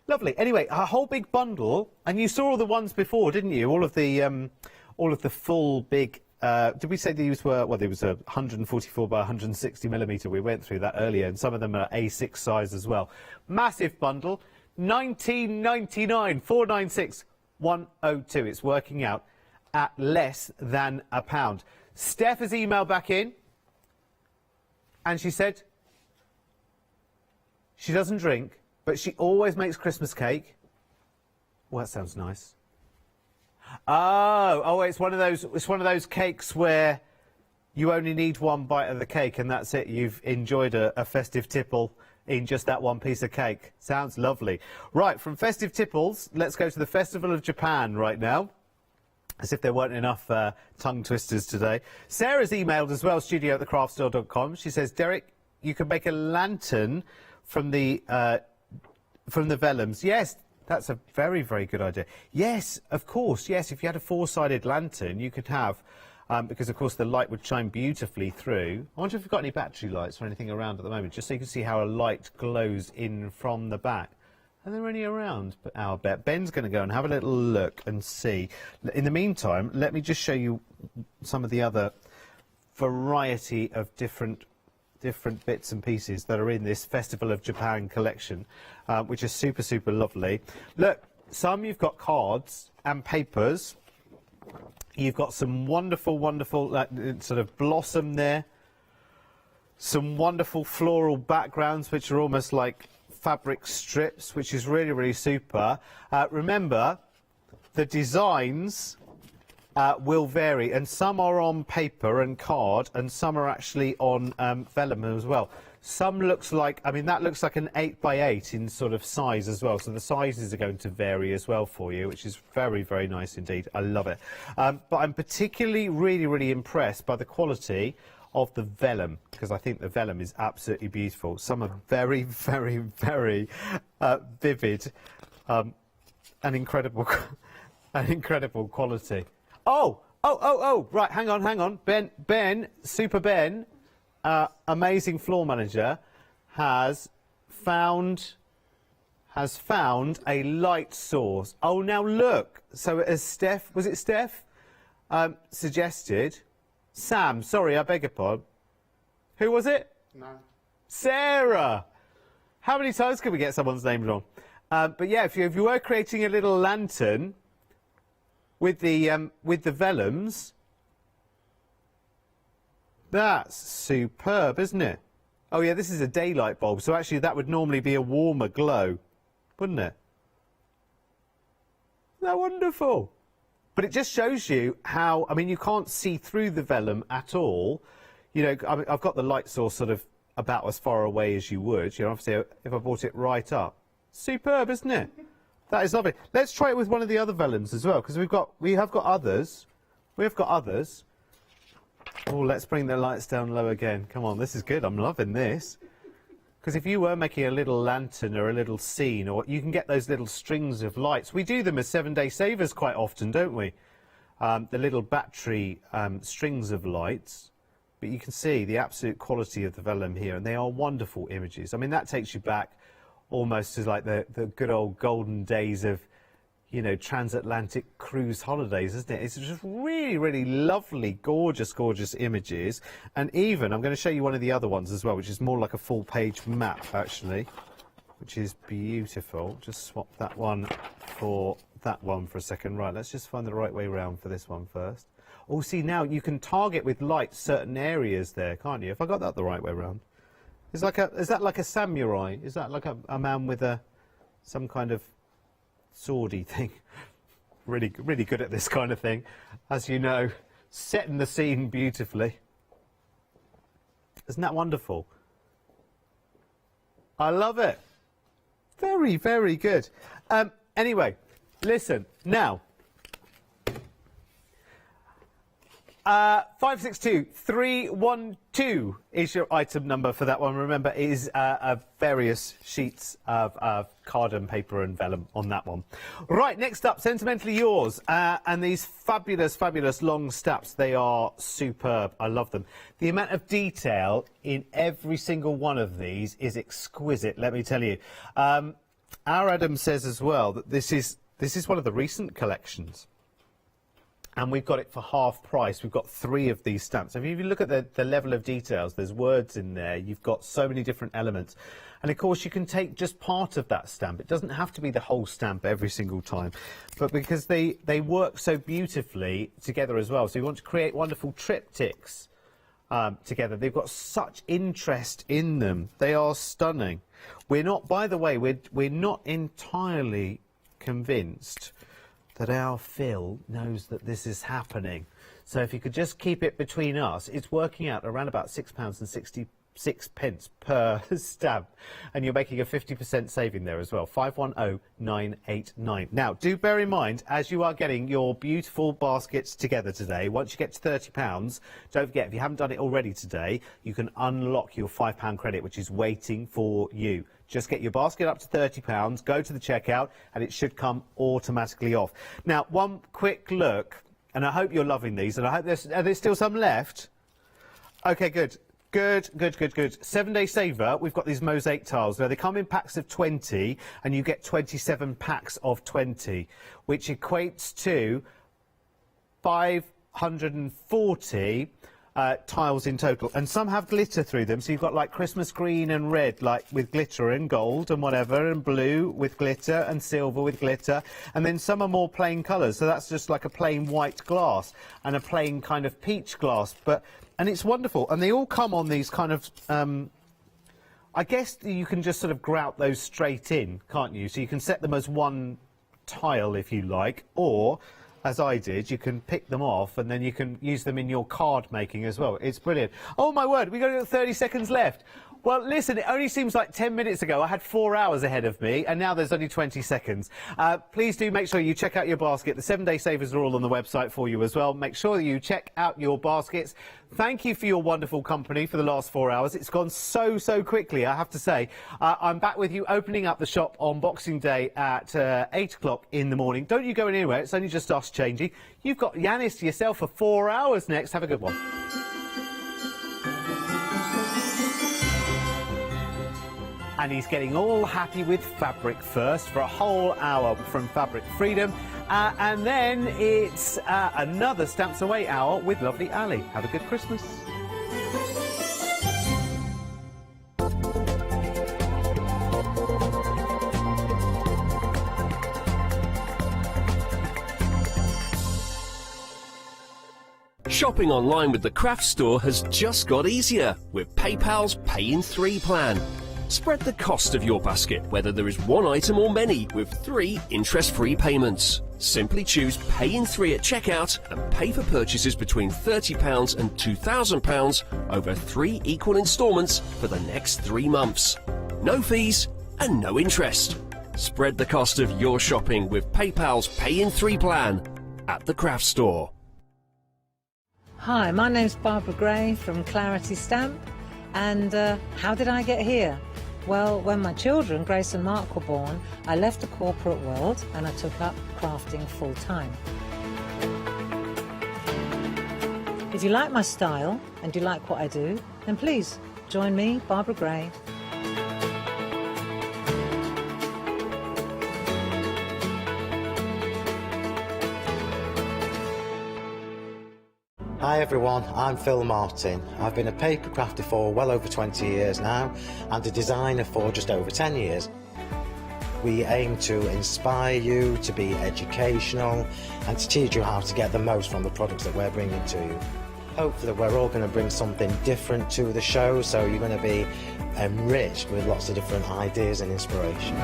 Lovely. Anyway, a whole big bundle, and you saw all the ones before, didn't you? All of the full big. Did we say these were? Well, there was a 144 by 160 millimeter. We went through that earlier, and some of them are A6 size as well. Massive bundle, $19.99, $496.102. It's working out at less than £1. Steph has emailed back in, and she said she doesn't drink, but she always makes Christmas cake. Well, that sounds nice. Oh, it's one of those cakes where you only need one bite of the cake and that's it. You've enjoyed a festive tipple in just that one piece of cake. Sounds lovely. Right, from festive tipples, let's go to the Festival of Japan right now. As if there weren't enough tongue twisters today. Sarah's emailed as well, studio@thecraftstore.com. She says, Derek, you can make a lantern from the vellums. Yes, that's a very, very good idea. Yes, of course, yes. If you had a four-sided lantern, you could have, because of course the light would shine beautifully through. I wonder if we've got any battery lights or anything around at the moment, just so you can see how a light glows in from the back. Are there any around? But I'll bet Ben's going to go and have a little look and see. In the meantime, let me just show you some of the other variety of different bits and pieces that are in this Festival of Japan collection, which is super, super lovely. Look, some you've got cards and papers. You've got some wonderful, wonderful sort of blossom there. Some wonderful floral backgrounds, which are almost like fabric strips, which is really, really super. Remember, the designs will vary, and some are on paper and card, and some are actually on vellum as well. Some looks like, I mean, that looks like an 8x8 in sort of size as well, so the sizes are going to vary as well for you, which is very, very nice indeed. I love it. But I'm particularly really, really impressed by the quality of the vellum, because I think the vellum is absolutely beautiful. Some are very, very, very vivid and incredible quality. Oh, right, hang on. Ben, Super Ben, amazing floor manager, has found a light source. Oh, now look. So as Steph, was it Steph, suggested, Sam, sorry, I beg your pardon. Who was it? No. Sarah. How many times can we get someone's name wrong? But yeah, if you were creating a little lantern with the vellums, that's superb, isn't it? Oh yeah, this is a daylight bulb, so actually that would normally be a warmer glow, wouldn't it? Isn't that wonderful? But it just shows you how, I mean, you can't see through the vellum at all. You know, I mean, I've got the light source sort of about as far away as you would. You know, obviously, if I brought it right up. Superb, isn't it? That is lovely. Let's try it with one of the other vellums as well, because we have got others. We have got others. Oh, let's bring the lights down low again. Come on, this is good. I'm loving this. Because if you were making a little lantern or a little scene, or you can get those little strings of lights. We do them as 7-day savers quite often, don't we? The little battery strings of lights. But you can see the absolute quality of the vellum here, and they are wonderful images. I mean, that takes you back almost to like the good old golden days of, you know, transatlantic cruise holidays, isn't it? It's just really, really lovely, gorgeous, gorgeous images. And even, I'm going to show you one of the other ones as well, which is more like a full-page map, actually, which is beautiful. Just swap that one for that one for a second. Right, let's just find the right way around for this one first. Oh, see, now you can target with light certain areas there, can't you? If I got that the right way around. Is that like a samurai? Is that like a man with some kind of swordy thing? Really good at this kind of thing, as you know, setting the scene beautifully. Isn't that wonderful? I love it. Very, very good. Anyway, listen, now, 562312 is your item number for that one. Remember, it is various sheets of cardon paper and vellum on that one. Right, next up, Sentimentally Yours. And these fabulous, fabulous long stamps. They are superb. I love them. The amount of detail in every single one of these is exquisite, let me tell you. Our Adam says as well that this is one of the recent collections. And we've got it for half price. We've got 3 of these stamps. If you look at the level of details, there's words in there. You've got so many different elements. And, of course, you can take just part of that stamp. It doesn't have to be the whole stamp every single time. But because they work so beautifully together as well. So you want to create wonderful triptychs together. They've got such interest in them. They are stunning. We're not, by the way, we're not entirely convinced that our Phil knows that this is happening. So if you could just keep it between us, it's working out around about £6.66 per stamp. And you're making a 50% saving there as well, 510989. Now, do bear in mind, as you are getting your beautiful baskets together today, once you get to £30, don't forget, if you haven't done it already today, you can unlock your £5 credit, which is waiting for you. Just get your basket up to £30, go to the checkout, and it should come automatically off. Now, one quick look, and I hope you're loving these, and I hope are there still some left? Okay, good. Good. 7-day saver, we've got these mosaic tiles. Now, they come in packs of 20, and you get 27 packs of 20, which equates to 540 tiles in total, and some have glitter through them, so you've got like Christmas green and red, like with glitter, and gold and whatever, and blue with glitter, and silver with glitter, and then some are more plain colours, so that's just like a plain white glass and a plain kind of peach glass, and it's wonderful. And they all come on these kind of I guess you can just sort of grout those straight in, can't you? So you can set them as one tile if you like, or as I did, you can pick them off and then you can use them in your card making as well. It's brilliant. Oh my word, we've got 30 seconds left. Well, listen, it only seems like 10 minutes ago I had 4 hours ahead of me, and now there's only 20 seconds. Please do make sure you check out your basket. The 7-day savers are all on the website for you as well. Make sure that you check out your baskets. Thank you for your wonderful company for the last 4 hours. It's gone so quickly, I have to say. I'm back with you opening up the shop on Boxing Day at 8 o'clock in the morning. Don't you go anywhere. It's only just us changing. You've got Yanis to yourself for 4 hours next. Have a good one. And he's getting all happy with fabric first for a whole hour from Fabric Freedom. And then it's another Stamps Away hour with lovely Ali. Have a good Christmas. Shopping online with the Craft Store has just got easier with PayPal's Pay in 3 plan. Spread the cost of your basket, whether there is one item or many, with 3 interest-free payments. Simply choose Pay in 3 at checkout and pay for purchases between £30 and £2,000 over 3 equal instalments for the next 3 months. No fees and no interest. Spread the cost of your shopping with PayPal's Pay in 3 plan at the Craft Store. Hi, my name's Barbara Gray from Clarity Stamp, and how did I get here? Well, when my children, Grace and Mark, were born, I left the corporate world and I took up crafting full time. If you like my style and you like what I do, then please join me, Barbara Gray. Hi everyone, I'm Phil Martin. I've been a paper crafter for well over 20 years now and a designer for just over 10 years. We aim to inspire you, to be educational and to teach you how to get the most from the products that we're bringing to you. Hopefully we're all going to bring something different to the show, so you're going to be enriched with lots of different ideas and inspiration.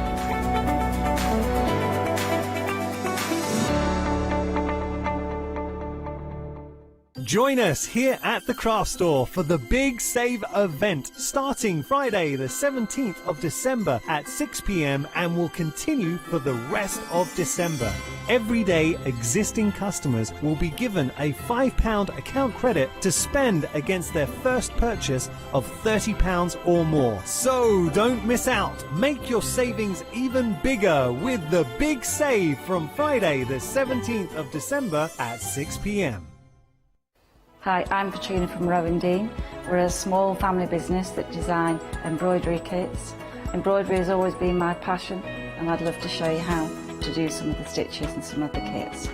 Join us here at the Craft Store for the Big Save event starting Friday the 17th of December at 6 p.m. and will continue for the rest of December. Everyday existing customers will be given a £5 account credit to spend against their first purchase of £30 or more. So don't miss out. Make your savings even bigger with the Big Save from Friday the 17th of December at 6 p.m. Hi, I'm Katrina from Rowan and Dean. We're a small family business that design embroidery kits. Embroidery has always been my passion, and I'd love to show you how to do some of the stitches and some of the kits.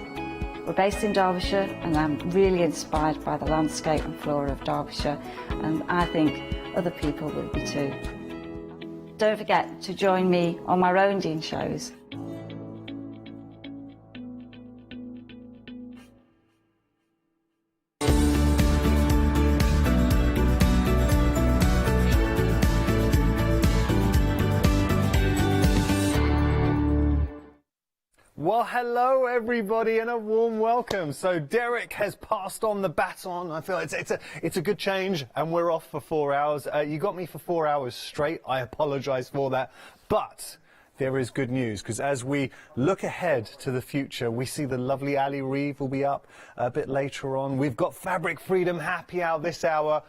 We're based in Derbyshire, and I'm really inspired by the landscape and flora of Derbyshire, and I think other people will be too. Don't forget to join me on my Rowan and Dean shows. Well, hello everybody and a warm welcome. So Derek has passed on the baton. I feel it's a good change and we're off for 4 hours. You got me for 4 hours straight. I apologise for that. But there is good news, because as we look ahead to the future, we see the lovely Ali Reeve will be up a bit later on. We've got Fabric Freedom Happy Hour this hour.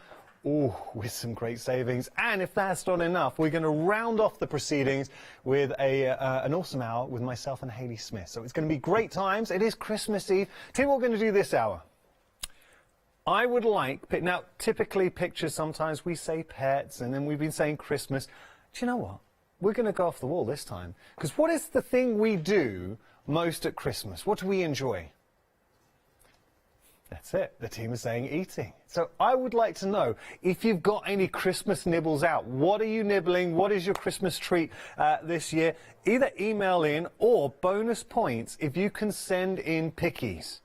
Ooh, with some great savings. And if that's not enough, we're going to round off the proceedings with an awesome hour with myself and Hayley Smith. So it's going to be great times. It is Christmas Eve. Tell you what we're going to do this hour. I would like, now typically pictures, sometimes we say pets and then we've been saying Christmas. Do you know what? We're going to go off the wall this time. Because what is the thing we do most at Christmas? What do we enjoy? That's it. The team is saying eating. So I would like to know if you've got any Christmas nibbles out. What are you nibbling? What is your Christmas treat this year? Either email in or bonus points if you can send in pickies.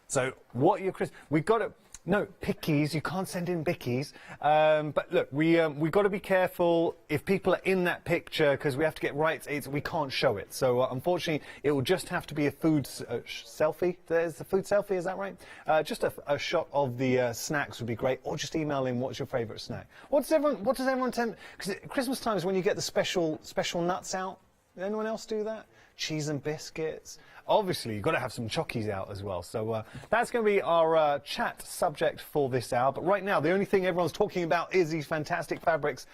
So what are your Christmas... We've got to... No, pickies, you can't send in bickies. But look, we've got to be careful if people are in that picture, because we have to get rights. We can't show it. So unfortunately, it will just have to be a food selfie. There's the food selfie, is that right? Just a shot of the snacks would be great. Or just email in what's your favourite snack. What does everyone tend... Because Christmas time is when you get the special nuts out. Anyone else do that? Cheese and biscuits. Obviously, you've got to have some chockies out as well. So that's going to be our chat subject for this hour. But right now, the only thing everyone's talking about is these fantastic fabrics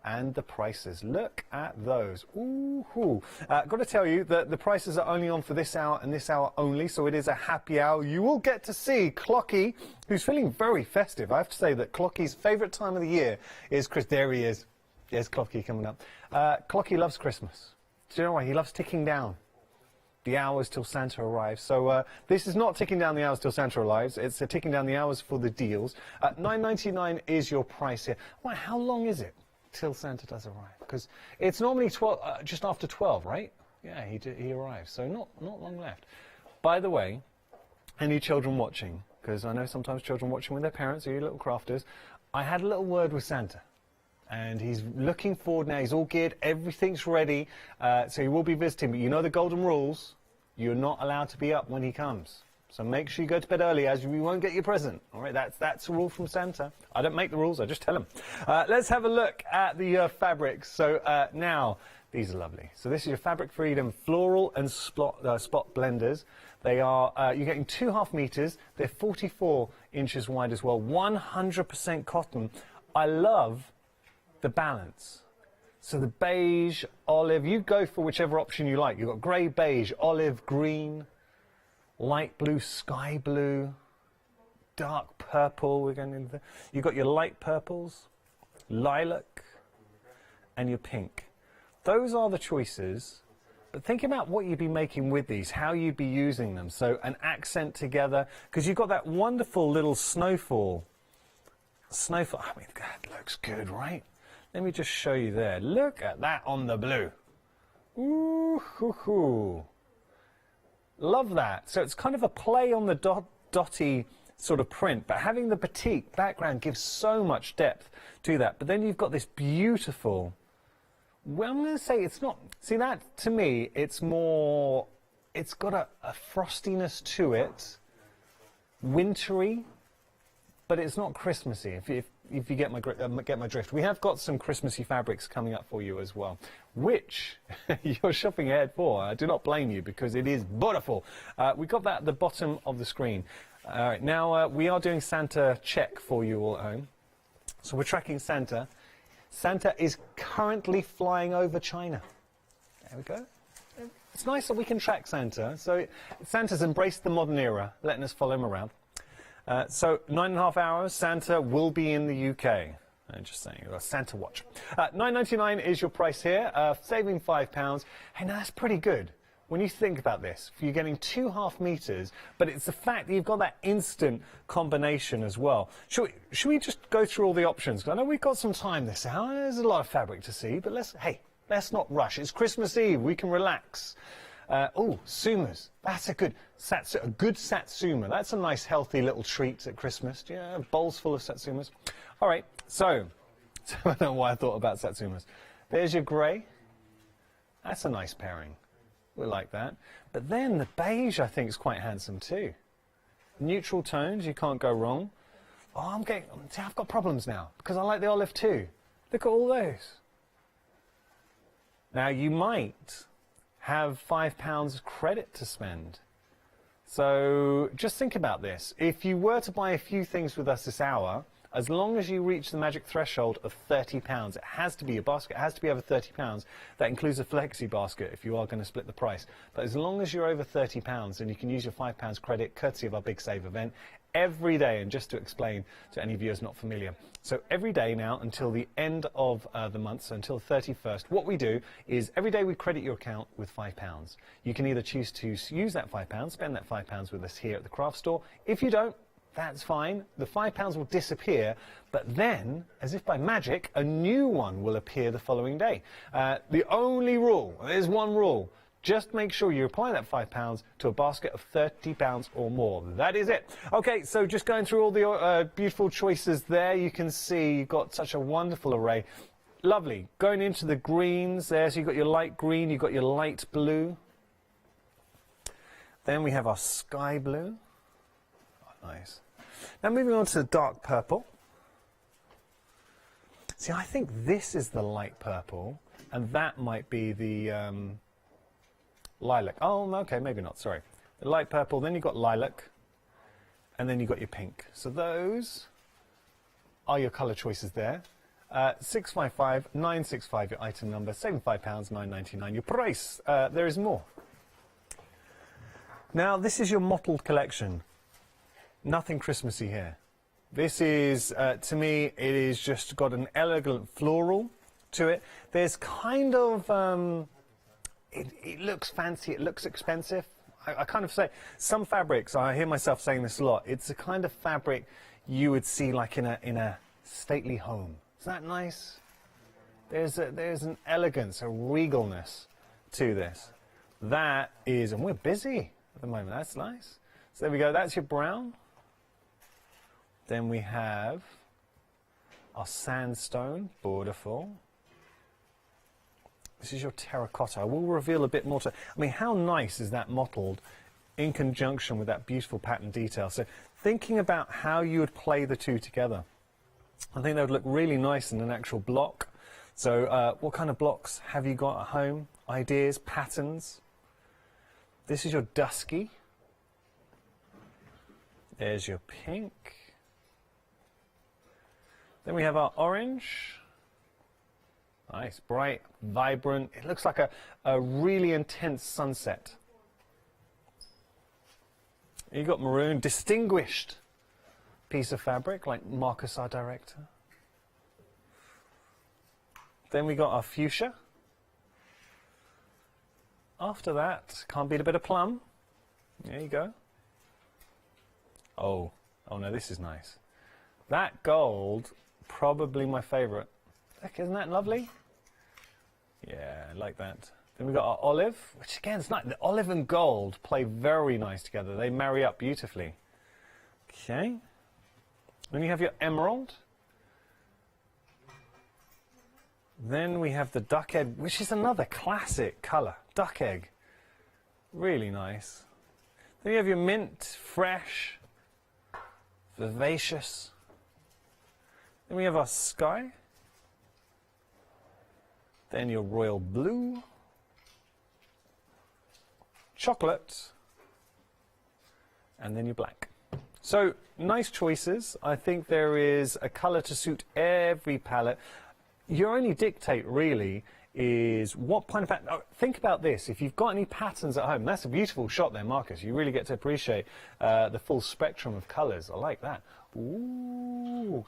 and the prices. Look at those. Ooh. Got to tell you that the prices are only on for this hour and this hour only, so it is a happy hour. You will get to see Clocky, who's feeling very festive. I have to say that Clocky's favourite time of the year is Chris. There he is. There's Clocky coming up. Clocky loves Christmas. Do you know why? He loves ticking down the hours till Santa arrives. So this is not ticking down the hours till Santa arrives. It's ticking down the hours for the deals. $9.99 is your price here. Well, how long is it till Santa does arrive? Because it's normally just after 12, right? Yeah, he arrives. So not long left. By the way, any children watching, because I know sometimes children watching with their parents, or you little crafters, I had a little word with Santa. And he's looking forward now. He's all geared. Everything's ready. So he will be visiting. But you know the golden rules. You're not allowed to be up when he comes. So make sure you go to bed early, as you won't get your present. All right, that's a rule from Santa. I don't make the rules. I just tell him. Let's have a look at the fabrics. So now, these are lovely. So this is your Fabric Freedom Floral and Spot blenders. They are, you're getting 2.5 meters. They're 44 inches wide as well. 100% cotton. I love the balance. So the beige, olive, you go for whichever option you like. You've got grey, beige, olive, green, light blue, sky blue, dark purple. We're going into. You've got your light purples, lilac, and your pink. Those are the choices. But think about what you'd be making with these, how you'd be using them. So an accent together, because you've got that wonderful little snowfall. Snowfall, I mean, that looks good, right? Let me just show you there. Look at that on the blue. Ooh, hoo, hoo. Love that. So it's kind of a play on the dotty sort of print, but having the batik background gives so much depth to that. But then you've got this beautiful, well, I'm going to say it's not, see that to me, it's more, it's got a frostiness to it, wintry, but it's not Christmassy, if you get my drift. We have got some Christmassy fabrics coming up for you as well, which you're shopping ahead for. I do not blame you, because it is beautiful. We got that at the bottom of the screen. All right, now we are doing Santa check for you all at home. So we're tracking Santa. Santa is currently flying over China. There we go. It's nice that we can track Santa. So Santa's embraced the modern era, letting us follow him around. So 9.5 hours, Santa will be in the UK. I'm just saying, a Santa watch. $9.99 is your price here, saving £5. Hey, now that's pretty good. When you think about this, you're getting 2.5 meters, but it's the fact that you've got that instant combination as well. Should we just go through all the options? 'Cause I know we've got some time this hour. There's a lot of fabric to see, but let's not rush. It's Christmas Eve. We can relax. Oh, sumas. That's a good satsuma. That's a nice, healthy little treat at Christmas. Yeah, bowls full of satsumas. All right, so I don't know why I thought about satsumas. There's your grey. That's a nice pairing. We like that. But then the beige, I think, is quite handsome too. Neutral tones, you can't go wrong. Oh, I've got problems now, because I like the olive too. Look at all those. Now, you might have £5 credit to spend. So just think about this. If you were to buy a few things with us this hour, as long as you reach the magic threshold of £30, it has to be a basket, it has to be over £30. That includes a Flexi basket if you are going to split the price. But as long as you're over £30, then you can use your £5 credit, courtesy of our Big Save event, every day. And just to explain to any viewers not familiar, so every day now until the end of the month, so until the 31st, what we do is every day we credit your account with £5. You can either choose to use that £5, spend that £5 with us here at the craft store. If you don't, that's fine. The £5 will disappear, but then, as if by magic, a new one will appear the following day. The only rule, there's one rule, just make sure you apply that £5 to a basket of £30 or more. That is it. Okay, so just going through all the beautiful choices there, you can see you've got such a wonderful array. Lovely. Going into the greens there, so you've got your light green, you've got your light blue. Then we have our sky blue. Oh, nice. Now moving on to the dark purple. See, I think this is the light purple, and that might be the lilac. Oh, okay, maybe not, sorry. The light purple, then you've got lilac, and then you've got your pink. So those are your colour choices there. 655 965 your item number, saving £5, $9.99 your price. There is more. Now, this is your mottled collection. Nothing Christmassy here. This is, to me, it is just got an elegant floral to it. There's kind of, it looks fancy, it looks expensive. I kind of say, some fabrics, I hear myself saying this a lot, it's the kind of fabric you would see like in a stately home. Isn't that nice? There's an elegance, a regalness to this. That is, and we're busy at the moment, that's nice. So there we go, that's your brown. Then we have our sandstone, beautiful. This is your terracotta. I will reveal a bit more to, I mean, how nice is that mottled in conjunction with that beautiful pattern detail? So thinking about how you would play the two together, I think they would look really nice in an actual block. So what kind of blocks have you got at home? Ideas, patterns? This is your dusky. There's your pink. Then we have our orange. Nice, bright, vibrant. It looks like a really intense sunset. You've got maroon, distinguished piece of fabric, like Marcus, our director. Then we got our fuchsia. After that, can't beat a bit of plum. There you go. Oh no, this is nice. That gold, probably my favorite. Look, isn't that lovely? Yeah, I like that. Then we got our olive, which again, it's not, the olive and gold play very nice together. They marry up beautifully. Okay. Then you have your emerald. Then we have the duck egg, which is another classic colour. Duck egg. Really nice. Then you have your mint, fresh, vivacious. Then we have our sky. Then your royal blue. Chocolate. And then your black. So, nice choices. I think there is a colour to suit every palette. Your only dictate, really, is what kind of pattern. Oh, think about this. If you've got any patterns at home, that's a beautiful shot there, Marcus. You really get to appreciate the full spectrum of colours. I like that. Ooh.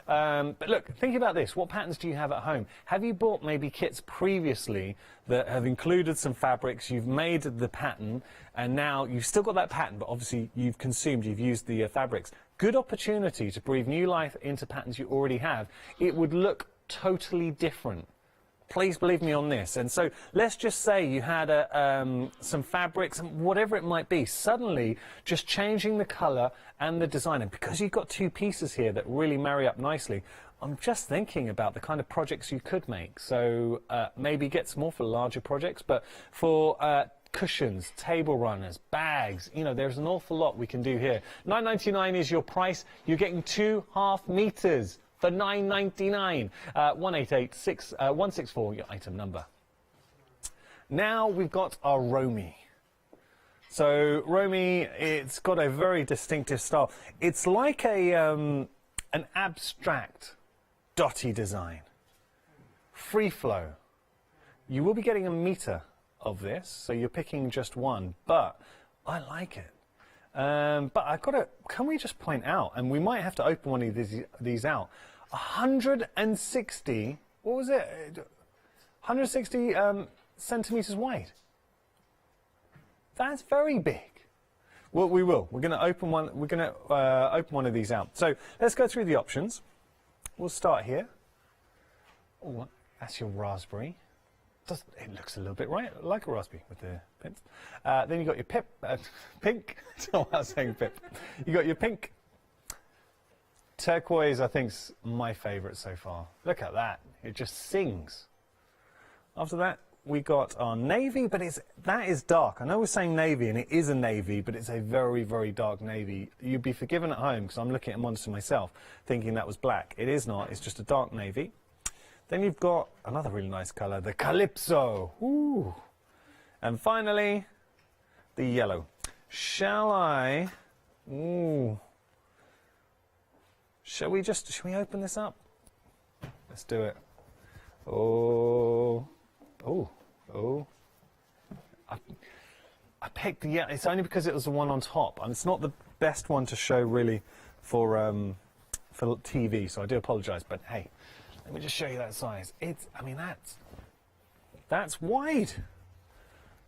But look, think about this. What patterns do you have at home? Have you bought maybe kits previously that have included some fabrics, you've made the pattern, and now you've still got that pattern, but obviously you've used the fabrics. Good opportunity to breathe new life into patterns you already have. It would look totally different. Please believe me on this. And so let's just say you had some fabrics, and whatever it might be, suddenly just changing the colour and the design. And because you've got two pieces here that really marry up nicely, I'm just thinking about the kind of projects you could make. So maybe get some more for larger projects, but for cushions, table runners, bags, you know, there's an awful lot we can do here. $9.99 is your price. You're getting 2.5 meters. For $9.99, 164, your item number. Now we've got our Romy. So Romy, it's got a very distinctive style. It's like an abstract dotty design, free flow. You will be getting a meter of this, so you're picking just one, but I like it. But I've got to, can we just point out, and we might have to open one of these out, 160, what was it? 160 centimeters wide. That's very big. Well, we will. We're going to open one. We're going to open one of these out. So let's go through the options. We'll start here. Oh, that's your raspberry. It looks a little bit like a raspberry with the pins. Then you got your pink. That's not what I was saying, pip. You got your pink. Turquoise, I think, is my favourite so far. Look at that. It just sings. After that, we got our navy, but that is dark. I know we're saying navy, and it is a navy, but it's a very, very dark navy. You'd be forgiven at home, because I'm looking at one to myself, thinking that was black. It is not. It's just a dark navy. Then you've got another really nice colour, the Calypso. Ooh. And finally, the yellow. Shall I... Ooh. Shall we open this up? Let's do it. Oh. Oh. Oh. I picked the yellow. It's only because it was the one on top. And it's not the best one to show, really, for TV, so I do apologise. But, hey, let me just show you that size. I mean, that's wide.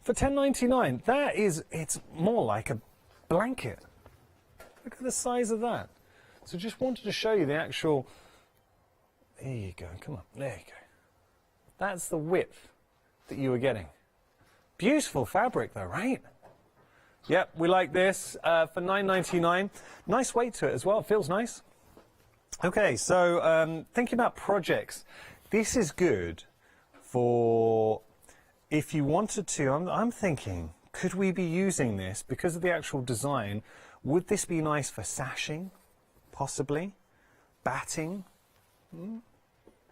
For $10.99, it's more like a blanket. Look at the size of that. So just wanted to show you the actual, there you go, come on, there you go. That's the width that you were getting. Beautiful fabric though, right? Yep, we like this for $9.99. Nice weight to it as well, it feels nice. Okay, so thinking about projects, this is good for if you wanted to, I'm thinking, could we be using this because of the actual design? Would this be nice for sashing? Possibly. Batting.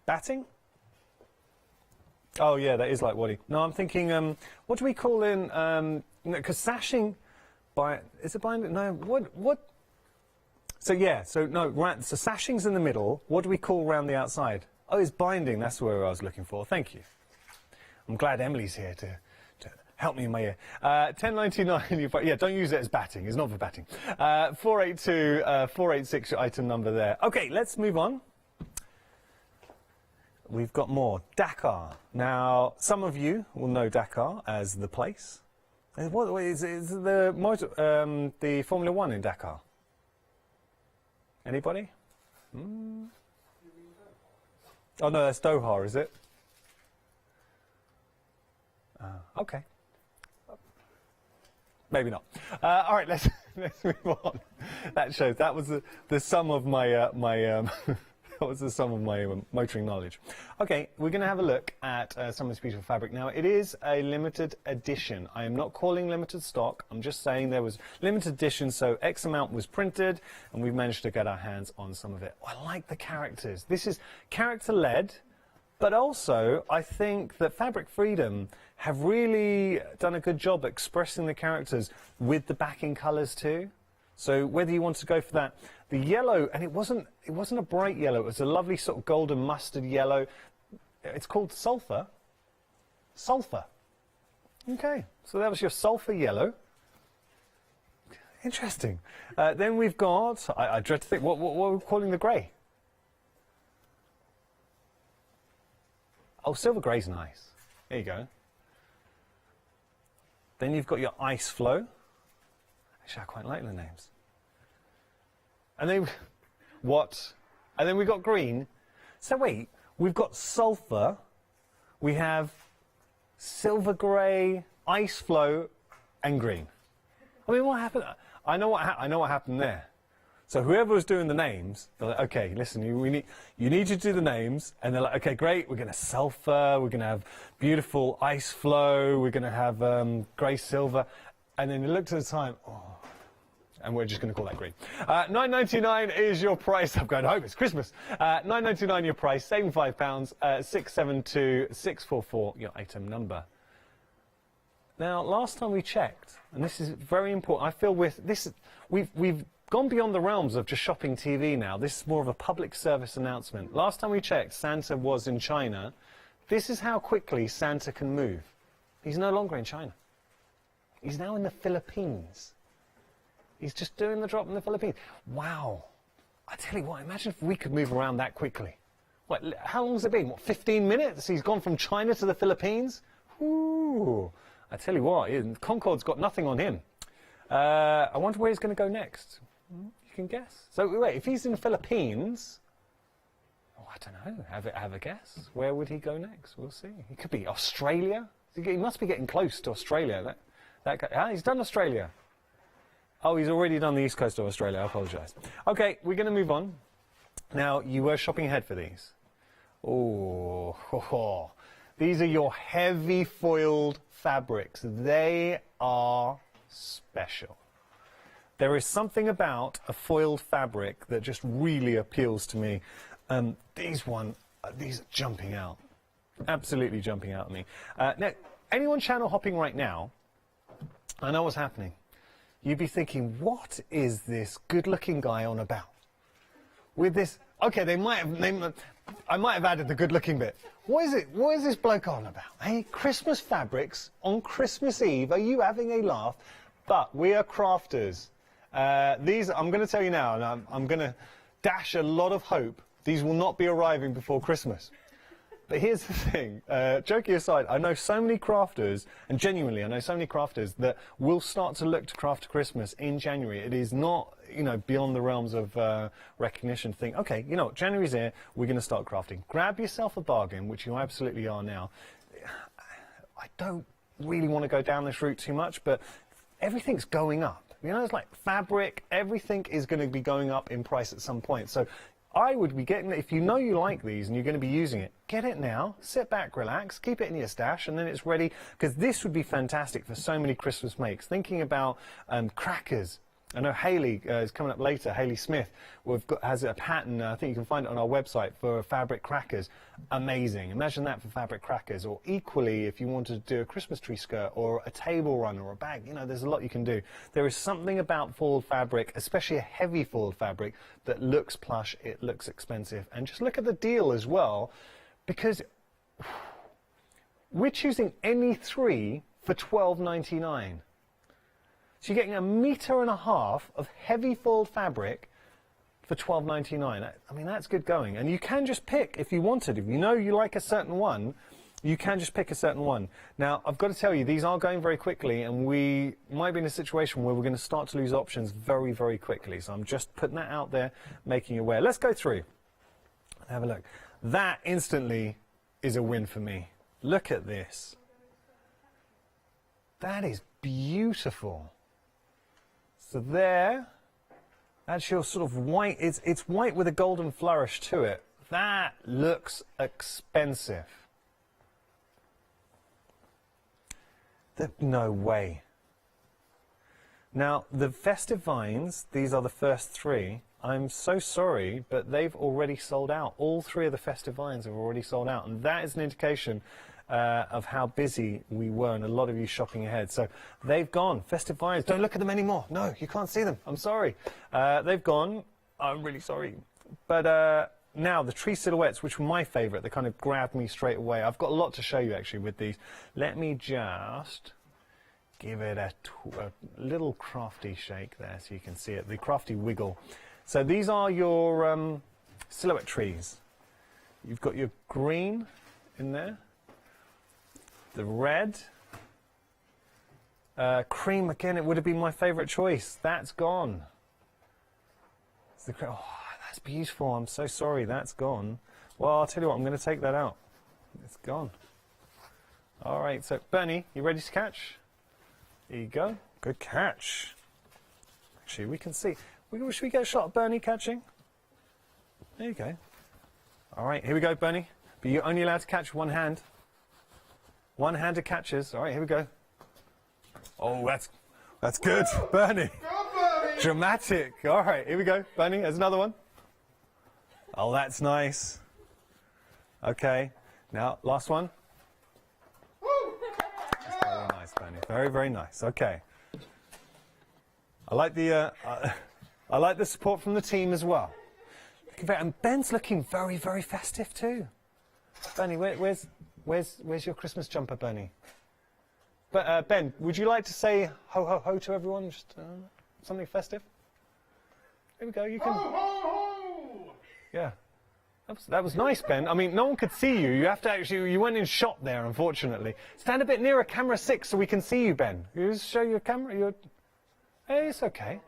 Batting? Oh yeah, that is like Waddy. No, I'm thinking, what do we call in, because sashing, is it binding? No, what So yeah, so no, so sashing's in the middle. What do we call around the outside? Oh, it's binding. That's where I was looking for. Thank you. I'm glad Emily's here to help me in my ear. 10.99. Yeah, don't use it as batting. It's not for batting. 482 486 your item number there. Okay, let's move on. We've got more. Dakar. Now, some of you will know Dakar as the place. What is the Formula One in Dakar? Anybody? Oh no, that's Doha, is it? Okay. Maybe not. All right, let's move on. That shows that was the sum of my that was the sum of my motoring knowledge. Okay, we're going to have a look at some of this beautiful fabric. Now, it is a limited edition. I am not calling limited stock. I'm just saying there was limited edition, so X amount was printed, and we've managed to get our hands on some of it. I like the characters. This is character-led, but also I think that Fabric Freedom have really done a good job expressing the characters with the backing colours too. So whether you want to go for that, the yellow, and it wasn't a bright yellow, it was a lovely sort of golden mustard yellow. It's called sulphur. Sulphur. Okay, so that was your sulphur yellow. Interesting. Then we've got, I dread to think, what we're calling the grey? Oh, silver grey's nice. There you go. Then you've got your ice flow. Actually, I quite like the names. And then, what? And then we've got green. So wait, we've got sulphur, we have silver grey, ice flow, and green. I mean, what happened? I know what happened there. So whoever was doing the names, they're like, okay, listen, you need to do the names, and they're like, okay, great, we're going to sulphur, we're going to have beautiful ice flow, we're going to have grey silver, and then you looked at the time, oh, and we're just going to call that green. £9.99 is your price. I'm going home. It's Christmas. £9.99 your price. Saving £5. 672-644 your item number. Now, last time we checked, and this is very important. I feel with this, we've gone beyond the realms of just shopping TV now. This is more of a public service announcement. Last time we checked, Santa was in China. This is how quickly Santa can move. He's no longer in China. He's now in the Philippines. He's just doing the drop in the Philippines. Wow. I tell you what, imagine if we could move around that quickly. What, how long has it been? What, 15 minutes? He's gone from China to the Philippines? Ooh. I tell you what, Concorde's got nothing on him. I wonder where he's going to go next. You can guess. So wait, if he's in the Philippines, oh, I don't know, have a guess. Where would he go next? We'll see. He could be Australia. He must be getting close to Australia. That guy, he's done Australia. Oh, he's already done the east coast of Australia. I apologise. Okay, we're going to move on. Now, you were shopping ahead for these. Oh, these are your heavy foiled fabrics. They are special. There is something about a foiled fabric that just really appeals to me. These are jumping out. Absolutely jumping out at me. Now, anyone channel hopping right now, I know what's happening. You'd be thinking, what is this good-looking guy on about? With this, okay, I might have added the good-looking bit. What is it? What is this bloke on about? Hey, Christmas fabrics on Christmas Eve. Are you having a laugh? But we are crafters. These, I'm going to tell you now, and I'm going to dash a lot of hope. These will not be arriving before Christmas. But here's the thing, joking aside, I know so many crafters, and genuinely I know so many crafters that will start to look to craft Christmas in January. It is not, beyond the realms of recognition. Think, okay, January's here, we're going to start crafting. Grab yourself a bargain, which you absolutely are now. I don't really want to go down this route too much, but everything's going up. It's like fabric, everything is going to be going up in price at some point. So I would be getting, if you know you like these and you're going to be using it, get it now, sit back, relax, keep it in your stash, and then it's ready, because this would be fantastic for so many Christmas makes. Thinking about crackers, I know Hayley is coming up later. Hayley Smith has a pattern. I think you can find it on our website for fabric crackers. Amazing. Imagine that for fabric crackers. Or equally, if you wanted to do a Christmas tree skirt or a table runner or a bag, you know, there's a lot you can do. There is something about foiled fabric, especially a heavy foiled fabric, that looks plush, it looks expensive. And just look at the deal as well, because we're choosing any three for $12.99. So you're getting 1.5 meters of heavy foiled fabric for $12.99. I mean, that's good going. And you can just pick if you wanted. If you know you like a certain one, you can just pick a certain one. Now, I've got to tell you, these are going very quickly, and we might be in a situation where we're going to start to lose options very, very quickly. So I'm just putting that out there, making you aware. Let's go through and have a look. That instantly is a win for me. Look at this. That is beautiful. So there, that's your sort of white, it's white with a golden flourish to it. That looks expensive. No way. Now, the Festive vines, these are the first three. I'm so sorry, but they've already sold out. All three of the Festive vines have already sold out, and that is an indication of how busy we were, and a lot of you shopping ahead. So they've gone. Festive vines, don't look at them anymore. No, you can't see them. I'm sorry. They've gone. I'm really sorry. But now the tree silhouettes, which were my favourite, they kind of grabbed me straight away. I've got a lot to show you actually with these. Let me just give it a little crafty shake there so you can see it, the crafty wiggle. So these are your silhouette trees. You've got your green in there, the red, cream, again, it would have been my favourite choice. That's gone. Oh, that's beautiful. I'm so sorry, that's gone. Well, I'll tell you what, I'm going to take that out. It's gone. All right, so Bernie, you ready to catch? There you go. Good catch. Actually, we can see. Should we get a shot of Bernie catching? There you go. All right, here we go, Bernie. But you're only allowed to catch one hand. One-handed catches. All right, here we go. Oh, that's good, Bernie. Dramatic. All right, here we go, Bernie. There's another one. Oh, that's nice. Okay, now last one. That's very nice, Bernie. Very, very nice. Okay. I like the support from the team as well. And Ben's looking very, very festive too. Bernie, where's your Christmas jumper, Bernie? But Ben, would you like to say ho ho ho to everyone? Just something festive. Here we go. You can. Ho, ho, ho! Yeah, that was nice, Ben. I mean, no one could see you. You have to actually. You weren't in shot there, unfortunately. Stand a bit nearer camera 6 so we can see you, Ben. You just show your camera. Hey, it's okay.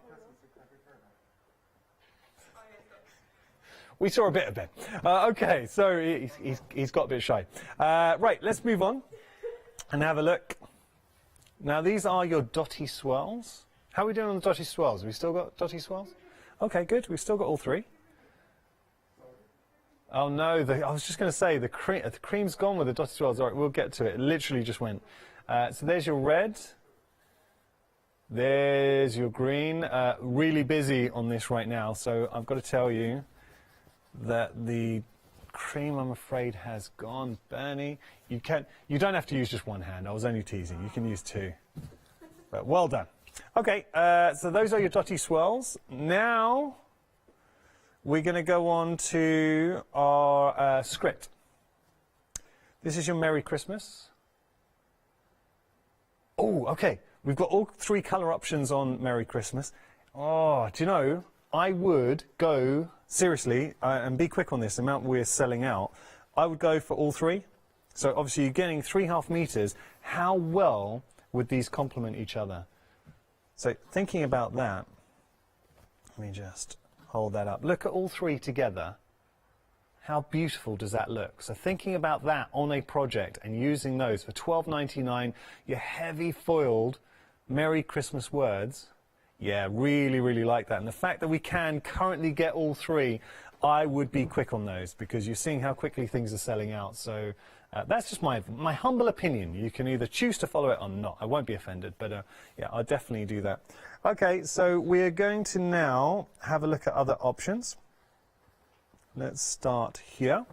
We saw a bit of Ben. Okay, so he's got a bit shy. Right, let's move on and have a look. Now, these are your dotty swirls. How are we doing on the dotty swirls? Have we still got dotty swirls? Okay, good. We've still got all three. Oh, no. I was just going to say, the cream's gone with the dotty swirls. All right, we'll get to it. It literally just went. So there's your red. There's your green. Really busy on this right now, so I've got to tell you that the cream, I'm afraid, has gone. Bernie, you don't have to use just one hand. I was only teasing. You can use two. But well done. Okay, so those are your dotty swirls. Now we're going to go on to our script. This is your Merry Christmas. Oh, okay. We've got all three colour options on Merry Christmas. Oh, do you know, I would go, seriously, and be quick on this, the amount we're selling out, I would go for all three. So obviously you're getting 3.5 meters. How well would these complement each other? So thinking about that, let me just hold that up. Look at all three together. How beautiful does that look? So thinking about that on a project and using those for $12.99, your heavy foiled Merry Christmas words, yeah, really, really like that. And the fact that we can currently get all three, I would be quick on those because you're seeing how quickly things are selling out. So That's just my humble opinion. You can either choose to follow it or not. I won't be offended, but yeah, I'll definitely do that. Okay, so we're going to now have a look at other options. Let's start here.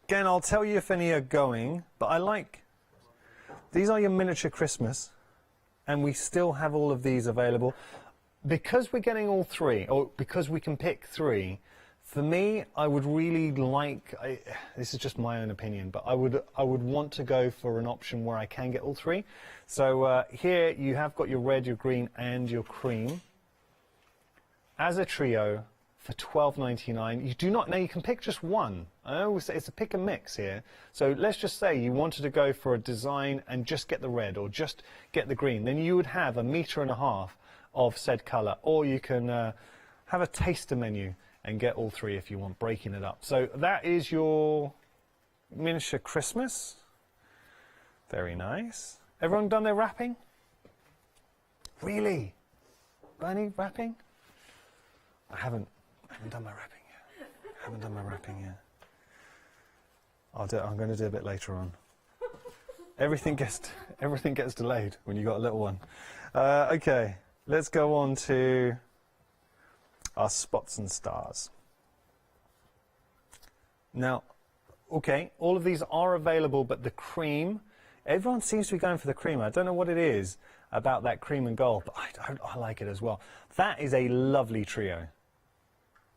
Again, I'll tell you if any are going, but I like, these are your miniature Christmas, and we still have all of these available. Because we're getting all three, or because we can pick three, for me, I would really like, this is just my own opinion, but I would want to go for an option where I can get all three. So here you have got your red, your green, and your cream as a trio for $12.99. You do not, now you can pick just one. I always say it's a pick and mix here. So let's just say you wanted to go for a design and just get the red or just get the green. Then you would have 1.5 meters of said color, or you can have a taster menu and get all three if you want, breaking it up. So that is your miniature Christmas. Very nice. Everyone done their wrapping? Really? Bernie, wrapping? I haven't done my wrapping yet. Haven't done my wrapping yet. I'm going to do a bit later on. Everything gets delayed when you got a little one. Okay, let's go on to our spots and stars. Now, okay, all of these are available, but the cream, everyone seems to be going for the cream. I don't know what it is about that cream and gold, but I like it as well. That is a lovely trio.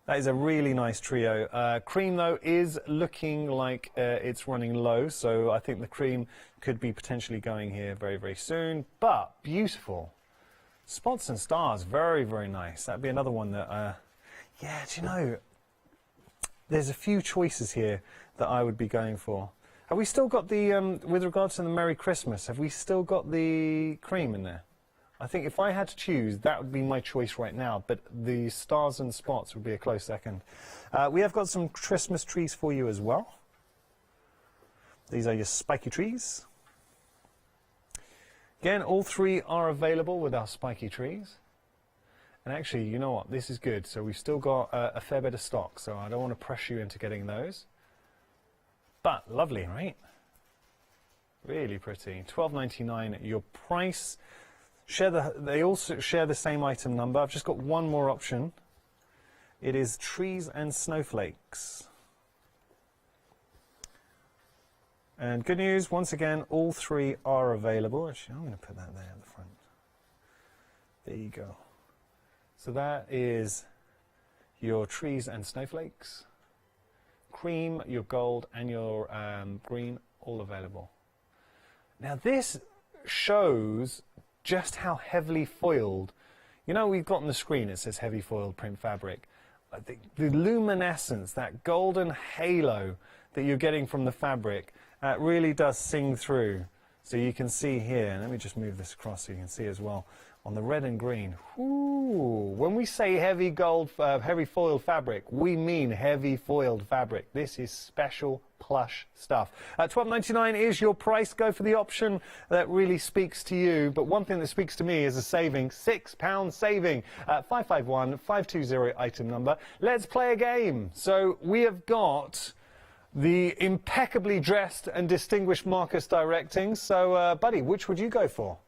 That is a really nice trio. Cream, though, is looking like it's running low, so I think the cream could be potentially going here very, very soon, but beautiful. Spots and stars, very, very nice. That'd be another one that, yeah, do you know, there's a few choices here that I would be going for. Have we still got the, with regards to the Merry Christmas, have we still got the cream in there? I think if I had to choose, that would be my choice right now, but the stars and spots would be a close second. We have got some Christmas trees for you as well. These are your spiky trees. Again, all three are available with our spiky trees. And actually, you know what, this is good. So we've still got a fair bit of stock, so I don't want to press you into getting those. But lovely, right? Really pretty. $12.99 your price. They also share the same item number. I've just got one more option. It is trees and snowflakes. And good news, once again, all three are available. Actually, I'm going to put that there at the front. There you go. So that is your trees and snowflakes. Cream, your gold, and your green, all available. Now this shows just how heavily foiled, you know, we've got on the screen, it says heavy foiled print fabric. The luminescence, that golden halo that you're getting from the fabric, really does sing through. So you can see here, let me just move this across so you can see as well, on the red and green. Ooh, when we say heavy gold, heavy foiled fabric, we mean heavy foiled fabric. This is special plush stuff. $12.99 is your price. Go for the option that really speaks to you. But one thing that speaks to me is a saving, £6 saving. 551520 item number. Let's play a game. So we have got the impeccably dressed and distinguished Marcus directing. So, buddy, which would you go for?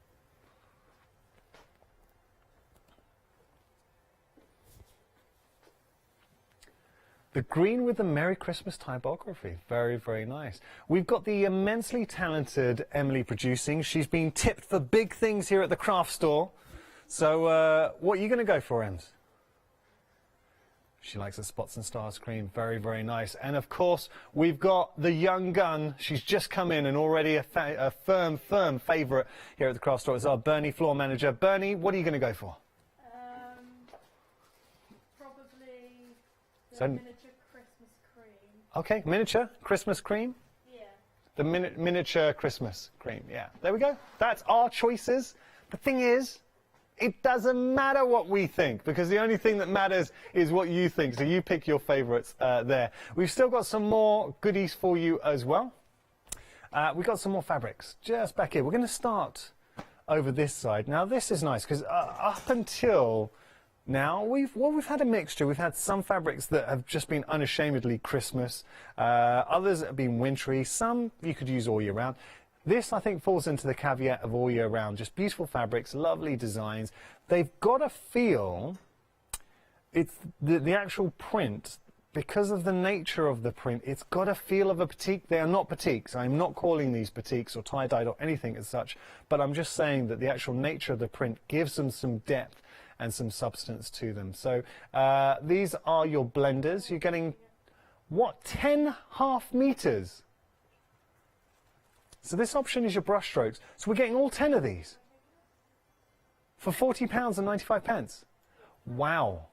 The green with the Merry Christmas typography. Very, very nice. We've got the immensely talented Emily producing. She's been tipped for big things here at the craft store. So what are you going to go for, Ems? She likes the Spots and Stars cream. Very, very nice. And of course, we've got the young gun. She's just come in and already a firm favourite here at the craft store. It's our Bernie floor manager. Bernie, what are you going to go for? Probably the So, miniature Christmas cream. okay, miniature Christmas cream? Yeah. The miniature Christmas cream, yeah. There we go. That's our choices. The thing is, it doesn't matter what we think, because the only thing that matters is what you think. So you pick your favourites there. We've still got some more goodies for you as well. We've got some more fabrics just back here. We're going to start over this side. Now, this is nice, because up until Now, we've had a mixture. We've had some fabrics that have just been unashamedly Christmas. Others have been wintry. Some you could use all year round. This, I think, falls into the caveat of all year round. Just beautiful fabrics, lovely designs. They've got a feel. It's the actual print, because of the nature of the print, it's got a feel of a batik. They are not batiks. I'm not calling these batiks or tie-dyed or anything as such, but I'm just saying that the actual nature of the print gives them some depth and some substance to them. So these are your blenders. You're getting, what, 10 half meters? So this option is your brush strokes. So we're getting all 10 of these for £40.95. Wow.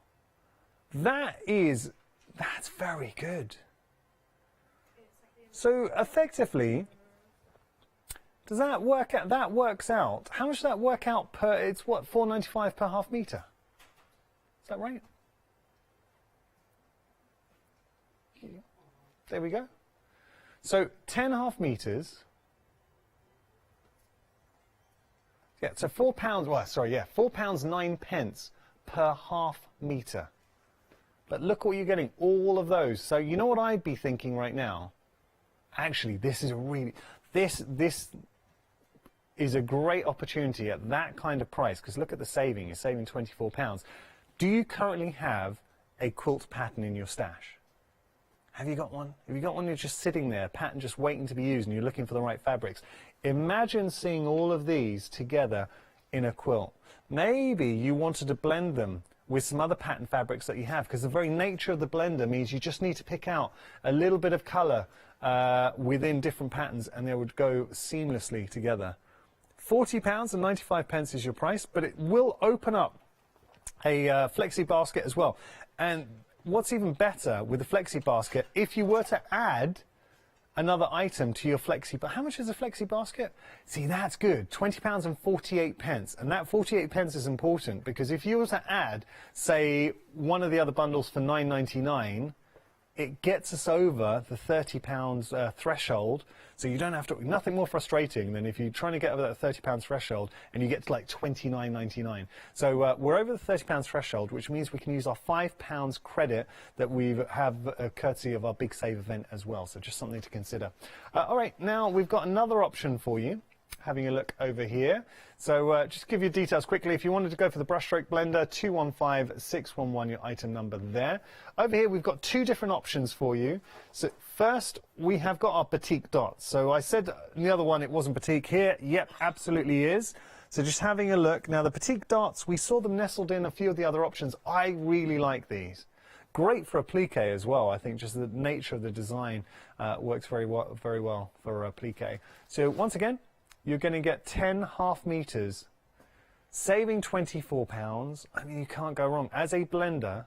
That's very good. So effectively, does that work out? That works out. How much does that work out per? It's what, £4.95 per half meter. Is that right? There we go. So 10 half meters. Yeah, so £4. Well, sorry, yeah, £4.09 per half meter. But look what you're getting, all of those. So you know what I'd be thinking right now? Actually, this is a really, this is a great opportunity at that kind of price, because look at the saving, you're saving £24. Do you currently have a quilt pattern in your stash? Have you got one? Have you got one you're just sitting there, pattern just waiting to be used, and you're looking for the right fabrics? Imagine seeing all of these together in a quilt. Maybe you wanted to blend them with some other pattern fabrics that you have, because the very nature of the blender means you just need to pick out a little bit of colour within different patterns, and they would go seamlessly together. £40.95 is your price, but it will open up a Flexi basket as well. And what's even better with the Flexi basket, if you were to add another item to your Flexi, but how much is a Flexi basket? See, that's good, £20.48, and that 48 pence is important, because if you were to add, say, one of the other bundles for £9.99, it gets us over the £30 threshold, so you don't have to, nothing more frustrating than if you're trying to get over that £30 threshold and you get to like £29.99. So we're over the £30 threshold, which means we can use our £5 credit that we have courtesy of our Big Save event as well, so just something to consider. All right, now we've got another option for you. Having a look over here. So just to give you details quickly, if you wanted to go for the brushstroke blender, 215611, your item number there. Over here we've got two different options for you. So first we have got our batik dots. So I said the other one it wasn't batik. Here, yep, absolutely is. So just having a look. Now the batik dots, we saw them nestled in a few of the other options. I really like these. Great for applique as well. I think just the nature of the design works very well for applique. So once again, you're going to get 10 half meters, saving £24. I mean, you can't go wrong. As a blender,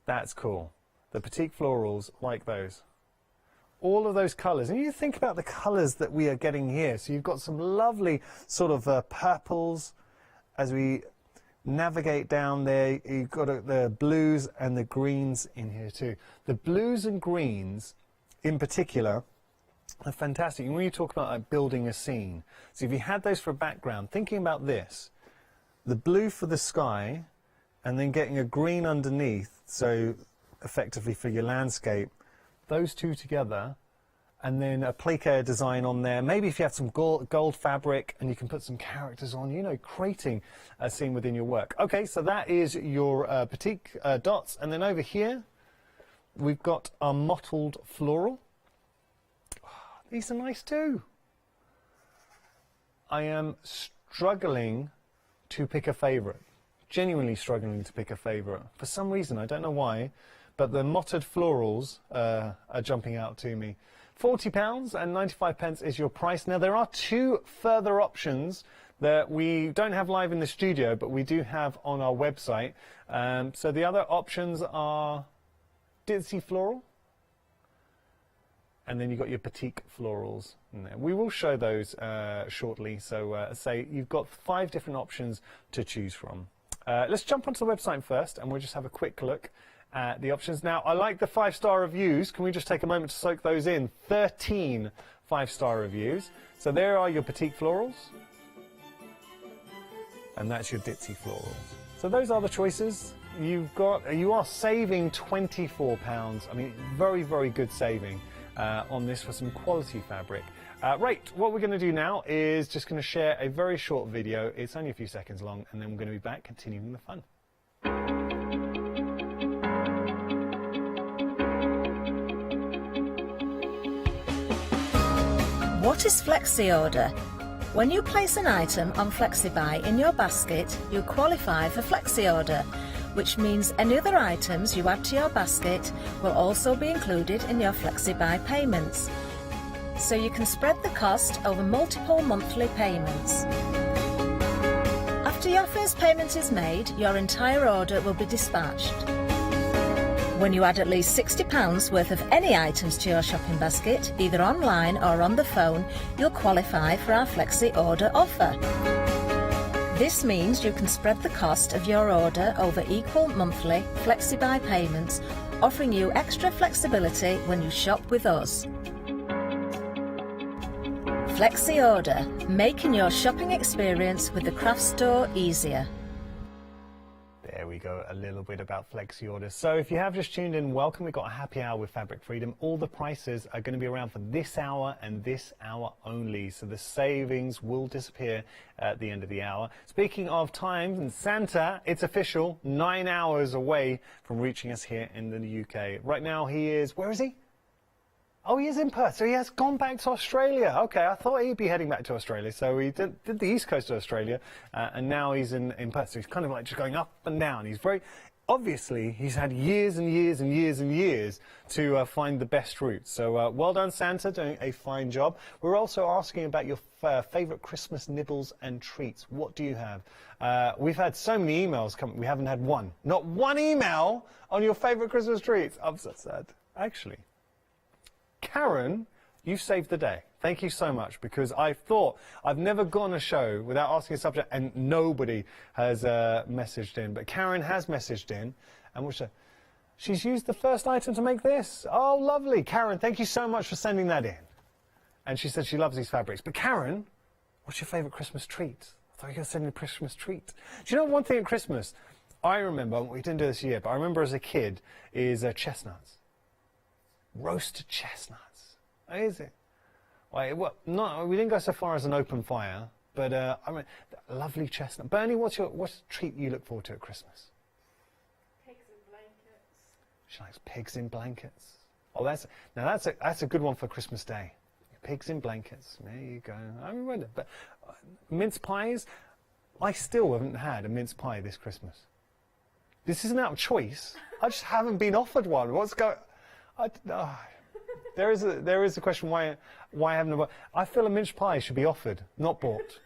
that's cool. The Petite Florals, like those. All of those colours. And you think about the colours that we are getting here. So you've got some lovely sort of purples as we navigate down there. You've got the blues and the greens in here too. The blues and greens in particular are fantastic. And when you talk about building a scene, so if you had those for a background, thinking about this, the blue for the sky and then getting a green underneath, so effectively for your landscape, those two together, and then a applique design on there. Maybe if you have some gold fabric and you can put some characters on, you know, creating a scene within your work. Okay, so that is your batik dots. And then over here, we've got our mottled floral. These are nice too. I am struggling to pick a favourite. Genuinely struggling to pick a favourite. For some reason, I don't know why, but the mottled florals are jumping out to me. £40.95 is your price. Now there are two further options that we don't have live in the studio, but we do have on our website. So the other options are ditzy floral, and then you've got your petite florals in there. We will show those shortly. So say you've got 5 different options to choose from. Let's jump onto the website first, and we'll just have a quick look at the options. Now, I like the 5-star reviews. Can we just take a moment to soak those in? 13 5-star reviews. So there are your petite florals, and that's your ditzy florals. So those are the choices. You are saving £24. I mean, very, very good saving on this for some quality fabric. Right, what we're going to do now is just going to share a very short video. It's only a few seconds long, and then we're going to be back continuing the fun. What is Flexi order? When you place an item on Flexi Buy in your basket, you qualify for Flexi order, which means any other items you add to your basket will also be included in your Flexi Buy payments. So you can spread the cost over multiple monthly payments. After your first payment is made, your entire order will be dispatched. When you add at least £60 worth of any items to your shopping basket, either online or on the phone, you'll qualify for our Flexi order offer. This means you can spread the cost of your order over equal monthly Flexi Buy payments, offering you extra flexibility when you shop with us. Flexi order, making your shopping experience with the craft store easier. There we go, a little bit about Flexi orders. So if you have just tuned in, welcome. We've got a happy hour with Fabric Freedom. All the prices are going to be around for this hour and this hour only. So the savings will disappear at the end of the hour. Speaking of time, and Santa, it's official, 9 hours away from reaching us here in the UK. Right now he is, where is he? Oh, he is in Perth, so he has gone back to Australia. Okay, I thought he'd be heading back to Australia. So he did the east coast of Australia, and now he's in Perth. So he's kind of like just going up and down. He's very, obviously, he's had years and years and years and years to find the best route. So well done, Santa, doing a fine job. We're also asking about your favourite Christmas nibbles and treats. What do you have? We've had so many emails come. We haven't had one. Not one email on your favourite Christmas treats. I'm so sad, actually. Karen, you've saved the day. Thank you so much, because I thought I've never gone a show without asking a subject and nobody has messaged in. But Karen has messaged in, and she's used the first item to make this. Oh, lovely. Karen, thank you so much for sending that in. And she said she loves these fabrics. But Karen, what's your favourite Christmas treat? I thought you were going to send me a Christmas treat. Do you know one thing at Christmas? I remember, we didn't do this year, but I remember as a kid, is chestnuts. Roasted chestnuts. Is it? Well, no, we didn't go so far as an open fire, but I mean, lovely chestnut. Bernie, what's the treat you look forward to at Christmas? Pigs in blankets. She likes pigs in blankets. Oh, that's a good one for Christmas Day. Pigs in blankets. There you go. I remember it. But mince pies, I still haven't had a mince pie this Christmas. This isn't out of choice. I just haven't been offered one. What's going? There is a question why I haven't. I feel a mince pie should be offered, not bought.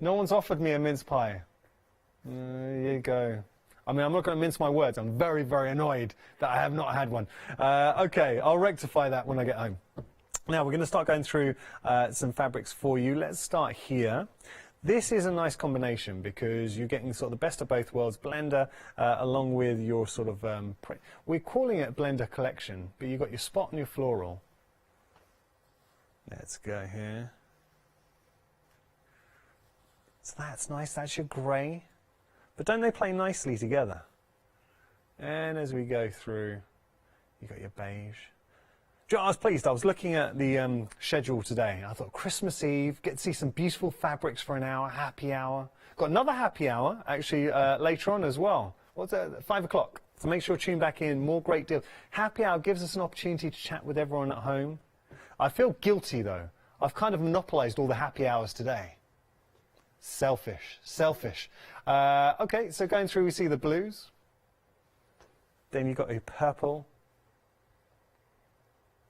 No one's offered me a mince pie. There you go. I mean, I'm not going to mince my words. I'm very, very annoyed that I have not had one. Okay, I'll rectify that when I get home. Now we're going to start going through some fabrics for you. Let's start here. This is a nice combination because you're getting sort of the best of both worlds, blender, along with your sort of, we're calling it blender collection, but you've got your spot and your floral. Let's go here. So that's nice, that's your grey. But don't they play nicely together? And as we go through, you've got your beige. I was pleased. I was looking at the schedule today. I thought Christmas Eve, get to see some beautiful fabrics for an hour, happy hour. Got another happy hour, actually, later on as well. What's that? 5 o'clock. So make sure to tune back in. More great deals. Happy hour gives us an opportunity to chat with everyone at home. I feel guilty, though. I've kind of monopolised all the happy hours today. Selfish. Selfish. Okay, so going through, we see the blues. Then you've got a purple.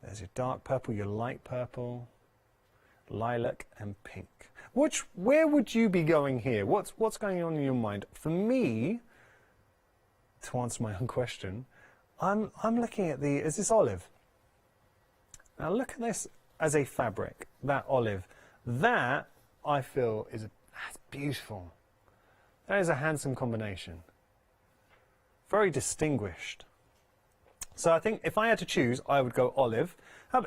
There's your dark purple, your light purple, lilac and pink. Where would you be going here? What's going on in your mind? For me, to answer my own question, I'm looking at is this olive? Now look at this as a fabric, that olive. That, I feel, that's beautiful. That is a handsome combination. Very distinguished. So I think if I had to choose, I would go olive.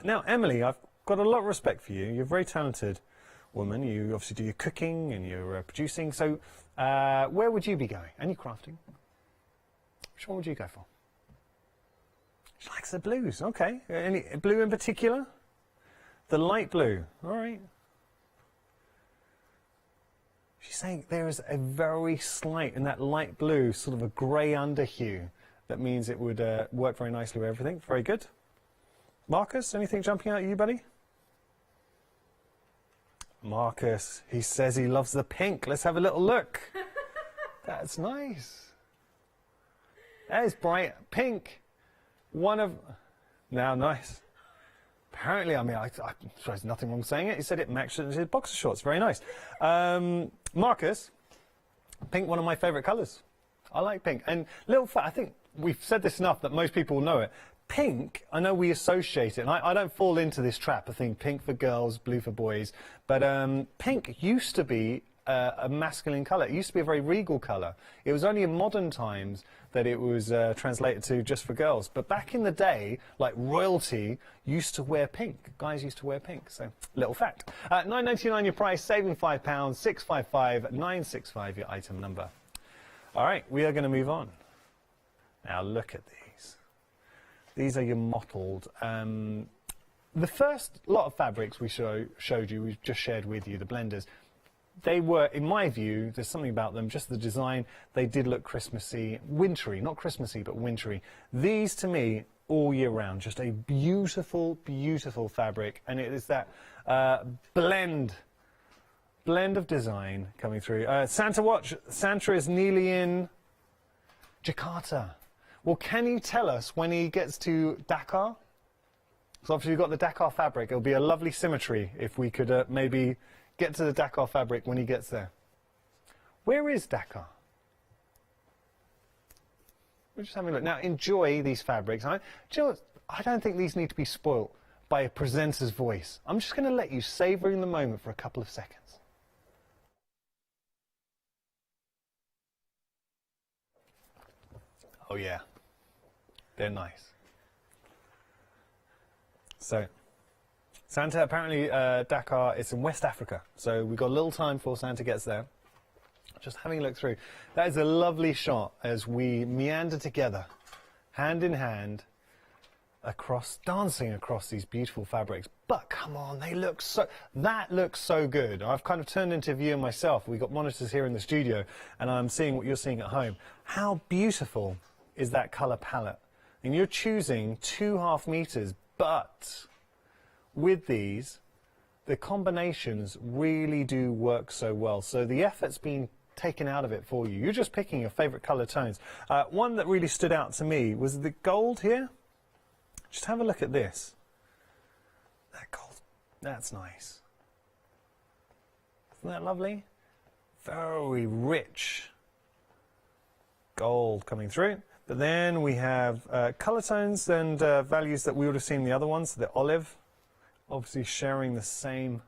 Now, Emily, I've got a lot of respect for you. You're very talented. woman. You obviously do your cooking and you're producing. So where would you be going? And you're crafting. Which one would you go for? She likes the blues. Okay. Any blue in particular? The light blue. All right. She's saying there is a very slight, in that light blue, sort of a grey underhue. That means it would work very nicely with everything. Very good. Marcus, anything jumping out at you, buddy? Marcus, he says he loves the pink. Let's have a little look. That's nice. That is bright pink. One of... Now, nice. Apparently, I mean, I suppose there's nothing wrong saying it. He said it matched his boxer shorts. Very nice. Marcus, pink, one of my favourite colours. I like pink. And little fact, I think we've said this enough that most people know it. Pink, I know we associate it, and I don't fall into this trap. I think pink for girls, blue for boys. But pink used to be a masculine colour. It used to be a very regal colour. It was only in modern times that it was translated to just for girls. But back in the day, like royalty used to wear pink. Guys used to wear pink. So, little fact. £9.99 your price, saving £5, 655 965 your item number. All right, we are going to move on. Now look at these. These are your mottled. The first lot of fabrics we showed you, we just shared with you, the blenders. They were, in my view, there's something about them, just the design, they did look Christmassy, wintry, not Christmassy, but wintry. These, to me, all year round, just a beautiful, beautiful fabric, and it is that blend of design coming through. Santa watch, Santa is nearly in Jakarta. Well, can you tell us when he gets to Dakar? So obviously we've got the Dakar fabric. It'll be a lovely symmetry if we could maybe get to the Dakar fabric when he gets there. Where is Dakar? We're just having a look. Now, enjoy these fabrics. Do you know what? I don't think these need to be spoilt by a presenter's voice. I'm just going to let you savour in the moment for a couple of seconds. Oh, yeah. They're nice. So, Santa, apparently Dakar is in West Africa, so we've got a little time before Santa gets there. Just having a look through. That is a lovely shot as we meander together, hand in hand, dancing across these beautiful fabrics. But come on, that looks so good. I've kind of turned into viewer myself. We've got monitors here in the studio, and I'm seeing what you're seeing at home. How beautiful is that colour palette? And you're choosing 2.5 meters, but with these, the combinations really do work so well. So the effort's been taken out of it for you. You're just picking your favourite colour tones. One that really stood out to me was the gold here. Just have a look at this. That gold, that's nice. Isn't that lovely? Very rich gold coming through. But then we have colour tones and values that we would have seen in the other ones. The olive, obviously sharing the same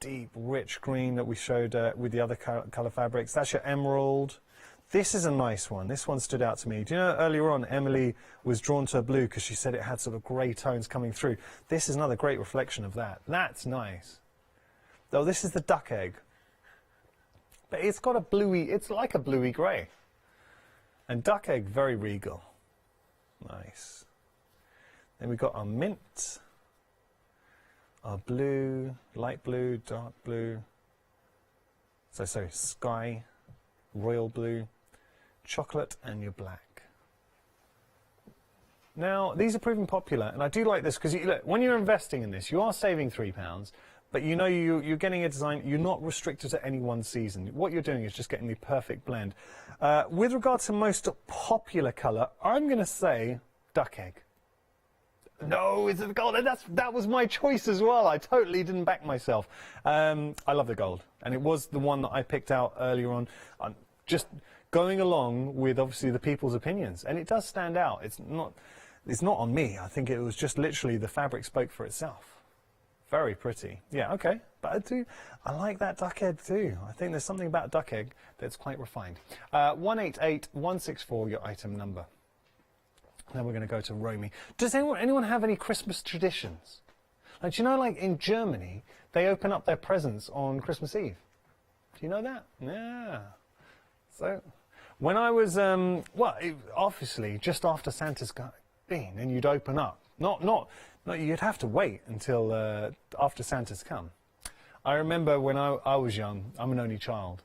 deep, rich green that we showed with the other colour fabrics. That's your emerald. This is a nice one. This one stood out to me. Do you know earlier on Emily was drawn to a blue because she said it had sort of grey tones coming through. This is another great reflection of that. That's nice. Though this is the duck egg. But it's got a bluey, it's like a bluey grey. And duck egg, very regal. Nice. Then we've got our mint, our blue, light blue, dark blue. So sky, royal blue, chocolate, and your black. Now, these are proving popular, and I do like this because look, when you're investing in this, you are saving £3. But you know you're getting a design, you're not restricted to any one season. What you're doing is just getting the perfect blend. With regard to most popular colour, I'm going to say duck egg. No, it's the gold. And that was my choice as well. I totally didn't back myself. I love the gold. And it was the one that I picked out earlier on. I'm just going along with, obviously, the people's opinions. And it does stand out. It's not on me. I think it was just literally the fabric spoke for itself. Very pretty. Yeah, okay. But I like that duck egg too. I think there's something about duck egg that's quite refined. 188164, your item number. Then we're going to go to Romy. Does anyone have any Christmas traditions? Like, do you know, like in Germany, they open up their presents on Christmas Eve. Do you know that? Yeah. So, when I was, obviously, just after Santa's been, and you'd open up. Not, you'd have to wait until after Santa's come. I remember when I was young, I'm an only child,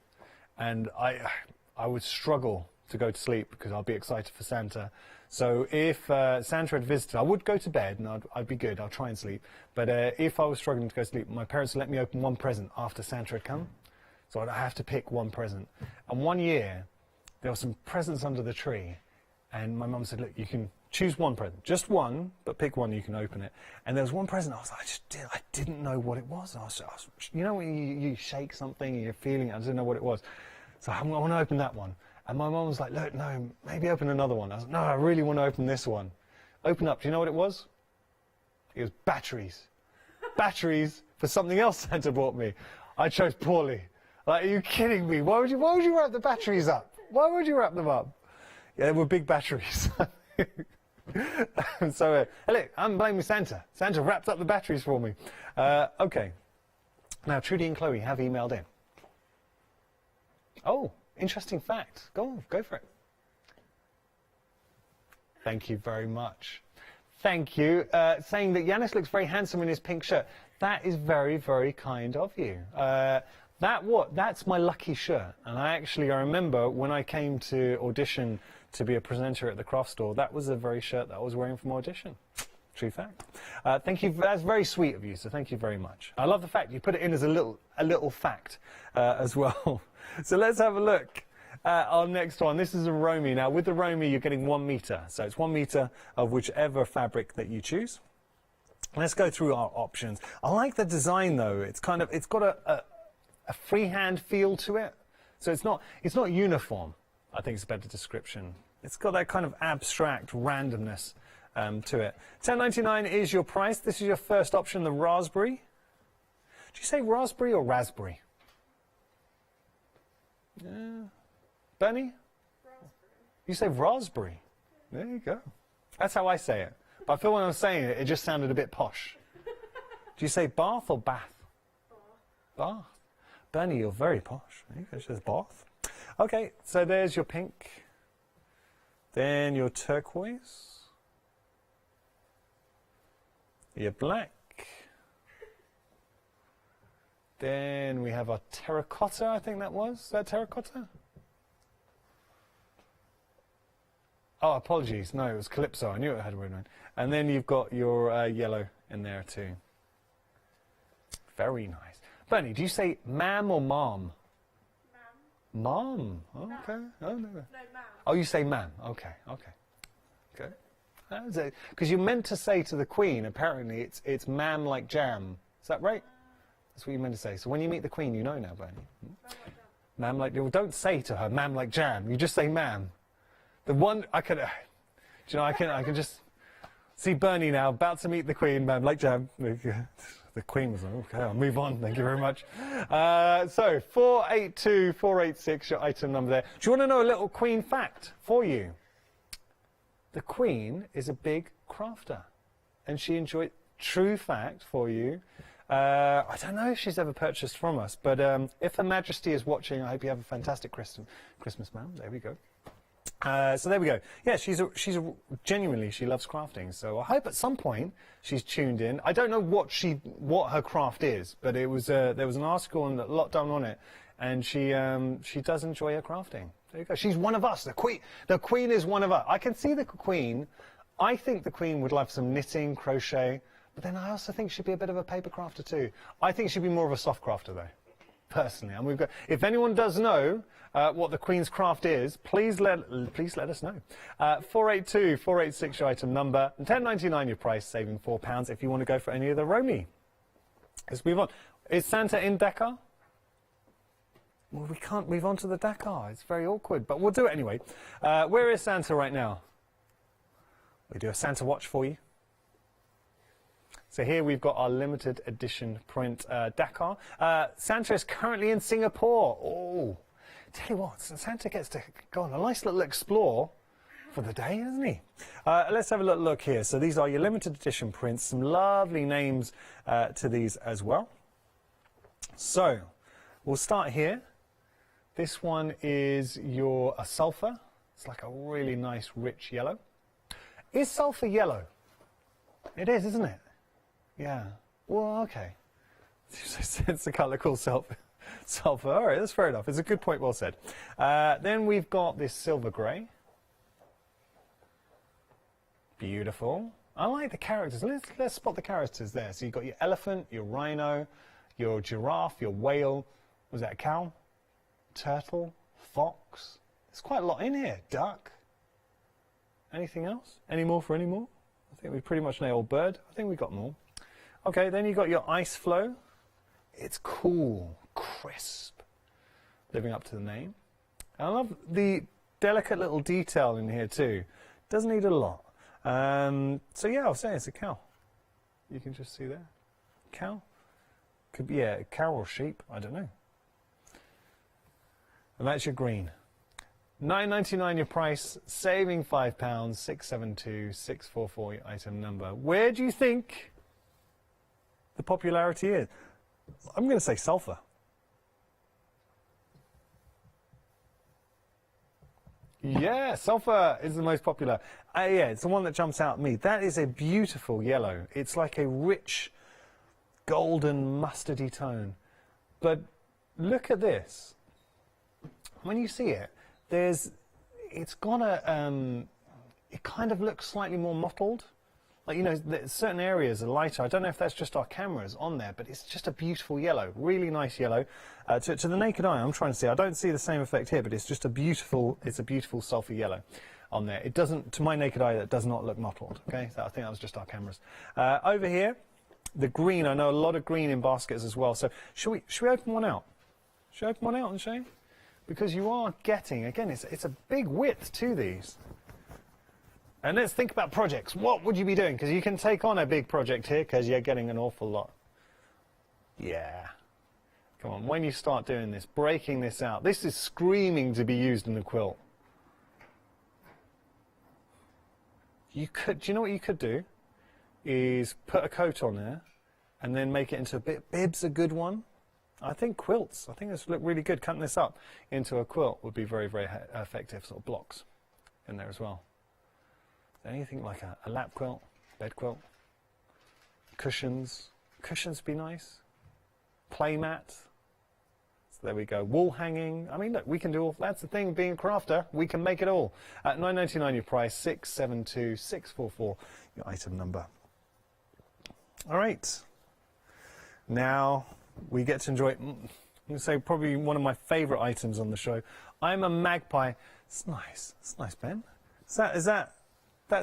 and I would struggle to go to sleep because I'd be excited for Santa. So if Santa had visited, I would go to bed and I'd be good, I'll try and sleep. But if I was struggling to go to sleep, my parents would let me open one present after Santa had come. So I'd have to pick one present. And one year, there were some presents under the tree, and my mum said, look, you can choose one present, just one, but pick one, you can open it. And there was one present, I was like, I didn't know what it was. I was you know when you shake something and you're feeling it, I didn't know what it was. So I want to open that one. And my mum was like, look, no, maybe open another one. I was like, no, I really want to open this one. Open up, do you know what it was? It was batteries. Batteries for something else Santa bought me. I chose poorly. Like, are you kidding me? Why would you wrap the batteries up? Why would you wrap them up? Yeah, they were big batteries. So, look, I'm blaming Santa. Santa wrapped up the batteries for me. Okay. Now, Trudy and Chloe have emailed in. Oh, interesting fact. Go on, go for it. Thank you very much. Thank you. Saying that Yanis looks very handsome in his pink shirt. That is very, very kind of you. That's my lucky shirt. And I remember when I came to audition to be a presenter at the craft store, that was the very shirt that I was wearing for my audition. True fact. Thank you. That's very sweet of you, so thank you very much. I love the fact you put it in as a little fact as well. So let's have a look at our next one. This is a Romy. Now, with the Romy, you're getting 1 meter. So it's 1 meter of whichever fabric that you choose. Let's go through our options. I like the design, though. It's got a freehand feel to it. So it's not uniform. I think it's a better description. It's got that kind of abstract randomness to it. $10.99 is your price. This is your first option, the raspberry. Did you say raspberry or raspberry? Yeah. Bernie? Raspberry. You say raspberry. There you go. That's how I say it. But I feel when I was saying it, it just sounded a bit posh. Do you say bath or bath? Bath. Bernie, you're very posh. There you go, it says bath. Okay, so there's your pink. Then your turquoise. Your black. Then we have our terracotta, I think that was. Is that terracotta? Oh, apologies. No, it was Calypso. I knew it had a weird one. And then you've got your yellow in there too. Very nice. Bernie, do you say ma'am or mom? Mom. Oh, okay. Oh, no. No, ma'am. Oh, you say ma'am. Okay, okay. Okay. Because you're meant to say to the Queen, apparently, it's ma'am like jam. Is that right? That's what you meant to say. So when you meet the Queen, you know now, Bernie. Ma'am like jam. Well, don't say to her, ma'am like jam. You just say ma'am. The one, I can just see Bernie now, about to meet the Queen, ma'am like jam. The Queen was like, okay, I'll move on, thank you very much. So, 482486, your item number there. Do you want to know a little Queen fact for you? The Queen is a big crafter, and she enjoyed, true fact for you, I don't know if she's ever purchased from us, but if Her Majesty is watching, I hope you have a fantastic Christmas, ma'am. There we go. So there we go. Yeah, genuinely, she loves crafting. So I hope at some point she's tuned in. I don't know what her craft is, but it was there was an article and a lot done on it, and she does enjoy her crafting. There you go. She's one of us. The Queen. The Queen is one of us. I can see the Queen. I think the Queen would love some knitting, crochet, but then I also think she'd be a bit of a paper crafter too. I think she'd be more of a soft crafter though. Personally, and we've got. If anyone does know what the Queen's craft is, please let us know. 482486 your item number, and $10.99 your price, saving £4 if you want to go for any of the Romy. Let's move on. Is Santa in Dakar? Well, we can't move on to the Dakar. It's very awkward, but we'll do it anyway. Where is Santa right now? We do a Santa watch for you. So here we've got our limited edition print Dakar. Santa is currently in Singapore. Oh, tell you what, Santa gets to go on a nice little explore for the day, isn't he? Let's have a look here. So these are your limited edition prints. Some lovely names to these as well. So we'll start here. This one is your sulfur. It's like a really nice rich yellow. Is sulfur yellow? It is, isn't it? Yeah. Well, okay. It's a colour called sulfur. All right, that's fair enough. It's a good point, well said. Then we've got this silver grey. Beautiful. I like the characters. Let's spot the characters there. So you've got your elephant, your rhino, your giraffe, your whale. Was that a cow? Turtle, fox. There's quite a lot in here. Duck. Anything else? Any more for any more? I think we pretty much nailed bird. I think we got them all. Okay, then you've got your ice flow. It's cool, crisp, living up to the name. I love the delicate little detail in here too. Doesn't need a lot. So yeah, I'll say it's a cow. You can just see there. Cow? Could be a cow or sheep, I don't know. And that's your green. £9.99 your price, saving £5, 672 644 your item number. Where do you think the popularity is? I'm going to say sulfur. Yeah, sulfur is the most popular. Yeah, it's the one that jumps out at me. That is a beautiful yellow. It's like a rich golden mustardy tone. But look at this. When you see it, it's got a, it kind of looks slightly more mottled. Like, you know, certain areas are lighter. I don't know if that's just our cameras on there, but it's just a beautiful yellow, really nice yellow. To the naked eye, I'm trying to see. I don't see the same effect here, but it's just a beautiful sulfur yellow on there. It doesn't, to my naked eye, that does not look mottled. Okay, so I think that was just our cameras. Over here, the green. I know a lot of green in baskets as well. So should we open one out? Should I open one out and show you? Because you are getting, again, it's a big width to these. And let's think about projects. What would you be doing? Because you can take on a big project here because you're getting an awful lot. Yeah. Come on, when you start doing this, breaking this out, this is screaming to be used in the quilt. Do you know what you could do? Is put a coat on there and then make it into a bit. Bib's a good one. I think quilts, I think this would look really good. Cutting this up into a quilt would be very, very effective. Sort of blocks in there as well. Anything like a lap quilt, bed quilt, cushions. Cushions be nice. Playmat. So there we go. Wall hanging. I mean, look, we can do all. That's the thing, being a crafter. We can make it all. At £9.99 your price, 672 644 your item number. All right. Now we get to enjoy, I'm going to say probably one of my favourite items on the show. I'm a magpie. It's nice. It's nice, Ben. Is that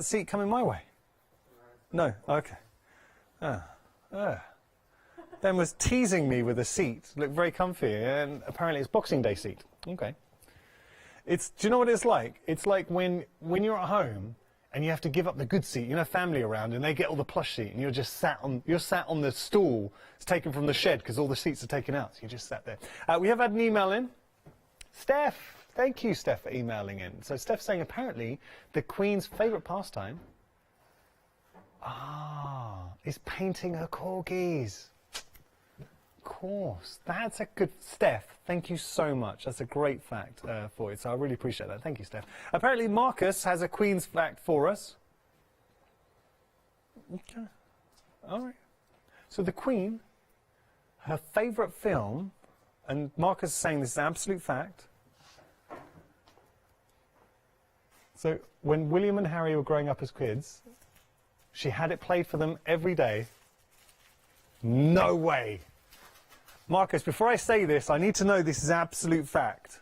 seat coming my way? No? Okay. Ben was teasing me with a seat. Looked very comfy, and apparently it's Boxing Day seat. Okay. Do you know what it's like? It's like when you're at home and you have to give up the good seat, you know, family around, and they get all the plush seat, and you're sat on the stool. It's taken from the shed because all the seats are taken out. So you just sat there. We have had an email in. Steph, thank you, Steph, for emailing in. So Steph's saying apparently the Queen's favourite pastime is painting her corgis. Of course, that's a good. Steph, thank you so much. That's a great fact for you. So I really appreciate that. Thank you, Steph. Apparently Marcus has a Queen's fact for us. Okay. All right. So the Queen, her favourite film, and Marcus is saying this is an absolute fact. So when William and Harry were growing up as kids, she had it played for them every day. No way. Marcus, before I say this, I need to know this is absolute fact.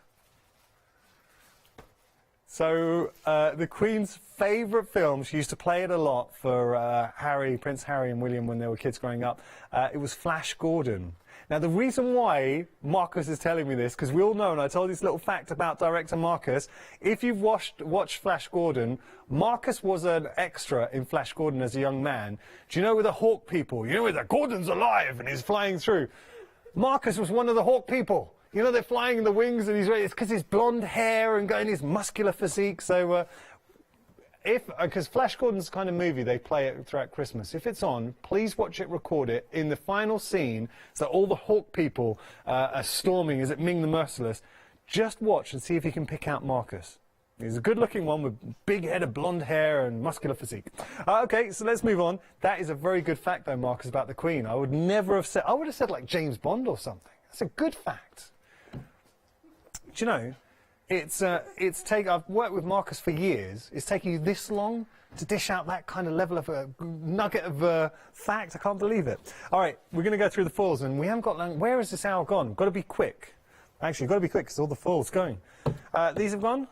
So the Queen's favourite film, she used to play it a lot for Prince Harry and William when they were kids growing up, it was Flash Gordon. Now the reason why Marcus is telling me this, because we all know, and I told you this little fact about director Marcus, if you've watched Flash Gordon, Marcus was an extra in Flash Gordon as a young man. Do you know with the Hawk people, you know where the Gordon's alive and he's flying through? Marcus was one of the Hawk people. You know, they're flying in the wings, and it's because his blonde hair and his muscular physique. So because Flash Gordon's kind of movie, they play it throughout Christmas. If it's on, please watch it, record it. In the final scene, so all the Hawk people are storming, is it Ming the Merciless? Just watch and see if you can pick out Marcus. He's a good-looking one with big head of blonde hair and muscular physique. Okay, so let's move on. That is a very good fact, though, Marcus, about the Queen. I would never have said... I would have said, like, James Bond or something. That's a good fact. Do you know... I've worked with Marcus for years. It's taking you this long to dish out that kind of level of a nugget of fact. I can't believe it. All right, we're going to go through the foils, and we haven't got long. Where has this hour gone? Got to be quick. Actually, got to be quick because all the foils going. These have gone.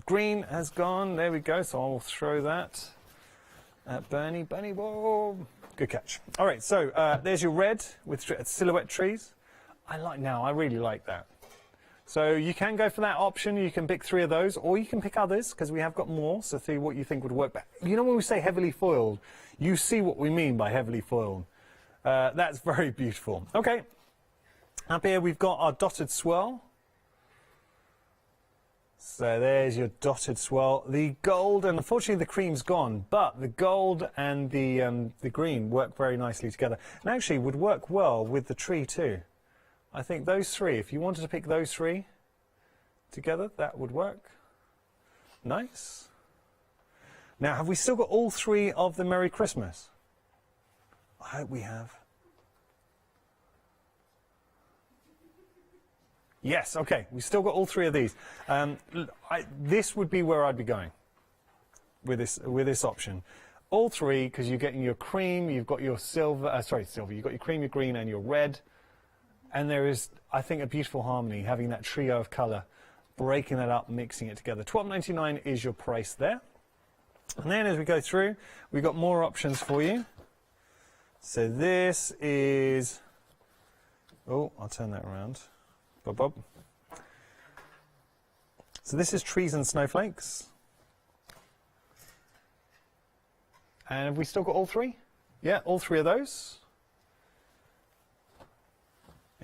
Green has gone. There we go. So I'll throw that at Bernie. Bernie, whoa. Good catch. All right, so there's your red with silhouette trees. I really like that. So you can go for that option, you can pick 3 of those, or you can pick others, because we have got more, so see what you think would work better. You know when we say heavily foiled, you see what we mean by heavily foiled. That's very beautiful. Okay, up here we've got our dotted swirl. So there's your dotted swirl. The gold, and unfortunately the cream's gone, but the gold and the green work very nicely together, and actually would work well with the tree too. I think those 3, if you wanted to pick those 3 together, that would work. Nice. Now, have we still got all 3 of the Merry Christmas? I hope we have. Yes, okay, we've still got all 3 of these. This would be where I'd be going with this option. All 3, because you're getting your cream, you've got your silver, you've got your cream, your green, and your red. And there is, I think, a beautiful harmony, having that trio of colour, breaking that up, mixing it together. $12.99 is your price there. And then as we go through, we've got more options for you. So this is... Oh, I'll turn that around. Bob, Bob. So this is Trees and Snowflakes. And have we still got all 3? Yeah, all 3 of those.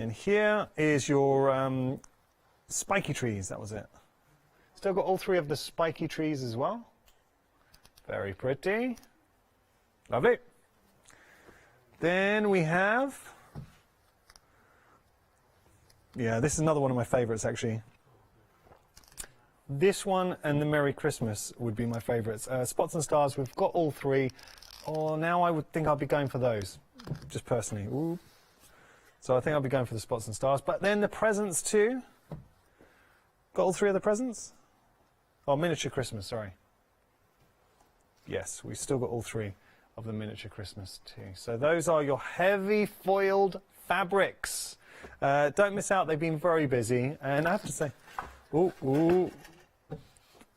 And here is your spiky trees, that was it. Still got all 3 of the spiky trees as well. Very pretty. Lovely. Then we have, yeah, this is another one of my favourites actually. This one and the Merry Christmas would be my favourites. Spots and Stars, we've got all 3. Oh, now I would think I'd be going for those, just personally. Ooh. So I think I'll be going for the Spots and Stars. But then the presents too. Got all 3 of the presents? Oh, Miniature Christmas, sorry. Yes, we've still got all 3 of the Miniature Christmas too. So those are your heavy foiled fabrics. Don't miss out, they've been very busy. And I have to say, ooh.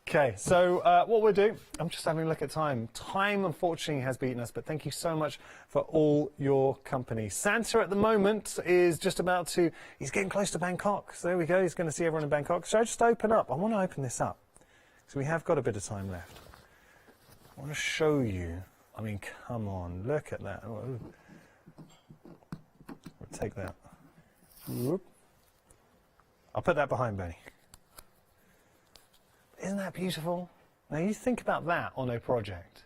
Okay, so what we'll do, I'm just having a look at time. Time, unfortunately, has beaten us, but thank you so much for all your company. Santa, at the moment, is just about to, he's getting close to Bangkok. So there we go, he's going to see everyone in Bangkok. So I just open up. I want to open this up, because we have got a bit of time left. I want to show you. I mean, come on, look at that. Oh, we'll take that. Whoop. I'll put that behind Benny. Isn't that beautiful? Now you think about that on a project.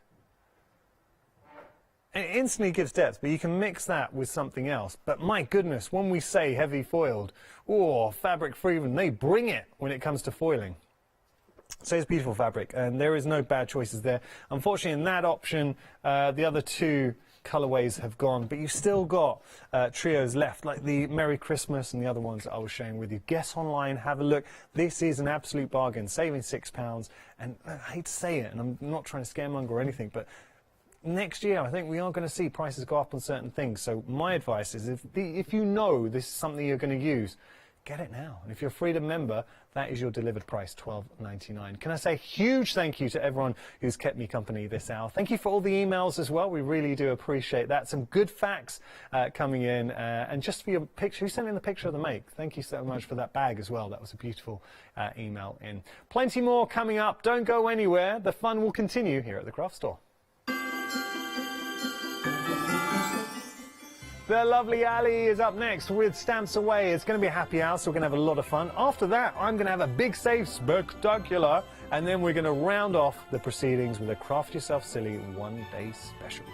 It instantly gives depth, but you can mix that with something else. But my goodness, when we say heavy foiled, or fabric freedom, they bring it when it comes to foiling. So it's beautiful fabric, and there is no bad choices there. Unfortunately, in that option, the other 2 colorways have gone, but you've still got trios left, like the Merry Christmas and the other ones that I was sharing with you. Guess online, have a look. This is an absolute bargain, saving £6. And I hate to say it, and I'm not trying to scaremonger or anything, but next year I think we are going to see prices go up on certain things. So my advice is, if you know this is something you're going to use, get it now. And if you're a Freedom member, that is your delivered price, $12.99. Can I say a huge thank you to everyone who's kept me company this hour. Thank you for all the emails as well. We really do appreciate that. Some good facts coming in. And just for your picture, who sent in the picture of the make? Thank you so much for that bag as well. That was a beautiful email in. Plenty more coming up. Don't go anywhere. The fun will continue here at the Craft Store. The lovely Ali is up next with Stamps Away. It's going to be a happy hour, so we're going to have a lot of fun. After that, I'm going to have a big save spectacular And then we're going to round off the proceedings with a Craft Yourself Silly one-day special.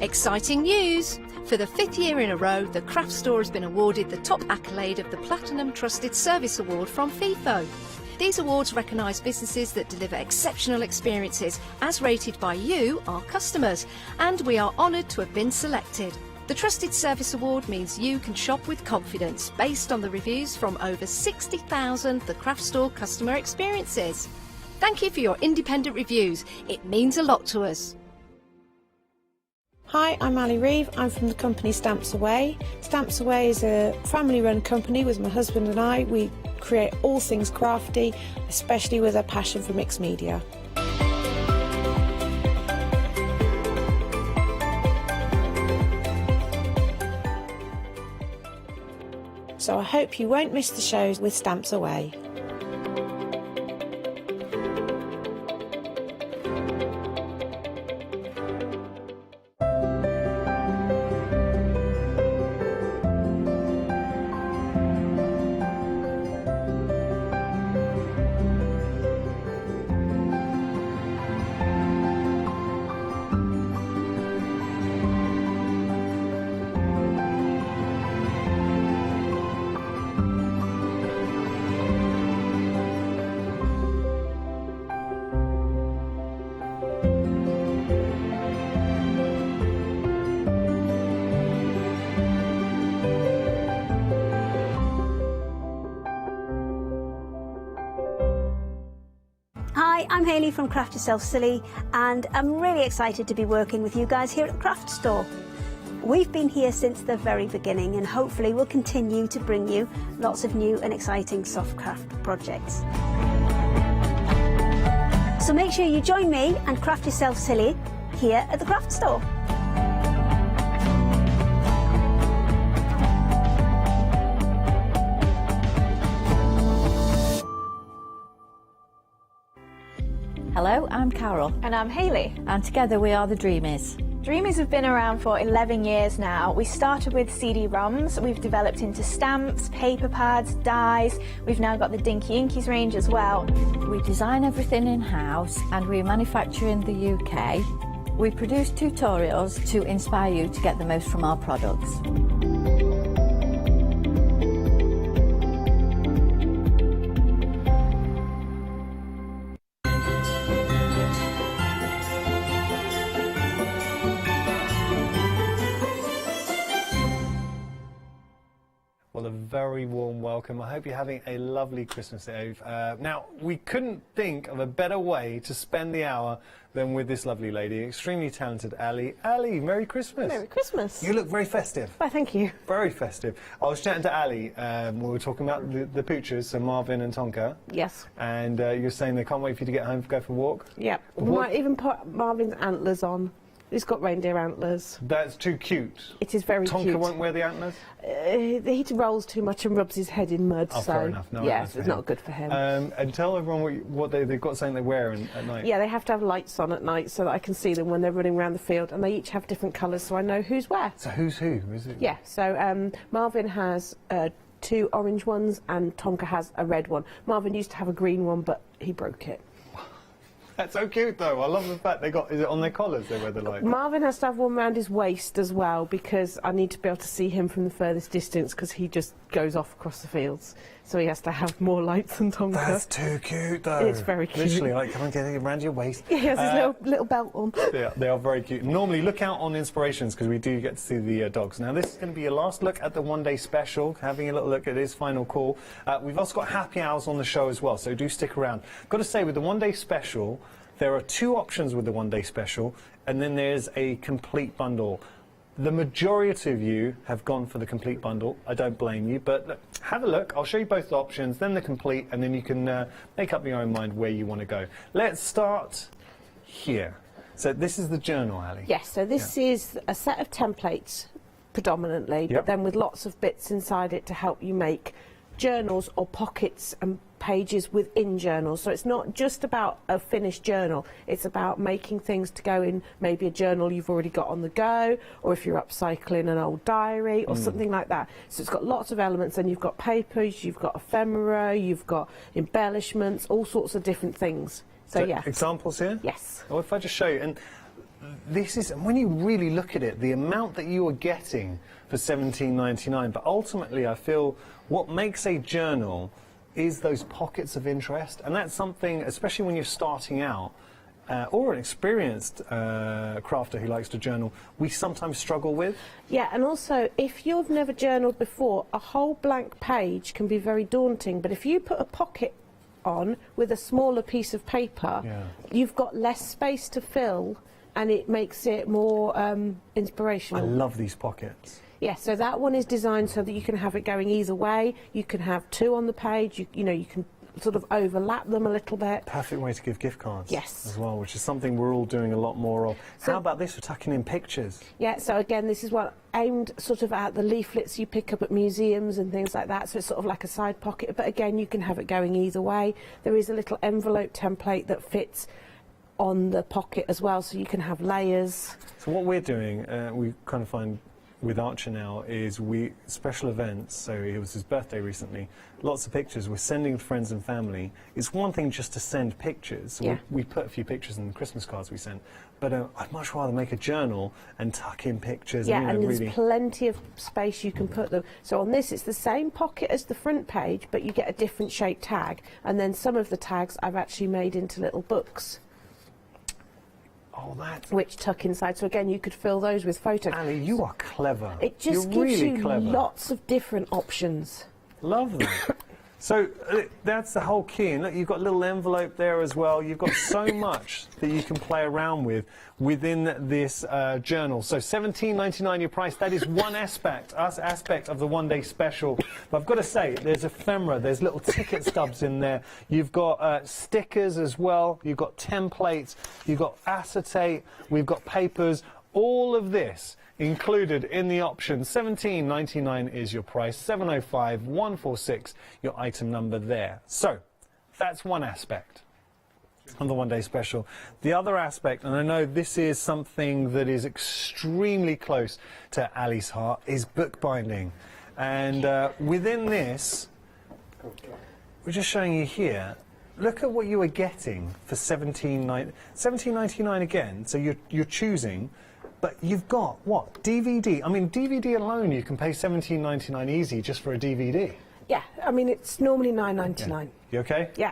Exciting news! For the 5th year in a row, the Craft Store has been awarded the top accolade of the Platinum Trusted Service Award from FIFO. These awards recognise businesses that deliver exceptional experiences as rated by you, our customers, and we are honoured to have been selected. The Trusted Service Award means you can shop with confidence based on the reviews from over 60,000 The Craft Store customer experiences. Thank you for your independent reviews. It means a lot to us. Hi, I'm Ali Reeve. I'm from the company Stamps Away. Stamps Away is a family-run company with my husband and I. We create all things crafty, especially with a passion for mixed media. So I hope you won't miss the shows with Stamps Away. Hi, I'm Hayley from Craft Yourself Silly, and I'm really excited to be working with you guys here at the Craft Store. We've been here since the very beginning, and hopefully we'll continue to bring you lots of new and exciting soft craft projects. So make sure you join me and Craft Yourself Silly here at the Craft Store. Hello, I'm Carol. And I'm Hayley. And together we are the Dreamies. Dreamies have been around for 11 years now. We started with CD-ROMs, we've developed into stamps, paper pads, dies, we've now got the Dinky Inkies range as well. We design everything in-house and we manufacture in the UK. We produce tutorials to inspire you to get the most from our products. Well, a very warm welcome. I hope you're having a lovely Christmas Eve. Now, we couldn't think of a better way to spend the hour than with this lovely lady, extremely talented Ali. Ali, Merry Christmas. Merry Christmas. You look very festive. Why, thank you. Very festive. I was chatting to Ali. We were talking about the poochers, so Marvin and Tonka. Yes. And you're saying they can't wait for you to get home to go for a walk? Yeah. We might even put Marvin's antlers on. He's got reindeer antlers. That's too cute. It is very cute. Tonka won't wear the antlers? He rolls too much and rubs his head in mud. Oh, so fair enough. No, yes, it's not good for him. And tell everyone what they've got something they wear at night. Yeah, they have to have lights on at night so that I can see them when they're running around the field, and they each have different colours so I know who's where. So who's who? Is it? Yeah, so Marvin has 2 orange ones and Tonka has a red one. Marvin used to have a green one, but he broke it. That's so cute, though. I love the fact they got... Is it on their collars they wear the light? Marvin has to have one round his waist as well, because I need to be able to see him from the furthest distance, because he just goes off across the fields. So he has to have more lights than Tonka. That's too cute, though. It's very cute. Literally, like, come on, get it around your waist. He has his little belt on. They are very cute. Normally, look out on Inspirations, because we do get to see the dogs. Now, this is going to be your last look at the one-day special, having a little look at his final call. We've also got happy hours on the show as well, so do stick around. Got to say, with the one-day special... There are 2 options with the one-day special, and then there's a complete bundle. The majority of you have gone for the complete bundle. I don't blame you, but look, have a look. I'll show you both the options, then the complete, and then you can make up your own mind where you want to go. Let's start here. So this is the journal, Ali. Yes, so this is a set of templates predominantly, but then with lots of bits inside it to help you make journals or pockets and pages within journals. So it's not just about a finished journal, it's about making things to go in maybe a journal you've already got on the go, or if you're upcycling an old diary or something like that. So it's got lots of elements, and you've got papers, you've got ephemera, you've got embellishments, all sorts of different things. So yeah. Examples here? Yes. Or if I just show you, and this is, when you really look at it, the amount that you are getting for $17.99, but ultimately I feel what makes a journal is those pockets of interest, and that's something, especially when you're starting out, or an experienced crafter who likes to journal, we sometimes struggle with. Yeah, and also, if you've never journaled before, a whole blank page can be very daunting, but if you put a pocket on with a smaller piece of paper, you've got less space to fill, and it makes it more inspirational. I love these pockets. Yeah, so that one is designed so that you can have it going either way. You can have two on the page, you know, you can sort of overlap them a little bit. Perfect way to give gift cards. Yes. As well, which is something we're all doing a lot more of. So, how about this for tucking in pictures? Yeah, so again, this is what aimed sort of at the leaflets you pick up at museums and things like that, so it's sort of like a side pocket, but again, you can have it going either way. There is a little envelope template that fits on the pocket as well, so you can have layers. So what we're doing, we kind of find with Archer now, is special events, so it was his birthday recently, lots of pictures, we're sending to friends and family. It's one thing just to send pictures, so we put a few pictures in the Christmas cards we sent, but I'd much rather make a journal and tuck in pictures. Yeah, and, and there's plenty of space you can put them. So on this, it's the same pocket as the front page, but you get a different shaped tag, and then some of the tags I've actually made into little books. Oh, that's... Which tuck inside. So again, you could fill those with photos. Ali, you are clever. It just You're gives really you clever. lots of different options. Love that. So that's the whole key. And look, you've got a little envelope there as well. You've got so much that you can play around with within this journal. So $17.99 your price. That is one aspect of the one-day special. But I've got to say, there's ephemera, there's little ticket stubs in there. You've got stickers as well. You've got templates. You've got acetate. We've got papers. All of this included in the option. $17.99 is your price. 705-146 your item number there. So that's one aspect of the one-day special. The other aspect, and I know this is something that is extremely close to Ali's heart, is bookbinding. And within this, we're just showing you here. Look at what you are getting for $17.99 again. So you're choosing. But you've got, what, DVD? I mean, DVD alone, you can pay $17.99 easy just for a DVD. Yeah, I mean, it's normally $9.99. You okay? Yeah.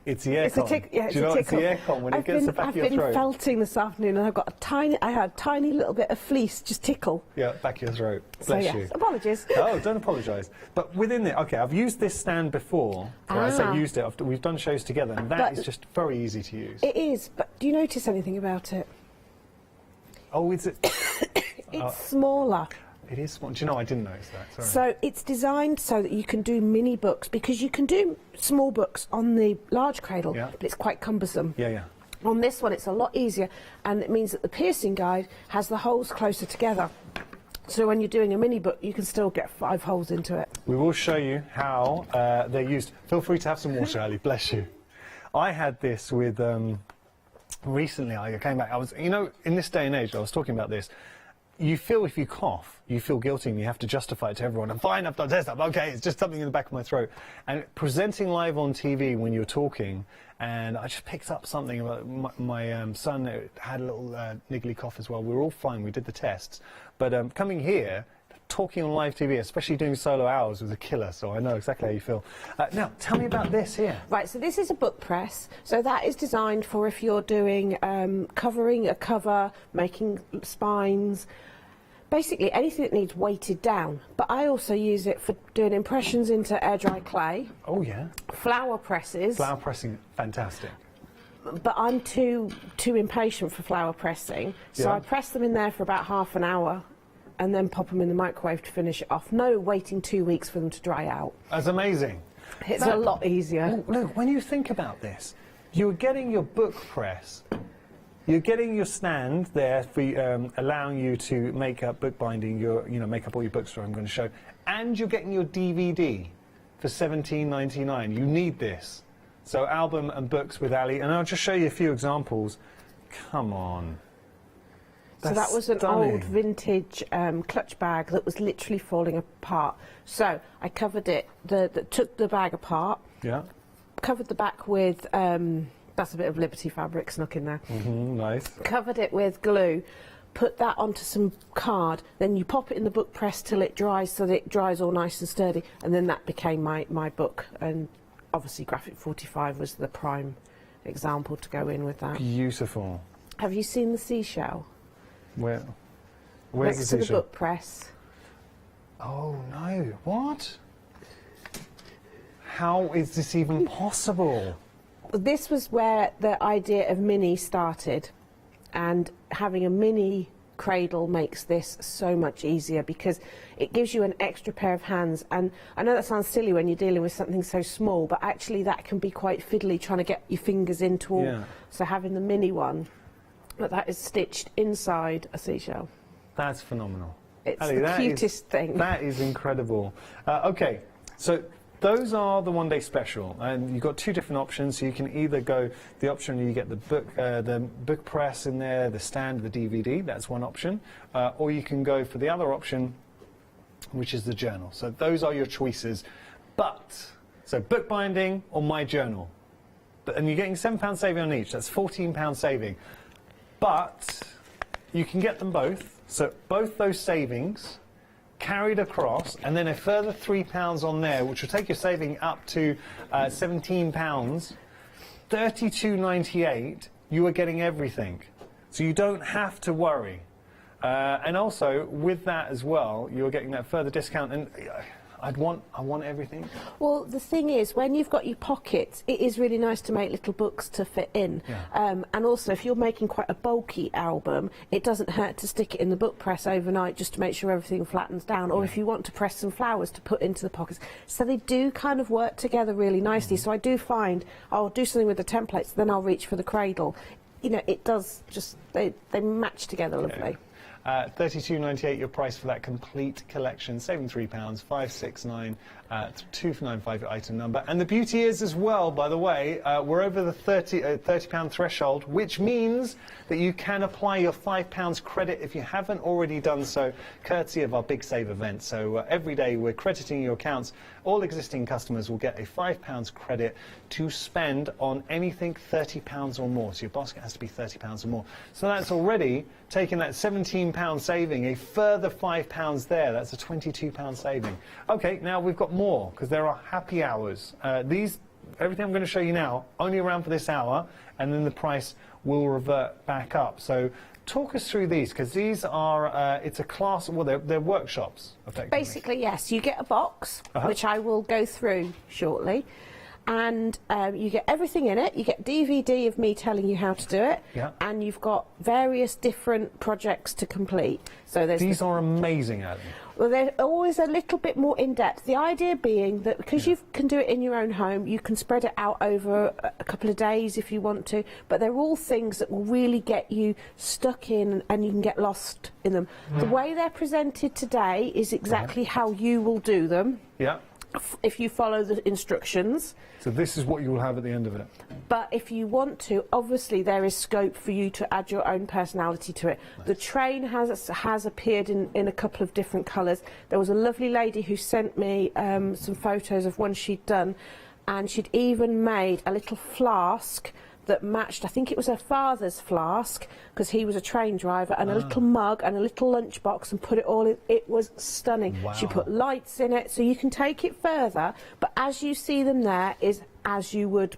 It's the aircon. Do you know it's the aircon when it gets the back of your throat? I've been felting this afternoon, and I had a tiny little bit of fleece just tickle. Yeah, back of your throat. So, Bless yes, you. apologies. Oh, don't apologise. But within it, okay, I've used this stand before. Well, I say used it. We've done shows together, and that is just very easy to use. It is, but do you notice anything about it? Oh, is it? It's smaller. It is small. Do you know, I didn't notice that. Sorry. So it's designed so that you can do mini books, because you can do small books on the large cradle, but it's quite cumbersome. Yeah, yeah. On this one, it's a lot easier, and it means that the piercing guide has the holes closer together. So when you're doing a mini book, you can still get 5 holes into it. We will show you how they're used. Feel free to have some water, Ali. Bless you. I had this with... recently, I came back. I was, you know, in this day and age, I was talking about this. You feel if you cough, you feel guilty and you have to justify it to everyone. I'm fine, I've done this, I'm okay, it's just something in the back of my throat. And presenting live on TV when you're talking, and I just picked up something about my son had a little niggly cough as well. We were all fine, we did the tests. But coming here, talking on live TV, especially doing solo hours, was a killer, so I know exactly how you feel. Now, tell me about this here. Right, so this is a book press. So that is designed for if you're doing covering a cover, making spines, basically anything that needs weighted down. But I also use it for doing impressions into air dry clay. Oh yeah. Flower presses. Flower pressing, fantastic. But I'm too impatient for flower pressing, so I press them in there for about half an hour and then pop them in the microwave to finish it off. No waiting 2 weeks for them to dry out. That's amazing. It's a lot easier. Look, when you think about this, you're getting your book press, you're getting your stand there for allowing you to make up bookbinding, make up all your books, I'm going to show, and you're getting your DVD. for $17.99. You need this. So album and books with Ali, and I'll just show you a few examples. Come on. So that was an old vintage clutch bag that was literally falling apart. So I covered it, took the bag apart, covered the back with, that's a bit of Liberty fabric snuck in there. Nice. Covered it with glue, put that onto some card, then you pop it in the book press till it dries, so that it dries all nice and sturdy, and then that became my book. And obviously Graphic 45 was the prime example to go in with that. Beautiful. Have you seen the seashell? Where's next the to the book press? Oh no, what? How is this even possible? This was where the idea of mini started, and having a mini cradle makes this so much easier because it gives you an extra pair of hands. And I know that sounds silly when you're dealing with something so small, but actually that can be quite fiddly trying to get your fingers into all. So having the mini one, but that is stitched inside a seashell. That's phenomenal. It's Ali, the cutest thing. That is incredible. Okay, so those are the one-day special, and you've got two different options. So you can either go the option where you get the book press in there, the stand, the DVD. That's one option, or you can go for the other option, which is the journal. So those are your choices. So book binding or my journal, and you're getting £7 saving on each. That's £14 saving. But you can get them both. So both those savings carried across, and then a further £3 on there, which will take your saving up to £17, $32.98. You are getting everything, so you don't have to worry. And also with that as well, you're getting that further discount. And I want everything. Well, the thing is, when you've got your pockets, it is really nice to make little books to fit in. And also, if you're making quite a bulky album, it doesn't hurt to stick it in the book press overnight just to make sure everything flattens down. Or if you want to press some flowers to put into the pockets. So they do kind of work together really nicely. So I do find I'll do something with the templates, then I'll reach for the cradle. You know, it does just, they match together lovely. $32.98 your price for that complete collection, saving £3, 569 295 item number. And the beauty is as well, by the way, we're over the £30 threshold, which means that you can apply your £5 credit if you haven't already done so, courtesy of our Big Save event. So every day we're crediting your accounts. All existing customers will get a £5 credit to spend on anything £30 or more. So your basket has to be £30 or more. So that's already taking that £17 saving, a further £5 there. That's a £22 saving. Okay, now we've got more, because there are happy hours. Everything I'm going to show you now, only around for this hour, and then the price will revert back up. So talk us through these, because these are, it's a class, well, they're workshops, effectively. Basically, yes. You get a box, which I will go through shortly. And you get everything in it. You get DVD of me telling you how to do it, and you've got various different projects to complete. So these are amazing, Ali. Well, they're always a little bit more in-depth. The idea being that because you can do it in your own home, you can spread it out over a couple of days if you want to, but they're all things that will really get you stuck in and you can get lost in them. The way they're presented today is exactly how you will do them. If you follow the instructions. So this is what you will have at the end of it. But if you want to, obviously there is scope for you to add your own personality to it. The train has appeared in a couple of different colours. There was a lovely lady who sent me some photos of one she'd done, and she'd even made a little flask that matched, I think it was her father's flask, because he was a train driver, and a little mug and a little lunchbox, and put it all in. It was stunning. Wow. She put lights in it, so you can take it further, but as you see them there is as you would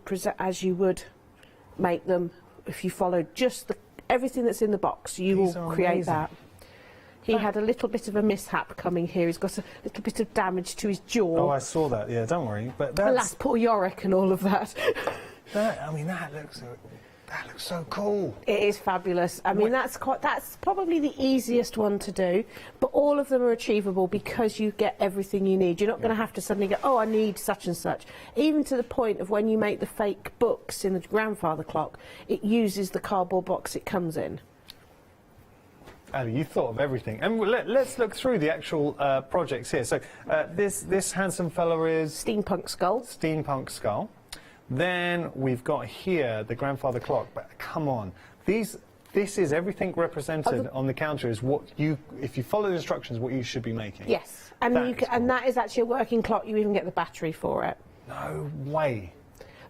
make them if you followed just everything that's in the box. You will create that. He had a little bit of a mishap coming here. He's got a little bit of damage to his jaw. Oh, I saw that. Yeah, don't worry. But that's... Alas, poor Yorick and all of that. That looks so cool. It is fabulous. I mean, that's probably the easiest one to do, but all of them are achievable because you get everything you need. You're not going to have to suddenly go, oh, I need such and such. Even to the point of when you make the fake books in the grandfather clock, it uses the cardboard box it comes in. Ali, you thought of everything. And let's look through the actual projects here. So this handsome fella is... Steampunk skull. Steampunk skull. Then we've got here the grandfather clock. But come on, this is everything represented on the counter is what you, if you follow the instructions, what you should be making. Yes, and and that is actually a working clock. You even get the battery for it. No way.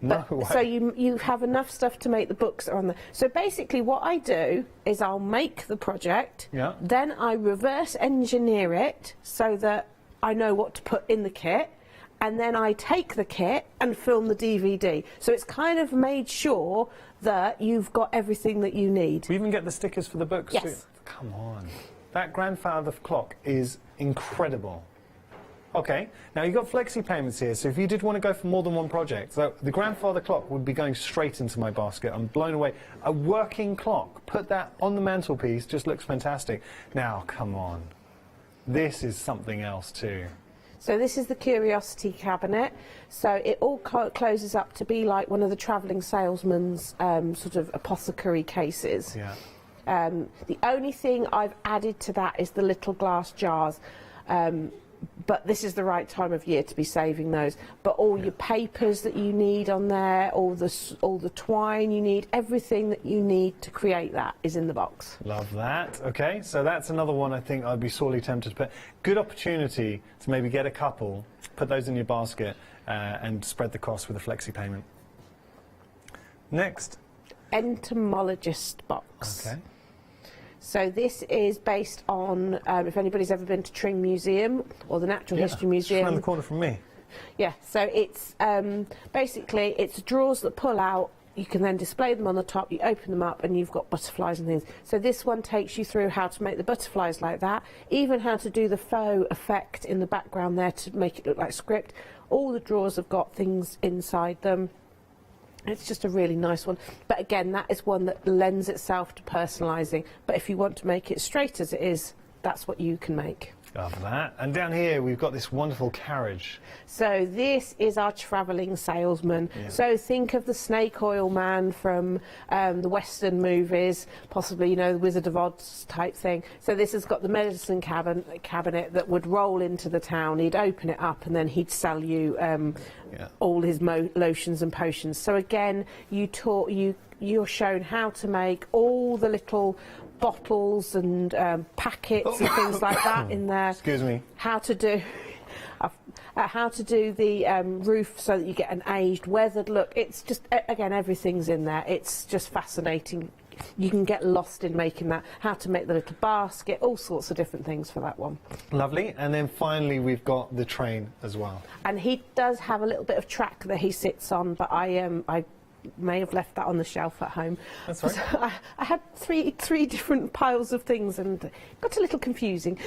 No way. So you have enough stuff to make the books on there. So basically what I do is I'll make the project, then I reverse engineer it so that I know what to put in the kit, and then I take the kit and film the DVD. So it's kind of made sure that you've got everything that you need. We even get the stickers for the books too. Yes. Come on. That grandfather clock is incredible. Okay, now you've got flexi payments here, so if you did want to go for more than one project, so the grandfather clock would be going straight into my basket. I'm blown away. A working clock, put that on the mantelpiece, just looks fantastic. Now, come on. This is something else too. So this is the curiosity cabinet. So it all closes up to be like one of the travelling salesman's sort of apothecary cases. Yeah. The only thing I've added to that is the little glass jars. But this is the right time of year to be saving those. But all your papers that you need on there, all the twine you need, everything that you need to create that is in the box. Love that. Okay, so that's another one I think I'd be sorely tempted to put. Good opportunity to maybe get a couple, put those in your basket, and spread the cost with a flexi payment. Next. Entomologist box. Okay. So this is based on, if anybody's ever been to Tring Museum or the Natural History Museum. It's around the corner from me. Yeah, so it's basically it's drawers that pull out. You can then display them on the top, you open them up and you've got butterflies and things. So this one takes you through how to make the butterflies like that, even how to do the faux effect in the background there to make it look like script. All the drawers have got things inside them. It's just a really nice one. But again, that is one that lends itself to personalising. But if you want to make it straight as it is, that's what you can make. Love that. And down here, we've got this wonderful carriage. So this is our travelling salesman. Yeah. So think of the snake oil man from the Western movies, possibly, you know, the Wizard of Oz type thing. So this has got the medicine cabinet that would roll into the town. He'd open it up and then he'd sell you all his lotions and potions. So again, you're shown how to make all the little bottles and packets and things like that in there. Excuse me. How to do the roof so that you get an aged, weathered look. It's just, again, everything's in there. It's just fascinating. You can get lost in making that. How to make the little basket, all sorts of different things for that one. Lovely. And then finally we've got the train as well. And he does have a little bit of track that he sits on, but I may have left that on the shelf at home. That's right. So I had three different piles of things and it got a little confusing.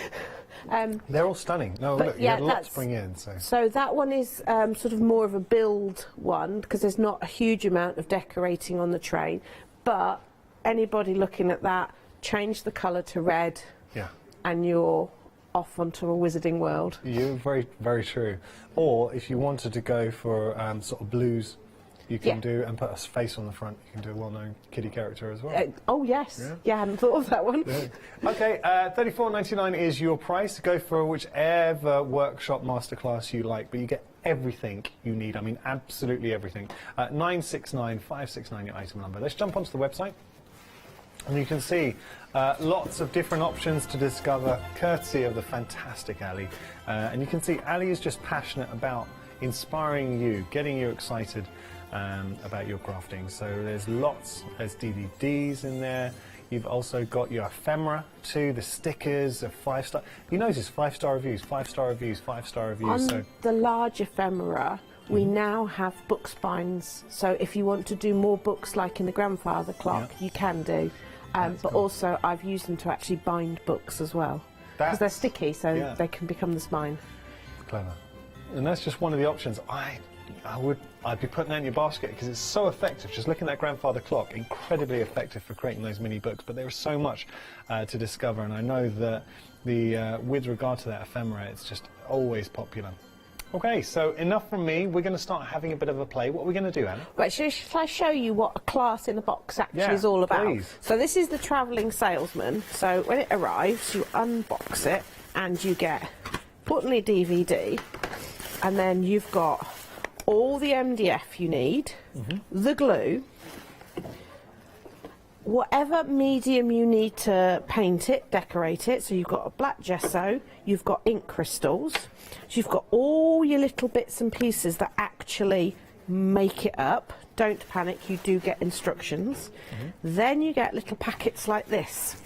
They're all stunning. No, look, you had a lot to bring in. So that one is sort of more of a build one because there's not a huge amount of decorating on the train. But anybody looking at that, change the colour to red and you're off onto a wizarding world. You're very, very true. Or if you wanted to go for sort of blues, you can do, and put a face on the front, you can do a well-known kiddie character as well. Oh, yes. Yeah, I hadn't thought of that one. Yeah. OK, $34.99 is your price. Go for whichever workshop masterclass you like, but you get everything you need. I mean, absolutely everything. 969569, your item number. Let's jump onto the website. And you can see lots of different options to discover, courtesy of the fantastic Ali. And you can see Ali is just passionate about inspiring you, getting you excited about your crafting. So there's DVDs in there. You've also got your ephemera too, the stickers, a 5-star. You notice 5-star reviews, 5-star reviews, 5-star reviews. On the large ephemera, we now have book spines. So if you want to do more books like in the grandfather clock, you can do. But cool. Also, I've used them to actually bind books as well. Because they're sticky, so they can become the spine. Clever. And that's just one of the options. I'd be putting that in your basket because it's so effective. Just looking at that grandfather clock, incredibly effective for creating those mini books. But there is so much to discover, and I know that with regard to that ephemera, it's just always popular. Okay, so enough from me. We're going to start having a bit of a play. What are we going to do, Anna? Right, shall I show you what a class in a box actually Yeah, is all about? please. So this is the travelling salesman. So when it arrives, you unbox it and you get put on your DVD, and then you've got all the MDF you need, the glue, whatever medium you need to paint it, decorate it. So you've got a black gesso, you've got ink crystals, so you've got all your little bits and pieces that actually make it up. Don't panic, you do get instructions. Then you get little packets like this.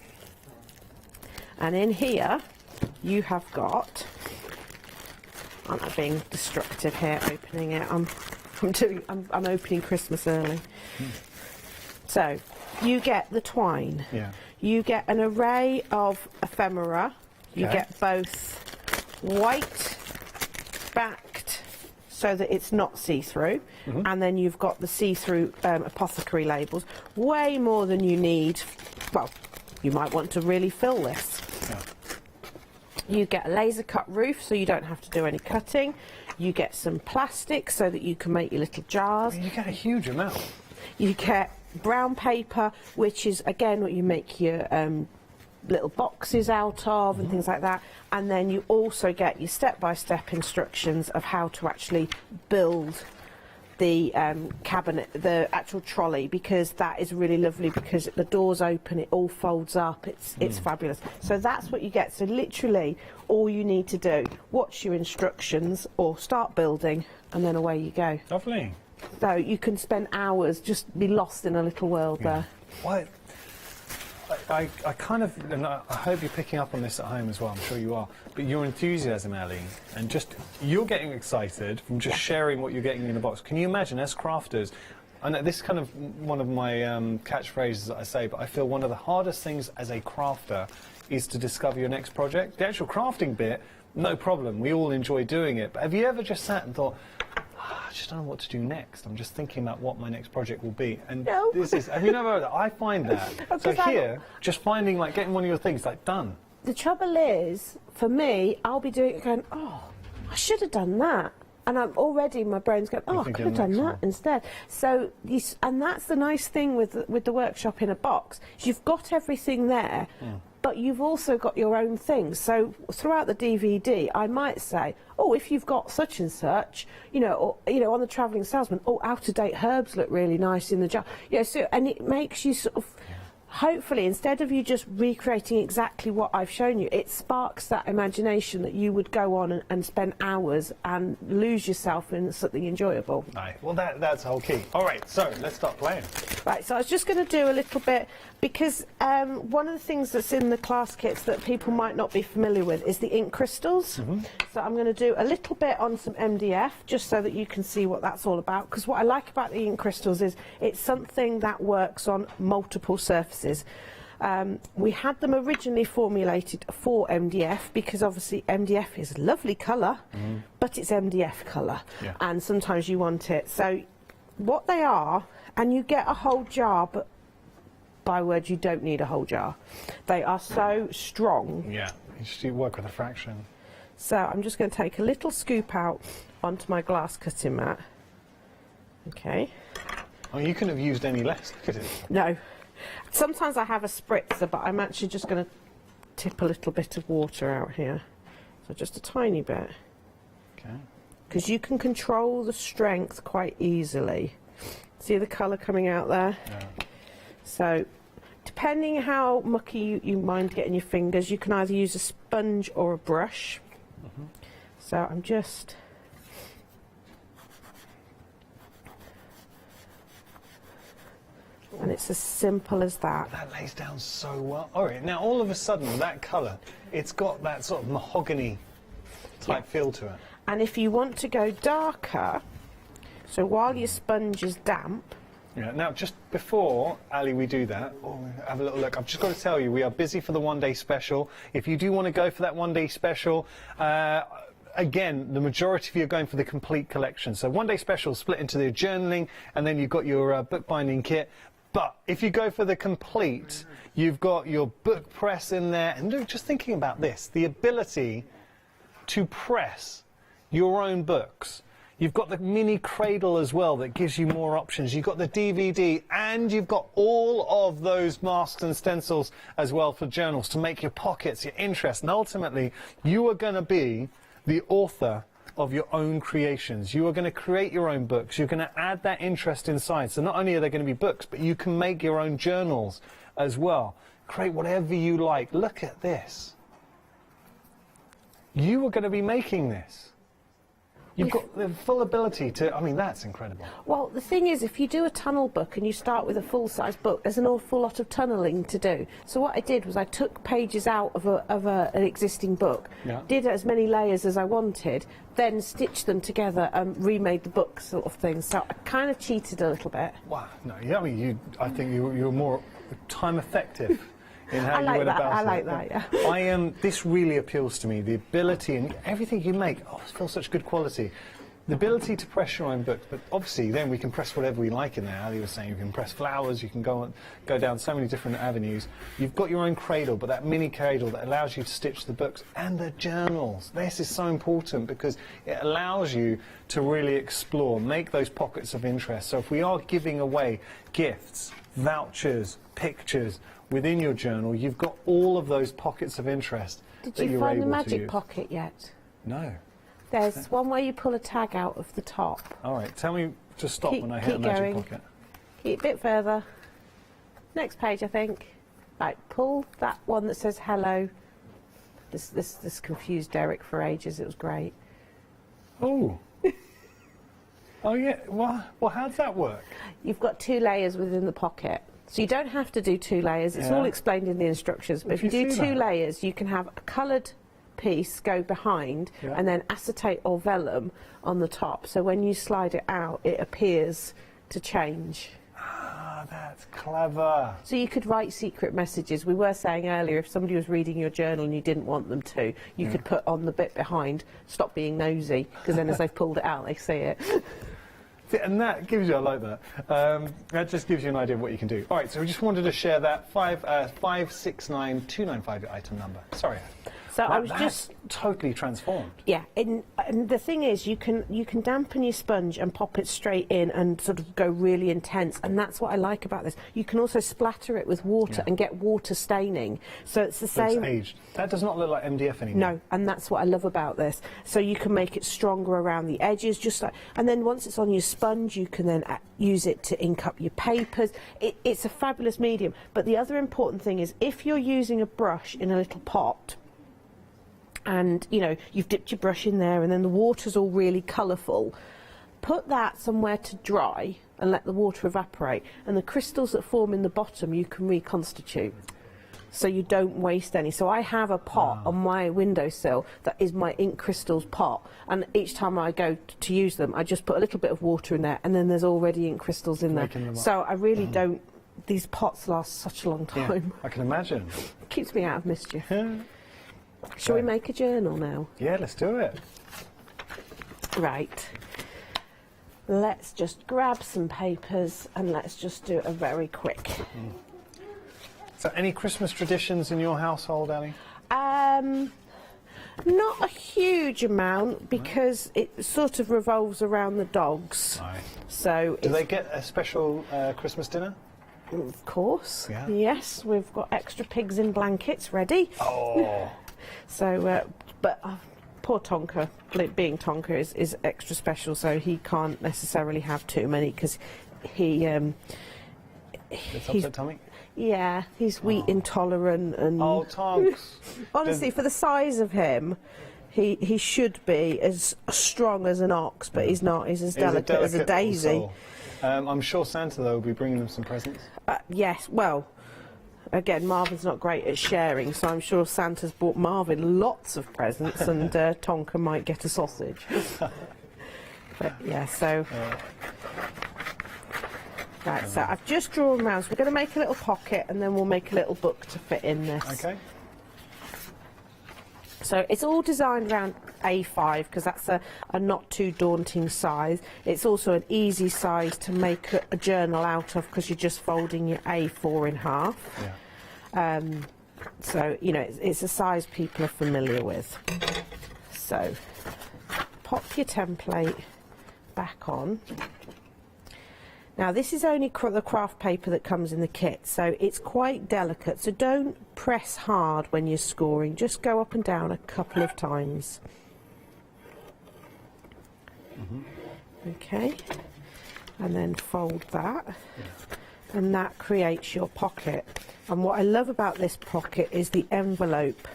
And in here, you have got, I'm not being destructive here opening it, I'm opening Christmas early. So, you get the twine. Yeah. You get an array of ephemera. You Okay. get both white backed so that it's not see-through, and then you've got the see-through apothecary labels. Way more than you need. Well, you might want to really fill this. Yeah. You get a laser cut roof so you don't have to do any cutting. You get some plastic so that you can make your little jars. You get a huge amount. You get brown paper, which is again what you make your little boxes out of and things like that. And then you also get your step-by-step instructions of how to actually build the cabinet, the actual trolley, because that is really lovely because the doors open, it all folds up, it's fabulous. So that's what you get. So literally all you need to do, watch your instructions or start building, and then away you go. Lovely. So you can spend hours, just be lost in a little world there. What? I kind of, and I hope you're picking up on this at home as well, I'm sure you are, but your enthusiasm, Ali, and just, you're getting excited from just sharing what you're getting in the box. Can you imagine, as crafters, I know this is kind of one of my catchphrases that I say, but I feel one of the hardest things as a crafter is to discover your next project. The actual crafting bit, no problem, we all enjoy doing it, but have you ever just sat and thought, I just don't know what to do next. I'm just thinking about what my next project will be. And this is, have you never, I find that. So here, just finding, like, getting one of your things, like, done. The trouble is, for me, I'll be doing it going, oh, I should have done that. And I'm already, my brain's going, oh, I could have done that instead. So, and that's the nice thing with the workshop in a box. You've got everything there, but you've also got your own things. So throughout the DVD, I might say, oh, if you've got such and such, you know, or, you know, on the travelling salesman, oh, out-of-date herbs look really nice in the jar. Yeah, so, and it makes you sort of, hopefully, instead of you just recreating exactly what I've shown you, it sparks that imagination that you would go on and spend hours and lose yourself in something enjoyable. Aye. Well, that's the whole key. All right, so let's start playing. Right, so I was just going to do a little bit, because one of the things that's in the class kits that people might not be familiar with is the ink crystals. So I'm going to do a little bit on some MDF, just so that you can see what that's all about, because what I like about the ink crystals is it's something that works on multiple surfaces. We had them originally formulated for MDF because obviously MDF is a lovely colour, but it's MDF colour, and sometimes you want it. So what they are, and you get a whole jar, but by word you don't need a whole jar. They are so strong. Yeah, you just work with a fraction. So I'm just going to take a little scoop out onto my glass cutting mat. Okay. Oh, you couldn't have used any less. Look at it. No. Sometimes I have a spritzer, but I'm actually just going to tip a little bit of water out here. So just a tiny bit. Okay. Because you can control the strength quite easily. See the colour coming out there? Yeah. So, depending how mucky you mind getting your fingers, you can either use a sponge or a brush. So I'm just... And it's as simple as that. That lays down so well. All right, now all of a sudden, that colour, it's got that sort of mahogany type feel to it. And if you want to go darker, so while your sponge is damp... Yeah, now just before, Ali, we do that, have a little look. I've just got to tell you, we are busy for the one-day special. If you do want to go for that one-day special, again, the majority of you are going for the complete collection. So one-day special split into the journaling, and then you've got your bookbinding kit. But if you go for the complete, you've got your book press in there. And just thinking about this, the ability to press your own books. You've got the mini cradle as well that gives you more options. You've got the DVD, and you've got all of those masks and stencils as well for journals to make your pockets, your interest. And ultimately, you are going to be the author of your own creations. You are going to create your own books. You're going to add that interest inside. So not only are they going to be books, but you can make your own journals as well. Create whatever you like. Look at this. You are going to be making this. You've got the full ability to, I mean, that's incredible. Well, the thing is, if you do a tunnel book and you start with a full-size book, there's an awful lot of tunnelling to do. So what I did was I took pages out of an existing book, did as many layers as I wanted, then stitched them together and remade the book sort of thing. So I kind of cheated a little bit. Wow. No, yeah, I mean, I think you're more time effective. In how you went about it. I like that, yeah. This really appeals to me, the ability, and everything you make, it feels such good quality. The ability to press your own books, but obviously then we can press whatever we like in there. Ali was saying you can press flowers, you can go down so many different avenues. You've got your own cradle, but that mini cradle that allows you to stitch the books and the journals. This is so important because it allows you to really explore, make those pockets of interest. So if we are giving away gifts, vouchers, pictures, within your journal, you've got all of those pockets of interest that you're able to use. Did you find the magic pocket yet? No. There's one where you pull a tag out of the top. All right, tell me to stop when I hit a magic pocket. Keep a bit further. Next page, I think. Right, pull that one that says hello. This confused Derek for ages. It was great. Oh. Oh yeah. Well, how does that work? You've got 2 layers within the pocket. So you don't have to do 2 layers. It's all explained in the instructions. But if you do 2 layers, you can have a coloured piece go behind and then acetate or vellum on the top. So when you slide it out, it appears to change. Ah, that's clever. So you could write secret messages. We were saying earlier, if somebody was reading your journal and you didn't want them to, you could put on the bit behind, stop being nosy, because then as they've pulled it out, they see it. And that gives you, I like that. That just gives you an idea of what you can do. All right, so we just wanted to share that 569295 item number. Sorry. So I was just totally transformed. Yeah, and the thing is, you can dampen your sponge and pop it straight in and sort of go really intense, and that's what I like about this. You can also splatter it with water and get water staining, so it's the same. It's aged. That does not look like MDF anymore. No, and that's what I love about this. So you can make it stronger around the edges, just like, and then once it's on your sponge, you can then use it to ink up your papers. It's a fabulous medium. But the other important thing is, if you're using a brush in a little pot, and you've dipped your brush in there and then the water's all really colourful, put that somewhere to dry and let the water evaporate, and the crystals that form in the bottom you can reconstitute, so you don't waste any. So I have a pot on my windowsill that is my ink crystals pot, and each time I go to use them I just put a little bit of water in there and then there's already ink crystals in there. So I really don't, these pots last such a long time. I can imagine. It keeps me out of mischief. Shall we make a journal now? Yeah, let's do it. Right. Let's just grab some papers and let's just do a very quick. So any Christmas traditions in your household, Ali? Not a huge amount, because it sort of revolves around the dogs. Right. So do they get a special Christmas dinner? Of course. Yeah. Yes, we've got extra pigs in blankets ready. Oh. So, but poor Tonka, being Tonka, is extra special, so he can't necessarily have too many, because he's upset tummy? Yeah, he's wheat intolerant, and Tonks. Honestly, for the size of him, he should be as strong as an ox, but he's not. He's as delicate as a daisy. I'm sure Santa, though, will be bringing them some presents. Yes, well, again, Marvin's not great at sharing, so I'm sure Santa's bought Marvin lots of presents, and Tonka might get a sausage. But yeah, so... Right, so I've just drawn around, so we're going to make a little pocket and then we'll make a little book to fit in this. Okay. So it's all designed around A5, because that's a not too daunting size. It's also an easy size to make a journal out of, because you're just folding your A4 in half. Yeah. So, it's a size people are familiar with. So pop your template back on. Now this is only the craft paper that comes in the kit, so it's quite delicate, so don't press hard when you're scoring, just go up and down a couple of times. Okay, and then fold that, and that creates your pocket. And what I love about this pocket is the envelope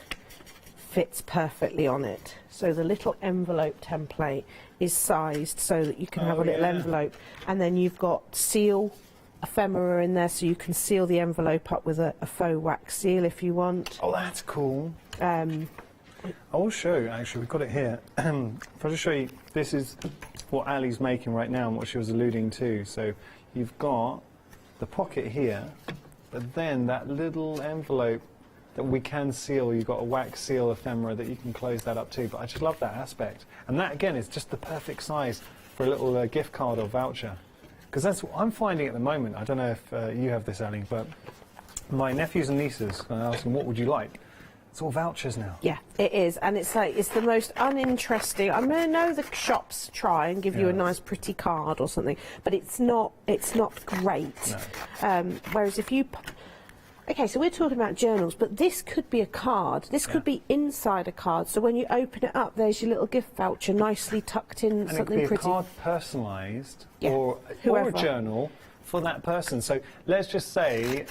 fits perfectly on it. So the little envelope template is sized so that you can have a little envelope, and then you've got seal ephemera in there, so you can seal the envelope up with a faux wax seal if you want. Oh, that's cool. I will show you, actually, we've got it here. If I just show you, this is what Ali's making right now and what she was alluding to. So you've got the pocket here, but then that little envelope that we can seal, you've got a wax seal ephemera that you can close that up too. But I just love that aspect. And that, again, is just the perfect size for a little gift card or voucher. Because that's what I'm finding at the moment. I don't know if you have this, Ali, but my nephews and nieces, when I ask them, what would you like? It's all vouchers now. Yeah, it is, and it's like, it's the most uninteresting. I mean, I know the shops try and give you a nice pretty card or something, but it's not great. No. Whereas if you... Okay, so we're talking about journals, but this could be a card. This could be inside a card, so when you open it up, there's your little gift voucher nicely tucked in, and something it could be pretty. a card personalised, or a journal for that person. So let's just say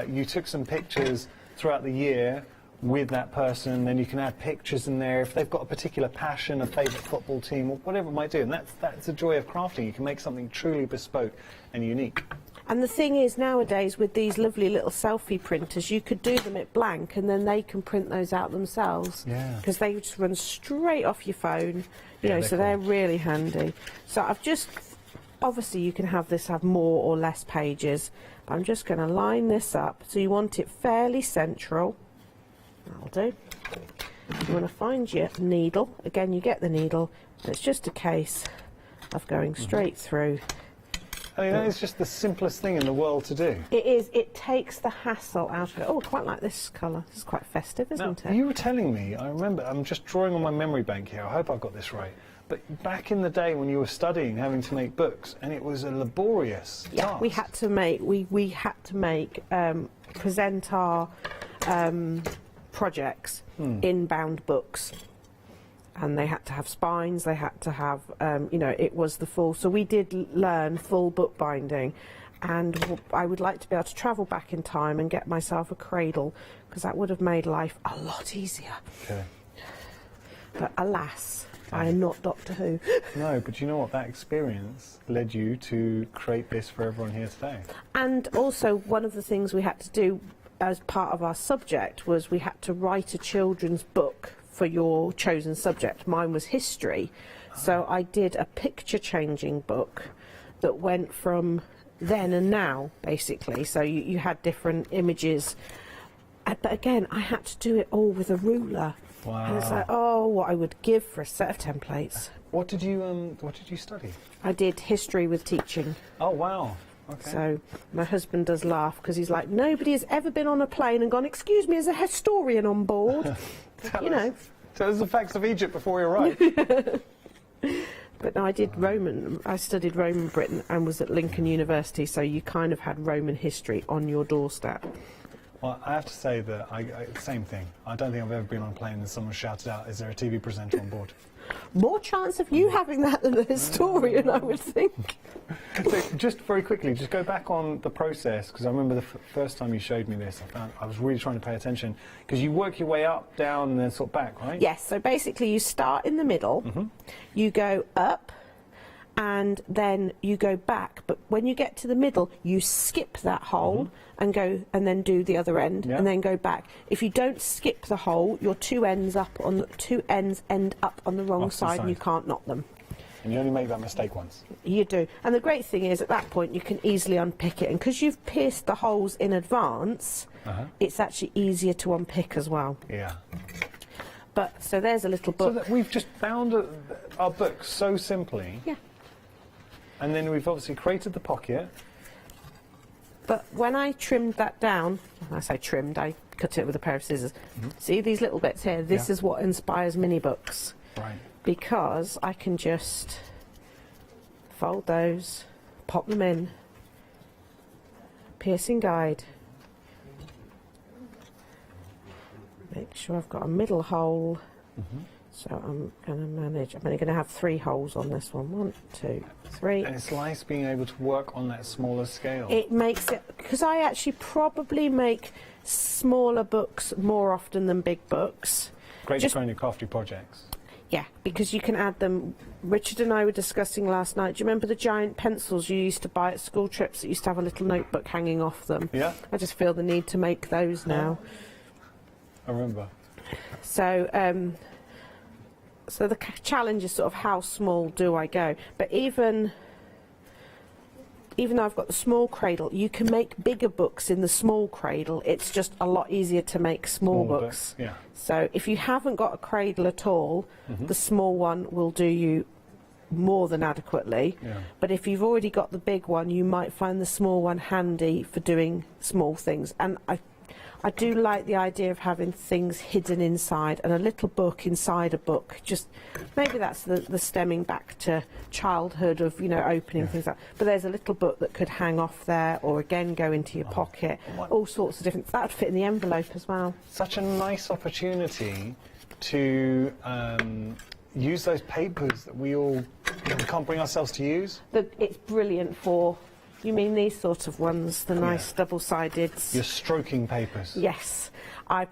you took some pictures throughout the year with that person, then you can add pictures in there if they've got a particular passion, a favourite football team, or whatever it might do. And that's the joy of crafting. You can make something truly bespoke and unique. And the thing is, nowadays, with these lovely little selfie printers, you could do them at blank, and then they can print those out themselves. Yeah. Because they just run straight off your phone, you know, so they're really handy. So I've just, obviously you can have this have more or less pages. But I'm just going to line this up. So you want it fairly central. That'll do. You want to find your needle. Again, you get the needle. It's just a case of going straight through. I mean, that is just the simplest thing in the world to do. It is. It takes the hassle out of it. Oh, I quite like this colour. This is quite festive, isn't it? You were telling me, I remember, I'm just drawing on my memory bank here, I hope I've got this right, but back in the day when you were studying, having to make books, and it was a laborious task. We had to make, we had to make, present our projects in bound books. And they had to have spines, they had to have, you know, it was the full... So we did learn full book binding, and I would like to be able to travel back in time and get myself a cradle, because that would have made life a lot easier. Okay. But alas, I am not Doctor Who. No, but you know what? That experience led you to create this for everyone here today. And also, one of the things we had to do as part of our subject was we had to write a children's book for your chosen subject. Mine was history, so I did a picture-changing book that went from then and now, basically. So you had different images, but again, I had to do it all with a ruler. Wow! And it's like, oh, what I would give for a set of templates. What did you study? I did history with teaching. Oh wow! Okay. So my husband does laugh because he's like, nobody has ever been on a plane and gone, excuse me, is a historian on board? You know. Tell us the facts of Egypt before we arrive. But no, I studied Roman Britain and was at Lincoln University, so you kind of had Roman history on your doorstep. Well, I have to say that same thing. I don't think I've ever been on a plane and someone shouted out, is there a TV presenter on board? More chance of you having that than a historian, I would think. So just very quickly, just go back on the process, because I remember the first time you showed me this, I was really trying to pay attention, because you work your way up, down, and then sort of back, right? Yes, so basically you start in the middle, you go up, and then you go back, but when you get to the middle, you skip that hole and go, and then do the other end, and then go back. If you don't skip the hole, your two ends end up on the wrong side, and you can't knot them. And you only make that mistake once. You do. And the great thing is, at that point, you can easily unpick it, and because you've pierced the holes in advance, it's actually easier to unpick as well. Yeah. But, so there's a little book. So that we've just found our book so simply. Yeah. And then we've obviously created the pocket. But when I trimmed that down, when I say trimmed, I cut it with a pair of scissors. See these little bits here? This is what inspires mini books. Right. because I can just fold those, pop them in, piercing guide, make sure I've got a middle hole. So I'm going to manage, I'm only going to have 3 holes on this one. 1, 2, 3. And it's nice being able to work on that smaller scale. It makes it, because I actually probably make smaller books more often than big books. Great for your crafty projects. Yeah, because you can add them. Richard and I were discussing last night, do you remember the giant pencils you used to buy at school trips that used to have a little notebook hanging off them? Yeah. I just feel the need to make those now. I remember. So, so the challenge is sort of how small do I go? But even though I've got the small cradle, you can make bigger books in the small cradle. It's just a lot easier to make small books. Yeah. So if you haven't got a cradle at all, the small one will do you more than adequately. Yeah. But if you've already got the big one, you might find the small one handy for doing small things. And I do like the idea of having things hidden inside, and a little book inside a book. Just maybe that's the stemming back to childhood of, you know, opening things up. But there's a little book that could hang off there, or again go into your pocket. All sorts of different. That would fit in the envelope as well. Such a nice opportunity to use those papers that we all we can't bring ourselves to use. It's brilliant for. You mean these sort of ones, the nice double-sided? Your stroking papers. Yes, I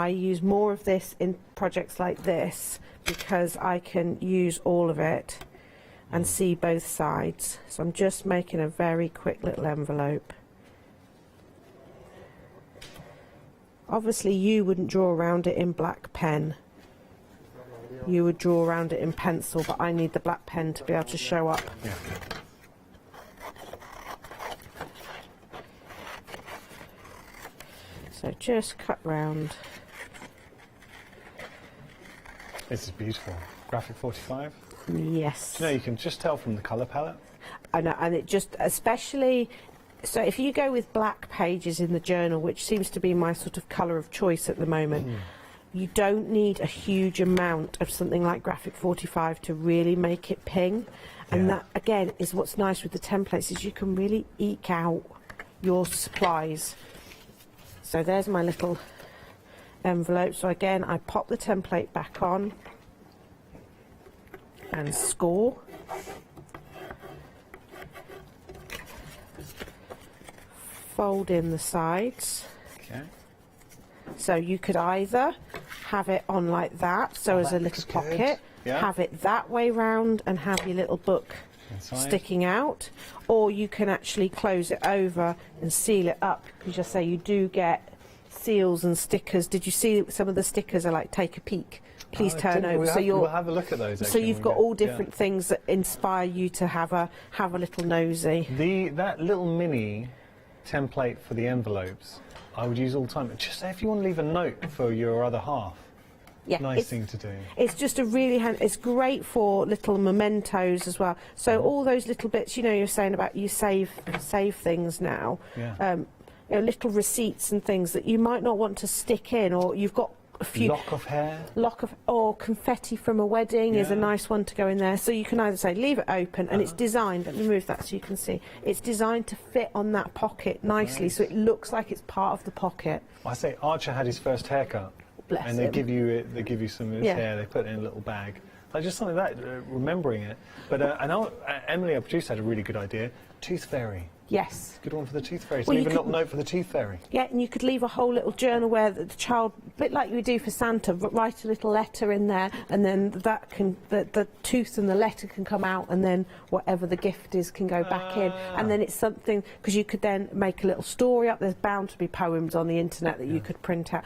use more of this in projects like this because I can use all of it and see both sides. So I'm just making a very quick little envelope. Obviously you wouldn't draw around it in black pen. You would draw around it in pencil, but I need the black pen to be able to show up. Yeah. So just cut round. This is beautiful. Graphic 45? Yes. You know, you can just tell from the colour palette. I know, and it just, especially, so if you go with black pages in the journal, which seems to be my sort of colour of choice at the moment, you don't need a huge amount of something like Graphic 45 to really make it ping. And that, again, is what's nice with the templates, is you can really eke out your supplies. So there's my little envelope. So again, I pop the template back on and score. Fold in the sides. Okay. So you could either have it on like that, so as a little pocket, have it that way round and have your little book sticking out, or you can actually close it over and seal it up, because you say you do get seals and stickers. Did you see some of the stickers are like take a peek, please turn over? So we'll have a look at those. So you've got all different things that inspire you to have a little nosy. That little mini template for the envelopes I would use all the time. Just if you want to leave a note for your other half. Yeah, nice thing to do. It's just a really it's great for little mementos as well. So all those little bits, you know, you're saying about you save things now. Yeah. You know, little receipts and things that you might not want to stick in, or you've got a few lock of hair, or confetti from a wedding is a nice one to go in there. So you can either say leave it open, and it's designed. Let me move that so you can see. It's designed to fit on that pocket nicely, so it looks like it's part of the pocket. I say Archer had his first haircut. Bless and they him. give you some of his hair. They put it in a little bag. Like just something like that, remembering it. But I know Emily, our producer, had a really good idea. Tooth fairy. Yes. Good one for the tooth fairy. Well, Leave a little note for the tooth fairy. Yeah, and you could leave a whole little journal where the child, a bit like you do for Santa, write a little letter in there, and then that can the tooth and the letter can come out, and then whatever the gift is can go back in, and then it's something, because you could then make a little story up. There's bound to be poems on the internet that you could print out.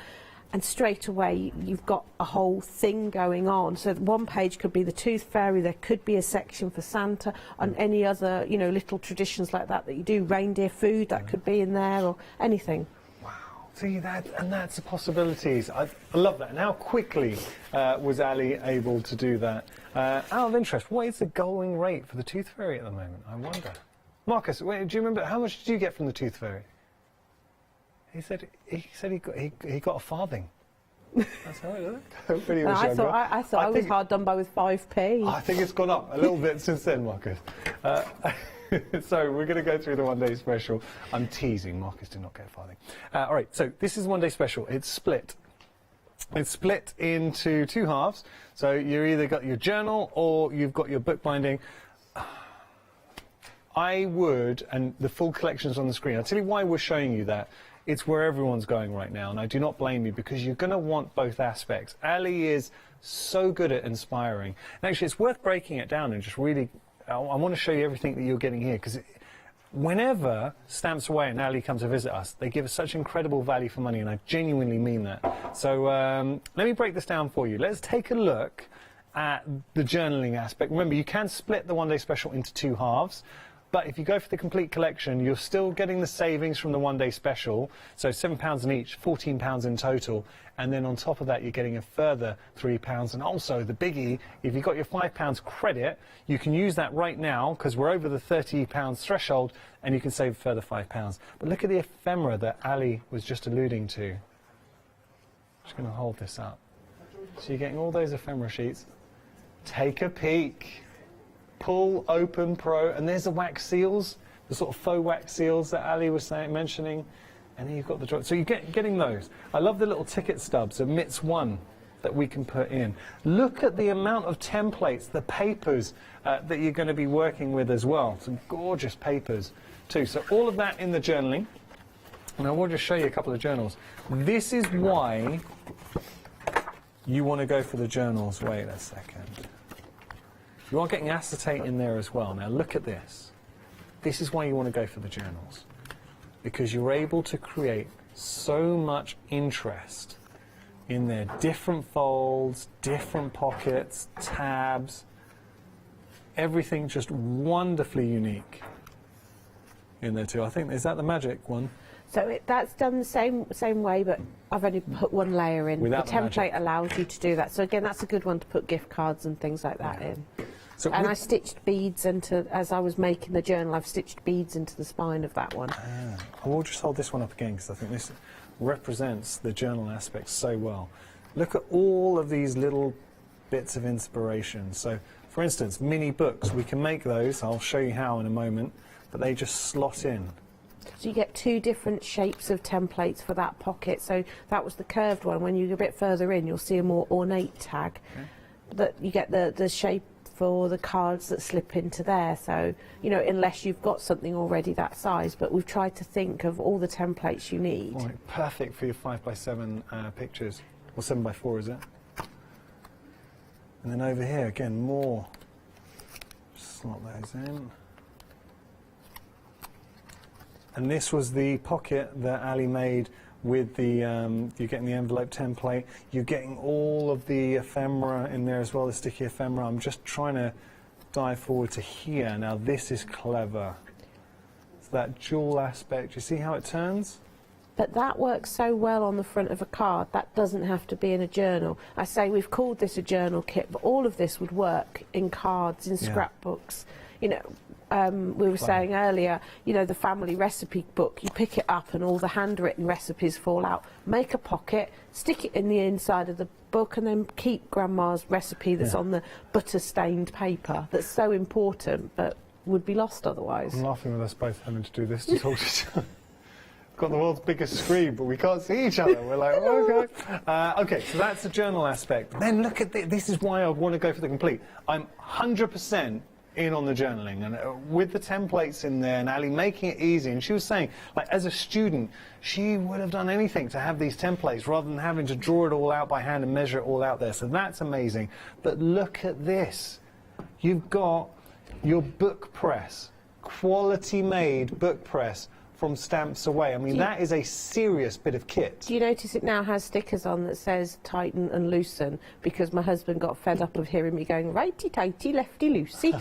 And straight away you've got a whole thing going on. So one page could be the tooth fairy, there could be a section for Santa, and any other, you know, little traditions like that you do, reindeer food, that could be in there, or anything. Wow, see that's the possibilities. I love that. And how quickly was Ali able to do that? Out of interest, what is the going rate for the tooth fairy at the moment? I wonder. Marcus, wait, do you remember, how much did you get from the tooth fairy? He said he got a farthing. That's all right, isn't it? When he No, was I younger. thought I was hard done by with 5p. I think it's gone up a little bit since then, Marcus. So we're going to go through the one day special. I'm teasing. Marcus did not get a farthing. All right, so this is one day special. It's split. It's split into 2 halves. So you either got your journal or you've got your bookbinding. I would, and the full collection's on the screen. I'll tell you why we're showing you that. It's where everyone's going right now, and I do not blame you because you're going to want both aspects. Ali is so good at inspiring. And actually, it's worth breaking it down and just really, I want to show you everything that you're getting here because whenever Stamps Away and Ali come to visit us, they give us such incredible value for money, and I genuinely mean that. So let me break this down for you. Let's take a look at the journaling aspect. Remember, you can split the one day special into 2 halves. But if you go for the complete collection, you're still getting the savings from the one day special. So £7 in each, £14 in total. And then on top of that, you're getting a further £3. And also the biggie, if you've got your £5 credit, you can use that right now because we're over the £30 threshold and you can save a further £5. But look at the ephemera that Ali was just alluding to. I'm just going to hold this up. So you're getting all those ephemera sheets. Take a peek. Pull, open, pro, and there's the wax seals, the sort of faux wax seals that Ali was mentioning, and then you've got the so you're getting those. I love the little ticket stubs, a MITS 1 that we can put in. Look at the amount of templates, the papers that you're going to be working with as well. Some gorgeous papers too. So all of that in the journaling, and I will just show you a couple of journals. This is why you want to go for the journals. Wait a second. You are getting acetate in there as well. Now look at this. This is why you want to go for the journals. Because you're able to create so much interest in their different folds, different pockets, tabs, everything just wonderfully unique in there too. I think, is that the magic one? So that's done the same way, but I've only put 1 layer in. Without the the template magic. allows you to do that. So again, that's a good one to put gift cards and things like that in. So and I stitched beads into, as I was making the journal, I've stitched beads into the spine of that one. I will just hold this one up again because I think this represents the journal aspect so well. Look at all of these little bits of inspiration. So, for instance, mini books, we can make those. I'll show you how in a moment, but they just slot in. So you get 2 different shapes of templates for that pocket. So that was the curved one. When you go a bit further in, you'll see a more ornate tag. Okay. That you get the shape for the cards that slip into there. So, you know, unless you've got something already that size, but we've tried to think of all the templates you need. Right, perfect for your 5x7 pictures. Or 7x4, is it? And then over here, again, more. Slot those in. And this was the pocket that Ali made with the, you're getting the envelope template, you're getting all of the ephemera in there as well, the sticky ephemera. I'm just trying to dive forward to here. Now this is clever. It's that jewel aspect. You see how it turns? But that works so well on the front of a card. That doesn't have to be in a journal. I say we've called this a journal kit, but all of this would work in cards, in scrapbooks. You know, we were saying earlier, you know, the family recipe book, you pick it up and all the handwritten recipes fall out. Make a pocket, stick it in the inside of the book, and then keep Grandma's recipe that's on the butter-stained paper. That's so important, but would be lost otherwise. I'm laughing with us both having to do this to talk to each other. Got the world's biggest screen, but we can't see each other. We're like, oh, okay. Okay, so that's the journal aspect. Then look at this is why I want to go for the complete. I'm 100% in on the journaling, and with the templates in there, and Ali making it easy. And she was saying, like, as a student, she would have done anything to have these templates rather than having to draw it all out by hand and measure it all out there. So that's amazing. But look at this. You've got your book press, quality made book press from Stamps Away. I mean, that is a serious bit of kit. Do you notice it now has stickers on that says tighten and loosen, because my husband got fed up of hearing me going righty tighty, lefty loosey.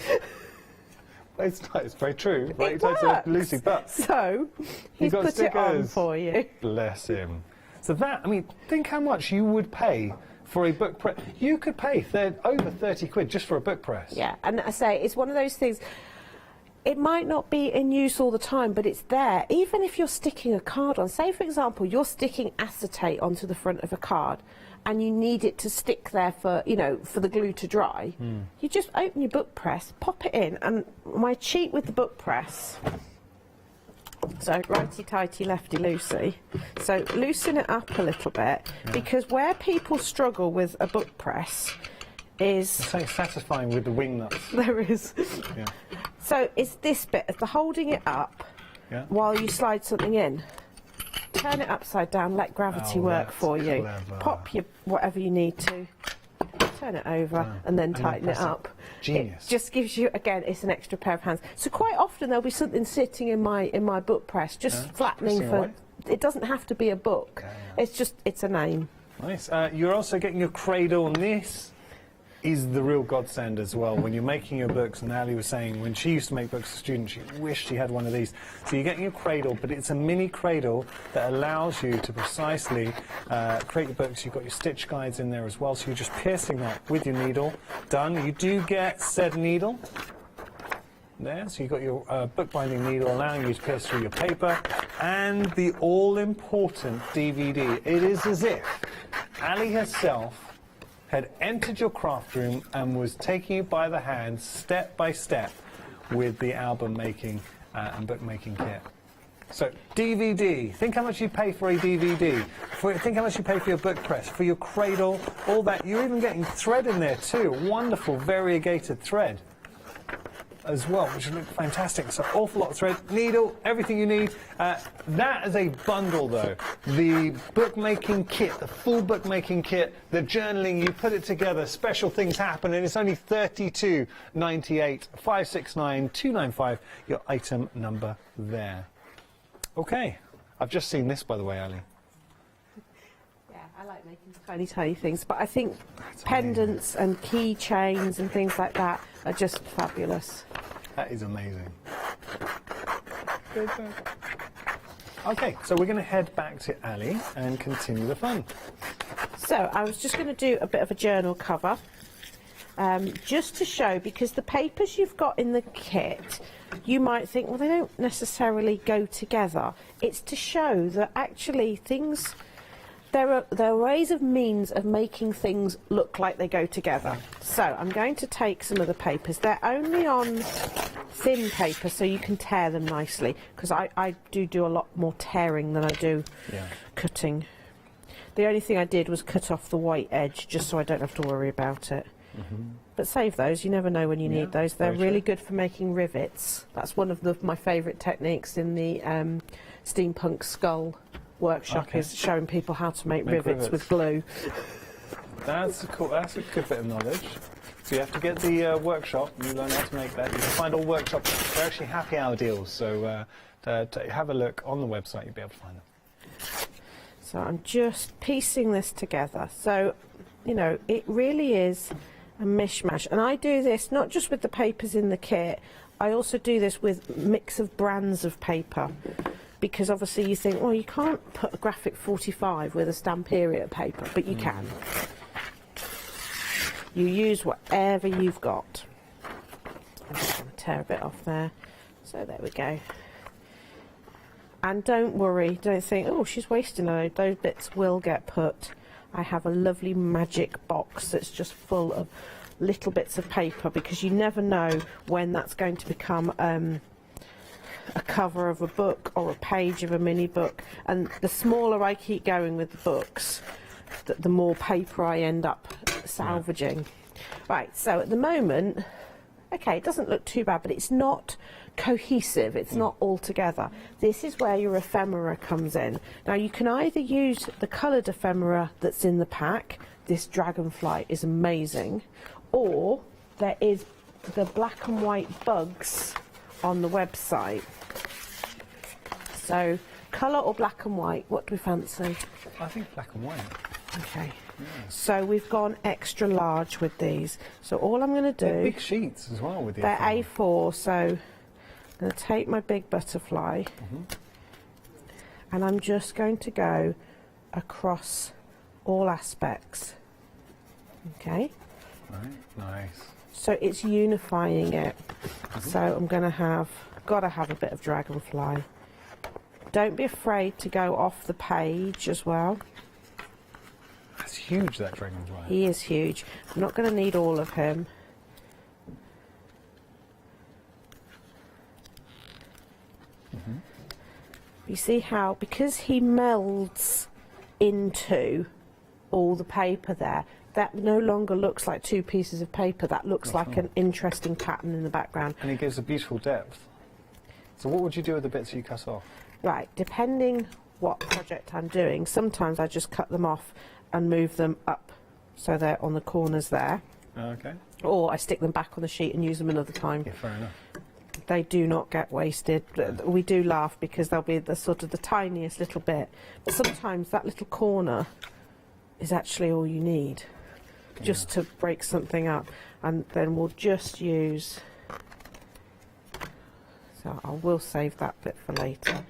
It's very true. Righty tighty, lefty loosey, but so he's got put stickers. it on for you. Bless him. So that, I mean, think how much you would pay for a book press. You could pay over 30 quid just for a book press. Yeah, and I say it's one of those things. it might not be in use all the time, but it's there. Even if you're sticking a card on, say for example, you're sticking acetate onto the front of a card and you need it to stick there for, you know, for the glue to dry, you just open your book press, pop it in, and my cheat with the book press, so righty-tighty, lefty-loosey, so loosen it up a little bit, because where people struggle with a book press is... It's so satisfying with the wing nuts. There is. Yeah. So it's this bit of the holding it up while you slide something in. Turn it upside down, let gravity work for you. Clever. Pop your whatever you need to, turn it over and then tighten it up. Genius. It just gives you, again, it's an extra pair of hands. So quite often there'll be something sitting in my book press, just flattening for... It doesn't have to be a book. It's just, it's a name. Nice. You're also getting your cradle, and this is the real godsend as well. When you're making your books, and Ali was saying when she used to make books for students, she wished she had one of these. So you're getting your cradle, but it's a mini cradle that allows you to precisely create your books. You've got your stitch guides in there as well, so you're just piercing that with your needle. Done. You do get said needle there, so you've got your bookbinding needle allowing you to pierce through your paper, and the all-important DVD. It is as if Ali herself had entered your craft room and was taking you by the hand, step by step, with the album making and book making kit. So, DVD. Think how much you pay for a DVD. Think how much you pay for your book press, for your cradle, all that. You're even getting thread in there too. Wonderful variegated thread as well, which look fantastic. So awful lot of thread, needle, everything you need. That is a bundle though. The bookmaking kit, the full bookmaking kit, the journaling, you put it together, special things happen, and it's only $32.98, 569 295, your item number there. Okay, I've just seen this, by the way, Ali. Yeah, I like making tiny things, but I think pendants and keychains and things like that are just fabulous. That is amazing. Okay, so we're going to head back to Ali and continue the fun. So I was just going to do a bit of a journal cover, just to show, because the papers you've got in the kit, you might think, well, they don't necessarily go together. It's to show that actually things... There are ways of means of making things look like they go together. So I'm going to take some of the papers. They're only on thin paper, so you can tear them nicely, because I do a lot more tearing than I do cutting. The only thing I did was cut off the white edge, just so I don't have to worry about it. But save those, you never know when you need those. They're really good for making rivets. That's one of my favourite techniques in the steampunk skull workshop, is showing people how to make rivets with glue. That's cool. That's a good bit of knowledge. So you have to get the workshop, and you learn how to make that. You can find all workshops. They're actually happy hour deals, so have a look on the website. You'll be able to find them. So I'm just piecing this together. So, you know, it really is a mishmash. And I do this not just with the papers in the kit, I also do this with a mix of brands of paper. Because obviously you think, well, you can't put a graphic 45 with a Stamperia paper, but you can. You use whatever you've got. I'm just going to tear a bit off there. So there we go. And don't worry, don't think, oh, she's wasting a load. Those bits will get put. I have a lovely magic box that's just full of little bits of paper, because you never know when that's going to become a cover of a book or a page of a mini book, and the smaller I keep going with the books, the more paper I end up salvaging. Right, so at the moment, okay, it doesn't look too bad, but it's not cohesive, it's not all together. This is where your ephemera comes in. Now you can either use the coloured ephemera that's in the pack, this dragonfly is amazing, or there is the black and white bugs on the website. So, colour or black and white, what do we fancy? I think black and white. Okay. Yeah. So we've gone extra large with these. So all I'm going to do... They're big sheets as well with the They're A4, so I'm going to take my big butterfly and I'm just going to go across all aspects. Okay. Right, nice. So it's unifying it. So I'm going to have, got to have a bit of dragonfly. Don't be afraid to go off the page as well. That's huge, that dragonfly. He is huge. I'm not going to need all of him. You see how, because he melds into all the paper there, that no longer looks like two pieces of paper. That looks like an interesting pattern in the background. And it gives a beautiful depth. So what would you do with the bits you cut off? Right, depending what project I'm doing, sometimes I just cut them off and move them up so they're on the corners there. Okay. Or I stick them back on the sheet and use them another time. Yeah, fair enough. They do not get wasted. We do laugh because they'll be the sort of the tiniest little bit. But sometimes that little corner is actually all you need, just to break something up. And then we'll just use, so I will save that bit for later.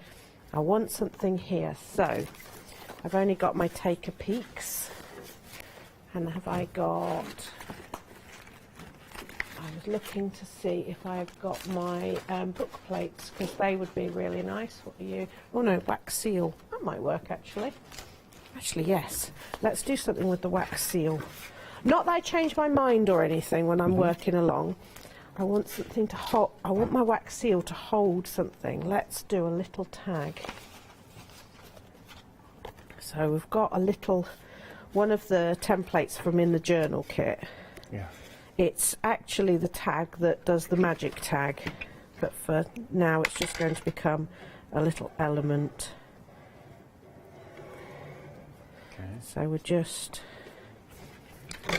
I want something here, so I've only got my Take a Peeks, and have I got, I was looking to see if I've got my book plates, because they would be really nice. What are you? Oh no, wax seal. That might work actually. Actually, yes. Let's do something with the wax seal. Not that I change my mind or anything when I'm working along. I want something to hold. I want my wax seal to hold something. Let's do a little tag. So we've got a little, one of the templates from in the journal kit. Yeah. It's actually the tag that does the magic tag, but for now it's just going to become a little element. Okay. So we're just...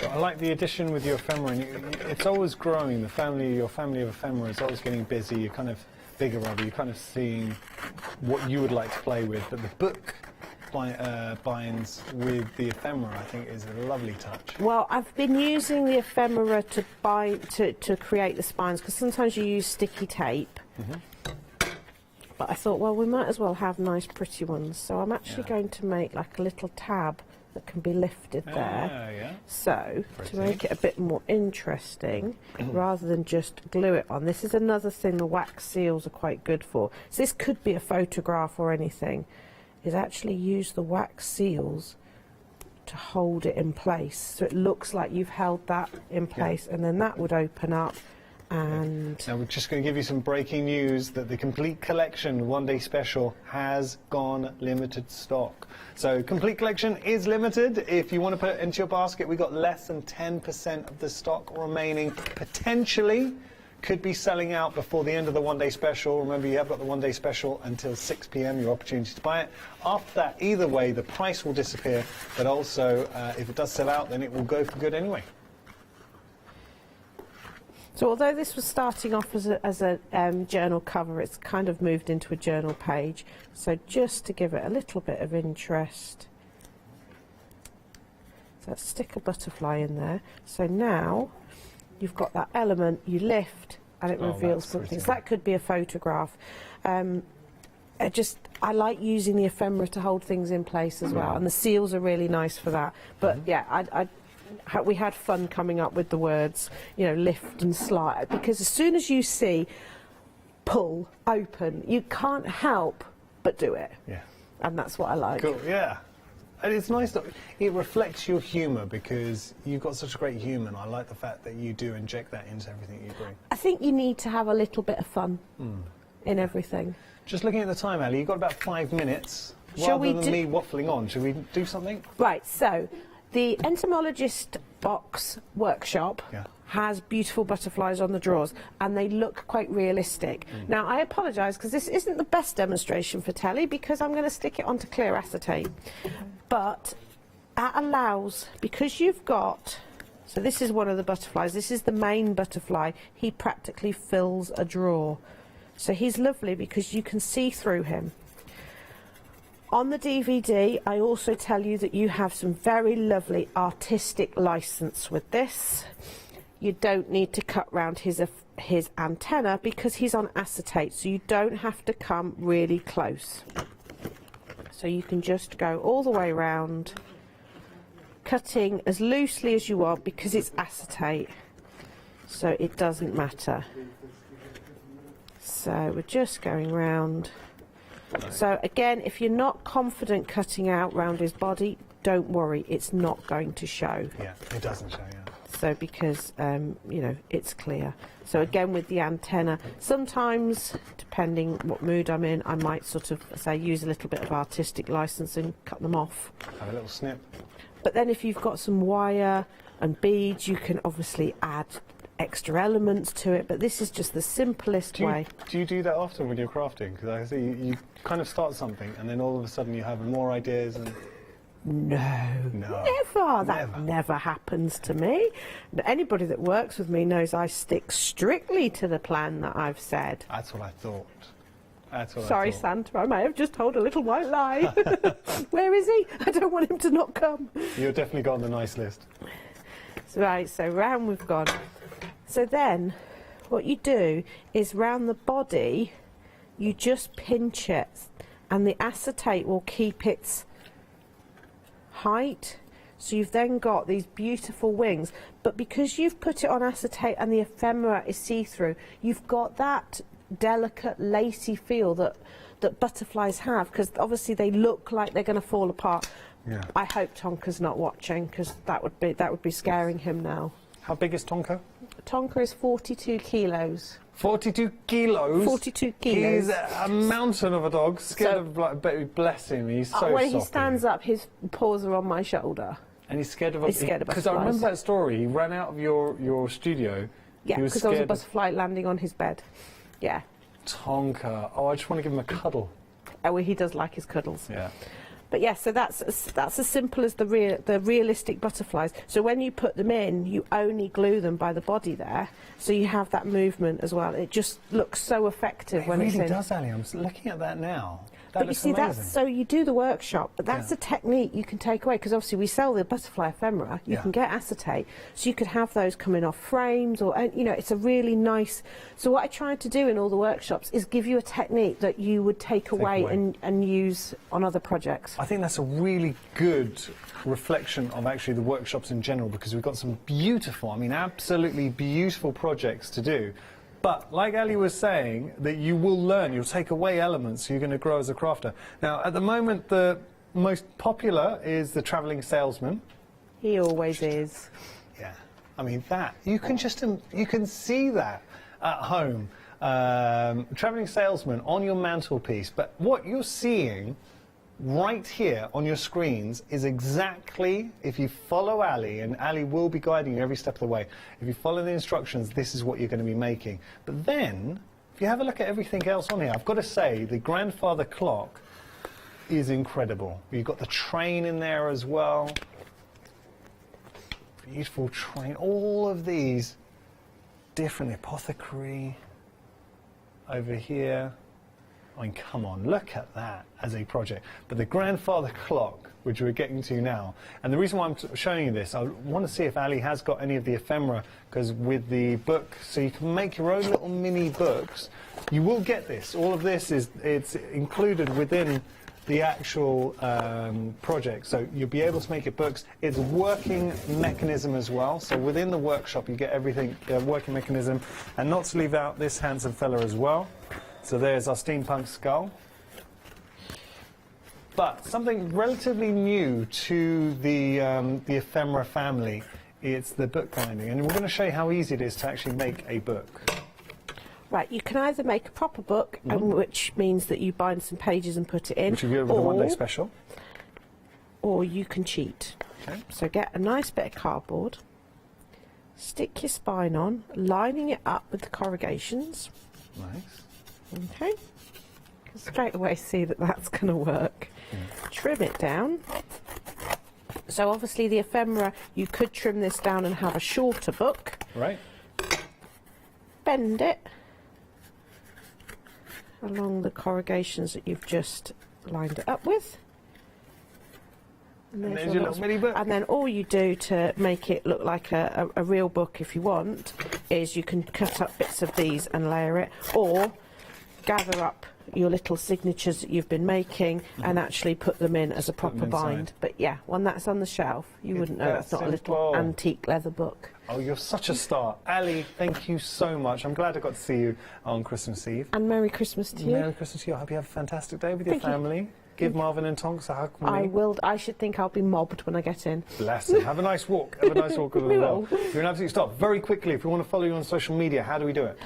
So I like the addition with your ephemera. And it's always growing. The family, your family of ephemera is always getting busy. You're kind of bigger of it. You're kind of seeing what you would like to play with. But the book binds with the ephemera, I think, is a lovely touch. Well, I've been using the ephemera to bind to create the spines, because sometimes you use sticky tape. But I thought, well, we might as well have nice, pretty ones. So I'm actually going to make like a little tab that can be lifted there. So, to make it a bit more interesting, rather than just glue it on, this is another thing the wax seals are quite good for. So this could be a photograph or anything, is actually use the wax seals to hold it in place. So it looks like you've held that in place, and then that would open up. And now we're just going to give you some breaking news that the complete collection one-day special has gone limited stock. So complete collection is limited. If you want to put it into your basket, we've got less than 10% of the stock remaining. Potentially could be selling out before the end of the one-day special. Remember, you have got the one-day special until 6 p.m, your opportunity to buy it. After that, either way, the price will disappear, but also if it does sell out, then it will go for good anyway. so although this was starting off as a journal cover, it's kind of moved into a journal page. So just to give it a little bit of interest, so let's stick a butterfly in there. So now you've got that element, you lift and it reveals something. So that could be a photograph. I like using the ephemera to hold things in place as well, and the seals are really nice for that. But yeah, we had fun coming up with the words, you know, lift and slide, because as soon as you see pull, open, you can't help but do it. Yeah. And that's what I like. Cool, yeah. And it's nice that it reflects your humour, because you've got such a great humour, and I like the fact that you do inject that into everything you bring. I think you need to have a little bit of fun in everything. Just looking at the time, Ali, you've got about 5 minutes. Shall Rather we than me waffling on, should we do something? Right, so the Entomologist box workshop has beautiful butterflies on the drawers, and they look quite realistic. Now, I apologise because this isn't the best demonstration for telly, because I'm going to stick it onto clear acetate. But that allows, because you've got, so this is one of the butterflies, this is the main butterfly, he practically fills a drawer. So he's lovely because you can see through him. On the DVD, I also tell you that you have some very lovely artistic license with this. You don't need to cut round his antenna because he's on acetate, so you don't have to come really close. So you can just go all the way round, cutting as loosely as you want because it's acetate. so it doesn't matter. So we're just going round. So again, if you're not confident cutting out round his body, don't worry, it's not going to show. Yeah, it doesn't show, yeah. So because, you know, it's clear. So again with the antenna, sometimes, depending what mood I'm in, I might sort of, say, use a little bit of artistic license and cut them off. Have a little snip. But then if you've got some wire and beads, you can obviously add extra elements to it, but this is just the simplest way. Do you do that often when you're crafting? Because I see you kind of start something and then all of a sudden you have more ideas and... No, never. That never happens to me. Anybody that works with me knows I stick strictly to the plan that I've said. That's what I thought. That's what Sorry, I thought. Santa, I may have just told a little white lie. Where is he? I don't want him to not come. You've definitely got on the nice list. Right, so round we've gone. So then, what you do is round the body, you just pinch it, and the acetate will keep its height. So you've then got these beautiful wings, but because you've put it on acetate and the ephemera is see-through, you've got that delicate lacy feel that butterflies have, because obviously they look like they're going to fall apart. Yeah. I hope Tonka's not watching, because that would be scaring him now. How big is Tonka? Tonka is 42 kilos. 42 kilos? 42 kilos. He's a mountain of a dog, scared of, like, bless him, he's so when he soppy. stands up, his paws are on my shoulder. And he's scared of He's scared of because I butterflies. remember that story, he ran out of your studio. Yeah, because there was a butterfly landing on his bed. Yeah. Tonka. Oh, I just want to give him a cuddle. Oh, well, he does like his cuddles. Yeah. But yeah, so that's as simple as the realistic butterflies. So when you put them in, you only glue them by the body there, so you have that movement as well. It just looks so effective when it's in. It really does, Ali. I'm looking at that now. That But you looks see, amazing. that's so you do the workshop, but that's a technique you can take away, because obviously we sell the butterfly ephemera. You can get acetate, so you could have those coming off frames, or you know, it's a really nice. So what I tried to do in all the workshops is give you a technique that you would take away. And use on other projects. I think that's a really good reflection of actually the workshops in general, because we've got some beautiful, I mean absolutely beautiful projects to do. But like Ali was saying, that you will learn, you'll take away elements, so you're going to grow as a crafter. Now at the moment the most popular is the travelling salesman. He always is. Yeah, I mean that, you can just, you can see that at home. Travelling salesman on your mantelpiece, but what you're seeing right here on your screens is exactly, if you follow Ali, and Ali will be guiding you every step of the way, if you follow the instructions, this is what you're going to be making. But then, if you have a look at everything else on here, I've got to say, the grandfather clock is incredible. You've got the train in there as well. Beautiful train, all of these different, apothecary over here. I mean, come on, look at that as a project. But the grandfather clock, which we're getting to now, and the reason why I'm showing you this, I want to see if Ali has got any of the ephemera, because with the book, so you can make your own little mini books. You will get this. All of this it's included within the actual project, so you'll be able to make your books. It's a working mechanism as well, so within the workshop you get everything, working mechanism, and not to leave out this handsome fella as well. So there's our steampunk skull. But something relatively new to the ephemera family, it's the book binding, and we're going to show you how easy it is to actually make a book. Right, you can either make a proper book, which means that you bind some pages and put it in, Which will be over the one-day special. Or you can cheat. Okay. So get a nice bit of cardboard, stick your spine on, lining it up with the corrugations. Nice. Okay. You can straight away see that that's going to work. Trim it down. So obviously the ephemera, you could trim this down and have a shorter book. Right. Bend it along the corrugations that you've just lined it up with. And there's your little mini book. And then all you do to make it look like a real book, if you want, is you can cut up bits of these and layer it, or gather up your little signatures that you've been making and actually put them in as a proper inside. bind. But yeah, when that's on the shelf, you wouldn't know that's not a little antique leather book. Oh, you're such a star. Ali, thank you so much. I'm glad I got to see you on Christmas Eve. And Merry Christmas to you. Merry Christmas to you. I hope you have a fantastic day with your family. Give Marvin and Tonks a hug for me. I will. I should think I'll be mobbed when I get in. Bless him. Have a nice walk. Have a nice walk as We well. will. You're an absolute star. Very quickly, if we want to follow you on social media, how do we do it?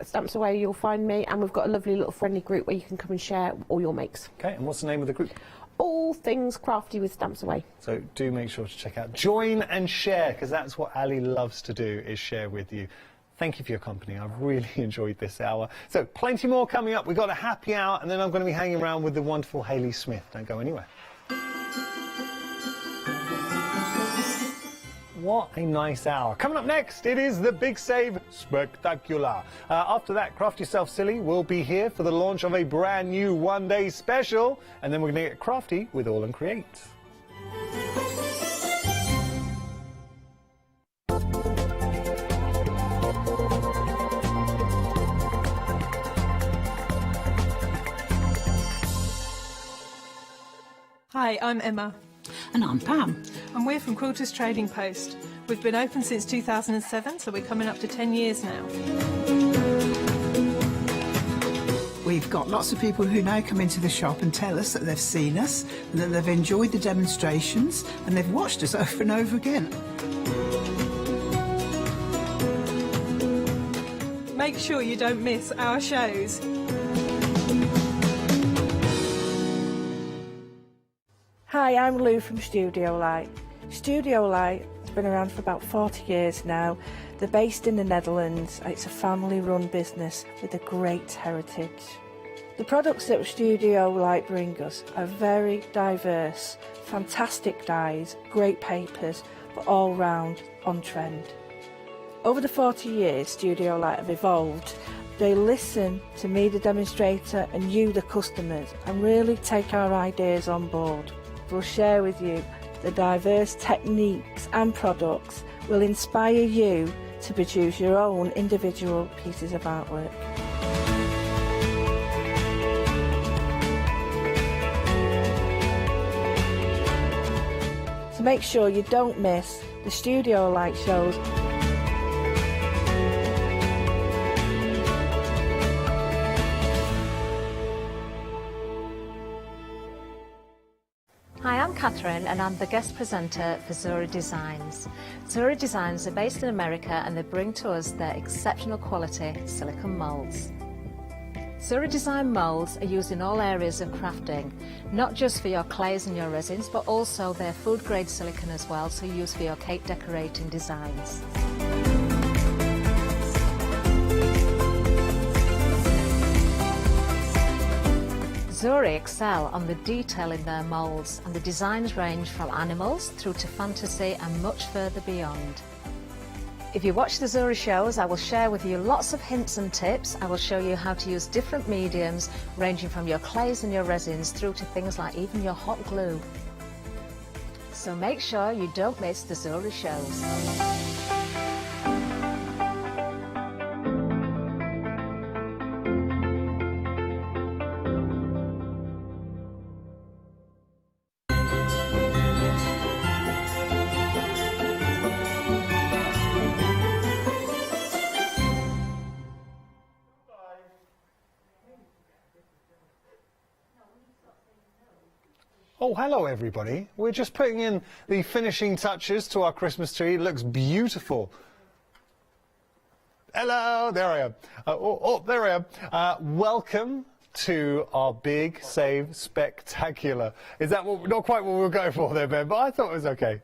Stamps Away, you'll find me, and we've got a lovely little friendly group where you can come and share all your makes. Okay, and what's the name of the group? All Things Crafty with Stamps Away. So do make sure to check out. Join and share, because that's what Ali loves to do, is share with you. Thank you for your company. I've really enjoyed this hour. So plenty more coming up. We've got a happy hour, and then I'm going to be hanging around with the wonderful Hayley Smith. Don't go anywhere. What a nice hour. Coming up next, it is the Big Save Spectacular. After that, Craft Yourself Silly will be here for the launch of a brand new one-day special, and then we're going to get crafty with AALL Create. Hi, I'm Emma. And I'm Pam. And we're from Quilters Trading Post. We've been open since 2007, so we're coming up to 10 years now. We've got lots of people who now come into the shop and tell us that they've seen us, and that they've enjoyed the demonstrations, and they've watched us over and over again. Make sure you don't miss our shows. Hi, I'm Lou from Studio Light. Studio Light has been around for about 40 years now. They're based in the Netherlands. It's a family-run business with a great heritage. The products that Studio Light bring us are very diverse, fantastic dyes, great papers, but all round on trend. Over the 40 years Studio Light have evolved. They listen to me, the demonstrator, and you, the customers, and really take our ideas on board. We'll share with you the diverse techniques and products will inspire you to produce your own individual pieces of artwork. So make sure you don't miss the Studio Light shows. Hi, I'm Catherine and I'm the guest presenter for Zuri Designs. Zuri Designs are based in America and they bring to us their exceptional quality silicone moulds. Zuri Design moulds are used in all areas of crafting, not just for your clays and your resins, but also their food grade silicone as well, so used for your cake decorating designs. Zuri excel on the detail in their moulds, and the designs range from animals through to fantasy and much further beyond. If you watch the Zuri shows, I will share with you lots of hints and tips. I will show you how to use different mediums, ranging from your clays and your resins through to things like even your hot glue. So make sure you don't miss the Zuri shows. Oh, hello everybody. We're just putting in the finishing touches to our Christmas tree. It looks beautiful. Hello, there I am. There I am. Welcome to our Big Save Spectacular. Is that not quite what we were going for there, Ben, but I thought it was okay.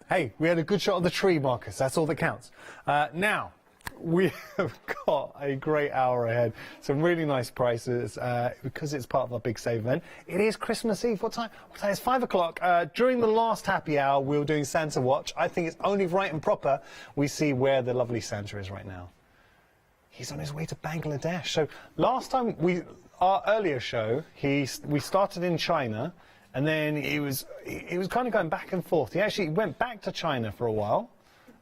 Hey, we had a good shot of the tree, Marcus. That's all that counts. Now, we have got a great hour ahead. Some really nice prices because it's part of our Big Save event. It is Christmas Eve. What time? It's 5 o'clock. During the last happy hour, we were doing Santa Watch. I think it's only right and proper we see where the lovely Santa is right now. He's on his way to Bangladesh. So last time our earlier show, we started in China, and then he was kind of going back and forth. He actually went back to China for a while,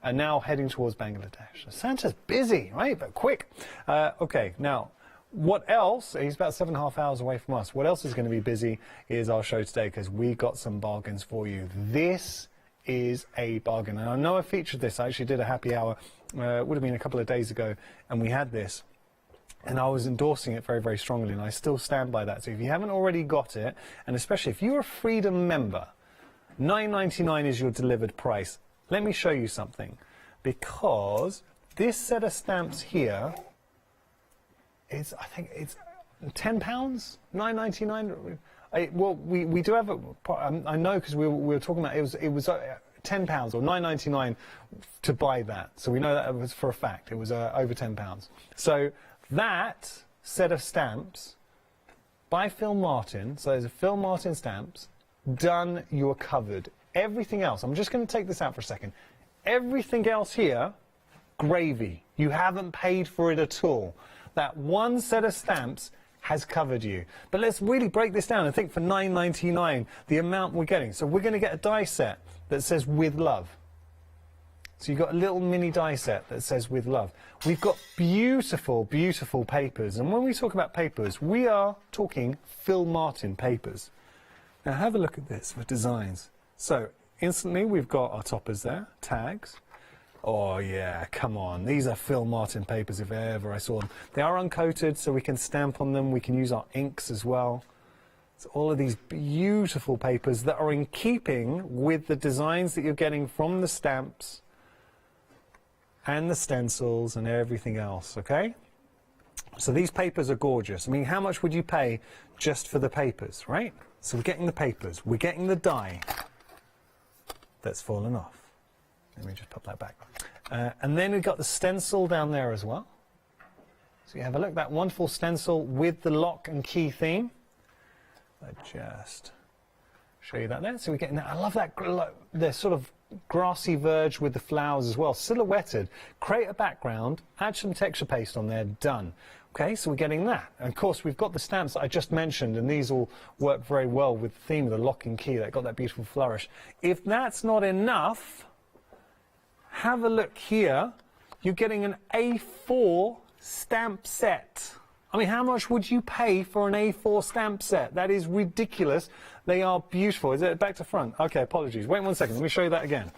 and now heading towards Bangladesh. So Santa's busy, right? But quick. Okay, now, what else, he's about 7.5 hours away from us. What else is going to be busy is our show today, because we got some bargains for you. This is a bargain. And I know I featured this. I actually did a happy hour, it would have been a couple of days ago, and we had this. And I was endorsing it very, very strongly, and I still stand by that. So if you haven't already got it, and especially if you're a Freedom member, $9.99 is your delivered price. Let me show you something, because this set of stamps here is, I think it's £10, $9.99. Well, we do have a, I know, because we were talking about it was £10 or $9.99 to buy that. So we know that it was for a fact. It was over £10. So that set of stamps by Phil Martin, so there's a Phil Martin stamps, done, you're covered. Everything else, I'm just going to take this out for a second. Everything else here, gravy. You haven't paid for it at all. That one set of stamps has covered you. But let's really break this down and think for $9.99 the amount we're getting. So we're going to get a die set that says with love. So you've got a little mini die set that says with love. We've got beautiful, beautiful papers. And when we talk about papers, we are talking Phil Martin papers. Now have a look at this for designs. So instantly we've got our toppers there, tags. Oh yeah, come on. These are Phil Martin papers if ever I saw them. They are uncoated, so we can stamp on them. We can use our inks as well. So all of these beautiful papers that are in keeping with the designs that you're getting from the stamps and the stencils and everything else, okay? So these papers are gorgeous. I mean, how much would you pay just for the papers, right? So we're getting the papers, we're getting the die that's fallen off. Let me just pop that back. And then we've got the stencil down there as well. So you have a look, that wonderful stencil with the lock and key theme. I just show you that there. So we're getting that. I love that, the sort of grassy verge with the flowers as well, silhouetted. Create a background, add some texture paste on there, done. Okay, so we're getting that. And of course, we've got the stamps that I just mentioned, and these all work very well with the theme of the lock and key. They've got that beautiful flourish. If that's not enough, have a look here. You're getting an A4 stamp set. I mean, how much would you pay for an A4 stamp set? That is ridiculous. They are beautiful. Is it back to front? Okay, apologies. Wait 1 second. Let me show you that again.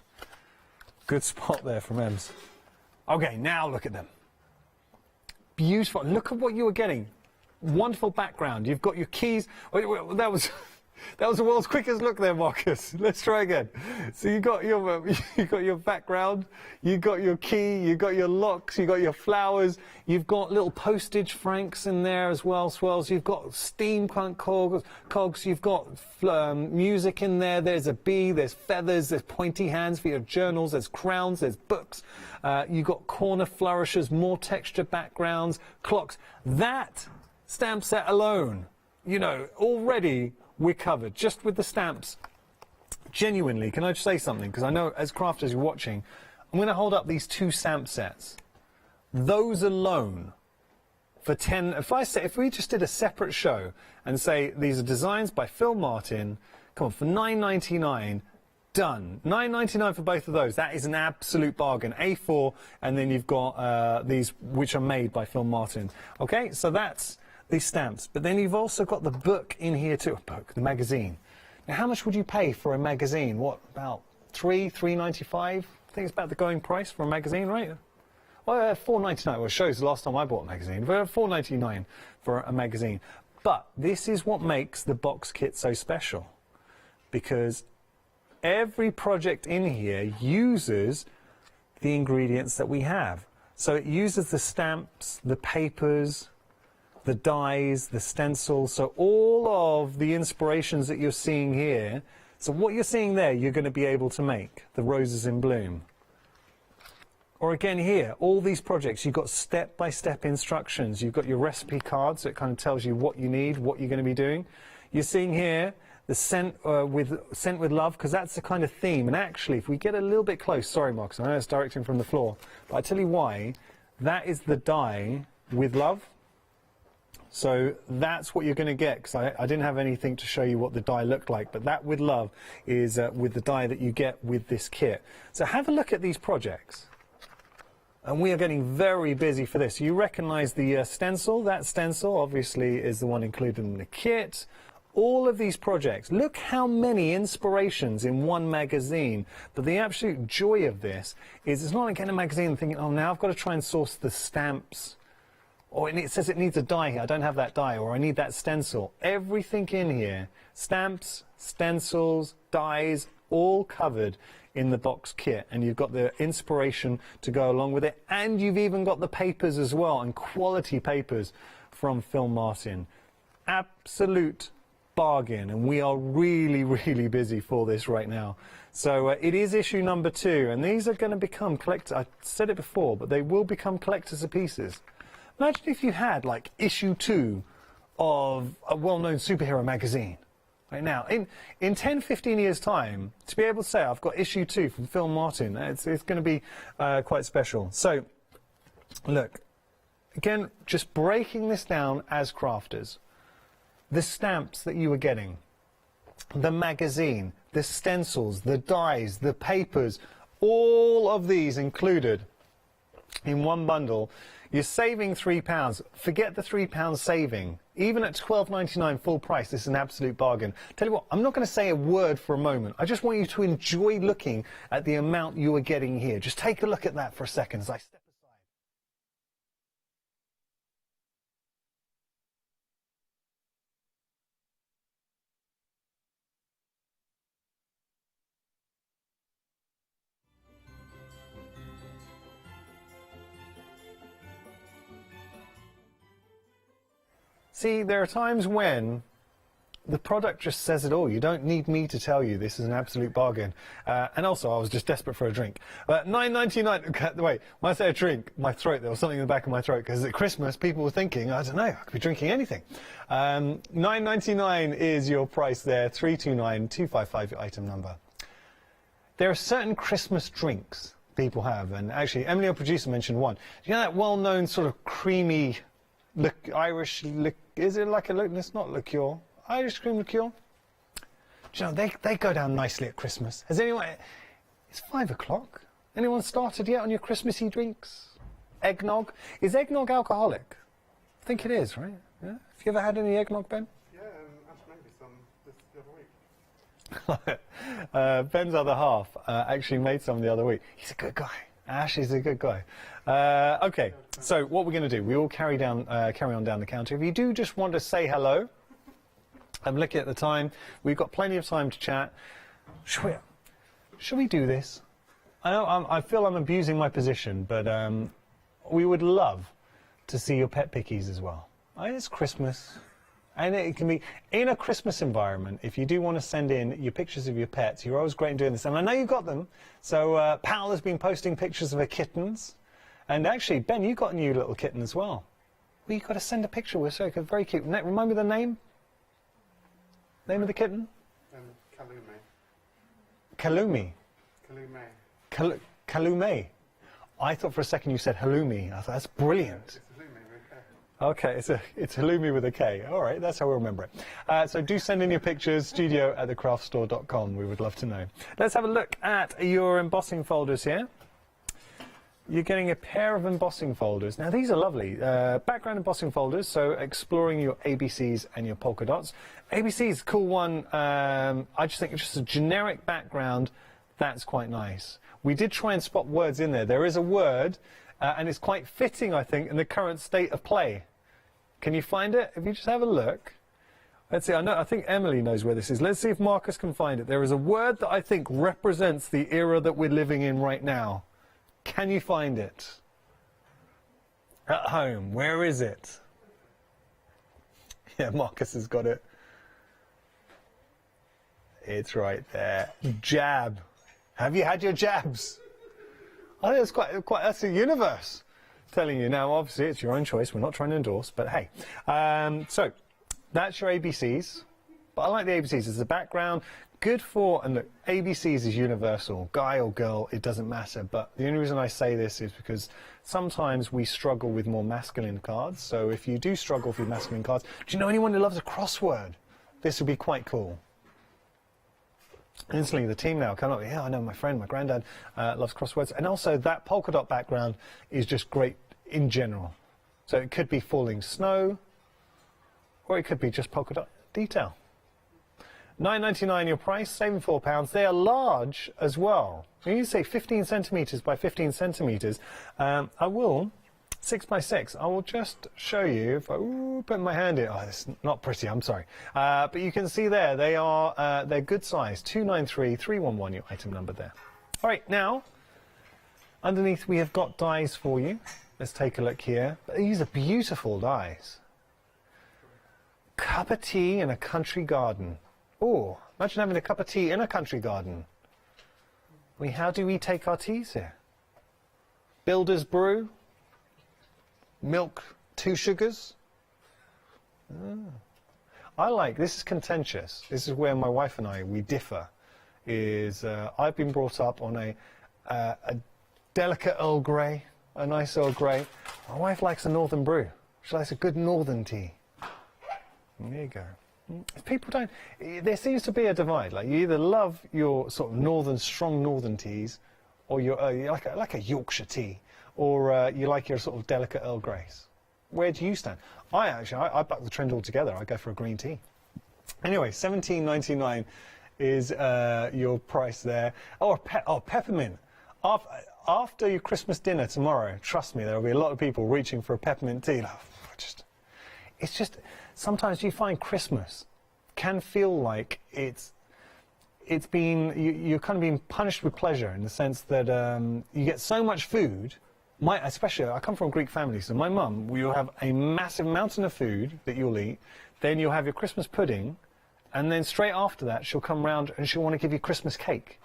Good spot there from Ems. Okay, now look at them. Beautiful. Look at what you were getting. Wonderful background. You've got your keys. Wait, that was the world's quickest look there, Marcus. Let's try again. So you got your background, you got your key, you got your locks, you got your flowers, you've got little postage francs in there as well, swells. You've got steampunk cogs, you've got music in there. There's a bee, there's feathers, there's pointy hands for your journals, there's crowns, there's books. You've got corner flourishes, more texture backgrounds, clocks. That stamp set alone, you know, already we're covered just with the stamps. Genuinely, can I just say something? Because I know as crafters you're watching, I'm going to hold up these two stamp sets. Those alone, for 10, if we just did a separate show and say these are designs by Phil Martin, come on, for $9.99, done. $9.99 for both of those. That is an absolute bargain. A4, and then you've got these which are made by Phil Martin. Okay, so that's these stamps. But then you've also got the book in here too. The magazine. Now, how much would you pay for a magazine? What, about $3.95? I think it's about the going price for a magazine, right? Well, $4.99. Well, it shows the last time I bought a magazine. $4.99 for a magazine. But this is what makes the box kit so special, because every project in here uses the ingredients that we have. So it uses the stamps, the papers, the dies, the stencils, so all of the inspirations that you're seeing here. So what you're seeing there, you're going to be able to make the roses in bloom. Or again here, all these projects, you've got step-by-step instructions. You've got your recipe card, so it kind of tells you what you need, what you're going to be doing. You're seeing here the scent with love, because that's the kind of theme. And actually, if we get a little bit close, sorry, Marcus, I know it's directing from the floor, but I tell you why, that is the die with love. So that's what you're going to get, because I didn't have anything to show you what the die looked like, but that with love is with the die that you get with this kit. So have a look at these projects. And we are getting very busy for this. You recognize the stencil. That stencil obviously is the one included in the kit. All of these projects, look how many inspirations in one magazine. But the absolute joy of this is it's not like getting a magazine and thinking, oh, now I've got to try and source the stamps. Or it says it needs a die here. I don't have that die. Or I need that stencil. Everything in here, stamps, stencils, dies, all covered in the box kit. And you've got the inspiration to go along with it. And you've even got the papers as well, and quality papers from Phil Martin. Absolute bargain, and we are really, really busy for this right now. So it is issue number 2, and these are going to become collectors. I said it before, but they will become collectors of pieces. Imagine if you had like issue 2 of a well-known superhero magazine. Right now, in 10, 15 years' time, to be able to say I've got issue 2 from Phil Martin, it's going to be quite special. So, look, again, just breaking this down as crafters. The stamps that you were getting, the magazine, the stencils, the dies, the papers, all of these included in one bundle. You're saving £3. Forget the £3 saving. Even at £12.99 full price, this is an absolute bargain. Tell you what, I'm not going to say a word for a moment. I just want you to enjoy looking at the amount you are getting here. Just take a look at that for a second as I step aside. See, there are times when the product just says it all. You don't need me to tell you this is an absolute bargain. And also, I was just desperate for a drink. $9.99. Wait, when I say a drink, my throat, there was something in the back of my throat, because at Christmas, people were thinking, I don't know, I could be drinking anything. $9.99 is your price there, $329-255 your item number. There are certain Christmas drinks people have, and actually, Emily, our producer, mentioned one. Do you know that well-known sort of creamy Irish, is it like a, it's not liqueur, Irish cream liqueur? Do you know, they go down nicely at Christmas. Has anyone, it's 5 o'clock. Anyone started yet on your Christmassy drinks? Eggnog? Is eggnog alcoholic? I think it is, right? Yeah? Have you ever had any eggnog, Ben? Yeah, maybe some the other week. Ben's other half actually made some the other week. He's a good guy. Ash is a good guy. Okay, so what we're going to do, we all carry on down the counter. If you do just want to say hello, I'm looking at the time. We've got plenty of time to chat. Should we do this? I know I feel I'm abusing my position, but we would love to see your pet pickies as well. It's Christmas. And it can be in a Christmas environment. If you do want to send in your pictures of your pets, you're always great in doing this. And I know you've got them. So Pal has been posting pictures of her kittens. And actually, Ben, you got a new little kitten as well. Well, you've got to send a picture with her. Very cute. Remind me the name? Name of the kitten? Kalume. Kalume. Kalume. I thought for a second you said halloumi. I thought, that's brilliant. Okay, it's halloumi with a K. All right, that's how we'll remember it. So do send in your pictures, studio@thecraftstore.com. We would love to know. Let's have a look at your embossing folders here. You're getting a pair of embossing folders. Now, these are lovely. Background embossing folders, so exploring your ABCs and your polka dots. ABC is a cool one. I just think it's just a generic background. That's quite nice. We did try and spot words in there. There is a word. And it's quite fitting, I think, in the current state of play. Can you find it? If you just have a look. Let's see, I think Emily knows where this is. Let's see if Marcus can find it. There is a word that I think represents the era that we're living in right now. Can you find it? At home, where is it? Yeah, Marcus has got it. It's right there. Jab. Have you had your jabs? I think it's quite that's the universe telling you. Now, obviously, it's your own choice. We're not trying to endorse, but hey. So, that's your ABCs. But I like the ABCs as the background. Good for, and look, ABCs is universal. Guy or girl, it doesn't matter. But the only reason I say this is because sometimes we struggle with more masculine cards. So if you do struggle with masculine cards, do you know anyone who loves a crossword? This would be quite cool. Instantly, the team now come up, yeah, I know my friend, my granddad loves crosswords. And also, that polka dot background is just great in general. So it could be falling snow, or it could be just polka dot detail. $9.99 your price, saving £4. They are large as well. When you say 15 centimetres by 15 centimetres, I will, 6 by 6, I will just show you, if I put my hand in, oh, it's not pretty, I'm sorry. But you can see there, they are, they're good size, 293311, your item number there. All right, now, underneath we have got dies for you. Let's take a look here. These are beautiful dies. Cup of tea in a country garden. Oh, imagine having a cup of tea in a country garden. I mean, how do we take our teas here? Builder's brew. Milk, 2 sugars. I like, this is contentious. This is where my wife and I, we differ. Is I've been brought up on a delicate Earl Grey, a nice Earl Grey. My wife likes a northern brew. She likes a good northern tea. There you go. People don't, there seems to be a divide. Like, you either love your sort of northern, strong northern teas, or you like a Yorkshire tea, or you like your sort of delicate Earl Greys. Where do you stand? I buck the trend altogether. I go for a green tea. Anyway, $17.99 is your price there. Oh, peppermint. After your Christmas dinner tomorrow, trust me, there will be a lot of people reaching for a peppermint tea. It's just, sometimes you find Christmas can feel like it's been, you're kind of being punished with pleasure, in the sense that you get so much food. Especially, I come from a Greek family, so my mum, you'll have a massive mountain of food that you'll eat, then you'll have your Christmas pudding, and then straight after that, she'll come round and she'll want to give you Christmas cake.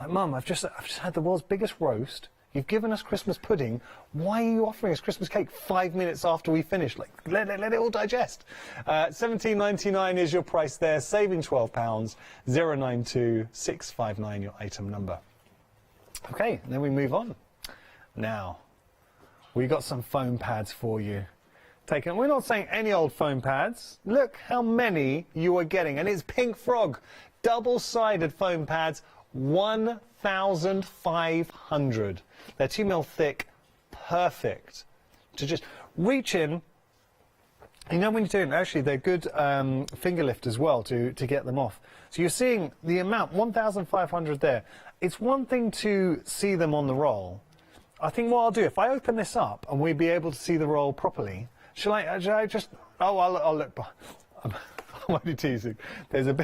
Like, Mum, I've just had the world's biggest roast. You've given us Christmas pudding. Why are you offering us Christmas cake 5 minutes after we finish? Like, let it all digest. $17.99 is your price there, saving £12. 092659 your item number. Okay, then we move on. Now, we got some foam pads for you. We're not saying any old foam pads. Look how many you are getting, and it's Pink Frog, double-sided foam pads, 1,500. They're 2mm thick, perfect. To just reach in. You know when you're doing, actually they're good finger lift as well to get them off. So you're seeing the amount, 1,500 there. It's one thing to see them on the roll. I think what I'll do, if I open this up and we'll be able to see the roll properly, shall I just, oh, I'll look, I'm only teasing. There's a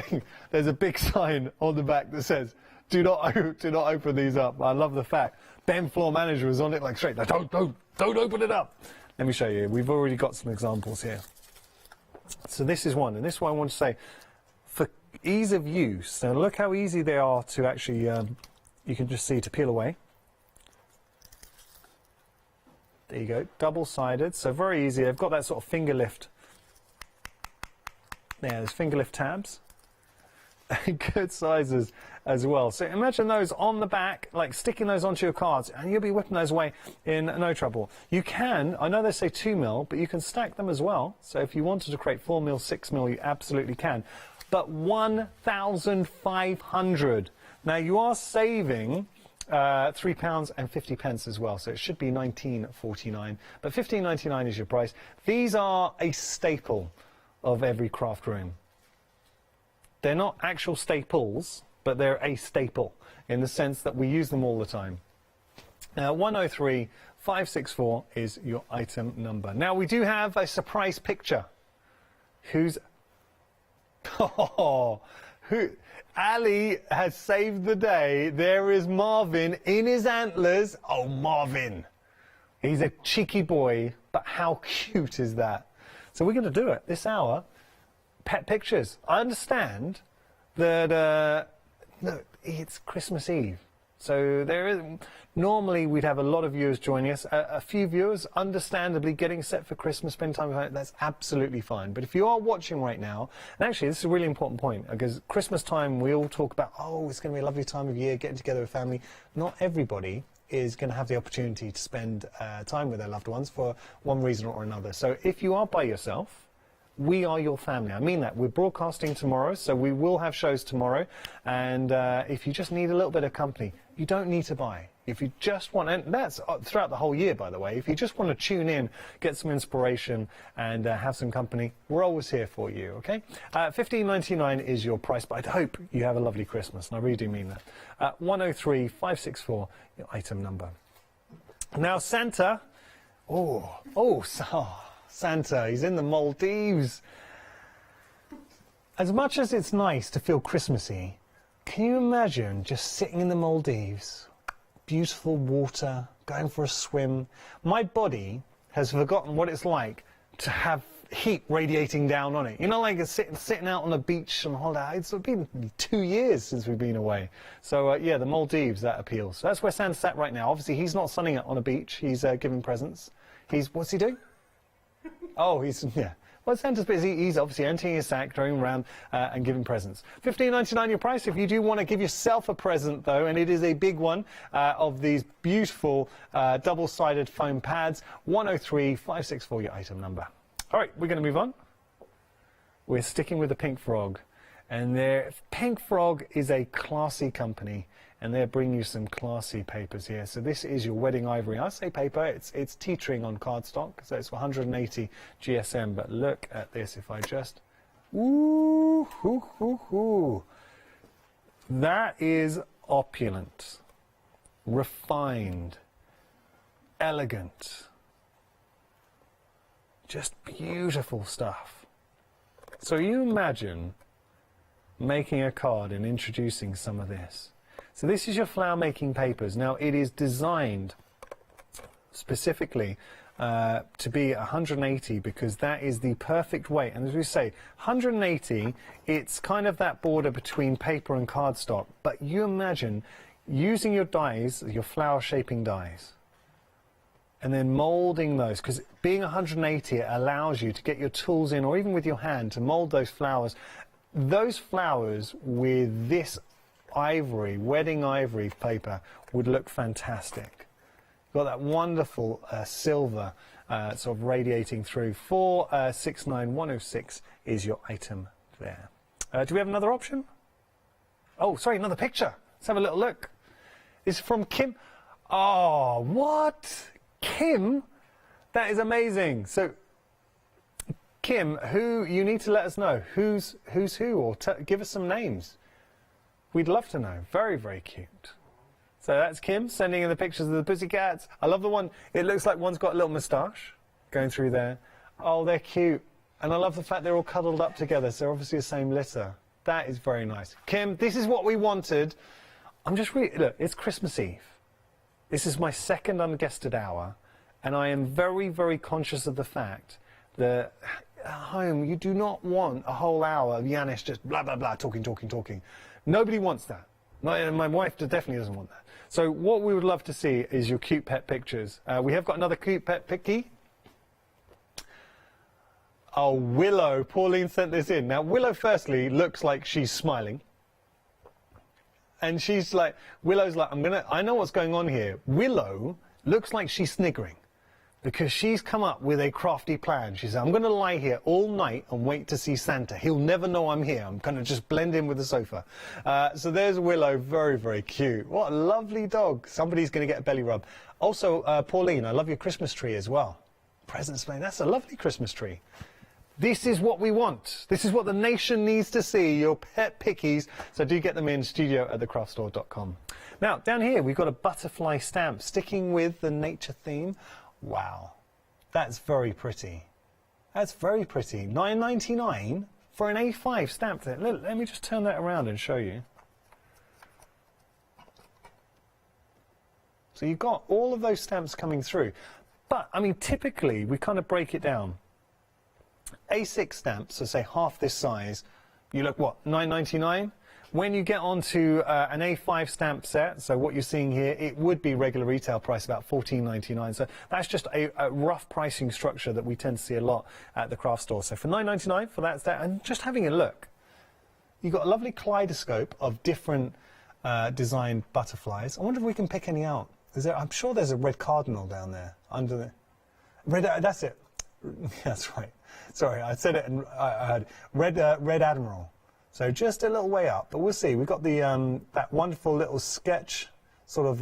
big sign on the back that says, do not open these up. I love the fact Ben, floor manager, was on it like straight. No, don't open it up. Let me show you. We've already got some examples here. So this is one, and this is what I want to say. For ease of use, now look how easy they are to actually, you can just see, to peel away. There you go, double-sided, so very easy. They've got that sort of finger lift. There's finger lift tabs. Good sizes as well. So imagine those on the back, like sticking those onto your cards, and you'll be whipping those away in no trouble. You can, I know they say 2mm, but you can stack them as well. So if you wanted to create 4mm, 6mm, you absolutely can. But 1,500. Now you are saving £3.50 as well, so it should be $19.49, but $15.99 is your price. These are a staple of every craft room. They're not actual staples, but they're a staple in the sense that we use them all the time. Now 103564 is your item number. Now we do have a surprise picture. Ali has saved the day. There is Marvin in his antlers. Oh, Marvin. He's a cheeky boy, but how cute is that? So we're going to do it this hour. Pet pictures. I understand that no, it's Christmas Eve. So normally we'd have a lot of viewers joining us. A few viewers, understandably, getting set for Christmas, spend time with it, that's absolutely fine. But if you are watching right now, and actually this is a really important point, because Christmas time we all talk about, oh, it's going to be a lovely time of year, getting together with family. Not everybody is going to have the opportunity to spend time with their loved ones for one reason or another. So if you are by yourself, We are your family. I mean that. We're broadcasting tomorrow, so we will have shows tomorrow. And if you just need a little bit of company, you don't need to buy. If you just want, and that's throughout the whole year, by the way, if you just want to tune in, get some inspiration and have some company, we're always here for you, okay? $15.99 is your price, but I hope you have a lovely Christmas, and I really do mean that. 103-564, your item number. Now, Santa, Santa, he's in the Maldives. As much as it's nice to feel Christmassy, can you imagine just sitting in the Maldives? Beautiful water, going for a swim. My body has forgotten what it's like to have heat radiating down on it. You know, like it's sitting out on the beach on holiday. It's been 2 years since we've been away. So, yeah, the Maldives, that appeals. So that's where Santa's at right now. Obviously, he's not sunning it on a beach. He's giving presents. What's he doing? Oh, yeah. Well, Santa's busy. He's obviously emptying his sack, going around and giving presents. $15.99 your price. If you do want to give yourself a present, though, and it is a big one, of these beautiful double-sided foam pads, 103-564 your item number. All right, we're going to move on. We're sticking with the Pink Frog. And Pink Frog is a classy company, and they're bringing you some classy papers here. So this is your wedding ivory. I say paper, it's teetering on cardstock, so it's 180 GSM. But look at this, if I just, ooh, hoo, hoo, hoo. That is opulent, refined, elegant, just beautiful stuff. So you imagine making a card and introducing some of this. So this is your flower making papers. Now it is designed specifically to be 180 because that is the perfect weight. And as we say, 180, it's kind of that border between paper and cardstock. But you imagine using your dies, your flower shaping dies, and then molding those, because being 180 it allows you to get your tools in, or even with your hand, to mold those flowers. Those flowers with this ivory, wedding ivory paper, would look fantastic. You've got that wonderful silver sort of radiating through. 469106 is your item there. Do we have another option? Oh, sorry, another picture. Let's have a little look. It's from Kim. Oh, what? Kim? That is amazing. So, Kim, who, you need to let us know who's who, or give us some names. We'd love to know. Very, very cute. So that's Kim sending in the pictures of the pussycats. I love the one, it looks like one's got a little moustache going through there. Oh, they're cute. And I love the fact they're all cuddled up together, so they're obviously the same litter. That is very nice. Kim, this is what we wanted. I'm just really, look, it's Christmas Eve. This is my second unguested hour, and I am very, very conscious of the fact that at home you do not want a whole hour of Yanis just blah, blah, blah, talking. Nobody wants that. My wife definitely doesn't want that. So what we would love to see is your cute pet pictures. We have got another cute pet picky. Oh, Willow. Pauline sent this in. Now, Willow firstly looks like she's smiling. And she's like, Willow's like, I know what's going on here. Willow looks like she's sniggering because she's come up with a crafty plan. She said, I'm going to lie here all night and wait to see Santa. He'll never know I'm here. I'm going to just blend in with the sofa. So there's Willow. Very, very cute. What a lovely dog. Somebody's going to get a belly rub. Also, Pauline, I love your Christmas tree as well. Presents, man. That's a lovely Christmas tree. This is what we want. This is what the nation needs to see, your pet pickies. So do get them in, studio@thecraftstore.com. Now, down here, we've got a butterfly stamp, sticking with the nature theme. Wow, that's very pretty. That's very pretty. $9.99 for an A5 stamp. Let me just turn that around and show you. So you've got all of those stamps coming through. But, I mean, typically, we kind of break it down. A6 stamps, so say half this size, you look, what, $9.99? When you get onto an A5 stamp set, so what you're seeing here, it would be regular retail price, about $14.99. So that's just a rough pricing structure that we tend to see a lot at the craft store. So for $9.99 for that set, and just having a look, you've got a lovely kaleidoscope of different designed butterflies. I wonder if we can pick any out. I'm sure there's a red cardinal down there under the red. That's it. That's right. Sorry, I said it and I heard Red Admiral. So just a little way up, but we'll see. We've got the that wonderful little sketch sort of,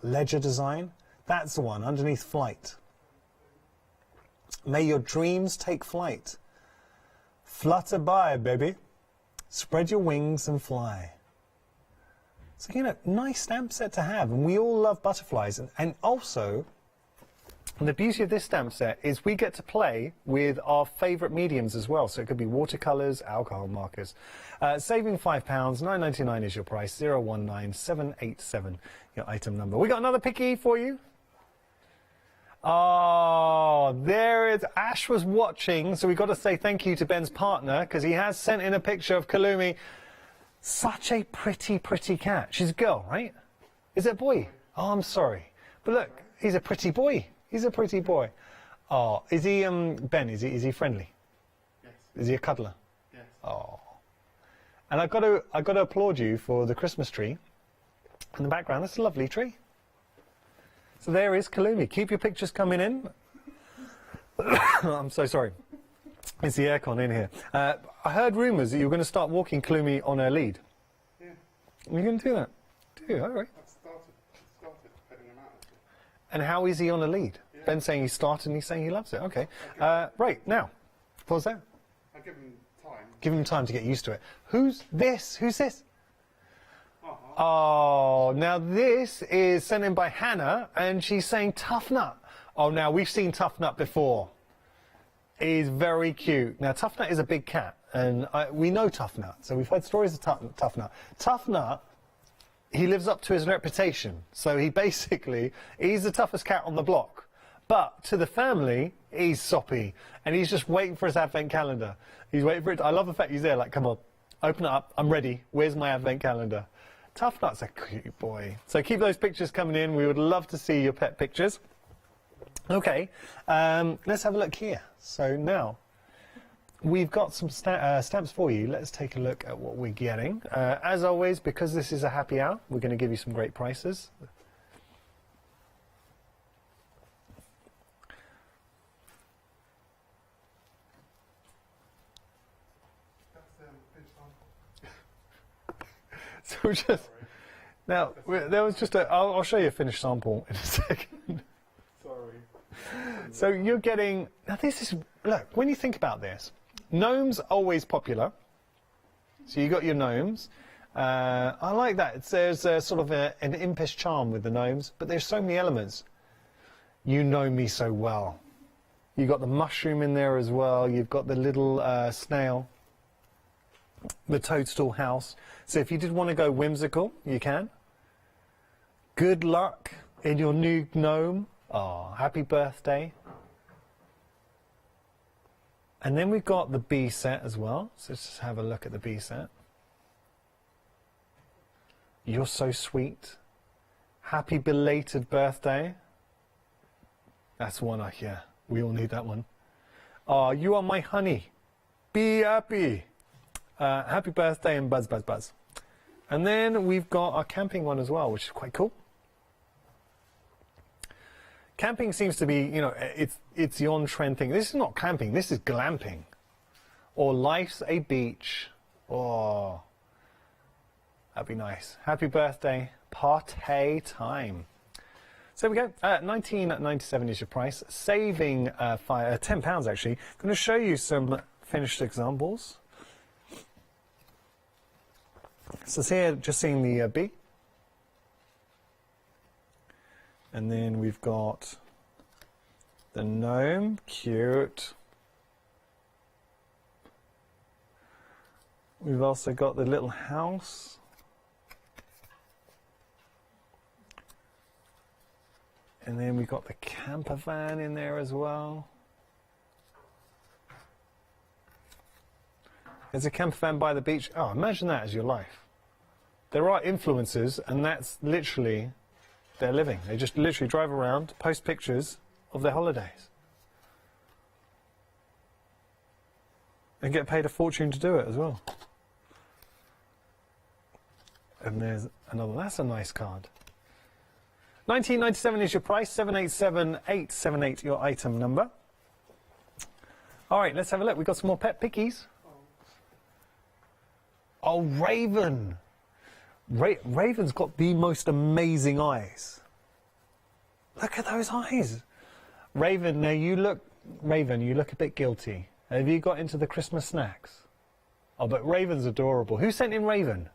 ledger design. That's the one, underneath flight. May your dreams take flight. Flutter by, baby. Spread your wings and fly. So, you know, nice stamp set to have. And we all love butterflies. And also, the beauty of this stamp set is we get to play with our favourite mediums as well. So it could be watercolours, alcohol markers. Saving £5, £9.99 is your price, 019787 your item number. We got another picky for you. Oh, there is. Ash was watching, so we've got to say thank you to Ben's partner because he has sent in a picture of Kalumi. Such a pretty, pretty cat. She's a girl, right? Is it a boy? Oh, I'm sorry. But look, he's a pretty boy. He's a pretty boy. Oh, is he, Ben, is he friendly? Yes. Is he a cuddler? Yes. Oh. And I've got to applaud you for the Christmas tree in the background. That's a lovely tree. So there is Kalumi. Keep your pictures coming in. I'm so sorry. It's the aircon in here. I heard rumours that you were going to start walking Kalumi on her lead. Yeah. You're going to do that? Do you? All right. I've started putting him out. And how is he on a lead? Yeah. Ben's saying he started and he's saying he loves it. Okay. Right, now, pause there. I give him time. Give him time to get used to it. Who's this? Who's this? Oh, now this is sent in by Hannah, and she's saying Tough Nut. Oh, now we've seen Tough Nut before. He's very cute. Now, Tough Nut is a big cat, and we know Tough Nut, so we've heard stories of Tough Nut. Tough Nut, he lives up to his reputation, so he's the toughest cat on the block. But to the family, he's soppy, and he's just waiting for his advent calendar. He's waiting for it. I love the fact he's there, like, come on, open it up, I'm ready. Where's my advent calendar? Tough Nut's a cute boy. So keep those pictures coming in. We would love to see your pet pictures. Okay, let's have a look here. So now, we've got some stamps for you. Let's take a look at what we're getting. As always, because this is a happy hour, we're going to give you some great prices. So just now, there was just I'll show you a finished sample in a second. Sorry. So you're getting, now this is, look, when you think about this, gnomes are always popular. So you got your gnomes. I like that. There's sort of an impish charm with the gnomes, but there's so many elements. You know me so well. You've got the mushroom in there as well. You've got the little snail. The toadstool house. So if you did want to go whimsical, you can. Good luck in your new gnome. Oh, happy birthday. And then we've got the bee set as well. So let's just have a look at the bee set. You're so sweet. Happy belated birthday. That's one I hear. We all need that one. Oh, you are my honey. Be happy. Happy birthday and buzz, buzz, buzz. And then we've got our camping one as well, which is quite cool. Camping seems to be, you know, it's the on-trend thing. This is not camping, this is glamping. Or life's a beach. Oh, that'd be nice. Happy birthday, party time. So there we go, $19.97 is your price. Saving £10 actually. I'm going to show you some finished examples. So here, just seeing the bee. And then we've got the gnome, cute. We've also got the little house. And then we've got the camper van in there as well. There's a camper van by the beach. Oh, imagine that as your life. There are influencers, and that's literally their living. They just literally drive around, post pictures of their holidays. And get paid a fortune to do it as well. And there's another, that's a nice card. $19.97 is your price, 787878 your item number. All right, let's have a look. We've got some more pet pickies. Oh, Raven. Raven's got the most amazing eyes. Look at those eyes. Raven, now you look a bit guilty. Have you got into the Christmas snacks? Oh, but Raven's adorable. Who sent in Raven?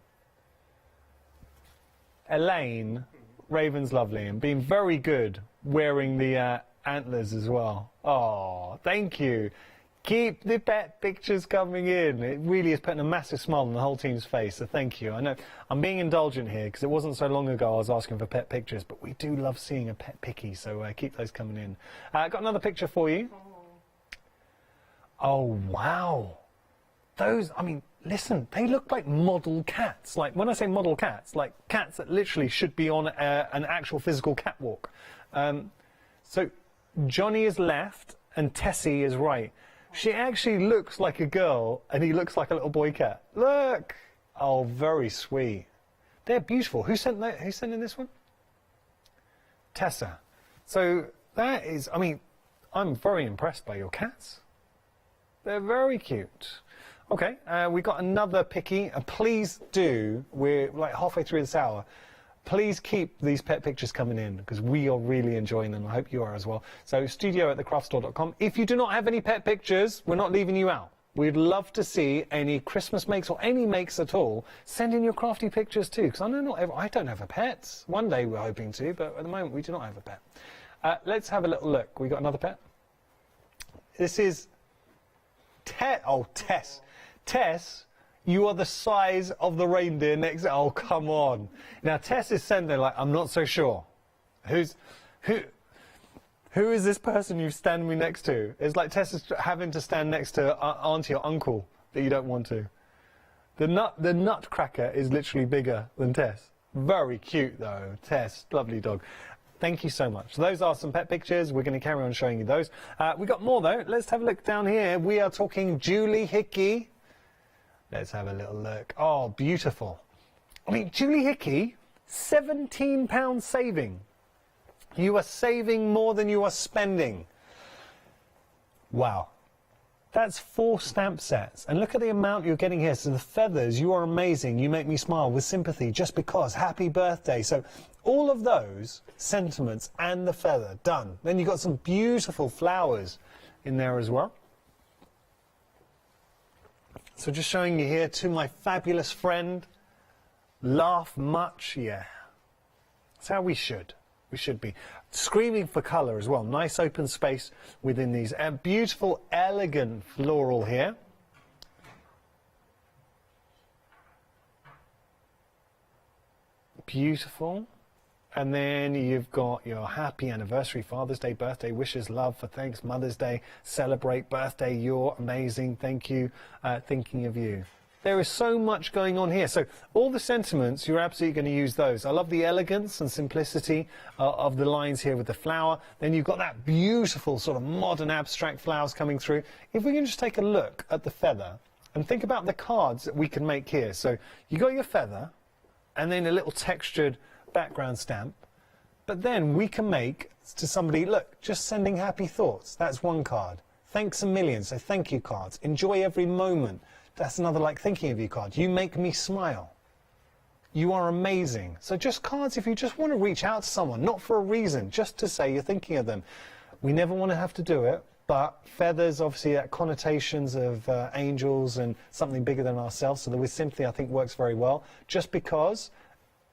Elaine. Raven's lovely and being very good wearing the antlers as well. Oh, thank you. Keep the pet pictures coming in. It really is putting a massive smile on the whole team's face, so thank you. I know I'm being indulgent here because it wasn't so long ago I was asking for pet pictures, but we do love seeing a pet picky, so keep those coming in. Got another picture for you. Oh, wow. Those, I mean, listen, they look like model cats. Like, when I say model cats, like cats that literally should be on an actual physical catwalk. So Johnny is left and Tessie is right. She actually looks like a girl and he looks like a little boy cat. Look! Oh, very sweet. They're beautiful. Who sent in this one? Tessa. So that is, I mean, I'm very impressed by your cats. They're very cute. Okay, we got another picky. Please do, we're like halfway through this hour. Please keep these pet pictures coming in because we are really enjoying them. I hope you are as well. So studio@thecraftstore.com. If you do not have any pet pictures, we're not leaving you out. We'd love to see any Christmas makes or any makes at all. Send in your crafty pictures too, because I know I don't have a pet. One day we're hoping to, but at the moment we do not have a pet. Let's have a little look. We got another pet. This is Tess. Tess, you are the size of the reindeer next. Oh, come on. Now Tess is sent there like, I'm not so sure. Who is this person you stand me next to? It's like Tess is having to stand next to auntie or uncle that you don't want to. The nutcracker is literally bigger than Tess. Very cute though, Tess, lovely dog. Thank you so much. So those are some pet pictures. We're going to carry on showing you those. We got more though. Let's have a look down here. We are talking Julie Hickey. Let's have a little look. Oh, beautiful. I mean, Julie Hickey, £17 saving. You are saving more than you are spending. Wow. That's 4 stamp sets. And look at the amount you're getting here. So the feathers, you are amazing. You make me smile with sympathy just because. Happy birthday. So all of those sentiments and the feather, done. Then you've got some beautiful flowers in there as well. So just showing you here to my fabulous friend. Laugh much, yeah. That's how we should. We should be. Screaming for colour as well. Nice open space within these. And beautiful, elegant floral here. Beautiful. And then you've got your happy anniversary, Father's Day, birthday, wishes, love, for thanks, Mother's Day, celebrate, birthday, you're amazing, thank you, thinking of you. There is so much going on here. So all the sentiments, you're absolutely going to use those. I love the elegance and simplicity of the lines here with the flower. Then you've got that beautiful sort of modern abstract flowers coming through. If we can just take a look at the feather and think about the cards that we can make here. So you got your feather and then a little textured background stamp. But then we can make to somebody, look, just sending happy thoughts. That's one card. Thanks a million. So thank you cards. Enjoy every moment. That's another like thinking of you card. You make me smile. You are amazing. So just cards if you just want to reach out to someone, not for a reason, just to say you're thinking of them. We never want to have to do it, but feathers, obviously, that connotations of angels and something bigger than ourselves. So the with sympathy, I think, works very well. Just because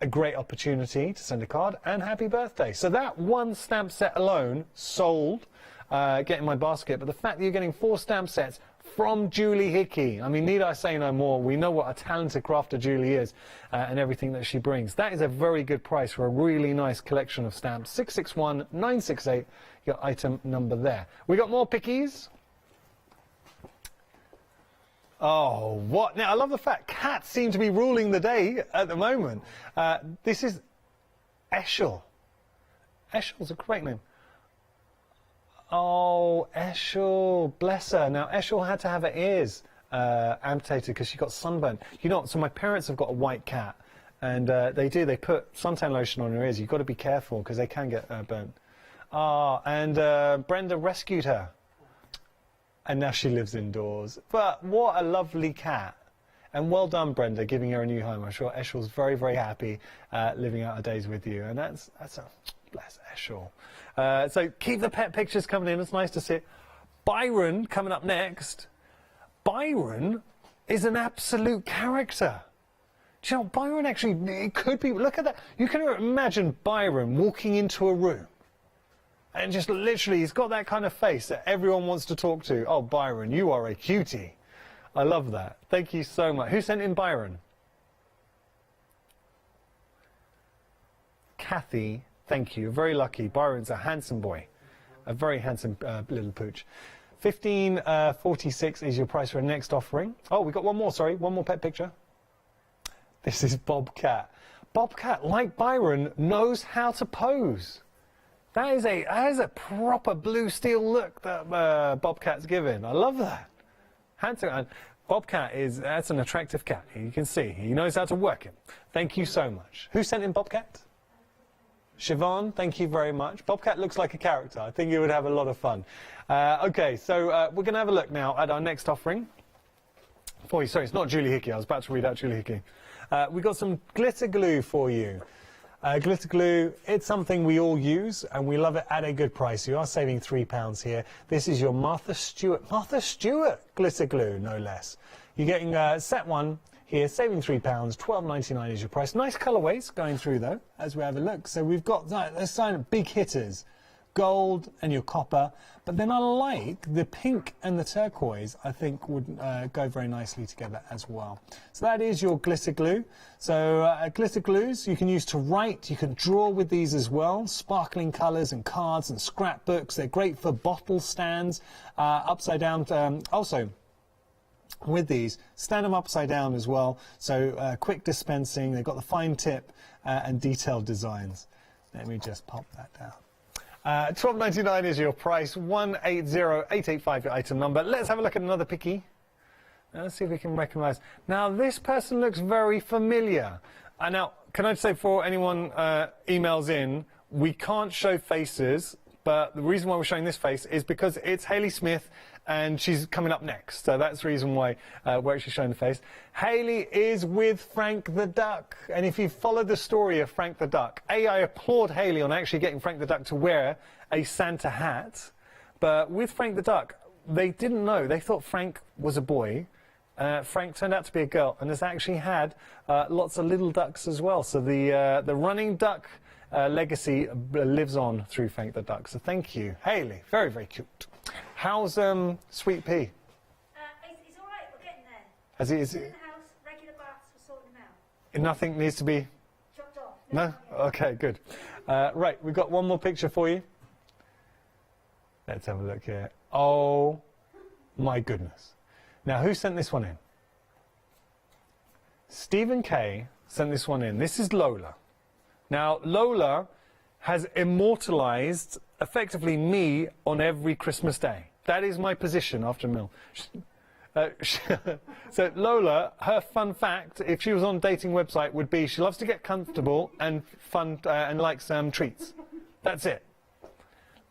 a great opportunity to send a card and happy birthday. So that one stamp set alone sold, get in my basket. But the fact that you're getting 4 stamp sets from Julie Hickey. I mean, need I say no more? We know what a talented crafter Julie is and everything that she brings. That is a very good price for a really nice collection of stamps. 661968, your item number there. We got more pickies. Oh, what? Now, I love the fact cats seem to be ruling the day at the moment. This is Eshel. Eshel's a great name. Oh, Eshel, bless her. Now, Eshel had to have her ears amputated because she got sunburned. You know, so my parents have got a white cat, and they put suntan lotion on her ears. You've got to be careful because they can get burnt. And Brenda rescued her. And now she lives indoors. But what a lovely cat. And well done, Brenda, giving her a new home. I'm sure Eshel's very, very happy living out her days with you. And that's a bless Eschel. So keep the pet pictures coming in. It's nice to see it. Byron coming up next. Byron is an absolute character. Do you know, Byron actually, it could be, look at that. You can imagine Byron walking into a room and just literally, he's got that kind of face that everyone wants to talk to. Oh, Byron, you are a cutie. I love that. Thank you so much. Who sent in Byron? Kathy, thank you. Very lucky. Byron's a handsome boy. A very handsome little pooch. $15.46 is your price for our next offering. Oh, we got one more, sorry. One more pet picture. This is Bobcat. Bobcat, like Byron, knows how to pose. That is a proper blue steel look that Bobcat's given. I love that. Handsome. And Bobcat that's an attractive cat. You can see he knows how to work it. Thank you so much. Who sent in Bobcat? Siobhan, thank you very much. Bobcat looks like a character. I think you would have a lot of fun. Okay, so we're going to have a look now at our next offering. For you. Sorry, it's not Julie Hickey. I was about to read out Julie Hickey. We've got some glitter glue for you. Glitter glue, it's something we all use and we love it at a good price. You are saving £3 here. This is your Martha Stewart glitter glue, no less. You're getting set one here, saving £3, £12.99 is your price. Nice colourways going through though, as we have a look. So we've got a sign of big hitters, gold and your copper, but then I like the pink and the turquoise. I think would go very nicely together as well. So that is your glitter glue. So glitter glues you can use to write, you can draw with these as well, sparkling colours and cards and scrapbooks. They're great for bottle stands, upside down. Also with these, stand them upside down as well, so quick dispensing. They've got the fine tip and detailed designs. Let me just pop that down. $12.99 is your price, 180885 your item number. Let's have a look at another picky. Let's see if we can recognise. Now this person looks very familiar. Now, can I say for anyone emails in, we can't show faces, but the reason why we're showing this face is because it's Hayley Smith and she's coming up next. So that's the reason why we're actually showing the face. Hayley is with Frank the Duck. And if you followed the story of Frank the Duck, I applaud Hayley on actually getting Frank the Duck to wear a Santa hat. But with Frank the Duck, they didn't know. They thought Frank was a boy. Frank turned out to be a girl and has actually had lots of little ducks as well. So the running duck legacy lives on through Frank the Duck. So thank you, Hayley. Very, very cute. How's Sweet Pea? He's all right. We're getting there. Is He's in the house. Regular baths. We're sorting him out. Nothing needs to be Chopped off. No? Okay, good. Right, we've got one more picture for you. Let's have a look here. Oh my goodness. Now, who sent this one in? Stephen K sent this one in. This is Lola. Now, Lola has immortalized effectively me on every Christmas day. That is my position after Mill. So Lola, her fun fact, if she was on a dating website, would be she loves to get comfortable and fun and likes treats. That's it.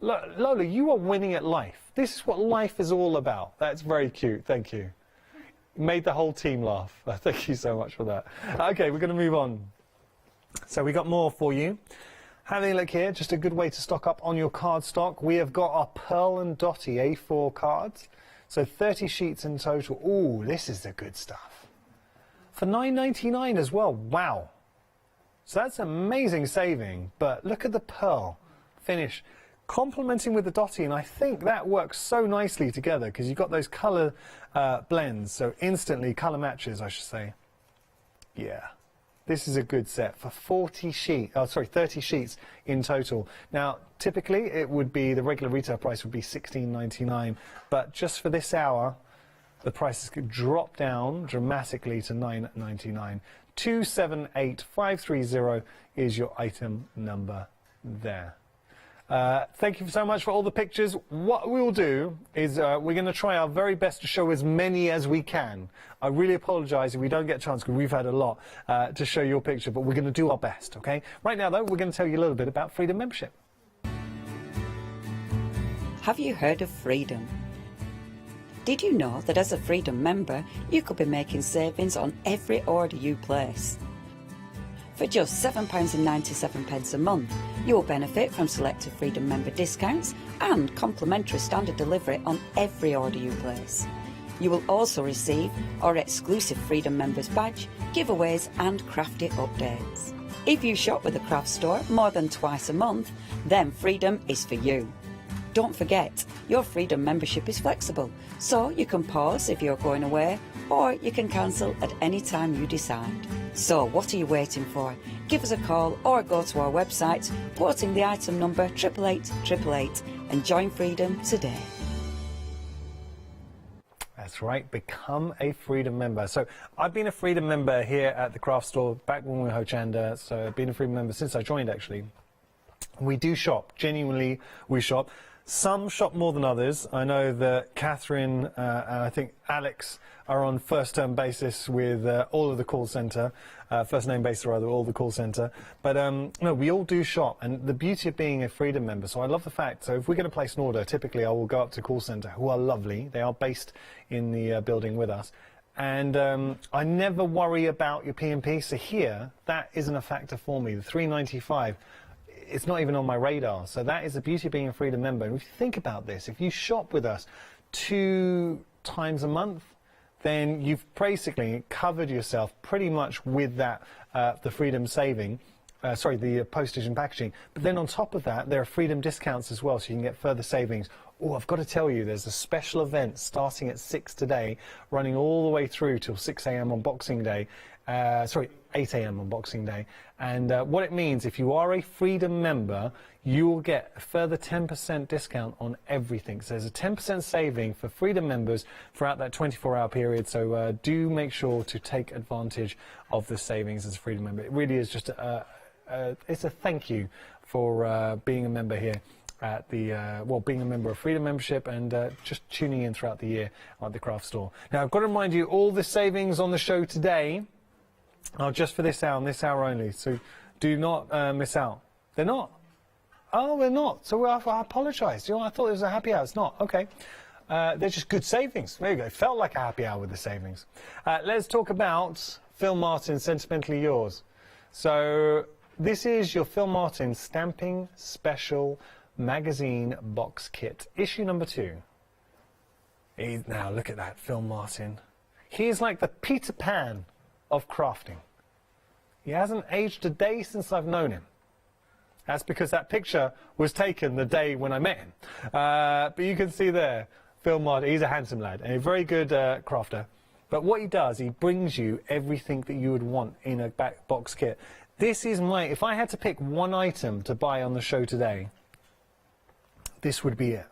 Lola, you are winning at life. This is what life is all about. That's very cute. Thank you. Made the whole team laugh. Thank you so much for that. Okay, we're going to move on. So we got more for you. Having a look here, just a good way to stock up on your card stock. We have got our Pearl and Dotty A4 cards. So 30 sheets in total. Ooh, this is the good stuff. For $9.99 as well. Wow. So that's amazing saving. But look at the Pearl finish. Complementing with the Dotty, and I think that works so nicely together because you've got those colour blends, so instantly colour matches, I should say. Yeah. This is a good set for 30 sheets in total. Now, typically it would be, the regular retail price would be $16.99, but just for this hour, the prices could drop down dramatically to $9.99. 278530 is your item number there. Thank you so much for all the pictures. What we will do is we're going to try our very best to show as many as we can. I really apologise if we don't get a chance because we've had a lot to show your picture, but we're going to do our best, okay? Right now, though, we're going to tell you a little bit about Freedom Membership. Have you heard of Freedom? Did you know that as a Freedom member, you could be making savings on every order you place? For just £7.97 a month, you'll benefit from selected Freedom member discounts and complimentary standard delivery on every order you place. You will also receive our exclusive Freedom Members badge, giveaways and crafty updates. If you shop with the craft store more than twice a month, then Freedom is for you. Don't forget, your Freedom membership is flexible, so you can pause if you're going away, or you can cancel at any time you decide. So what are you waiting for? Give us a call or go to our website, quoting the item number 88888 and join Freedom today. That's right, become a Freedom member. So I've been a Freedom member here at the craft store back when we were Hochanda, so I've been a Freedom member since I joined actually. We do shop, genuinely we shop. Some shop more than others. I know that Catherine and I think Alex are on first-term basis with all of the call centre, first-name basis rather, all the call centre. But no, we all do shop, and the beauty of being a Freedom member. So I love the fact. So if we're going to place an order, typically I will go up to call centre, who are lovely. They are based in the building with us, and I never worry about your P&P. So here, that isn't a factor for me. The £3.95. It's not even on my radar. So that is the beauty of being a Freedom member. And if you think about this, if you shop with us 2 times a month, then you've basically covered yourself pretty much with that, the Freedom saving, the postage and packaging. But then on top of that, there are Freedom discounts as well, so you can get further savings. Oh, I've got to tell you, there's a special event starting at 6 today, running all the way through till 6 a.m. on Boxing Day. 8 a.m. on Boxing Day. And what it means, if you are a Freedom member, you will get a further 10% discount on everything. So there's a 10% saving for Freedom members throughout that 24-hour period. So do make sure to take advantage of the savings as a Freedom member. It really is just it's a thank you for being a member here at the, being a member of Freedom membership and just tuning in throughout the year at the craft store. Now, I've got to remind you, all the savings on the show today are just for this hour and this hour only, so do not miss out. They're not? Oh, they're not. So I apologise. You know, I thought it was a happy hour. It's not. Okay. They're just good savings. There you go. It felt like a happy hour with the savings. Let's talk about Phil Martin, Sentimentally Yours. So this is your Phil Martin Stamping Special Magazine Box Kit, issue number 2. Now look at that, Phil Martin. He's like the Peter Pan of crafting. He hasn't aged a day since I've known him. That's because that picture was taken the day when I met him. But you can see there, Phil Martin, he's a handsome lad and a very good crafter. But what he does, he brings you everything that you would want in a back box kit. This is if I had to pick one item to buy on the show today, this would be it.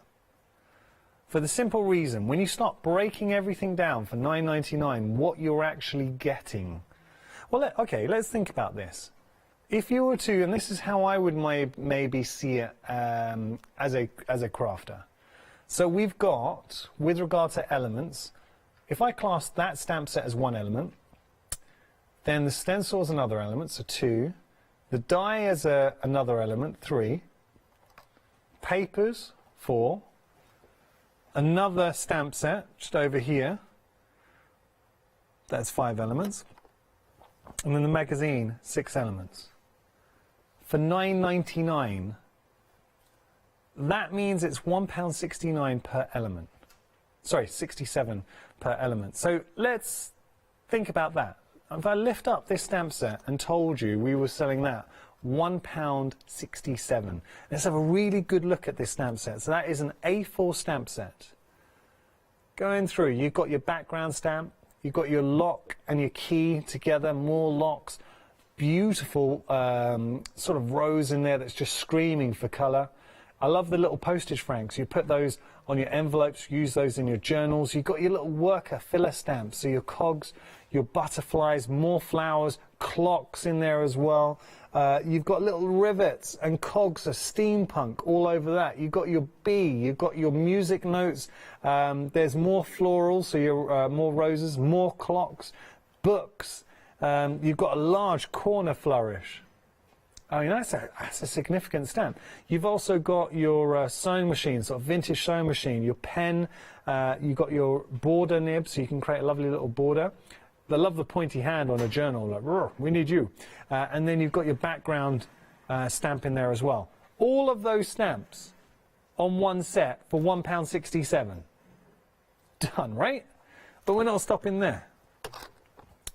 For the simple reason, when you start breaking everything down for $9.99, what you're actually getting. Well, okay, let's think about this. If you were to, and this is how I would maybe see it as a crafter. So we've got, with regard to elements, if I class that stamp set as one element, then the stencil is another element, so 2. The die as another element, 3. Papers, 4. Another stamp set, just over here, that's 5 elements. And then the magazine, 6 elements. For $9.99, that means it's £1.69 per element. Sorry, 67 per element. So let's think about that. If I lift up this stamp set and told you we were selling that, £1.67. Let's have a really good look at this stamp set. So that is an A4 stamp set. Going through, you've got your background stamp, you've got your lock and your key together, more locks, beautiful sort of rows in there that's just screaming for colour. I love the little postage franks. You put those on your envelopes, use those in your journals. You've got your little worker filler stamps, so your cogs, your butterflies, more flowers, clocks in there as well. You've got little rivets and cogs of steampunk all over that. You've got your bee, you've got your music notes. There's more florals, so your more roses, more clocks, books. You've got a large corner flourish. I mean, that's a significant stamp. You've also got your sewing machine, sort of vintage sewing machine, your pen, you've got your border nib, so you can create a lovely little border. I love the pointy hand on a journal, like, we need you. And then you've got your background stamp in there as well. All of those stamps on one set for £1.67. Done, right? But we're not stopping there,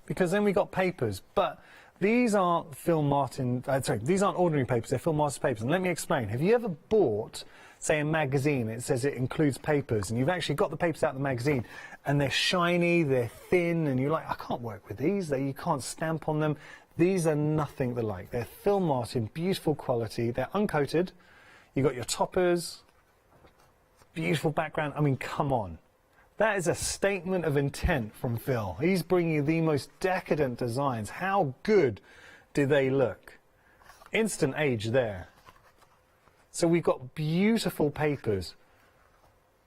because then we got papers. But these aren't Phil Martin, these aren't ordinary papers, they're Phil Martin papers. And let me explain. Have you ever bought, say, a magazine, it says it includes papers, and you've actually got the papers out of the magazine, and they're shiny, they're thin, and you're like, I can't work with these, you can't stamp on them. These are nothing alike. They're Phil Martin, beautiful quality, they're uncoated. You've got your toppers, beautiful background. I mean, come on. That is a statement of intent from Phil. He's bringing you the most decadent designs. How good do they look? Instant age there. So we've got beautiful papers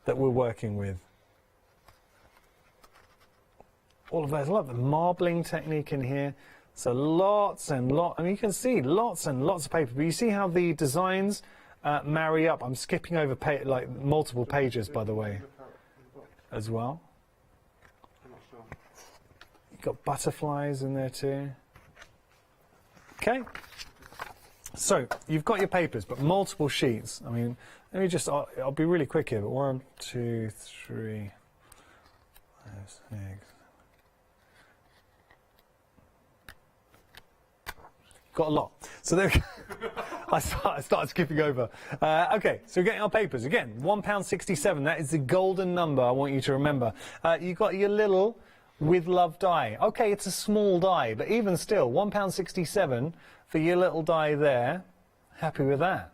that we're working with. All of those, look, the marbling technique in here. So lots and lots, I mean, you can see lots and lots of paper. But you see how the designs marry up. I'm skipping over like multiple pages, by the way, as well. You've got butterflies in there too. Okay. So you've got your papers, but multiple sheets. I mean, let me just, I'll be really quick here, but 1, 2, 3, 5, 6. Got a lot. So there I started skipping over. Okay, so we're getting our papers. Again, £1.67. That is the golden number I want you to remember. You've got your little with love die. Okay, it's a small die, but even still, £1.67 for your little die there. Happy with that.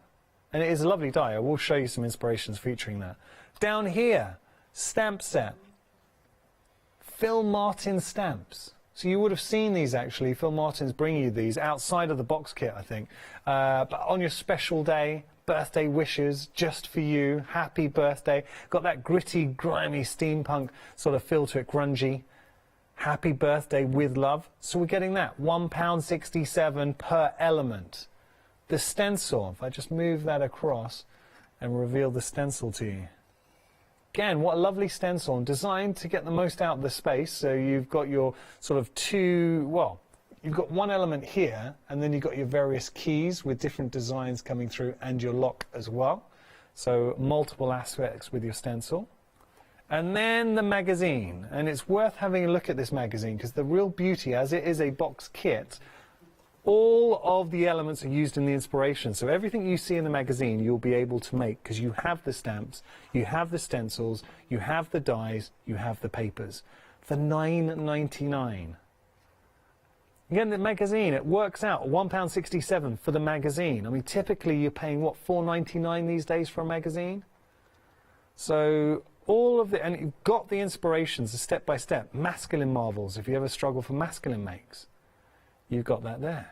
And it is a lovely die. I will show you some inspirations featuring that. Down here, stamp set. Phil Martin stamps. So you would have seen these actually. Phil Martin's bringing you these outside of the box kit, I think. But on your special day, birthday wishes, just for you, happy birthday. Got that gritty, grimy steampunk sort of feel to it, grungy. Happy birthday with love. So we're getting that, £1.67 per element. The stencil, if I just move that across and reveal the stencil to you. Again, what a lovely stencil, and designed to get the most out of the space. So you've got your sort of you've got one element here, and then you've got your various keys with different designs coming through, and your lock as well. So multiple aspects with your stencil. And then the magazine, and it's worth having a look at this magazine, because the real beauty, as it is a box kit, all of the elements are used in the inspiration. So everything you see in the magazine you'll be able to make, because you have the stamps, you have the stencils, you have the dies, you have the papers. For £9.99. Again, the magazine, it works out £1.67 for the magazine. I mean, typically you're paying, what, £4.99 these days for a magazine? So all of the, and you've got the inspirations, the step-by-step, masculine marvels, if you ever struggle for masculine makes. You've got that there.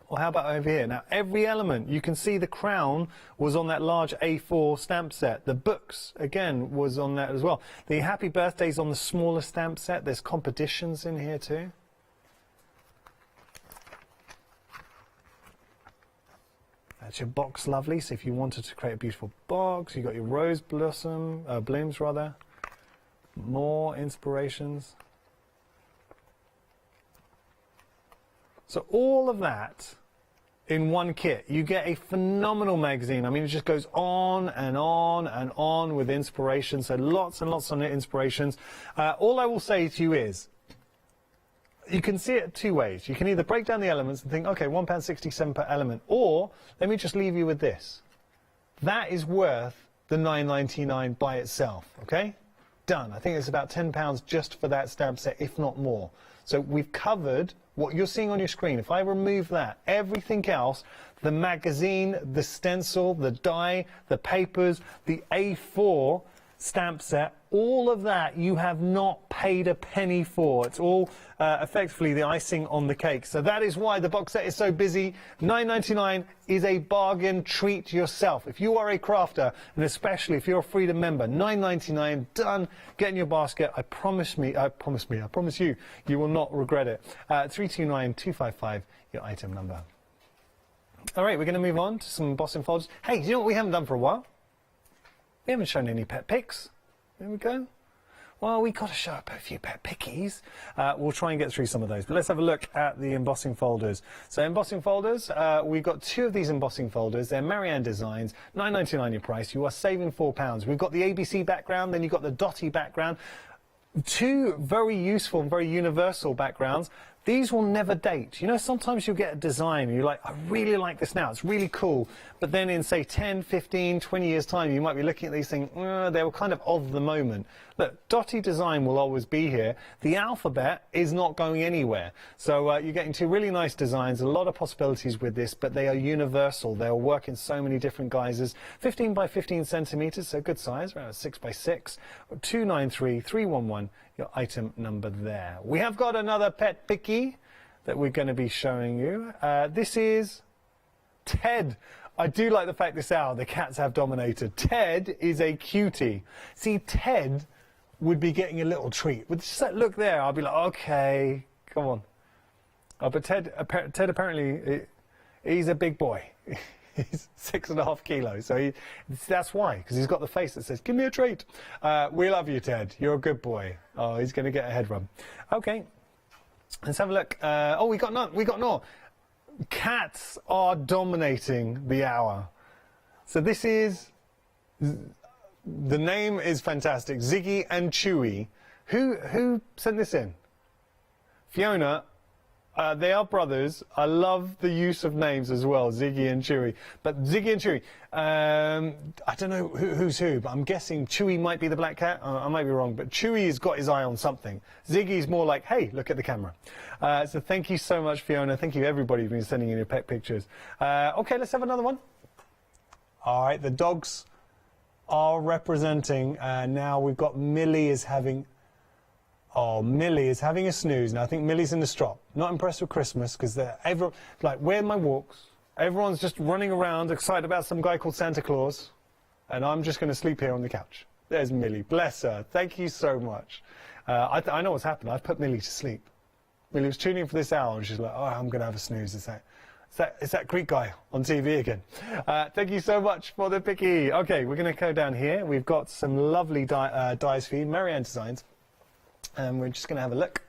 Or how about over here? Now, every element, you can see the crown was on that large A4 stamp set. The books, again, was on that as well. The happy birthday's on the smaller stamp set. There's competitions in here too. That's your box, lovely. So if you wanted to create a beautiful box, you've got your rose blooms rather. More inspirations. So all of that in one kit. You get a phenomenal magazine. I mean, it just goes on and on and on with inspiration. So lots and lots of inspirations. All I will say to you is, you can see it two ways. You can either break down the elements and think, okay, £1.67 per element, or let me just leave you with this. That is worth the $9.99 by itself, okay? Done. I think it's about £10 just for that stamp set, if not more. So we've covered what you're seeing on your screen. If I remove that, everything else, the magazine, the stencil, the die, the papers, the A4 stamp set, all of that you have not paid a penny for. It's all effectively the icing on the cake. So that is why the box set is so busy. $9.99 is a bargain. Treat yourself. If you are a crafter, and especially if you're a Freedom member, $9.99, done. Get in your basket. I promise you, you will not regret it. 329255, your item number. All right, we're going to move on to some embossing folders. Hey, you know what we haven't done for a while? We haven't shown any pet picks. There we go. Well, we got to show up a few pet pickies. We'll try and get through some of those. But let's have a look at the embossing folders. So embossing folders, we've got 2 of these embossing folders. They're Marianne designs, $9.99 your price. You are saving £4. We've got the ABC background, then you've got the dotty background. 2 very useful and very universal backgrounds. These will never date. You know, sometimes you'll get a design and you're like, I really like this now, it's really cool. But then in, say, 10, 15, 20 years' time, you might be looking at these things, they were kind of the moment. Look, dotty design will always be here. The alphabet is not going anywhere. So you're getting 2 really nice designs, a lot of possibilities with this, but they are universal. They'll work in so many different guises. 15 by 15 centimeters, so good size, around 6 by 6. 293311, your item number there. We have got another pet picky that we're going to be showing you. This is Ted. I do like the fact this hour the cats have dominated. Ted is a cutie. See, Ted would be getting a little treat. With just that look there, I'll be like, okay, come on. But Ted apparently, he's a big boy. He's 6.5 kilos, so that's why, because he's got the face that says, give me a treat. We love you, Ted. You're a good boy. Oh, he's going to get a head rub. Okay, let's have a look. Oh, we got more. Cats are dominating the hour. So this is, the name is fantastic, Ziggy and Chewy. Who sent this in? Fiona. They are brothers. I love the use of names as well, Ziggy and Chewy. But Ziggy and Chewy, I don't know who's who, but I'm guessing Chewy might be the black cat. I might be wrong, but Chewy's got his eye on something. Ziggy's more like, hey, look at the camera. So thank you so much, Fiona. Thank you, everybody, who's been sending in your pet pictures. Okay, let's have another one. All right, the dogs are representing. Now we've got Millie is having... Oh, Millie is having a snooze. Now, I think Millie's in the strop. Not impressed with Christmas, because they're like, where are my walks? Everyone's just running around, excited about some guy called Santa Claus. And I'm just going to sleep here on the couch. There's Millie. Bless her. Thank you so much. I know what's happened. I've put Millie to sleep. Millie was tuning in for this hour, and she's like, oh, I'm going to have a snooze. It's that Greek guy on TV again. Thank you so much for the picky. Okay, we're going to go down here. We've got some lovely dies for you. Marianne Designs. And we're just going to have a look.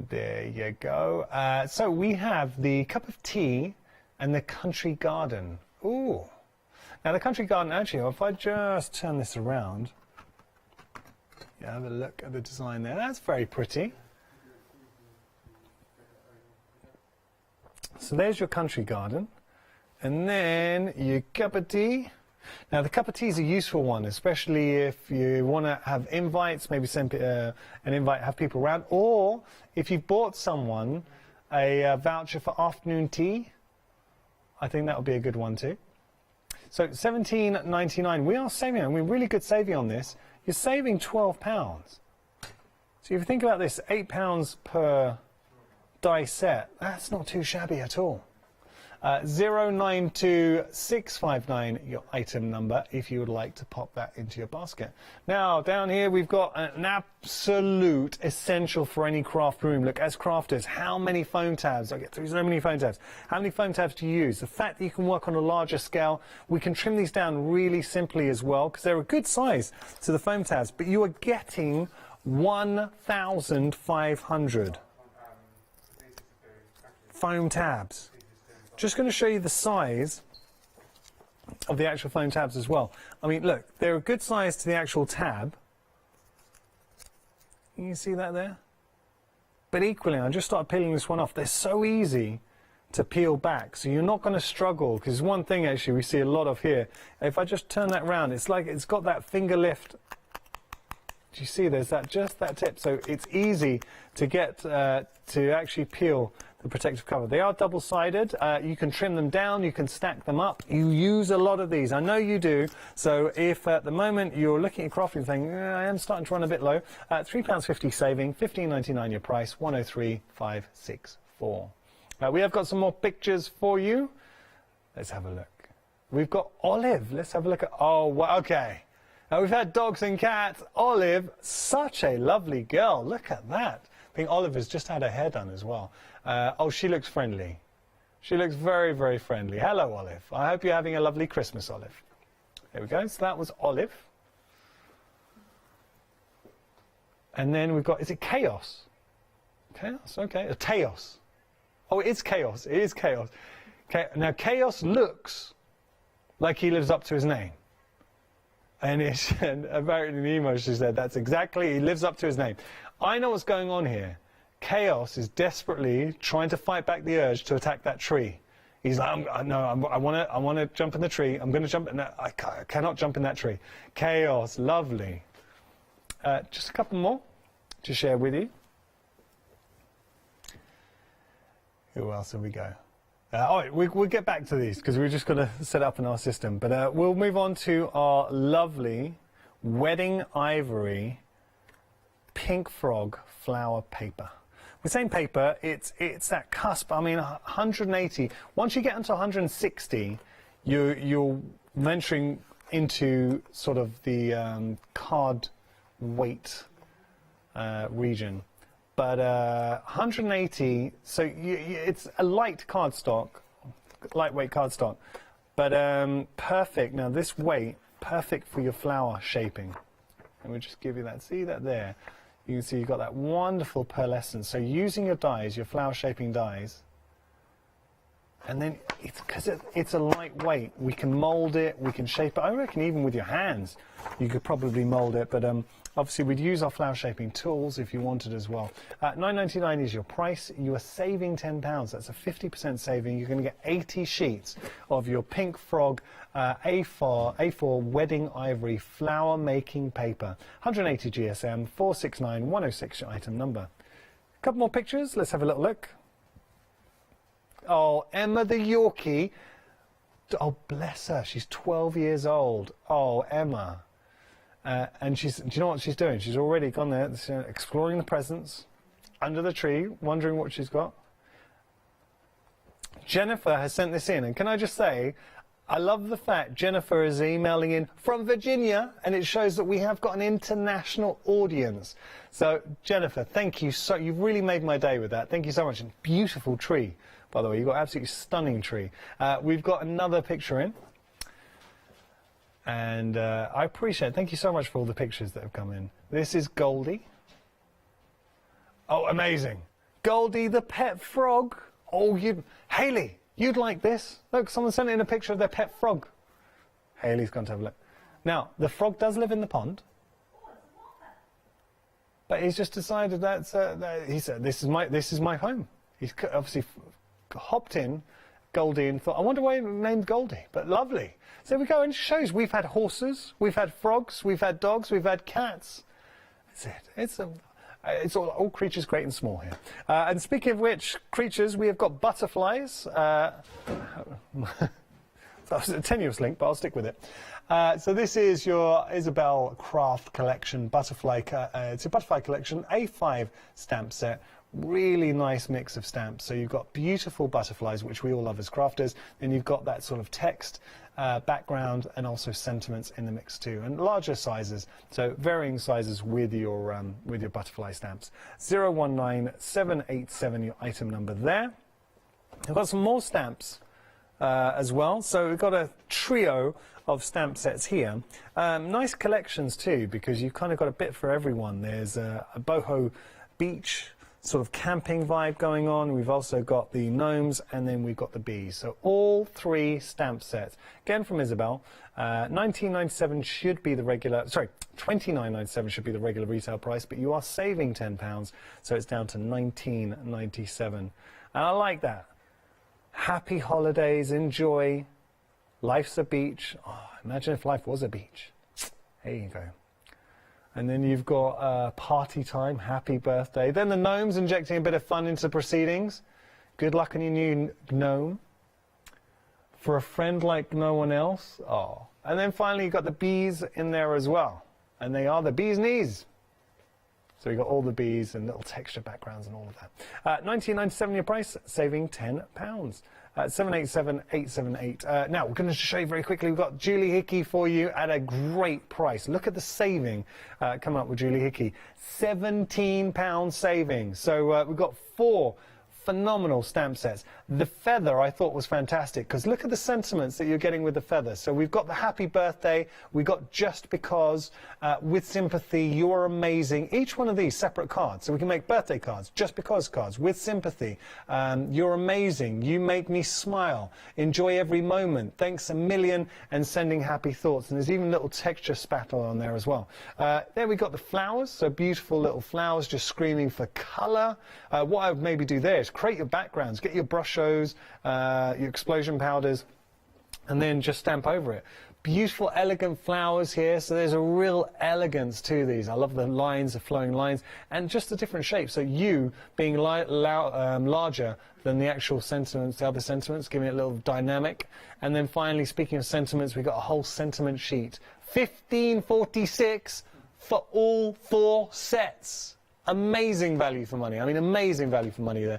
There you go. So we have the cup of tea and the country garden. Ooh. Now the country garden, actually, if I just turn this around, you have a look at the design there. That's very pretty. So there's your country garden. And then your cup of tea. Now, the cup of tea is a useful one, especially if you want to have invites, maybe send an invite, have people around, or if you've bought someone a voucher for afternoon tea, I think that would be a good one too. So $17.99, we are saving, and we're really good saving on this. You're saving £12. So if you think about this, £8 per die set, that's not too shabby at all. 092659, your item number, if you would like to pop that into your basket. Now, down here we've got an absolute essential for any craft room. Look, as crafters, how many foam tabs? I get through so many foam tabs. How many foam tabs do you use? The fact that you can work on a larger scale, we can trim these down really simply as well, because they're a good size to the foam tabs, but you are getting 1,500 foam tabs. Just going to show you the size of the actual foam tabs as well. I mean, look, they're a good size to the actual tab. You can see that there? But equally, I just started peeling this one off. They're so easy to peel back, so you're not going to struggle, because one thing actually we see a lot of here. If I just turn that around, it's like it's got that finger lift Do you see there's just that tip? So it's easy to get to actually peel the protective cover. They are double-sided. You can trim them down, you can stack them up. You use a lot of these. I know you do. So if at the moment you're looking at crafting and thinking, I am starting to run a bit low, £3.50 saving, £15.99 your price, 103,564. We have got some more pictures for you. Let's have a look. We've got Olive. Let's have a look at, oh, well, okay. Now we've had dogs and cats. Olive, such a lovely girl. Look at that. I think Olive has just had her hair done as well. Oh, she looks friendly. She looks very, very friendly. Hello, Olive. I hope you're having a lovely Christmas, Olive. There we go. So that was Olive. And then we've got, is it Chaos? Chaos, okay. Chaos. Oh, it's Chaos. It is Chaos. Now, Chaos looks like he lives up to his name. And apparently in the email she said that's exactly, he lives up to his name. I know what's going on here. Chaos is desperately trying to fight back the urge to attack that tree. He's like, I want to jump in the tree. I'm going to jump in that. I cannot jump in that tree. Chaos, lovely. Just a couple more to share with you. Who else have we go? We'll get back to these because we're just going to set up in our system. But we'll move on to our lovely Wedding Ivory Pink Frog flower paper. We're saying paper, it's that cusp. I mean, 180. Once you get into 160, you're venturing into sort of the card weight region. But 180, so it's a light cardstock, lightweight cardstock, but perfect. Now this weight, perfect for your flower shaping. And we'll just give you that. See that there? You can see you've got that wonderful pearlescence. So using your dies, your flower shaping dies, and then because it's a lightweight, we can mold it, we can shape it. I reckon even with your hands, you could probably mold it. But obviously, we'd use our flower shaping tools if you wanted as well. £9.99 is your price. You are saving £10. That's a 50% saving. You're going to get 80 sheets of your Pink Frog A4 Wedding Ivory flower making paper. 180 GSM, 469106 your item number. A couple more pictures. Let's have a little look. Oh, Emma the Yorkie. Oh, bless her. She's 12 years old. Oh, Emma. And do you know what she's doing? She's already gone there, exploring the presents under the tree, wondering what she's got. Jennifer has sent this in, and can I just say, I love the fact Jennifer is emailing in from Virginia, and it shows that we have got an international audience. So, Jennifer, thank you so. You've really made my day with that. Thank you so much. And beautiful tree, by the way. You've got an absolutely stunning tree. We've got another picture in. And I appreciate it. Thank you so much for all the pictures that have come in. This is Goldie. Oh, amazing. Goldie the pet frog. Oh, Hayley, you'd like this. Look, someone sent in a picture of their pet frog. Hayley's going to have a look. Now, the frog does live in the pond. But he's just decided that he said, this is my home. He's obviously hopped in, Goldie, and thought, I wonder why he named Goldie. But lovely. So there we go, and it shows we've had horses, we've had frogs, we've had dogs, we've had cats. That's it. It's all creatures great and small here. And speaking of which, creatures, we have got butterflies. That was a tenuous link, but I'll stick with it. So this is your Isabel Craft Collection butterfly. It's a butterfly collection, A5 stamp set. Really nice mix of stamps. So you've got beautiful butterflies, which we all love as crafters. Then you've got that sort of text background and also sentiments in the mix too, and larger sizes. So varying sizes with your butterfly stamps. 019787 your item number there. I've got some more stamps as well. So we've got a trio of stamp sets here. Nice collections too, because you've kind of got a bit for everyone. There's a boho beach sort of camping vibe going on. We've also got the gnomes, and then we've got the bees. So all three stamp sets. Again from Isabel. $19.97 should be the regular, sorry, $29.97 should be the regular retail price, but you are saving £10, so it's down to $19.97. And I like that. Happy holidays, enjoy. Life's a beach. Oh, imagine if life was a beach. There you go. And then you've got party time, happy birthday. Then the gnomes injecting a bit of fun into proceedings. Good luck on your new gnome. For a friend like no one else. Oh. And then finally you've got the bees in there as well. And they are the bee's knees. So you've got all the bees and little texture backgrounds and all of that. £19.97 your price, saving £10. 787878. Now, we're going to show you very quickly. We've got Julie Hickey for you at a great price. Look at the saving coming up with Julie Hickey. £17 saving. So we've got 4 phenomenal stamp sets. The feather I thought was fantastic because look at the sentiments that you're getting with the feather. So we've got the happy birthday, we got just because, with sympathy, you're amazing. Each one of these separate cards. So we can make birthday cards, just because cards, with sympathy. You're amazing, you make me smile, enjoy every moment, thanks a million, and sending happy thoughts. And there's even a little texture spattle on there as well. There we got the flowers, so beautiful little flowers just screaming for colour. What I would maybe do there is create your backgrounds, get your brush shows, your explosion powders, and then just stamp over it. Beautiful, elegant flowers here, so there's a real elegance to these. I love the lines, the flowing lines, and just the different shapes. So you being larger than the actual sentiments, the other sentiments, giving it a little dynamic. And then finally, speaking of sentiments, we've got a whole sentiment sheet. $15.46 for all 4 sets. Amazing value for money. I mean, amazing value for money there.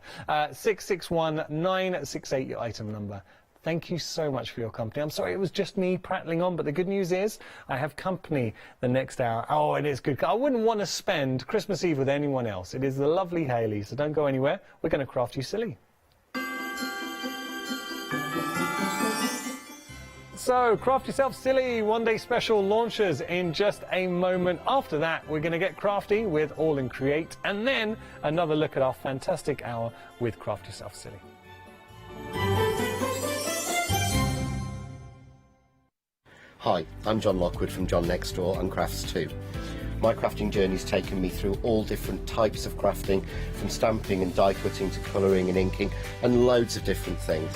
661968, your item number. Thank you so much for your company. I'm sorry it was just me prattling on, but the good news is I have company the next hour. Oh, it is good. I wouldn't want to spend Christmas Eve with anyone else. It is the lovely Hayley, so don't go anywhere. We're going to craft you silly. So, Craft Yourself Silly one-day special launches in just a moment. After that, we're going to get crafty with AALL Create, and then another look at our fantastic hour with Craft Yourself Silly. Hi, I'm John Lockwood from John Next Door and Crafts 2. My crafting journey's taken me through all different types of crafting, from stamping and die cutting to colouring and inking, and loads of different things.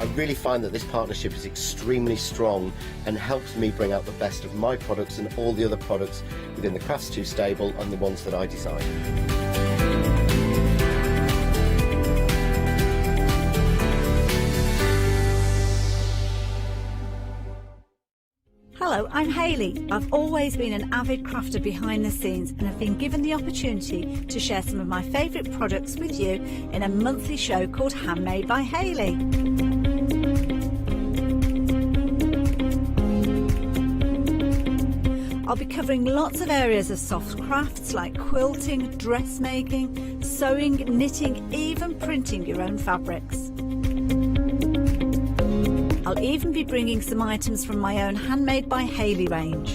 I really find that this partnership is extremely strong and helps me bring out the best of my products and all the other products within the Crafts 2 stable and the ones that I design. Hello, I'm Hayley. I've always been an avid crafter behind the scenes and have been given the opportunity to share some of my favourite products with you in a monthly show called Handmade by Hayley. I'll be covering lots of areas of soft crafts like quilting, dressmaking, sewing, knitting, even printing your own fabrics. I'll even be bringing some items from my own Handmade by Hayley range.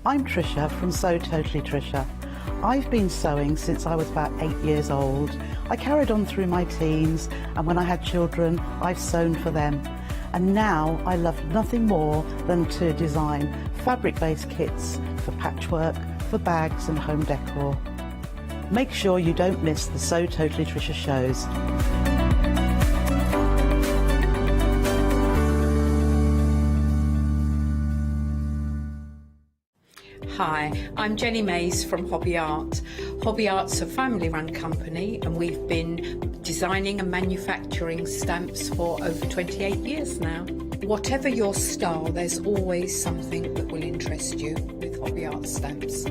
I'm Trisha from Sew Totally Trisha. I've been sewing since I was about 8 years old. I carried on through my teens, and when I had children, I've sewn for them. And now I love nothing more than to design fabric-based kits for patchwork, for bags and home decor. Make sure you don't miss the Sew Totally Trisha shows. Hi, I'm Jenny Mays from Hobby Art. Hobby Art's a family-run company and we've been designing and manufacturing stamps for over 28 years now. Whatever your style, there's always something that will interest you with Hobby Art stamps.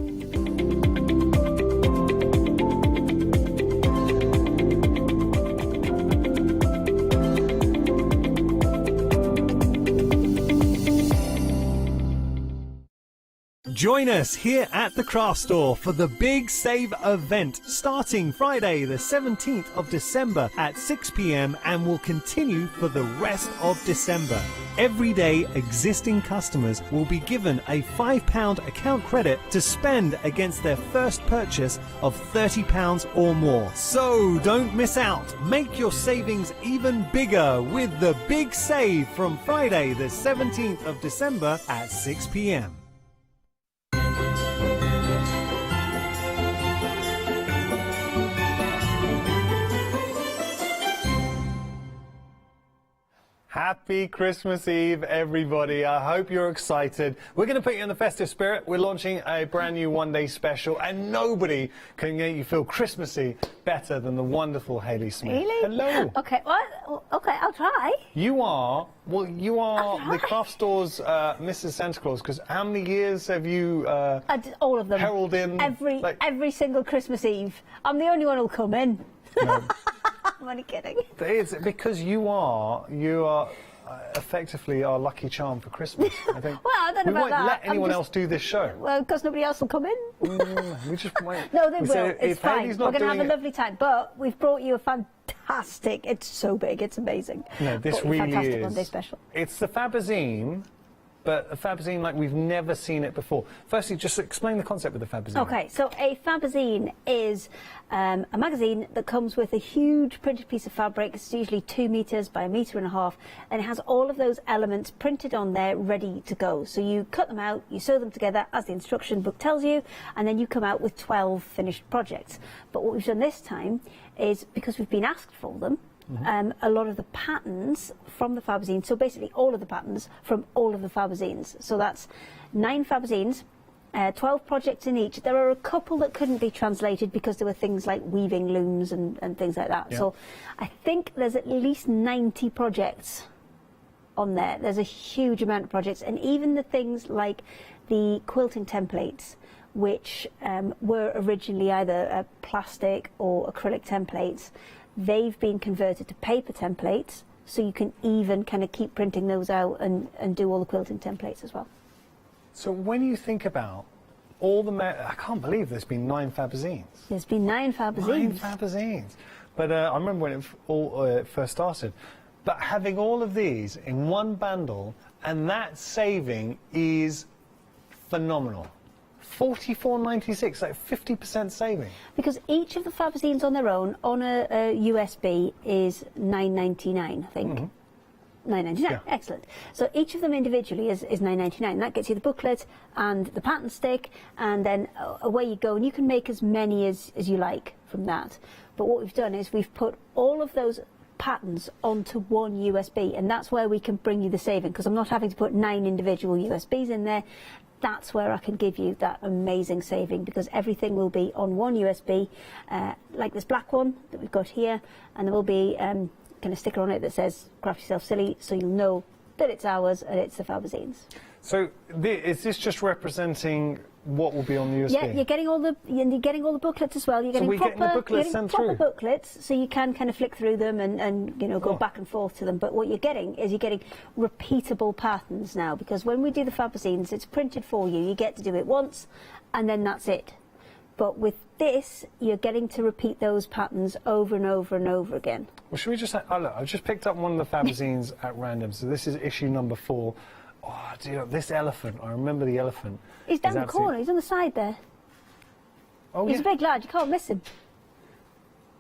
Join us here at the Craft Store for the Big Save event starting Friday the 17th of December at 6 p.m. and will continue for the rest of December. Everyday existing customers will be given a £5 account credit to spend against their first purchase of £30 or more. So don't miss out. Make your savings even bigger with the Big Save from Friday the 17th of December at 6 p.m. Happy Christmas Eve, everybody. I hope you're excited. We're going to put you in the festive spirit. We're launching a brand new one-day special, and nobody can make you feel Christmassy better than the wonderful Hayley Smith. Really? Hello. Okay, well, okay, I'll try. You are the craft store's Mrs. Santa Claus, because how many years have you I did all of them. heralded every single Christmas Eve. I'm the only one who'll come in. No. I'm only kidding. It's because you are effectively our lucky charm for Christmas. I think. Well, I don't know we about won't that. let anyone else do this show. Well, because nobody else will come in. We just wait. No, they We will. say, It's if fine. Hayley's We're not going to have doing a it- lovely time. But we've brought you a fantastic. It's so big. It's amazing. No, this Brought you a really fantastic is. one-day special. It's the Fabazine, but a Fabazine like we've never seen it before. Firstly, just explain the concept of the Fabazine. Okay, so a Fabazine is a magazine that comes with a huge printed piece of fabric. It's usually 2 meters by 1.5 meters, and it has all of those elements printed on there ready to go. So you cut them out, you sew them together as the instruction book tells you, and then you come out with 12 finished projects. But what we've done this time is, because we've been asked for them, a lot of the patterns from the Fabazine, so basically all of the patterns from all of the Fabazines. So that's 9 Fabazines, 12 projects in each. There are a couple that couldn't be translated because there were things like weaving looms and things like that. Yeah. So I think there's at least 90 projects on there. There's a huge amount of projects, and even the things like the quilting templates, which were originally either plastic or acrylic templates, they've been converted to paper templates, so you can even kind of keep printing those out and do all the quilting templates as well. So when you think about all the... I can't believe there's been 9 Fabazines. There's been 9 Fabazines. 9 Fabazines. But I remember when it all first started. But having all of these in one bundle, and that saving is phenomenal. $44.96, like 50% saving. Because each of the Fabazines on their own, on a USB, is $9.99, I think. $9.99, Yeah. excellent. So each of them individually is $9.99. That gets you the booklet and the pattern stick, and then away you go. And you can make as many as you like from that. But what we've done is we've put all of those patterns onto one USB, and that's where we can bring you the saving, because I'm not having to put 9 individual USBs in there. That's where I can give you that amazing saving, because everything will be on one USB, like this black one that we've got here, and there will be kind of sticker on it that says "Craft Yourself Silly," so you'll know that it's ours and it's the Fabazines. So is this just representing what will be on the USB? Yeah, you're getting all the booklets as well. You're getting we're getting the booklets sent proper through? booklets, so you can kind of flick through them and you know, go back and forth to them. But what you're getting is repeatable patterns now, because when we do the Fabazines, it's printed for you. You get to do it once, and then that's it. But with this, you're getting to repeat those patterns over and over and over again. Well, should we just say, oh look, I've just picked up one of the Fabazines at random. So this is issue number 4. Oh, dear, this elephant, I remember the elephant. He's down the corner, he's on the side there. Oh, He's yeah. a big lad, you can't miss him.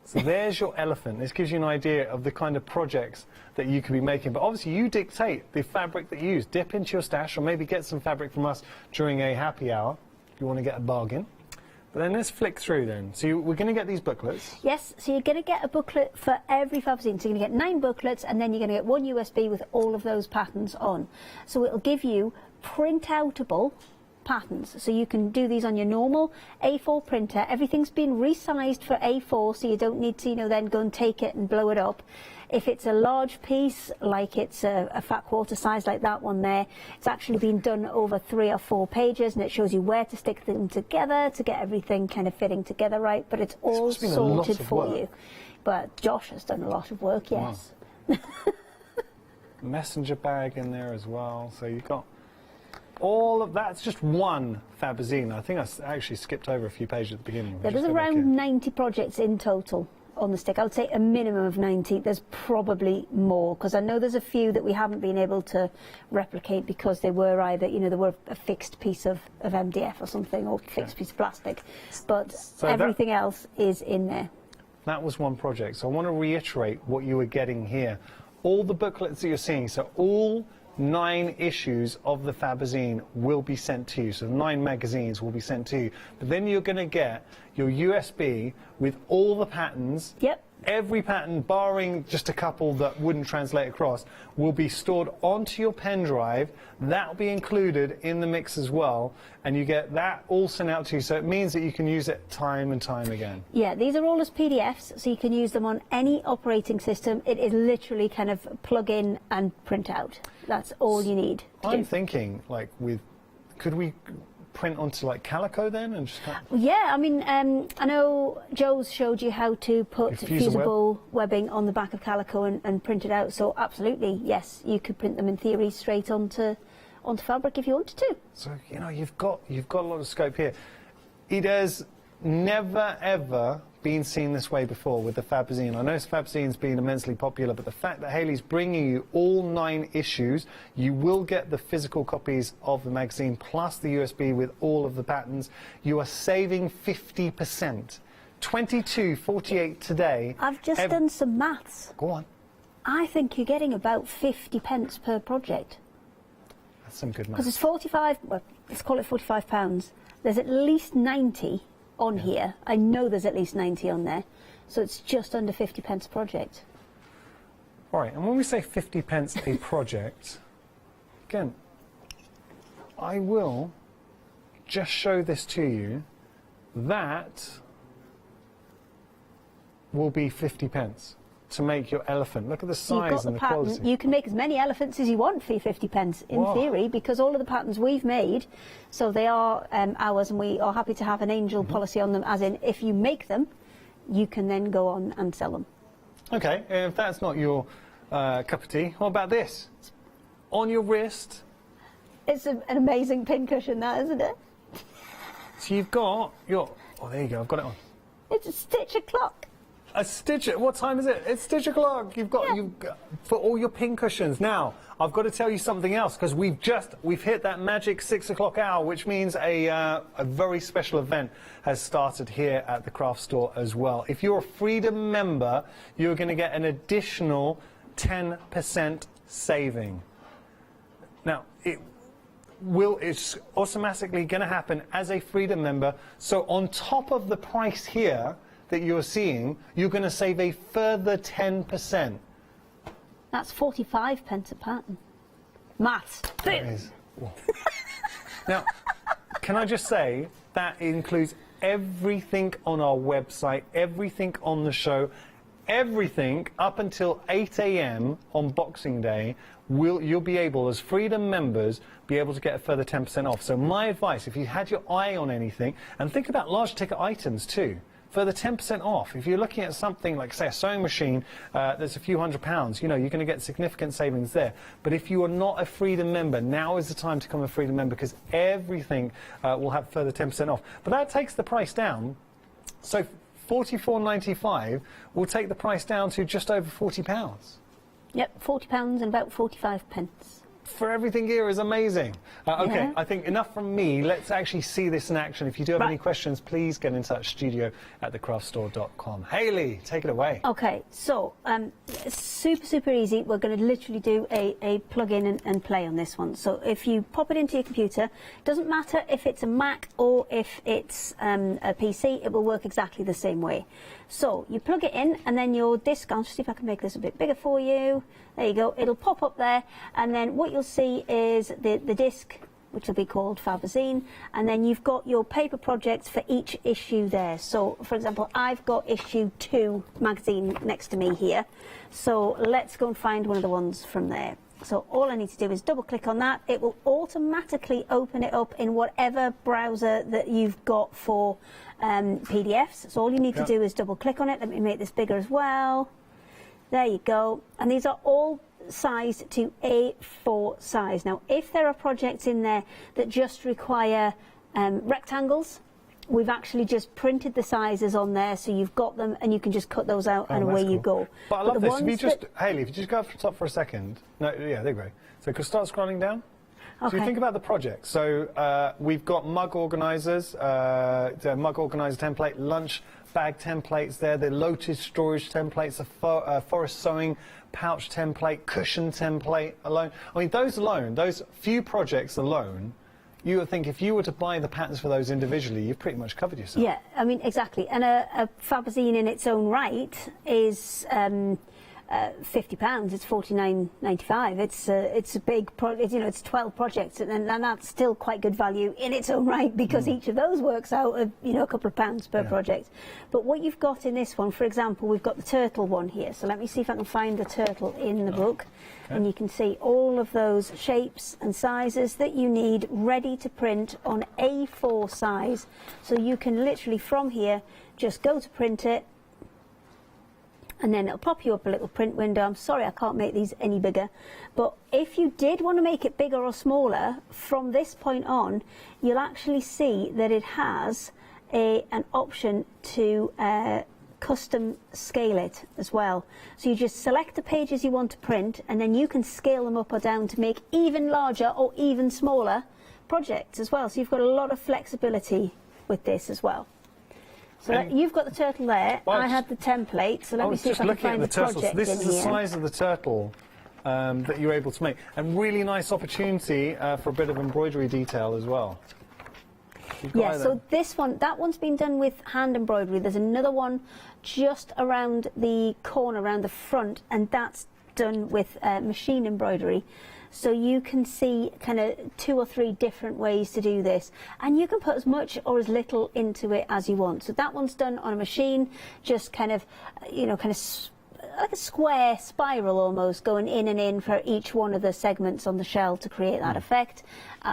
So there's your elephant. This gives you an idea of the kind of projects that you could be making. But obviously you dictate the fabric that you use. Dip into your stash, or maybe get some fabric from us during a happy hour if you want to get a bargain. But then let's flick through then. So we're going to get these booklets. Yes, so you're going to get a booklet for every Fabazine. So you're going to get 9 booklets, and then you're going to get 1 USB with all of those patterns on. So it'll give you print-outable patterns. So you can do these on your normal A4 printer. Everything's been resized for A4, so you don't need to, you know, then go and take it and blow it up. If it's a large piece, like it's a fat quarter size like that one there, it's actually been done over 3 or 4 pages, and it shows you where to stick them together to get everything kind of fitting together right, but it's all sorted for you. But Josh has done a lot of work, yes. Wow. Messenger bag in there as well. So you've got all of that's just one Fabazine. I think I actually skipped over a few pages at the beginning. Yeah, there's around 90 projects in total on the stick. I would say a minimum of 90. There's probably more, because I know there's a few that we haven't been able to replicate because they were either, you know, they were a fixed piece of MDF or something, or fixed piece of plastic. But So everything else is in there. That was one project. So I want to reiterate what you were getting here. All the booklets that you're seeing, so all 9 issues of the Fabazine will be sent to you. So 9 magazines will be sent to you. But then you're going to get your USB with all the patterns every pattern, barring just a couple that wouldn't translate across, will be stored onto your pen drive. That will be included in the mix as well, and you get that all sent out to you, so it means that you can use it time and time again. Yeah, these are all as PDFs, so you can use them on any operating system. It is literally kind of plug in and print out. That's all you need to I'm do. thinking, like, could we print onto like calico then and just Yeah, I mean, I know Joe's showed you how to put fusible webbing on the back of calico and print it out, so absolutely, yes, you could print them in theory straight onto fabric if you wanted to. So, you know, you've got a lot of scope here. It has never ever been seen this way before with the Fabzine. I know Fabzine's been immensely popular, but the fact that Hayley's bringing you all 9 issues, you will get the physical copies of the magazine plus the USB with all of the patterns. You are saving 50%. $22.48 today. I've just done some maths. Go on. I think you're getting about 50 pence per project. That's some good math. Because it's 45, well, let's call it £45. There's at least 90 on here. I know there's at least 90 on there. So it's just under 50 pence a project. All right, and when we say 50 pence a project, again, I will just show this to you. That will be 50 pence to make your elephant. Look at the size and the quality. You can make as many elephants as you want for your 50 pence in theory, because all of the patterns we've made, so they are ours, and we are happy to have an angel policy on them, as in if you make them, you can then go on and sell them. Okay, if that's not your cup of tea, what about this? On your wrist. It's an amazing pin cushion, that, isn't it? So you've got your, oh, there you go, I've got it on. It's a stitch o'clock. A stitch, what time is it? It's stitch o'clock. You've got for all your pin cushions. Now, I've got to tell you something else, because we've hit that magic 6 o'clock hour, which means a very special event has started here at the craft store as well. If you're a Freedom member, you're going to get an additional 10% saving. Now, it's automatically going to happen as a Freedom member. So on top of the price here that you're seeing, you're going to save a further 10%. That's 45 pence a pattern. Maths. Now, can I just say that includes everything on our website, everything on the show, everything up until 8 a.m. on Boxing Day. You'll be able, as Freedom members, be able to get a further 10% off. So my advice, if you had your eye on anything, and think about large ticket items too, further 10% off. If you're looking at something like, say, a sewing machine that's a few £100s, you know, you're going to get significant savings there. But if you are not a Freedom member, now is the time to become a Freedom member, because everything will have further 10% off. But that takes the price down. So $44.95 will take the price down to just over £40. Yep, £40 and about 45 pence. For everything here is amazing. Okay, Yeah. I think enough from me. Let's actually see this in action. If you do have any questions, please get in touch, studio@thecraftstore.com. Hayley, take it away. Okay, so super easy. We're going to literally do a plug-in and play on this one. So if you pop it into your computer, doesn't matter if it's a Mac or if it's a PC, it will work exactly the same way. So you plug it in, and then your disc, I'll see if I can make this a bit bigger for you. There you go, it'll pop up there, and then what you'll see is the disc, which will be called Fabzine, and then you've got your paper projects for each issue there. So, for example, I've got issue 2 magazine next to me here, so let's go and find one of the ones from there. So all I need to do is double click on that. It will automatically open it up in whatever browser that you've got for PDFs. So all you need to do is double click on it. Let me make this bigger as well. There you go. And these are all sized to A4 size. Now, if there are projects in there that just require rectangles, we've actually just printed the sizes on there, so you've got them and you can just cut those out and away you go. But I love this. If you just, Hayley, if you just go up to the top for a second. No, yeah, there you go. So you can start scrolling down. Okay. So you think about the project. So we've got mug organisers, the mug organiser template, lunch bag templates there, the lotus storage templates, a forest sewing pouch template, cushion template alone. I mean, those alone, those few projects alone, you would think if you were to buy the patterns for those individually, you've pretty much covered yourself. Yeah, I mean, exactly. And a Fabazine in its own right is £50. It's $49.95. It's a big you know, it's 12 projects, and that's still quite good value in its own right, because each of those works out at, you know, a couple of pounds per project. But what you've got in this one, for example, we've got the turtle one here. So let me see if I can find the turtle in the book. Okay. And you can see all of those shapes and sizes that you need ready to print on A4 size. So you can literally from here just go to print it, and then it'll pop you up a little print window. I'm sorry I can't make these any bigger, but if you did want to make it bigger or smaller, from this point on, you'll actually see that it has an option to custom scale it as well. So you just select the pages you want to print, and then you can scale them up or down to make even larger or even smaller projects as well. So you've got a lot of flexibility with this as well. So you've got the turtle there. I had the template, so let me see if I can find the project in here. This is the size of the turtle that you're able to make, and really nice opportunity for a bit of embroidery detail as well. Yeah, so this one, that one's been done with hand embroidery. There's another one just around the corner, around the front, and that's done with machine embroidery. So you can see kind of 2 or 3 different ways to do this, and you can put as much or as little into it as you want. So that one's done on a machine, just kind of, you know, kind of like a square spiral almost, going in and in for each one of the segments on the shell to create that effect.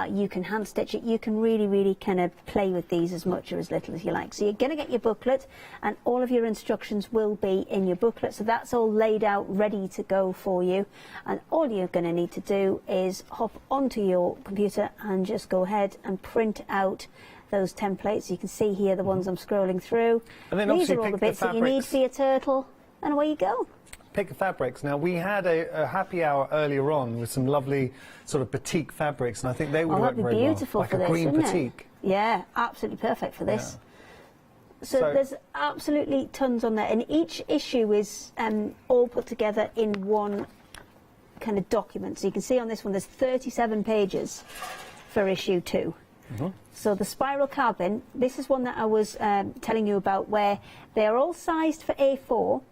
You can hand stitch it. You can really kind of play with these as much or as little as you like. So you're going to get your booklet, and all of your instructions will be in your booklet. So that's all laid out, ready to go for you. And all you're going to need to do is hop onto your computer and just go ahead and print out those templates. You can see here the ones I'm scrolling through. And then these are all the bits that you need for your turtle, and away you go. Pick the fabrics. Now, we had a happy hour earlier on with some lovely sort of batik fabrics, and I think they would work very beautiful well. for like a this, green batik. Yeah, absolutely perfect for this. Yeah. So there's absolutely tons on there, and each issue is all put together in one kind of document. So you can see on this one there's 37 pages for issue 2. So the spiral carbon, this is one that I was telling you about, where they are all sized for A4,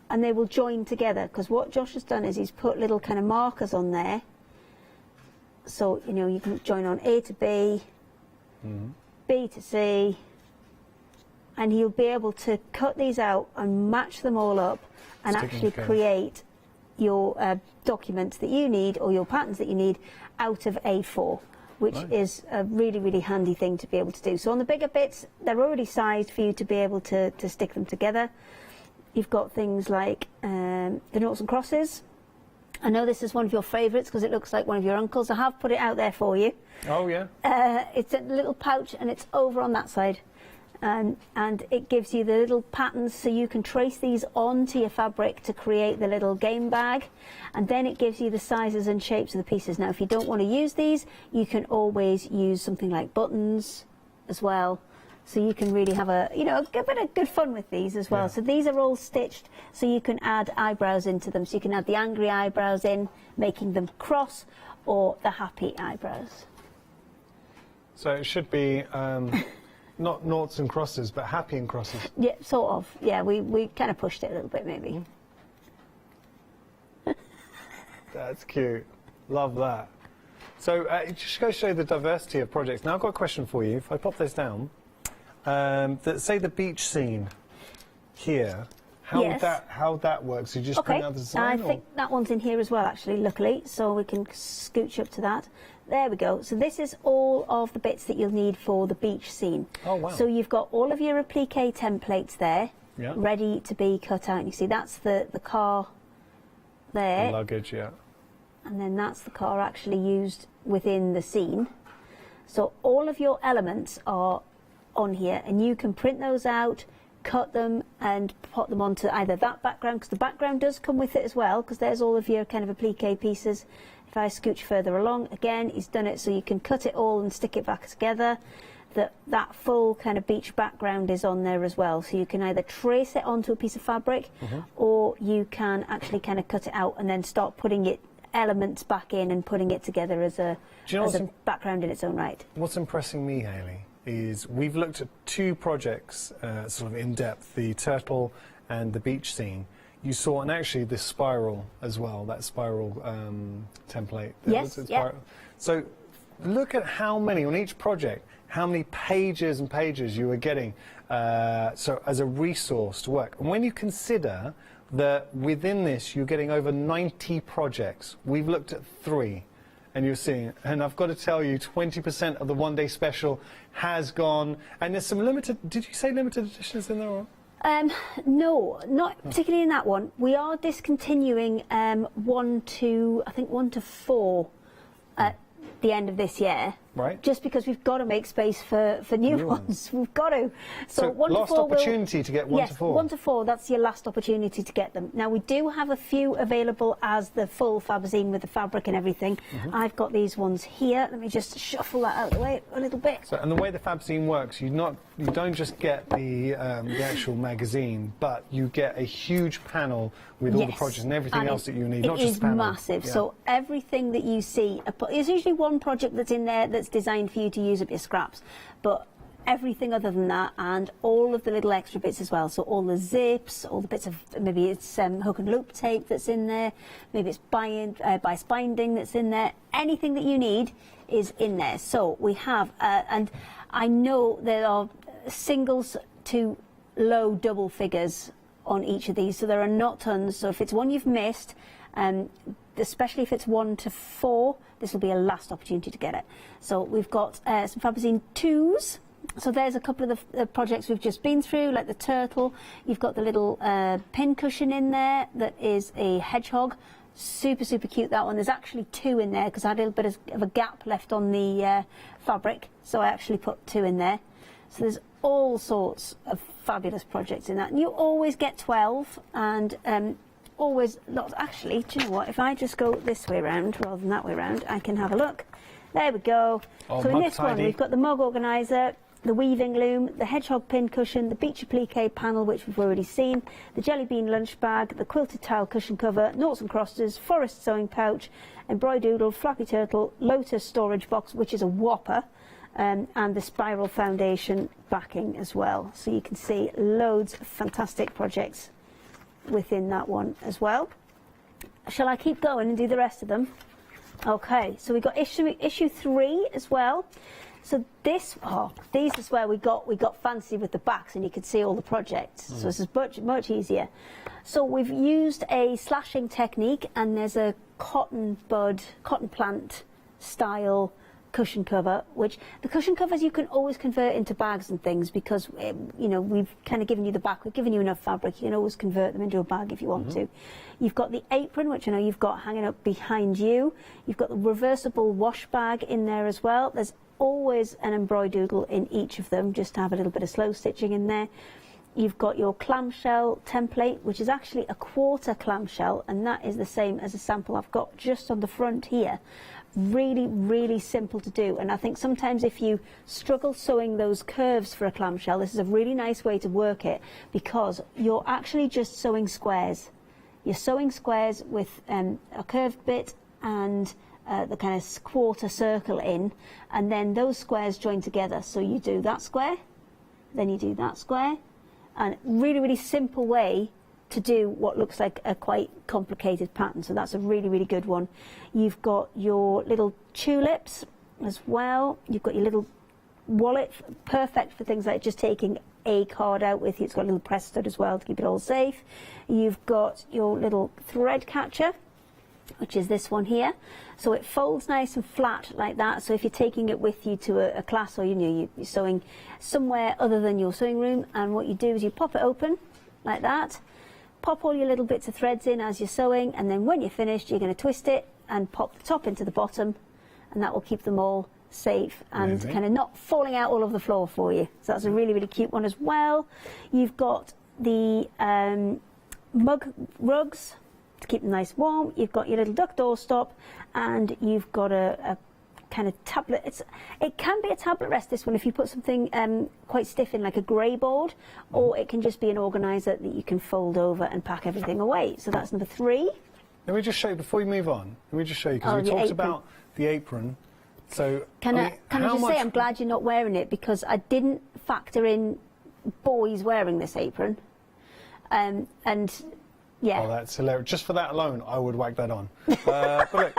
and they will join together, because what Josh has done is he's put little kind of markers on there. So, you know, you can join on A to B, B to C, and he'll be able to cut these out and match them all up and actually create your documents that you need, or your patterns that you need, out of A4, which is a really handy thing to be able to do. So on the bigger bits, they're already sized for you to be able to stick them together. You've got things like the noughts and crosses. I know this is one of your favourites because it looks like one of your uncles. I have put it out there for you. Oh, yeah. It's a little pouch, and it's over on that side. And it gives you the little patterns, so you can trace these onto your fabric to create the little game bag. And then it gives you the sizes and shapes of the pieces. Now, if you don't want to use these, you can always use something like buttons as well. So you can really have a, you know, a bit of good fun with these as well. Yeah. So these are all stitched, so you can add eyebrows into them. So you can add the angry eyebrows in, making them cross, or the happy eyebrows. So it should be not noughts and crosses, but happy and crosses. Yeah, sort of. Yeah, we kind of pushed it a little bit, maybe. That's cute. Love that. So just go show the diversity of projects. Now I've got a question for you. If I pop this down. Say the beach scene here, how that works? You just print out the design? I think that one's in here as well, actually, luckily, so we can scooch up to that. There we go. So this is all of the bits that you'll need for the beach scene. Oh, wow. So you've got all of your applique templates there, ready to be cut out. You see, that's the car there. The luggage, yeah. And then that's the car actually used within the scene. So all of your elements are on here, and you can print those out, cut them, and put them onto either that background, because the background does come with it as well, because there's all of your kind of applique pieces. If I scooch further along, again, he's done it so you can cut it all and stick it back together. That full kind of beach background is on there as well, so you can either trace it onto a piece of fabric, or you can actually kind of cut it out and then start putting it elements back in and putting it together as a, Do you know as a background in its own right. What's impressing me, Hayley, is we've looked at 2 projects sort of in depth, the turtle and the beach scene. You saw, and actually this spiral as well, that spiral template. Yes, yeah. So look at how many, on each project, how many pages and pages you are getting so as a resource to work. And when you consider that within this you're getting over 90 projects, we've looked at 3. And you're seeing, and I've got to tell you, 20% of the one-day special has gone, and there's some limited, did you say limited editions in there? Or? No, not particularly in that one. We are discontinuing 1 to 4 at the end of this year. Right. Just because we've got to make space for new ones. We've got to. So 1 last to 4 opportunity to get 1 to 4. Yes, 1 to 4, that's your last opportunity to get them. Now we do have a few available as the full Fabazine with the fabric and everything. I've got these ones here. Let me just shuffle that out of the way a little bit. So, and the way the Fabazine works, you don't just get the actual magazine, but you get a huge panel with all the projects and everything else that you need, not just the panel. It is massive. Yeah. So everything that you see, there's usually one project that's in there that's designed for you to use up your scraps, but everything other than that, and all of the little extra bits as well. So all the zips, all the bits of, maybe it's hook and loop tape that's in there, maybe it's bias binding that's in there. Anything that you need is in there. So we have, and I know there are singles to low double figures on each of these, so there are not tons. So if it's one you've missed, especially if it's 1 to 4, this will be a last opportunity to get it. So we've got some Fabazine 2s. So there's a couple of the projects we've just been through, like the turtle. You've got the little pin cushion in there that is a hedgehog. Super, super cute, that one. There's actually 2 in there because I had a little bit of a gap left on the fabric, so I actually put 2 in there. So there's all sorts of fabulous projects in that. And you always get 12, and always lots. Actually, do you know what? If I just go this way around rather than that way around, I can have a look. There we go. Oh, so in this one, we've got the mug organizer, the weaving loom, the hedgehog pin cushion, the beach applique panel, which we've already seen, the jelly bean lunch bag, the quilted tile cushion cover, noughts and crosses, forest sewing pouch, embroidoodle, flappy turtle, lotus storage box, which is a whopper, and the spiral foundation backing as well. So you can see loads of fantastic projects within that one as well. Shall I keep going and do the rest of them? Okay, so we've got issue 3 as well. So these is where we got fancy with the backs, and you could see all the projects. So this is much easier. So we've used a slashing technique, and there's a cotton plant style cushion cover, which the cushion covers you can always convert into bags and things, because you know, we've kind of given you the back, we've given you enough fabric, you can always convert them into a bag if you want to. You've got the apron, which I know you've got hanging up behind you. You've got the reversible wash bag in there as well. There's always an embroidoodle in each of them, just to have a little bit of slow stitching in there. You've got your clamshell template, which is actually a quarter clamshell, and that is the same as a sample I've got just on the front here. Really, really simple to do, and I think sometimes if you struggle sewing those curves for a clamshell, this is a really nice way to work it, because you're actually just sewing squares. You're sewing squares with a curved bit and the kind of quarter circle in, and then those squares join together. So you do that square, then you do that square, and really, really simple way to do what looks like a quite complicated pattern. So that's a really, really good one. You've got your little tulips as well. You've got your little wallet, perfect for things like just taking a card out with you. It's got a little press stud as well to keep it all safe. You've got your little thread catcher, which is this one here. So it folds nice and flat like that. So if you're taking it with you to a class, or you're sewing somewhere other than your sewing room, and what you do is you pop it open like that, pop all your little bits of threads in as you're sewing, and then when you're finished, you're going to twist it and pop the top into the bottom, and that will keep them all safe and kind of not falling out all over the floor for you. So that's a really, really cute one as well. You've got the mug rugs to keep them nice and warm. You've got your little duck doorstop, and you've got a kind of tablet. It can be a tablet rest, this one, if you put something quite stiff in, like a grey board, or it can just be an organiser that you can fold over and pack everything away. So that's number 3. Let me just show you, before we move on, let me just show you, because Oh, we the talked apron. about the apron. So, Can I how just much- say I'm glad you're not wearing it, because I didn't factor in boys wearing this apron. And yeah. Oh, that's hilarious. Just for that alone, I would whack that on. But look,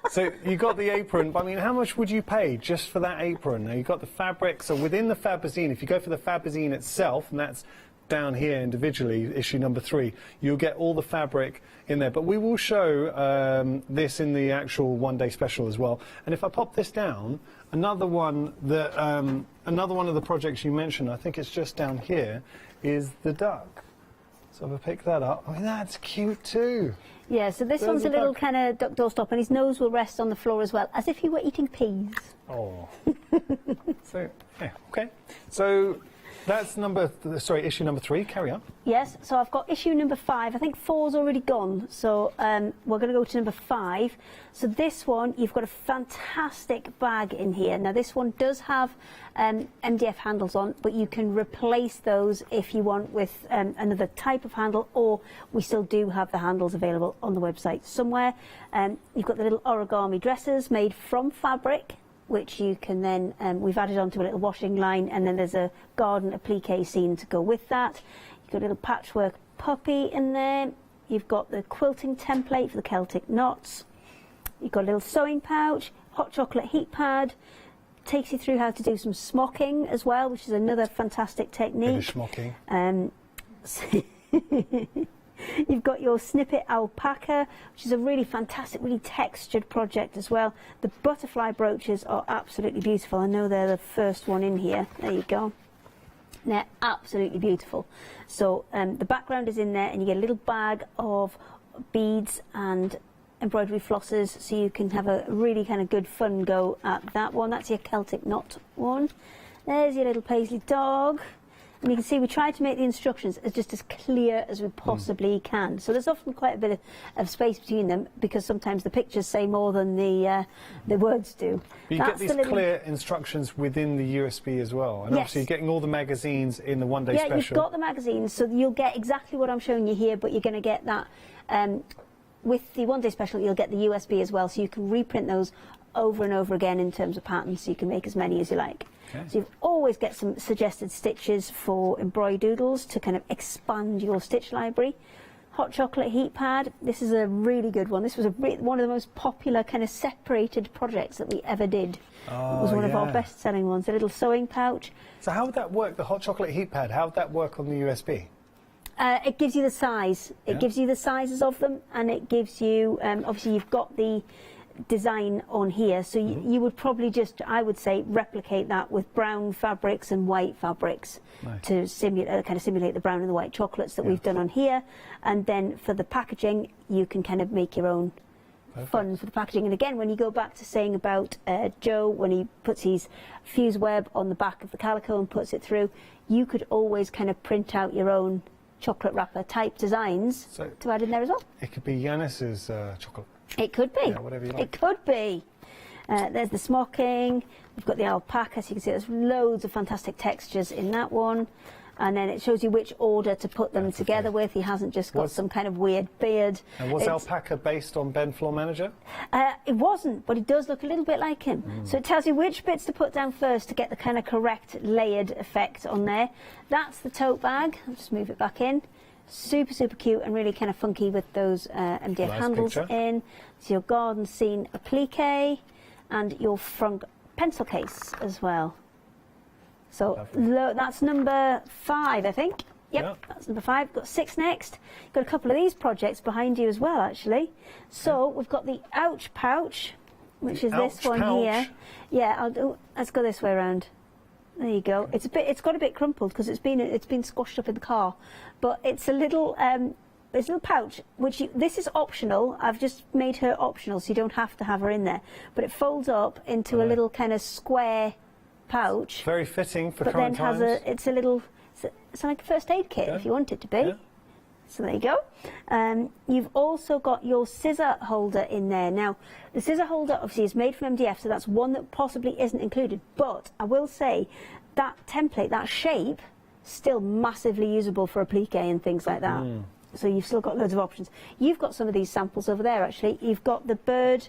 so you got the apron, but I mean, how much would you pay just for that apron? Now, you got the fabric, so within the Fabazine, if you go for the Fabazine itself, and that's down here individually, issue number 3, you'll get all the fabric in there. But we will show this in the actual one-day special as well. And if I pop this down, another one of the projects you mentioned, I think it's just down here, is the duck. So if I pick that up, I mean, that's cute too. Yeah, so this There's one's a a little duck. kind of duck doorstop, and his nose will rest on the floor as well, as if he were eating peas. Oh. So, yeah, okay. So that's issue number 3. Carry on. Yes, so I've got issue number 5. I think 4's already gone, so we're going to go to number 5. So this one, you've got a fantastic bag in here. Now this one does have MDF handles on, but you can replace those if you want with another type of handle, or we still do have the handles available on the website somewhere. You've got the little origami dressers made from fabric, which you can then, we've added onto a little washing line, and then there's a garden applique scene to go with that. You've got a little patchwork puppy in there. You've got the quilting template for the Celtic knots. You've got a little sewing pouch, hot chocolate heat pad, takes you through how to do some smocking as well, which is another fantastic technique. Smocking. You've got your snippet alpaca, which is a really fantastic, really textured project as well. The butterfly brooches are absolutely beautiful. I know they're the first one in here. There you go. They're absolutely beautiful. So the background is in there, and you get a little bag of beads and embroidery flosses, so you can have a really kind of good fun go at that one. That's your Celtic knot one. There's your little paisley dog. And you can see we try to make the instructions as just as clear as we possibly can. So there's often quite a bit of space between them, because sometimes the pictures say more than the words do. But you get these clear instructions within the USB as well. And Yes. obviously you're getting all the magazines in the one-day Yeah, special. you've got the magazines, so you'll get exactly what I'm showing you here, but you're going to get that with the one-day special. You'll get the USB as well, so you can reprint those over and over again in terms of patterns, so you can make as many as you like. Okay. So you always get some suggested stitches for embroidoodles to kind of expand your stitch library. Hot chocolate heat pad. This is a really good one. This was one of the most popular kind of separated projects that we ever did. It was one of our best-selling ones. A little sewing pouch. So how would that work, the hot chocolate heat pad? How would that work on the USB? It gives you the size. It Yeah. gives you the sizes of them, and it gives you, obviously you've got the design on here, so you would probably just, I would say, replicate that with brown fabrics and white fabrics. Nice. To simulate the brown and the white chocolates that we've done on here. And then for the packaging, you can kind of make your own fun for the packaging. And again, when you go back to saying about Joe, when he puts his fuse web on the back of the calico and puts it through, you could always kind of print out your own chocolate wrapper type designs to add in there as well. It could be Yanis's chocolate. It could be. Yeah, whatever you like. It could be. There's the smocking. We've got the alpaca, so you can see there's loads of fantastic textures in that one. And then it shows you which order to put them together with. He hasn't just got some kind of weird beard. And was alpaca based on Ben Floor Manager? It wasn't, but it does look a little bit like him. So it tells you which bits to put down first to get the kind of correct layered effect on there. That's the tote bag. I'll just move it back in. Super, super cute and really kind of funky with those MDF Nice handles picture. in. It's your garden scene applique and your front pencil case as well. So that's number 5, I think. Yep, that's number 5. Got 6 next. Got a couple of these projects behind you as well, actually. So we've got the ouch pouch, which is this one here. Yeah, let's go this way around. There you go. It's got a bit crumpled because it's been squashed up in the car, but it's a little pouch. This is optional. I've just made her optional, so you don't have to have her in there. But it folds up into a little kind of square pouch. Very fitting for but current then times. It's like a first aid kit if you want it to be. Yeah. So there you go. You've also got your scissor holder in there. Now, the scissor holder obviously is made from MDF, so that's one that possibly isn't included. But I will say that template, that shape, still massively usable for applique and things like that. So you've still got loads of options. You've got some of these samples over there, actually. You've got the bird.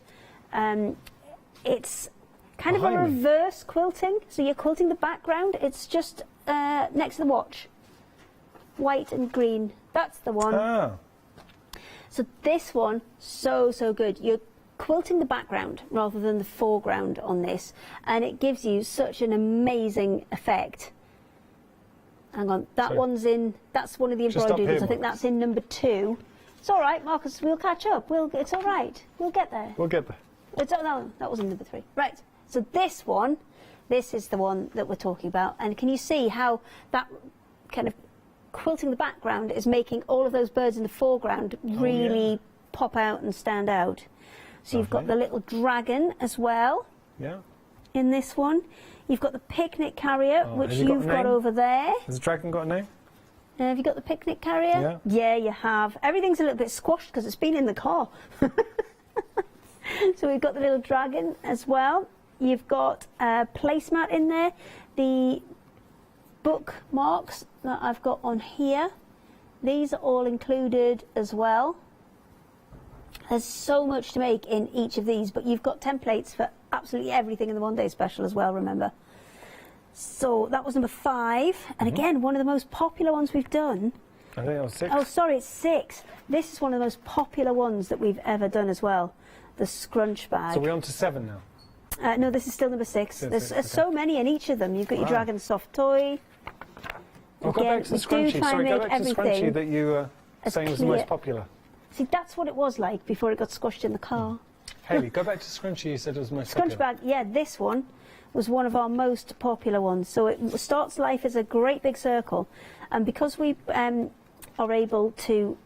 It's kind of a reverse quilting. So you're quilting the background. It's just next to the watch. White and green. That's the one. Oh. So this one, so good. You're quilting the background rather than the foreground on this, and it gives you such an amazing effect. Hang on, that one's in, that's one of the embroidery ones. I think that's in number 2. It's all right, Marcus, we'll catch up. It's all right. We'll get there. We'll get there. No, that was in number 3. Right, so this one, this is the one that we're talking about. And can you see how that kind of quilting the background is making all of those birds in the foreground really pop out and stand out? So you've got the little dragon as well. Yeah. In this one, you've got the picnic carrier, which you've got over there. Has the dragon got a name? Have you got the picnic carrier? Yeah, you have. Everything's a little bit squashed because it's been in the car. So we've got the little dragon as well. You've got a placemat in there. The bookmarks that I've got on here, these are all included as well. There's so much to make in each of these, but you've got templates for absolutely everything in the one day special as well, remember. So that was number 5, and again, one of the most popular ones we've done. I think that was 6. Oh, sorry, it's 6. This is one of the most popular ones that we've ever done as well, the scrunch bag. So we're on to 7 now? No, this is still number 6. There's so many in each of them. You've got your dragon soft toy. Well, go back to the scrunchie. Sorry, go back to the scrunchie that you were saying was the most popular. See, that's what it was like before it got squashed in the car. Hayley, go back to scrunchie. You said it was the most Scrunch popular. bag, yeah, this one was one of our most popular ones. So it starts life as a great big circle, and because we are able to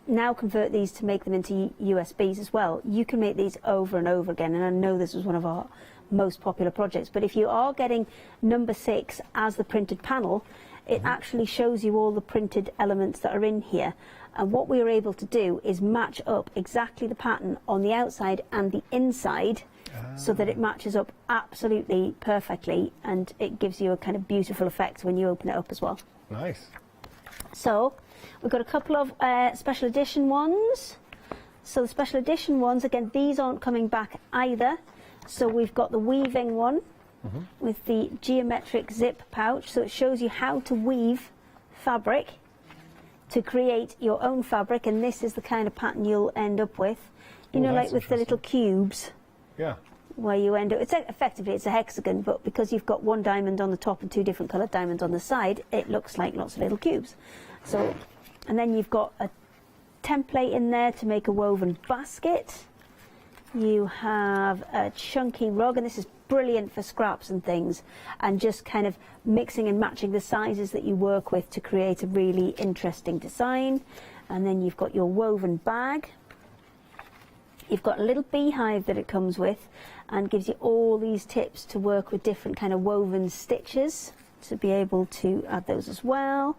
now convert these to make them into USBs as well, you can make these over and over again, and I know this was one of our most popular projects. But if you are getting number 6 as the printed panel, it actually shows you all the printed elements that are in here. And what we were able to do is match up exactly the pattern on the outside and the inside so that it matches up absolutely perfectly, and it gives you a kind of beautiful effect when you open it up as well. Nice. So we've got a couple of special edition ones. So the special edition ones, again, these aren't coming back either. So we've got the weaving one with the geometric zip pouch. So it shows you how to weave fabric to create your own fabric, and this is the kind of pattern you'll end up with. You know, like with the little cubes. Yeah. Where you end up, effectively it's a hexagon, but because you've got one diamond on the top and 2 different coloured diamonds on the side, it looks like lots of little cubes. So, and then you've got a template in there to make a woven basket. You have a chunky rug, and this is brilliant for scraps and things, and just kind of mixing and matching the sizes that you work with to create a really interesting design. And then you've got your woven bag. You've got a little beehive that it comes with, and gives you all these tips to work with different kind of woven stitches to be able to add those as well.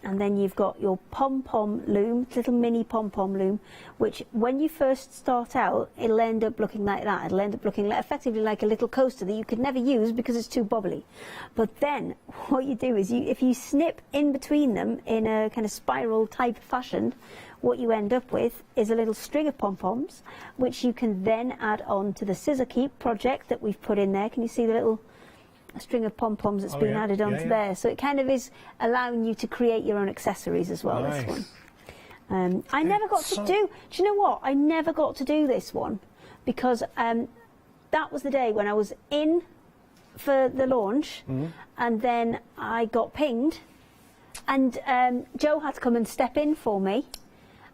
And then you've got your pom-pom loom, little mini pom-pom loom, which when you first start out, it'll end up looking like that. It'll end up looking like, effectively like a little coaster that you could never use because it's too bobbly. But then what you do is, if you snip in between them in a kind of spiral type fashion, what you end up with is a little string of pom-poms, which you can then add on to the scissor keep project that we've put in there. Can you see the little string of pom-poms that's been added onto there? So it kind of is allowing you to create your own accessories as well. Nice. This one. I never got to do you know what? I never got to do this one because that was the day when I was in for the launch, and then I got pinged, and Joe had to come and step in for me,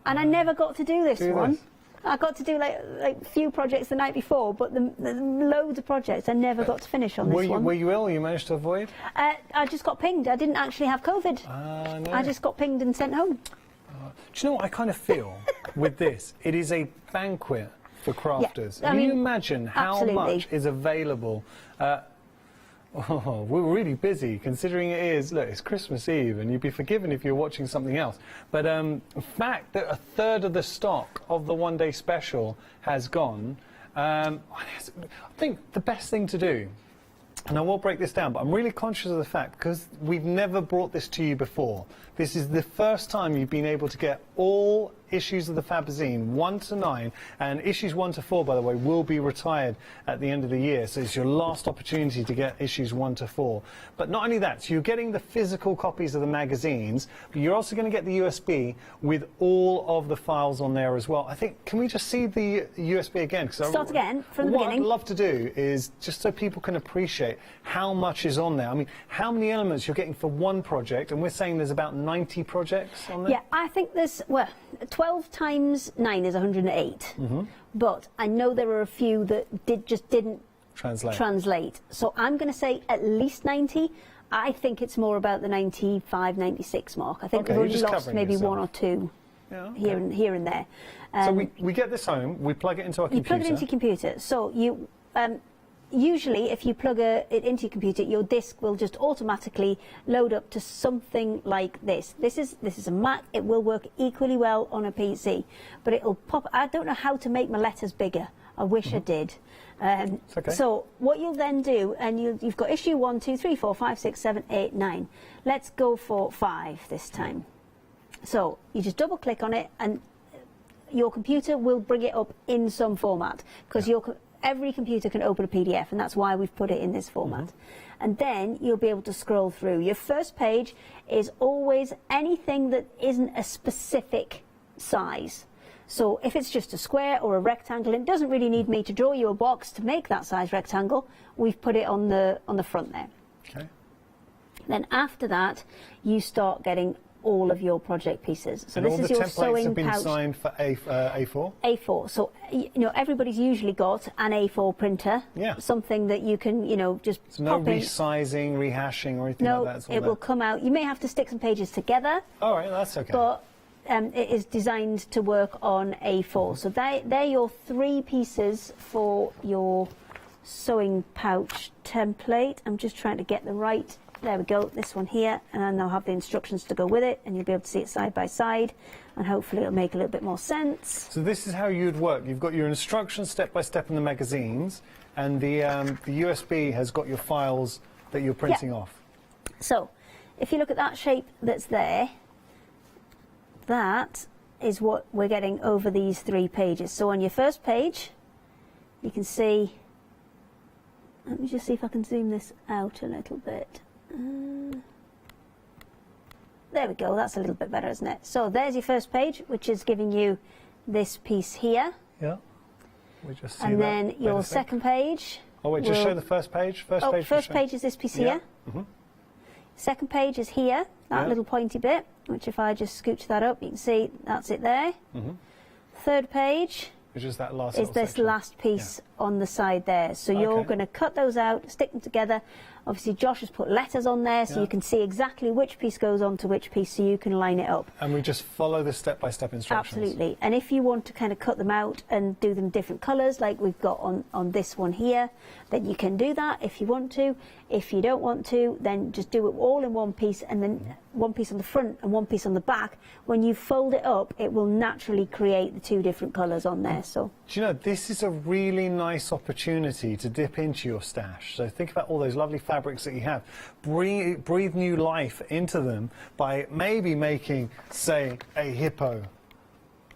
and I never got to do this one. I got to do like a few projects the night before, but the loads of projects I never got to finish on this one. Were you ill? You managed to avoid? I just got pinged. I didn't actually have COVID. No. I just got pinged and sent home. Do you know what I kind of feel with this? It is a banquet for crafters. Yeah, Can you imagine how much is available? We're really busy, considering it is, look, it's Christmas Eve, and you'd be forgiven if you're watching something else. But the fact that 1/3 of the stock of the one-day special has gone, I think the best thing to do And I will break this down, but I'm really conscious of the fact, because we've never brought this to you before, this is the first time you've been able to get all issues of the Fabazine 1 to 9, and issues 1 to 4, by the way, will be retired at the end of the year, so it's your last opportunity to get issues 1 to 4. But not only that, so you're getting the physical copies of the magazines, but you're also going to get the USB with all of the files on there as well. I think, can we just see the USB again? Start again from the beginning. What I'd love to do is, just so people can appreciate how much is on there. I mean, how many elements you're getting for one project, and we're saying there's about 90 projects on there? Yeah, I think there's, well, 12 times 9 is 108. But I know there are a few that just didn't translate. So I'm going to say at least 90. I think it's more about the 95, 96 mark. I think we've only lost maybe one or two here and there. So we get this home, we plug it into our computer. You plug it into your computer. So you usually, if you plug it into your computer, your disk will just automatically load up to something like this. This is a Mac. It will work equally well on a PC, but it'll pop. I don't know how to make my letters bigger. I wish I did. So what you'll then do, and you've got issue 1, 2, 3, 4, 5, 6, 7, 8, 9. Let's go for 5 this time. So you just double click on it, and your computer will bring it up in some format, because every computer can open a PDF, and that's why we've put it in this format. And then you'll be able to scroll through. Your first page is always anything that isn't a specific size. So if it's just a square or a rectangle, it doesn't really need me to draw you a box to make that size rectangle. We've put it on the front there. Okay. Then after that, you start getting all of your project pieces. So and this all is the your templates sewing have been pouch. signed for A4? A4. So, you know, everybody's usually got an A4 printer. Yeah. something that you can, you know, just So no pop in. resizing, rehashing or anything No, like that? It's all it there. will come out. You may have to stick some pages together. All right, that's okay. But it is designed to work on A4. So they're your 3 pieces for your sewing pouch template. I'm just trying to get the right. There we go, this one here, and I'll have the instructions to go with it, and you'll be able to see it side by side, and hopefully it'll make a little bit more sense. So this is how you'd work. You've got your instructions step by step in the magazines, and the USB has got your files that you're printing off. So if you look at that shape that's there, that is what we're getting over these 3 pages. So on your first page, you can see, let me just see if I can zoom this out a little bit. There we go, that's a little bit better, isn't it? So there's your first page, which is giving you this piece here. Yeah. We just see and that then your benefit. second page. Oh wait, just show the first page. First page is this piece here. Second page is here, that little pointy bit, which if I just scooch that up, you can see that's it there. Third page which is that last is this section. last piece on the side there. So you're going to cut those out, stick them together. Obviously Josh has put letters on there, so you can see exactly which piece goes on to which piece, so you can line it up. And we just follow the step-by-step instructions. Absolutely. And if you want to kind of cut them out and do them different colours, like we've got on this one here, then you can do that if you want to. If you don't want to, then just do it all in one piece, and then one piece on the front and one piece on the back. When you fold it up, it will naturally create the 2 different colours on there. So, do you know, this is a really nice opportunity to dip into your stash. So think about all those lovely fabrics that you have. Breathe new life into them by maybe making, say, a hippo.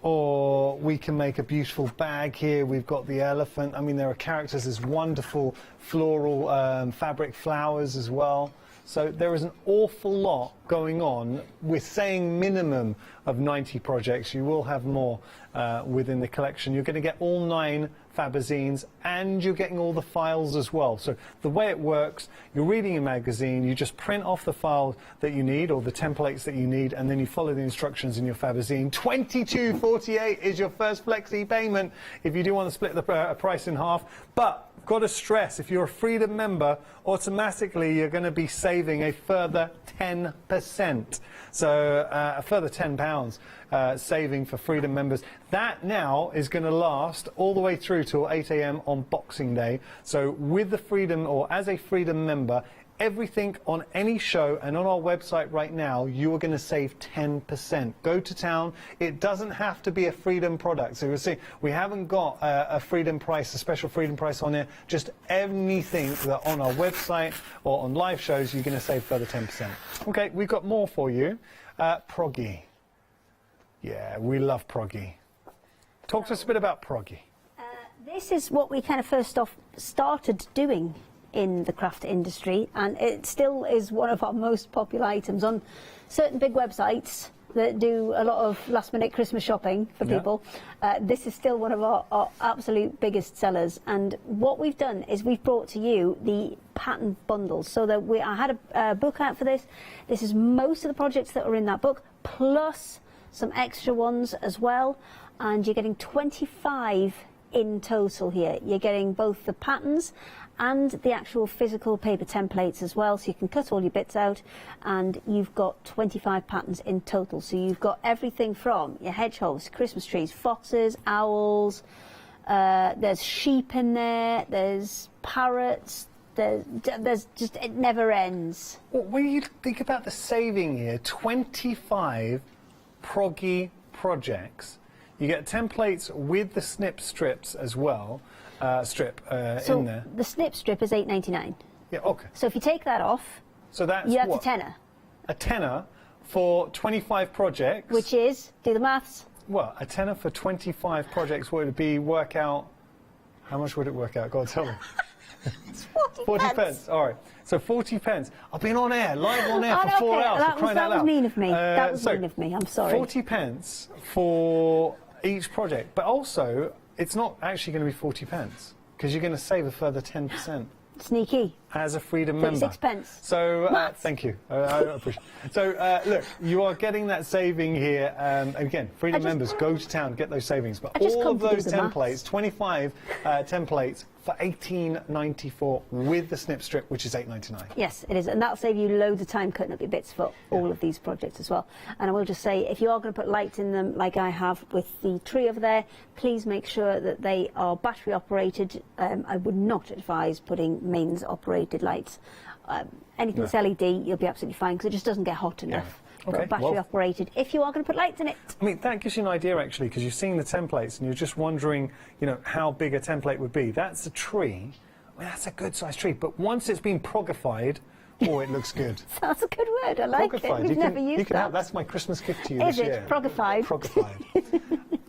Or we can make a beautiful bag here. We've got the elephant. I mean, there are characters. There's wonderful floral fabric flowers as well. So there is an awful lot going on. We're saying minimum of 90 projects. You will have more within the collection. You're going to get all 9 Fabazines, and you're getting all the files as well. So the way it works, you're reading a magazine, you just print off the file that you need, or the templates that you need, and then you follow the instructions in your Fabazine. $22.48 is your first Flexi payment if you do want to split the price in half. But got to stress, if you're a Freedom member, automatically you're going to be saving a further 10%. So a further £10 saving for Freedom members. That now is going to last all the way through till 8 AM on Boxing Day. So with the Freedom, or as a Freedom member, everything on any show and on our website right now, you are going to save 10%. Go to town. It doesn't have to be a Freedom product. So you'll see, we haven't got a Freedom price, a special Freedom price on there. Just anything that on our website or on live shows, you're going to save further 10%. Okay, we've got more for you. Proggy. Yeah, we love Proggy. Talk to us a bit about Proggy. This is what we kind of first off started doing in the craft industry, and it still is one of our most popular items on certain big websites that do a lot of last-minute Christmas shopping for people. This is still one of our absolute biggest sellers, and what we've done is we've brought to you the pattern bundles. So that I had a book out for this. This is most of the projects that are in that book, plus some extra ones as well, and you're getting 25 in total here. You're getting both the patterns and the actual physical paper templates as well, so you can cut all your bits out, and you've got 25 patterns in total. So you've got everything from your hedgehogs, Christmas trees, foxes, owls, there's sheep in there, there's parrots, there's just, it never ends. Well, when you think about the saving here, 25 Proggy projects, you get templates with the snip strips as well. In there. The snip strip is $8.99. Yeah, okay. So if you take that off, so that's you have what? a tenner. A tenner for 25 projects. Which is, do the maths. Well, a tenner for 25 projects would be work out. How much would it work out? Go on, tell me. It's 40 pence. All right. So 40 pence. I've been on air, live on air for 4 hours. That was mean of me. That was mean of me. I'm sorry. 40 pence for each project, but also it's not actually going to be 40 pence because you're going to save a further 10%. Sneaky. As a Freedom member. 36 pence. So, thank you. I appreciate it. So, look, you are getting that saving here. Again, Freedom members, go to town, get those savings. But all of those templates, 25 templates for $18.94 with the snip strip, which is $8.99. Yes, it is. And that'll save you loads of time cutting up your bits for all of these projects as well. And I will just say, if you are going to put lights in them, like I have with the tree over there, please make sure that they are battery operated. I would not advise putting mains operated lights. Anything that's LED, you'll be absolutely fine because it just doesn't get hot enough. Okay, battery operated, if you are going to put lights in it. I mean, that gives you an idea actually, because you've seen the templates and you're just wondering, you know, how big a template would be. That's a tree. I mean, that's a good sized tree, but once it's been progified, oh, it looks good. That's a good word. I like it. We've never used that. That's my Christmas gift to you this year. Is it? Progified. Progified.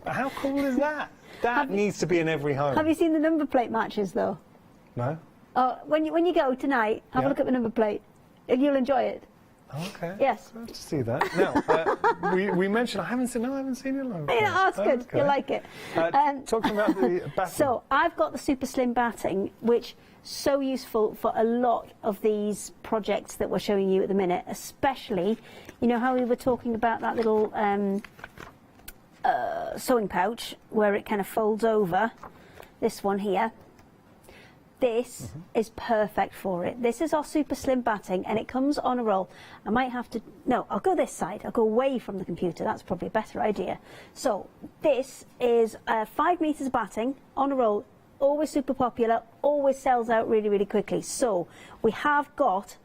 How cool is that? That needs to be in every home. Have you seen the number plate matches though? No. Oh, when you go tonight, have a look at the number plate, and you'll enjoy it. Okay. Yes. I'll have to see that. Now, we mentioned, I haven't seen it long. Yeah, that's good. Okay. You like it. Talking about the batting. So, I've got the super slim batting, which so useful for a lot of these projects that we're showing you at the minute, especially, you know how we were talking about that little sewing pouch where it kind of folds over, this one here. This is perfect for it. This is our super slim batting and it comes on a roll. I might have to, no, I'll go this side. I'll go away from the computer. That's probably a better idea. So this is 5 meters of batting on a roll, always super popular, always sells out really, really quickly. So we have got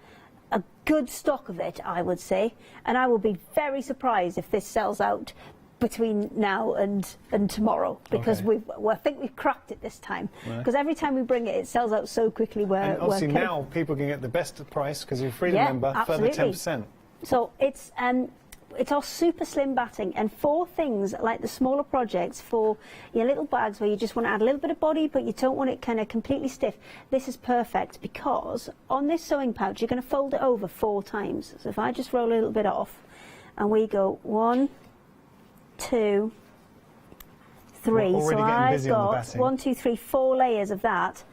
a good stock of it, I would say, and I will be very surprised if this sells out between now and tomorrow, because I think we've cracked it this time. Because every time we bring it, it sells out so quickly. And obviously now people can get the best price because you're a Freedom member, further 10%. So it's our super slim batting, and for things like the smaller projects, for your little bags where you just want to add a little bit of body but you don't want it kind of completely stiff, this is perfect because on this sewing pouch you're going to fold it over 4 times. So if I just roll a little bit off and we go 1, 2, 3. So I've got 1, 2, 3, 4 layers of that.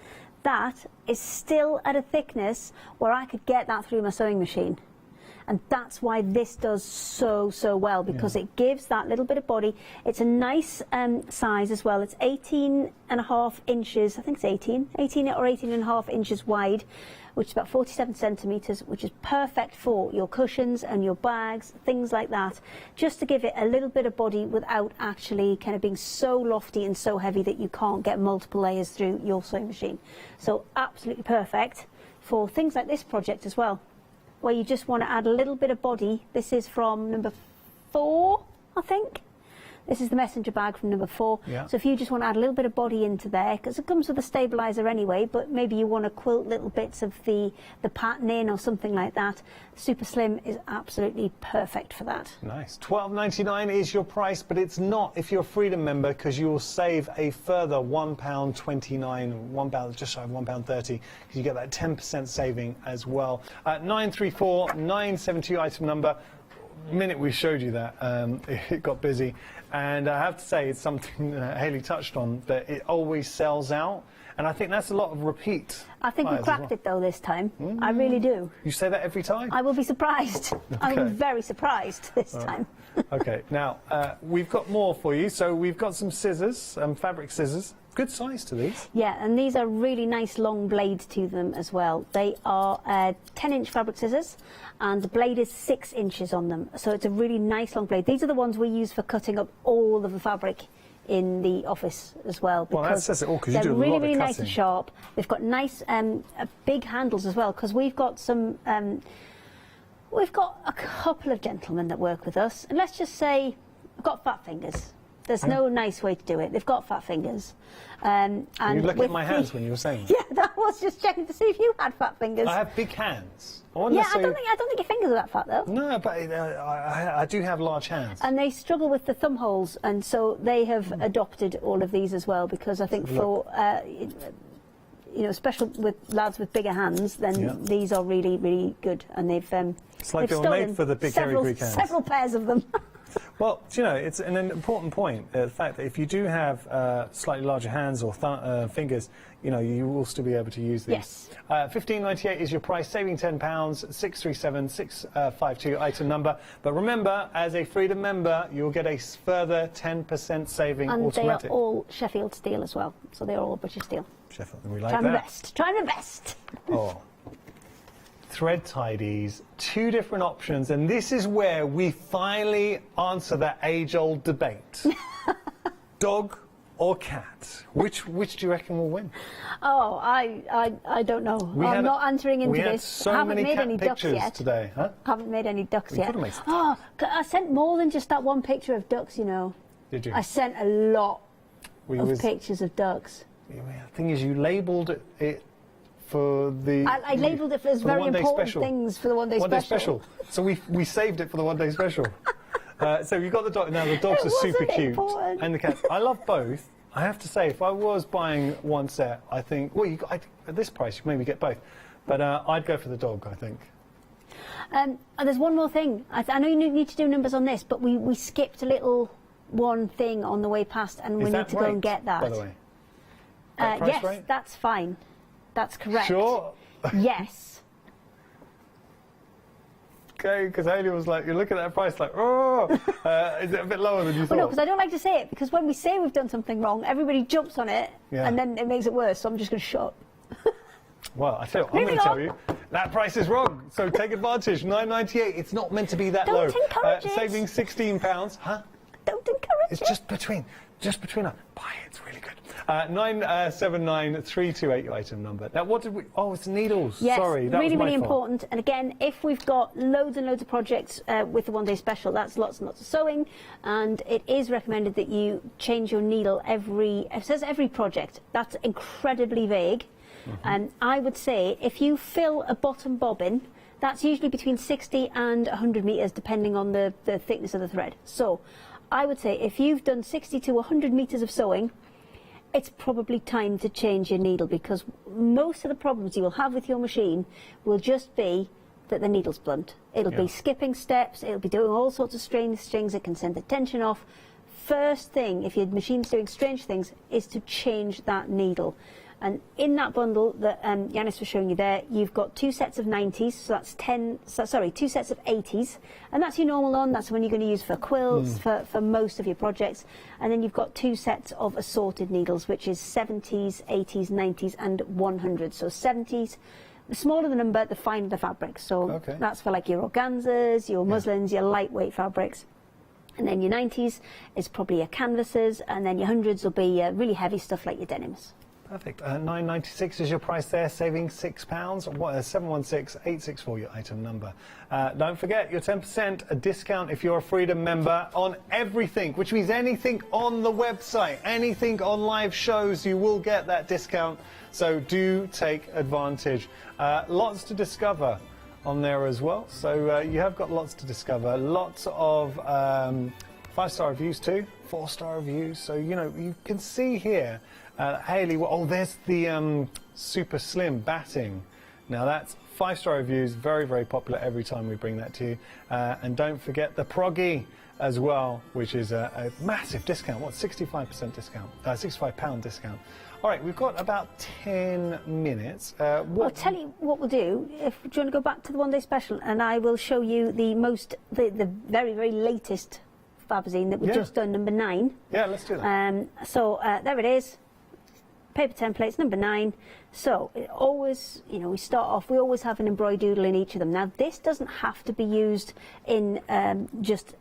That is still at a thickness where I could get that through my sewing machine. And that's why this does so well, because it gives that little bit of body. It's a nice size as well. It's 18.5 inches, I think it's 18 or 18.5 inches wide, which is about 47 centimetres, which is perfect for your cushions and your bags, things like that, just to give it a little bit of body without actually kind of being so lofty and so heavy that you can't get multiple layers through your sewing machine. So absolutely perfect. for things like this project as well, where you just want to add a little bit of body. This is from number 4, I think. This is the messenger bag from number 4. Yeah. So if you just want to add a little bit of body into there, because it comes with a stabiliser anyway, but maybe you want to quilt little bits of the pattern in or something like that, Super Slim is absolutely perfect for that. Nice. £12.99 is your price, but it's not if you're a Freedom member, because you will save a further £1.29, £1, just shy of £1.30, because you get that 10% saving as well. 934972 item number. The minute we showed you that, it got busy, and I have to say it's something Hayley touched on, that it always sells out, and I think that's a lot of repeat. I think we cracked it though this time. I really do. You say that every time? I will be surprised. I will be very surprised this time. Okay, now we've got more for you. So we've got some scissors, fabric scissors. Good size to these. Yeah, and these are really nice long blades to them as well. They are 10-inch fabric scissors, and the blade is 6 inches on them. So it's a really nice long blade. These are the ones we use for cutting up all of the fabric in the office as well. Well, that says it all, because you do a really, lot of really cutting. nice and sharp. They've got nice big handles as well, because we've got some... we've got a couple of gentlemen that work with us, and let's just say I've got fat fingers. There's no nice way to do it. They've got fat fingers. And you look at my hands when you were saying that. Yeah, that was just checking to see if you had fat fingers. I have big hands. I don't think your fingers are that fat though. No, but I do have large hands. And they struggle with the thumb holes, and so they have adopted all of these as well, because I think for you know, especially with lads with bigger hands, then these are really, really good, and they've it's like they've they were made stolen for the big hairy Greek hands. several pairs of them. Well, you know, it's an important point, the fact that if you do have slightly larger hands or fingers, you know, you will still be able to use these. Yes. £15.98 is your price, saving £10, 637652 item number. But remember, as a Freedom member, you'll get a further 10% saving And automatic. they are all Sheffield steel as well, so they're all British steel. Sheffield, and we like Try that. my best. Try my best. Oh. Thread tidies, 2 different options, and this is where we finally answer that age-old debate. Dog or cat? Which do you reckon will win? Oh, I don't know. I'm not answering into this. So haven't many made cat any ducks pictures yet. today, huh? Haven't made any ducks You yet. could've made some. Oh, I sent more than just that one picture of ducks, you know. Did you? I sent a lot of pictures of ducks. The thing is, you labelled it for the... I labelled it as very important things for the one-day special. So we saved it for the one-day special. So you've got the dog. Now, the dogs are super cute. And the cats. I love both. I have to say, if I was buying one set, I think... Well, at this price, you maybe get both. But I'd go for the dog, I think. And there's one more thing. I know you need to do numbers on this, but we skipped a little one thing on the way past, and we need to go and get that. By the way? Yes, right? that's fine. That's correct. Sure? Yes. Okay, because Hayley was like, you look at that price like, oh, is it a bit lower than you thought? Well, no, because I don't like to say it, because when we say we've done something wrong, everybody jumps on it, and then it makes it worse, so I'm just going to shut up. Well, I tell you, I'm going to tell you, that price is wrong, so take advantage. £9.98, it's not meant to be that low. Don't encourage it. Saving £16, huh? Don't encourage it. It's just between us. Buy it, it's really good. 979328, your item number. Now, what did we... Oh, it's needles. Yes, Sorry, that really, was my really fault. important. And again, if we've got loads and loads of projects with the one-day special, that's lots and lots of sewing. And it is recommended that you change your needle it says every project. That's incredibly vague. And I would say if you fill a bottom bobbin, that's usually between 60 and 100 metres, depending on the thickness of the thread. So I would say if you've done 60 to 100 metres of sewing, it's probably time to change your needle, because most of the problems you will have with your machine will just be that the needle's blunt. It'll be skipping steps, it'll be doing all sorts of strange things, it can send the tension off. First thing, if your machine's doing strange things, is to change that needle. And in that bundle that Yanis was showing you there, you've got 2 sets of 90s, so that's 2 sets of 80s, and that's your normal one. That's the one you're going to use for quilts, for most of your projects. And then you've got 2 sets of assorted needles, which is 70s, 80s, 90s, and 100s. So 70s, the smaller the number, the finer the fabric. So that's for like your organzas, your muslins, your lightweight fabrics. And then your 90s is probably your canvases, and then your 100s will be really heavy stuff like your denims. Perfect. $9.96 is your price there, saving £6. 716-864 your item number. Don't forget your 10% discount if you're a Freedom member on everything, which means anything on the website, anything on live shows, you will get that discount. So do take advantage. Lots to discover on there as well. So you have got lots to discover. Lots of 5-star reviews too, 4-star reviews. So, you know, you can see here. Hayley, oh, there's the super slim batting. Now that's 5-star reviews, very, very popular every time we bring that to you. And don't forget the Proggy as well, which is a massive discount. What, 65% discount? £65 discount. All right, we've got about 10 minutes. I'll tell you what we'll do. Do you want to go back to the one-day special, and I will show you the very, very latest Fabazine that we've just done, number 9. Yeah, let's do that. There it is. Paper templates, number 9. So it always, you know, we start off, we always have an embroidoodle in each of them. Now this doesn't have to be used in just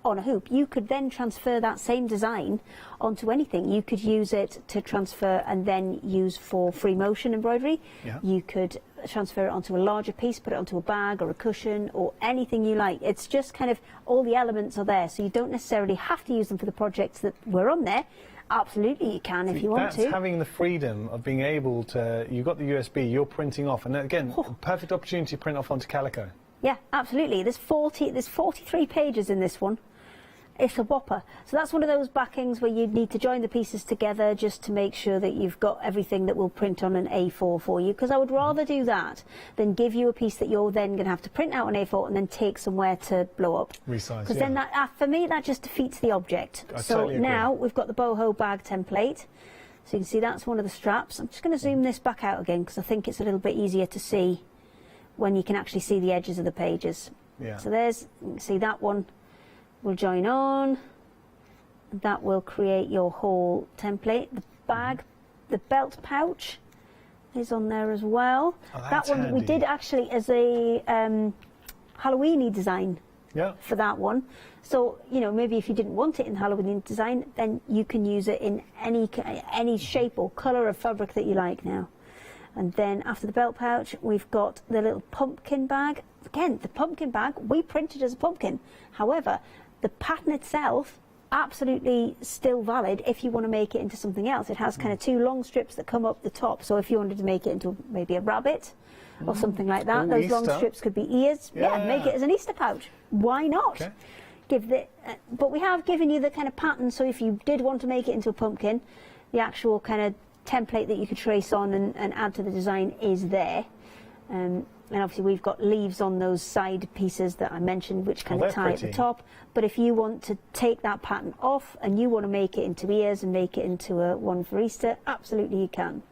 on a hoop. You could then transfer that same design onto anything. You could use it to transfer and then use for free motion embroidery. Yeah. You could transfer it onto a larger piece, put it onto a bag or a cushion or anything you like. It's just kind of all the elements are there, so you don't necessarily have to use them for the projects that were on there. Absolutely you can if you want to. That's having the freedom of being able to, you've got the USB, you're printing off, and then again, perfect opportunity to print off onto calico. Yeah, absolutely. There's 43 pages in this one. It's a whopper. So that's one of those backings where you need to join the pieces together just to make sure that you've got everything that will print on an A4 for you, because I would rather do that than give you a piece that you're then going to have to print out on A4 and then take somewhere to blow up. Resize, because then that, for me, that just defeats the object. So totally now we've got the boho bag template. So you can see that's one of the straps. I'm just going to zoom this back out again because I think it's a little bit easier to see when you can actually see the edges of the pages. Yeah. So there's, you can see that one will join on. That will create your whole template. The bag, the belt pouch is on there as well. Oh, that one handy. we did actually as a Halloweeny design for that one. So, you know, maybe if you didn't want it in Halloween design, then you can use it in any shape or colour of fabric that you like now. And then after the belt pouch, we've got the little pumpkin bag. Again, the pumpkin bag, we printed as a pumpkin. However, the pattern itself, absolutely still valid if you want to make it into something else. It has kind of 2 long strips that come up the top. So if you wanted to make it into maybe a rabbit or something like that, those long strips could be ears. Yeah, make it as an Easter pouch. Why not? Okay. But we have given you the kind of pattern, so if you did want to make it into a pumpkin, the actual kind of template that you could trace on and add to the design is there. And obviously we've got leaves on those side pieces that I mentioned, which kind of tie at the top. But if you want to take that pattern off and you want to make it into ears and make it into a one for Easter, absolutely you can.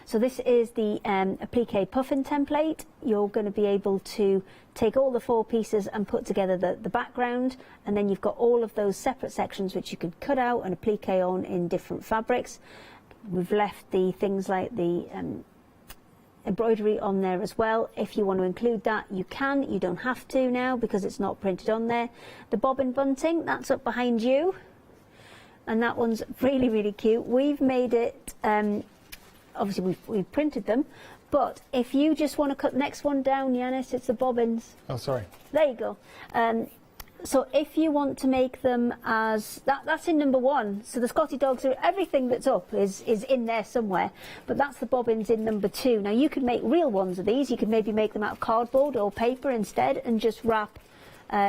So this is the applique puffin template. You're going to be able to take all the 4 pieces and put together the background, and then you've got all of those separate sections which you can cut out and applique on in different fabrics. We've left the things like the embroidery on there as well. If you want to include that, you can. You don't have to now because it's not printed on there. The bobbin bunting, that's up behind you, and that one's really, really cute. We've made it, obviously we've printed them, but if you just want to cut the next one down, Yanis, it's the bobbins. Oh, sorry. There you go. So if you want to make them as, that's in number 1. So the Scotty dogs, everything that's up is in there somewhere. But that's the bobbins in number 2. Now you could make real ones of these. You could maybe make them out of cardboard or paper instead and just wrap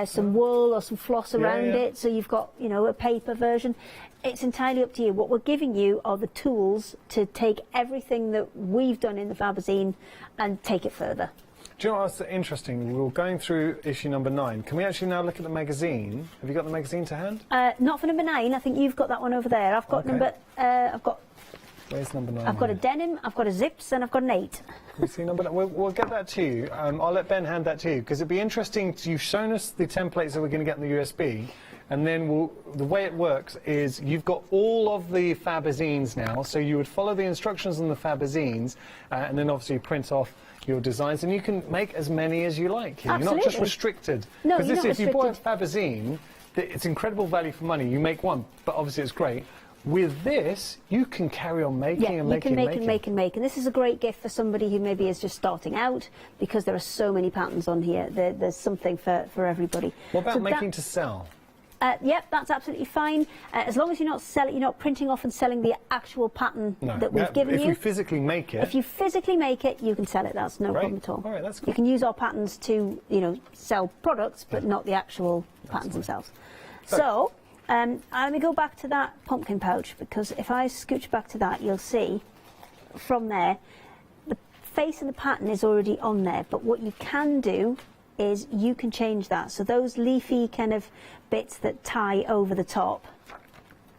some wool or some floss around it. So you've got, you know, a paper version. It's entirely up to you. What we're giving you are the tools to take everything that we've done in the Fabazine and take it further. Do you know what's interesting? We were going through issue number 9. Can we actually now look at the magazine? Have you got the magazine to hand? Not for number 9. I think you've got that one over there. I've got number. Where's number 9? I've got a denim, I've got a zips, and I've got an 8. Can we see number 9? We'll get that to you. I'll let Ben hand that to you because it'd be interesting. You've shown us the templates that we're going to get in the USB, and then the way it works is you've got all of the Fabazines now. So you would follow the instructions on the Fabazines, and then obviously print off your designs, and you can make as many as you like. You're not just restricted. No, because you're not if you restricted. buy a Fabazine, it's incredible value for money. You make one, but obviously it's great. with this, you can carry on making and making and make. And this is a great gift for somebody who maybe is just starting out, because there are so many patterns on here. There's something for everybody. What about making to sell? Yep, that's absolutely fine. As long as you're not printing off and selling the actual pattern that we've given you. If you physically make it. If you physically make it, you can sell it. That's no problem at all. All right, that's good. You can use our patterns to, sell products, but not the actual patterns themselves. So, let me go back to that pumpkin pouch, because if I scooch back to that, you'll see from there, the face of the pattern is already on there, but what you can do is you can change that. So those leafy kind of bits that tie over the top,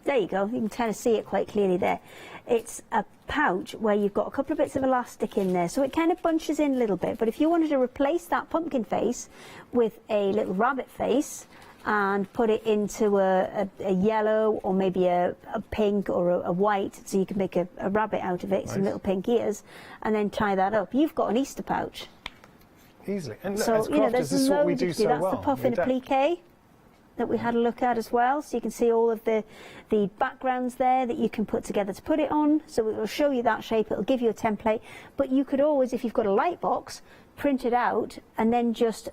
there you go, you can kind of see it quite clearly there. It's a pouch where you've got a couple of bits of elastic in there, so it kind of bunches in a little bit. But if you wanted to replace that pumpkin face with a little rabbit face and put it into a yellow or maybe a pink or a white, so you can make a rabbit out of it, some little pink ears, and then tie that up, you've got an Easter pouch. Easily. And So, as crafters, there's this is what we loads do you can do. so That's well. the puffin applique that we had a look at as well. So you can see all of the backgrounds there that you can put together to put it on. So it will show you that shape. It'll give you a template. But you could always, if you've got a light box, print it out and then just,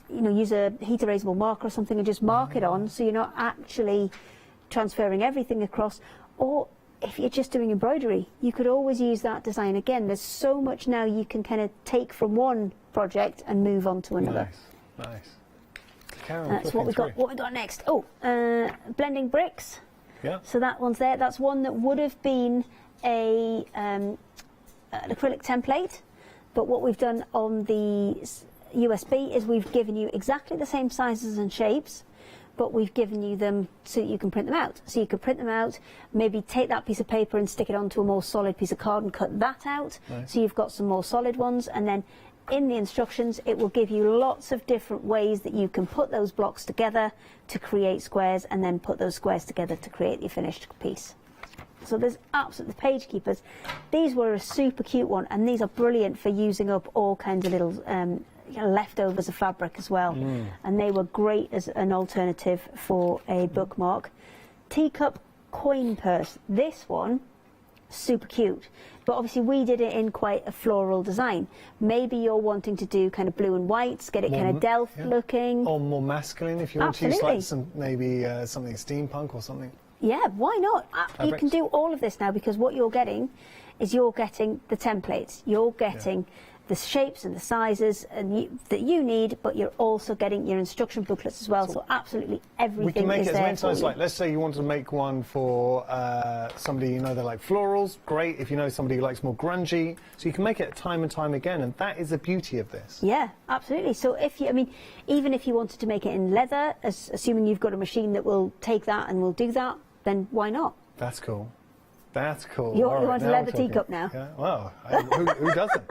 use a heat erasable marker or something and just mark it on, so you're not actually transferring everything across. Or if you're just doing embroidery, you could always use that design again. There's so much now you can kind of take from one project and move on to another. Nice. That's what we got. What we got next? Oh, blending bricks. Yeah. So that one's there. That's one that would have been an acrylic template, but what we've done on the USB is we've given you exactly the same sizes and shapes, but we've given you them so that you can print them out. So you could print them out, maybe take that piece of paper and stick it onto a more solid piece of card and cut that out. Nice. So you've got some more solid ones, and then in the instructions it will give you lots of different ways that you can put those blocks together to create squares, and then put those squares together to create the finished piece. So there's absolutely the page keepers. These were a super cute one, and these are brilliant for using up all kinds of little leftovers of fabric as well. And they were great as an alternative for a bookmark. Teacup coin purse. This one, super cute, but obviously we did it in quite a floral design. Maybe you're wanting to do kind of blue and whites, get it kind of Delft looking, or more masculine if you want to use like something steampunk or something. Yeah, why not? You can do all of this now, because what you're getting is you're getting the templates, you're getting the shapes and the sizes that you need, but you're also getting your instruction booklets as well. So absolutely everything we can make is it as there many for times. you. Like, let's say you want to make one for somebody they like florals. Great. If you know somebody who likes more grungy, so you can make it time and time again, and that is the beauty of this. Yeah, absolutely. So if you, even if you wanted to make it in leather, assuming you've got a machine that will take that and will do that, then why not? That's cool. That's cool. You All right, want a now leather we're talking. teacup now? Yeah. Well, who doesn't?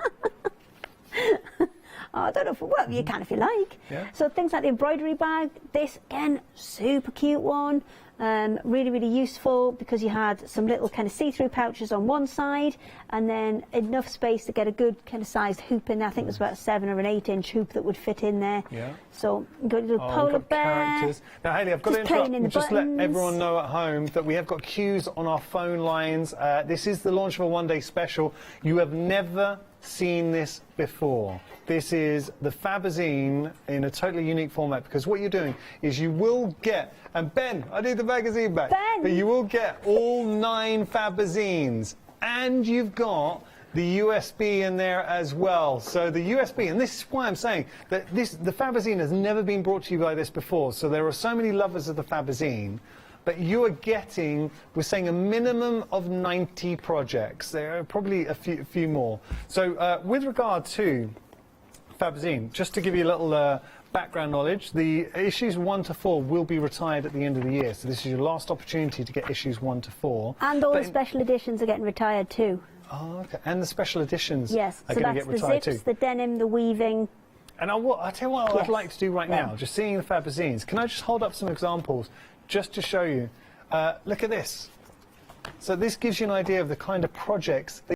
I don't know if, well, you can if you like. Yeah. So things like the embroidery bag, this again, super cute one. Really, really useful, because you had some little kind of see-through pouches on one side, and then enough space to get a good kind of sized hoop in there. I think it was about a 7 or an 8-inch hoop that would fit in there. Yeah. So you've got a little polar bear. Characters. Now, Hayley, I've got to interrupt and just let everyone know at home that we have got queues on our phone lines. This is the launch of a one-day special. You have never seen this before. This is the Fabazine in a totally unique format, because what you're doing is you will get, and Ben, I need the magazine back, but you will get all 9 Fabazines, and you've got the USB in there as well. So the USB, and this is why I'm saying that the Fabazine has never been brought to you like this before. So there are so many lovers of the Fabazine, but you are getting, we're saying, a minimum of 90 projects. There are probably a few more. So with regard to Fabazine, just to give you a little background knowledge, the issues 1 to 4 will be retired at the end of the year. So this is your last opportunity to get issues 1 to 4. And all the special editions are getting retired too. Oh, okay. And the special editions yes, are so going to that's get retired the zips, too. the denim, the weaving. And I'll tell you what I'd like to do right now, just seeing the Fabazines. Can I just hold up some examples just to show you? Look at this. So this gives you an idea of the kind of projects that